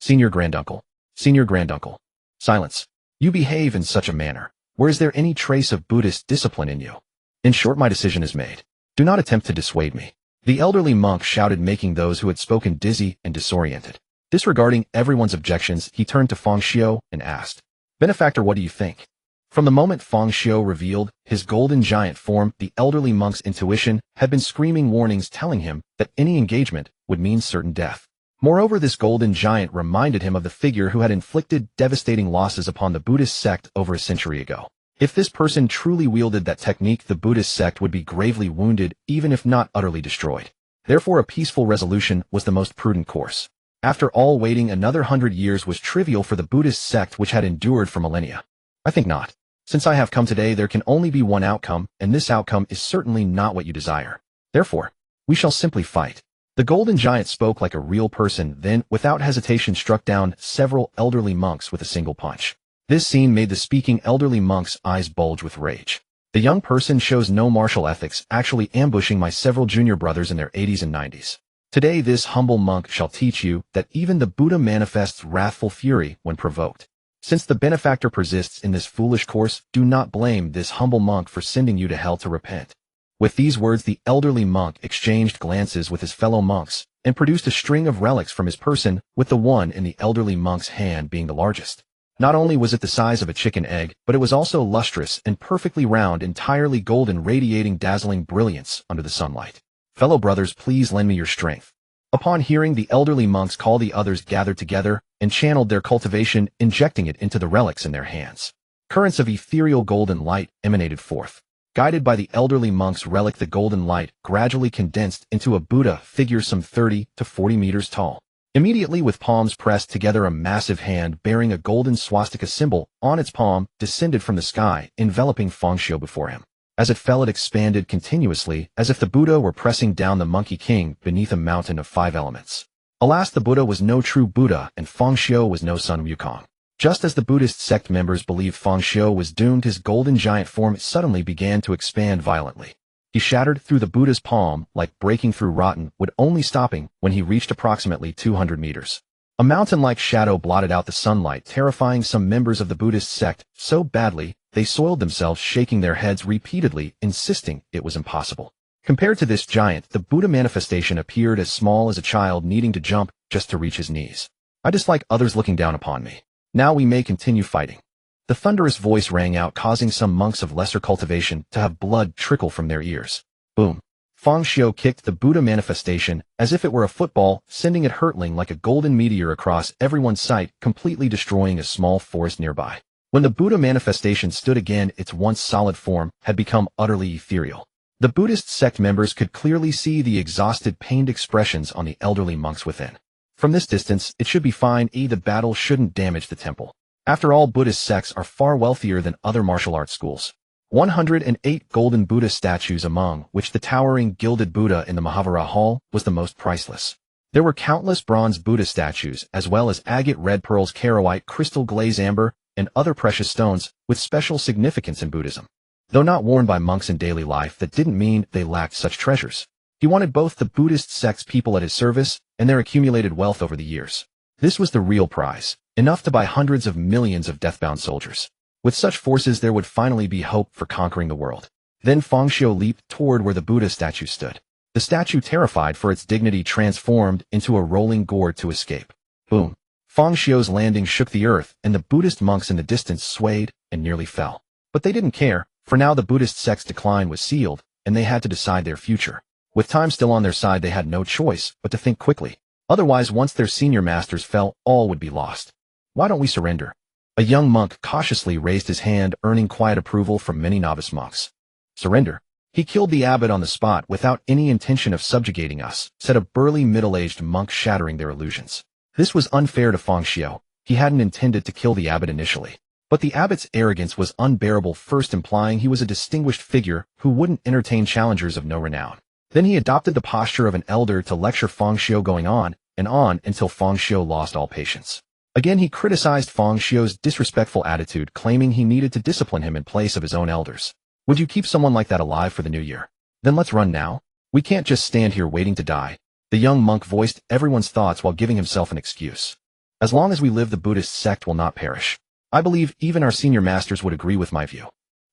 Senior Granduncle. Senior Granduncle. Silence. You behave in such a manner. Where is there any trace of Buddhist discipline in you? In short, my decision is made. Do not attempt to dissuade me. The elderly monk shouted, making those who had spoken dizzy and disoriented. Disregarding everyone's objections, he turned to Feng Xiu and asked, Benefactor, what do you think? From the moment Feng Xiu revealed his golden giant form, the elderly monk's intuition had been screaming warnings, telling him that any engagement would mean certain death. Moreover, this golden giant reminded him of the figure who had inflicted devastating losses upon the Buddhist sect over a century ago. If this person truly wielded that technique, the Buddhist sect would be gravely wounded, even if not utterly destroyed. Therefore, a peaceful resolution was the most prudent course. After all, waiting another 100 years was trivial for the Buddhist sect, which had endured for millennia. I think not. Since I have come today, there can only be one outcome, and this outcome is certainly not what you desire. Therefore, we shall simply fight. The golden giant spoke like a real person, then, without hesitation, struck down several elderly monks with a single punch. This scene made the speaking elderly monk's eyes bulge with rage. The young person shows no martial ethics, actually ambushing my several junior brothers in their 80s and 90s. Today this humble monk shall teach you that even the Buddha manifests wrathful fury when provoked. Since the benefactor persists in this foolish course, do not blame this humble monk for sending you to hell to repent. With these words, the elderly monk exchanged glances with his fellow monks and produced a string of relics from his person, with the one in the elderly monk's hand being the largest. Not only was it the size of a chicken egg, but it was also lustrous and perfectly round, entirely golden, radiating dazzling brilliance under the sunlight. Fellow brothers, please lend me your strength. Upon hearing the elderly monk's call, the others gathered together and channeled their cultivation, injecting it into the relics in their hands. Currents of ethereal golden light emanated forth. Guided by the elderly monk's relic, the golden light gradually condensed into a Buddha figure some 30 to 40 meters tall. Immediately, with palms pressed together, a massive hand bearing a golden swastika symbol on its palm descended from the sky, enveloping Feng Xiu before him. As it fell, it expanded continuously, as if the Buddha were pressing down the Monkey King beneath a mountain of 5 elements. Alas, the Buddha was no true Buddha, and Feng Xiu was no Sun Wukong. Just as the Buddhist sect members believed Feng Xiu was doomed, his golden giant form suddenly began to expand violently. He shattered through the Buddha's palm like breaking through rotten wood, only stopping when he reached approximately 200 meters. A mountain-like shadow blotted out the sunlight, terrifying some members of the Buddhist sect so badly they soiled themselves, shaking their heads repeatedly, insisting it was impossible. Compared to this giant, the Buddha manifestation appeared as small as a child needing to jump just to reach his knees. I dislike others looking down upon me. Now we may continue fighting. The thunderous voice rang out, causing some monks of lesser cultivation to have blood trickle from their ears. Boom. Feng Xiu kicked the Buddha manifestation as if it were a football, sending it hurtling like a golden meteor across everyone's sight, completely destroying a small forest nearby. When the Buddha manifestation stood again, its once solid form had become utterly ethereal. The Buddhist sect members could clearly see the exhausted, pained expressions on the elderly monks within. From this distance, it should be fine. The battle shouldn't damage the temple. After all, Buddhist sects are far wealthier than other martial arts schools. 108 golden Buddha statues, among which the towering gilded Buddha in the Mahavira Hall was the most priceless. There were countless bronze Buddha statues, as well as agate red pearls, charoite, crystal glaze amber, and other precious stones with special significance in Buddhism. Though not worn by monks in daily life, that didn't mean they lacked such treasures. He wanted both the Buddhist sect's people at his service and their accumulated wealth over the years. This was the real prize, enough to buy hundreds of millions of death-bound soldiers. With such forces, there would finally be hope for conquering the world. Then Feng Xiu leaped toward where the Buddha statue stood. The statue, terrified for its dignity, transformed into a rolling gourd to escape. Boom. Feng Xiu's landing shook the earth, and the Buddhist monks in the distance swayed and nearly fell. But they didn't care, for now the Buddhist sect's decline was sealed, and they had to decide their future. With time still on their side, they had no choice but to think quickly. Otherwise, once their senior masters fell, all would be lost. Why don't we surrender? A young monk cautiously raised his hand, earning quiet approval from many novice monks. Surrender? He killed the abbot on the spot without any intention of subjugating us, said a burly middle-aged monk, shattering their illusions. This was unfair to Feng Xiu. He hadn't intended to kill the abbot initially. But the abbot's arrogance was unbearable, first implying he was a distinguished figure who wouldn't entertain challengers of no renown. Then he adopted the posture of an elder to lecture Feng Xiu, going on and on until Feng Xiu lost all patience. Again, he criticized Feng Xiu's disrespectful attitude, claiming he needed to discipline him in place of his own elders. Would you keep someone like that alive for the new year? Then let's run now. We can't just stand here waiting to die. The young monk voiced everyone's thoughts while giving himself an excuse. As long as we live, the Buddhist sect will not perish. I believe even our senior masters would agree with my view.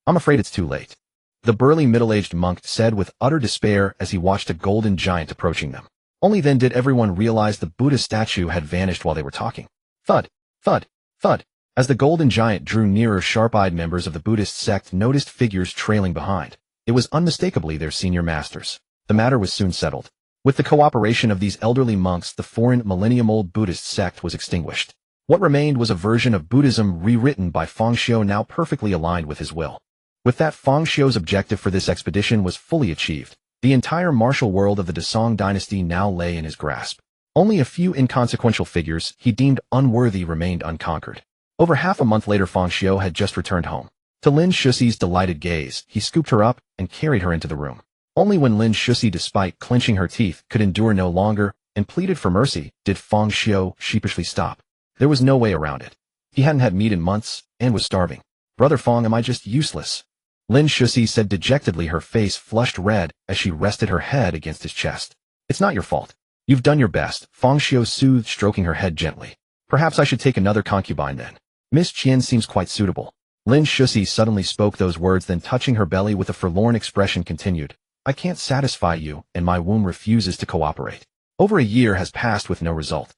I'm afraid it's too late. The burly middle-aged monk said with utter despair as he watched a golden giant approaching them. Only then did everyone realize the Buddha statue had vanished while they were talking. Thud, thud, thud. As the golden giant drew nearer, sharp-eyed members of the Buddhist sect noticed figures trailing behind. It was unmistakably their senior masters. The matter was soon settled. With the cooperation of these elderly monks, the foreign millennium-old Buddhist sect was extinguished. What remained was a version of Buddhism rewritten by Feng Xiu, now perfectly aligned with his will. With that, Feng Xiu's objective for this expedition was fully achieved. The entire martial world of the Song dynasty now lay in his grasp. Only a few inconsequential figures he deemed unworthy remained unconquered. Over half a month later, Feng Xiu had just returned home. To Lin Shuxi's delighted gaze, he scooped her up and carried her into the room. Only when Lin Shuxi, despite clenching her teeth, could endure no longer and pleaded for mercy, did Feng Xiu sheepishly stop. There was no way around it. He hadn't had meat in months and was starving. Brother Feng, am I just useless? Lin Shuxi said dejectedly, her face flushed red as she rested her head against his chest. It's not your fault. You've done your best, Feng Xiu soothed, stroking her head gently. Perhaps I should take another concubine then. Miss Qian seems quite suitable. Lin Shuxi suddenly spoke those words, then touching her belly with a forlorn expression continued. I can't satisfy you, and my womb refuses to cooperate. Over a year has passed with no result.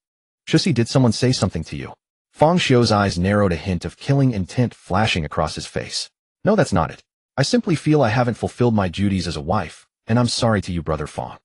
Shuxi, did someone say something to you? Feng Xiu's eyes narrowed, a hint of killing intent flashing across his face. No, that's not it. I simply feel I haven't fulfilled my duties as a wife, and I'm sorry to you, Brother Feng.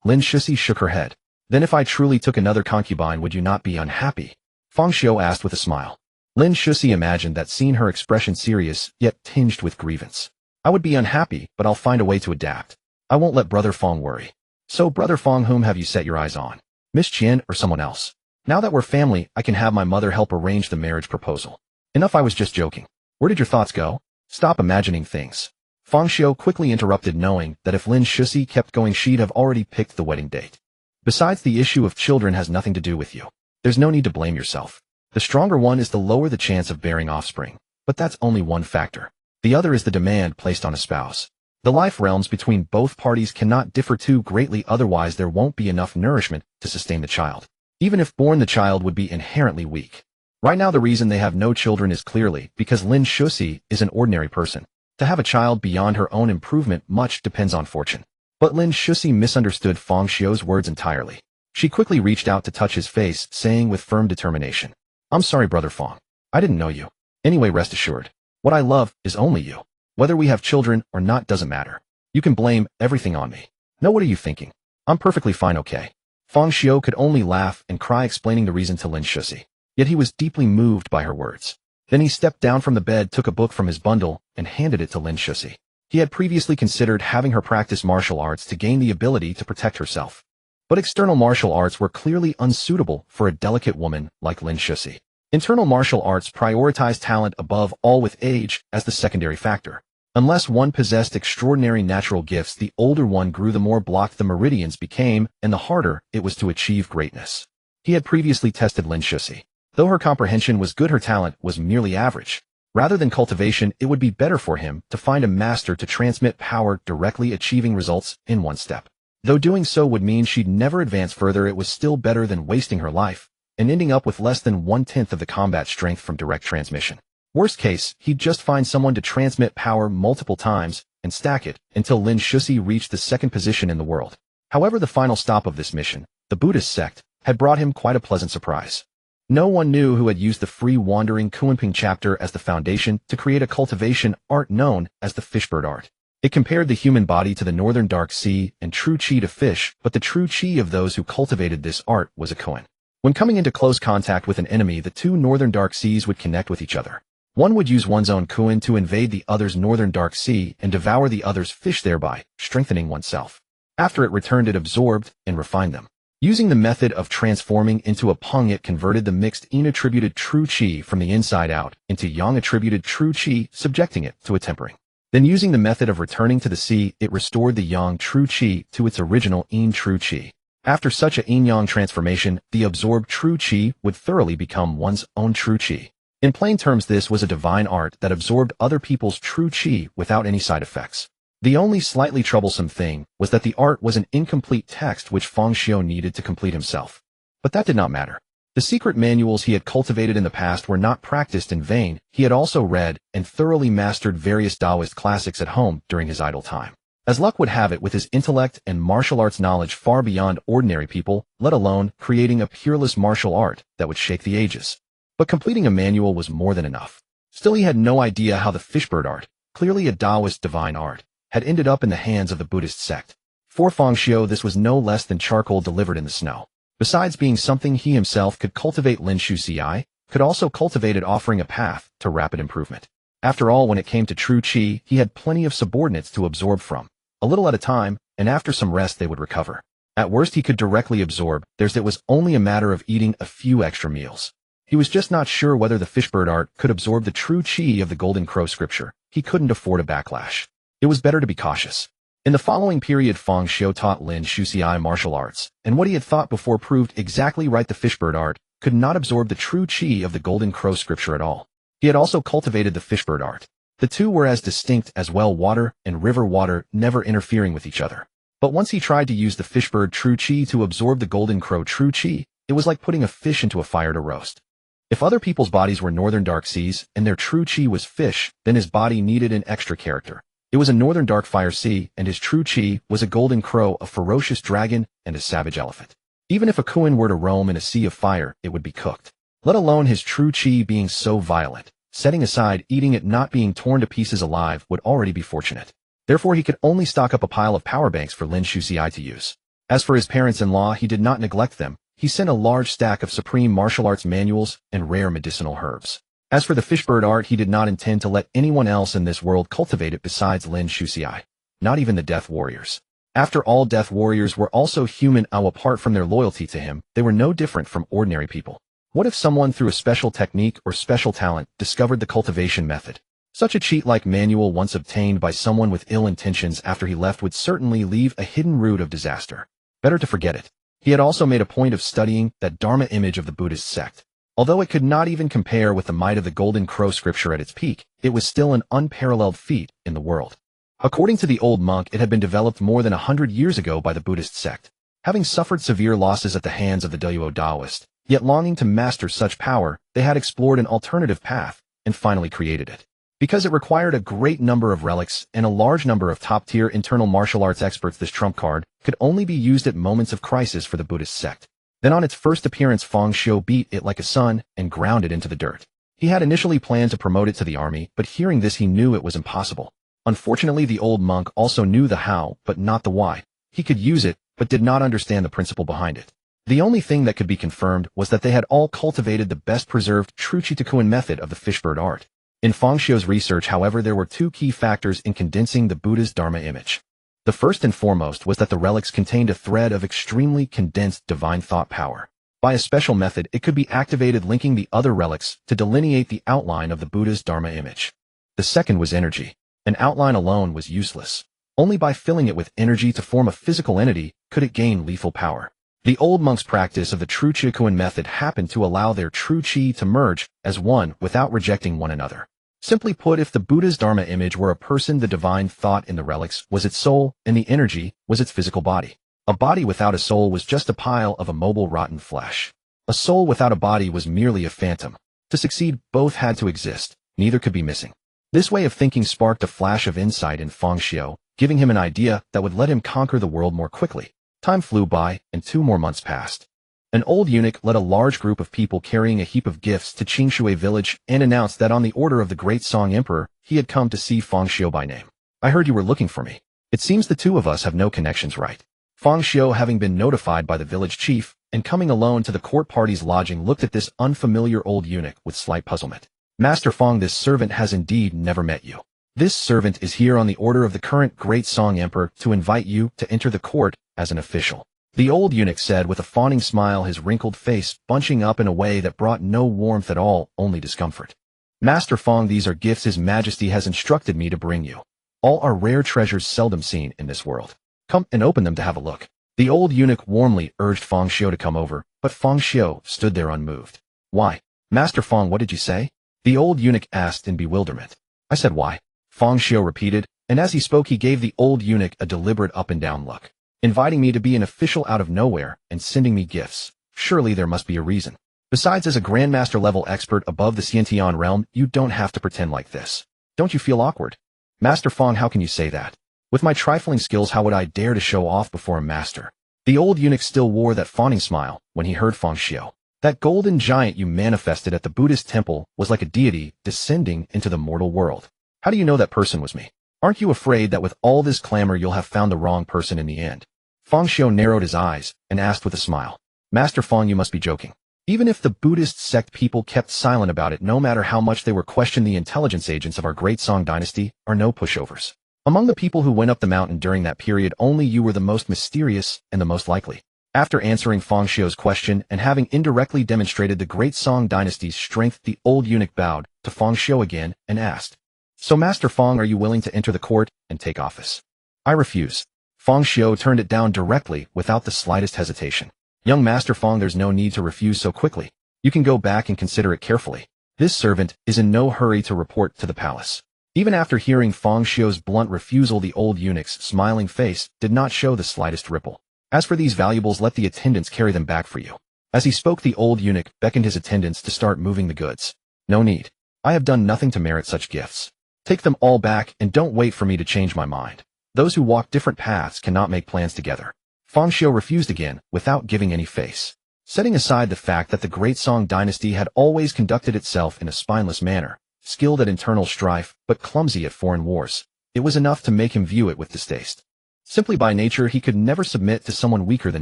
Lin Shuxi shook her head. Then if I truly took another concubine, would you not be unhappy? Feng Xiu asked with a smile. Lin Shuxi imagined that scene, her expression serious, yet tinged with grievance. I would be unhappy, but I'll find a way to adapt. I won't let Brother Feng worry. So, Brother Feng, whom have you set your eyes on? Miss Qian or someone else? Now that we're family, I can have my mother help arrange the marriage proposal. Enough, I was just joking. Where did your thoughts go? Stop imagining things. Feng Xiu quickly interrupted, knowing that if Lin Shuxi kept going, she'd have already picked the wedding date. Besides, the issue of children has nothing to do with you. There's no need to blame yourself. The stronger one is to lower the chance of bearing offspring. But that's only one factor. The other is the demand placed on a spouse. The life realms between both parties cannot differ too greatly, otherwise there won't be enough nourishment to sustain the child. Even if born, the child would be inherently weak. Right now, the reason they have no children is clearly because Lin Shuxi is an ordinary person. To have a child beyond her own improvement, much depends on fortune. But Lin Shuxi misunderstood Feng Xiu's words entirely. She quickly reached out to touch his face, saying with firm determination, I'm sorry, Brother Feng. I didn't know you. Anyway, rest assured. What I love is only you. Whether we have children or not doesn't matter. You can blame everything on me. No, what are you thinking? I'm perfectly fine, okay? Feng Xiu could only laugh and cry, explaining the reason to Lin Shuxi. Yet he was deeply moved by her words. Then he stepped down from the bed, took a book from his bundle, and handed it to Lin Shuxi. He had previously considered having her practice martial arts to gain the ability to protect herself. But external martial arts were clearly unsuitable for a delicate woman like Lin Shuxi. Internal martial arts prioritize talent above all, with age as the secondary factor. Unless one possessed extraordinary natural gifts, the older one grew, the more blocked the meridians became, and the harder it was to achieve greatness. He had previously tested Lin Shusi. Though her comprehension was good, her talent was merely average. Rather than cultivation, it would be better for him to find a master to transmit power directly, achieving results in one step. Though doing so would mean she'd never advance further, it was still better than wasting her life and ending up with less than 1/10 of the combat strength from direct transmission. Worst case, he'd just find someone to transmit power multiple times and stack it until Lin Shusi reached the second position in the world. However, the final stop of this mission, the Buddhist sect, had brought him quite a pleasant surprise. No one knew who had used the free wandering Kunping chapter as the foundation to create a cultivation art known as the fishbird art. It compared the human body to the northern dark sea and true chi to fish, but the true chi of those who cultivated this art was a koan. When coming into close contact with an enemy, the two northern dark seas would connect with each other. One would use one's own koan to invade the other's northern dark sea and devour the other's fish, thereby strengthening oneself. After it returned, it absorbed and refined them. Using the method of transforming into a pung, it converted the mixed yin-attributed true chi from the inside out into yang-attributed true chi, subjecting it to a tempering. Then using the method of returning to the sea, it restored the yang true chi to its original yin true chi. After such a yin-yang transformation, the absorbed true chi would thoroughly become one's own true chi. In plain terms, this was a divine art that absorbed other people's true chi without any side effects. The only slightly troublesome thing was that the art was an incomplete text which Feng Xiu needed to complete himself. But that did not matter. The secret manuals he had cultivated in the past were not practiced in vain. He had also read and thoroughly mastered various Taoist classics at home during his idle time. As luck would have it, with his intellect and martial arts knowledge far beyond ordinary people, let alone creating a peerless martial art that would shake the ages. But completing a manual was more than enough. Still, he had no idea how the fishbird art, clearly a Taoist divine art, had ended up in the hands of the Buddhist sect. For Feng Xiu, this was no less than charcoal delivered in the snow. Besides being something he himself could cultivate, Lin Shusi could also cultivate it, offering a path to rapid improvement. After all, when it came to true chi, he had plenty of subordinates to absorb from. A little at a time, and after some rest they would recover. At worst, he could directly absorb theirs. It was only a matter of eating a few extra meals. He was just not sure whether the fishbird art could absorb the true chi of the Golden Crow scripture. He couldn't afford a backlash. It was better to be cautious. In the following period, Feng Xiu taught Lin Shusi martial arts, and what he had thought before proved exactly right. The fishbird art could not absorb the true chi of the Golden Crow scripture at all. He had also cultivated the fishbird art. The two were as distinct as well water and river water, never interfering with each other. But once he tried to use the fishbird true chi to absorb the Golden Crow true chi, it was like putting a fish into a fire to roast. If other people's bodies were northern dark seas and their true chi was fish, then his body needed an extra character. It was a northern dark fire sea, and his true chi was a golden crow, a ferocious dragon, and a savage elephant. Even if a koan were to roam in a sea of fire, it would be cooked. Let alone his true chi being so violent. Setting aside eating it, not being torn to pieces alive would already be fortunate. Therefore, he could only stock up a pile of power banks for Lin Shusi to use. As for his parents-in-law, he did not neglect them. He sent a large stack of supreme martial arts manuals and rare medicinal herbs. As for the fishbird art, he did not intend to let anyone else in this world cultivate it besides Lin Shusi. Not even the Death Warriors. After all, Death Warriors were also human. Apart from their loyalty to him, they were no different from ordinary people. What if someone through a special technique or special talent discovered the cultivation method? Such a cheat-like manual once obtained by someone with ill intentions after he left would certainly leave a hidden root of disaster. Better to forget it. He had also made a point of studying that Dharma image of the Buddhist sect. Although it could not even compare with the might of the Golden Crow scripture at its peak, it was still an unparalleled feat in the world. According to the old monk, it had been developed more than 100 years ago by the Buddhist sect. Having suffered severe losses at the hands of the Duo Taoist, yet longing to master such power, they had explored an alternative path and finally created it. Because it required a great number of relics and a large number of top-tier internal martial arts experts, this trump card could only be used at moments of crisis for the Buddhist sect. Then on its first appearance, Feng Xiu beat it like a son and ground it into the dirt. He had initially planned to promote it to the army, but hearing this he knew it was impossible. Unfortunately, the old monk also knew the how, but not the why. He could use it, but did not understand the principle behind it. The only thing that could be confirmed was that they had all cultivated the best preserved true Chitakuan method of the fishbird art. In Feng Xiu's research, however, there were two key factors in condensing the Buddha's Dharma image. The first and foremost was that the relics contained a thread of extremely condensed divine thought power. By a special method, it could be activated, linking the other relics to delineate the outline of the Buddha's Dharma image. The second was energy. An outline alone was useless. Only by filling it with energy to form a physical entity could it gain lethal power. The old monks' practice of the true Chikuan method happened to allow their true chi to merge as one without rejecting one another. Simply put, if the Buddha's Dharma image were a person, the divine thought in the relics was its soul, and the energy was its physical body. A body without a soul was just a pile of immobile rotten flesh. A soul without a body was merely a phantom. To succeed, both had to exist. Neither could be missing. This way of thinking sparked a flash of insight in Feng Xiu, giving him an idea that would let him conquer the world more quickly. Time flew by, and 2 more months passed. An old eunuch led a large group of people carrying a heap of gifts to Qingshui village and announced that on the order of the great Song Emperor, he had come to see Feng Xiu by name. I heard you were looking for me. It seems the two of us have no connections, right? Feng Xiu, having been notified by the village chief and coming alone to the court party's lodging, looked at this unfamiliar old eunuch with slight puzzlement. Master Feng, this servant has indeed never met you. This servant is here on the order of the current great Song Emperor to invite you to enter the court as an official. The old eunuch said with a fawning smile, his wrinkled face bunching up in a way that brought no warmth at all, only discomfort. Master Feng, these are gifts His Majesty has instructed me to bring you. All are rare treasures seldom seen in this world. Come and open them to have a look. The old eunuch warmly urged Feng Xiu to come over, but Feng Xiu stood there unmoved. Why? Master Feng, what did you say? The old eunuch asked in bewilderment. I said why? Feng Xiu repeated, and as he spoke he gave the old eunuch a deliberate up and down look. Inviting me to be an official out of nowhere and sending me gifts. Surely there must be a reason. Besides, as a grandmaster level expert above the Xiantian realm, you don't have to pretend like this. Don't you feel awkward? Master Feng, how can you say that? With my trifling skills, how would I dare to show off before a master? The old eunuch still wore that fawning smile when he heard Feng Xiu. That golden giant you manifested at the Buddhist temple was like a deity descending into the mortal world. How do you know that person was me? Aren't you afraid that with all this clamor you'll have found the wrong person in the end? Feng Xiu narrowed his eyes and asked with a smile. Master Feng, you must be joking. Even if the Buddhist sect people kept silent about it, no matter how much they were questioned, the intelligence agents of our great Song dynasty are no pushovers. Among the people who went up the mountain during that period, only you were the most mysterious and the most likely. After answering Feng Xiu's question and having indirectly demonstrated the great Song dynasty's strength, the old eunuch bowed to Feng Xiu again and asked, So Master Feng, are you willing to enter the court and take office? I refuse. Feng Xiu turned it down directly without the slightest hesitation. Young Master Feng, there's no need to refuse so quickly. You can go back and consider it carefully. This servant is in no hurry to report to the palace. Even after hearing Feng Xiu's blunt refusal, the old eunuch's smiling face did not show the slightest ripple. As for these valuables, let the attendants carry them back for you. As he spoke, the old eunuch beckoned his attendants to start moving the goods. No need. I have done nothing to merit such gifts. Take them all back and don't wait for me to change my mind. Those who walk different paths cannot make plans together. Feng Xiu refused again, without giving any face. Setting aside the fact that the great Song dynasty had always conducted itself in a spineless manner, skilled at internal strife, but clumsy at foreign wars, it was enough to make him view it with distaste. Simply by nature, he could never submit to someone weaker than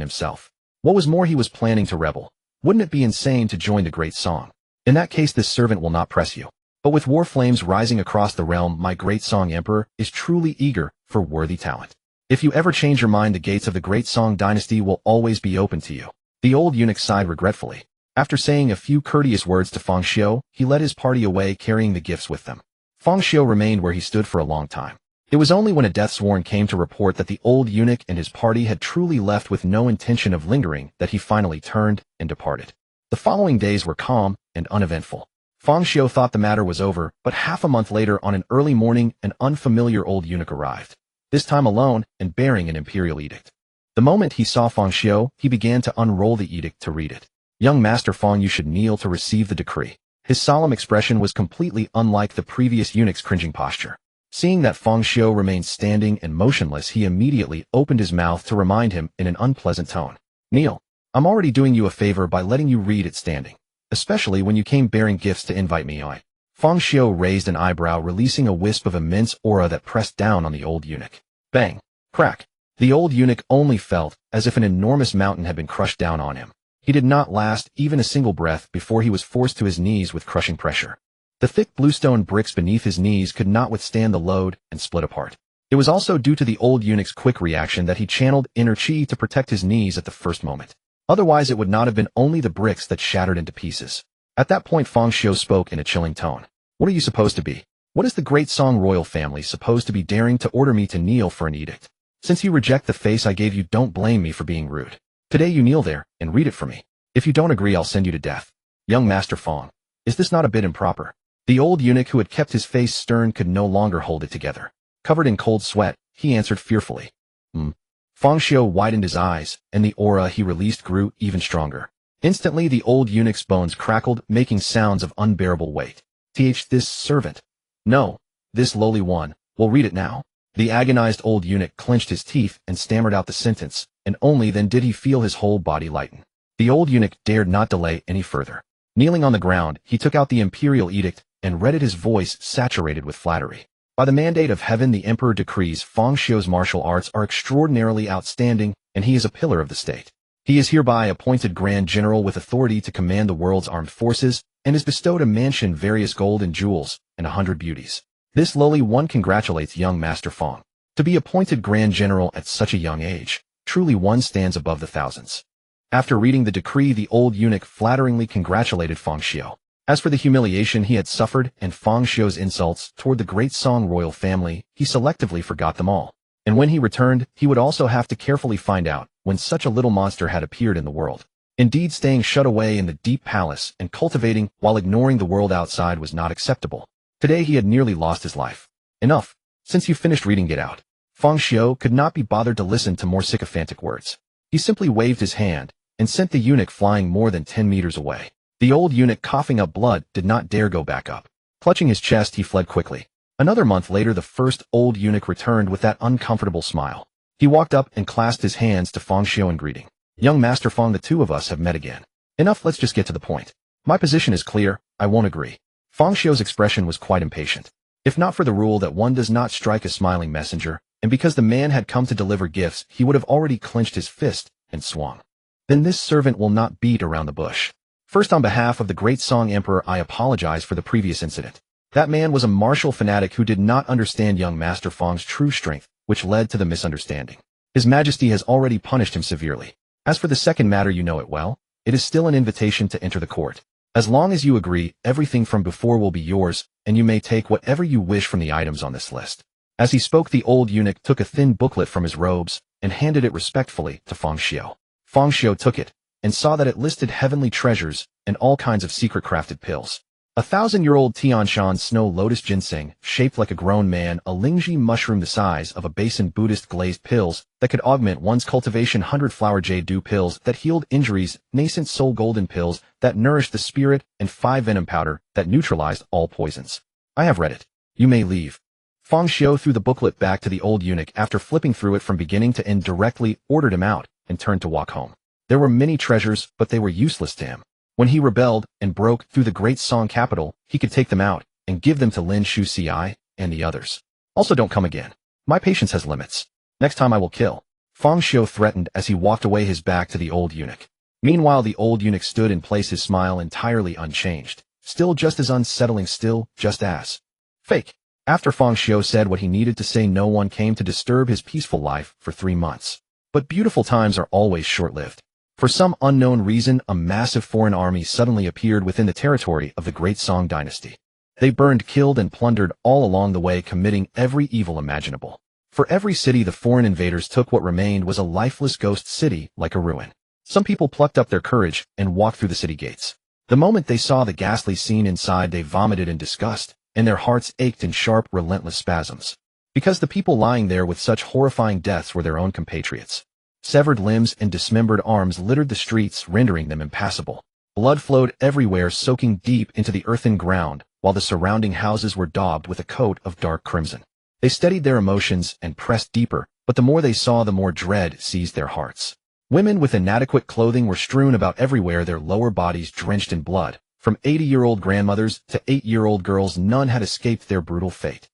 himself. What was more, he was planning to rebel. Wouldn't it be insane to join the great Song? In that case, this servant will not press you. But with war flames rising across the realm, my great Song Emperor is truly eager for worthy talent. If you ever change your mind, the gates of the great Song dynasty will always be open to you. The old eunuch sighed regretfully. After saying a few courteous words to Feng Xiu, he led his party away, carrying the gifts with them. Feng Xiu remained where he stood for a long time. It was only when a death sworn came to report that the old eunuch and his party had truly left with no intention of lingering that he finally turned and departed. The following days were calm and uneventful. Feng Xiu thought the matter was over, but half a month later, on an early morning, an unfamiliar old eunuch arrived, this time alone and bearing an imperial edict. The moment he saw Feng Xiu, he began to unroll the edict to read it. Young Master Feng, you should kneel to receive the decree. His solemn expression was completely unlike the previous eunuch's cringing posture. Seeing that Feng Xiu remained standing and motionless, he immediately opened his mouth to remind him in an unpleasant tone. Kneel. I'm already doing you a favor by letting you read it standing. Especially when you came bearing gifts to invite me on. Feng Xiu raised an eyebrow, releasing a wisp of immense aura that pressed down on the old eunuch. Bang! Crack! The old eunuch only felt as if an enormous mountain had been crushed down on him. He did not last even a single breath before he was forced to his knees with crushing pressure. The thick bluestone bricks beneath his knees could not withstand the load and split apart. It was also due to the old eunuch's quick reaction that he channeled inner chi to protect his knees at the first moment. Otherwise, it would not have been only the bricks that shattered into pieces. At that point, Feng Xiu spoke in a chilling tone. What are you supposed to be? What is the great Song royal family supposed to be daring to order me to kneel for an edict? Since you reject the face I gave you, don't blame me for being rude. Today you kneel there, and read it for me. If you don't agree, I'll send you to death. Young Master Fong, is this not a bit improper? The old eunuch who had kept his face stern could no longer hold it together. Covered in cold sweat, he answered fearfully. Fong Xiu widened his eyes, and the aura he released grew even stronger. Instantly the old eunuch's bones crackled, making sounds of unbearable weight. This servant. No, this lowly one, will read it now. The agonized old eunuch clenched his teeth and stammered out the sentence, and only then did he feel his whole body lighten. The old eunuch dared not delay any further. Kneeling on the ground, he took out the imperial edict and read it, his voice saturated with flattery. By the mandate of heaven, the emperor decrees Fong Xiu's martial arts are extraordinarily outstanding, and he is a pillar of the state. He is hereby appointed Grand General with authority to command the world's armed forces, and is bestowed a mansion, various gold and jewels, and 100 beauties. This lowly one congratulates young Master Fong. To be appointed Grand General at such a young age, truly one stands above the thousands. After reading the decree, the old eunuch flatteringly congratulated Fong Xiu. As for the humiliation he had suffered and Fong Xiu's insults toward the great Song royal family, he selectively forgot them all. And when he returned, he would also have to carefully find out when such a little monster had appeared in the world. Indeed, staying shut away in the deep palace and cultivating while ignoring the world outside was not acceptable. Today he had nearly lost his life. Enough. Since you finished reading, get out. Fong Xiu could not be bothered to listen to more sycophantic words. He simply waved his hand and sent the eunuch flying more than 10 meters away. The old eunuch, coughing up blood, did not dare go back up. Clutching his chest, he fled quickly. Another month later, the first old eunuch returned with that uncomfortable smile. He walked up and clasped his hands to Fong Xiu in greeting. Young Master Fong, the two of us have met again. Enough, let's just get to the point. My position is clear, I won't agree. Fong Xiu's expression was quite impatient. If not for the rule that one does not strike a smiling messenger, and because the man had come to deliver gifts, he would have already clenched his fist and swung. Then this servant will not beat around the bush. First, on behalf of the great Song Emperor, I apologize for the previous incident. That man was a martial fanatic who did not understand young Master Fong's true strength, which led to the misunderstanding. His Majesty has already punished him severely. As for the second matter, you know it well. It is still an invitation to enter the court. As long as you agree, everything from before will be yours, and you may take whatever you wish from the items on this list. As he spoke, the old eunuch took a thin booklet from his robes and handed it respectfully to Fong Xiu. Fong Xiu took it and saw that it listed heavenly treasures and all kinds of secret crafted pills. 1,000-year-old Tianshan snow lotus ginseng, shaped like a grown man, a lingji mushroom the size of a basin, Buddhist glazed pills that could augment one's cultivation, 100-flower jade dew pills that healed injuries, nascent soul golden pills that nourished the spirit, and 5 venom powder that neutralized all poisons. I have read it. You may leave. Fong Xiu threw the booklet back to the old eunuch after flipping through it from beginning to end, directly ordered him out, and turned to walk home. There were many treasures, but they were useless to him. When he rebelled and broke through the great Song capital, he could take them out and give them to Lin Shuxi and the others. Also, don't come again. My patience has limits. Next time I will kill. Fong Xiu threatened as he walked away, his back to the old eunuch. Meanwhile, the old eunuch stood in place, his smile entirely unchanged. Still just as unsettling, still just as fake. After Fong Xiu said what he needed to say, no one came to disturb his peaceful life for 3 months. But beautiful times are always short-lived. For some unknown reason, a massive foreign army suddenly appeared within the territory of the great Song dynasty. They burned, killed, and plundered all along the way, committing every evil imaginable. For every city the foreign invaders took, what remained was a lifeless ghost city, like a ruin. Some people plucked up their courage and walked through the city gates. The moment they saw the ghastly scene inside, they vomited in disgust, and their hearts ached in sharp, relentless spasms. Because the people lying there with such horrifying deaths were their own compatriots. Severed limbs and dismembered arms littered the streets, rendering them impassable. Blood flowed everywhere, soaking deep into the earthen ground, while the surrounding houses were daubed with a coat of dark crimson. They steadied their emotions and pressed deeper, but the more they saw, the more dread seized their hearts. Women with inadequate clothing were strewn about everywhere, their lower bodies drenched in blood. From 80-year-old grandmothers to 8-year-old girls, none had escaped their brutal fate.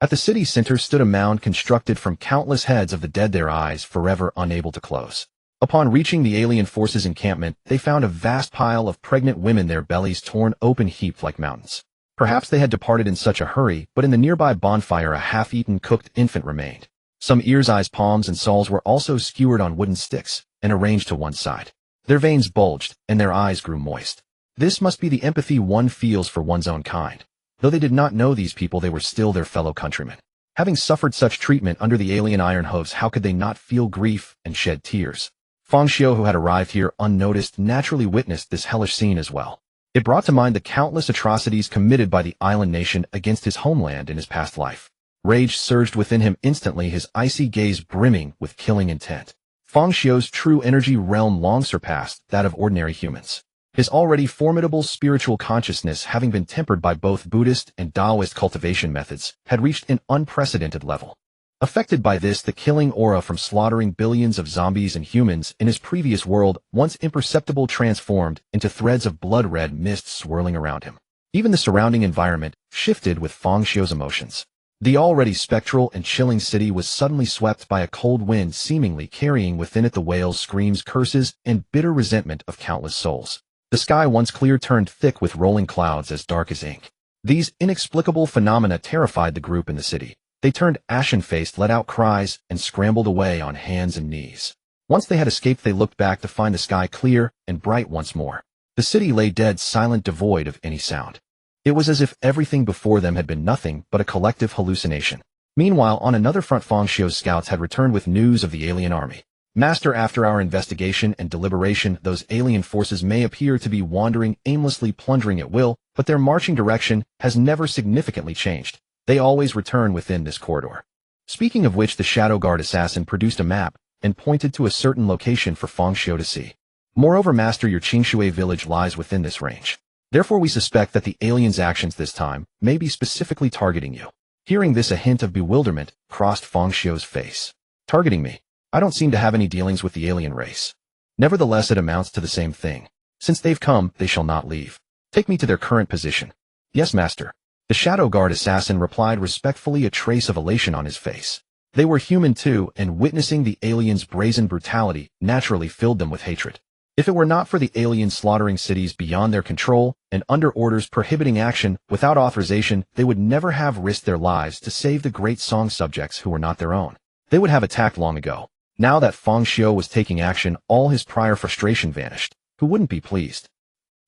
At the city's center stood a mound constructed from countless heads of the dead, their eyes forever unable to close. Upon reaching the alien forces' encampment, they found a vast pile of pregnant women, their bellies torn open, heaped like mountains. Perhaps they had departed in such a hurry, but in the nearby bonfire a half-eaten cooked infant remained. Some ears, eyes, palms, and soles were also skewered on wooden sticks and arranged to one side. Their veins bulged, and their eyes grew moist. This must be the empathy one feels for one's own kind. Though they did not know these people, they were still their fellow countrymen. Having suffered such treatment under the alien iron hooves, how could they not feel grief and shed tears? Fang Xiu, who had arrived here unnoticed, naturally witnessed this hellish scene as well. It brought to mind the countless atrocities committed by the island nation against his homeland in his past life. Rage surged within him instantly, his icy gaze brimming with killing intent. Fang Xiu's true energy realm long surpassed that of ordinary humans. His already formidable spiritual consciousness, having been tempered by both Buddhist and Taoist cultivation methods, had reached an unprecedented level. Affected by this, the killing aura from slaughtering billions of zombies and humans in his previous world, once imperceptible, transformed into threads of blood-red mist swirling around him. Even the surrounding environment shifted with Fang Xiu's emotions. The already spectral and chilling city was suddenly swept by a cold wind, seemingly carrying within it the wails, screams, curses, and bitter resentment of countless souls. The sky, once clear, turned thick with rolling clouds as dark as ink. These inexplicable phenomena terrified the group in the city. They turned ashen-faced, let out cries, and scrambled away on hands and knees. Once they had escaped, they looked back to find the sky clear and bright once more. The city lay dead, silent, devoid of any sound. It was as if everything before them had been nothing but a collective hallucination. Meanwhile, on another front, Fang Xiu's scouts had returned with news of the alien army. Master, after our investigation and deliberation, those alien forces may appear to be wandering aimlessly, plundering at will, but their marching direction has never significantly changed. They always return within this corridor. Speaking of which, the Shadow Guard assassin produced a map and pointed to a certain location for Fang Xiu to see. Moreover, Master, your Qingshui village lies within this range. Therefore, we suspect that the aliens' actions this time may be specifically targeting you. Hearing this, a hint of bewilderment crossed Fang Xiu's face. Targeting me? I don't seem to have any dealings with the alien race. Nevertheless, it amounts to the same thing. Since they've come, they shall not leave. Take me to their current position. Yes, Master. The Shadow Guard assassin replied respectfully, a trace of elation on his face. They were human too, and witnessing the aliens' brazen brutality naturally filled them with hatred. If it were not for the aliens slaughtering cities beyond their control and under orders prohibiting action without authorization, they would never have risked their lives to save the great song subjects who were not their own. They would have attacked long ago. Now that Fang Xiu was taking action, all his prior frustration vanished. Who wouldn't be pleased?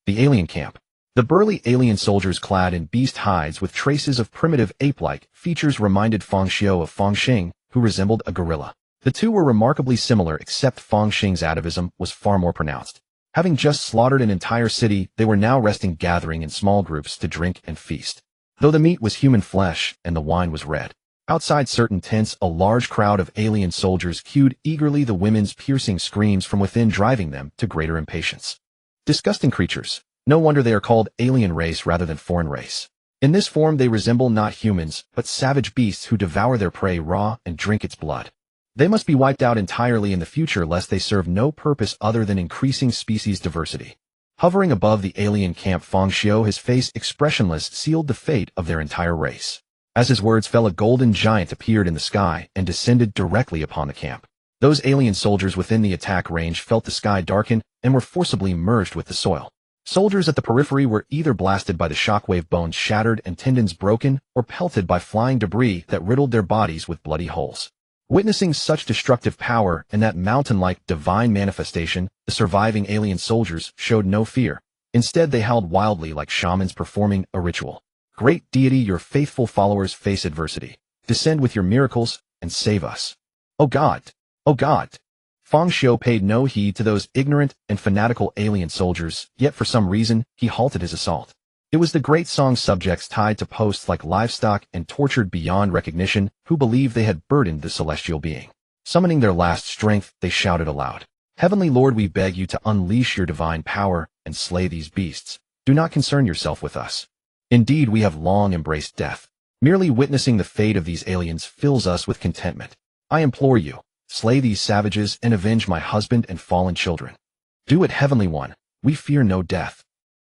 The alien camp. The burly alien soldiers clad in beast hides with traces of primitive ape-like features reminded Fang Xiu of Fang Xing, who resembled a gorilla. The two were remarkably similar, except Fang Xing's atavism was far more pronounced. Having just slaughtered an entire city, they were now resting, gathering in small groups to drink and feast. Though the meat was human flesh and the wine was red. Outside certain tents, a large crowd of alien soldiers queued eagerly, the women's piercing screams from within driving them to greater impatience. Disgusting creatures. No wonder they are called alien race rather than foreign race. In this form, they resemble not humans, but savage beasts who devour their prey raw and drink its blood. They must be wiped out entirely in the future, lest they serve no purpose other than increasing species diversity. Hovering above the alien camp, Fang Xiu, his face expressionless, sealed the fate of their entire race. As his words fell, a golden giant appeared in the sky and descended directly upon the camp. Those alien soldiers within the attack range felt the sky darken and were forcibly merged with the soil. Soldiers at the periphery were either blasted by the shockwave, bones shattered and tendons broken, or pelted by flying debris that riddled their bodies with bloody holes. Witnessing such destructive power and that mountain-like divine manifestation, the surviving alien soldiers showed no fear. Instead, they howled wildly like shamans performing a ritual. Great deity, your faithful followers face adversity. Descend with your miracles and save us. Oh God! Oh God! Fang Xiu paid no heed to those ignorant and fanatical alien soldiers, yet for some reason, he halted his assault. It was the great song subjects tied to posts like livestock and tortured beyond recognition who believed they had burdened the celestial being. Summoning their last strength, they shouted aloud, Heavenly Lord, we beg you to unleash your divine power and slay these beasts. Do not concern yourself with us. Indeed, we have long embraced death. Merely witnessing the fate of these aliens fills us with contentment. I implore you, slay these savages and avenge my husband and fallen children. Do it, Heavenly One. We fear no death.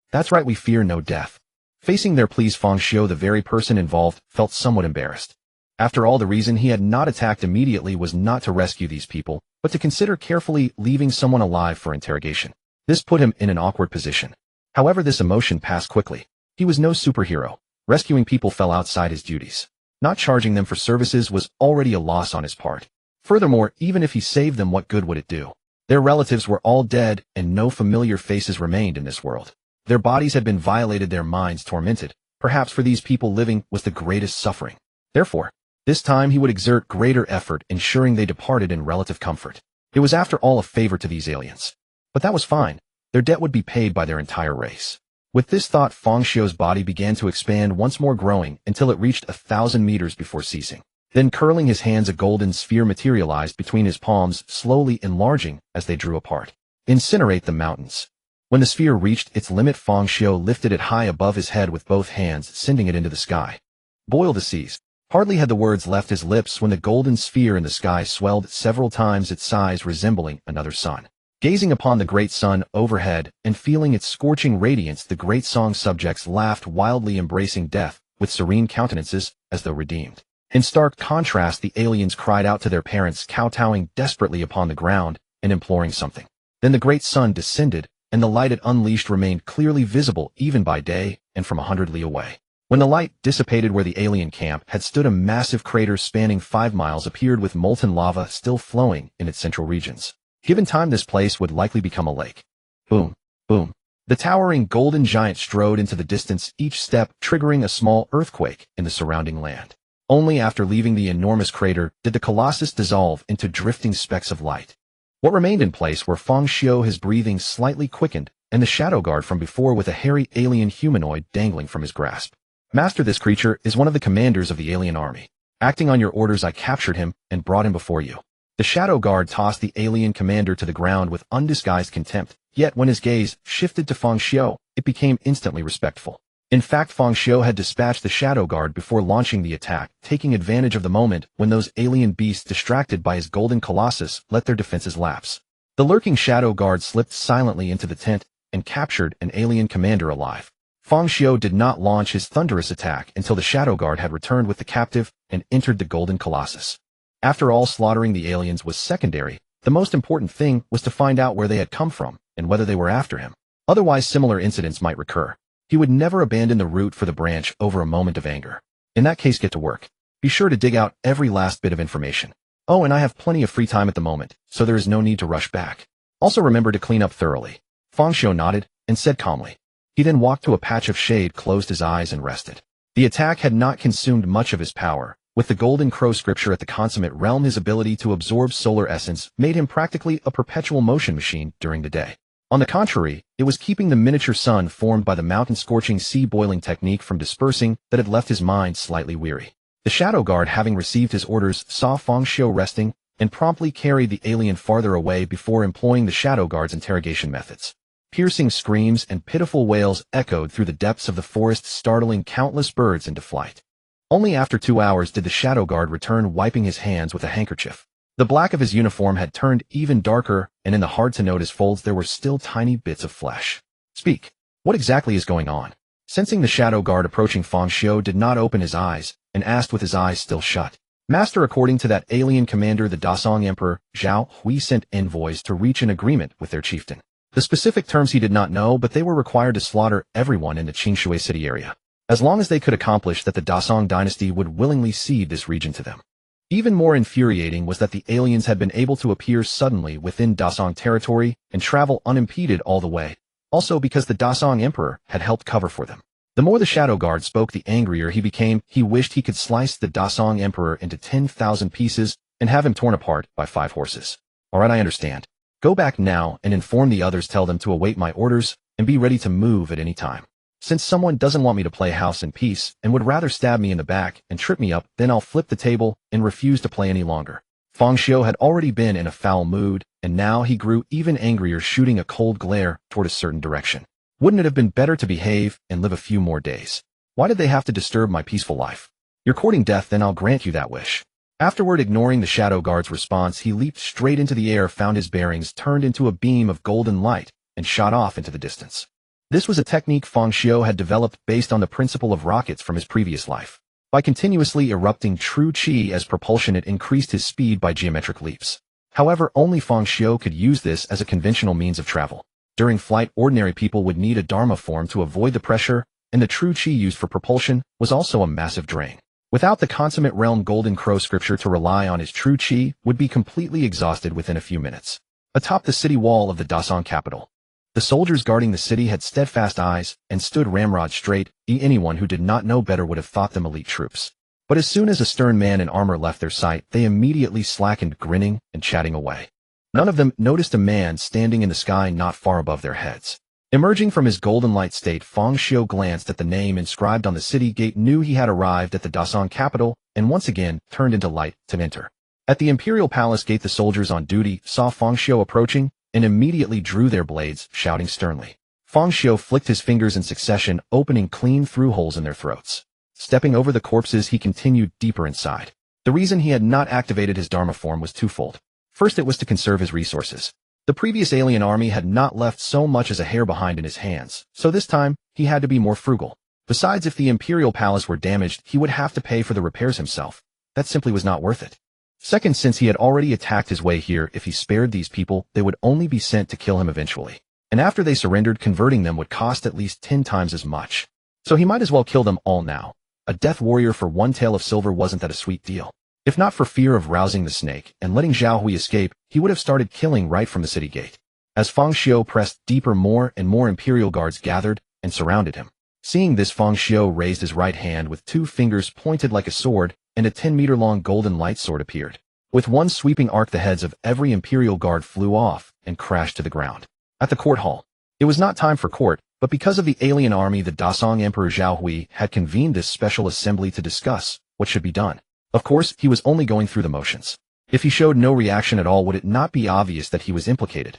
That's right, we fear no death. Facing their pleas, Fang Xiu, the very person involved, felt somewhat embarrassed. After all, the reason he had not attacked immediately was not to rescue these people, but to consider carefully leaving someone alive for interrogation. This put him in an awkward position. However, this emotion passed quickly. He was no superhero. Rescuing people fell outside his duties. Not charging them for services was already a loss on his part. Furthermore, even if he saved them, what good would it do? Their relatives were all dead, and no familiar faces remained in this world. Their bodies had been violated, their minds tormented. Perhaps for these people living was the greatest suffering. Therefore, this time he would exert greater effort ensuring they departed in relative comfort. It was after all a favor to these aliens. But that was fine. Their debt would be paid by their entire race. With this thought, Feng Xiu's body began to expand, once more growing until it reached 1,000 meters before ceasing. Then curling his hands, a golden sphere materialized between his palms, slowly enlarging as they drew apart. Incinerate the mountains. When the sphere reached its limit, Feng Xiu lifted it high above his head with both hands, sending it into the sky. Boil the seas. Hardly had the words left his lips when the golden sphere in the sky swelled several times its size, resembling another sun. Gazing upon the great sun overhead and feeling its scorching radiance, the great song subjects laughed wildly, embracing death with serene countenances as though redeemed. In stark contrast, the aliens cried out to their parents, kowtowing desperately upon the ground and imploring something. Then the great sun descended, and the light it unleashed remained clearly visible even by day and from 100 li away. When the light dissipated where the alien camp had stood, a massive crater spanning 5 miles appeared with molten lava still flowing in its central regions. Given time, this place would likely become a lake. Boom, boom. The towering golden giant strode into the distance, each step triggering a small earthquake in the surrounding land. Only after leaving the enormous crater did the colossus dissolve into drifting specks of light. What remained in place were Feng Xiu, his breathing slightly quickened, and the shadow guard from before with a hairy alien humanoid dangling from his grasp. Master, this creature is one of the commanders of the alien army. Acting on your orders, I captured him and brought him before you. The shadow guard tossed the alien commander to the ground with undisguised contempt, yet when his gaze shifted to Feng Xiu, it became instantly respectful. In fact, Feng Xiu had dispatched the shadow guard before launching the attack, taking advantage of the moment when those alien beasts, distracted by his golden colossus, let their defenses lapse. The lurking shadow guard slipped silently into the tent and captured an alien commander alive. Feng Xiu did not launch his thunderous attack until the shadow guard had returned with the captive and entered the golden colossus. After all, slaughtering the aliens was secondary. The most important thing was to find out where they had come from and whether they were after him. Otherwise, similar incidents might recur. He would never abandon the root for the branch over a moment of anger. In that case, get to work. Be sure to dig out every last bit of information. Oh, and I have plenty of free time at the moment, so there is no need to rush back. Also remember to clean up thoroughly. Feng Xiu nodded and said calmly. He then walked to a patch of shade, closed his eyes, and rested. The attack had not consumed much of his power. With the golden crow scripture at the consummate realm, his ability to absorb solar essence made him practically a perpetual motion machine during the day. On the contrary, it was keeping the miniature sun formed by the mountain-scorching sea-boiling technique from dispersing that had left his mind slightly weary. The shadow guard, having received his orders, saw Feng Xiu resting and promptly carried the alien farther away before employing the shadow guard's interrogation methods. Piercing screams and pitiful wails echoed through the depths of the forest, startling countless birds into flight. Only after 2 hours did the shadow guard return, wiping his hands with a handkerchief. The black of his uniform had turned even darker, and in the hard-to-notice folds there were still tiny bits of flesh. Speak. What exactly is going on? Sensing the shadow guard approaching, Feng Xiu did not open his eyes and asked with his eyes still shut. Master, according to that alien commander, the Dasong Emperor, Zhao Hui sent envoys to reach an agreement with their chieftain. The specific terms he did not know, but they were required to slaughter everyone in the Qingshui city area. As long as they could accomplish that, the Dasong dynasty would willingly cede this region to them. Even more infuriating was that the aliens had been able to appear suddenly within Dasong territory and travel unimpeded all the way, also because the Dasong Emperor had helped cover for them. The more the shadow guard spoke, the angrier he became. He wished he could slice the Dasong Emperor into 10,000 pieces and have him torn apart by 5 horses. Alright, I understand. Go back now and inform the others, tell them to await my orders and be ready to move at any time. Since someone doesn't want me to play house in peace and would rather stab me in the back and trip me up, then I'll flip the table and refuse to play any longer. Feng Xiu had already been in a foul mood, and now he grew even angrier, shooting a cold glare toward a certain direction. Wouldn't it have been better to behave and live a few more days? Why did they have to disturb my peaceful life? You're courting death, then I'll grant you that wish. Afterward, ignoring the shadow guard's response, he leaped straight into the air, found his bearings, turned into a beam of golden light, and shot off into the distance. This was a technique Feng Xiu had developed based on the principle of rockets from his previous life. By continuously erupting true qi as propulsion, it increased his speed by geometric leaps. However, only Feng Xiu could use this as a conventional means of travel. During flight, ordinary people would need a dharma form to avoid the pressure, and the true qi used for propulsion was also a massive drain. Without the consummate realm golden crow scripture to rely on, his true qi would be completely exhausted within a few minutes. Atop the city wall of the Dasong capital, The soldiers guarding the city had steadfast eyes and stood ramrod straight. Anyone who did not know better would have thought them elite troops. But as soon as a stern man in armor left their sight, they immediately slackened, grinning and chatting away. None of them noticed a man standing in the sky not far above their heads. Emerging from his golden light state, Feng Xiu glanced at the name inscribed on the city gate, knew he had arrived at the Dasong capital, and once again turned into light to enter. At the Imperial Palace gate, the soldiers on duty saw Feng Xiu approaching and immediately drew their blades, shouting sternly. Feng Xiu flicked his fingers in succession, opening clean through holes in their throats. Stepping over the corpses, he continued deeper inside. The reason he had not activated his Dharma form was twofold. First, it was to conserve his resources. The previous alien army had not left so much as a hair behind in his hands, so this time, he had to be more frugal. Besides, if the Imperial Palace were damaged, he would have to pay for the repairs himself. That simply was not worth it. Second, since he had already attacked his way here, if he spared these people, they would only be sent to kill him eventually. And after they surrendered, converting them would cost at least 10 times as much. So he might as well kill them all now. A death warrior for one tael of silver wasn't that a sweet deal? If not for fear of rousing the snake and letting Zhao Hui escape, he would have started killing right from the city gate. As Feng Xiu pressed deeper, more and more Imperial guards gathered and surrounded him. Seeing this, Feng Xiu raised his right hand with 2 fingers pointed like a sword, and a 10-meter-long golden light sword appeared. With one sweeping arc, the heads of every Imperial guard flew off and crashed to the ground. At the court hall. It was not time for court, but because of the alien army, the Dasong Emperor Zhao Hui had convened this special assembly to discuss what should be done. Of course, he was only going through the motions. If he showed no reaction at all, would it not be obvious that he was implicated?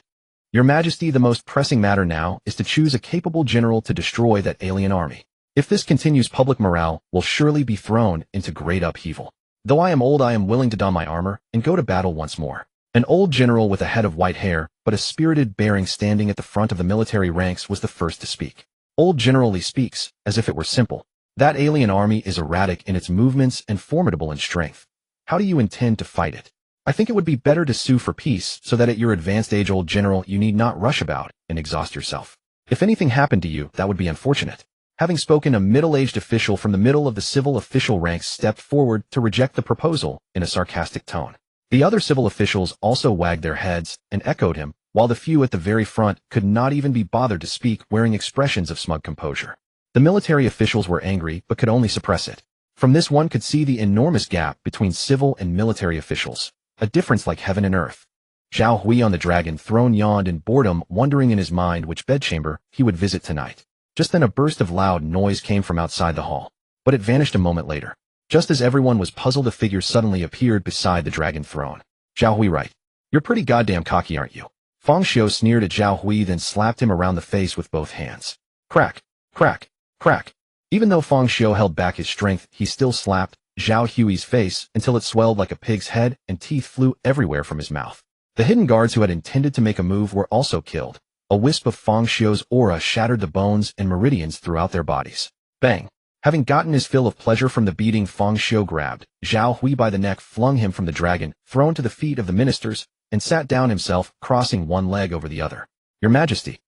Your Majesty, the most pressing matter now is to choose a capable general to destroy that alien army. If this continues, public morale will surely be thrown into great upheaval. Though I am old, I am willing to don my armor and go to battle once more. An old general with a head of white hair, but a spirited bearing, standing at the front of the military ranks, was the first to speak. Old General Li speaks, as if it were simple. That alien army is erratic in its movements and formidable in strength. How do you intend to fight it? I think it would be better to sue for peace, so that at your advanced age, old general, you need not rush about and exhaust yourself. If anything happened to you, that would be unfortunate. Having spoken, a middle-aged official from the middle of the civil official ranks stepped forward to reject the proposal in a sarcastic tone. The other civil officials also wagged their heads and echoed him, while the few at the very front could not even be bothered to speak, wearing expressions of smug composure. The military officials were angry, but could only suppress it. From this, one could see the enormous gap between civil and military officials, a difference like heaven and earth. Zhao Hui on the dragon throne yawned in boredom, wondering in his mind which bedchamber he would visit tonight. Just then a burst of loud noise came from outside the hall, but it vanished a moment later. Just as everyone was puzzled, a figure suddenly appeared beside the dragon throne. Zhao Hui, right? You're pretty goddamn cocky, aren't you? Feng Xiu sneered at Zhao Hui, then slapped him around the face with both hands. Crack, crack, crack. Even though Feng Xiu held back his strength, he still slapped Zhao Hui's face until it swelled like a pig's head and teeth flew everywhere from his mouth. The hidden guards who had intended to make a move were also killed. A wisp of Feng Xiu's aura shattered the bones and meridians throughout their bodies. Bang! Having gotten his fill of pleasure from the beating, Feng Xiu grabbed Zhao Hui by the neck, flung him from the dragon, thrown to the feet of the ministers, and sat down himself, crossing one leg over the other. Your Majesty,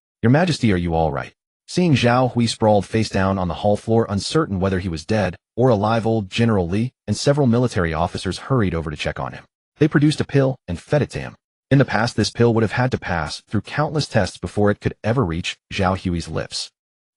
are you all right? Seeing Zhao Hui sprawled face down on the hall floor, uncertain whether he was dead or alive, old General Li and several military officers hurried over to check on him. They produced a pill and fed it to him. In the past, this pill would have had to pass through countless tests before it could ever reach Zhao Hui's lips.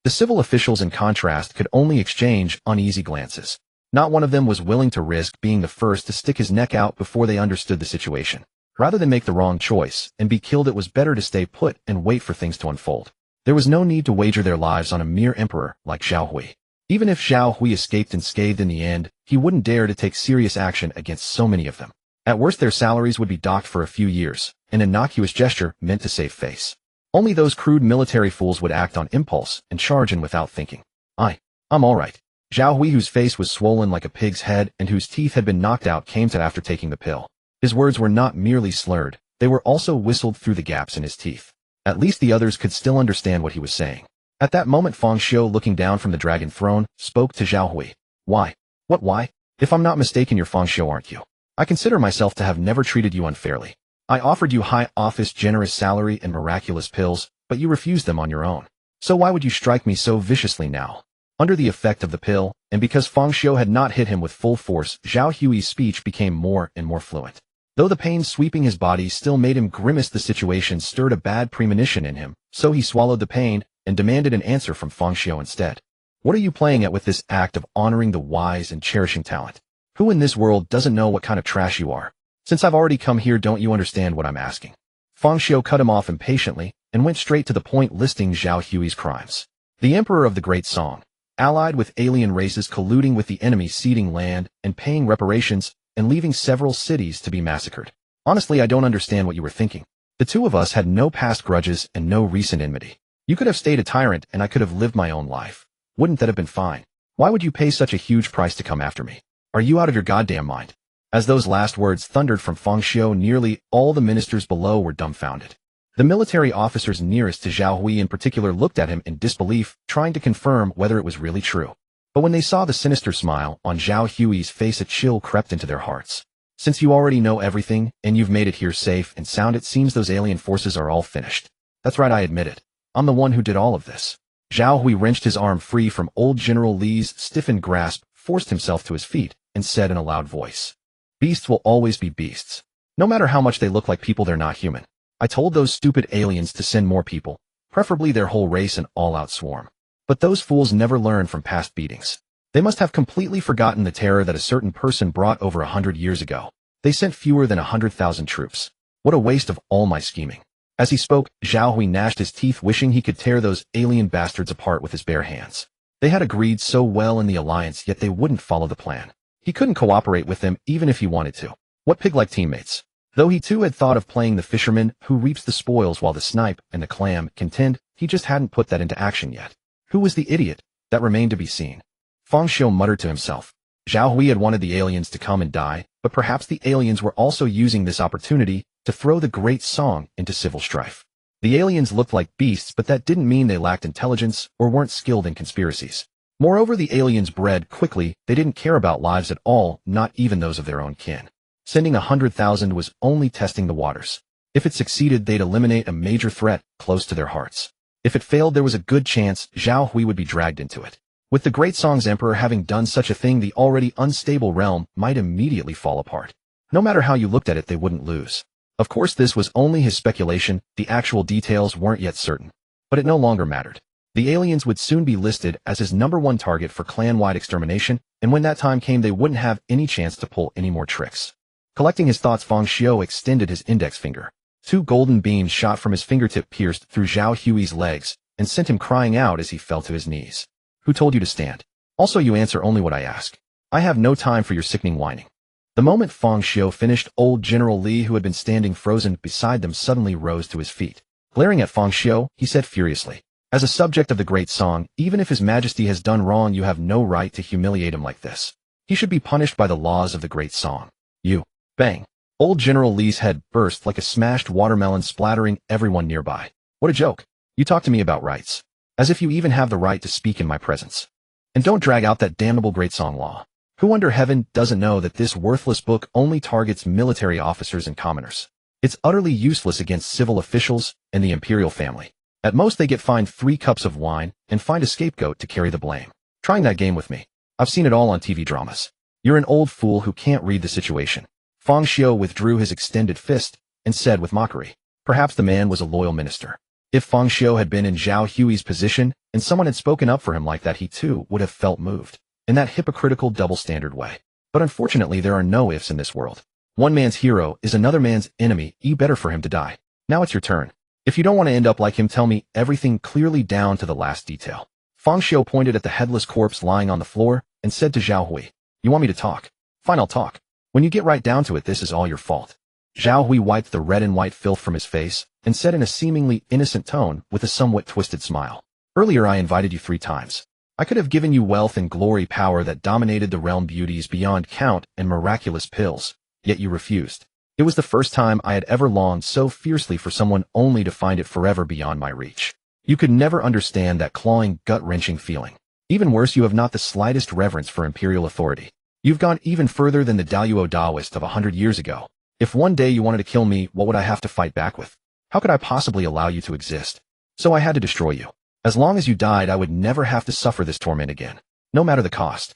The civil officials, in contrast, could only exchange uneasy glances. Not one of them was willing to risk being the first to stick his neck out before they understood the situation. Rather than make the wrong choice and be killed, it was better to stay put and wait for things to unfold. There was no need to wager their lives on a mere emperor like Zhao Hui. Even if Zhao Hui escaped unscathed in the end, he wouldn't dare to take serious action against so many of them. At worst, their salaries would be docked for a few years, an innocuous gesture meant to save face. Only those crude military fools would act on impulse and charge in without thinking. I'm all right. Zhao Hui, whose face was swollen like a pig's head and whose teeth had been knocked out, came to after taking the pill. His words were not merely slurred, they were also whistled through the gaps in his teeth. At least the others could still understand what he was saying. At that moment, Feng Xiu, looking down from the dragon throne, spoke to Zhao Hui. Why? What why? If I'm not mistaken, you're Feng Xiu, aren't you? I consider myself to have never treated you unfairly. I offered you high office, generous salary, and miraculous pills, but you refused them on your own. So why would you strike me so viciously now? Under the effect of the pill, and because Feng Xiu had not hit him with full force, Zhao Hui's speech became more and more fluent. Though the pain sweeping his body still made him grimace, the situation stirred a bad premonition in him, so he swallowed the pain and demanded an answer from Feng Xiu instead. What are you playing at with this act of honoring the wise and cherishing talent? Who in this world doesn't know what kind of trash you are? Since I've already come here, don't you understand what I'm asking? Feng Xiu cut him off impatiently and went straight to the point, listing Zhao Hui's crimes. The Emperor of the Great Song, allied with alien races, colluding with the enemy, ceding land and paying reparations, and leaving several cities to be massacred. Honestly, I don't understand what you were thinking. The two of us had no past grudges and no recent enmity. You could have stayed a tyrant and I could have lived my own life. Wouldn't that have been fine? Why would you pay such a huge price to come after me? Are you out of your goddamn mind? As those last words thundered from Feng Xiu, nearly all the ministers below were dumbfounded. The military officers nearest to Zhao Hui in particular looked at him in disbelief, trying to confirm whether it was really true. But when they saw the sinister smile on Zhao Hui's face, a chill crept into their hearts. Since you already know everything, and you've made it here safe and sound, it seems those alien forces are all finished. That's right, I admit it. I'm the one who did all of this. Zhao Hui wrenched his arm free from old General Li's stiffened grasp, forced himself to his feet, and said in a loud voice, "Beasts will always be beasts. No matter how much they look like people, they're not human. I told those stupid aliens to send more people, preferably their whole race, an all-out swarm. But those fools never learn from past beatings. They must have completely forgotten the terror that a certain person brought over 100 years ago. They sent fewer than 100,000 troops. What a waste of all my scheming." As he spoke, Zhao Hui gnashed his teeth, wishing he could tear those alien bastards apart with his bare hands. They had agreed so well in the alliance, yet they wouldn't follow the plan. He couldn't cooperate with them even if he wanted to. What pig-like teammates. Though he too had thought of playing the fisherman who reaps the spoils while the snipe and the clam contend, he just hadn't put that into action yet. Who was the idiot? That remained to be seen. Feng Xiu muttered to himself. Zhao Hui had wanted the aliens to come and die, but perhaps the aliens were also using this opportunity to throw the Great Song into civil strife. The aliens looked like beasts, but that didn't mean they lacked intelligence or weren't skilled in conspiracies. Moreover, the aliens bred quickly. They didn't care about lives at all, not even those of their own kin. Sending 100,000 was only testing the waters. If it succeeded, they'd eliminate a major threat close to their hearts. If it failed, there was a good chance Zhao Hui would be dragged into it. With the Great Song's emperor having done such a thing, the already unstable realm might immediately fall apart. No matter how you looked at it, they wouldn't lose. Of course, this was only his speculation. The actual details weren't yet certain. But it no longer mattered. The aliens would soon be listed as his #1 target for clan-wide extermination, and when that time came, they wouldn't have any chance to pull any more tricks. Collecting his thoughts, Feng Xiu extended his index finger. 2 golden beams shot from his fingertip, pierced through Zhao Hui's legs, and sent him crying out as he fell to his knees. "Who told you to stand? Also, you answer only what I ask. I have no time for your sickening whining." The moment Feng Xiu finished, old General Li, who had been standing frozen beside them, suddenly rose to his feet. Glaring at Feng Xiu, he said furiously, "As a subject of the Great Song, even if His Majesty has done wrong, you have no right to humiliate him like this. He should be punished by the laws of the Great Song. You." Bang. Old General Li's head burst like a smashed watermelon, splattering everyone nearby. "What a joke. You talk to me about rights. As if you even have the right to speak in my presence. And don't drag out that damnable Great Song law. Who under heaven doesn't know that this worthless book only targets military officers and commoners? It's utterly useless against civil officials and the imperial family. At most, they get fined 3 cups of wine and find a scapegoat to carry the blame. Trying that game with me. I've seen it all on TV dramas. You're an old fool who can't read the situation." Feng Xiu withdrew his extended fist and said with mockery. Perhaps the man was a loyal minister. If Feng Xiu had been in Zhao Hui's position and someone had spoken up for him like that, he too would have felt moved. In that hypocritical double-standard way. But unfortunately, there are no ifs in this world. One man's hero is another man's enemy. Better for him to die. Now it's your turn. If you don't want to end up like him, tell me everything clearly down to the last detail. Feng Xiu pointed at the headless corpse lying on the floor and said to Zhao Hui, "You want me to talk? Fine, I'll talk. When you get right down to it, this is all your fault." Zhao Hui wiped the red and white filth from his face and said in a seemingly innocent tone with a somewhat twisted smile, "Earlier I invited you 3 times. I could have given you wealth and glory, power that dominated the realm, beauties beyond count, and miraculous pills, yet you refused. It was the first time I had ever longed so fiercely for someone only to find it forever beyond my reach. You could never understand that clawing, gut-wrenching feeling. Even worse, you have not the slightest reverence for imperial authority. You've gone even further than the Daoyuo Daoist of 100 years ago. If one day you wanted to kill me, what would I have to fight back with? How could I possibly allow you to exist? So I had to destroy you. As long as you died, I would never have to suffer this torment again, no matter the cost."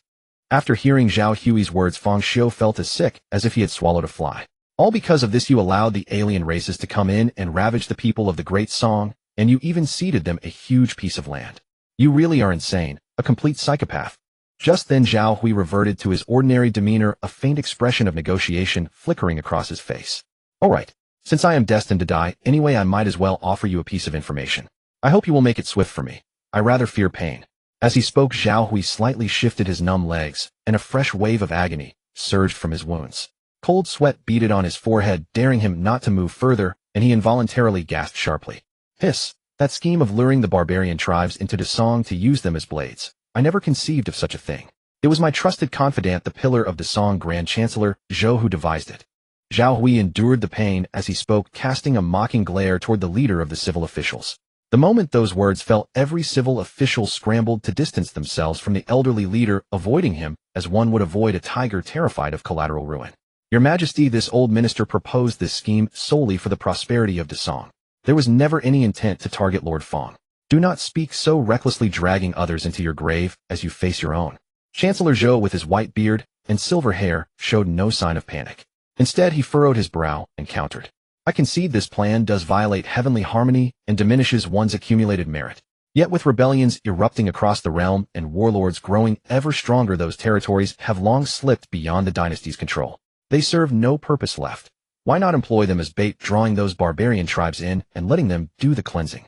After hearing Zhao Hui's words, Feng Xiu felt as sick as if he had swallowed a fly. All because of this you allowed the alien races to come in and ravage the people of the Great Song, and you even ceded them a huge piece of land. You really are insane, a complete psychopath. Just then Zhao Hui reverted to his ordinary demeanor, a faint expression of negotiation flickering across his face. Alright, since I am destined to die, anyway I might as well offer you a piece of information. I hope you will make it swift for me. I rather fear pain. As he spoke, Zhao Hui slightly shifted his numb legs, and a fresh wave of agony surged from his wounds. Cold sweat beaded on his forehead, daring him not to move further, and he involuntarily gasped sharply. Hiss! That scheme of luring the barbarian tribes into Dasong to use them as blades. I never conceived of such a thing. It was my trusted confidant, the pillar of Dasong Grand Chancellor, Zhou, who devised it. Zhao Hui endured the pain as he spoke, casting a mocking glare toward the leader of the civil officials. The moment those words fell, every civil official scrambled to distance themselves from the elderly leader, avoiding him as one would avoid a tiger terrified of collateral ruin. Your Majesty, this old minister proposed this scheme solely for the prosperity of Dasong. There was never any intent to target Lord Fong. Do not speak so recklessly, dragging others into your grave as you face your own. Chancellor Zhou, with his white beard and silver hair, showed no sign of panic. Instead, he furrowed his brow and countered. I concede this plan does violate heavenly harmony and diminishes one's accumulated merit. Yet with rebellions erupting across the realm and warlords growing ever stronger, those territories have long slipped beyond the dynasty's control. They serve no purpose left. Why not employ them as bait, drawing those barbarian tribes in and letting them do the cleansing?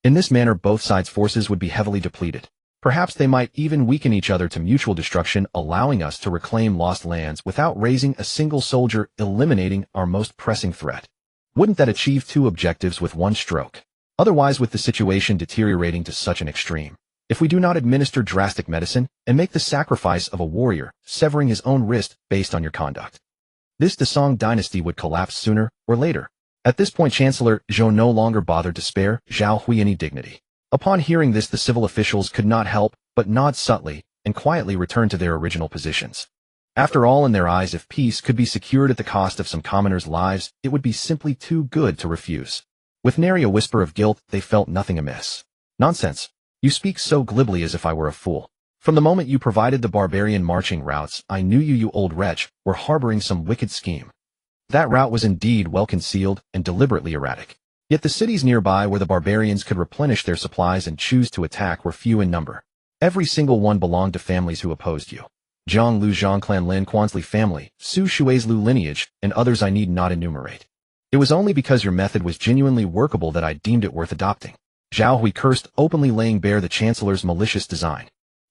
In this manner, both sides' forces would be heavily depleted. Perhaps they might even weaken each other to mutual destruction, allowing us to reclaim lost lands without raising a single soldier, eliminating our most pressing threat. Wouldn't that achieve two objectives with one stroke? Otherwise, with the situation deteriorating to such an extreme, if we do not administer drastic medicine and make the sacrifice of a warrior, severing his own wrist based on your conduct, this Dasong dynasty would collapse sooner or later. At this point, Chancellor Zhou no longer bothered to spare Zhao Hui any dignity. Upon hearing this, the civil officials could not help but nod subtly and quietly return to their original positions. After all, in their eyes, if peace could be secured at the cost of some commoners' lives, it would be simply too good to refuse. With nary a whisper of guilt, they felt nothing amiss. Nonsense. You speak so glibly as if I were a fool. From the moment you provided the barbarian marching routes, I knew you old wretch, were harboring some wicked scheme. That route was indeed well concealed and deliberately erratic. Yet the cities nearby where the barbarians could replenish their supplies and choose to attack were few in number. Every single one belonged to families who opposed you. Zhang Lu Zhang clan, Lin Quan's Li family, Su Shui's Lu lineage, and others I need not enumerate. It was only because your method was genuinely workable that I deemed it worth adopting. Zhao Hui cursed, openly laying bare the Chancellor's malicious design.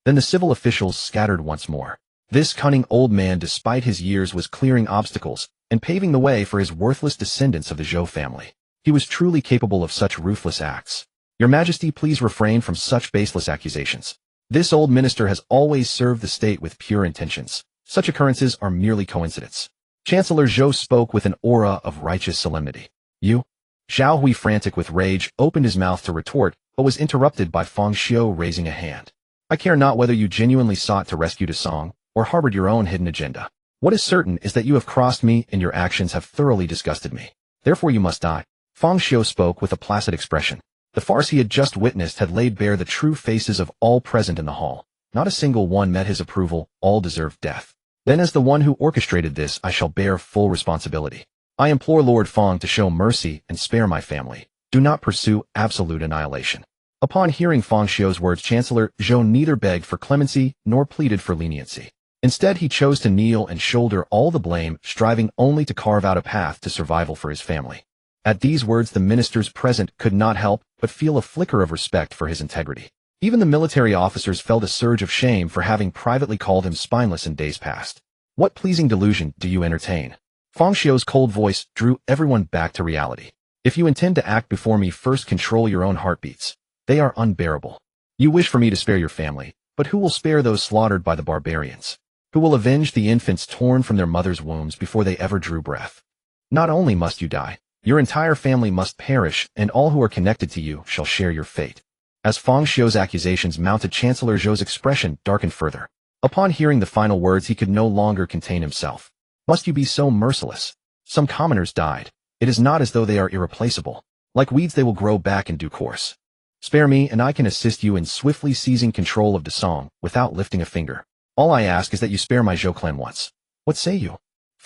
Then the civil officials scattered once more. This cunning old man, despite his years, was clearing obstacles and paving the way for his worthless descendants of the Zhou family. He was truly capable of such ruthless acts. Your Majesty, please refrain from such baseless accusations. This old minister has always served the state with pure intentions. Such occurrences are merely coincidence. Chancellor Zhou spoke with an aura of righteous solemnity. You? Zhao Hui, frantic with rage, opened his mouth to retort, but was interrupted by Fang Xiu raising a hand. I care not whether you genuinely sought to rescue Dasong, or harbored your own hidden agenda. What is certain is that you have crossed me and your actions have thoroughly disgusted me. Therefore you must die. Fang Xiu spoke with a placid expression. The farce he had just witnessed had laid bare the true faces of all present in the hall. Not a single one met his approval, all deserved death. Then, as the one who orchestrated this, I shall bear full responsibility. I implore Lord Fang to show mercy and spare my family. Do not pursue absolute annihilation. Upon hearing Fang Xiu's words, Chancellor Zhou neither begged for clemency nor pleaded for leniency. Instead, he chose to kneel and shoulder all the blame, striving only to carve out a path to survival for his family. At these words, the ministers present could not help but feel a flicker of respect for his integrity. Even the military officers felt a surge of shame for having privately called him spineless in days past. What pleasing delusion do you entertain? Fang Xiu's cold voice drew everyone back to reality. If you intend to act before me, first control your own heartbeats. They are unbearable. You wish for me to spare your family, but who will spare those slaughtered by the barbarians? Who will avenge the infants torn from their mothers' wombs before they ever drew breath? Not only must you die, your entire family must perish, and all who are connected to you shall share your fate. As Fang Xiu's accusations mounted, Chancellor Zhou's expression darkened further. Upon hearing the final words, he could no longer contain himself. Must you be so merciless? Some commoners died. It is not as though they are irreplaceable. Like weeds, they will grow back in due course. Spare me, and I can assist you in swiftly seizing control of Dasong without lifting a finger. All I ask is that you spare my Zhou clan once. What say you?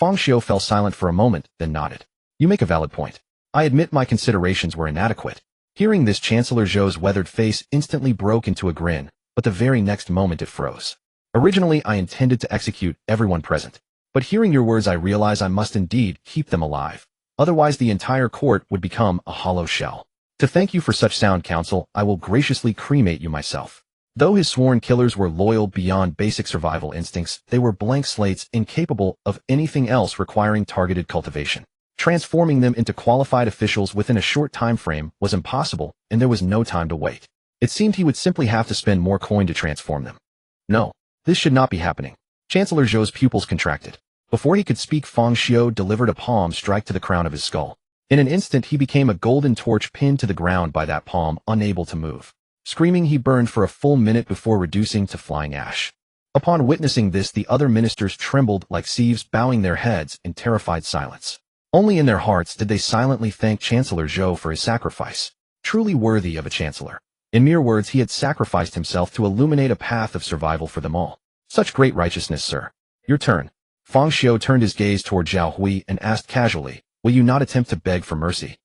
Feng Xiu fell silent for a moment, then nodded. You make a valid point. I admit my considerations were inadequate. Hearing this, Chancellor Zhou's weathered face instantly broke into a grin, but the very next moment it froze. Originally, I intended to execute everyone present. But hearing your words, I realize I must indeed keep them alive. Otherwise, the entire court would become a hollow shell. To thank you for such sound counsel, I will graciously cremate you myself. Though his sworn killers were loyal beyond basic survival instincts, they were blank slates incapable of anything else requiring targeted cultivation. Transforming them into qualified officials within a short time frame was impossible, and there was no time to wait. It seemed he would simply have to spend more coin to transform them. No, this should not be happening. Chancellor Zhou's pupils contracted. Before he could speak, Feng Xiu delivered a palm strike to the crown of his skull. In an instant, he became a golden torch pinned to the ground by that palm, unable to move. Screaming, he burned for a full minute before reducing to flying ash. Upon witnessing this, the other ministers trembled like sieves, bowing their heads in terrified silence. Only in their hearts did they silently thank Chancellor Zhou for his sacrifice. Truly worthy of a chancellor. In mere words, he had sacrificed himself to illuminate a path of survival for them all. Such great righteousness, sir. Your turn. Feng Xiu turned his gaze toward Zhao Hui and asked casually, will you not attempt to beg for mercy?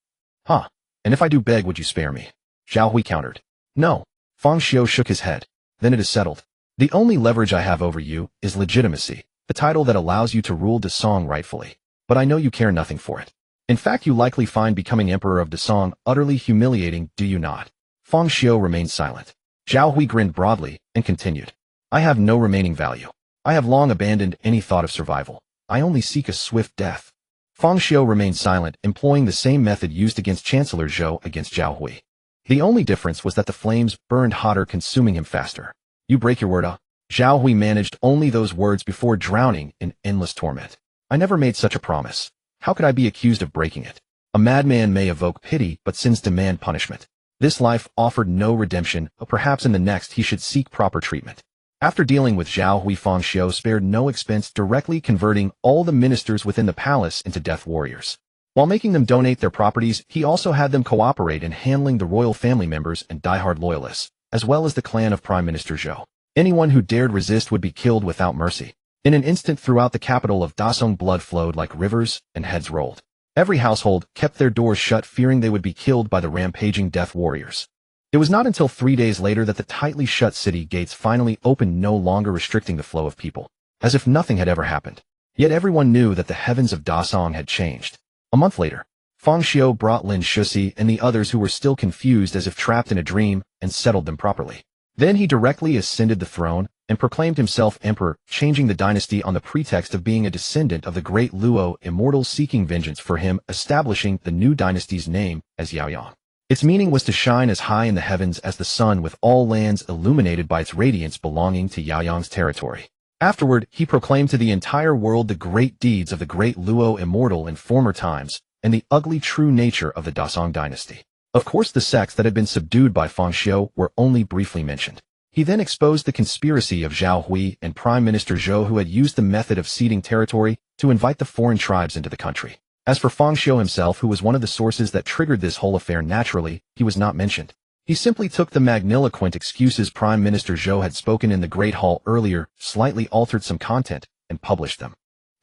Huh. And if I do beg, would you spare me? Zhao Hui countered. No. Feng Xiu shook his head. Then it is settled. The only leverage I have over you is legitimacy, the title that allows you to rule Dasong rightfully. But I know you care nothing for it. In fact, you likely find becoming Emperor of Dasong utterly humiliating, do you not? Feng Xiu remained silent. Zhao Hui grinned broadly and continued. I have no remaining value. I have long abandoned any thought of survival. I only seek a swift death. Feng Xiu remained silent, employing the same method used against Chancellor Zhou against Zhao Hui. The only difference was that the flames burned hotter, consuming him faster. You break your word, Zhao Hui managed only those words before drowning in endless torment. I never made such a promise. How could I be accused of breaking it? A madman may evoke pity, but sins demand punishment. This life offered no redemption, but perhaps in the next he should seek proper treatment. After dealing with Zhao Hui, Feng Xiu spared no expense, directly converting all the ministers within the palace into death warriors. While making them donate their properties, he also had them cooperate in handling the royal family members and diehard loyalists, as well as the clan of Prime Minister Zhou. Anyone who dared resist would be killed without mercy. In an instant, throughout the capital of Dasong, blood flowed like rivers and heads rolled. Every household kept their doors shut, fearing they would be killed by the rampaging death warriors. It was not until 3 days later that the tightly shut city gates finally opened, no longer restricting the flow of people, as if nothing had ever happened. Yet everyone knew that the heavens of Dasong had changed. A month later, Feng Xiu brought Lin Shusi and the others who were still confused as if trapped in a dream and settled them properly. Then he directly ascended the throne and proclaimed himself emperor, changing the dynasty on the pretext of being a descendant of the great Luo immortals seeking vengeance for him, establishing the new dynasty's name as Yaoyang. Its meaning was to shine as high in the heavens as the sun, with all lands illuminated by its radiance belonging to Yaoyang's territory. Afterward, he proclaimed to the entire world the great deeds of the great Luo immortal in former times and the ugly true nature of the Dasong dynasty. Of course, the sects that had been subdued by Feng Xiu were only briefly mentioned. He then exposed the conspiracy of Zhao Hui and Prime Minister Zhou, who had used the method of ceding territory to invite the foreign tribes into the country. As for Feng Xiu himself, who was one of the sources that triggered this whole affair, naturally, he was not mentioned. He simply took the magniloquent excuses Prime Minister Zhou had spoken in the Great Hall earlier, slightly altered some content, and published them.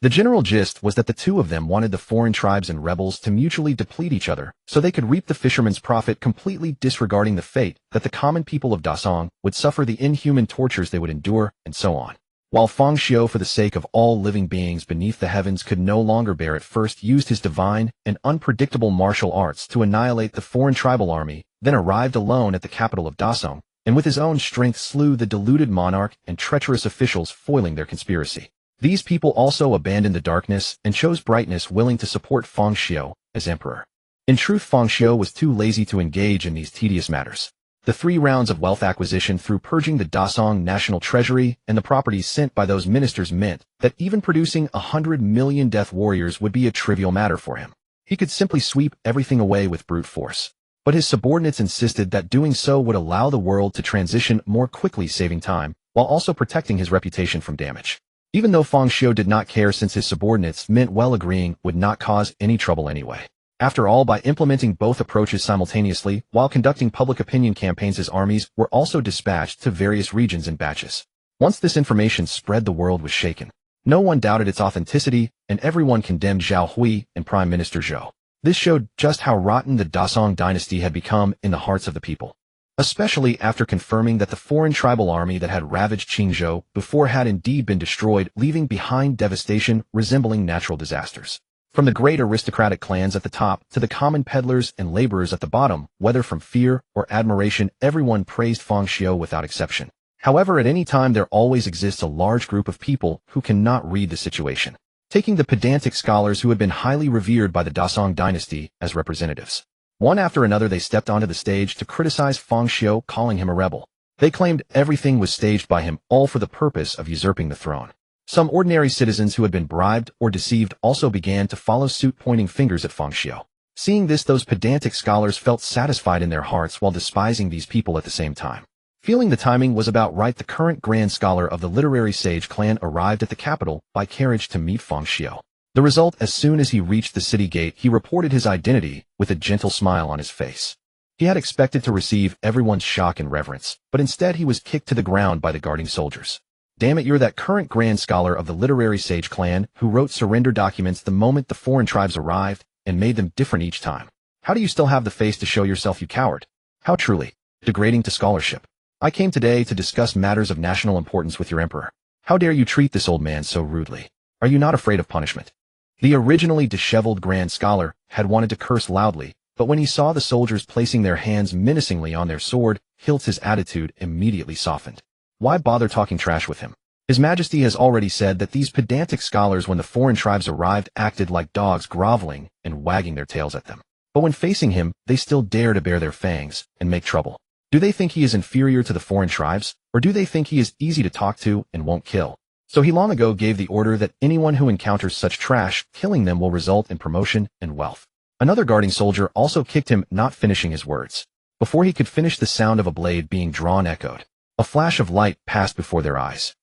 The general gist was that the two of them wanted the foreign tribes and rebels to mutually deplete each other so they could reap the fisherman's profit, completely disregarding the fate that the common people of Dasong would suffer, the inhuman tortures they would endure, and so on. While Feng Xiu, for the sake of all living beings beneath the heavens, could no longer bear it, first used his divine and unpredictable martial arts to annihilate the foreign tribal army, then arrived alone at the capital of Dasong, and with his own strength slew the deluded monarch and treacherous officials foiling their conspiracy. These people also abandoned the darkness and chose brightness, willing to support Feng Xiu as emperor. In truth, Feng Xiu was too lazy to engage in these tedious matters. The 3 rounds of wealth acquisition through purging the Dasong national treasury and the properties sent by those ministers meant that even producing 100 million death warriors would be a trivial matter for him. He could simply sweep everything away with brute force. But his subordinates insisted that doing so would allow the world to transition more quickly, saving time, while also protecting his reputation from damage. Even though Feng Xiu did not care, since his subordinates meant well, agreeing would not cause any trouble anyway. After all, by implementing both approaches simultaneously while conducting public opinion campaigns, his armies were also dispatched to various regions in batches. Once this information spread, the world was shaken. No one doubted its authenticity, and everyone condemned Zhao Hui and Prime Minister Zhou. This showed just how rotten the Dasong dynasty had become in the hearts of the people, especially after confirming that the foreign tribal army that had ravaged Qingzhou before had indeed been destroyed, leaving behind devastation resembling natural disasters. From the great aristocratic clans at the top to the common peddlers and laborers at the bottom, whether from fear or admiration, everyone praised Feng Xiu without exception. However, at any time there always exists a large group of people who cannot read the situation, taking the pedantic scholars who had been highly revered by the Dasong dynasty as representatives. One after another they stepped onto the stage to criticize Feng Xiu, calling him a rebel. They claimed everything was staged by him, all for the purpose of usurping the throne. Some ordinary citizens who had been bribed or deceived also began to follow suit, pointing fingers at Feng Xiu. Seeing this, those pedantic scholars felt satisfied in their hearts while despising these people at the same time. Feeling the timing was about right, the current grand scholar of the literary sage clan arrived at the capital by carriage to meet Feng Xiu. The result, as soon as he reached the city gate, he reported his identity with a gentle smile on his face. He had expected to receive everyone's shock and reverence, but instead he was kicked to the ground by the guarding soldiers. Damn it, you're that current grand scholar of the literary sage clan who wrote surrender documents the moment the foreign tribes arrived and made them different each time. How do you still have the face to show yourself, you coward? How truly degrading to scholarship. I came today to discuss matters of national importance with your emperor. How dare you treat this old man so rudely? Are you not afraid of punishment? The originally disheveled grand scholar had wanted to curse loudly, but when he saw the soldiers placing their hands menacingly on their sword hilts, his attitude immediately softened. Why bother talking trash with him? His Majesty has already said that these pedantic scholars, when the foreign tribes arrived, acted like dogs, groveling and wagging their tails at them. But when facing him, they still dare to bare their fangs and make trouble. Do they think he is inferior to the foreign tribes, or do they think he is easy to talk to and won't kill? So he long ago gave the order that anyone who encounters such trash, killing them will result in promotion and wealth. Another guarding soldier also kicked him, not finishing his words. Before he could finish, the sound of a blade being drawn echoed. A flash of light passed before their eyes.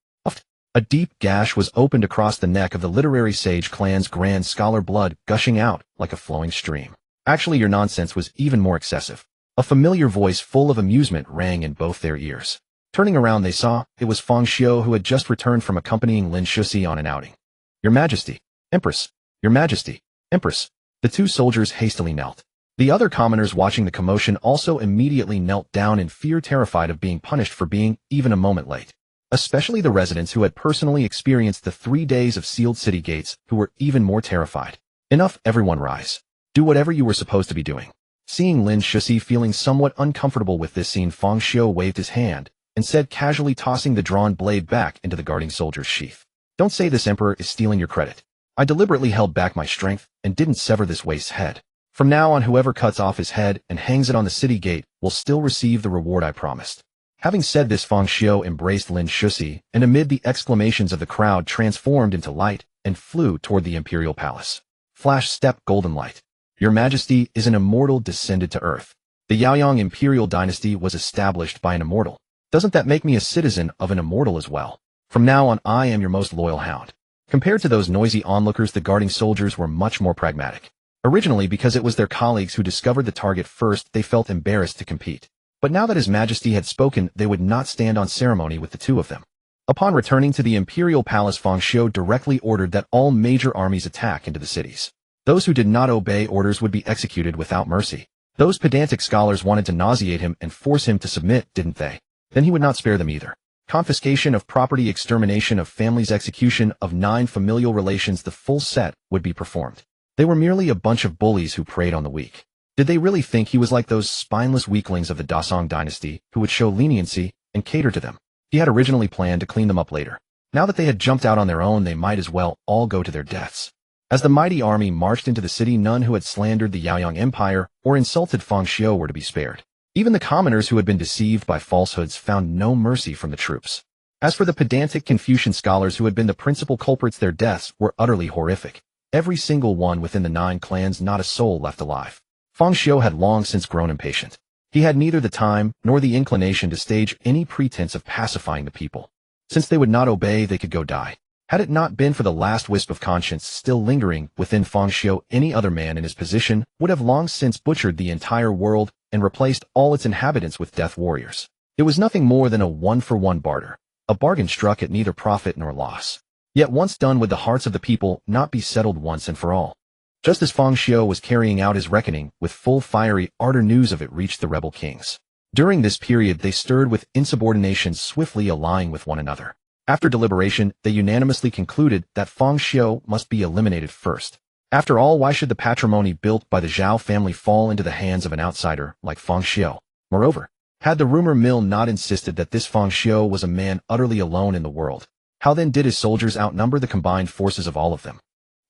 A deep gash was opened across the neck of the literary sage clan's grand scholar, blood gushing out like a flowing stream. Actually, your nonsense was even more excessive. A familiar voice full of amusement rang in both their ears. Turning around, they saw it was Feng Xiu, who had just returned from accompanying Lin Shusi on an outing. Your Majesty, Empress, Your Majesty, Empress. The two soldiers hastily knelt. The other commoners watching the commotion also immediately knelt down in fear, terrified of being punished for being even a moment late. Especially the residents who had personally experienced the 3 days of sealed city gates, who were even more terrified. Enough, everyone rise. Do whatever you were supposed to be doing. Seeing Lin Shusi feeling somewhat uncomfortable with this scene, Feng Xiu waved his hand and said, casually tossing the drawn blade back into the guarding soldier's sheath. Don't say this emperor is stealing your credit. I deliberately held back my strength and didn't sever this waste's head. From now on, whoever cuts off his head and hangs it on the city gate will still receive the reward I promised. Having said this, Feng Xiu embraced Lin Shusi and amid the exclamations of the crowd transformed into light and flew toward the imperial palace. Flash step golden light. Your Majesty is an immortal descended to earth. The Yaoyang imperial dynasty was established by an immortal. Doesn't that make me a citizen of an immortal as well? From now on, I am your most loyal hound. Compared to those noisy onlookers, the guarding soldiers were much more pragmatic. Originally, because it was their colleagues who discovered the target first, they felt embarrassed to compete. But now that His Majesty had spoken, they would not stand on ceremony with the two of them. Upon returning to the imperial palace, Feng Xiu directly ordered that all major armies attack into the cities. Those who did not obey orders would be executed without mercy. Those pedantic scholars wanted to nauseate him and force him to submit, didn't they? Then he would not spare them either. Confiscation of property, extermination of families, execution of 9 familial relations, the full set would be performed. They were merely a bunch of bullies who preyed on the weak. Did they really think he was like those spineless weaklings of the Dasong dynasty who would show leniency and cater to them? He had originally planned to clean them up later. Now that they had jumped out on their own, they might as well all go to their deaths. As the mighty army marched into the city, none who had slandered the Yaoyang Empire or insulted Feng Xiu were to be spared. Even the commoners who had been deceived by falsehoods found no mercy from the troops. As for the pedantic Confucian scholars who had been the principal culprits, their deaths were utterly horrific. Every single one within the 9 clans, not a soul left alive. Feng Xiu had long since grown impatient. He had neither the time nor the inclination to stage any pretense of pacifying the people. Since they would not obey, they could go die. Had it not been for the last wisp of conscience still lingering within Feng Xiu, any other man in his position would have long since butchered the entire world and replaced all its inhabitants with death warriors. It was nothing more than a one-for-one barter, a bargain struck at neither profit nor loss. Yet once done would the hearts of the people not be settled once and for all. Just as Feng Xiu was carrying out his reckoning, with full fiery ardor news of it reached the rebel kings. During this period they stirred with insubordination, swiftly allying with one another. After deliberation, they unanimously concluded that Feng Xiu must be eliminated first. After all, why should the patrimony built by the Zhao family fall into the hands of an outsider like Feng Xiu? Moreover, had the rumor mill not insisted that this Feng Xiu was a man utterly alone in the world, how then did his soldiers outnumber the combined forces of all of them?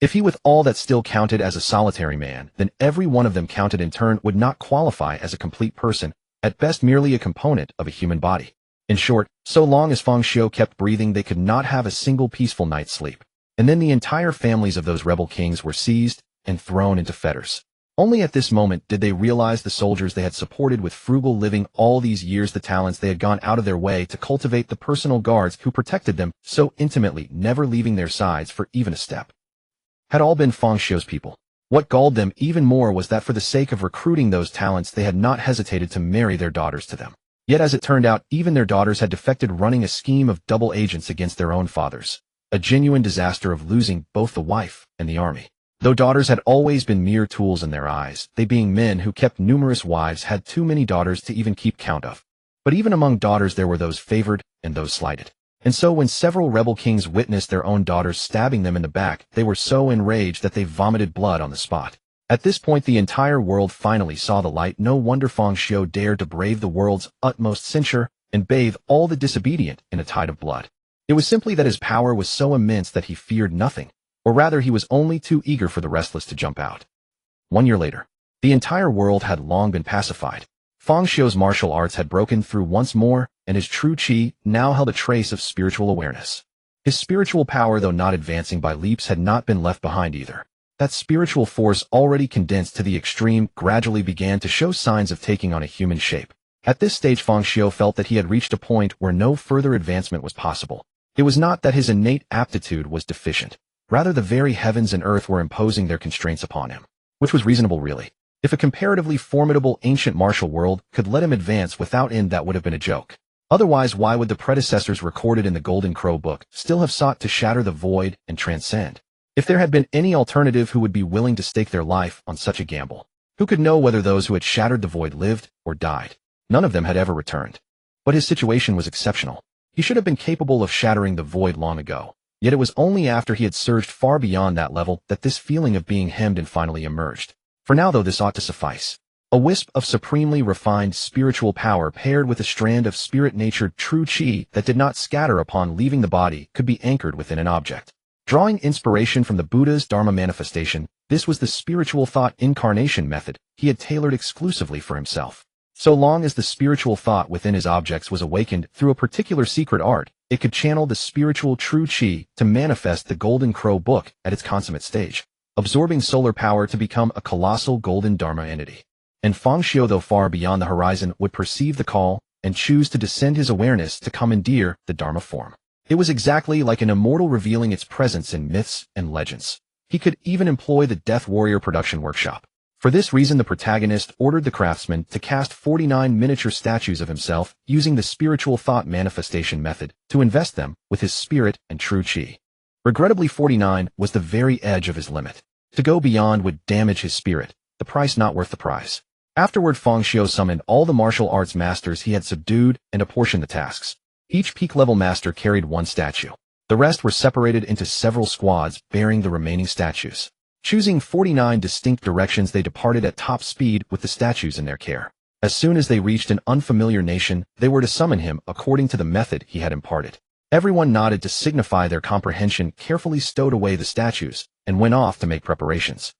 If he with all that still counted as a solitary man, then every one of them counted in turn would not qualify as a complete person, at best merely a component of a human body. In short, so long as Feng Xiu kept breathing they could not have a single peaceful night's sleep. And then the entire families of those rebel kings were seized and thrown into fetters. Only at this moment did they realize the soldiers they had supported with frugal living all these years, the talents they had gone out of their way to cultivate, the personal guards who protected them so intimately, never leaving their sides for even a step, had all been Feng Xiu's people. What galled them even more was that for the sake of recruiting those talents they had not hesitated to marry their daughters to them. Yet as it turned out, even their daughters had defected, running a scheme of double agents against their own fathers. A genuine disaster of losing both the wife and the army. Though daughters had always been mere tools in their eyes, they being men who kept numerous wives had too many daughters to even keep count of. But even among daughters there were those favored and those slighted. And so when several rebel kings witnessed their own daughters stabbing them in the back, they were so enraged that they vomited blood on the spot. At this point the entire world finally saw the light. No wonder Feng Xiu dared to brave the world's utmost censure and bathe all the disobedient in a tide of blood. It was simply that his power was so immense that he feared nothing, or rather he was only too eager for the restless to jump out. 1 year later, the entire world had long been pacified. Feng Xiu's martial arts had broken through once more, and his true qi now held a trace of spiritual awareness. His spiritual power, though not advancing by leaps, had not been left behind either. That spiritual force, already condensed to the extreme, gradually began to show signs of taking on a human shape. At this stage Feng Xiu felt that he had reached a point where no further advancement was possible. It was not that his innate aptitude was deficient. Rather, the very heavens and earth were imposing their constraints upon him. Which was reasonable, really. If a comparatively formidable ancient martial world could let him advance without end, that would have been a joke. Otherwise, why would the predecessors recorded in the Golden Crow book still have sought to shatter the void and transcend? If there had been any alternative, who would be willing to stake their life on such a gamble? Who could know whether those who had shattered the void lived or died? None of them had ever returned. But his situation was exceptional. He should have been capable of shattering the void long ago. Yet it was only after he had surged far beyond that level that this feeling of being hemmed in finally emerged. For now, though, this ought to suffice. A wisp of supremely refined spiritual power paired with a strand of spirit-natured true qi that did not scatter upon leaving the body could be anchored within an object. Drawing inspiration from the Buddha's Dharma manifestation, this was the spiritual thought incarnation method he had tailored exclusively for himself. So long as the spiritual thought within his objects was awakened through a particular secret art, it could channel the spiritual true qi to manifest the Golden Crow book at its consummate stage, absorbing solar power to become a colossal golden Dharma entity. And Feng Xiu, though far beyond the horizon, would perceive the call and choose to descend his awareness to commandeer the Dharma form. It was exactly like an immortal revealing its presence in myths and legends. He could even employ the Death Warrior production workshop. For this reason, the protagonist ordered the craftsman to cast 49 miniature statues of himself using the spiritual thought manifestation method to invest them with his spirit and true qi. Regrettably, 49 was the very edge of his limit. To go beyond would damage his spirit, the price not worth the prize. Afterward, Feng Xiu summoned all the martial arts masters he had subdued and apportioned the tasks. Each peak-level master carried one statue. The rest were separated into several squads bearing the remaining statues. Choosing 49 distinct directions, they departed at top speed with the statues in their care. As soon as they reached an unfamiliar nation, they were to summon him according to the method he had imparted. Everyone nodded to signify their comprehension, carefully stowed away the statues, and went off to make preparations.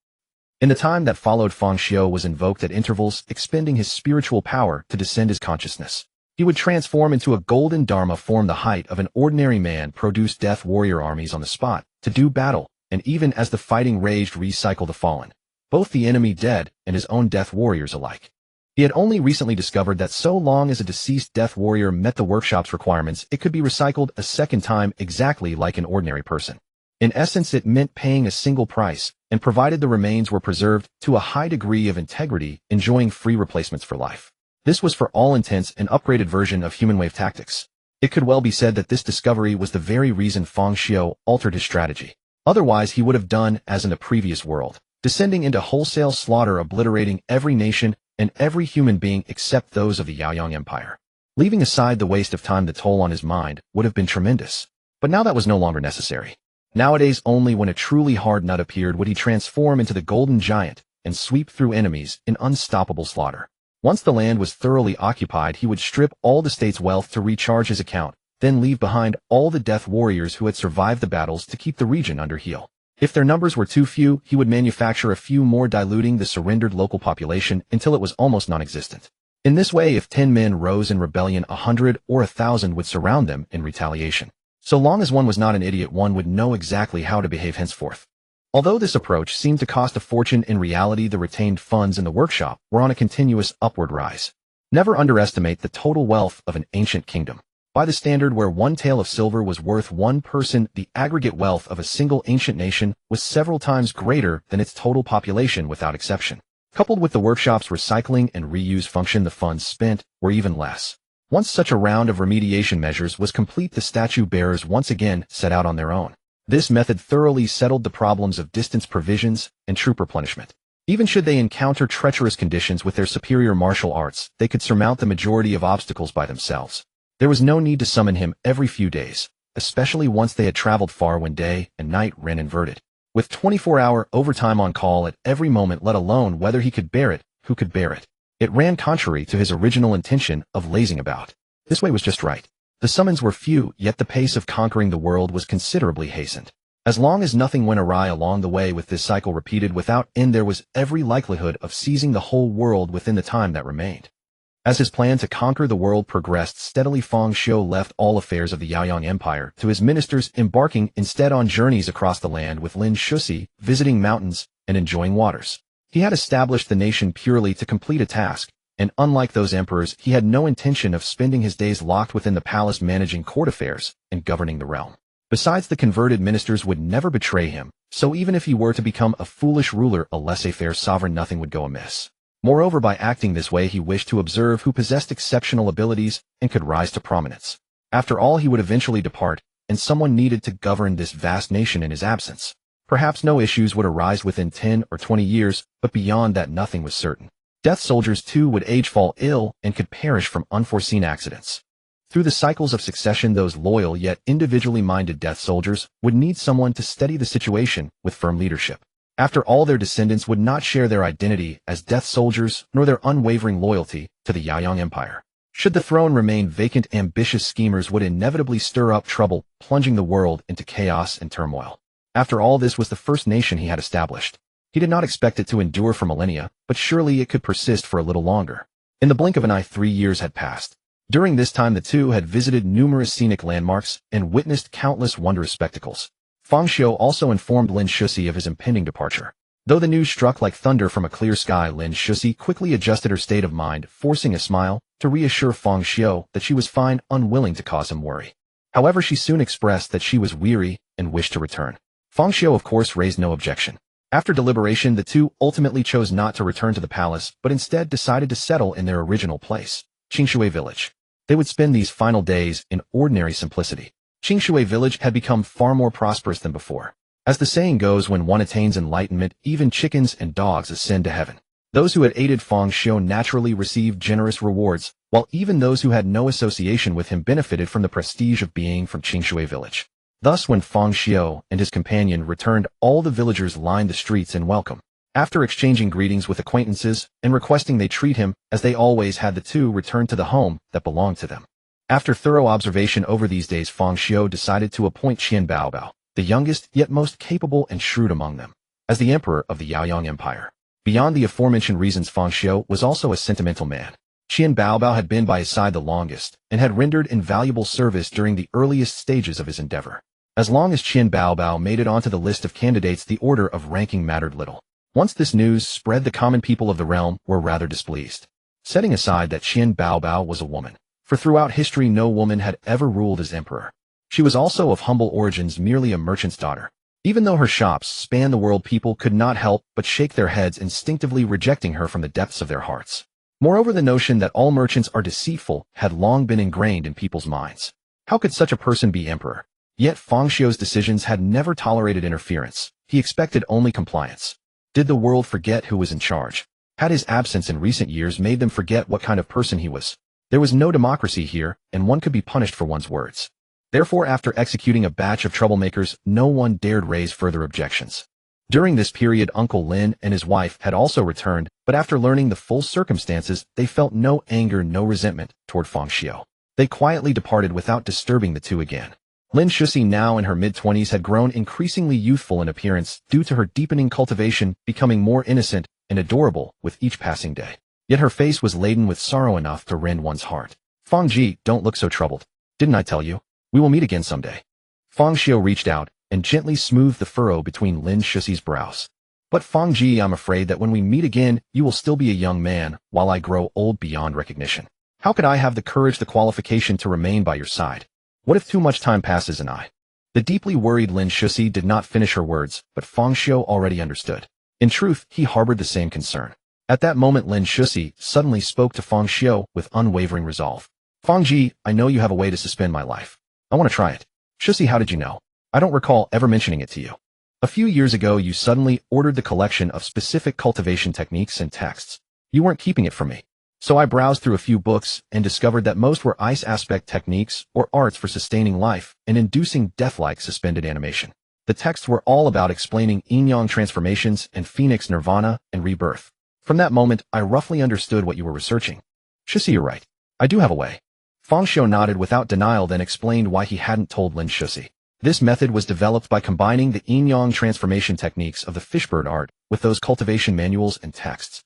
In the time that followed, Feng Xiu was invoked at intervals, expending his spiritual power to descend his consciousness. He would transform into a golden Dharma form, the height of an ordinary man, produce death warrior armies on the spot to do battle, and even as the fighting raged, recycle the fallen, both the enemy dead and his own death warriors alike. He had only recently discovered that so long as a deceased death warrior met the workshop's requirements, it could be recycled a second time exactly like an ordinary person. In essence, it meant paying a single price, and provided the remains were preserved to a high degree of integrity, enjoying free replacements for life. This was for all intents an upgraded version of human wave tactics. It could well be said that this discovery was the very reason Feng Xiu altered his strategy. Otherwise, he would have done as in the previous world, descending into wholesale slaughter, obliterating every nation and every human being except those of the Yaoyang Empire. Leaving aside the waste of time, the toll on his mind would have been tremendous. But now that was no longer necessary. Nowadays, only when a truly hard nut appeared would he transform into the golden giant and sweep through enemies in unstoppable slaughter. Once the land was thoroughly occupied, he would strip all the state's wealth to recharge his account, then leave behind all the death warriors who had survived the battles to keep the region under heel. If their numbers were too few, he would manufacture a few more, diluting the surrendered local population until it was almost non-existent. In this way, if 10 men rose in rebellion, 100 or 1,000 would surround them in retaliation. So long as one was not an idiot, one would know exactly how to behave henceforth. Although this approach seemed to cost a fortune, in reality the retained funds in the workshop were on a continuous upward rise. Never underestimate the total wealth of an ancient kingdom. By the standard where one tael of silver was worth one person, the aggregate wealth of a single ancient nation was several times greater than its total population without exception. Coupled with the workshop's recycling and reuse function, the funds spent were even less. Once such a round of remediation measures was complete, the statue bearers once again set out on their own. This method thoroughly settled the problems of distance provisions and troop replenishment. Even should they encounter treacherous conditions, with their superior martial arts, they could surmount the majority of obstacles by themselves. There was no need to summon him every few days, especially once they had traveled far when day and night ran inverted. With 24-hour overtime on call at every moment, let alone whether he could bear it, who could bear it. It ran contrary to his original intention of lazing about. This way was just right. The summons were few, yet the pace of conquering the world was considerably hastened. As long as nothing went awry along the way, with this cycle repeated without end, there was every likelihood of seizing the whole world within the time that remained. As his plan to conquer the world progressed steadily, Feng Xiu left all affairs of the Yaoyang Empire to his ministers, embarking instead on journeys across the land with Lin Shusi, visiting mountains and enjoying waters. He had established the nation purely to complete a task, and unlike those emperors, he had no intention of spending his days locked within the palace managing court affairs and governing the realm. Besides, the converted ministers would never betray him, so even if he were to become a foolish ruler, a laissez-faire sovereign, nothing would go amiss. Moreover, by acting this way, he wished to observe who possessed exceptional abilities and could rise to prominence. After all, he would eventually depart, and someone needed to govern this vast nation in his absence. Perhaps no issues would arise within 10 or 20 years, but beyond that nothing was certain. Death soldiers too would age, fall ill, and could perish from unforeseen accidents. Through the cycles of succession, those loyal yet individually minded death soldiers would need someone to steady the situation with firm leadership. After all, their descendants would not share their identity as death soldiers nor their unwavering loyalty to the Yaoyang Empire. Should the throne remain vacant, ambitious schemers would inevitably stir up trouble, plunging the world into chaos and turmoil. After all, this was the first nation he had established. He did not expect it to endure for millennia, but surely it could persist for a little longer. In the blink of an eye, 3 years had passed. During this time, the two had visited numerous scenic landmarks and witnessed countless wondrous spectacles. Feng Xiu also informed Lin Shusi of his impending departure. Though the news struck like thunder from a clear sky, Lin Shusi quickly adjusted her state of mind, forcing a smile to reassure Feng Xiu that she was fine, unwilling to cause him worry. However, she soon expressed that she was weary and wished to return. Feng Xiu, of course, raised no objection. After deliberation, the two ultimately chose not to return to the palace, but instead decided to settle in their original place, Qingshui Village. They would spend these final days in ordinary simplicity. Qingshui Village had become far more prosperous than before. As the saying goes, when one attains enlightenment, even chickens and dogs ascend to heaven. Those who had aided Feng Xiu naturally received generous rewards, while even those who had no association with him benefited from the prestige of being from Qingshui Village. Thus, when Feng Xiu and his companion returned, all the villagers lined the streets in welcome. After exchanging greetings with acquaintances and requesting they treat him as they always had, the two returned to the home that belonged to them. After thorough observation over these days, Feng Xiu decided to appoint Qian Baobao, the youngest yet most capable and shrewd among them, as the emperor of the Yaoyang Empire. Beyond the aforementioned reasons, Feng Xiu was also a sentimental man. Qian Baobao had been by his side the longest and had rendered invaluable service during the earliest stages of his endeavor. As long as Qian Baobao made it onto the list of candidates, the order of ranking mattered little. Once this news spread, the common people of the realm were rather displeased. Setting aside that Qian Baobao was a woman, for throughout history no woman had ever ruled as emperor. She was also of humble origins, merely a merchant's daughter. Even though her shops spanned the world, people could not help but shake their heads, instinctively rejecting her from the depths of their hearts. Moreover, the notion that all merchants are deceitful had long been ingrained in people's minds. How could such a person be emperor? Yet Fang Xiu's decisions had never tolerated interference. He expected only compliance. Did the world forget who was in charge? Had his absence in recent years made them forget what kind of person he was? There was no democracy here, and one could be punished for one's words. Therefore, after executing a batch of troublemakers, no one dared raise further objections. During this period, Uncle Lin and his wife had also returned, but after learning the full circumstances, they felt no anger, no resentment toward Fang Xiu. They quietly departed without disturbing the two again. Lin Shusi, now in her mid-20s, had grown increasingly youthful in appearance due to her deepening cultivation, becoming more innocent and adorable with each passing day. Yet her face was laden with sorrow enough to rend one's heart. Fang Ji, don't look so troubled. Didn't I tell you? We will meet again someday. Fang Xiu reached out and gently smoothed the furrow between Lin Shusi's brows. But Fang Ji, I'm afraid that when we meet again, you will still be a young man, while I grow old beyond recognition. How could I have the courage, the qualification to remain by your side? What if too much time passes and I? The deeply worried Lin Shusi did not finish her words, but Fang Xiu already understood. In truth, he harbored the same concern. At that moment, Lin Shusi suddenly spoke to Fang Xiu with unwavering resolve. Fang Ji, I know you have a way to suspend my life. I want to try it. Shusi, how did you know? I don't recall ever mentioning it to you. A few years ago, you suddenly ordered the collection of specific cultivation techniques and texts. You weren't keeping it from me. So I browsed through a few books and discovered that most were ice aspect techniques or arts for sustaining life and inducing death-like suspended animation. The texts were all about explaining yin-yang transformations and phoenix nirvana and rebirth. From that moment, I roughly understood what you were researching. Shusi, you're right. I do have a way. Fang Xiu nodded without denial, then explained why he hadn't told Lin Shusi. This method was developed by combining the yin-yang transformation techniques of the fishbird art with those cultivation manuals and texts.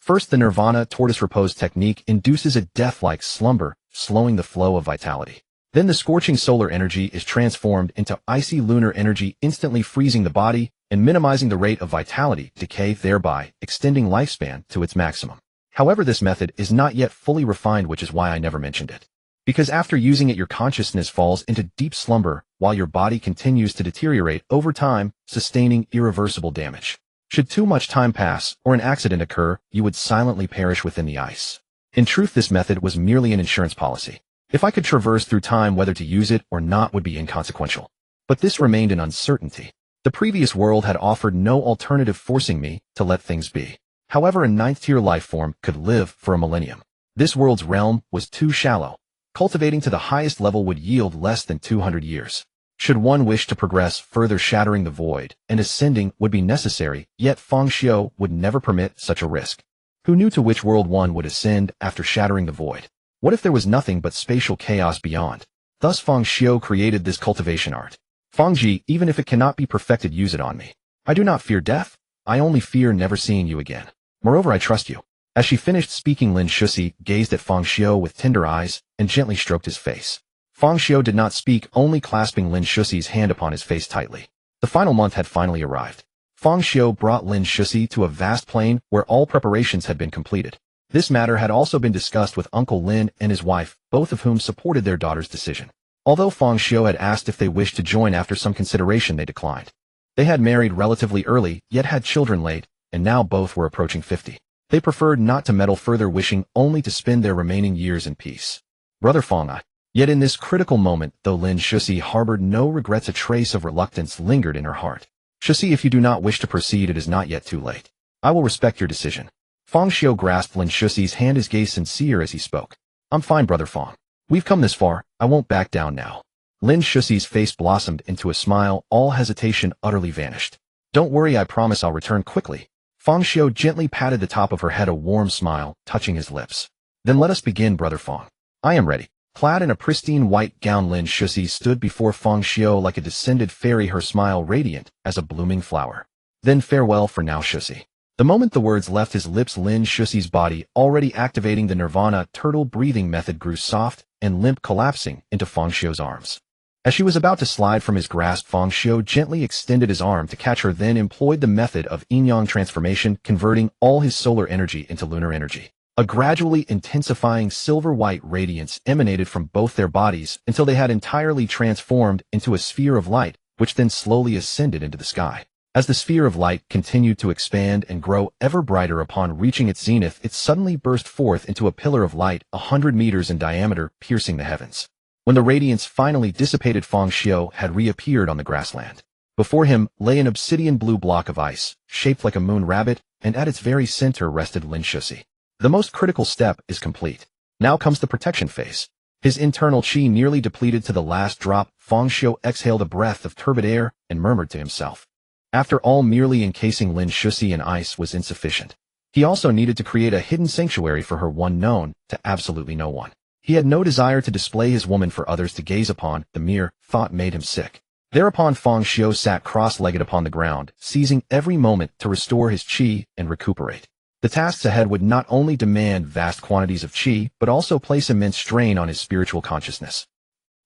First, the nirvana tortoise repose technique induces a death-like slumber, slowing the flow of vitality. Then the scorching solar energy is transformed into icy lunar energy, instantly freezing the body and minimizing the rate of vitality decay, thereby extending lifespan to its maximum. However, this method is not yet fully refined, which is why I never mentioned it. Because after using it, your consciousness falls into deep slumber while your body continues to deteriorate over time, sustaining irreversible damage. Should too much time pass or an accident occur, you would silently perish within the ice. In truth, this method was merely an insurance policy. If I could traverse through time, whether to use it or not would be inconsequential. But this remained an uncertainty. The previous world had offered no alternative, forcing me to let things be. However, a ninth-tier life form could live for a millennium. This world's realm was too shallow. Cultivating to the highest level would yield less than 200 years. Should one wish to progress further, shattering the void and ascending would be necessary, yet Fang Xiu would never permit such a risk. Who knew to which world one would ascend after shattering the void? What if there was nothing but spatial chaos beyond? Thus Fang Xiu created this cultivation art. Fang Ji, even if it cannot be perfected, use it on me. I do not fear death. I only fear never seeing you again. Moreover, I trust you. As she finished speaking, Lin Shusi gazed at Fang Xiu with tender eyes and gently stroked his face. Fang Xiu did not speak, only clasping Lin Shusi's hand upon his face tightly. The final month had finally arrived. Fang Xiu brought Lin Shusi to a vast plain where all preparations had been completed. This matter had also been discussed with Uncle Lin and his wife, both of whom supported their daughter's decision. Although Fang Xiu had asked if they wished to join, after some consideration they declined. They had married relatively early, yet had children late, and now both were approaching 50. They preferred not to meddle further, wishing only to spend their remaining years in peace. Brother Fang, Yet in this critical moment, though Lin Shusi harbored no regrets, a trace of reluctance lingered in her heart. Shusi, if you do not wish to proceed, it is not yet too late. I will respect your decision. Fang Xiu grasped Lin Shusi's hand, his gaze sincere as he spoke. I'm fine, Brother Fang. We've come this far, I won't back down now. Lin Shusi's face blossomed into a smile, all hesitation utterly vanished. Don't worry, I promise I'll return quickly. Fang Xiu gently patted the top of her head, a warm smile touching his lips. Then let us begin, Brother Fang. I am ready. Clad in a pristine white gown, Lin Shusi stood before Fang Xiu like a descended fairy, her smile radiant as a blooming flower. Then farewell for now, Shusi. The moment the words left his lips, Lin Shusi's body, already activating the nirvana turtle breathing method, grew soft and limp, collapsing into Fang Xiu's arms. As she was about to slide from his grasp, Fang Xiu gently extended his arm to catch her, then employed the method of yin-yang transformation, converting all his solar energy into lunar energy. A gradually intensifying silver-white radiance emanated from both their bodies until they had entirely transformed into a sphere of light, which then slowly ascended into the sky. As the sphere of light continued to expand and grow ever brighter, upon reaching its zenith, it suddenly burst forth into a pillar of light 100 meters in diameter, piercing the heavens. When the radiance finally dissipated, Feng Xiu had reappeared on the grassland. Before him lay an obsidian blue block of ice, shaped like a moon rabbit, and at its very center rested Lin Shusi. The most critical step is complete. Now comes the protection phase. His internal qi nearly depleted to the last drop, Feng Xiu exhaled a breath of turbid air and murmured to himself. After all, merely encasing Lin Shusi in ice was insufficient. He also needed to create a hidden sanctuary for her, one known to absolutely no one. He had no desire to display his woman for others to gaze upon. The mere thought made him sick. Thereupon Feng Xiu sat cross-legged upon the ground, seizing every moment to restore his qi and recuperate. The tasks ahead would not only demand vast quantities of qi, but also place immense strain on his spiritual consciousness.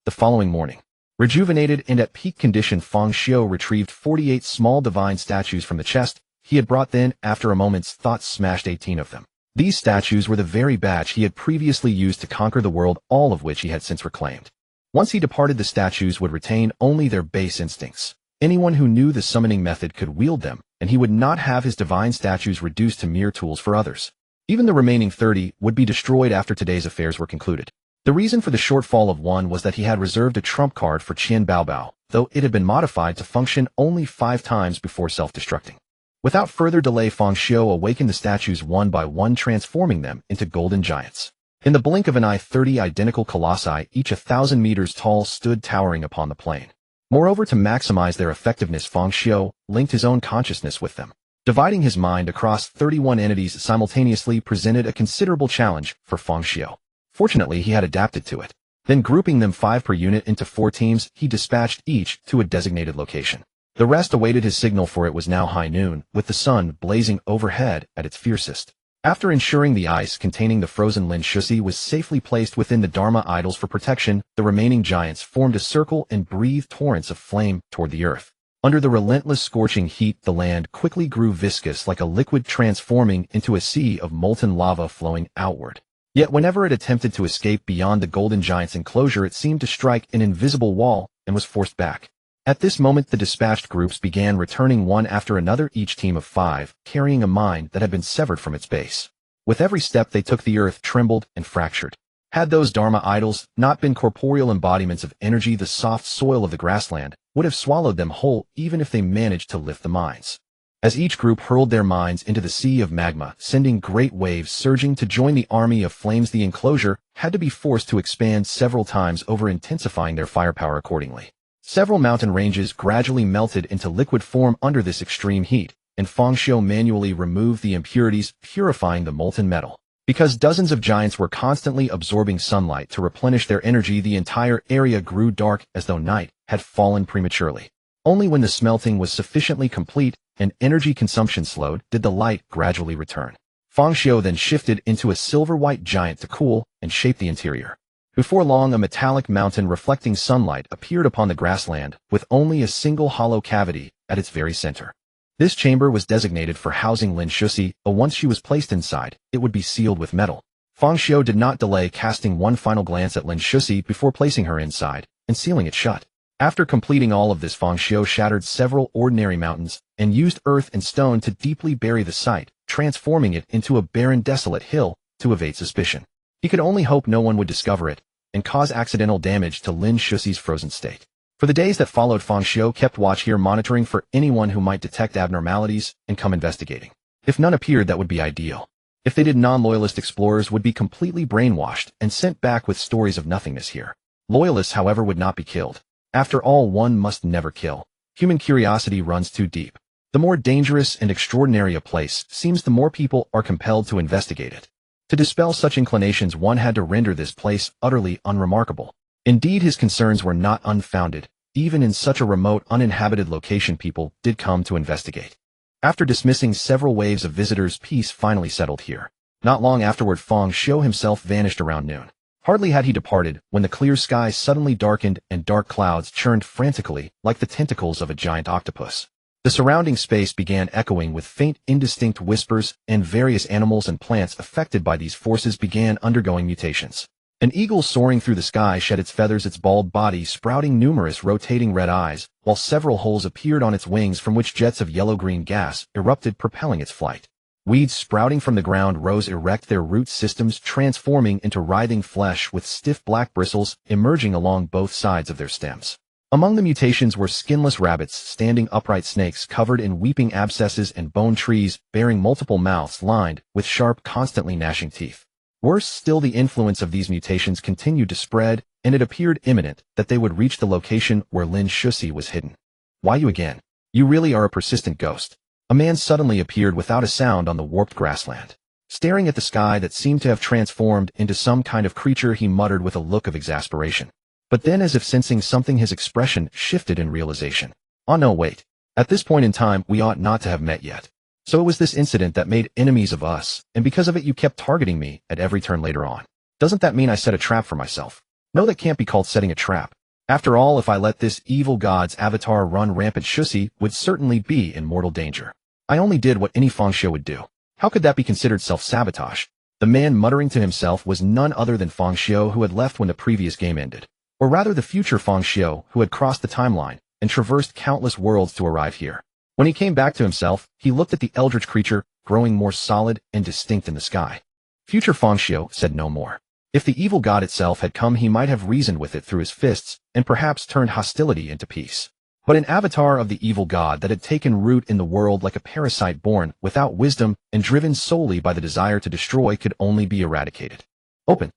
The following morning, rejuvenated and at peak condition, Feng Xiu retrieved 48 small divine statues from the chest he had brought. Then, after a moment's thought, smashed 18 of them. These statues were the very batch he had previously used to conquer the world, all of which he had since reclaimed. Once he departed, the statues would retain only their base instincts. Anyone who knew the summoning method could wield them, and he would not have his divine statues reduced to mere tools for others. Even the remaining 30 would be destroyed after today's affairs were concluded. The reason for the shortfall of one was that he had reserved a trump card for Qian Baobao, though it had been modified to function only 5 times before self-destructing. Without further delay, Feng Xiu awakened the statues one by one, transforming them into golden giants. In the blink of an eye, 30 identical colossi, each 1,000 meters tall, stood towering upon the plain. Moreover, to maximize their effectiveness, Feng Xiu linked his own consciousness with them. Dividing his mind across 31 entities simultaneously presented a considerable challenge for Feng Xiu. Fortunately, he had adapted to it. Then, grouping them 5 per unit into 4 teams, he dispatched each to a designated location. The rest awaited his signal, for it was now high noon, with the sun blazing overhead at its fiercest. After ensuring the ice containing the frozen Lin Shusi was safely placed within the Dharma idols for protection, the remaining giants formed a circle and breathed torrents of flame toward the earth. Under the relentless scorching heat, the land quickly grew viscous like a liquid, transforming into a sea of molten lava flowing outward. Yet whenever it attempted to escape beyond the golden giant's enclosure, it seemed to strike an invisible wall and was forced back. At this moment, the dispatched groups began returning one after another, each team of 5, carrying a mind that had been severed from its base. With every step they took, the earth trembled and fractured. Had those Dharma idols not been corporeal embodiments of energy, the soft soil of the grassland would have swallowed them whole, even if they managed to lift the minds. As each group hurled their minds into the sea of magma, sending great waves surging to join the army of flames, the enclosure had to be forced to expand several times over, intensifying their firepower accordingly. Several mountain ranges gradually melted into liquid form under this extreme heat, and Feng Xiu manually removed the impurities, purifying the molten metal. Because dozens of giants were constantly absorbing sunlight to replenish their energy, the entire area grew dark as though night had fallen prematurely. Only when the smelting was sufficiently complete and energy consumption slowed did the light gradually return. Feng Xiu then shifted into a silver-white giant to cool and shape the interior. Before long, a metallic mountain reflecting sunlight appeared upon the grassland, with only a single hollow cavity at its very center. This chamber was designated for housing Lin Shusi, but once she was placed inside, it would be sealed with metal. Feng Xiu did not delay, casting one final glance at Lin Shusi before placing her inside and sealing it shut. After completing all of this, Feng Xiu shattered several ordinary mountains and used earth and stone to deeply bury the site, transforming it into a barren, desolate hill to evade suspicion. He could only hope no one would discover it and cause accidental damage to Lin Shusi's frozen state. For the days that followed, Feng Xiu kept watch here, monitoring for anyone who might detect abnormalities and come investigating. If none appeared, that would be ideal. If they did, non-loyalist explorers would be completely brainwashed and sent back with stories of nothingness here. Loyalists, however, would not be killed. After all, one must never kill. Human curiosity runs too deep. The more dangerous and extraordinary a place seems, the more people are compelled to investigate it. To dispel such inclinations, one had to render this place utterly unremarkable. Indeed, his concerns were not unfounded. Even in such a remote, uninhabited location, people did come to investigate. After dismissing several waves of visitors, peace finally settled here. Not long afterward, Feng Xiu himself vanished around noon. Hardly had he departed when the clear sky suddenly darkened and dark clouds churned frantically like the tentacles of a giant octopus. The surrounding space began echoing with faint, indistinct whispers, and various animals and plants affected by these forces began undergoing mutations. An eagle soaring through the sky shed its feathers, its bald body sprouting numerous rotating red eyes, while several holes appeared on its wings from which jets of yellow-green gas erupted, propelling its flight. Weeds sprouting from the ground rose erect, their root systems transforming into writhing flesh with stiff black bristles emerging along both sides of their stems. Among the mutations were skinless rabbits, standing upright snakes covered in weeping abscesses, and bone trees bearing multiple mouths lined with sharp, constantly gnashing teeth. Worse still, the influence of these mutations continued to spread, and it appeared imminent that they would reach the location where Lin Shusi was hidden. Why you again? You really are a persistent ghost. A man suddenly appeared without a sound on the warped grassland. Staring at the sky that seemed to have transformed into some kind of creature, he muttered with a look of exasperation. But then, as if sensing something, his expression shifted in realization. Oh no, wait. At this point in time, we ought not to have met yet. So it was this incident that made enemies of us, and because of it you kept targeting me at every turn later on. Doesn't that mean I set a trap for myself? No, that can't be called setting a trap. After all, if I let this evil god's avatar run rampant, Shusi would certainly be in mortal danger. I only did what any Fangxiu would do. How could that be considered self-sabotage? The man muttering to himself was none other than Fangxiu, who had left when the previous game ended. Or rather, the future Fangxiu, who had crossed the timeline and traversed countless worlds to arrive here. When he came back to himself, he looked at the eldritch creature, growing more solid and distinct in the sky. Future Fangxiu said no more. If the evil god itself had come, he might have reasoned with it through his fists and perhaps turned hostility into peace. But an avatar of the evil god that had taken root in the world like a parasite born without wisdom and driven solely by the desire to destroy could only be eradicated. Open.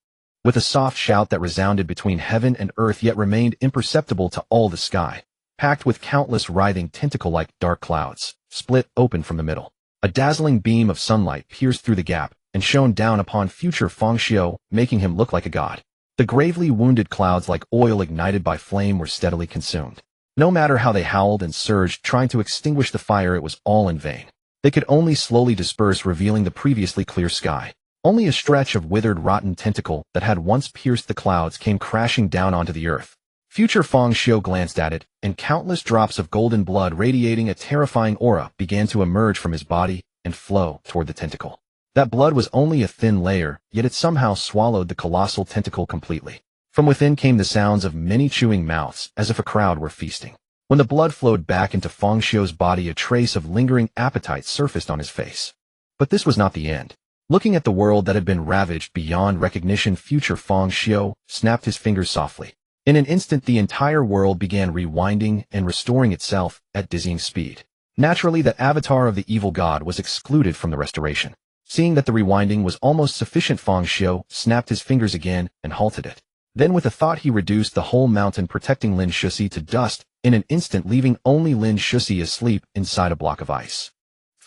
With a soft shout that resounded between heaven and earth yet remained imperceptible to all the sky, packed with countless writhing tentacle-like dark clouds, split open from the middle. A dazzling beam of sunlight pierced through the gap and shone down upon future Fangxiu, making him look like a god. The gravely wounded clouds, like oil ignited by flame, were steadily consumed. No matter how they howled and surged trying to extinguish the fire, it was all in vain. They could only slowly disperse, revealing the previously clear sky. Only a stretch of withered, rotten tentacle that had once pierced the clouds came crashing down onto the earth. Future Fangxiu glanced at it, and countless drops of golden blood radiating a terrifying aura began to emerge from his body and flow toward the tentacle. That blood was only a thin layer, yet it somehow swallowed the colossal tentacle completely. From within came the sounds of many chewing mouths, as if a crowd were feasting. When the blood flowed back into Fangxiu's body, a trace of lingering appetite surfaced on his face. But this was not the end. Looking at the world that had been ravaged beyond recognition, future Fangxiu snapped his fingers softly. In an instant, the entire world began rewinding and restoring itself at dizzying speed. Naturally, the avatar of the evil god was excluded from the restoration. Seeing that the rewinding was almost sufficient, Fangxiu snapped his fingers again and halted it. Then with a thought, he reduced the whole mountain protecting Lin Shusi to dust in an instant, leaving only Lin Shusi asleep inside a block of ice.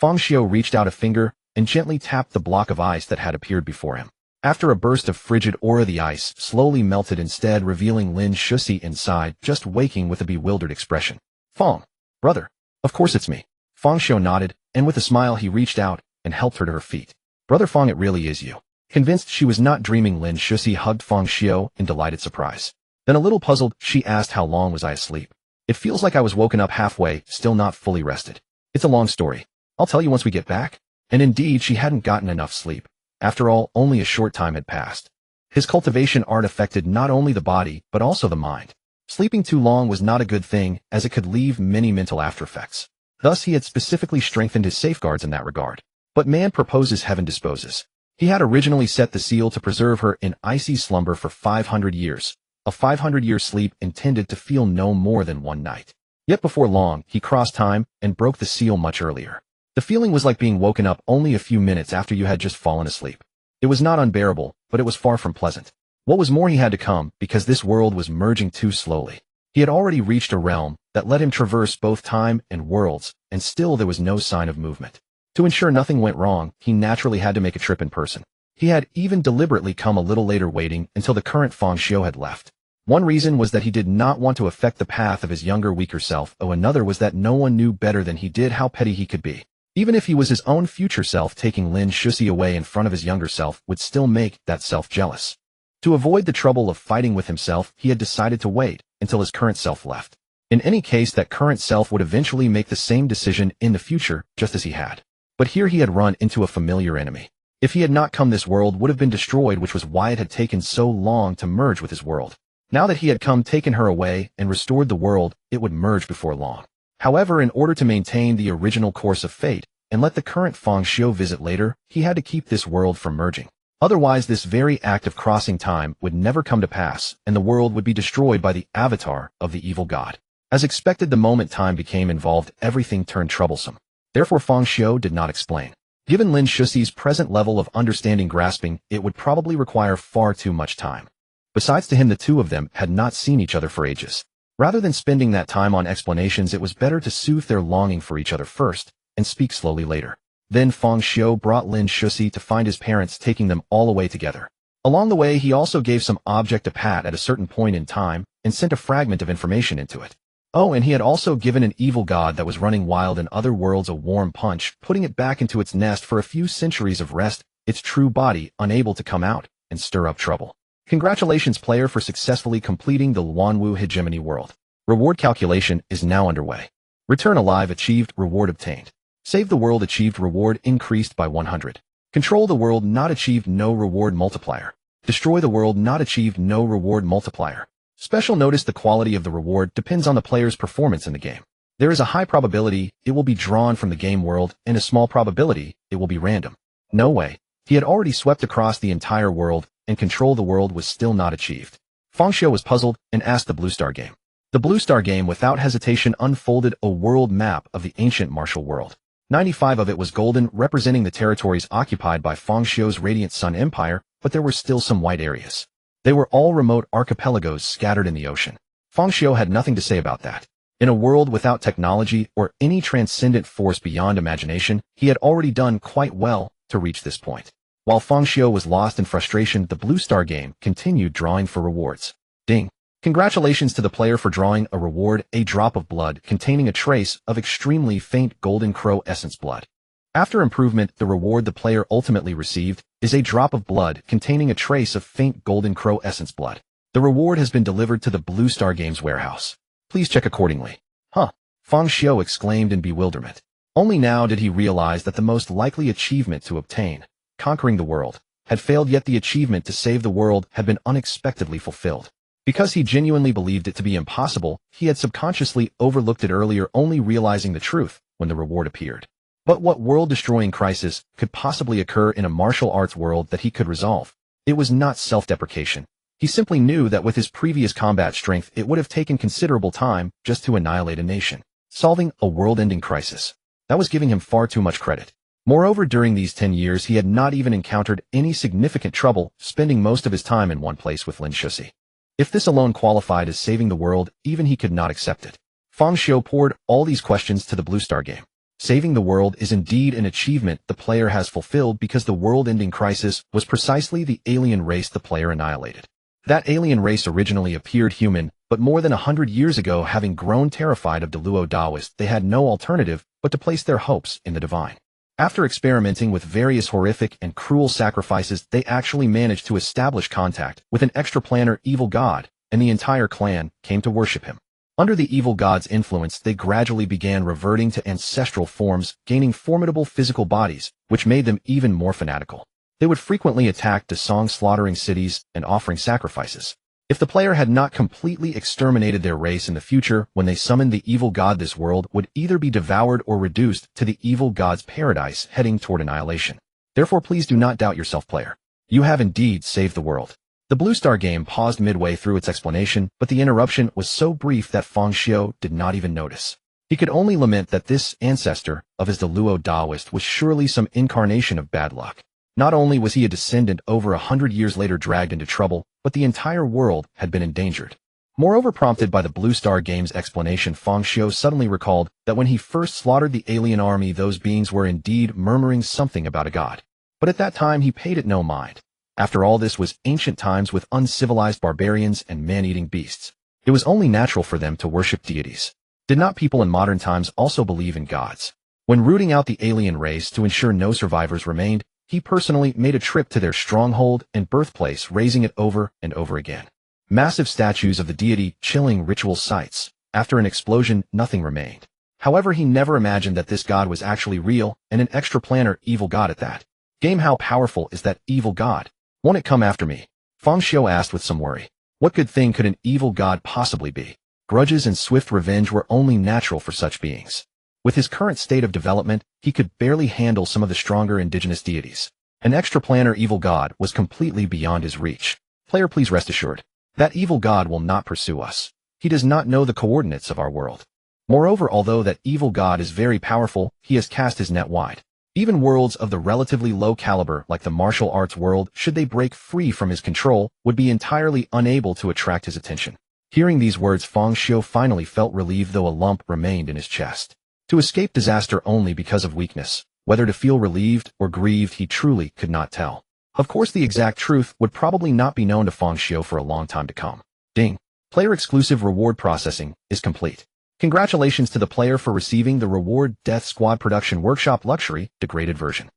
Fangxiu reached out a finger and gently tapped the block of ice that had appeared before him. After a burst of frigid aura, the ice slowly melted instead, revealing Lin Shusi inside, just waking with a bewildered expression. Fang, brother. Of course it's me. Fangxiu nodded, and with a smile he reached out and helped her to her feet. Brother Fang, it really is you. Convinced she was not dreaming, Lin Shusi hugged Fangxiu in delighted surprise. Then, a little puzzled, she asked, how long was I asleep? It feels like I was woken up halfway, still not fully rested. It's a long story. I'll tell you once we get back. And indeed, she hadn't gotten enough sleep. After all, only a short time had passed. His cultivation art affected not only the body, but also the mind. Sleeping too long was not a good thing, as it could leave many mental aftereffects. Thus, he had specifically strengthened his safeguards in that regard. But man proposes, heaven disposes. He had originally set the seal to preserve her in icy slumber for 500 years, a 500-year sleep intended to feel no more than one night. Yet before long, he crossed time and broke the seal much earlier. The feeling was like being woken up only a few minutes after you had just fallen asleep. It was not unbearable, but it was far from pleasant. What was more, he had to come, because this world was merging too slowly. He had already reached a realm that let him traverse both time and worlds, and still there was no sign of movement. To ensure nothing went wrong, he naturally had to make a trip in person. He had even deliberately come a little later, waiting until the current Fangxiu had left. One reason was that he did not want to affect the path of his younger, weaker self, another was that no one knew better than he did how petty he could be. Even if he was his own future self, taking Lin Shusi away in front of his younger self would still make that self jealous. To avoid the trouble of fighting with himself, he had decided to wait until his current self left. In any case, that current self would eventually make the same decision in the future, just as he had. But here he had run into a familiar enemy. If he had not come, this world would have been destroyed, which was why it had taken so long to merge with his world. Now that he had come, taken her away, and restored the world, it would merge before long. However, in order to maintain the original course of fate, and let the current Feng Xiu visit later, he had to keep this world from merging. Otherwise, this very act of crossing time would never come to pass, and the world would be destroyed by the avatar of the evil god. As expected, the moment time became involved, everything turned troublesome. Therefore, Feng Xiu did not explain. Given Lin Shuxi's present level of understanding grasping, it would probably require far too much time. Besides, to him, the two of them had not seen each other for ages. Rather than spending that time on explanations, it was better to soothe their longing for each other first, and speak slowly later. Then Feng Xiu brought Lin Shuxi to find his parents, taking them all away together. Along the way, he also gave some object a pat at a certain point in time, and sent a fragment of information into it. Oh, and he had also given an evil god that was running wild in other worlds a warm punch, putting it back into its nest for a few centuries of rest, its true body unable to come out and stir up trouble. Congratulations, player, for successfully completing the Luanwu Hegemony world. Reward calculation is now underway. Return alive achieved, reward obtained. Save the world achieved, reward increased by 100. Control the world not achieved, no reward multiplier. Destroy the world not achieved, no reward multiplier. Special notice: the quality of the reward depends on the player's performance in the game. There is a high probability it will be drawn from the game world, and a small probability it will be random. No way. He had already swept across the entire world, and control the world was still not achieved. Feng Xiu was puzzled and asked the Blue Star game. The Blue Star game without hesitation unfolded a world map of the ancient martial world. 95 of it was golden, representing the territories occupied by Feng Xiu's Radiant Sun Empire, but there were still some white areas. They were all remote archipelagos scattered in the ocean. Feng Xiu had nothing to say about that. In a world without technology or any transcendent force beyond imagination, he had already done quite well to reach this point. While Feng Xiu was lost in frustration, the Blue Star game continued drawing for rewards. Ding! Congratulations to the player for drawing a reward, a drop of blood containing a trace of extremely faint golden crow essence blood. After improvement, the reward the player ultimately received is a drop of blood containing a trace of faint golden crow essence blood. The reward has been delivered to the Blue Star Games warehouse. Please check accordingly. Huh! Feng Xiu exclaimed in bewilderment. Only now did he realize that the most likely achievement to obtain, conquering the world, had failed, yet the achievement to save the world had been unexpectedly fulfilled. Because he genuinely believed it to be impossible, he had subconsciously overlooked it earlier, only realizing the truth when the reward appeared. But what world-destroying crisis could possibly occur in a martial arts world that he could resolve? It was not self-deprecation. He simply knew that with his previous combat strength, it would have taken considerable time just to annihilate a nation. Solving a world-ending crisis. That was giving him far too much credit. Moreover, during these 10 years, he had not even encountered any significant trouble, spending most of his time in one place with Lin Shuxi. If this alone qualified as saving the world, even he could not accept it. Feng Xiu poured all these questions to the Blue Star game. Saving the world is indeed an achievement the player has fulfilled, because the world-ending crisis was precisely the alien race the player annihilated. That alien race originally appeared human, but more than 100 years ago, having grown terrified of the Luo Taoist, they had no alternative but to place their hopes in the divine. After experimenting with various horrific and cruel sacrifices, they actually managed to establish contact with an extraplanar evil god, and the entire clan came to worship him. Under the evil god's influence, they gradually began reverting to ancestral forms, gaining formidable physical bodies, which made them even more fanatical. They would frequently attack Dasong, slaughtering cities and offering sacrifices. If the player had not completely exterminated their race in the future, when they summoned the evil god, this world would either be devoured or reduced to the evil god's paradise, heading toward annihilation. Therefore, please do not doubt yourself, player. You have indeed saved the world. The Blue Star game paused midway through its explanation, but the interruption was so brief that Feng Xiu did not even notice. He could only lament that this ancestor of his Luo Taoist was surely some incarnation of bad luck. Not only was he a descendant over 100 years later dragged into trouble, but the entire world had been endangered. Moreover, prompted by the Blue Star game's explanation, Feng Xiu suddenly recalled that when he first slaughtered the alien army, those beings were indeed murmuring something about a god. But at that time, he paid it no mind. After all, this was ancient times with uncivilized barbarians and man-eating beasts. It was only natural for them to worship deities. Did not people in modern times also believe in gods? When rooting out the alien race to ensure no survivors remained, he personally made a trip to their stronghold and birthplace, raising it over and over again. Massive statues of the deity, chilling ritual sites. After an explosion, nothing remained. However, he never imagined that this god was actually real, and an extraplanar evil god at that. Game, how powerful is that evil god? Won't it come after me? Feng Xiu asked with some worry. What good thing could an evil god possibly be? Grudges and swift revenge were only natural for such beings. With his current state of development, he could barely handle some of the stronger indigenous deities. An extra-planar evil god was completely beyond his reach. Player, please rest assured. That evil god will not pursue us. He does not know the coordinates of our world. Moreover, although that evil god is very powerful, he has cast his net wide. Even worlds of the relatively low caliber like the martial arts world, should they break free from his control, would be entirely unable to attract his attention. Hearing these words, Feng Xiu finally felt relieved, though a lump remained in his chest. To escape disaster only because of weakness, whether to feel relieved or grieved, he truly could not tell. Of course, the exact truth would probably not be known to Feng Xiu for a long time to come. Ding! Player exclusive reward processing is complete. Congratulations to the player for receiving the reward Death Squad Production Workshop Luxury Degraded Version.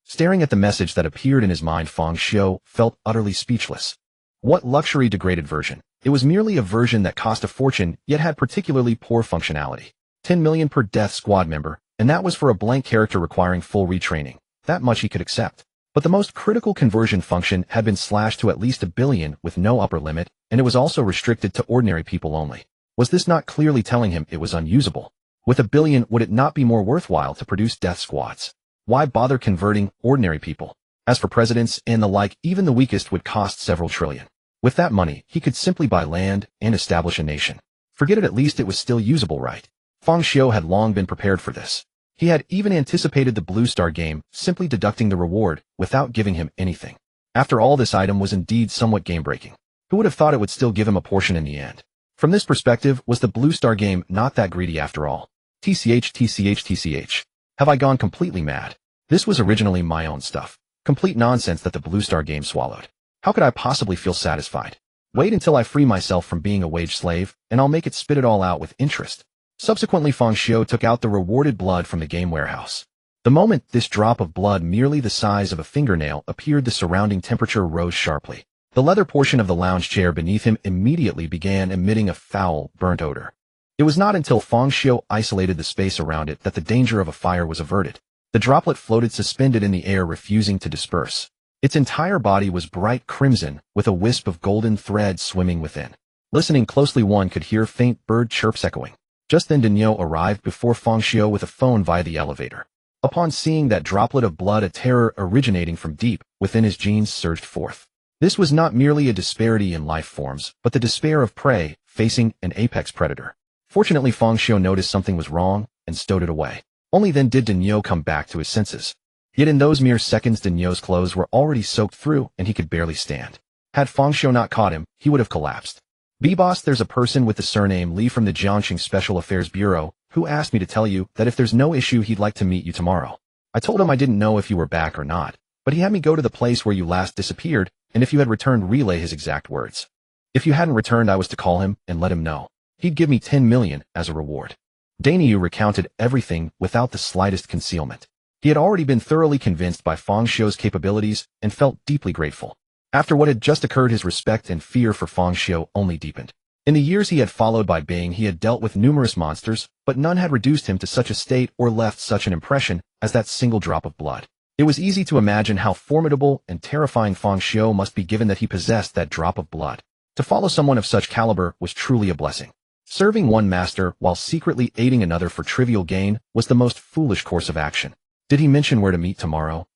Staring at the message that appeared in his mind, Feng Xiu felt utterly speechless. What luxury degraded version? It was merely a version that cost a fortune, yet had particularly poor functionality. 10 million per Death Squad member, and that was for a blank character requiring full retraining. That much he could accept. But the most critical conversion function had been slashed to at least 1 billion with no upper limit, and it was also restricted to ordinary people only. Was this not clearly telling him it was unusable? With 1 billion, would it not be more worthwhile to produce death squads? Why bother converting ordinary people? As for presidents and the like, even the weakest would cost several trillion. With that money, he could simply buy land and establish a nation. Forget it, at least it was still usable, right? Feng Xiu had long been prepared for this. He had even anticipated the Blue Star game, simply deducting the reward without giving him anything. After all, this item was indeed somewhat game-breaking. Who would have thought it would still give him a portion in the end? From this perspective, was the Blue Star game not that greedy after all? TCH. Have I gone completely mad? This was originally my own stuff. Complete nonsense that the Blue Star game swallowed. How could I possibly feel satisfied? Wait until I free myself from being a wage slave, and I'll make it spit it all out with interest. Subsequently, Feng Xiu took out the rewarded blood from the game warehouse. The moment this drop of blood, merely the size of a fingernail, appeared, the surrounding temperature rose sharply. The leather portion of the lounge chair beneath him immediately began emitting a foul, burnt odor. It was not until Feng Xiu isolated the space around it that the danger of a fire was averted. The droplet floated suspended in the air, refusing to disperse. Its entire body was bright crimson, with a wisp of golden thread swimming within. Listening closely, one could hear faint bird chirps echoing. Just then Daniel arrived before Feng Xiu with a phone via the elevator. Upon seeing that droplet of blood, a terror originating from deep within his genes surged forth. This was not merely a disparity in life forms, but the despair of prey facing an apex predator. Fortunately, Feng Xiu noticed something was wrong and stowed it away. Only then did Daniel come back to his senses. Yet in those mere seconds, Daniel's clothes were already soaked through and he could barely stand. Had Feng Xiu not caught him, he would have collapsed. B-Boss, there's a person with the surname Li from the Jiangxing Special Affairs Bureau who asked me to tell you that if there's no issue, he'd like to meet you tomorrow. I told him I didn't know if you were back or not, but he had me go to the place where you last disappeared, and if you had returned, relay his exact words. If you hadn't returned, I was to call him and let him know. He'd give me 10 million as a reward. Daniel recounted everything without the slightest concealment. He had already been thoroughly convinced by Feng Xiu's capabilities and felt deeply grateful. After what had just occurred, his respect and fear for Feng Xiu only deepened. In the years he had followed by Bing, he had dealt with numerous monsters, but none had reduced him to such a state or left such an impression as that single drop of blood. It was easy to imagine how formidable and terrifying Feng Xiu must be, given that he possessed that drop of blood. To follow someone of such caliber was truly a blessing. Serving one master while secretly aiding another for trivial gain was the most foolish course of action. Did he mention where to meet tomorrow?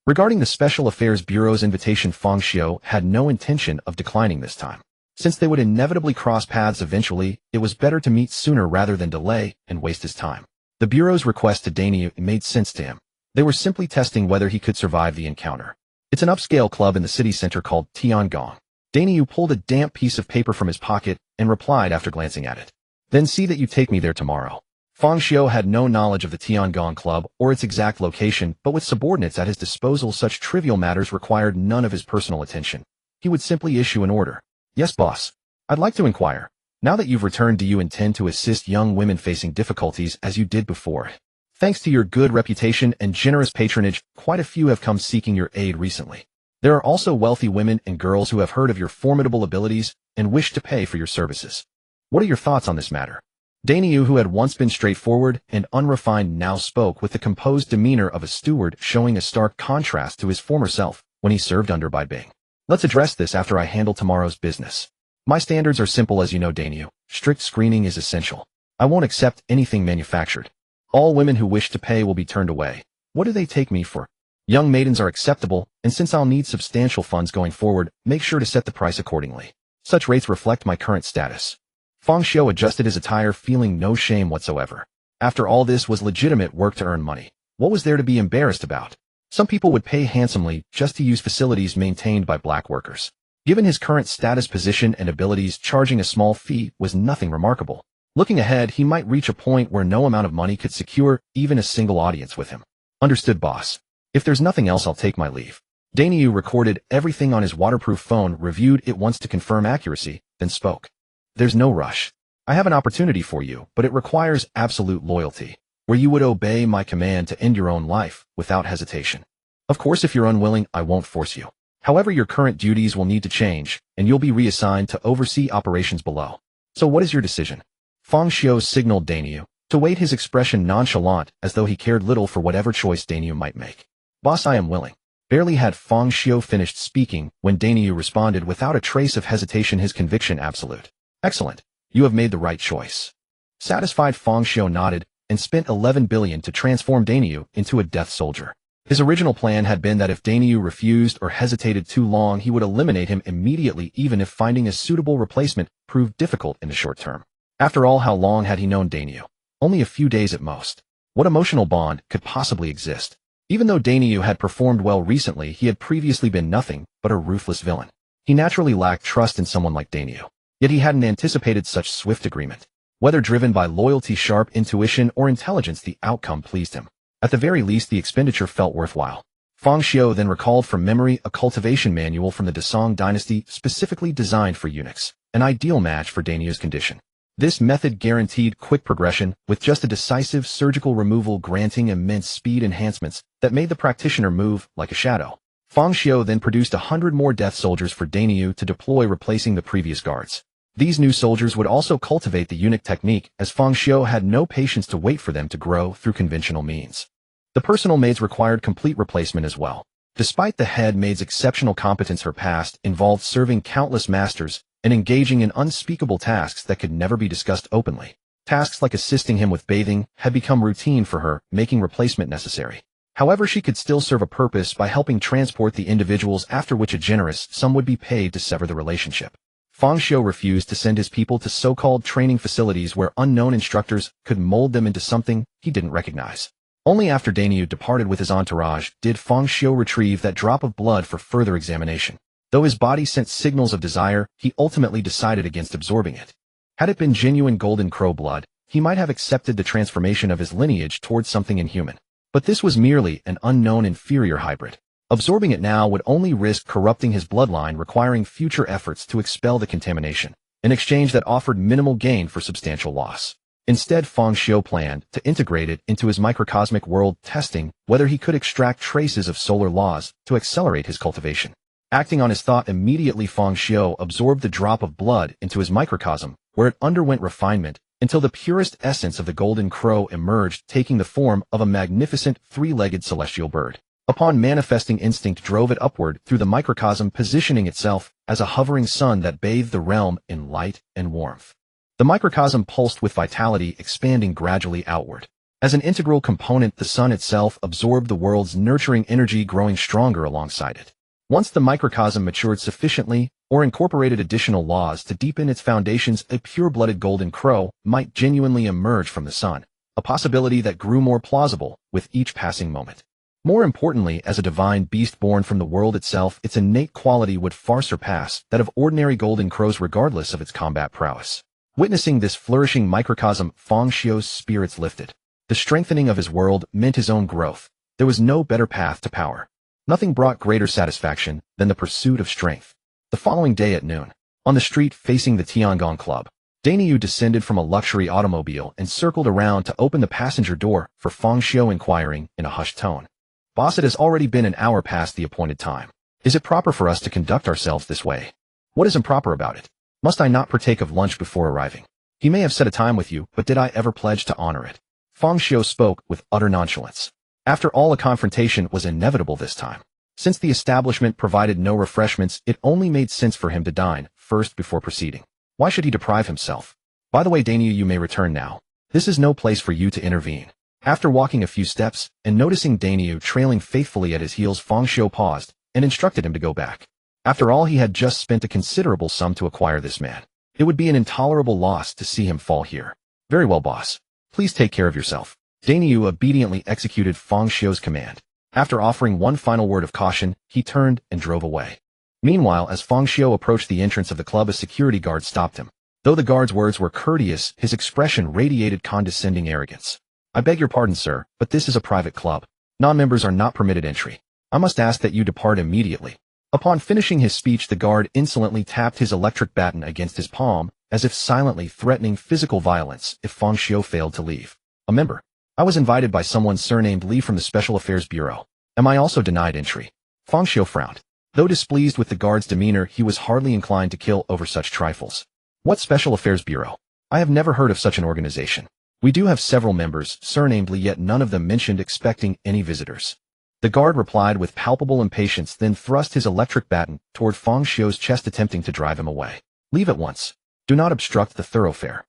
Regarding the Special Affairs Bureau's invitation, Feng Xiu had no intention of declining this time. Since they would inevitably cross paths eventually, it was better to meet sooner rather than delay and waste his time. The Bureau's request to Daniel made sense to him. They were simply testing whether he could survive the encounter. It's an upscale club in the city center called Tiangong. Daniel pulled a damp piece of paper from his pocket and replied after glancing at it. Then see that you take me there tomorrow. Feng Xiu had no knowledge of the Tiangong club or its exact location, but with subordinates at his disposal, such trivial matters required none of his personal attention. He would simply issue an order. Yes, boss. I'd like to inquire. Now that you've returned, do you intend to assist young women facing difficulties as you did before? Thanks to your good reputation and generous patronage, quite a few have come seeking your aid recently. There are also wealthy women and girls who have heard of your formidable abilities and wish to pay for your services. What are your thoughts on this matter? Daniel, who had once been straightforward and unrefined, now spoke with the composed demeanor of a steward, showing a stark contrast to his former self when he served under by Bing. Let's address this after I handle tomorrow's business. My standards are simple, as you know, Daniel. Strict screening is essential. I won't accept anything manufactured. All women who wish to pay will be turned away. What do they take me for? Young maidens are acceptable, and since I'll need substantial funds going forward, make sure to set the price accordingly. Such rates reflect my current status. Feng Xiu adjusted his attire, feeling no shame whatsoever. After all, this was legitimate work to earn money. What was there to be embarrassed about? Some people would pay handsomely just to use facilities maintained by black workers. Given his current status, position, and abilities, charging a small fee was nothing remarkable. Looking ahead, he might reach a point where no amount of money could secure even a single audience with him. Understood, boss. If there's nothing else, I'll take my leave. Danyu recorded everything on his waterproof phone, reviewed it once to confirm accuracy, then spoke. There's no rush. I have an opportunity for you, but it requires absolute loyalty, where you would obey my command to end your own life without hesitation. Of course, if you're unwilling, I won't force you. However, your current duties will need to change, and you'll be reassigned to oversee operations below. So what is your decision? Feng Xiu signaled Danyu to wait, his expression nonchalant, as though he cared little for whatever choice Danyu might make. Boss, I am willing. Barely had Feng Xiu finished speaking when Danyu responded without a trace of hesitation, his conviction absolute. Excellent. You have made the right choice. Satisfied, Feng Xiu nodded and spent 11 billion to transform Danyu into a death soldier. His original plan had been that if Danyu refused or hesitated too long, he would eliminate him immediately, even if finding a suitable replacement proved difficult in the short term. After all, how long had he known Danyu? Only a few days at most. What emotional bond could possibly exist? Even though Danyu had performed well recently, he had previously been nothing but a ruthless villain. He naturally lacked trust in someone like Danyu. Yet he hadn't anticipated such swift agreement. Whether driven by loyalty, sharp intuition, or intelligence, the outcome pleased him. At the very least, the expenditure felt worthwhile. Feng Xiu then recalled from memory a cultivation manual from the Desong dynasty specifically designed for eunuchs, an ideal match for Danyu's condition. This method guaranteed quick progression, with just a decisive surgical removal granting immense speed enhancements that made the practitioner move like a shadow. Feng Xiu then produced 100 more death soldiers for Danyu to deploy, replacing the previous guards. These new soldiers would also cultivate the eunuch technique, as Feng Xiu had no patience to wait for them to grow through conventional means. The personal maids required complete replacement as well. Despite the head maid's exceptional competence, her past involved serving countless masters and engaging in unspeakable tasks that could never be discussed openly. Tasks like assisting him with bathing had become routine for her, making replacement necessary. However, she could still serve a purpose by helping transport the individuals, after which a generous sum would be paid to sever the relationship. Feng Xiu refused to send his people to so-called training facilities where unknown instructors could mold them into something he didn't recognize. Only after Danyu departed with his entourage did Feng Xiu retrieve that drop of blood for further examination. Though his body sent signals of desire, he ultimately decided against absorbing it. Had it been genuine golden crow blood, he might have accepted the transformation of his lineage towards something inhuman. But this was merely an unknown inferior hybrid. Absorbing it now would only risk corrupting his bloodline, requiring future efforts to expel the contamination, an exchange that offered minimal gain for substantial loss. Instead, Feng Xiu planned to integrate it into his microcosmic world, testing whether he could extract traces of solar laws to accelerate his cultivation. Acting on his thought immediately, Feng Xiu absorbed the drop of blood into his microcosm, where it underwent refinement until the purest essence of the golden crow emerged, taking the form of a magnificent three-legged celestial bird. Upon manifesting, instinct drove it upward through the microcosm, positioning itself as a hovering sun that bathed the realm in light and warmth. The microcosm pulsed with vitality, expanding gradually outward. As an integral component, the sun itself absorbed the world's nurturing energy, growing stronger alongside it. Once the microcosm matured sufficiently, or incorporated additional laws to deepen its foundations, a pure-blooded golden crow might genuinely emerge from the sun, a possibility that grew more plausible with each passing moment. More importantly, as a divine beast born from the world itself, its innate quality would far surpass that of ordinary golden crows, regardless of its combat prowess. Witnessing this flourishing microcosm, Feng Xiu's spirits lifted. The strengthening of his world meant his own growth. There was no better path to power. Nothing brought greater satisfaction than the pursuit of strength. The following day at noon, on the street facing the Tiangong Club, Danyu descended from a luxury automobile and circled around to open the passenger door for Feng Xiu, inquiring in a hushed tone. Boss, it has already been an hour past the appointed time. Is it proper for us to conduct ourselves this way? What is improper about it? Must I not partake of lunch before arriving? He may have set a time with you, but did I ever pledge to honor it? Feng Xiu spoke with utter nonchalance. After all, a confrontation was inevitable this time. Since the establishment provided no refreshments, it only made sense for him to dine first before proceeding. Why should he deprive himself? By the way, Danyu, you may return now. This is no place for you to intervene. After walking a few steps and noticing Dainyu trailing faithfully at his heels, Feng Xiu paused and instructed him to go back. After all, he had just spent a considerable sum to acquire this man. It would be an intolerable loss to see him fall here. Very well, boss. Please take care of yourself. Dainyu obediently executed Feng Xiu's command. After offering one final word of caution, he turned and drove away. Meanwhile, as Feng Xiu approached the entrance of the club, a security guard stopped him. Though the guard's words were courteous, his expression radiated condescending arrogance. I beg your pardon, sir, but this is a private club. Non-members are not permitted entry. I must ask that you depart immediately. Upon finishing his speech, the guard insolently tapped his electric baton against his palm, as if silently threatening physical violence if Feng Xiu failed to leave. A member. I was invited by someone surnamed Li from the Special Affairs Bureau. Am I also denied entry? Feng Xiu frowned. Though displeased with the guard's demeanor, he was hardly inclined to kill over such trifles. What Special Affairs Bureau? I have never heard of such an organization. We do have several members, surnamed Li, yet none of them mentioned expecting any visitors. The guard replied with palpable impatience, then thrust his electric baton toward Feng Xiu's chest, attempting to drive him away. Leave at once. Do not obstruct the thoroughfare.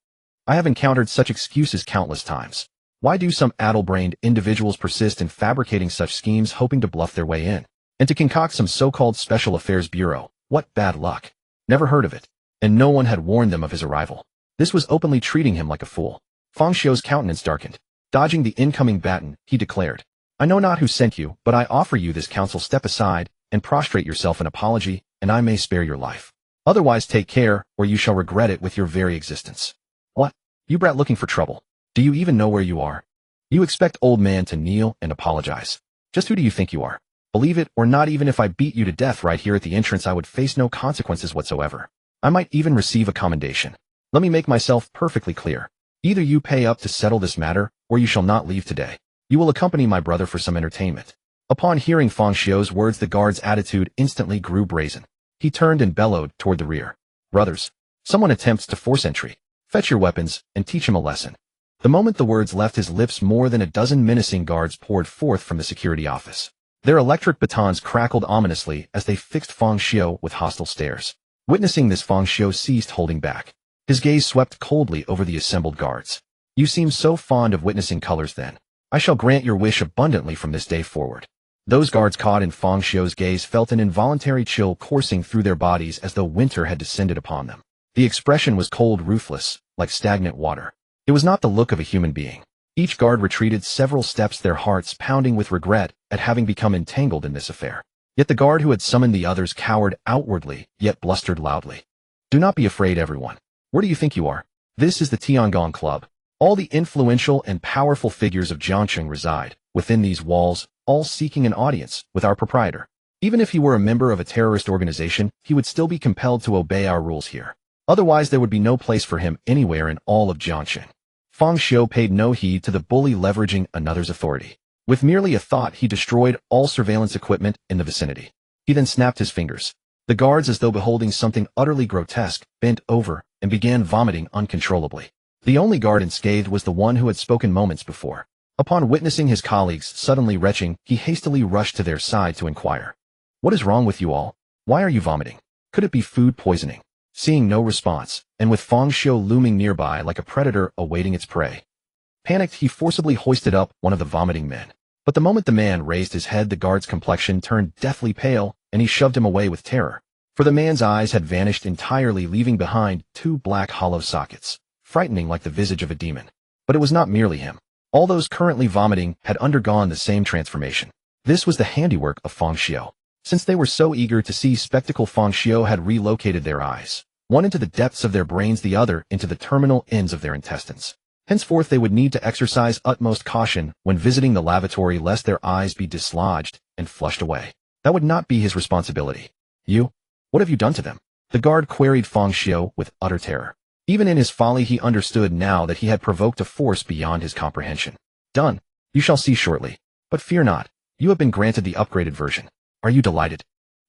I have encountered such excuses countless times. Why do some addle-brained individuals persist in fabricating such schemes, hoping to bluff their way in? And to concoct some so-called Special Affairs Bureau? What bad luck. Never heard of it. And no one had warned them of his arrival. This was openly treating him like a fool. Feng Xiu's countenance darkened. Dodging the incoming baton, he declared, I know not who sent you, but I offer you this counsel: step aside and prostrate yourself in apology, and I may spare your life. Otherwise take care, or you shall regret it with your very existence. What? You brat looking for trouble. Do you even know where you are? You expect old man to kneel and apologize. Just who do you think you are? Believe it or not, even if I beat you to death right here at the entrance, I would face no consequences whatsoever. I might even receive a commendation. Let me make myself perfectly clear. Either you pay up to settle this matter, or you shall not leave today. You will accompany my brother for some entertainment. Upon hearing Feng Xiu's words, the guard's attitude instantly grew brazen. He turned and bellowed toward the rear. Brothers, someone attempts to force entry. Fetch your weapons and teach him a lesson. The moment the words left his lips, more than a dozen menacing guards poured forth from the security office. Their electric batons crackled ominously as they fixed Feng Xiu with hostile stares. Witnessing this, Feng Xiu ceased holding back. His gaze swept coldly over the assembled guards. You seem so fond of witnessing colors then. I shall grant your wish abundantly from this day forward. Those guards caught in Feng Xiu's gaze felt an involuntary chill coursing through their bodies as though winter had descended upon them. The expression was cold, ruthless, like stagnant water. It was not the look of a human being. Each guard retreated several steps, their hearts pounding with regret at having become entangled in this affair. Yet the guard who had summoned the others cowered outwardly, yet blustered loudly. Do not be afraid, everyone. Where do you think you are? This is the Tiangong Club. All the influential and powerful figures of Jiangxing reside within these walls, all seeking an audience with our proprietor. Even if he were a member of a terrorist organization, he would still be compelled to obey our rules here. Otherwise, there would be no place for him anywhere in all of Jiangxing. Feng Xiu paid no heed to the bully leveraging another's authority. With merely a thought, he destroyed all surveillance equipment in the vicinity. He then snapped his fingers. The guards, as though beholding something utterly grotesque, bent over and began vomiting uncontrollably. The only guard unscathed was the one who had spoken moments before. Upon witnessing his colleagues suddenly retching, he hastily rushed to their side to inquire. What is wrong with you all? Why are you vomiting? Could it be food poisoning? Seeing no response, and with Feng Xiu looming nearby like a predator awaiting its prey. Panicked, he forcibly hoisted up one of the vomiting men. But the moment the man raised his head, the guard's complexion turned deathly pale, and he shoved him away with terror. For the man's eyes had vanished entirely, leaving behind two black hollow sockets, frightening like the visage of a demon. But it was not merely him. All those currently vomiting had undergone the same transformation. This was the handiwork of Feng Xiu. Since they were so eager to see spectacle, Feng Xiu had relocated their eyes, one into the depths of their brains, the other into the terminal ends of their intestines. Henceforth they would need to exercise utmost caution when visiting the lavatory, lest their eyes be dislodged and flushed away. That would not be his responsibility. You? What have you done to them? The guard queried Feng Xiu with utter terror. Even in his folly he understood now that he had provoked a force beyond his comprehension. Done. You shall see shortly. But fear not. You have been granted the upgraded version. Are you delighted?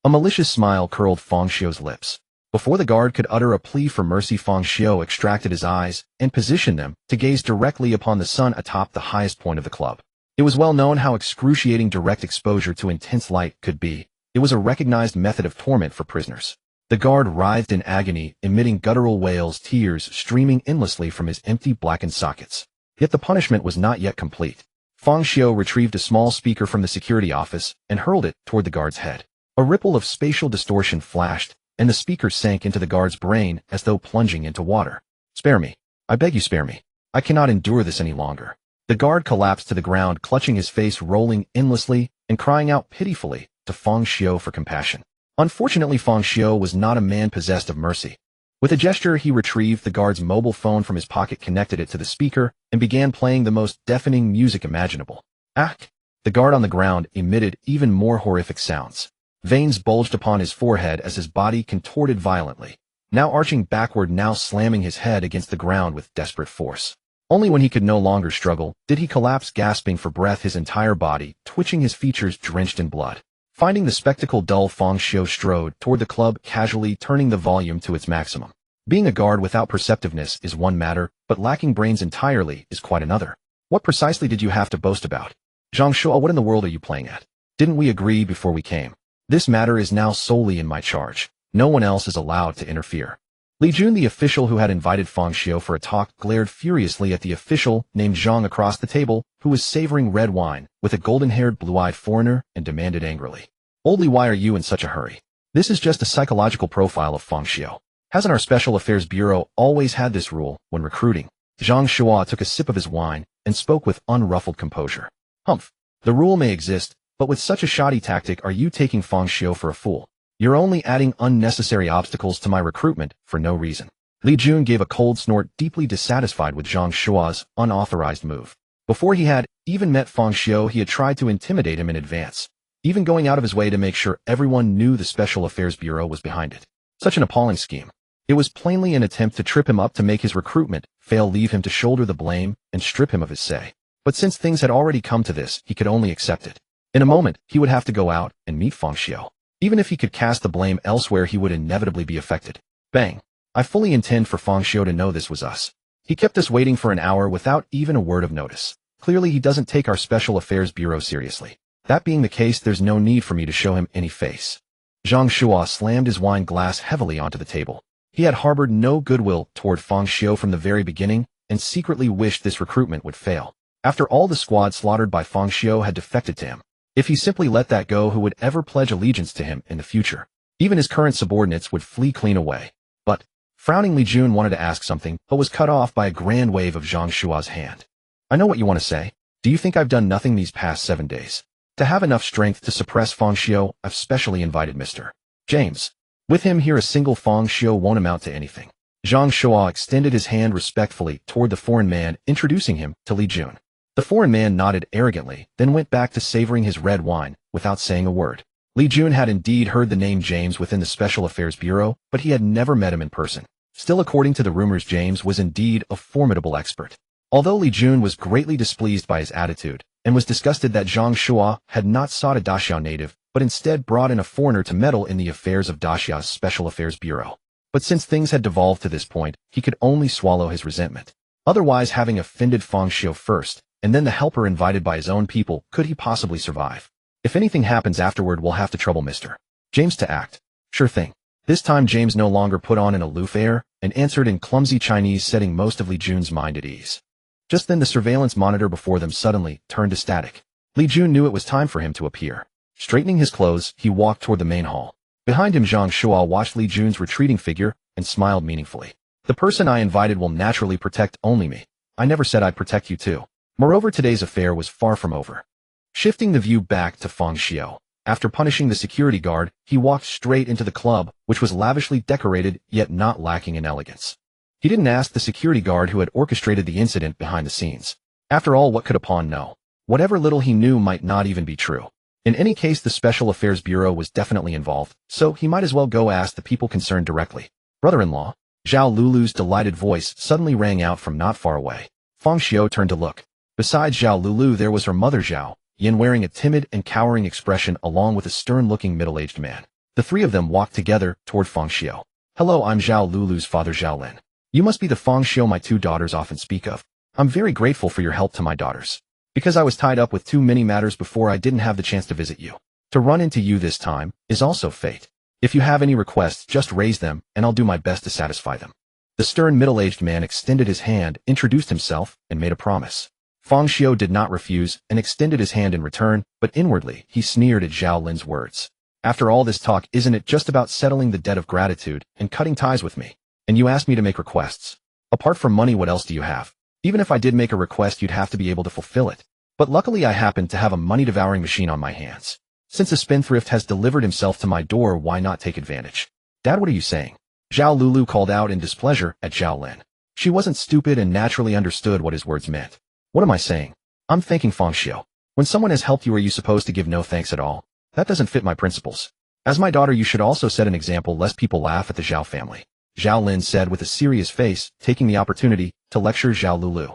A malicious smile curled Feng Xiu's lips. Before the guard could utter a plea for mercy, Feng Xiu extracted his eyes and positioned them to gaze directly upon the sun atop the highest point of the club. It was well known how excruciating direct exposure to intense light could be. It was a recognized method of torment for prisoners. The guard writhed in agony, emitting guttural wails, tears streaming endlessly from his empty blackened sockets. Yet the punishment was not yet complete. Fang Xiu retrieved a small speaker from the security office and hurled it toward the guard's head. A ripple of spatial distortion flashed, and the speaker sank into the guard's brain as though plunging into water. Spare me. I beg you spare me. I cannot endure this any longer. The guard collapsed to the ground, clutching his face, rolling endlessly, and crying out pitifully to Fang Xiu for compassion. Unfortunately, Fang Xiu was not a man possessed of mercy. With a gesture, he retrieved the guard's mobile phone from his pocket, connected it to the speaker, and began playing the most deafening music imaginable. Ack! The guard on the ground emitted even more horrific sounds. Veins bulged upon his forehead as his body contorted violently, now arching backward, now slamming his head against the ground with desperate force. Only when he could no longer struggle did he collapse, gasping for breath, his entire body twitching, his features drenched in blood. Finding the spectacle dull, Fang Xiu strode toward the club, casually turning the volume to its maximum. Being a guard without perceptiveness is one matter, but lacking brains entirely is quite another. What precisely did you have to boast about? Zhang Shuo, what in the world are you playing at? Didn't we agree before we came? This matter is now solely in my charge. No one else is allowed to interfere. Li Jun, the official who had invited Fang Xiu for a talk, glared furiously at the official named Zhang across the table, who was savoring red wine with a golden-haired, blue-eyed foreigner, and demanded angrily, "Old Li, why are you in such a hurry? This is just a psychological profile of Fang Xiu. Hasn't our Special Affairs Bureau always had this rule when recruiting?" Zhang Shuo took a sip of his wine and spoke with unruffled composure. "Humph. The rule may exist, but with such a shoddy tactic, are you taking Fang Xiu for a fool? You're only adding unnecessary obstacles to my recruitment for no reason." Li Jun gave a cold snort, deeply dissatisfied with Zhang Shuo's unauthorized move. Before he had even met Fang Xiu, he had tried to intimidate him in advance, even going out of his way to make sure everyone knew the Special Affairs Bureau was behind it. Such an appalling scheme. It was plainly an attempt to trip him up, to make his recruitment fail, leave him to shoulder the blame, and strip him of his say. But since things had already come to this, he could only accept it. In a moment, he would have to go out and meet Fang Xiu. Even if he could cast the blame elsewhere, he would inevitably be affected. Bang! I fully intend for Fang Xiu to know this was us. He kept us waiting for an hour without even a word of notice. Clearly he doesn't take our Special Affairs Bureau seriously. That being the case, there's no need for me to show him any face. Zhang Shuo slammed his wine glass heavily onto the table. He had harbored no goodwill toward Fang Xiu from the very beginning, and secretly wished this recruitment would fail. After all, the squad slaughtered by Fang Xiu had defected to him. If he simply let that go, who would ever pledge allegiance to him in the future? Even his current subordinates would flee clean away. But, frowning, Li Jun wanted to ask something, but was cut off by a grand wave of Zhang Shuo's hand. "I know what you want to say. Do you think I've done nothing these past 7 days? To have enough strength to suppress Fang Xiu, I've specially invited Mr. James. With him here, a single Fang Xiu won't amount to anything." Zhang Shuo extended his hand respectfully toward the foreign man, introducing him to Li Jun. The foreign man nodded arrogantly, then went back to savoring his red wine, without saying a word. Li Jun had indeed heard the name James within the Special Affairs Bureau, but he had never met him in person. Still, according to the rumors, James was indeed a formidable expert. Although Li Jun was greatly displeased by his attitude, and was disgusted that Zhang Shuo had not sought a Daxiao native, but instead brought in a foreigner to meddle in the affairs of Daxiao's Special Affairs Bureau. But since things had devolved to this point, he could only swallow his resentment. Otherwise, having offended Fang Xiu first, and then the helper invited by his own people, could he possibly survive? If anything happens afterward, we'll have to trouble Mr. James to act. Sure thing. This time James no longer put on an aloof air, and answered in clumsy Chinese, setting most of Li Jun's mind at ease. Just then the surveillance monitor before them suddenly turned to static. Li Jun knew it was time for him to appear. Straightening his clothes, he walked toward the main hall. Behind him, Zhang Shuo watched Li Jun's retreating figure, and smiled meaningfully. "The person I invited will naturally protect only me. I never said I'd protect you too. Moreover, today's affair was far from over." Shifting the view back to Fang Xiu, after punishing the security guard, he walked straight into the club, which was lavishly decorated, yet not lacking in elegance. He didn't ask the security guard who had orchestrated the incident behind the scenes. After all, what could a pawn know? Whatever little he knew might not even be true. In any case, the Special Affairs Bureau was definitely involved, so he might as well go ask the people concerned directly. "Brother-in-law?" Zhao Lulu's delighted voice suddenly rang out from not far away. Fang Xiu turned to look. Besides Zhao Lulu, there was her mother Zhao Yin, wearing a timid and cowering expression, along with a stern-looking middle-aged man. The three of them walked together toward Fang Xiu. "Hello, I'm Zhao Lulu's father, Zhao Lin. You must be the Fang Xiu my 2 daughters often speak of. I'm very grateful for your help to my daughters. Because I was tied up with too many matters before, I didn't have the chance to visit you. To run into you this time is also fate. If you have any requests, just raise them, and I'll do my best to satisfy them." The stern middle-aged man extended his hand, introduced himself, and made a promise. Fang Xiu did not refuse and extended his hand in return, but inwardly, he sneered at Zhao Lin's words. After all this talk, isn't it just about settling the debt of gratitude and cutting ties with me? And you asked me to make requests. Apart from money, what else do you have? Even if I did make a request, you'd have to be able to fulfill it. But luckily I happen to have a money-devouring machine on my hands. Since a spendthrift has delivered himself to my door, why not take advantage? Dad, what are you saying? Zhao Lulu called out in displeasure at Zhao Lin. She wasn't stupid and naturally understood what his words meant. What am I saying? I'm thanking Fang Xiu. When someone has helped you, are you supposed to give no thanks at all? That doesn't fit my principles. As my daughter, you should also set an example lest people laugh at the Zhao family. Zhao Lin said with a serious face, taking the opportunity to lecture Zhao Lulu.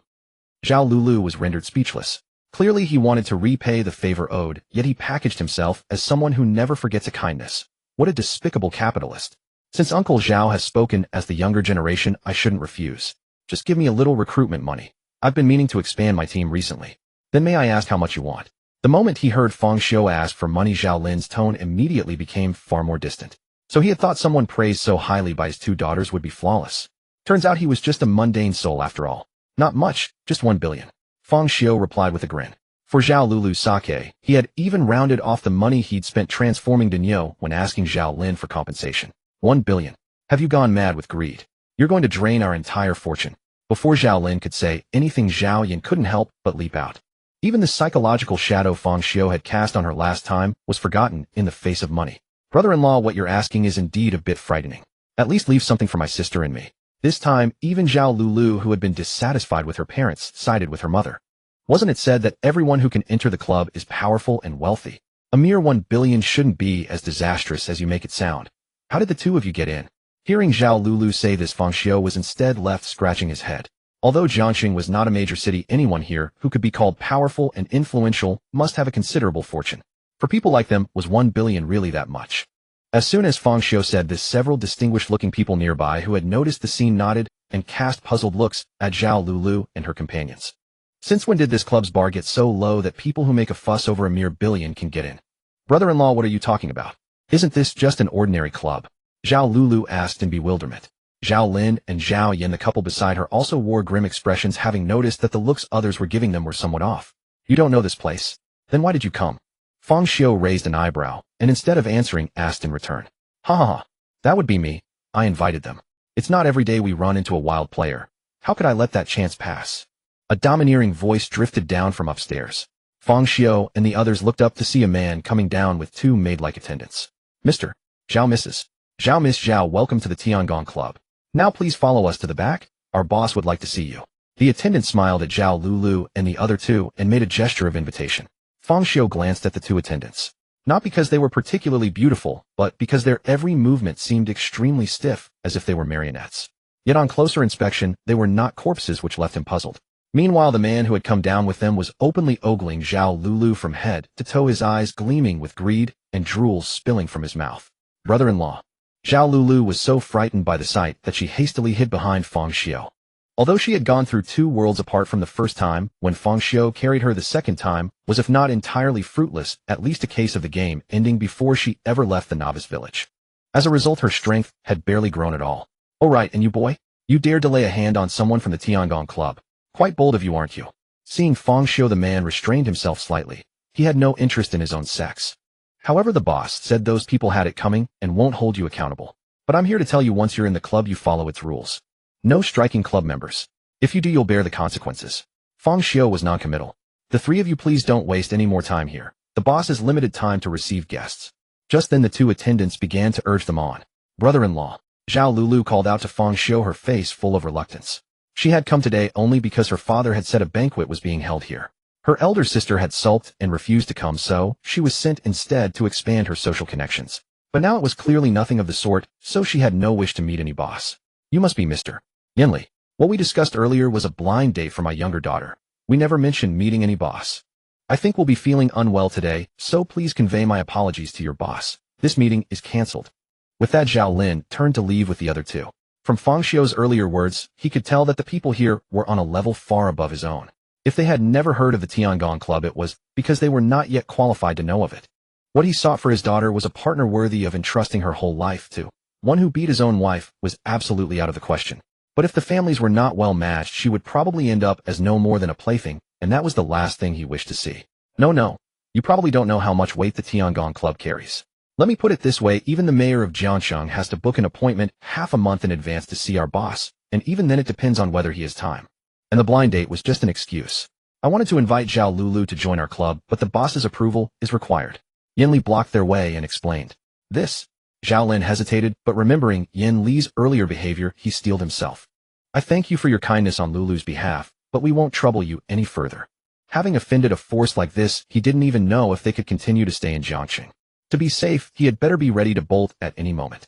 Zhao Lulu was rendered speechless. Clearly he wanted to repay the favor owed, yet he packaged himself as someone who never forgets a kindness. What a despicable capitalist. Since Uncle Zhao has spoken as the younger generation, I shouldn't refuse. Just give me a little recruitment money. I've been meaning to expand my team recently. Then may I ask how much you want? The moment he heard Fang Xiu ask for money, Zhao Lin's tone immediately became far more distant. So he had thought someone praised so highly by his two daughters would be flawless. Turns out he was just a mundane soul after all. Not much, just 1 billion. Fang Xiu replied with a grin. For Zhao Lulu's sake, he had even rounded off the money he'd spent transforming Daniel when asking Zhao Lin for compensation. 1 billion. Have you gone mad with greed? You're going to drain our entire fortune. Before Zhao Lin could say anything, Zhao Yan couldn't help but leap out. Even the psychological shadow Fang Xiu had cast on her last time was forgotten in the face of money. Brother-in-law, what you're asking is indeed a bit frightening. At least leave something for my sister and me. This time, even Zhao Lulu, who had been dissatisfied with her parents, sided with her mother. Wasn't it said that everyone who can enter the club is powerful and wealthy? A mere 1 billion shouldn't be as disastrous as you make it sound. How did the two of you get in? Hearing Zhao Lulu say this, Fang Xiu was instead left scratching his head. Although Jiangxing was not a major city, anyone here who could be called powerful and influential must have a considerable fortune. For people like them, was 1 billion really that much? As soon as Fang Xiu said this, several distinguished-looking people nearby who had noticed the scene nodded and cast puzzled looks at Zhao Lulu and her companions. Since when did this club's bar get so low that people who make a fuss over a mere billion can get in? Brother-in-law, what are you talking about? Isn't this just an ordinary club? Zhao Lulu asked in bewilderment. Zhao Lin and Zhao Yan, the couple beside her, also wore grim expressions, having noticed that the looks others were giving them were somewhat off. You don't know this place? Then why did you come? Fang Xiu raised an eyebrow, and instead of answering, asked in return. Ha ha ha. That would be me. I invited them. It's not every day we run into a wild player. How could I let that chance pass? A domineering voice drifted down from upstairs. Fang Xiu and the others looked up to see a man coming down with two maid-like attendants. Mr. Zhao, Mrs. Zhao, Miss Zhao, welcome to the Tiangong Club. Now please follow us to the back. Our boss would like to see you. The attendant smiled at Zhao Lulu and the other two and made a gesture of invitation. Fang Xiu glanced at the two attendants. Not because they were particularly beautiful, but because their every movement seemed extremely stiff, as if they were marionettes. Yet on closer inspection, they were not corpses, which left him puzzled. Meanwhile, the man who had come down with them was openly ogling Zhao Lulu from head to toe, his eyes gleaming with greed and drool spilling from his mouth. Brother-in-law. Zhao Lulu was so frightened by the sight that she hastily hid behind Fang Xiu. Although she had gone through 2 worlds apart from the first time, when Fang Xiu carried her the second time was, if not entirely fruitless, at least a case of the game ending before she ever left the novice village. As a result, her strength had barely grown at all. Oh right, and you boy? You dared to lay a hand on someone from the Tiangong Club. Quite bold of you, aren't you? Seeing Fang Xiu, the man restrained himself slightly. He had no interest in his own sex. However, the boss said those people had it coming and won't hold you accountable. But I'm here to tell you, once you're in the club, you follow its rules. No striking club members. If you do, you'll bear the consequences. Fang Xiu was noncommittal. The 3 of you, please don't waste any more time here. The boss has limited time to receive guests. Just then the 2 attendants began to urge them on. Brother-in-law. Zhao Lulu called out to Fang Xiu, her face full of reluctance. She had come today only because her father had said a banquet was being held here. Her elder sister had sulked and refused to come, so she was sent instead to expand her social connections. But now it was clearly nothing of the sort, so she had no wish to meet any boss. You must be Mr. Yanli. What we discussed earlier was a blind date for my younger daughter. We never mentioned meeting any boss. I think we'll be feeling unwell today, so please convey my apologies to your boss. This meeting is cancelled. With that, Zhao Lin turned to leave with the other 2. From Fang Xiu's earlier words, he could tell that the people here were on a level far above his own. If they had never heard of the Tiangong Club, it was because they were not yet qualified to know of it. What he sought for his daughter was a partner worthy of entrusting her whole life to. One who beat his own wife was absolutely out of the question. But if the families were not well matched, she would probably end up as no more than a plaything, and that was the last thing he wished to see. No. You probably don't know how much weight the Tiangong Club carries. Let me put it this way, even the mayor of Jiangsheng has to book an appointment half a month in advance to see our boss, and even then it depends on whether he has time. And the blind date was just an excuse. I wanted to invite Zhao Lulu to join our club, but the boss's approval is required. Yin Li blocked their way and explained. This. Zhao Lin hesitated, but remembering Yin Li's earlier behavior, he steeled himself. I thank you for your kindness on Lulu's behalf, but we won't trouble you any further. Having offended a force like this, he didn't even know if they could continue to stay in Jiangsheng. To be safe, he had better be ready to bolt at any moment.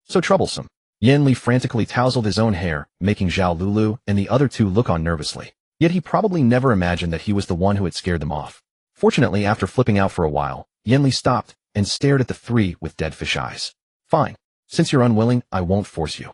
So troublesome. Yin Li frantically tousled his own hair, making Zhao Lulu and the other two look on nervously. Yet he probably never imagined that he was the one who had scared them off. Fortunately, after flipping out for a while, Yin Li stopped and stared at the three with dead fish eyes. Fine. Since you're unwilling, I won't force you.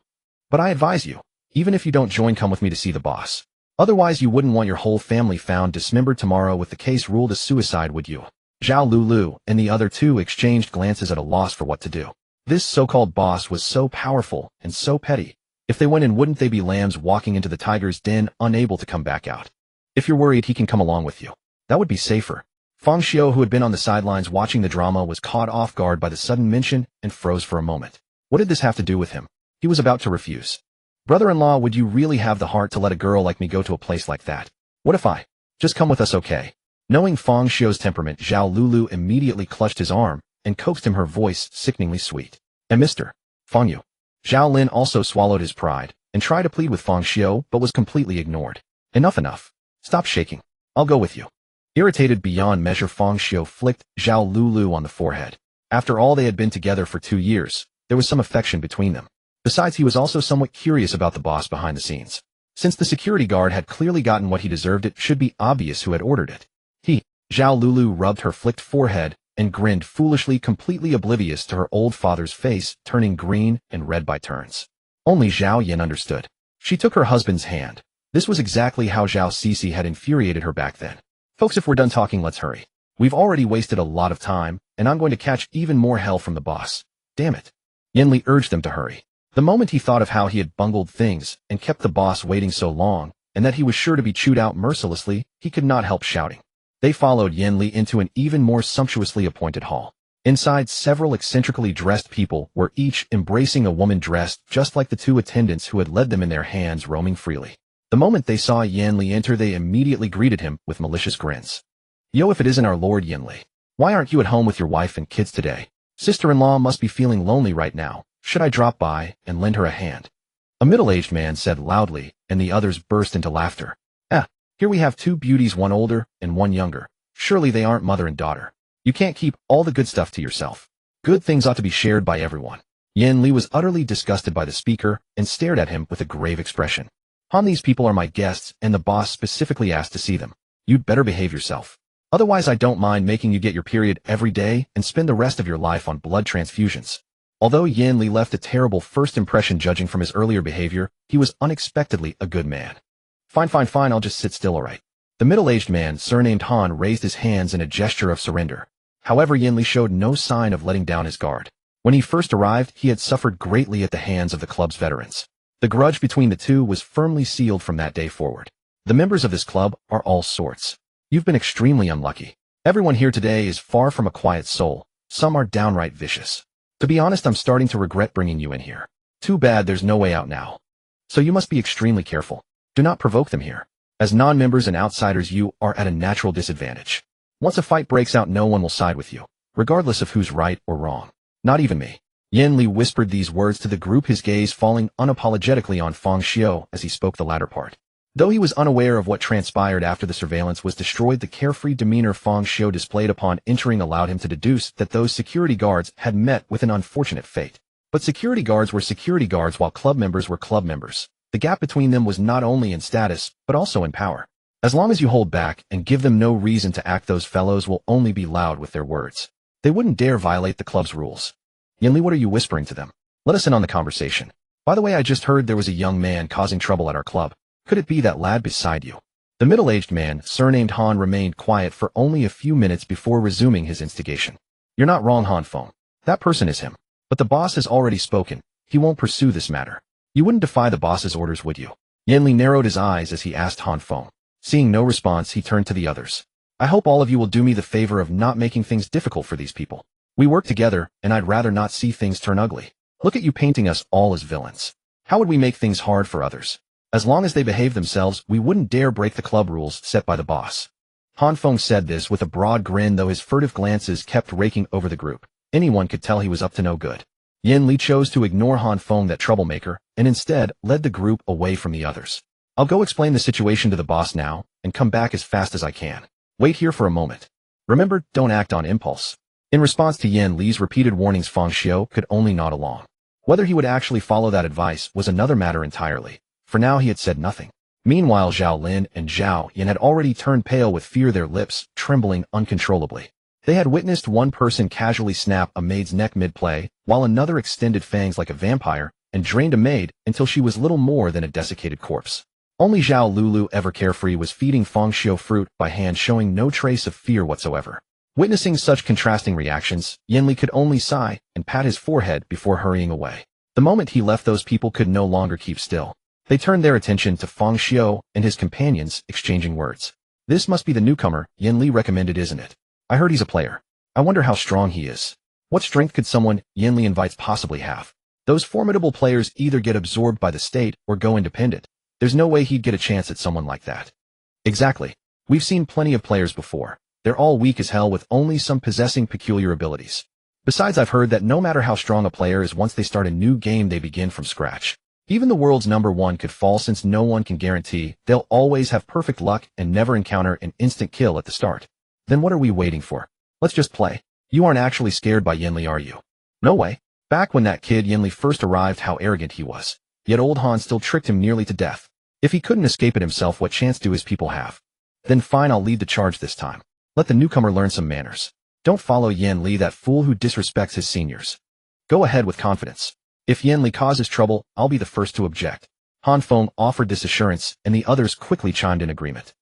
But I advise you, even if you don't join, come with me to see the boss. Otherwise, you wouldn't want your whole family found dismembered tomorrow with the case ruled as suicide, would you? Zhao Lulu and the other two exchanged glances at a loss for what to do. This so-called boss was so powerful and so petty. If they went in, wouldn't they be lambs walking into the tiger's den, unable to come back out? If you're worried, he can come along with you. That would be safer. Fang Xiao, who had been on the sidelines watching the drama, was caught off guard by the sudden mention and froze for a moment. What did this have to do with him? He was about to refuse. Brother-in-law, would you really have the heart to let a girl like me go to a place like that? What if I just come with us, okay? Knowing Fang Xiao's temperament, Zhao Lulu immediately clutched his arm and coaxed him, her voice sickeningly sweet. And Mr. Fang Yu. Zhao Lin also swallowed his pride and tried to plead with Fang Xiao, but was completely ignored. Enough. Stop shaking. I'll go with you. Irritated beyond measure, Fang Xiao flicked Zhao Lulu on the forehead. After all, they had been together for 2 years. There was some affection between them. Besides, he was also somewhat curious about the boss behind the scenes. Since the security guard had clearly gotten what he deserved, it should be obvious who had ordered it. Zhao Lulu rubbed her flicked forehead and grinned foolishly, completely oblivious to her old father's face turning green and red by turns. Only Zhao Yin understood. She took her husband's hand. This was exactly how Zhao Cece had infuriated her back then. Folks, if we're done talking, let's hurry. We've already wasted a lot of time, and I'm going to catch even more hell from the boss. Damn it. Yin Li urged them to hurry. The moment he thought of how he had bungled things and kept the boss waiting so long, and that he was sure to be chewed out mercilessly, he could not help shouting. They followed Yin Li into an even more sumptuously appointed hall. Inside, several eccentrically dressed people were each embracing a woman dressed just like the two attendants who had led them in their hands, roaming freely. The moment they saw Yin Li enter, they immediately greeted him with malicious grins. Yo, if it isn't our Lord Yin Li. Why aren't you at home with your wife and kids today? Sister-in-law must be feeling lonely right now. Should I drop by and lend her a hand? A middle-aged man said loudly, and the others burst into laughter. Here we have two beauties, one older and one younger. Surely they aren't mother and daughter. You can't keep all the good stuff to yourself. Good things ought to be shared by everyone. Yin Li was utterly disgusted by the speaker and stared at him with a grave expression. These people are my guests, and the boss specifically asked to see them. You'd better behave yourself. Otherwise, I don't mind making you get your period every day and spend the rest of your life on blood transfusions. Although Yin Li left a terrible first impression judging from his earlier behavior, he was unexpectedly a good man. Fine, I'll just sit still, alright. The middle-aged man, surnamed Han, raised his hands in a gesture of surrender. However, Yin Li showed no sign of letting down his guard. When he first arrived, he had suffered greatly at the hands of the club's veterans. The grudge between the two was firmly sealed from that day forward. The members of this club are all sorts. You've been extremely unlucky. Everyone here today is far from a quiet soul. Some are downright vicious. To be honest, I'm starting to regret bringing you in here. Too bad there's no way out now. So you must be extremely careful. Do not provoke them here. As non-members and outsiders, you are at a natural disadvantage. Once a fight breaks out, no one will side with you, regardless of who's right or wrong. Not even me. Yin Li whispered these words to the group, his gaze falling unapologetically on Fang Xiao as he spoke the latter part. Though he was unaware of what transpired after the surveillance was destroyed, the carefree demeanor Fang Xiao displayed upon entering allowed him to deduce that those security guards had met with an unfortunate fate. But security guards were security guards while club members were club members. The gap between them was not only in status, but also in power. As long as you hold back and give them no reason to act, those fellows will only be loud with their words. They wouldn't dare violate the club's rules. Yin Li, what are you whispering to them? Let us in on the conversation. By the way, I just heard there was a young man causing trouble at our club. Could it be that lad beside you? The middle-aged man, surnamed Han, remained quiet for only a few minutes before resuming his instigation. You're not wrong, Han Feng. That person is him. But the boss has already spoken. He won't pursue this matter. You wouldn't defy the boss's orders, would you? Yin Li narrowed his eyes as he asked Han Feng. Seeing no response, he turned to the others. I hope all of you will do me the favor of not making things difficult for these people. We work together, and I'd rather not see things turn ugly. Look at you painting us all as villains. How would we make things hard for others? As long as they behave themselves, we wouldn't dare break the club rules set by the boss. Han Feng said this with a broad grin, though his furtive glances kept raking over the group. Anyone could tell he was up to no good. Yin Li chose to ignore Han Feng, that troublemaker, and instead led the group away from the others. I'll go explain the situation to the boss now, and come back as fast as I can. Wait here for a moment. Remember, don't act on impulse. In response to Yin Li's repeated warnings, Feng Xiu could only nod along. Whether he would actually follow that advice was another matter entirely. For now he had said nothing. Meanwhile, Zhao Lin and Zhao Yan had already turned pale with fear, their lips trembling uncontrollably. They had witnessed one person casually snap a maid's neck mid-play, while another extended fangs like a vampire and drained a maid until she was little more than a desiccated corpse. Only Zhao Lulu, ever carefree, was feeding Feng Xiu fruit by hand, showing no trace of fear whatsoever. Witnessing such contrasting reactions, Yin Li could only sigh and pat his forehead before hurrying away. The moment he left, those people could no longer keep still. They turned their attention to Feng Xiu and his companions, exchanging words. This must be the newcomer Yin Li recommended, isn't it? I heard he's a player. I wonder how strong he is. What strength could someone Yin Li invites possibly have? Those formidable players either get absorbed by the state or go independent. There's no way he'd get a chance at someone like that. Exactly. We've seen plenty of players before. They're all weak as hell with only some possessing peculiar abilities. Besides, I've heard that no matter how strong a player is, once they start a new game they begin from scratch. Even the world's #1 could fall, since no one can guarantee they'll always have perfect luck and never encounter an instant kill at the start. Then what are we waiting for? Let's just play. You aren't actually scared by Yin Li, are you? No way. Back when that kid Yin Li first arrived, how arrogant he was. Yet old Han still tricked him nearly to death. If he couldn't escape it himself, what chance do his people have? Then fine, I'll lead the charge this time. Let the newcomer learn some manners. Don't follow Yin Li, that fool who disrespects his seniors. Go ahead with confidence. If Yin Li causes trouble, I'll be the first to object. Han Feng offered this assurance, and the others quickly chimed in agreement.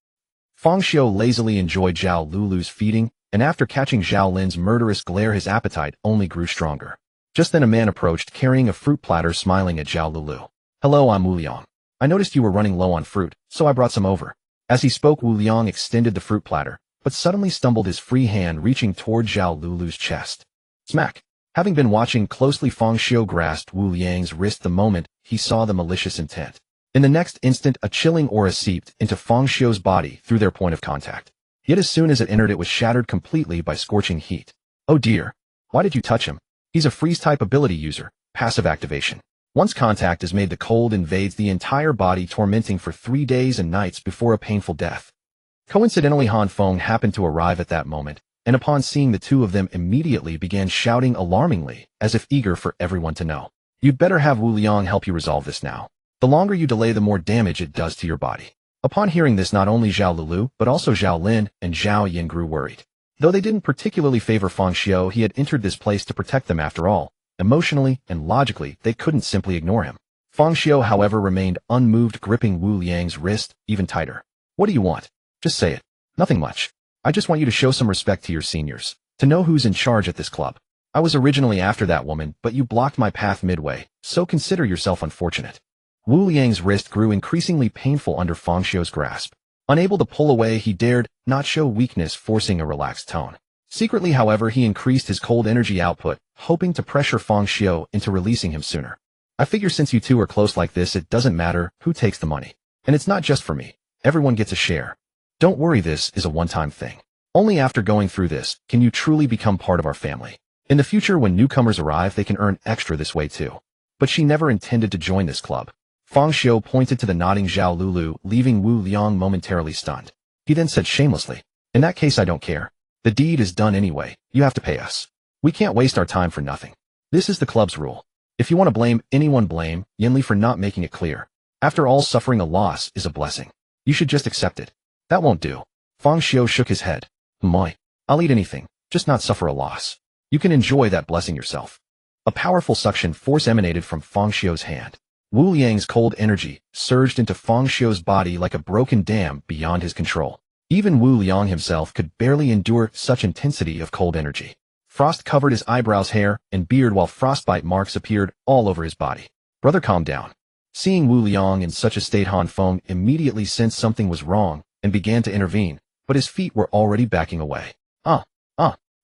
Feng Xiu lazily enjoyed Zhao Lulu's feeding, and after catching Zhao Lin's murderous glare, his appetite only grew stronger. Just then a man approached carrying a fruit platter, smiling at Zhao Lulu. Hello, I'm Wu Liang. I noticed you were running low on fruit, so I brought some over. As he spoke, Wu Liang extended the fruit platter, but suddenly stumbled, his free hand reaching toward Zhao Lulu's chest. Smack! Having been watching closely, Feng Xiu grasped Wu Liang's wrist the moment he saw the malicious intent. In the next instant, a chilling aura seeped into Feng Xiu's body through their point of contact. Yet as soon as it entered, it was shattered completely by scorching heat. Oh dear! Why did you touch him? He's a freeze-type ability user, passive activation. Once contact is made, the cold invades the entire body, tormenting for 3 days and nights before a painful death. Coincidentally, Han Feng happened to arrive at that moment, and upon seeing the two of them, immediately began shouting alarmingly, as if eager for everyone to know. You'd better have Wu Liang help you resolve this now. The longer you delay, the more damage it does to your body. Upon hearing this, not only Zhao Lulu, but also Zhao Lin and Zhao Yin grew worried. Though they didn't particularly favor Feng Xiu, he had entered this place to protect them after all. Emotionally and logically, they couldn't simply ignore him. Feng Xiu, however, remained unmoved, gripping Wu Liang's wrist even tighter. What do you want? Just say it. Nothing much. I just want you to show some respect to your seniors, to know who's in charge at this club. I was originally after that woman, but you blocked my path midway, so consider yourself unfortunate. Wu Liang's wrist grew increasingly painful under Feng Xiu's grasp. Unable to pull away, he dared not show weakness, forcing a relaxed tone. Secretly, however, he increased his cold energy output, hoping to pressure Feng Xiu into releasing him sooner. I figure since you two are close like this, it doesn't matter who takes the money. And it's not just for me. Everyone gets a share. Don't worry, this is a one-time thing. Only after going through this can you truly become part of our family. In the future, when newcomers arrive, they can earn extra this way too. But she never intended to join this club. Feng Xiu pointed to the nodding Zhao Lulu, leaving Wu Liang momentarily stunned. He then said shamelessly, in that case, I don't care. The deed is done anyway. You have to pay us. We can't waste our time for nothing. This is the club's rule. If you want to blame anyone, blame Yin Li for not making it clear. After all, suffering a loss is a blessing. You should just accept it. That won't do. Feng Xiu shook his head. Moi. I'll eat anything, just not suffer a loss. You can enjoy that blessing yourself. A powerful suction force emanated from Feng Xiu's hand. Wu Liang's cold energy surged into Feng Xiu's body like a broken dam beyond his control. Even Wu Liang himself could barely endure such intensity of cold energy. Frost covered his eyebrows, hair, and beard, while frostbite marks appeared all over his body. Brother, calm down. Seeing Wu Liang in such a state, Han Feng immediately sensed something was wrong, and began to intervene, but his feet were already backing away.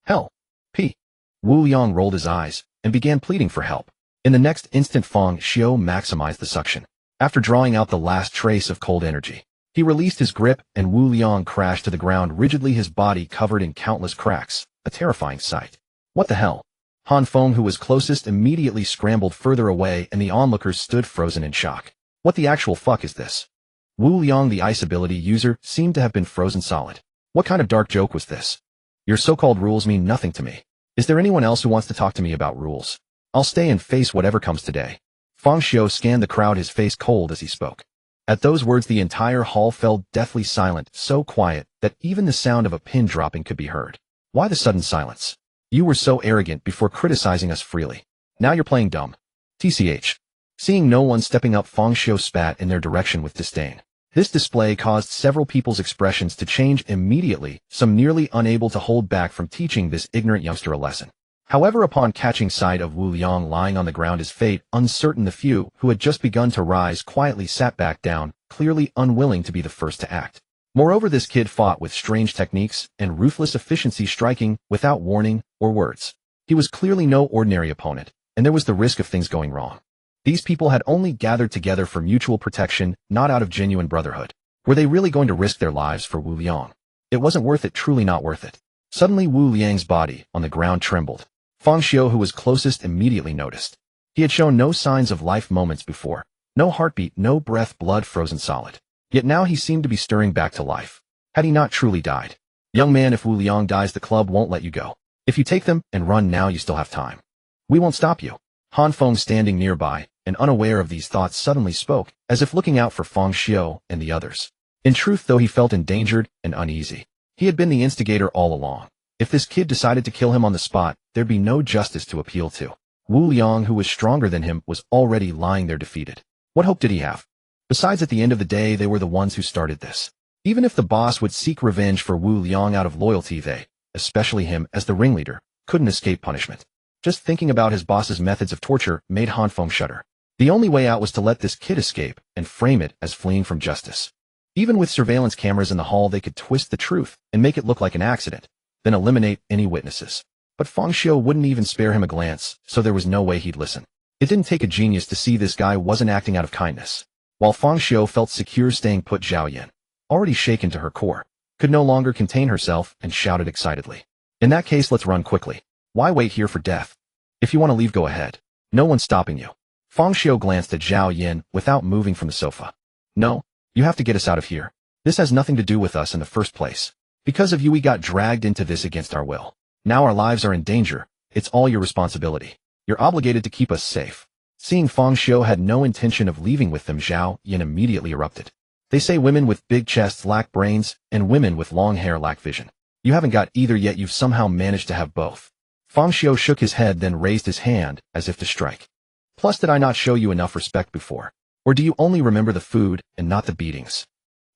Hell. P. Wu Liang rolled his eyes and began pleading for help. In the next instant, Fang Xiu maximized the suction. After drawing out the last trace of cold energy, he released his grip and Wu Liang crashed to the ground rigidly, his body covered in countless cracks, a terrifying sight. What the hell? Han Feng, who was closest, immediately scrambled further away and the onlookers stood frozen in shock. What the actual fuck is this? Wu Liang, the ice ability user, seemed to have been frozen solid. What kind of dark joke was this? Your so-called rules mean nothing to me. Is there anyone else who wants to talk to me about rules? I'll stay and face whatever comes today. Fang Xiu scanned the crowd, his face cold as he spoke. At those words, the entire hall fell deathly silent, so quiet that even the sound of a pin dropping could be heard. Why the sudden silence? You were so arrogant before criticizing us freely. Now you're playing dumb. TCH. Seeing no one stepping up, Fang Xiu spat in their direction with disdain. This display caused several people's expressions to change immediately, some nearly unable to hold back from teaching this ignorant youngster a lesson. However, upon catching sight of Wu Liang lying on the ground, his fate uncertain, the few who had just begun to rise quietly sat back down, clearly unwilling to be the first to act. Moreover, this kid fought with strange techniques and ruthless efficiency, striking without warning or words. He was clearly no ordinary opponent, and there was the risk of things going wrong. These people had only gathered together for mutual protection, not out of genuine brotherhood. Were they really going to risk their lives for Wu Liang? It wasn't worth it, truly not worth it. Suddenly, Wu Liang's body on the ground trembled. Fang Xiu, who was closest, immediately noticed. He had shown no signs of life moments before. No heartbeat, no breath, blood frozen solid. Yet now he seemed to be stirring back to life. Had he not truly died? Young man, if Wu Liang dies, the club won't let you go. If you take them and run now, you still have time. We won't stop you. Han Feng, standing nearby and unaware of these thoughts, suddenly spoke, as if looking out for Fang Xiu and the others. In truth, though, he felt endangered and uneasy. He had been the instigator all along. If this kid decided to kill him on the spot, there'd be no justice to appeal to. Wu Liang, who was stronger than him, was already lying there defeated. What hope did he have? Besides, at the end of the day, they were the ones who started this. Even if the boss would seek revenge for Wu Liang out of loyalty, they, especially him as the ringleader, couldn't escape punishment. Just thinking about his boss's methods of torture made Han Feng shudder. The only way out was to let this kid escape and frame it as fleeing from justice. Even with surveillance cameras in the hall, they could twist the truth and make it look like an accident, then eliminate any witnesses. But Fang Xiu wouldn't even spare him a glance, so there was no way he'd listen. It didn't take a genius to see this guy wasn't acting out of kindness. While Fang Xiu felt secure staying put, Zhao Yan, already shaken to her core, could no longer contain herself and shouted excitedly. In that case, let's run quickly. Why wait here for death? If you want to leave, go ahead. No one's stopping you. Fang Xiu glanced at Zhao Yan without moving from the sofa. No, you have to get us out of here. This has nothing to do with us in the first place. Because of you, we got dragged into this against our will. Now our lives are in danger. It's all your responsibility. You're obligated to keep us safe. Seeing Fang Xiu had no intention of leaving with them, Zhao Yan immediately erupted. They say women with big chests lack brains, and women with long hair lack vision. You haven't got either, yet you've somehow managed to have both. Fang Xiu shook his head, then raised his hand as if to strike. Plus, did I not show you enough respect before? Or do you only remember the food and not the beatings?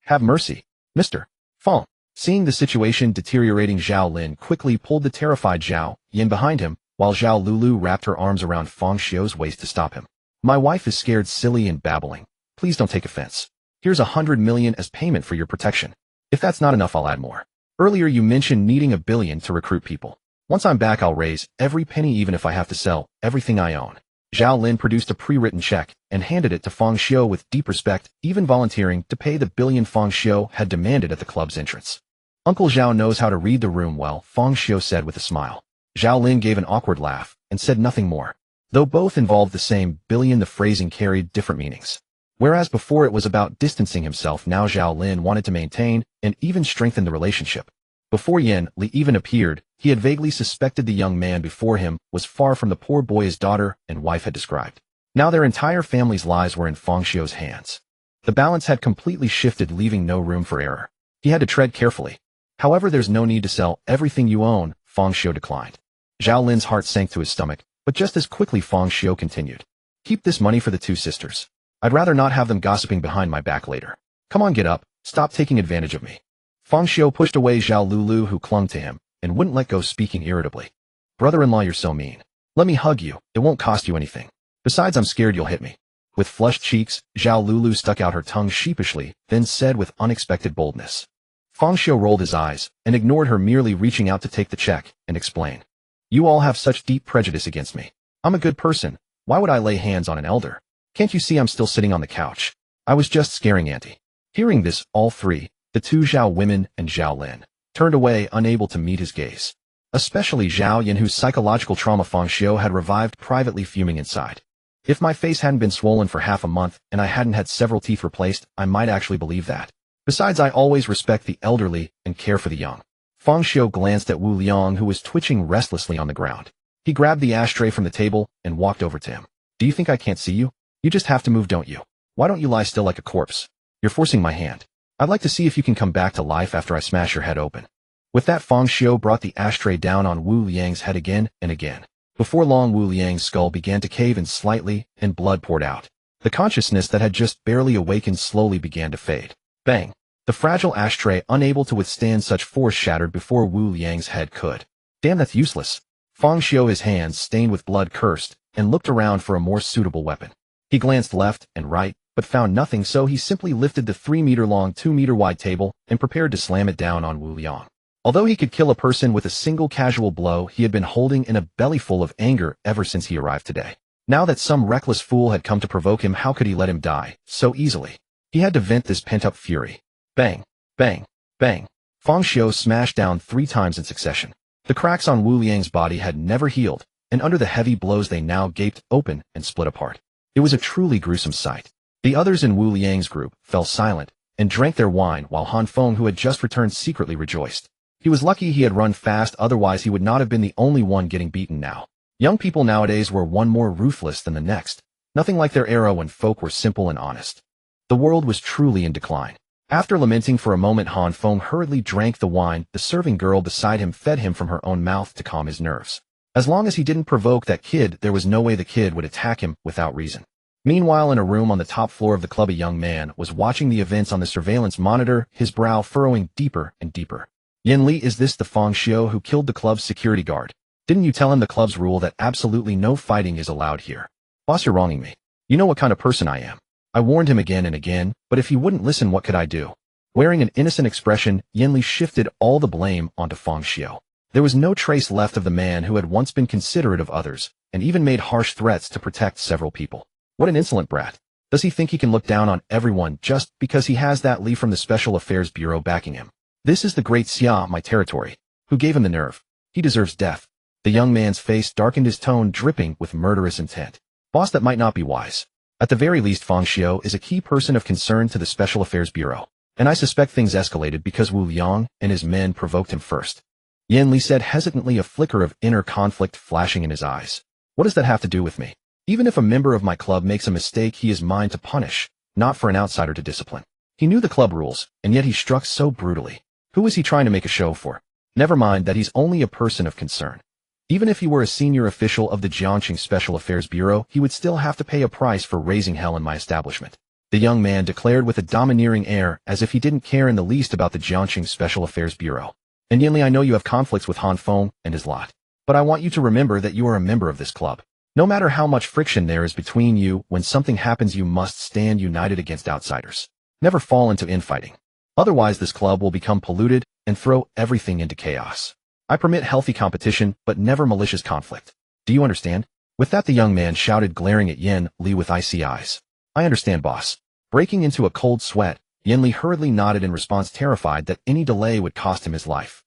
Have mercy, Mr. Fang. Seeing the situation deteriorating, Zhao Lin quickly pulled the terrified Zhao Yan behind him, while Zhao Lulu wrapped her arms around Fang Xiu's waist to stop him. My wife is scared silly and babbling. Please don't take offense. Here's 100 million as payment for your protection. If that's not enough, I'll add more. Earlier you mentioned needing 1 billion to recruit people. Once I'm back, I'll raise every penny, even if I have to sell everything I own. Zhao Lin produced a pre-written check and handed it to Fang Xiu with deep respect, even volunteering to pay the 1 billion Fang Xiu had demanded at the club's entrance. Uncle Zhao knows how to read the room well, Fang Xiu said with a smile. Zhao Lin gave an awkward laugh and said nothing more. Though both involved the same billion, the phrasing carried different meanings. Whereas before it was about distancing himself, now Zhao Lin wanted to maintain and even strengthen the relationship. Before Yan Li even appeared, he had vaguely suspected the young man before him was far from the poor boy his daughter and wife had described. Now their entire family's lives were in Fang Xiu's hands. The balance had completely shifted, leaving no room for error. He had to tread carefully. However, there's no need to sell everything you own, Fang Xiu declined. Zhao Lin's heart sank to his stomach, but just as quickly Fang Xiu continued. Keep this money for the 2 sisters. I'd rather not have them gossiping behind my back later. Come on, get up. Stop taking advantage of me. Fang Xiu pushed away Zhao Lulu, who clung to him and wouldn't let go, speaking irritably. Brother-in-law, you're so mean. Let me hug you. It won't cost you anything. Besides, I'm scared you'll hit me. With flushed cheeks, Zhao Lulu stuck out her tongue sheepishly, then said with unexpected boldness. Fang Xiu rolled his eyes, and ignored her, merely reaching out to take the check, and explain. You all have such deep prejudice against me. I'm a good person. Why would I lay hands on an elder? Can't you see I'm still sitting on the couch? I was just scaring Auntie. Hearing this, all three, the two Zhao women and Zhao Lin, turned away, unable to meet his gaze. Especially Zhao Yin, whose psychological trauma Fang Xiu had revived, privately fuming inside. If my face hadn't been swollen for half a month and I hadn't had several teeth replaced, I might actually believe that. Besides, I always respect the elderly and care for the young. Fang Xiu glanced at Wu Liang, who was twitching restlessly on the ground. He grabbed the ashtray from the table and walked over to him. Do you think I can't see you? You just have to move, don't you? Why don't you lie still like a corpse? You're forcing my hand. I'd like to see if you can come back to life after I smash your head open. With that, Fang Xiu brought the ashtray down on Wu Liang's head again and again. Before long, Wu Liang's skull began to cave in slightly, and blood poured out. The consciousness that had just barely awakened slowly began to fade. Bang! The fragile ashtray, unable to withstand such force, shattered before Wu Liang's head could. Damn, that's useless. Fang Xiu, his hands stained with blood, cursed, and looked around for a more suitable weapon. He glanced left and right, but found nothing, so he simply lifted the 3-meter-long, 2-meter-wide table and prepared to slam it down on Wu Liang. Although he could kill a person with a single casual blow, he had been holding in a belly full of anger ever since he arrived today. Now that some reckless fool had come to provoke him, how could he let him die so easily? He had to vent this pent-up fury. Bang! Bang! Bang! Fang Xiu smashed down 3 times in succession. The cracks on Wu Liang's body had never healed, and under the heavy blows they now gaped open and split apart. It was a truly gruesome sight. The others in Wu Liang's group fell silent and drank their wine, while Han Feng, who had just returned, secretly rejoiced. He was lucky he had run fast, otherwise he would not have been the only one getting beaten now. Young people nowadays were one more ruthless than the next, nothing like their era when folk were simple and honest. The world was truly in decline. After lamenting for a moment, Han Feng hurriedly drank the wine the serving girl beside him fed him from her own mouth to calm his nerves. As long as he didn't provoke that kid, there was no way the kid would attack him without reason. Meanwhile, in a room on the top floor of the club, a young man was watching the events on the surveillance monitor, his brow furrowing deeper and deeper. Yin Li, is this the Fang Xiu who killed the club's security guard? Didn't you tell him the club's rule that absolutely no fighting is allowed here? Boss, you're wronging me. You know what kind of person I am. I warned him again and again, but if he wouldn't listen, what could I do? Wearing an innocent expression, Yin Li shifted all the blame onto Fang Xiu. There was no trace left of the man who had once been considerate of others, and even made harsh threats to protect several people. What an insolent brat. Does he think he can look down on everyone just because he has that Li from the Special Affairs Bureau backing him? This is the great Xia, my territory. Who gave him the nerve? He deserves death. The young man's face darkened, his tone dripping with murderous intent. Boss, that might not be wise. At the very least, Fang Xiu is a key person of concern to the Special Affairs Bureau, and I suspect things escalated because Wu Liang and his men provoked him first. Yin Li said hesitantly, a flicker of inner conflict flashing in his eyes. What does that have to do with me? Even if a member of my club makes a mistake, he is mine to punish, not for an outsider to discipline. He knew the club rules, and yet he struck so brutally. Who is he trying to make a show for? Never mind that he's only a person of concern. Even if he were a senior official of the Jiangqing Special Affairs Bureau, he would still have to pay a price for raising hell in my establishment. The young man declared with a domineering air, as if he didn't care in the least about the Jiangqing Special Affairs Bureau. And Yin Li, I know you have conflicts with Han Feng and his lot, but I want you to remember that you are a member of this club. No matter how much friction there is between you, when something happens, you must stand united against outsiders. Never fall into infighting. Otherwise, this club will become polluted and throw everything into chaos. I permit healthy competition, but never malicious conflict. Do you understand? With that, the young man shouted, glaring at Yin Li with icy eyes. I understand, boss. Breaking into a cold sweat, Yin Li hurriedly nodded in response, terrified that any delay would cost him his life.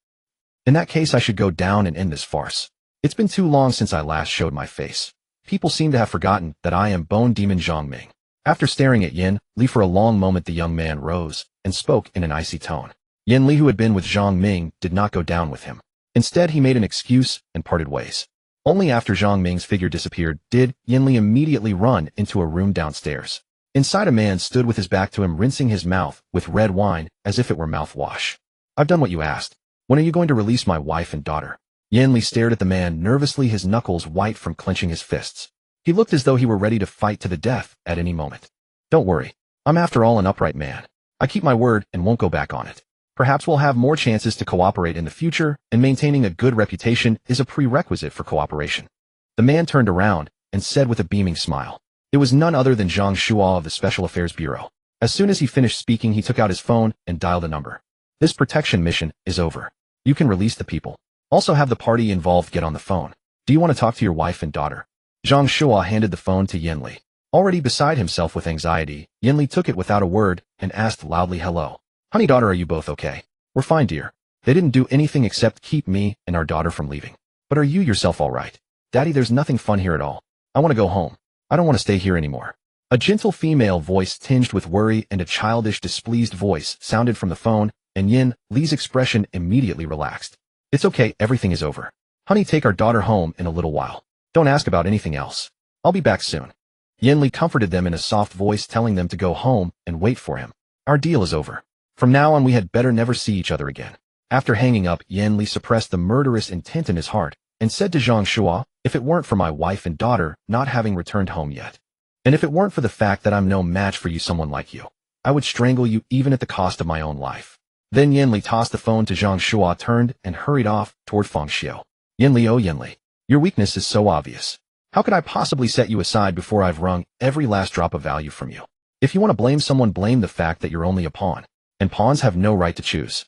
In that case, I should go down and end this farce. It's been too long since I last showed my face. People seem to have forgotten that I am Bone Demon Zhang Ming. After staring at Yin Li for a long moment, the young man rose and spoke in an icy tone. Yin Li, who had been with Zhang Ming, did not go down with him. Instead, he made an excuse and parted ways. Only after Zhang Ming's figure disappeared did Yin Li immediately run into a room downstairs. Inside, a man stood with his back to him, rinsing his mouth with red wine as if it were mouthwash. I've done what you asked. When are you going to release my wife and daughter? Yin Li stared at the man nervously, his knuckles white from clenching his fists. He looked as though he were ready to fight to the death at any moment. Don't worry. I'm after all an upright man. I keep my word and won't go back on it. Perhaps we'll have more chances to cooperate in the future, and maintaining a good reputation is a prerequisite for cooperation. The man turned around and said with a beaming smile, It was none other than Zhang Shua of the Special Affairs Bureau. As soon as he finished speaking, he took out his phone and dialed a number. This protection mission is over. You can release the people. Also have the party involved get on the phone. Do you want to talk to your wife and daughter? Zhang Shua handed the phone to Yanli. Already beside himself with anxiety, Yanli took it without a word and asked loudly, "Hello. Honey, daughter, are you both okay?" "We're fine, dear. They didn't do anything except keep me and our daughter from leaving. But are you yourself all right?" "Daddy, there's nothing fun here at all. I want to go home. I don't want to stay here anymore." A gentle female voice tinged with worry and a childish, displeased voice sounded from the phone, and Yin Li's expression immediately relaxed. "It's okay, everything is over. Honey, take our daughter home in a little while. Don't ask about anything else. I'll be back soon." Yin Li comforted them in a soft voice, telling them to go home and wait for him. "Our deal is over. From now on we had better never see each other again." After hanging up, Yin Li suppressed the murderous intent in his heart and said to Zhang Shua, "If it weren't for my wife and daughter not having returned home yet, and if it weren't for the fact that I'm no match for you, someone like you, I would strangle you even at the cost of my own life." Then Yin Li tossed the phone to Zhang Shua, turned and hurried off toward Feng Xiu. "Yin Li, oh Yin Li, your weakness is so obvious. How could I possibly set you aside before I've wrung every last drop of value from you? If you want to blame someone, blame the fact that you're only a pawn, and pawns have no right to choose."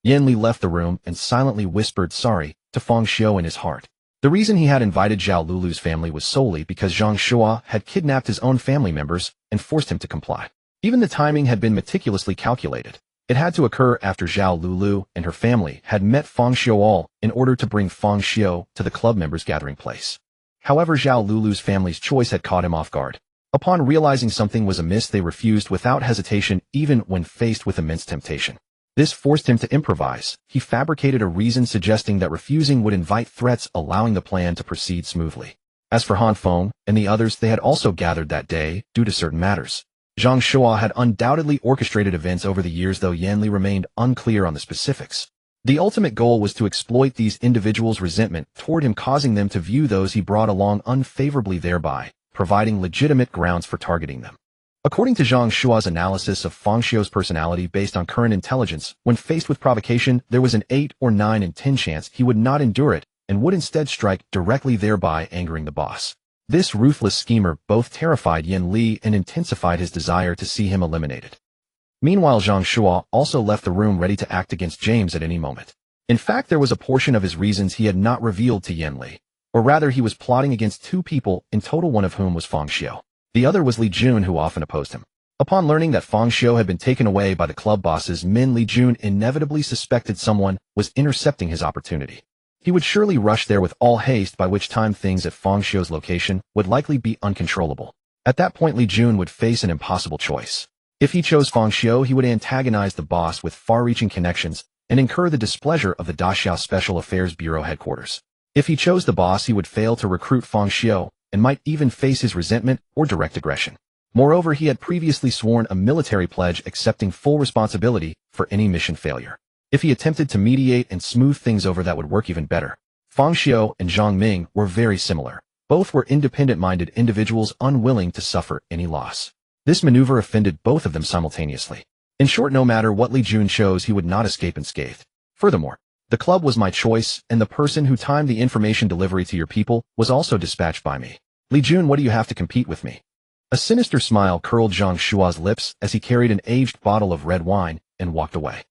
Yin Li left the room and silently whispered sorry to Feng Xiu in his heart. The reason he had invited Zhao Lulu's family was solely because Zhang Shua had kidnapped his own family members and forced him to comply. Even the timing had been meticulously calculated. It had to occur after Zhao Lulu and her family had met Feng Xiu all in order to bring Feng Xiu to the club members' gathering place. However, Zhao Lulu's family's choice had caught him off guard. Upon realizing something was amiss, they refused without hesitation, even when faced with immense temptation. This forced him to improvise. He fabricated a reason suggesting that refusing would invite threats, allowing the plan to proceed smoothly. As for Han Feng and the others, they had also gathered that day due to certain matters. Zhang Shua had undoubtedly orchestrated events over the years, though Yan Li remained unclear on the specifics. The ultimate goal was to exploit these individuals' resentment toward him, causing them to view those he brought along unfavorably, thereby providing legitimate grounds for targeting them. According to Zhang Shua's analysis of Feng Xiu's personality based on current intelligence, when faced with provocation, there was an 8 or 9 in 10 chance he would not endure it and would instead strike directly, thereby angering the boss. This ruthless schemer both terrified Yin Li and intensified his desire to see him eliminated. Meanwhile, Zhang Shua also left the room ready to act against James at any moment. In fact, there was a portion of his reasons he had not revealed to Yin Li. Or rather, he was plotting against 2 people in total, one of whom was Feng Xiu. The other was Li Jun, who often opposed him. Upon learning that Feng Xiu had been taken away by the club bosses, Li Jun inevitably suspected someone was intercepting his opportunity. He would surely rush there with all haste, by which time things at Feng Xiu's location would likely be uncontrollable. At that point, Li Jun would face an impossible choice. If he chose Feng Xiu, he would antagonize the boss with far-reaching connections and incur the displeasure of the Daxiao Special Affairs Bureau headquarters. If he chose the boss, he would fail to recruit Feng Xiu and might even face his resentment or direct aggression. Moreover, he had previously sworn a military pledge accepting full responsibility for any mission failure. If he attempted to mediate and smooth things over, that would work even better. Feng Xiu and Zhang Ming were very similar. Both were independent-minded individuals unwilling to suffer any loss. This maneuver offended both of them simultaneously. In short, no matter what Li Jun chose, he would not escape unscathed. Furthermore, the club was my choice, and the person who timed the information delivery to your people was also dispatched by me. Li Jun, what do you have to compete with me? A sinister smile curled Zhang Shua's lips as he carried an aged bottle of red wine and walked away.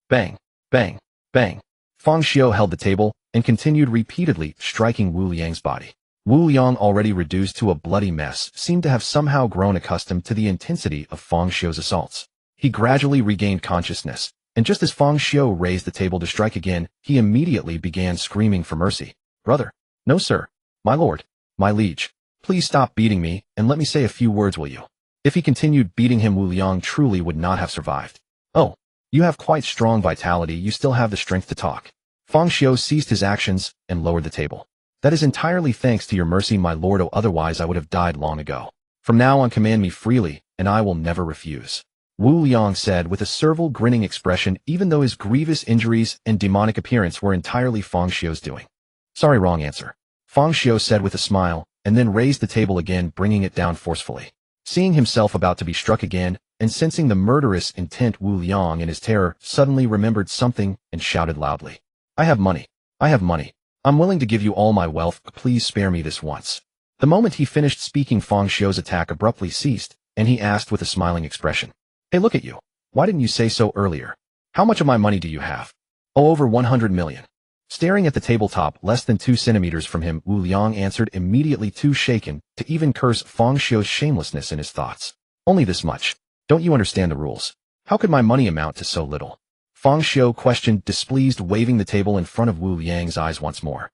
Bang, bang, bang. Feng Xiu held the table and continued repeatedly striking Wu Liang's body. Wu Liang, already reduced to a bloody mess, seemed to have somehow grown accustomed to the intensity of Feng Xiu's assaults. He gradually regained consciousness, and just as Feng Xiu raised the table to strike again, he immediately began screaming for mercy. "Brother! No, sir! My lord! My liege! Please stop beating me, and let me say a few words, will you?" If he continued beating him, Wu Liang truly would not have survived. "Oh, you have quite strong vitality. You still have the strength to talk." Feng Xiu ceased his actions and lowered the table. "That is entirely thanks to your mercy, my lord, otherwise I would have died long ago. From now on, command me freely, and I will never refuse." Wu Liang said with a servile, grinning expression, even though his grievous injuries and demonic appearance were entirely Feng Xiu's doing. "Sorry, wrong answer," Feng Xiu said with a smile, and then raised the table again, bringing it down forcefully. Seeing himself about to be struck again, and sensing the murderous intent, Wu Liang in his terror suddenly remembered something and shouted loudly. "I have money. I have money. I'm willing to give you all my wealth, but please spare me this once." The moment he finished speaking, Fang Xiu's attack abruptly ceased, and he asked with a smiling expression, "Hey, look at you. Why didn't you say so earlier? How much of my money do you have?" "Oh, over 100 million. Staring at the tabletop less than 2 centimeters from him, Wu Liang answered, immediately too shaken to even curse Fang Xiu's shamelessness in his thoughts. "Only this much. Don't you understand the rules? How could my money amount to so little?" Fang Xiu questioned, displeased, waving the table in front of Wu Liang's eyes once more.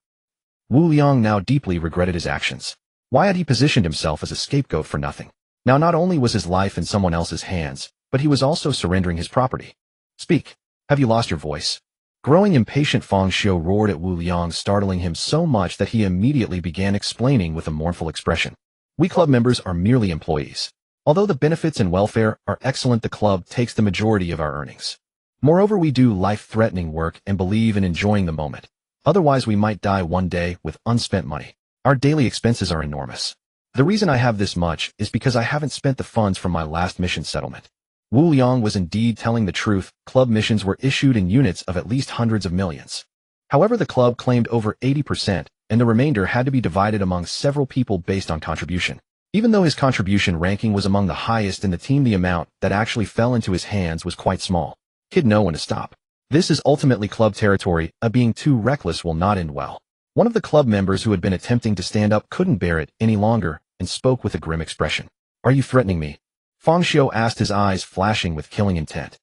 Wu Liang now deeply regretted his actions. Why had he positioned himself as a scapegoat for nothing? Now not only was his life in someone else's hands, but he was also surrendering his property. "Speak. Have you lost your voice?" Growing impatient, Fang Xiu roared at Wu Liang, startling him so much that he immediately began explaining with a mournful expression. "We club members are merely employees. Although the benefits and welfare are excellent, the club takes the majority of our earnings. Moreover, we do life-threatening work and believe in enjoying the moment. Otherwise, we might die one day with unspent money. Our daily expenses are enormous. The reason I have this much is because I haven't spent the funds from my last mission settlement." Wu Liang was indeed telling the truth. Club missions were issued in units of at least hundreds of millions. However, the club claimed over 80%, and the remainder had to be divided among several people based on contribution. Even though his contribution ranking was among the highest in the team, the amount that actually fell into his hands was quite small. He'd know when to stop. This is ultimately club territory. Being too reckless will not end well. One of the club members who had been attempting to stand up couldn't bear it any longer and spoke with a grim expression. "Are you threatening me?" Fang Xiu asked, his eyes flashing with killing intent.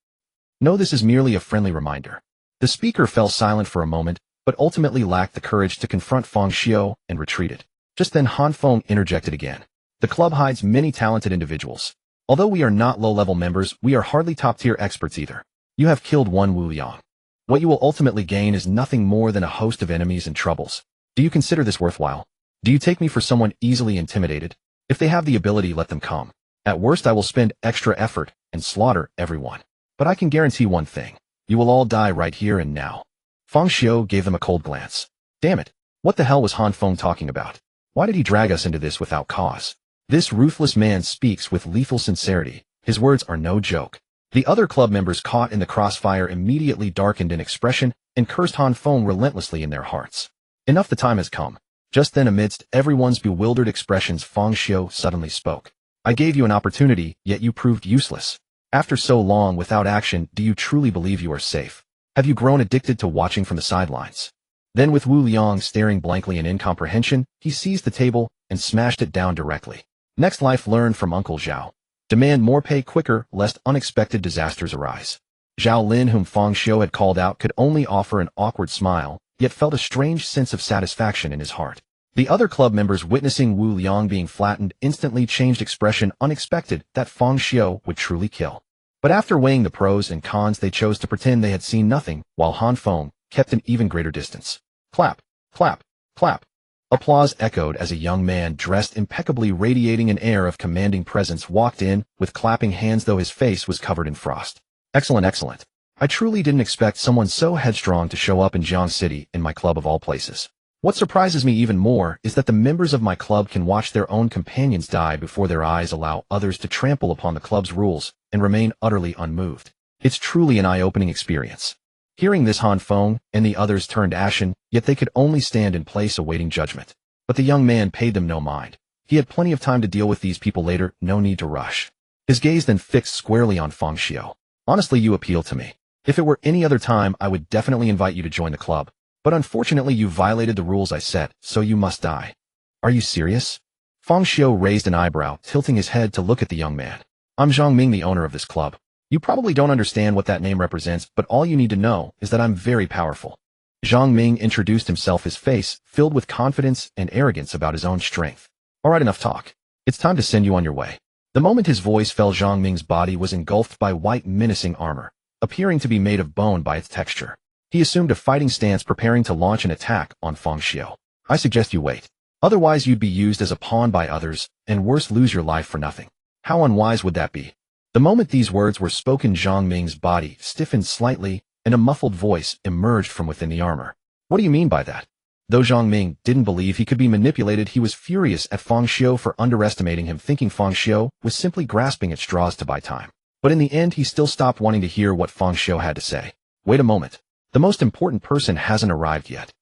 "No, this is merely a friendly reminder." The speaker fell silent for a moment, but ultimately lacked the courage to confront Fang Xiu and retreated. Just then Han Feng interjected again. "The club hides many talented individuals. Although we are not low-level members, we are hardly top-tier experts either. You have killed one Wu Liang. What you will ultimately gain is nothing more than a host of enemies and troubles. Do you consider this worthwhile? Do you take me for someone easily intimidated? If they have the ability, let them come. At worst, I will spend extra effort and slaughter everyone. But I can guarantee one thing. You will all die right here and now." Fang Xiu gave them a cold glance. Damn it. What the hell was Han Feng talking about? Why did he drag us into this without cause? This ruthless man speaks with lethal sincerity. His words are no joke. The other club members caught in the crossfire immediately darkened in expression and cursed Han Feng relentlessly in their hearts. Enough, the time has come. Just then, amidst everyone's bewildered expressions, Fang Xiu suddenly spoke. "I gave you an opportunity, yet you proved useless. After so long without action, do you truly believe you are safe? Have you grown addicted to watching from the sidelines?" Then, with Wu Liang staring blankly in incomprehension, he seized the table and smashed it down directly. Next, life learned from Uncle Zhao. Demand more pay quicker, lest unexpected disasters arise. Zhao Lin, whom Fang Xiu had called out, could only offer an awkward smile, yet felt a strange sense of satisfaction in his heart. The other club members, witnessing Wu Liang being flattened, instantly changed expression, unexpected that Fang Xiu would truly kill. But after weighing the pros and cons, they chose to pretend they had seen nothing, while Han Feng kept an even greater distance. Clap, clap, clap. Applause echoed as a young man dressed impeccably, radiating an air of commanding presence, walked in, with clapping hands though his face was covered in frost. "Excellent, excellent. I truly didn't expect someone so headstrong to show up in Jiang City, in my club of all places. What surprises me even more is that the members of my club can watch their own companions die before their eyes, allow others to trample upon the club's rules, and remain utterly unmoved. It's truly an eye-opening experience." Hearing this, Han Feng and the others turned ashen, yet they could only stand in place awaiting judgment. But the young man paid them no mind. He had plenty of time to deal with these people later, no need to rush. His gaze then fixed squarely on Fang Xiu. "Honestly, you appeal to me. If it were any other time, I would definitely invite you to join the club. But unfortunately, you violated the rules I set, so you must die." "Are you serious?" Fang Xiu raised an eyebrow, tilting his head to look at the young man. "I'm Zhang Ming, the owner of this club. You probably don't understand what that name represents, but all you need to know is that I'm very powerful." Zhang Ming introduced himself, his face filled with confidence and arrogance about his own strength. "All right, enough talk. It's time to send you on your way." The moment his voice fell, Zhang Ming's body was engulfed by white, menacing armor, appearing to be made of bone by its texture. He assumed a fighting stance, preparing to launch an attack on Fang Xiu. "I suggest you wait. Otherwise, you'd be used as a pawn by others, and worse, lose your life for nothing. How unwise would that be?" The moment these words were spoken, Zhang Ming's body stiffened slightly, and a muffled voice emerged from within the armor. "What do you mean by that?" Though Zhang Ming didn't believe he could be manipulated, he was furious at Fang Xiu for underestimating him, thinking Fang Xiu was simply grasping at straws to buy time. But in the end, he still stopped wanting to hear what Fang Xiu had to say. "Wait a moment. The most important person hasn't arrived yet."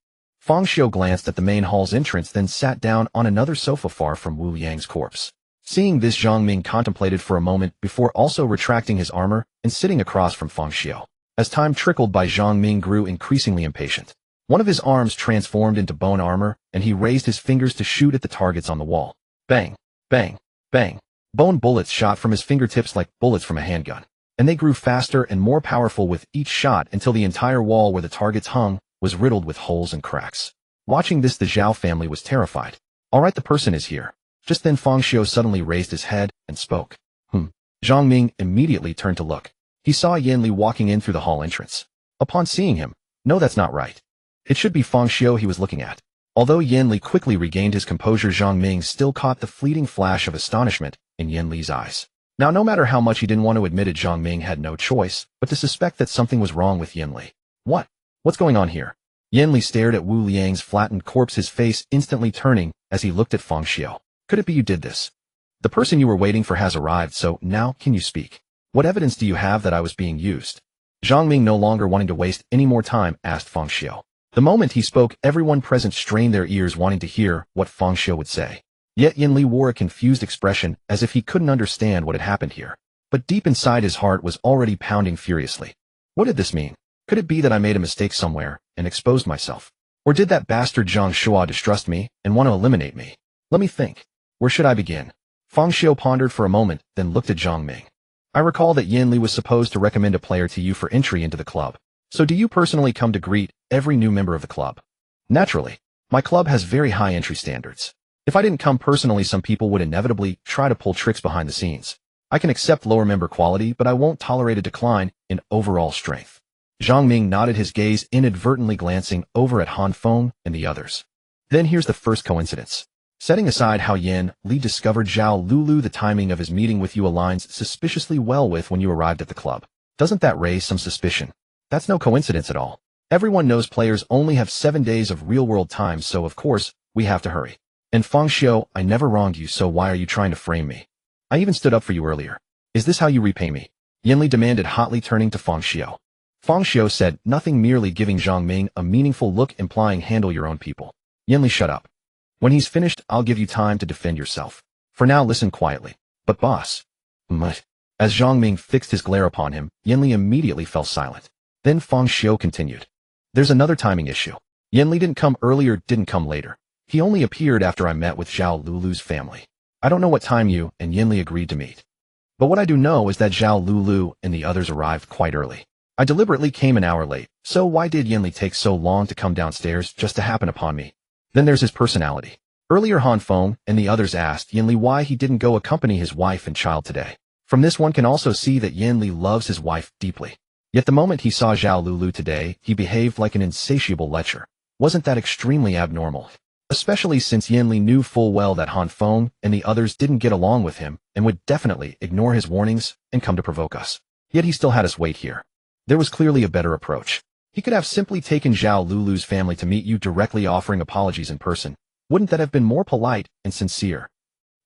Fang Xiu glanced at the main hall's entrance, then sat down on another sofa far from Wu Yang's corpse. Seeing this, Zhang Ming contemplated for a moment before also retracting his armor and sitting across from Fang Xiu. As time trickled by, Zhang Ming grew increasingly impatient. One of his arms transformed into bone armor, and he raised his fingers to shoot at the targets on the wall. Bang, bang, bang. Bone bullets shot from his fingertips like bullets from a handgun, and they grew faster and more powerful with each shot until the entire wall where the targets hung was riddled with holes and cracks. Watching this, the Zhao family was terrified. All right, the person is here. Just then Fang Xiu suddenly raised his head and spoke. Zhang Ming immediately turned to look. He saw Yan Li walking in through the hall entrance. Upon seeing him, no, that's not right. It should be Fang Xiu he was looking at. Although Yan Li quickly regained his composure, Zhang Ming still caught the fleeting flash of astonishment in Yan Li's eyes. Now, no matter how much he didn't want to admit it, Zhang Ming had no choice but to suspect that something was wrong with Yan Li. What's going on here? Yan Li stared at Wu Liang's flattened corpse, his face instantly turning as he looked at Fang Xiu. Could it be you did this? The person you were waiting for has arrived, so now can you speak? What evidence do you have that I was being used? Zhang Ming, no longer wanting to waste any more time, asked Fang Xiu. The moment he spoke, everyone present strained their ears, wanting to hear what Fang Xiu would say. Yet Yan Li wore a confused expression, as if he couldn't understand what had happened here. But deep inside, his heart was already pounding furiously. What did this mean? Could it be that I made a mistake somewhere and exposed myself? Or did that bastard Zhang Shua distrust me and want to eliminate me? Let me think. Where should I begin? Fang Xiu pondered for a moment, then looked at Zhang Ming. I recall that Yan Li was supposed to recommend a player to you for entry into the club. So do you personally come to greet every new member of the club? Naturally. My club has very high entry standards. If I didn't come personally, some people would inevitably try to pull tricks behind the scenes. I can accept lower member quality, but I won't tolerate a decline in overall strength. Zhang Ming nodded, his gaze inadvertently glancing over at Han Feng and the others. Then here's the first coincidence. Setting aside how Yan Li discovered Zhao Lulu, the timing of his meeting with you aligns suspiciously well with when you arrived at the club. Doesn't that raise some suspicion? That's no coincidence at all. Everyone knows players only have 7 days of real-world time, so of course, we have to hurry. And Fang Xiu, I never wronged you, so why are you trying to frame me? I even stood up for you earlier. Is this how you repay me? Yan Li demanded hotly, turning to Fang Xiu. Fang Xiu said nothing, merely giving Zhang Ming a meaningful look implying handle your own people. Yan Li, shut up. When he's finished, I'll give you time to defend yourself. For now, listen quietly. But boss. As Zhang Ming fixed his glare upon him, Yan Li immediately fell silent. Then Fang Xiu continued. There's another timing issue. Yan Li didn't come earlier, didn't come later. He only appeared after I met with Zhao Lulu's family. I don't know what time you and Yan Li agreed to meet. But what I do know is that Zhao Lulu and the others arrived quite early. I deliberately came an hour late, so why did Yan Li take so long to come downstairs just to happen upon me? Then there's his personality. Earlier, Han Feng and the others asked Yan Li why he didn't go accompany his wife and child today. From this, one can also see that Yan Li loves his wife deeply. Yet the moment he saw Zhao Lulu today, he behaved like an insatiable lecher. Wasn't that extremely abnormal? Especially since Yan Li knew full well that Han Feng and the others didn't get along with him and would definitely ignore his warnings and come to provoke us. Yet he still had us wait here. There was clearly a better approach. He could have simply taken Zhao Lulu's family to meet you directly, offering apologies in person. Wouldn't that have been more polite and sincere?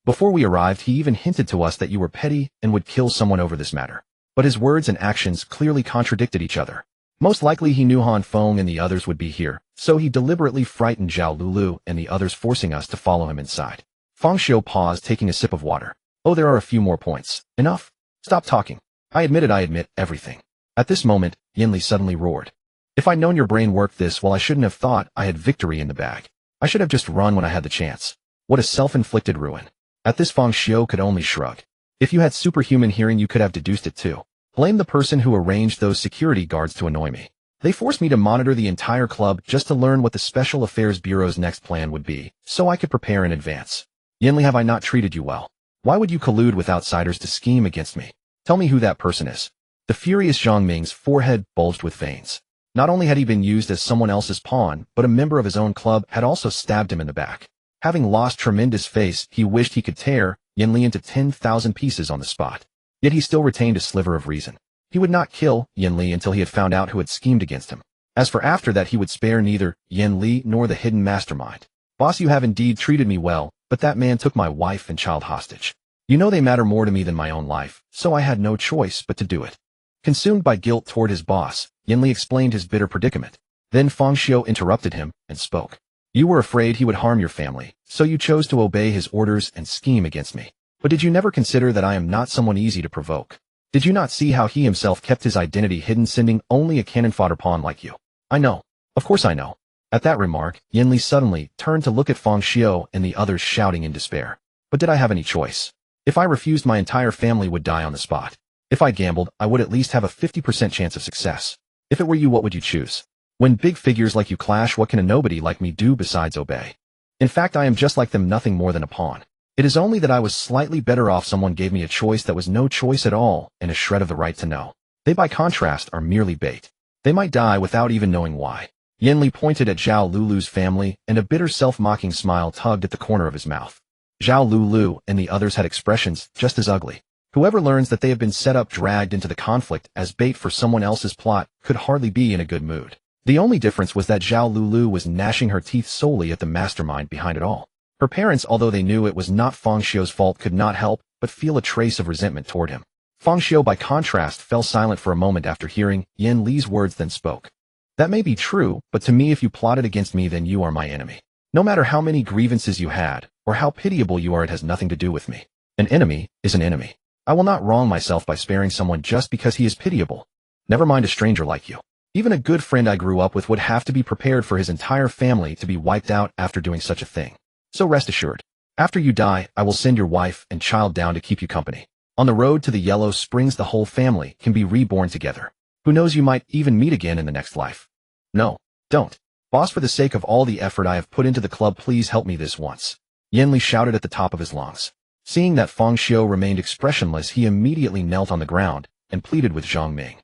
Before we arrived, he even hinted to us that you were petty and would kill someone over this matter. But his words and actions clearly contradicted each other. Most likely he knew Han Feng and the others would be here, so he deliberately frightened Zhao Lulu and the others, forcing us to follow him inside. Fang Xiu paused, taking a sip of water. Oh, there are a few more points. Enough? Stop talking. I admit everything. At this moment, Yan Li suddenly roared. If I'd known your brain worked this well, I shouldn't have thought I had victory in the bag. I should have just run when I had the chance. What a self-inflicted ruin. At this, Fang Xiu could only shrug. If you had superhuman hearing, you could have deduced it too. Blame the person who arranged those security guards to annoy me. They forced me to monitor the entire club just to learn what the Special Affairs Bureau's next plan would be, so I could prepare in advance. Yan Li, have I not treated you well? Why would you collude with outsiders to scheme against me? Tell me who that person is. The furious Zhang Ming's forehead bulged with veins. Not only had he been used as someone else's pawn, but a member of his own club had also stabbed him in the back. Having lost tremendous face, he wished he could tear Yan Li into 10,000 pieces on the spot. Yet he still retained a sliver of reason. He would not kill Yan Li until he had found out who had schemed against him. As for after that, he would spare neither Yan Li nor the hidden mastermind. Boss, you have indeed treated me well, but that man took my wife and child hostage. You know they matter more to me than my own life, so I had no choice but to do it. Consumed by guilt toward his boss, Yan Li explained his bitter predicament. Then Fang Xiu interrupted him and spoke. You were afraid he would harm your family, so you chose to obey his orders and scheme against me. But did you never consider that I am not someone easy to provoke? Did you not see how he himself kept his identity hidden, sending only a cannon fodder pawn like you? I know. Of course I know. At that remark, Yanli suddenly turned to look at Fang Xiu and the others, shouting in despair. But did I have any choice? If I refused, my entire family would die on the spot. If I gambled, I would at least have a 50% chance of success. If it were you, what would you choose? When big figures like you clash, what can a nobody like me do besides obey? In fact, I am just like them, nothing more than a pawn. It is only that I was slightly better off. Someone gave me a choice that was no choice at all, and a shred of the right to know. They, by contrast, are merely bait. They might die without even knowing why. Yanli pointed at Zhao Lulu's family, and a bitter self-mocking smile tugged at the corner of his mouth. Zhao Lulu and the others had expressions just as ugly. Whoever learns that they have been set up, dragged into the conflict as bait for someone else's plot, could hardly be in a good mood. The only difference was that Zhao Lulu was gnashing her teeth solely at the mastermind behind it all. Her parents, although they knew it was not Fang Xiu's fault, could not help but feel a trace of resentment toward him. Fang Xiu, by contrast, fell silent for a moment after hearing Yan Li's words, then spoke. That may be true, but to me, if you plotted against me, then you are my enemy. No matter how many grievances you had, or how pitiable you are, it has nothing to do with me. An enemy is an enemy. I will not wrong myself by sparing someone just because he is pitiable. Never mind a stranger like you. Even a good friend I grew up with would have to be prepared for his entire family to be wiped out after doing such a thing. So rest assured, after you die, I will send your wife and child down to keep you company. On the road to the Yellow Springs, the whole family can be reborn together. Who knows, you might even meet again in the next life. No, don't. Boss, for the sake of all the effort I have put into the club, please help me this once. Yanli shouted at the top of his lungs. Seeing that Fang Xiu remained expressionless, he immediately knelt on the ground and pleaded with Zhang Ming.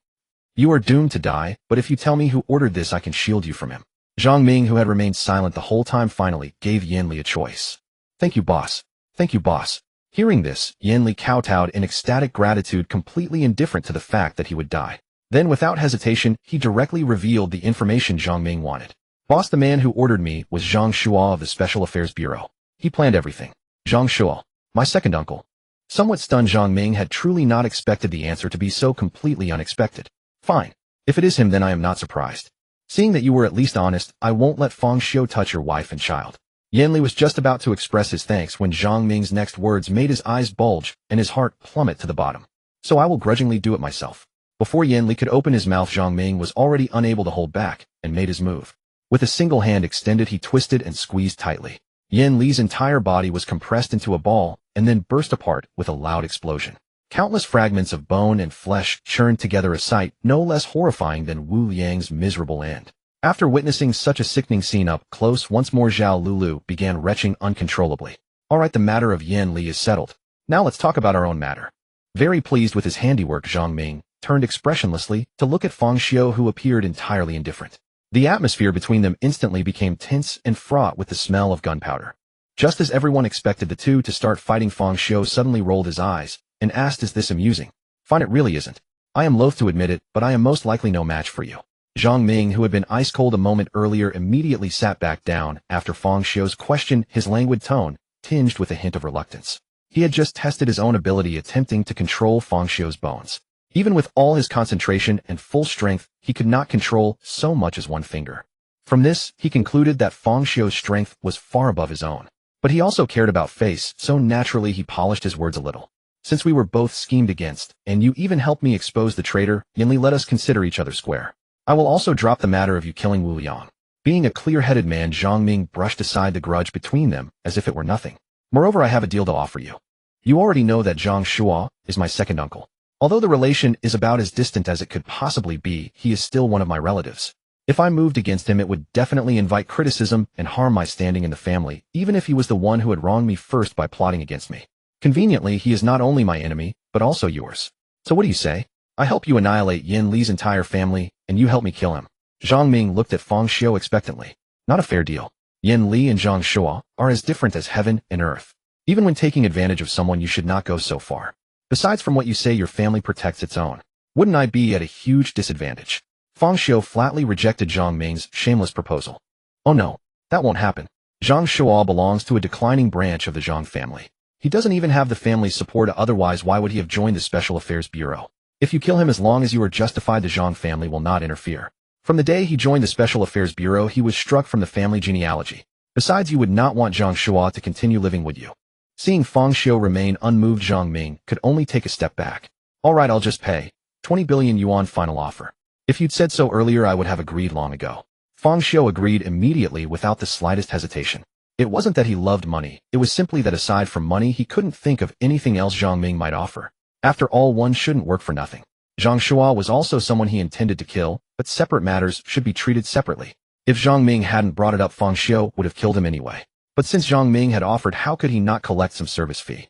You are doomed to die, but if you tell me who ordered this, I can shield you from him. Zhang Ming, who had remained silent the whole time, finally gave Yanli a choice. Thank you, boss. Thank you, boss. Hearing this, Yanli kowtowed in ecstatic gratitude, completely indifferent to the fact that he would die. Then, without hesitation, he directly revealed the information Zhang Ming wanted. Boss, the man who ordered me was Zhang Shuo of the Special Affairs Bureau. He planned everything. Zhang Shuo, my second uncle. Somewhat stunned, Zhang Ming had truly not expected the answer to be so completely unexpected. Fine. If it is him, then I am not surprised. Seeing that you were at least honest, I won't let Fang Xiu touch your wife and child. Yanli was just about to express his thanks when Zhang Ming's next words made his eyes bulge and his heart plummet to the bottom. So I will grudgingly do it myself. Before Yanli could open his mouth, Zhang Ming was already unable to hold back and made his move. With a single hand extended, he twisted and squeezed tightly. Yan Li's entire body was compressed into a ball and then burst apart with a loud explosion. Countless fragments of bone and flesh churned together, a sight no less horrifying than Wu Liang's miserable end. After witnessing such a sickening scene up close, once more Zhao Lulu began retching uncontrollably. All right, the matter of Yan Li is settled. Now let's talk about our own matter. Very pleased with his handiwork, Zhang Ming turned expressionlessly to look at Fang Xiu, who appeared entirely indifferent. The atmosphere between them instantly became tense and fraught with the smell of gunpowder. Just as everyone expected the two to start fighting, Fang Xiu suddenly rolled his eyes and asked, "Is this amusing?" "Fine, it really isn't. I am loath to admit it, but I am most likely no match for you." Zhang Ming, who had been ice cold a moment earlier, immediately sat back down after Fang Xiu's question, his languid tone tinged with a hint of reluctance. He had just tested his own ability attempting to control Fang Xiu's bones. Even with all his concentration and full strength, he could not control so much as one finger. From this, he concluded that Fang Xiu's strength was far above his own. But he also cared about face, so naturally he polished his words a little. "Since we were both schemed against, and you even helped me expose the traitor, Yanli, let us consider each other square. I will also drop the matter of you killing Wu Liang." Being a clear-headed man, Zhang Ming brushed aside the grudge between them as if it were nothing. "Moreover, I have a deal to offer you. You already know that Zhang Shuo is my second uncle. Although the relation is about as distant as it could possibly be, he is still one of my relatives. If I moved against him, it would definitely invite criticism and harm my standing in the family, even if he was the one who had wronged me first by plotting against me. Conveniently, he is not only my enemy, but also yours. So what do you say? I help you annihilate Yan Li's entire family, and you help me kill him." Zhang Ming looked at Fang Xiu expectantly. Not a fair deal. Yan Li and Zhang Shuo are as different as heaven and earth. Even when taking advantage of someone, you should not go so far. Besides, from what you say, your family protects its own. Wouldn't I be at a huge disadvantage? Fang Xiu flatly rejected Zhang Ming's shameless proposal. "Oh no, that won't happen. Zhang Shuo belongs to a declining branch of the Zhang family. He doesn't even have the family's support, otherwise why would he have joined the Special Affairs Bureau? If you kill him, as long as you are justified, the Zhang family will not interfere." From the day he joined the Special Affairs Bureau, he was struck from the family genealogy. Besides, you would not want Zhang Shua to continue living with you. Seeing Fang Xiu remain unmoved, Zhang Ming could only take a step back. All right, I'll just pay 20 billion yuan final offer. If you'd said so earlier, I would have agreed long ago. Fang Xiu agreed immediately without the slightest hesitation. It wasn't that he loved money, it was simply that aside from money he couldn't think of anything else Zhang Ming might offer. After all, one shouldn't work for nothing. Zhang Shua was also someone he intended to kill, but separate matters should be treated separately. If Zhang Ming hadn't brought it up, Fang Xiu would have killed him anyway. But since Zhang Ming had offered, how could he not collect some service fee?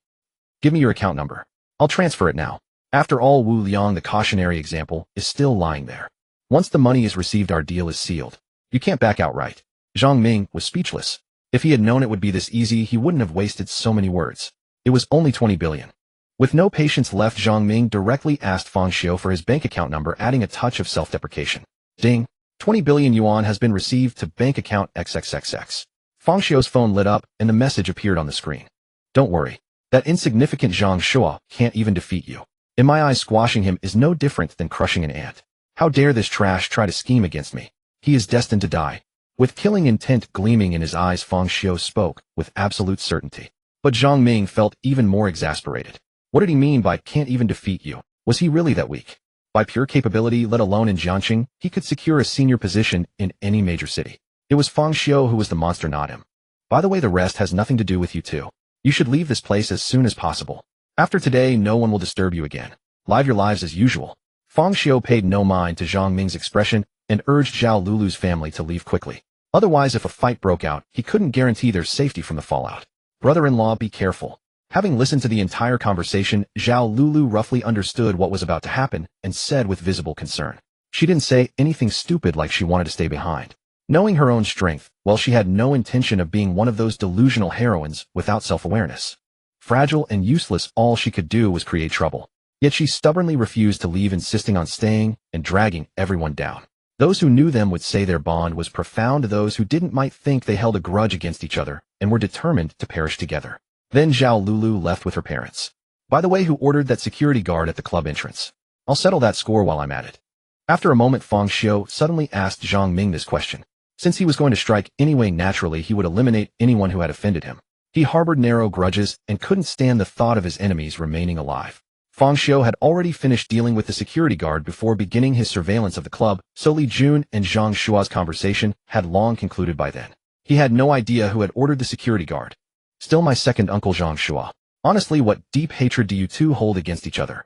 Give me your account number. I'll transfer it now. After all, Wu Liang, the cautionary example, is still lying there. Once the money is received, our deal is sealed. You can't back out, right? Zhang Ming was speechless. If he had known it would be this easy, he wouldn't have wasted so many words. It was only 20 billion. With no patience left, Zhang Ming directly asked Fang Xiu for his bank account number, adding a touch of self-deprecation. Ding! 20 billion yuan has been received to bank account XXXX. Fang Xiu's phone lit up, and the message appeared on the screen. Don't worry. That insignificant Zhang Shua can't even defeat you. In my eyes, squashing him is no different than crushing an ant. How dare this trash try to scheme against me? He is destined to die. With killing intent gleaming in his eyes, Fang Xiu spoke with absolute certainty. But Zhang Ming felt even more exasperated. What did he mean by can't even defeat you? Was he really that weak? By pure capability, let alone in Jiangqing, he could secure a senior position in any major city. It was Fang Xiu who was the monster, not him. By the way, the rest has nothing to do with you too. You should leave this place as soon as possible. After today, no one will disturb you again. Live your lives as usual. Fang Xiu paid no mind to Zhang Ming's expression and urged Zhao Lulu's family to leave quickly. Otherwise, if a fight broke out, he couldn't guarantee their safety from the fallout. Brother-in-law, be careful. Having listened to the entire conversation, Zhao Lulu roughly understood what was about to happen and said with visible concern. She didn't say anything stupid like she wanted to stay behind. Knowing her own strength, well, she had no intention of being one of those delusional heroines without self-awareness. Fragile and useless, all she could do was create trouble. Yet she stubbornly refused to leave, insisting on staying and dragging everyone down. Those who knew them would say their bond was profound. Those who didn't might think they held a grudge against each other and were determined to perish together. Then Zhao Lulu left with her parents. By the way, who ordered that security guard at the club entrance? I'll settle that score while I'm at it. After a moment, Fang Xiu suddenly asked Zhang Ming this question. Since he was going to strike anyway, naturally he would eliminate anyone who had offended him. He harbored narrow grudges and couldn't stand the thought of his enemies remaining alive. Fang Xiu had already finished dealing with the security guard before beginning his surveillance of the club, so Li Jun and Zhang Shua's conversation had long concluded by then. He had no idea who had ordered the security guard. Still my second uncle Zhang Shua. Honestly, what deep hatred do you two hold against each other?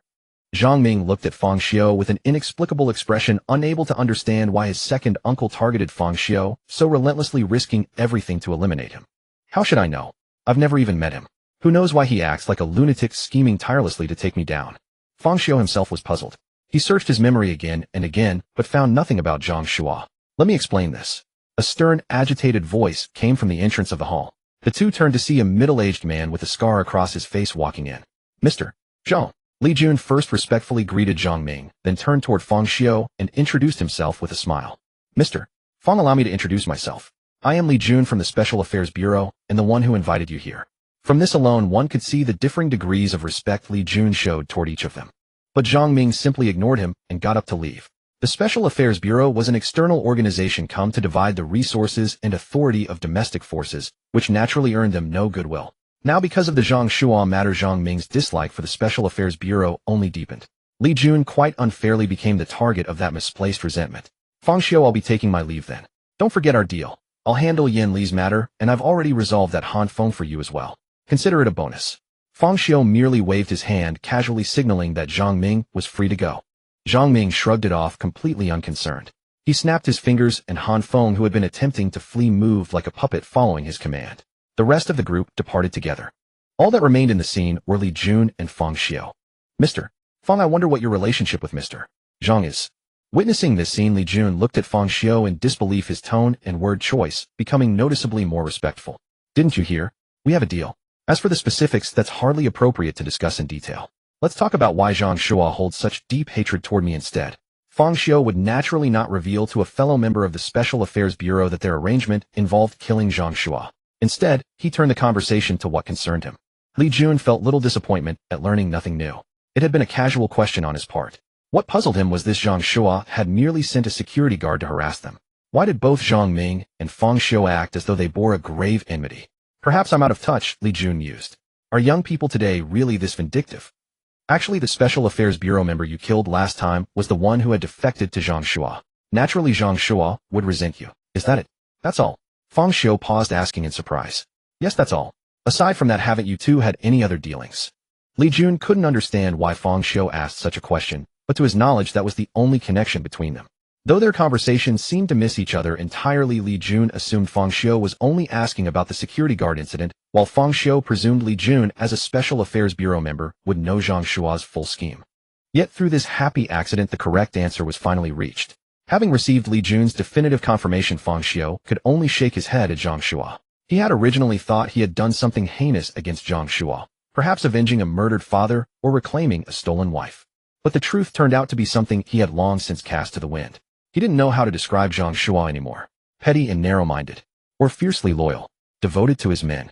Zhang Ming looked at Fang Xiu with an inexplicable expression, unable to understand why his second uncle targeted Fang Xiu, so relentlessly, risking everything to eliminate him. How should I know? I've never even met him. Who knows why he acts like a lunatic, scheming tirelessly to take me down? Fang Xiu himself was puzzled. He searched his memory again and again, but found nothing about Zhang Shua. Let me explain this. A stern, agitated voice came from the entrance of the hall. The two turned to see a middle-aged man with a scar across his face walking in. Mr. Zhang. Li Jun first respectfully greeted Zhang Ming, then turned toward Fang Xiu and introduced himself with a smile. Mr. Fang, allow me to introduce myself. I am Li Jun from the Special Affairs Bureau and the one who invited you here. From this alone, one could see the differing degrees of respect Li Jun showed toward each of them. But Zhang Ming simply ignored him and got up to leave. The Special Affairs Bureau was an external organization come to divide the resources and authority of domestic forces, which naturally earned them no goodwill. Now, because of the Zhang Shua matter, Zhang Ming's dislike for the Special Affairs Bureau only deepened. Li Jun quite unfairly became the target of that misplaced resentment. Fang Xiu, I'll be taking my leave then. Don't forget our deal. I'll handle Yin Li's matter, and I've already resolved that Han Feng for you as well. Consider it a bonus. Fang Xiu merely waved his hand, casually signaling that Zhang Ming was free to go. Zhang Ming shrugged it off, completely unconcerned. He snapped his fingers, and Han Feng, who had been attempting to flee, moved like a puppet following his command. The rest of the group departed together. All that remained in the scene were Li Jun and Fang Xiu. Mr. Fang, I wonder what your relationship with Mr. Zhang is. Witnessing this scene, Li Jun looked at Fang Xiu in disbelief, his tone and word choice becoming noticeably more respectful. Didn't you hear? We have a deal. As for the specifics, that's hardly appropriate to discuss in detail. Let's talk about why Zhang Shua holds such deep hatred toward me instead. Fang Xiu would naturally not reveal to a fellow member of the Special Affairs Bureau that their arrangement involved killing Zhang Shua. Instead, he turned the conversation to what concerned him. Li Jun felt little disappointment at learning nothing new. It had been a casual question on his part. What puzzled him was this Zhang Shua had merely sent a security guard to harass them. Why did both Zhang Ming and Feng Xiu act as though they bore a grave enmity? Perhaps I'm out of touch, Li Jun mused. Are young people today really this vindictive? Actually, the Special Affairs Bureau member you killed last time was the one who had defected to Zhang Shua. Naturally, Zhang Shua would resent you. Is that it? That's all. Feng Xiu paused, asking in surprise. Yes, that's all. Aside from that, haven't you two had any other dealings? Li Jun couldn't understand why Feng Xiu asked such a question, but to his knowledge that was the only connection between them. Though their conversations seemed to miss each other entirely, Li Jun assumed Feng Xiu was only asking about the security guard incident, while Feng Xiu presumed Li Jun, as a Special Affairs Bureau member, would know Zhang Shua's full scheme. Yet through this happy accident, the correct answer was finally reached. Having received Li Jun's definitive confirmation, Feng Xiu could only shake his head at Zhang Shua. He had originally thought he had done something heinous against Zhang Shua, perhaps avenging a murdered father or reclaiming a stolen wife. But the truth turned out to be something he had long since cast to the wind. He didn't know how to describe Zhang Shua anymore. Petty and narrow-minded, or fiercely loyal, devoted to his men.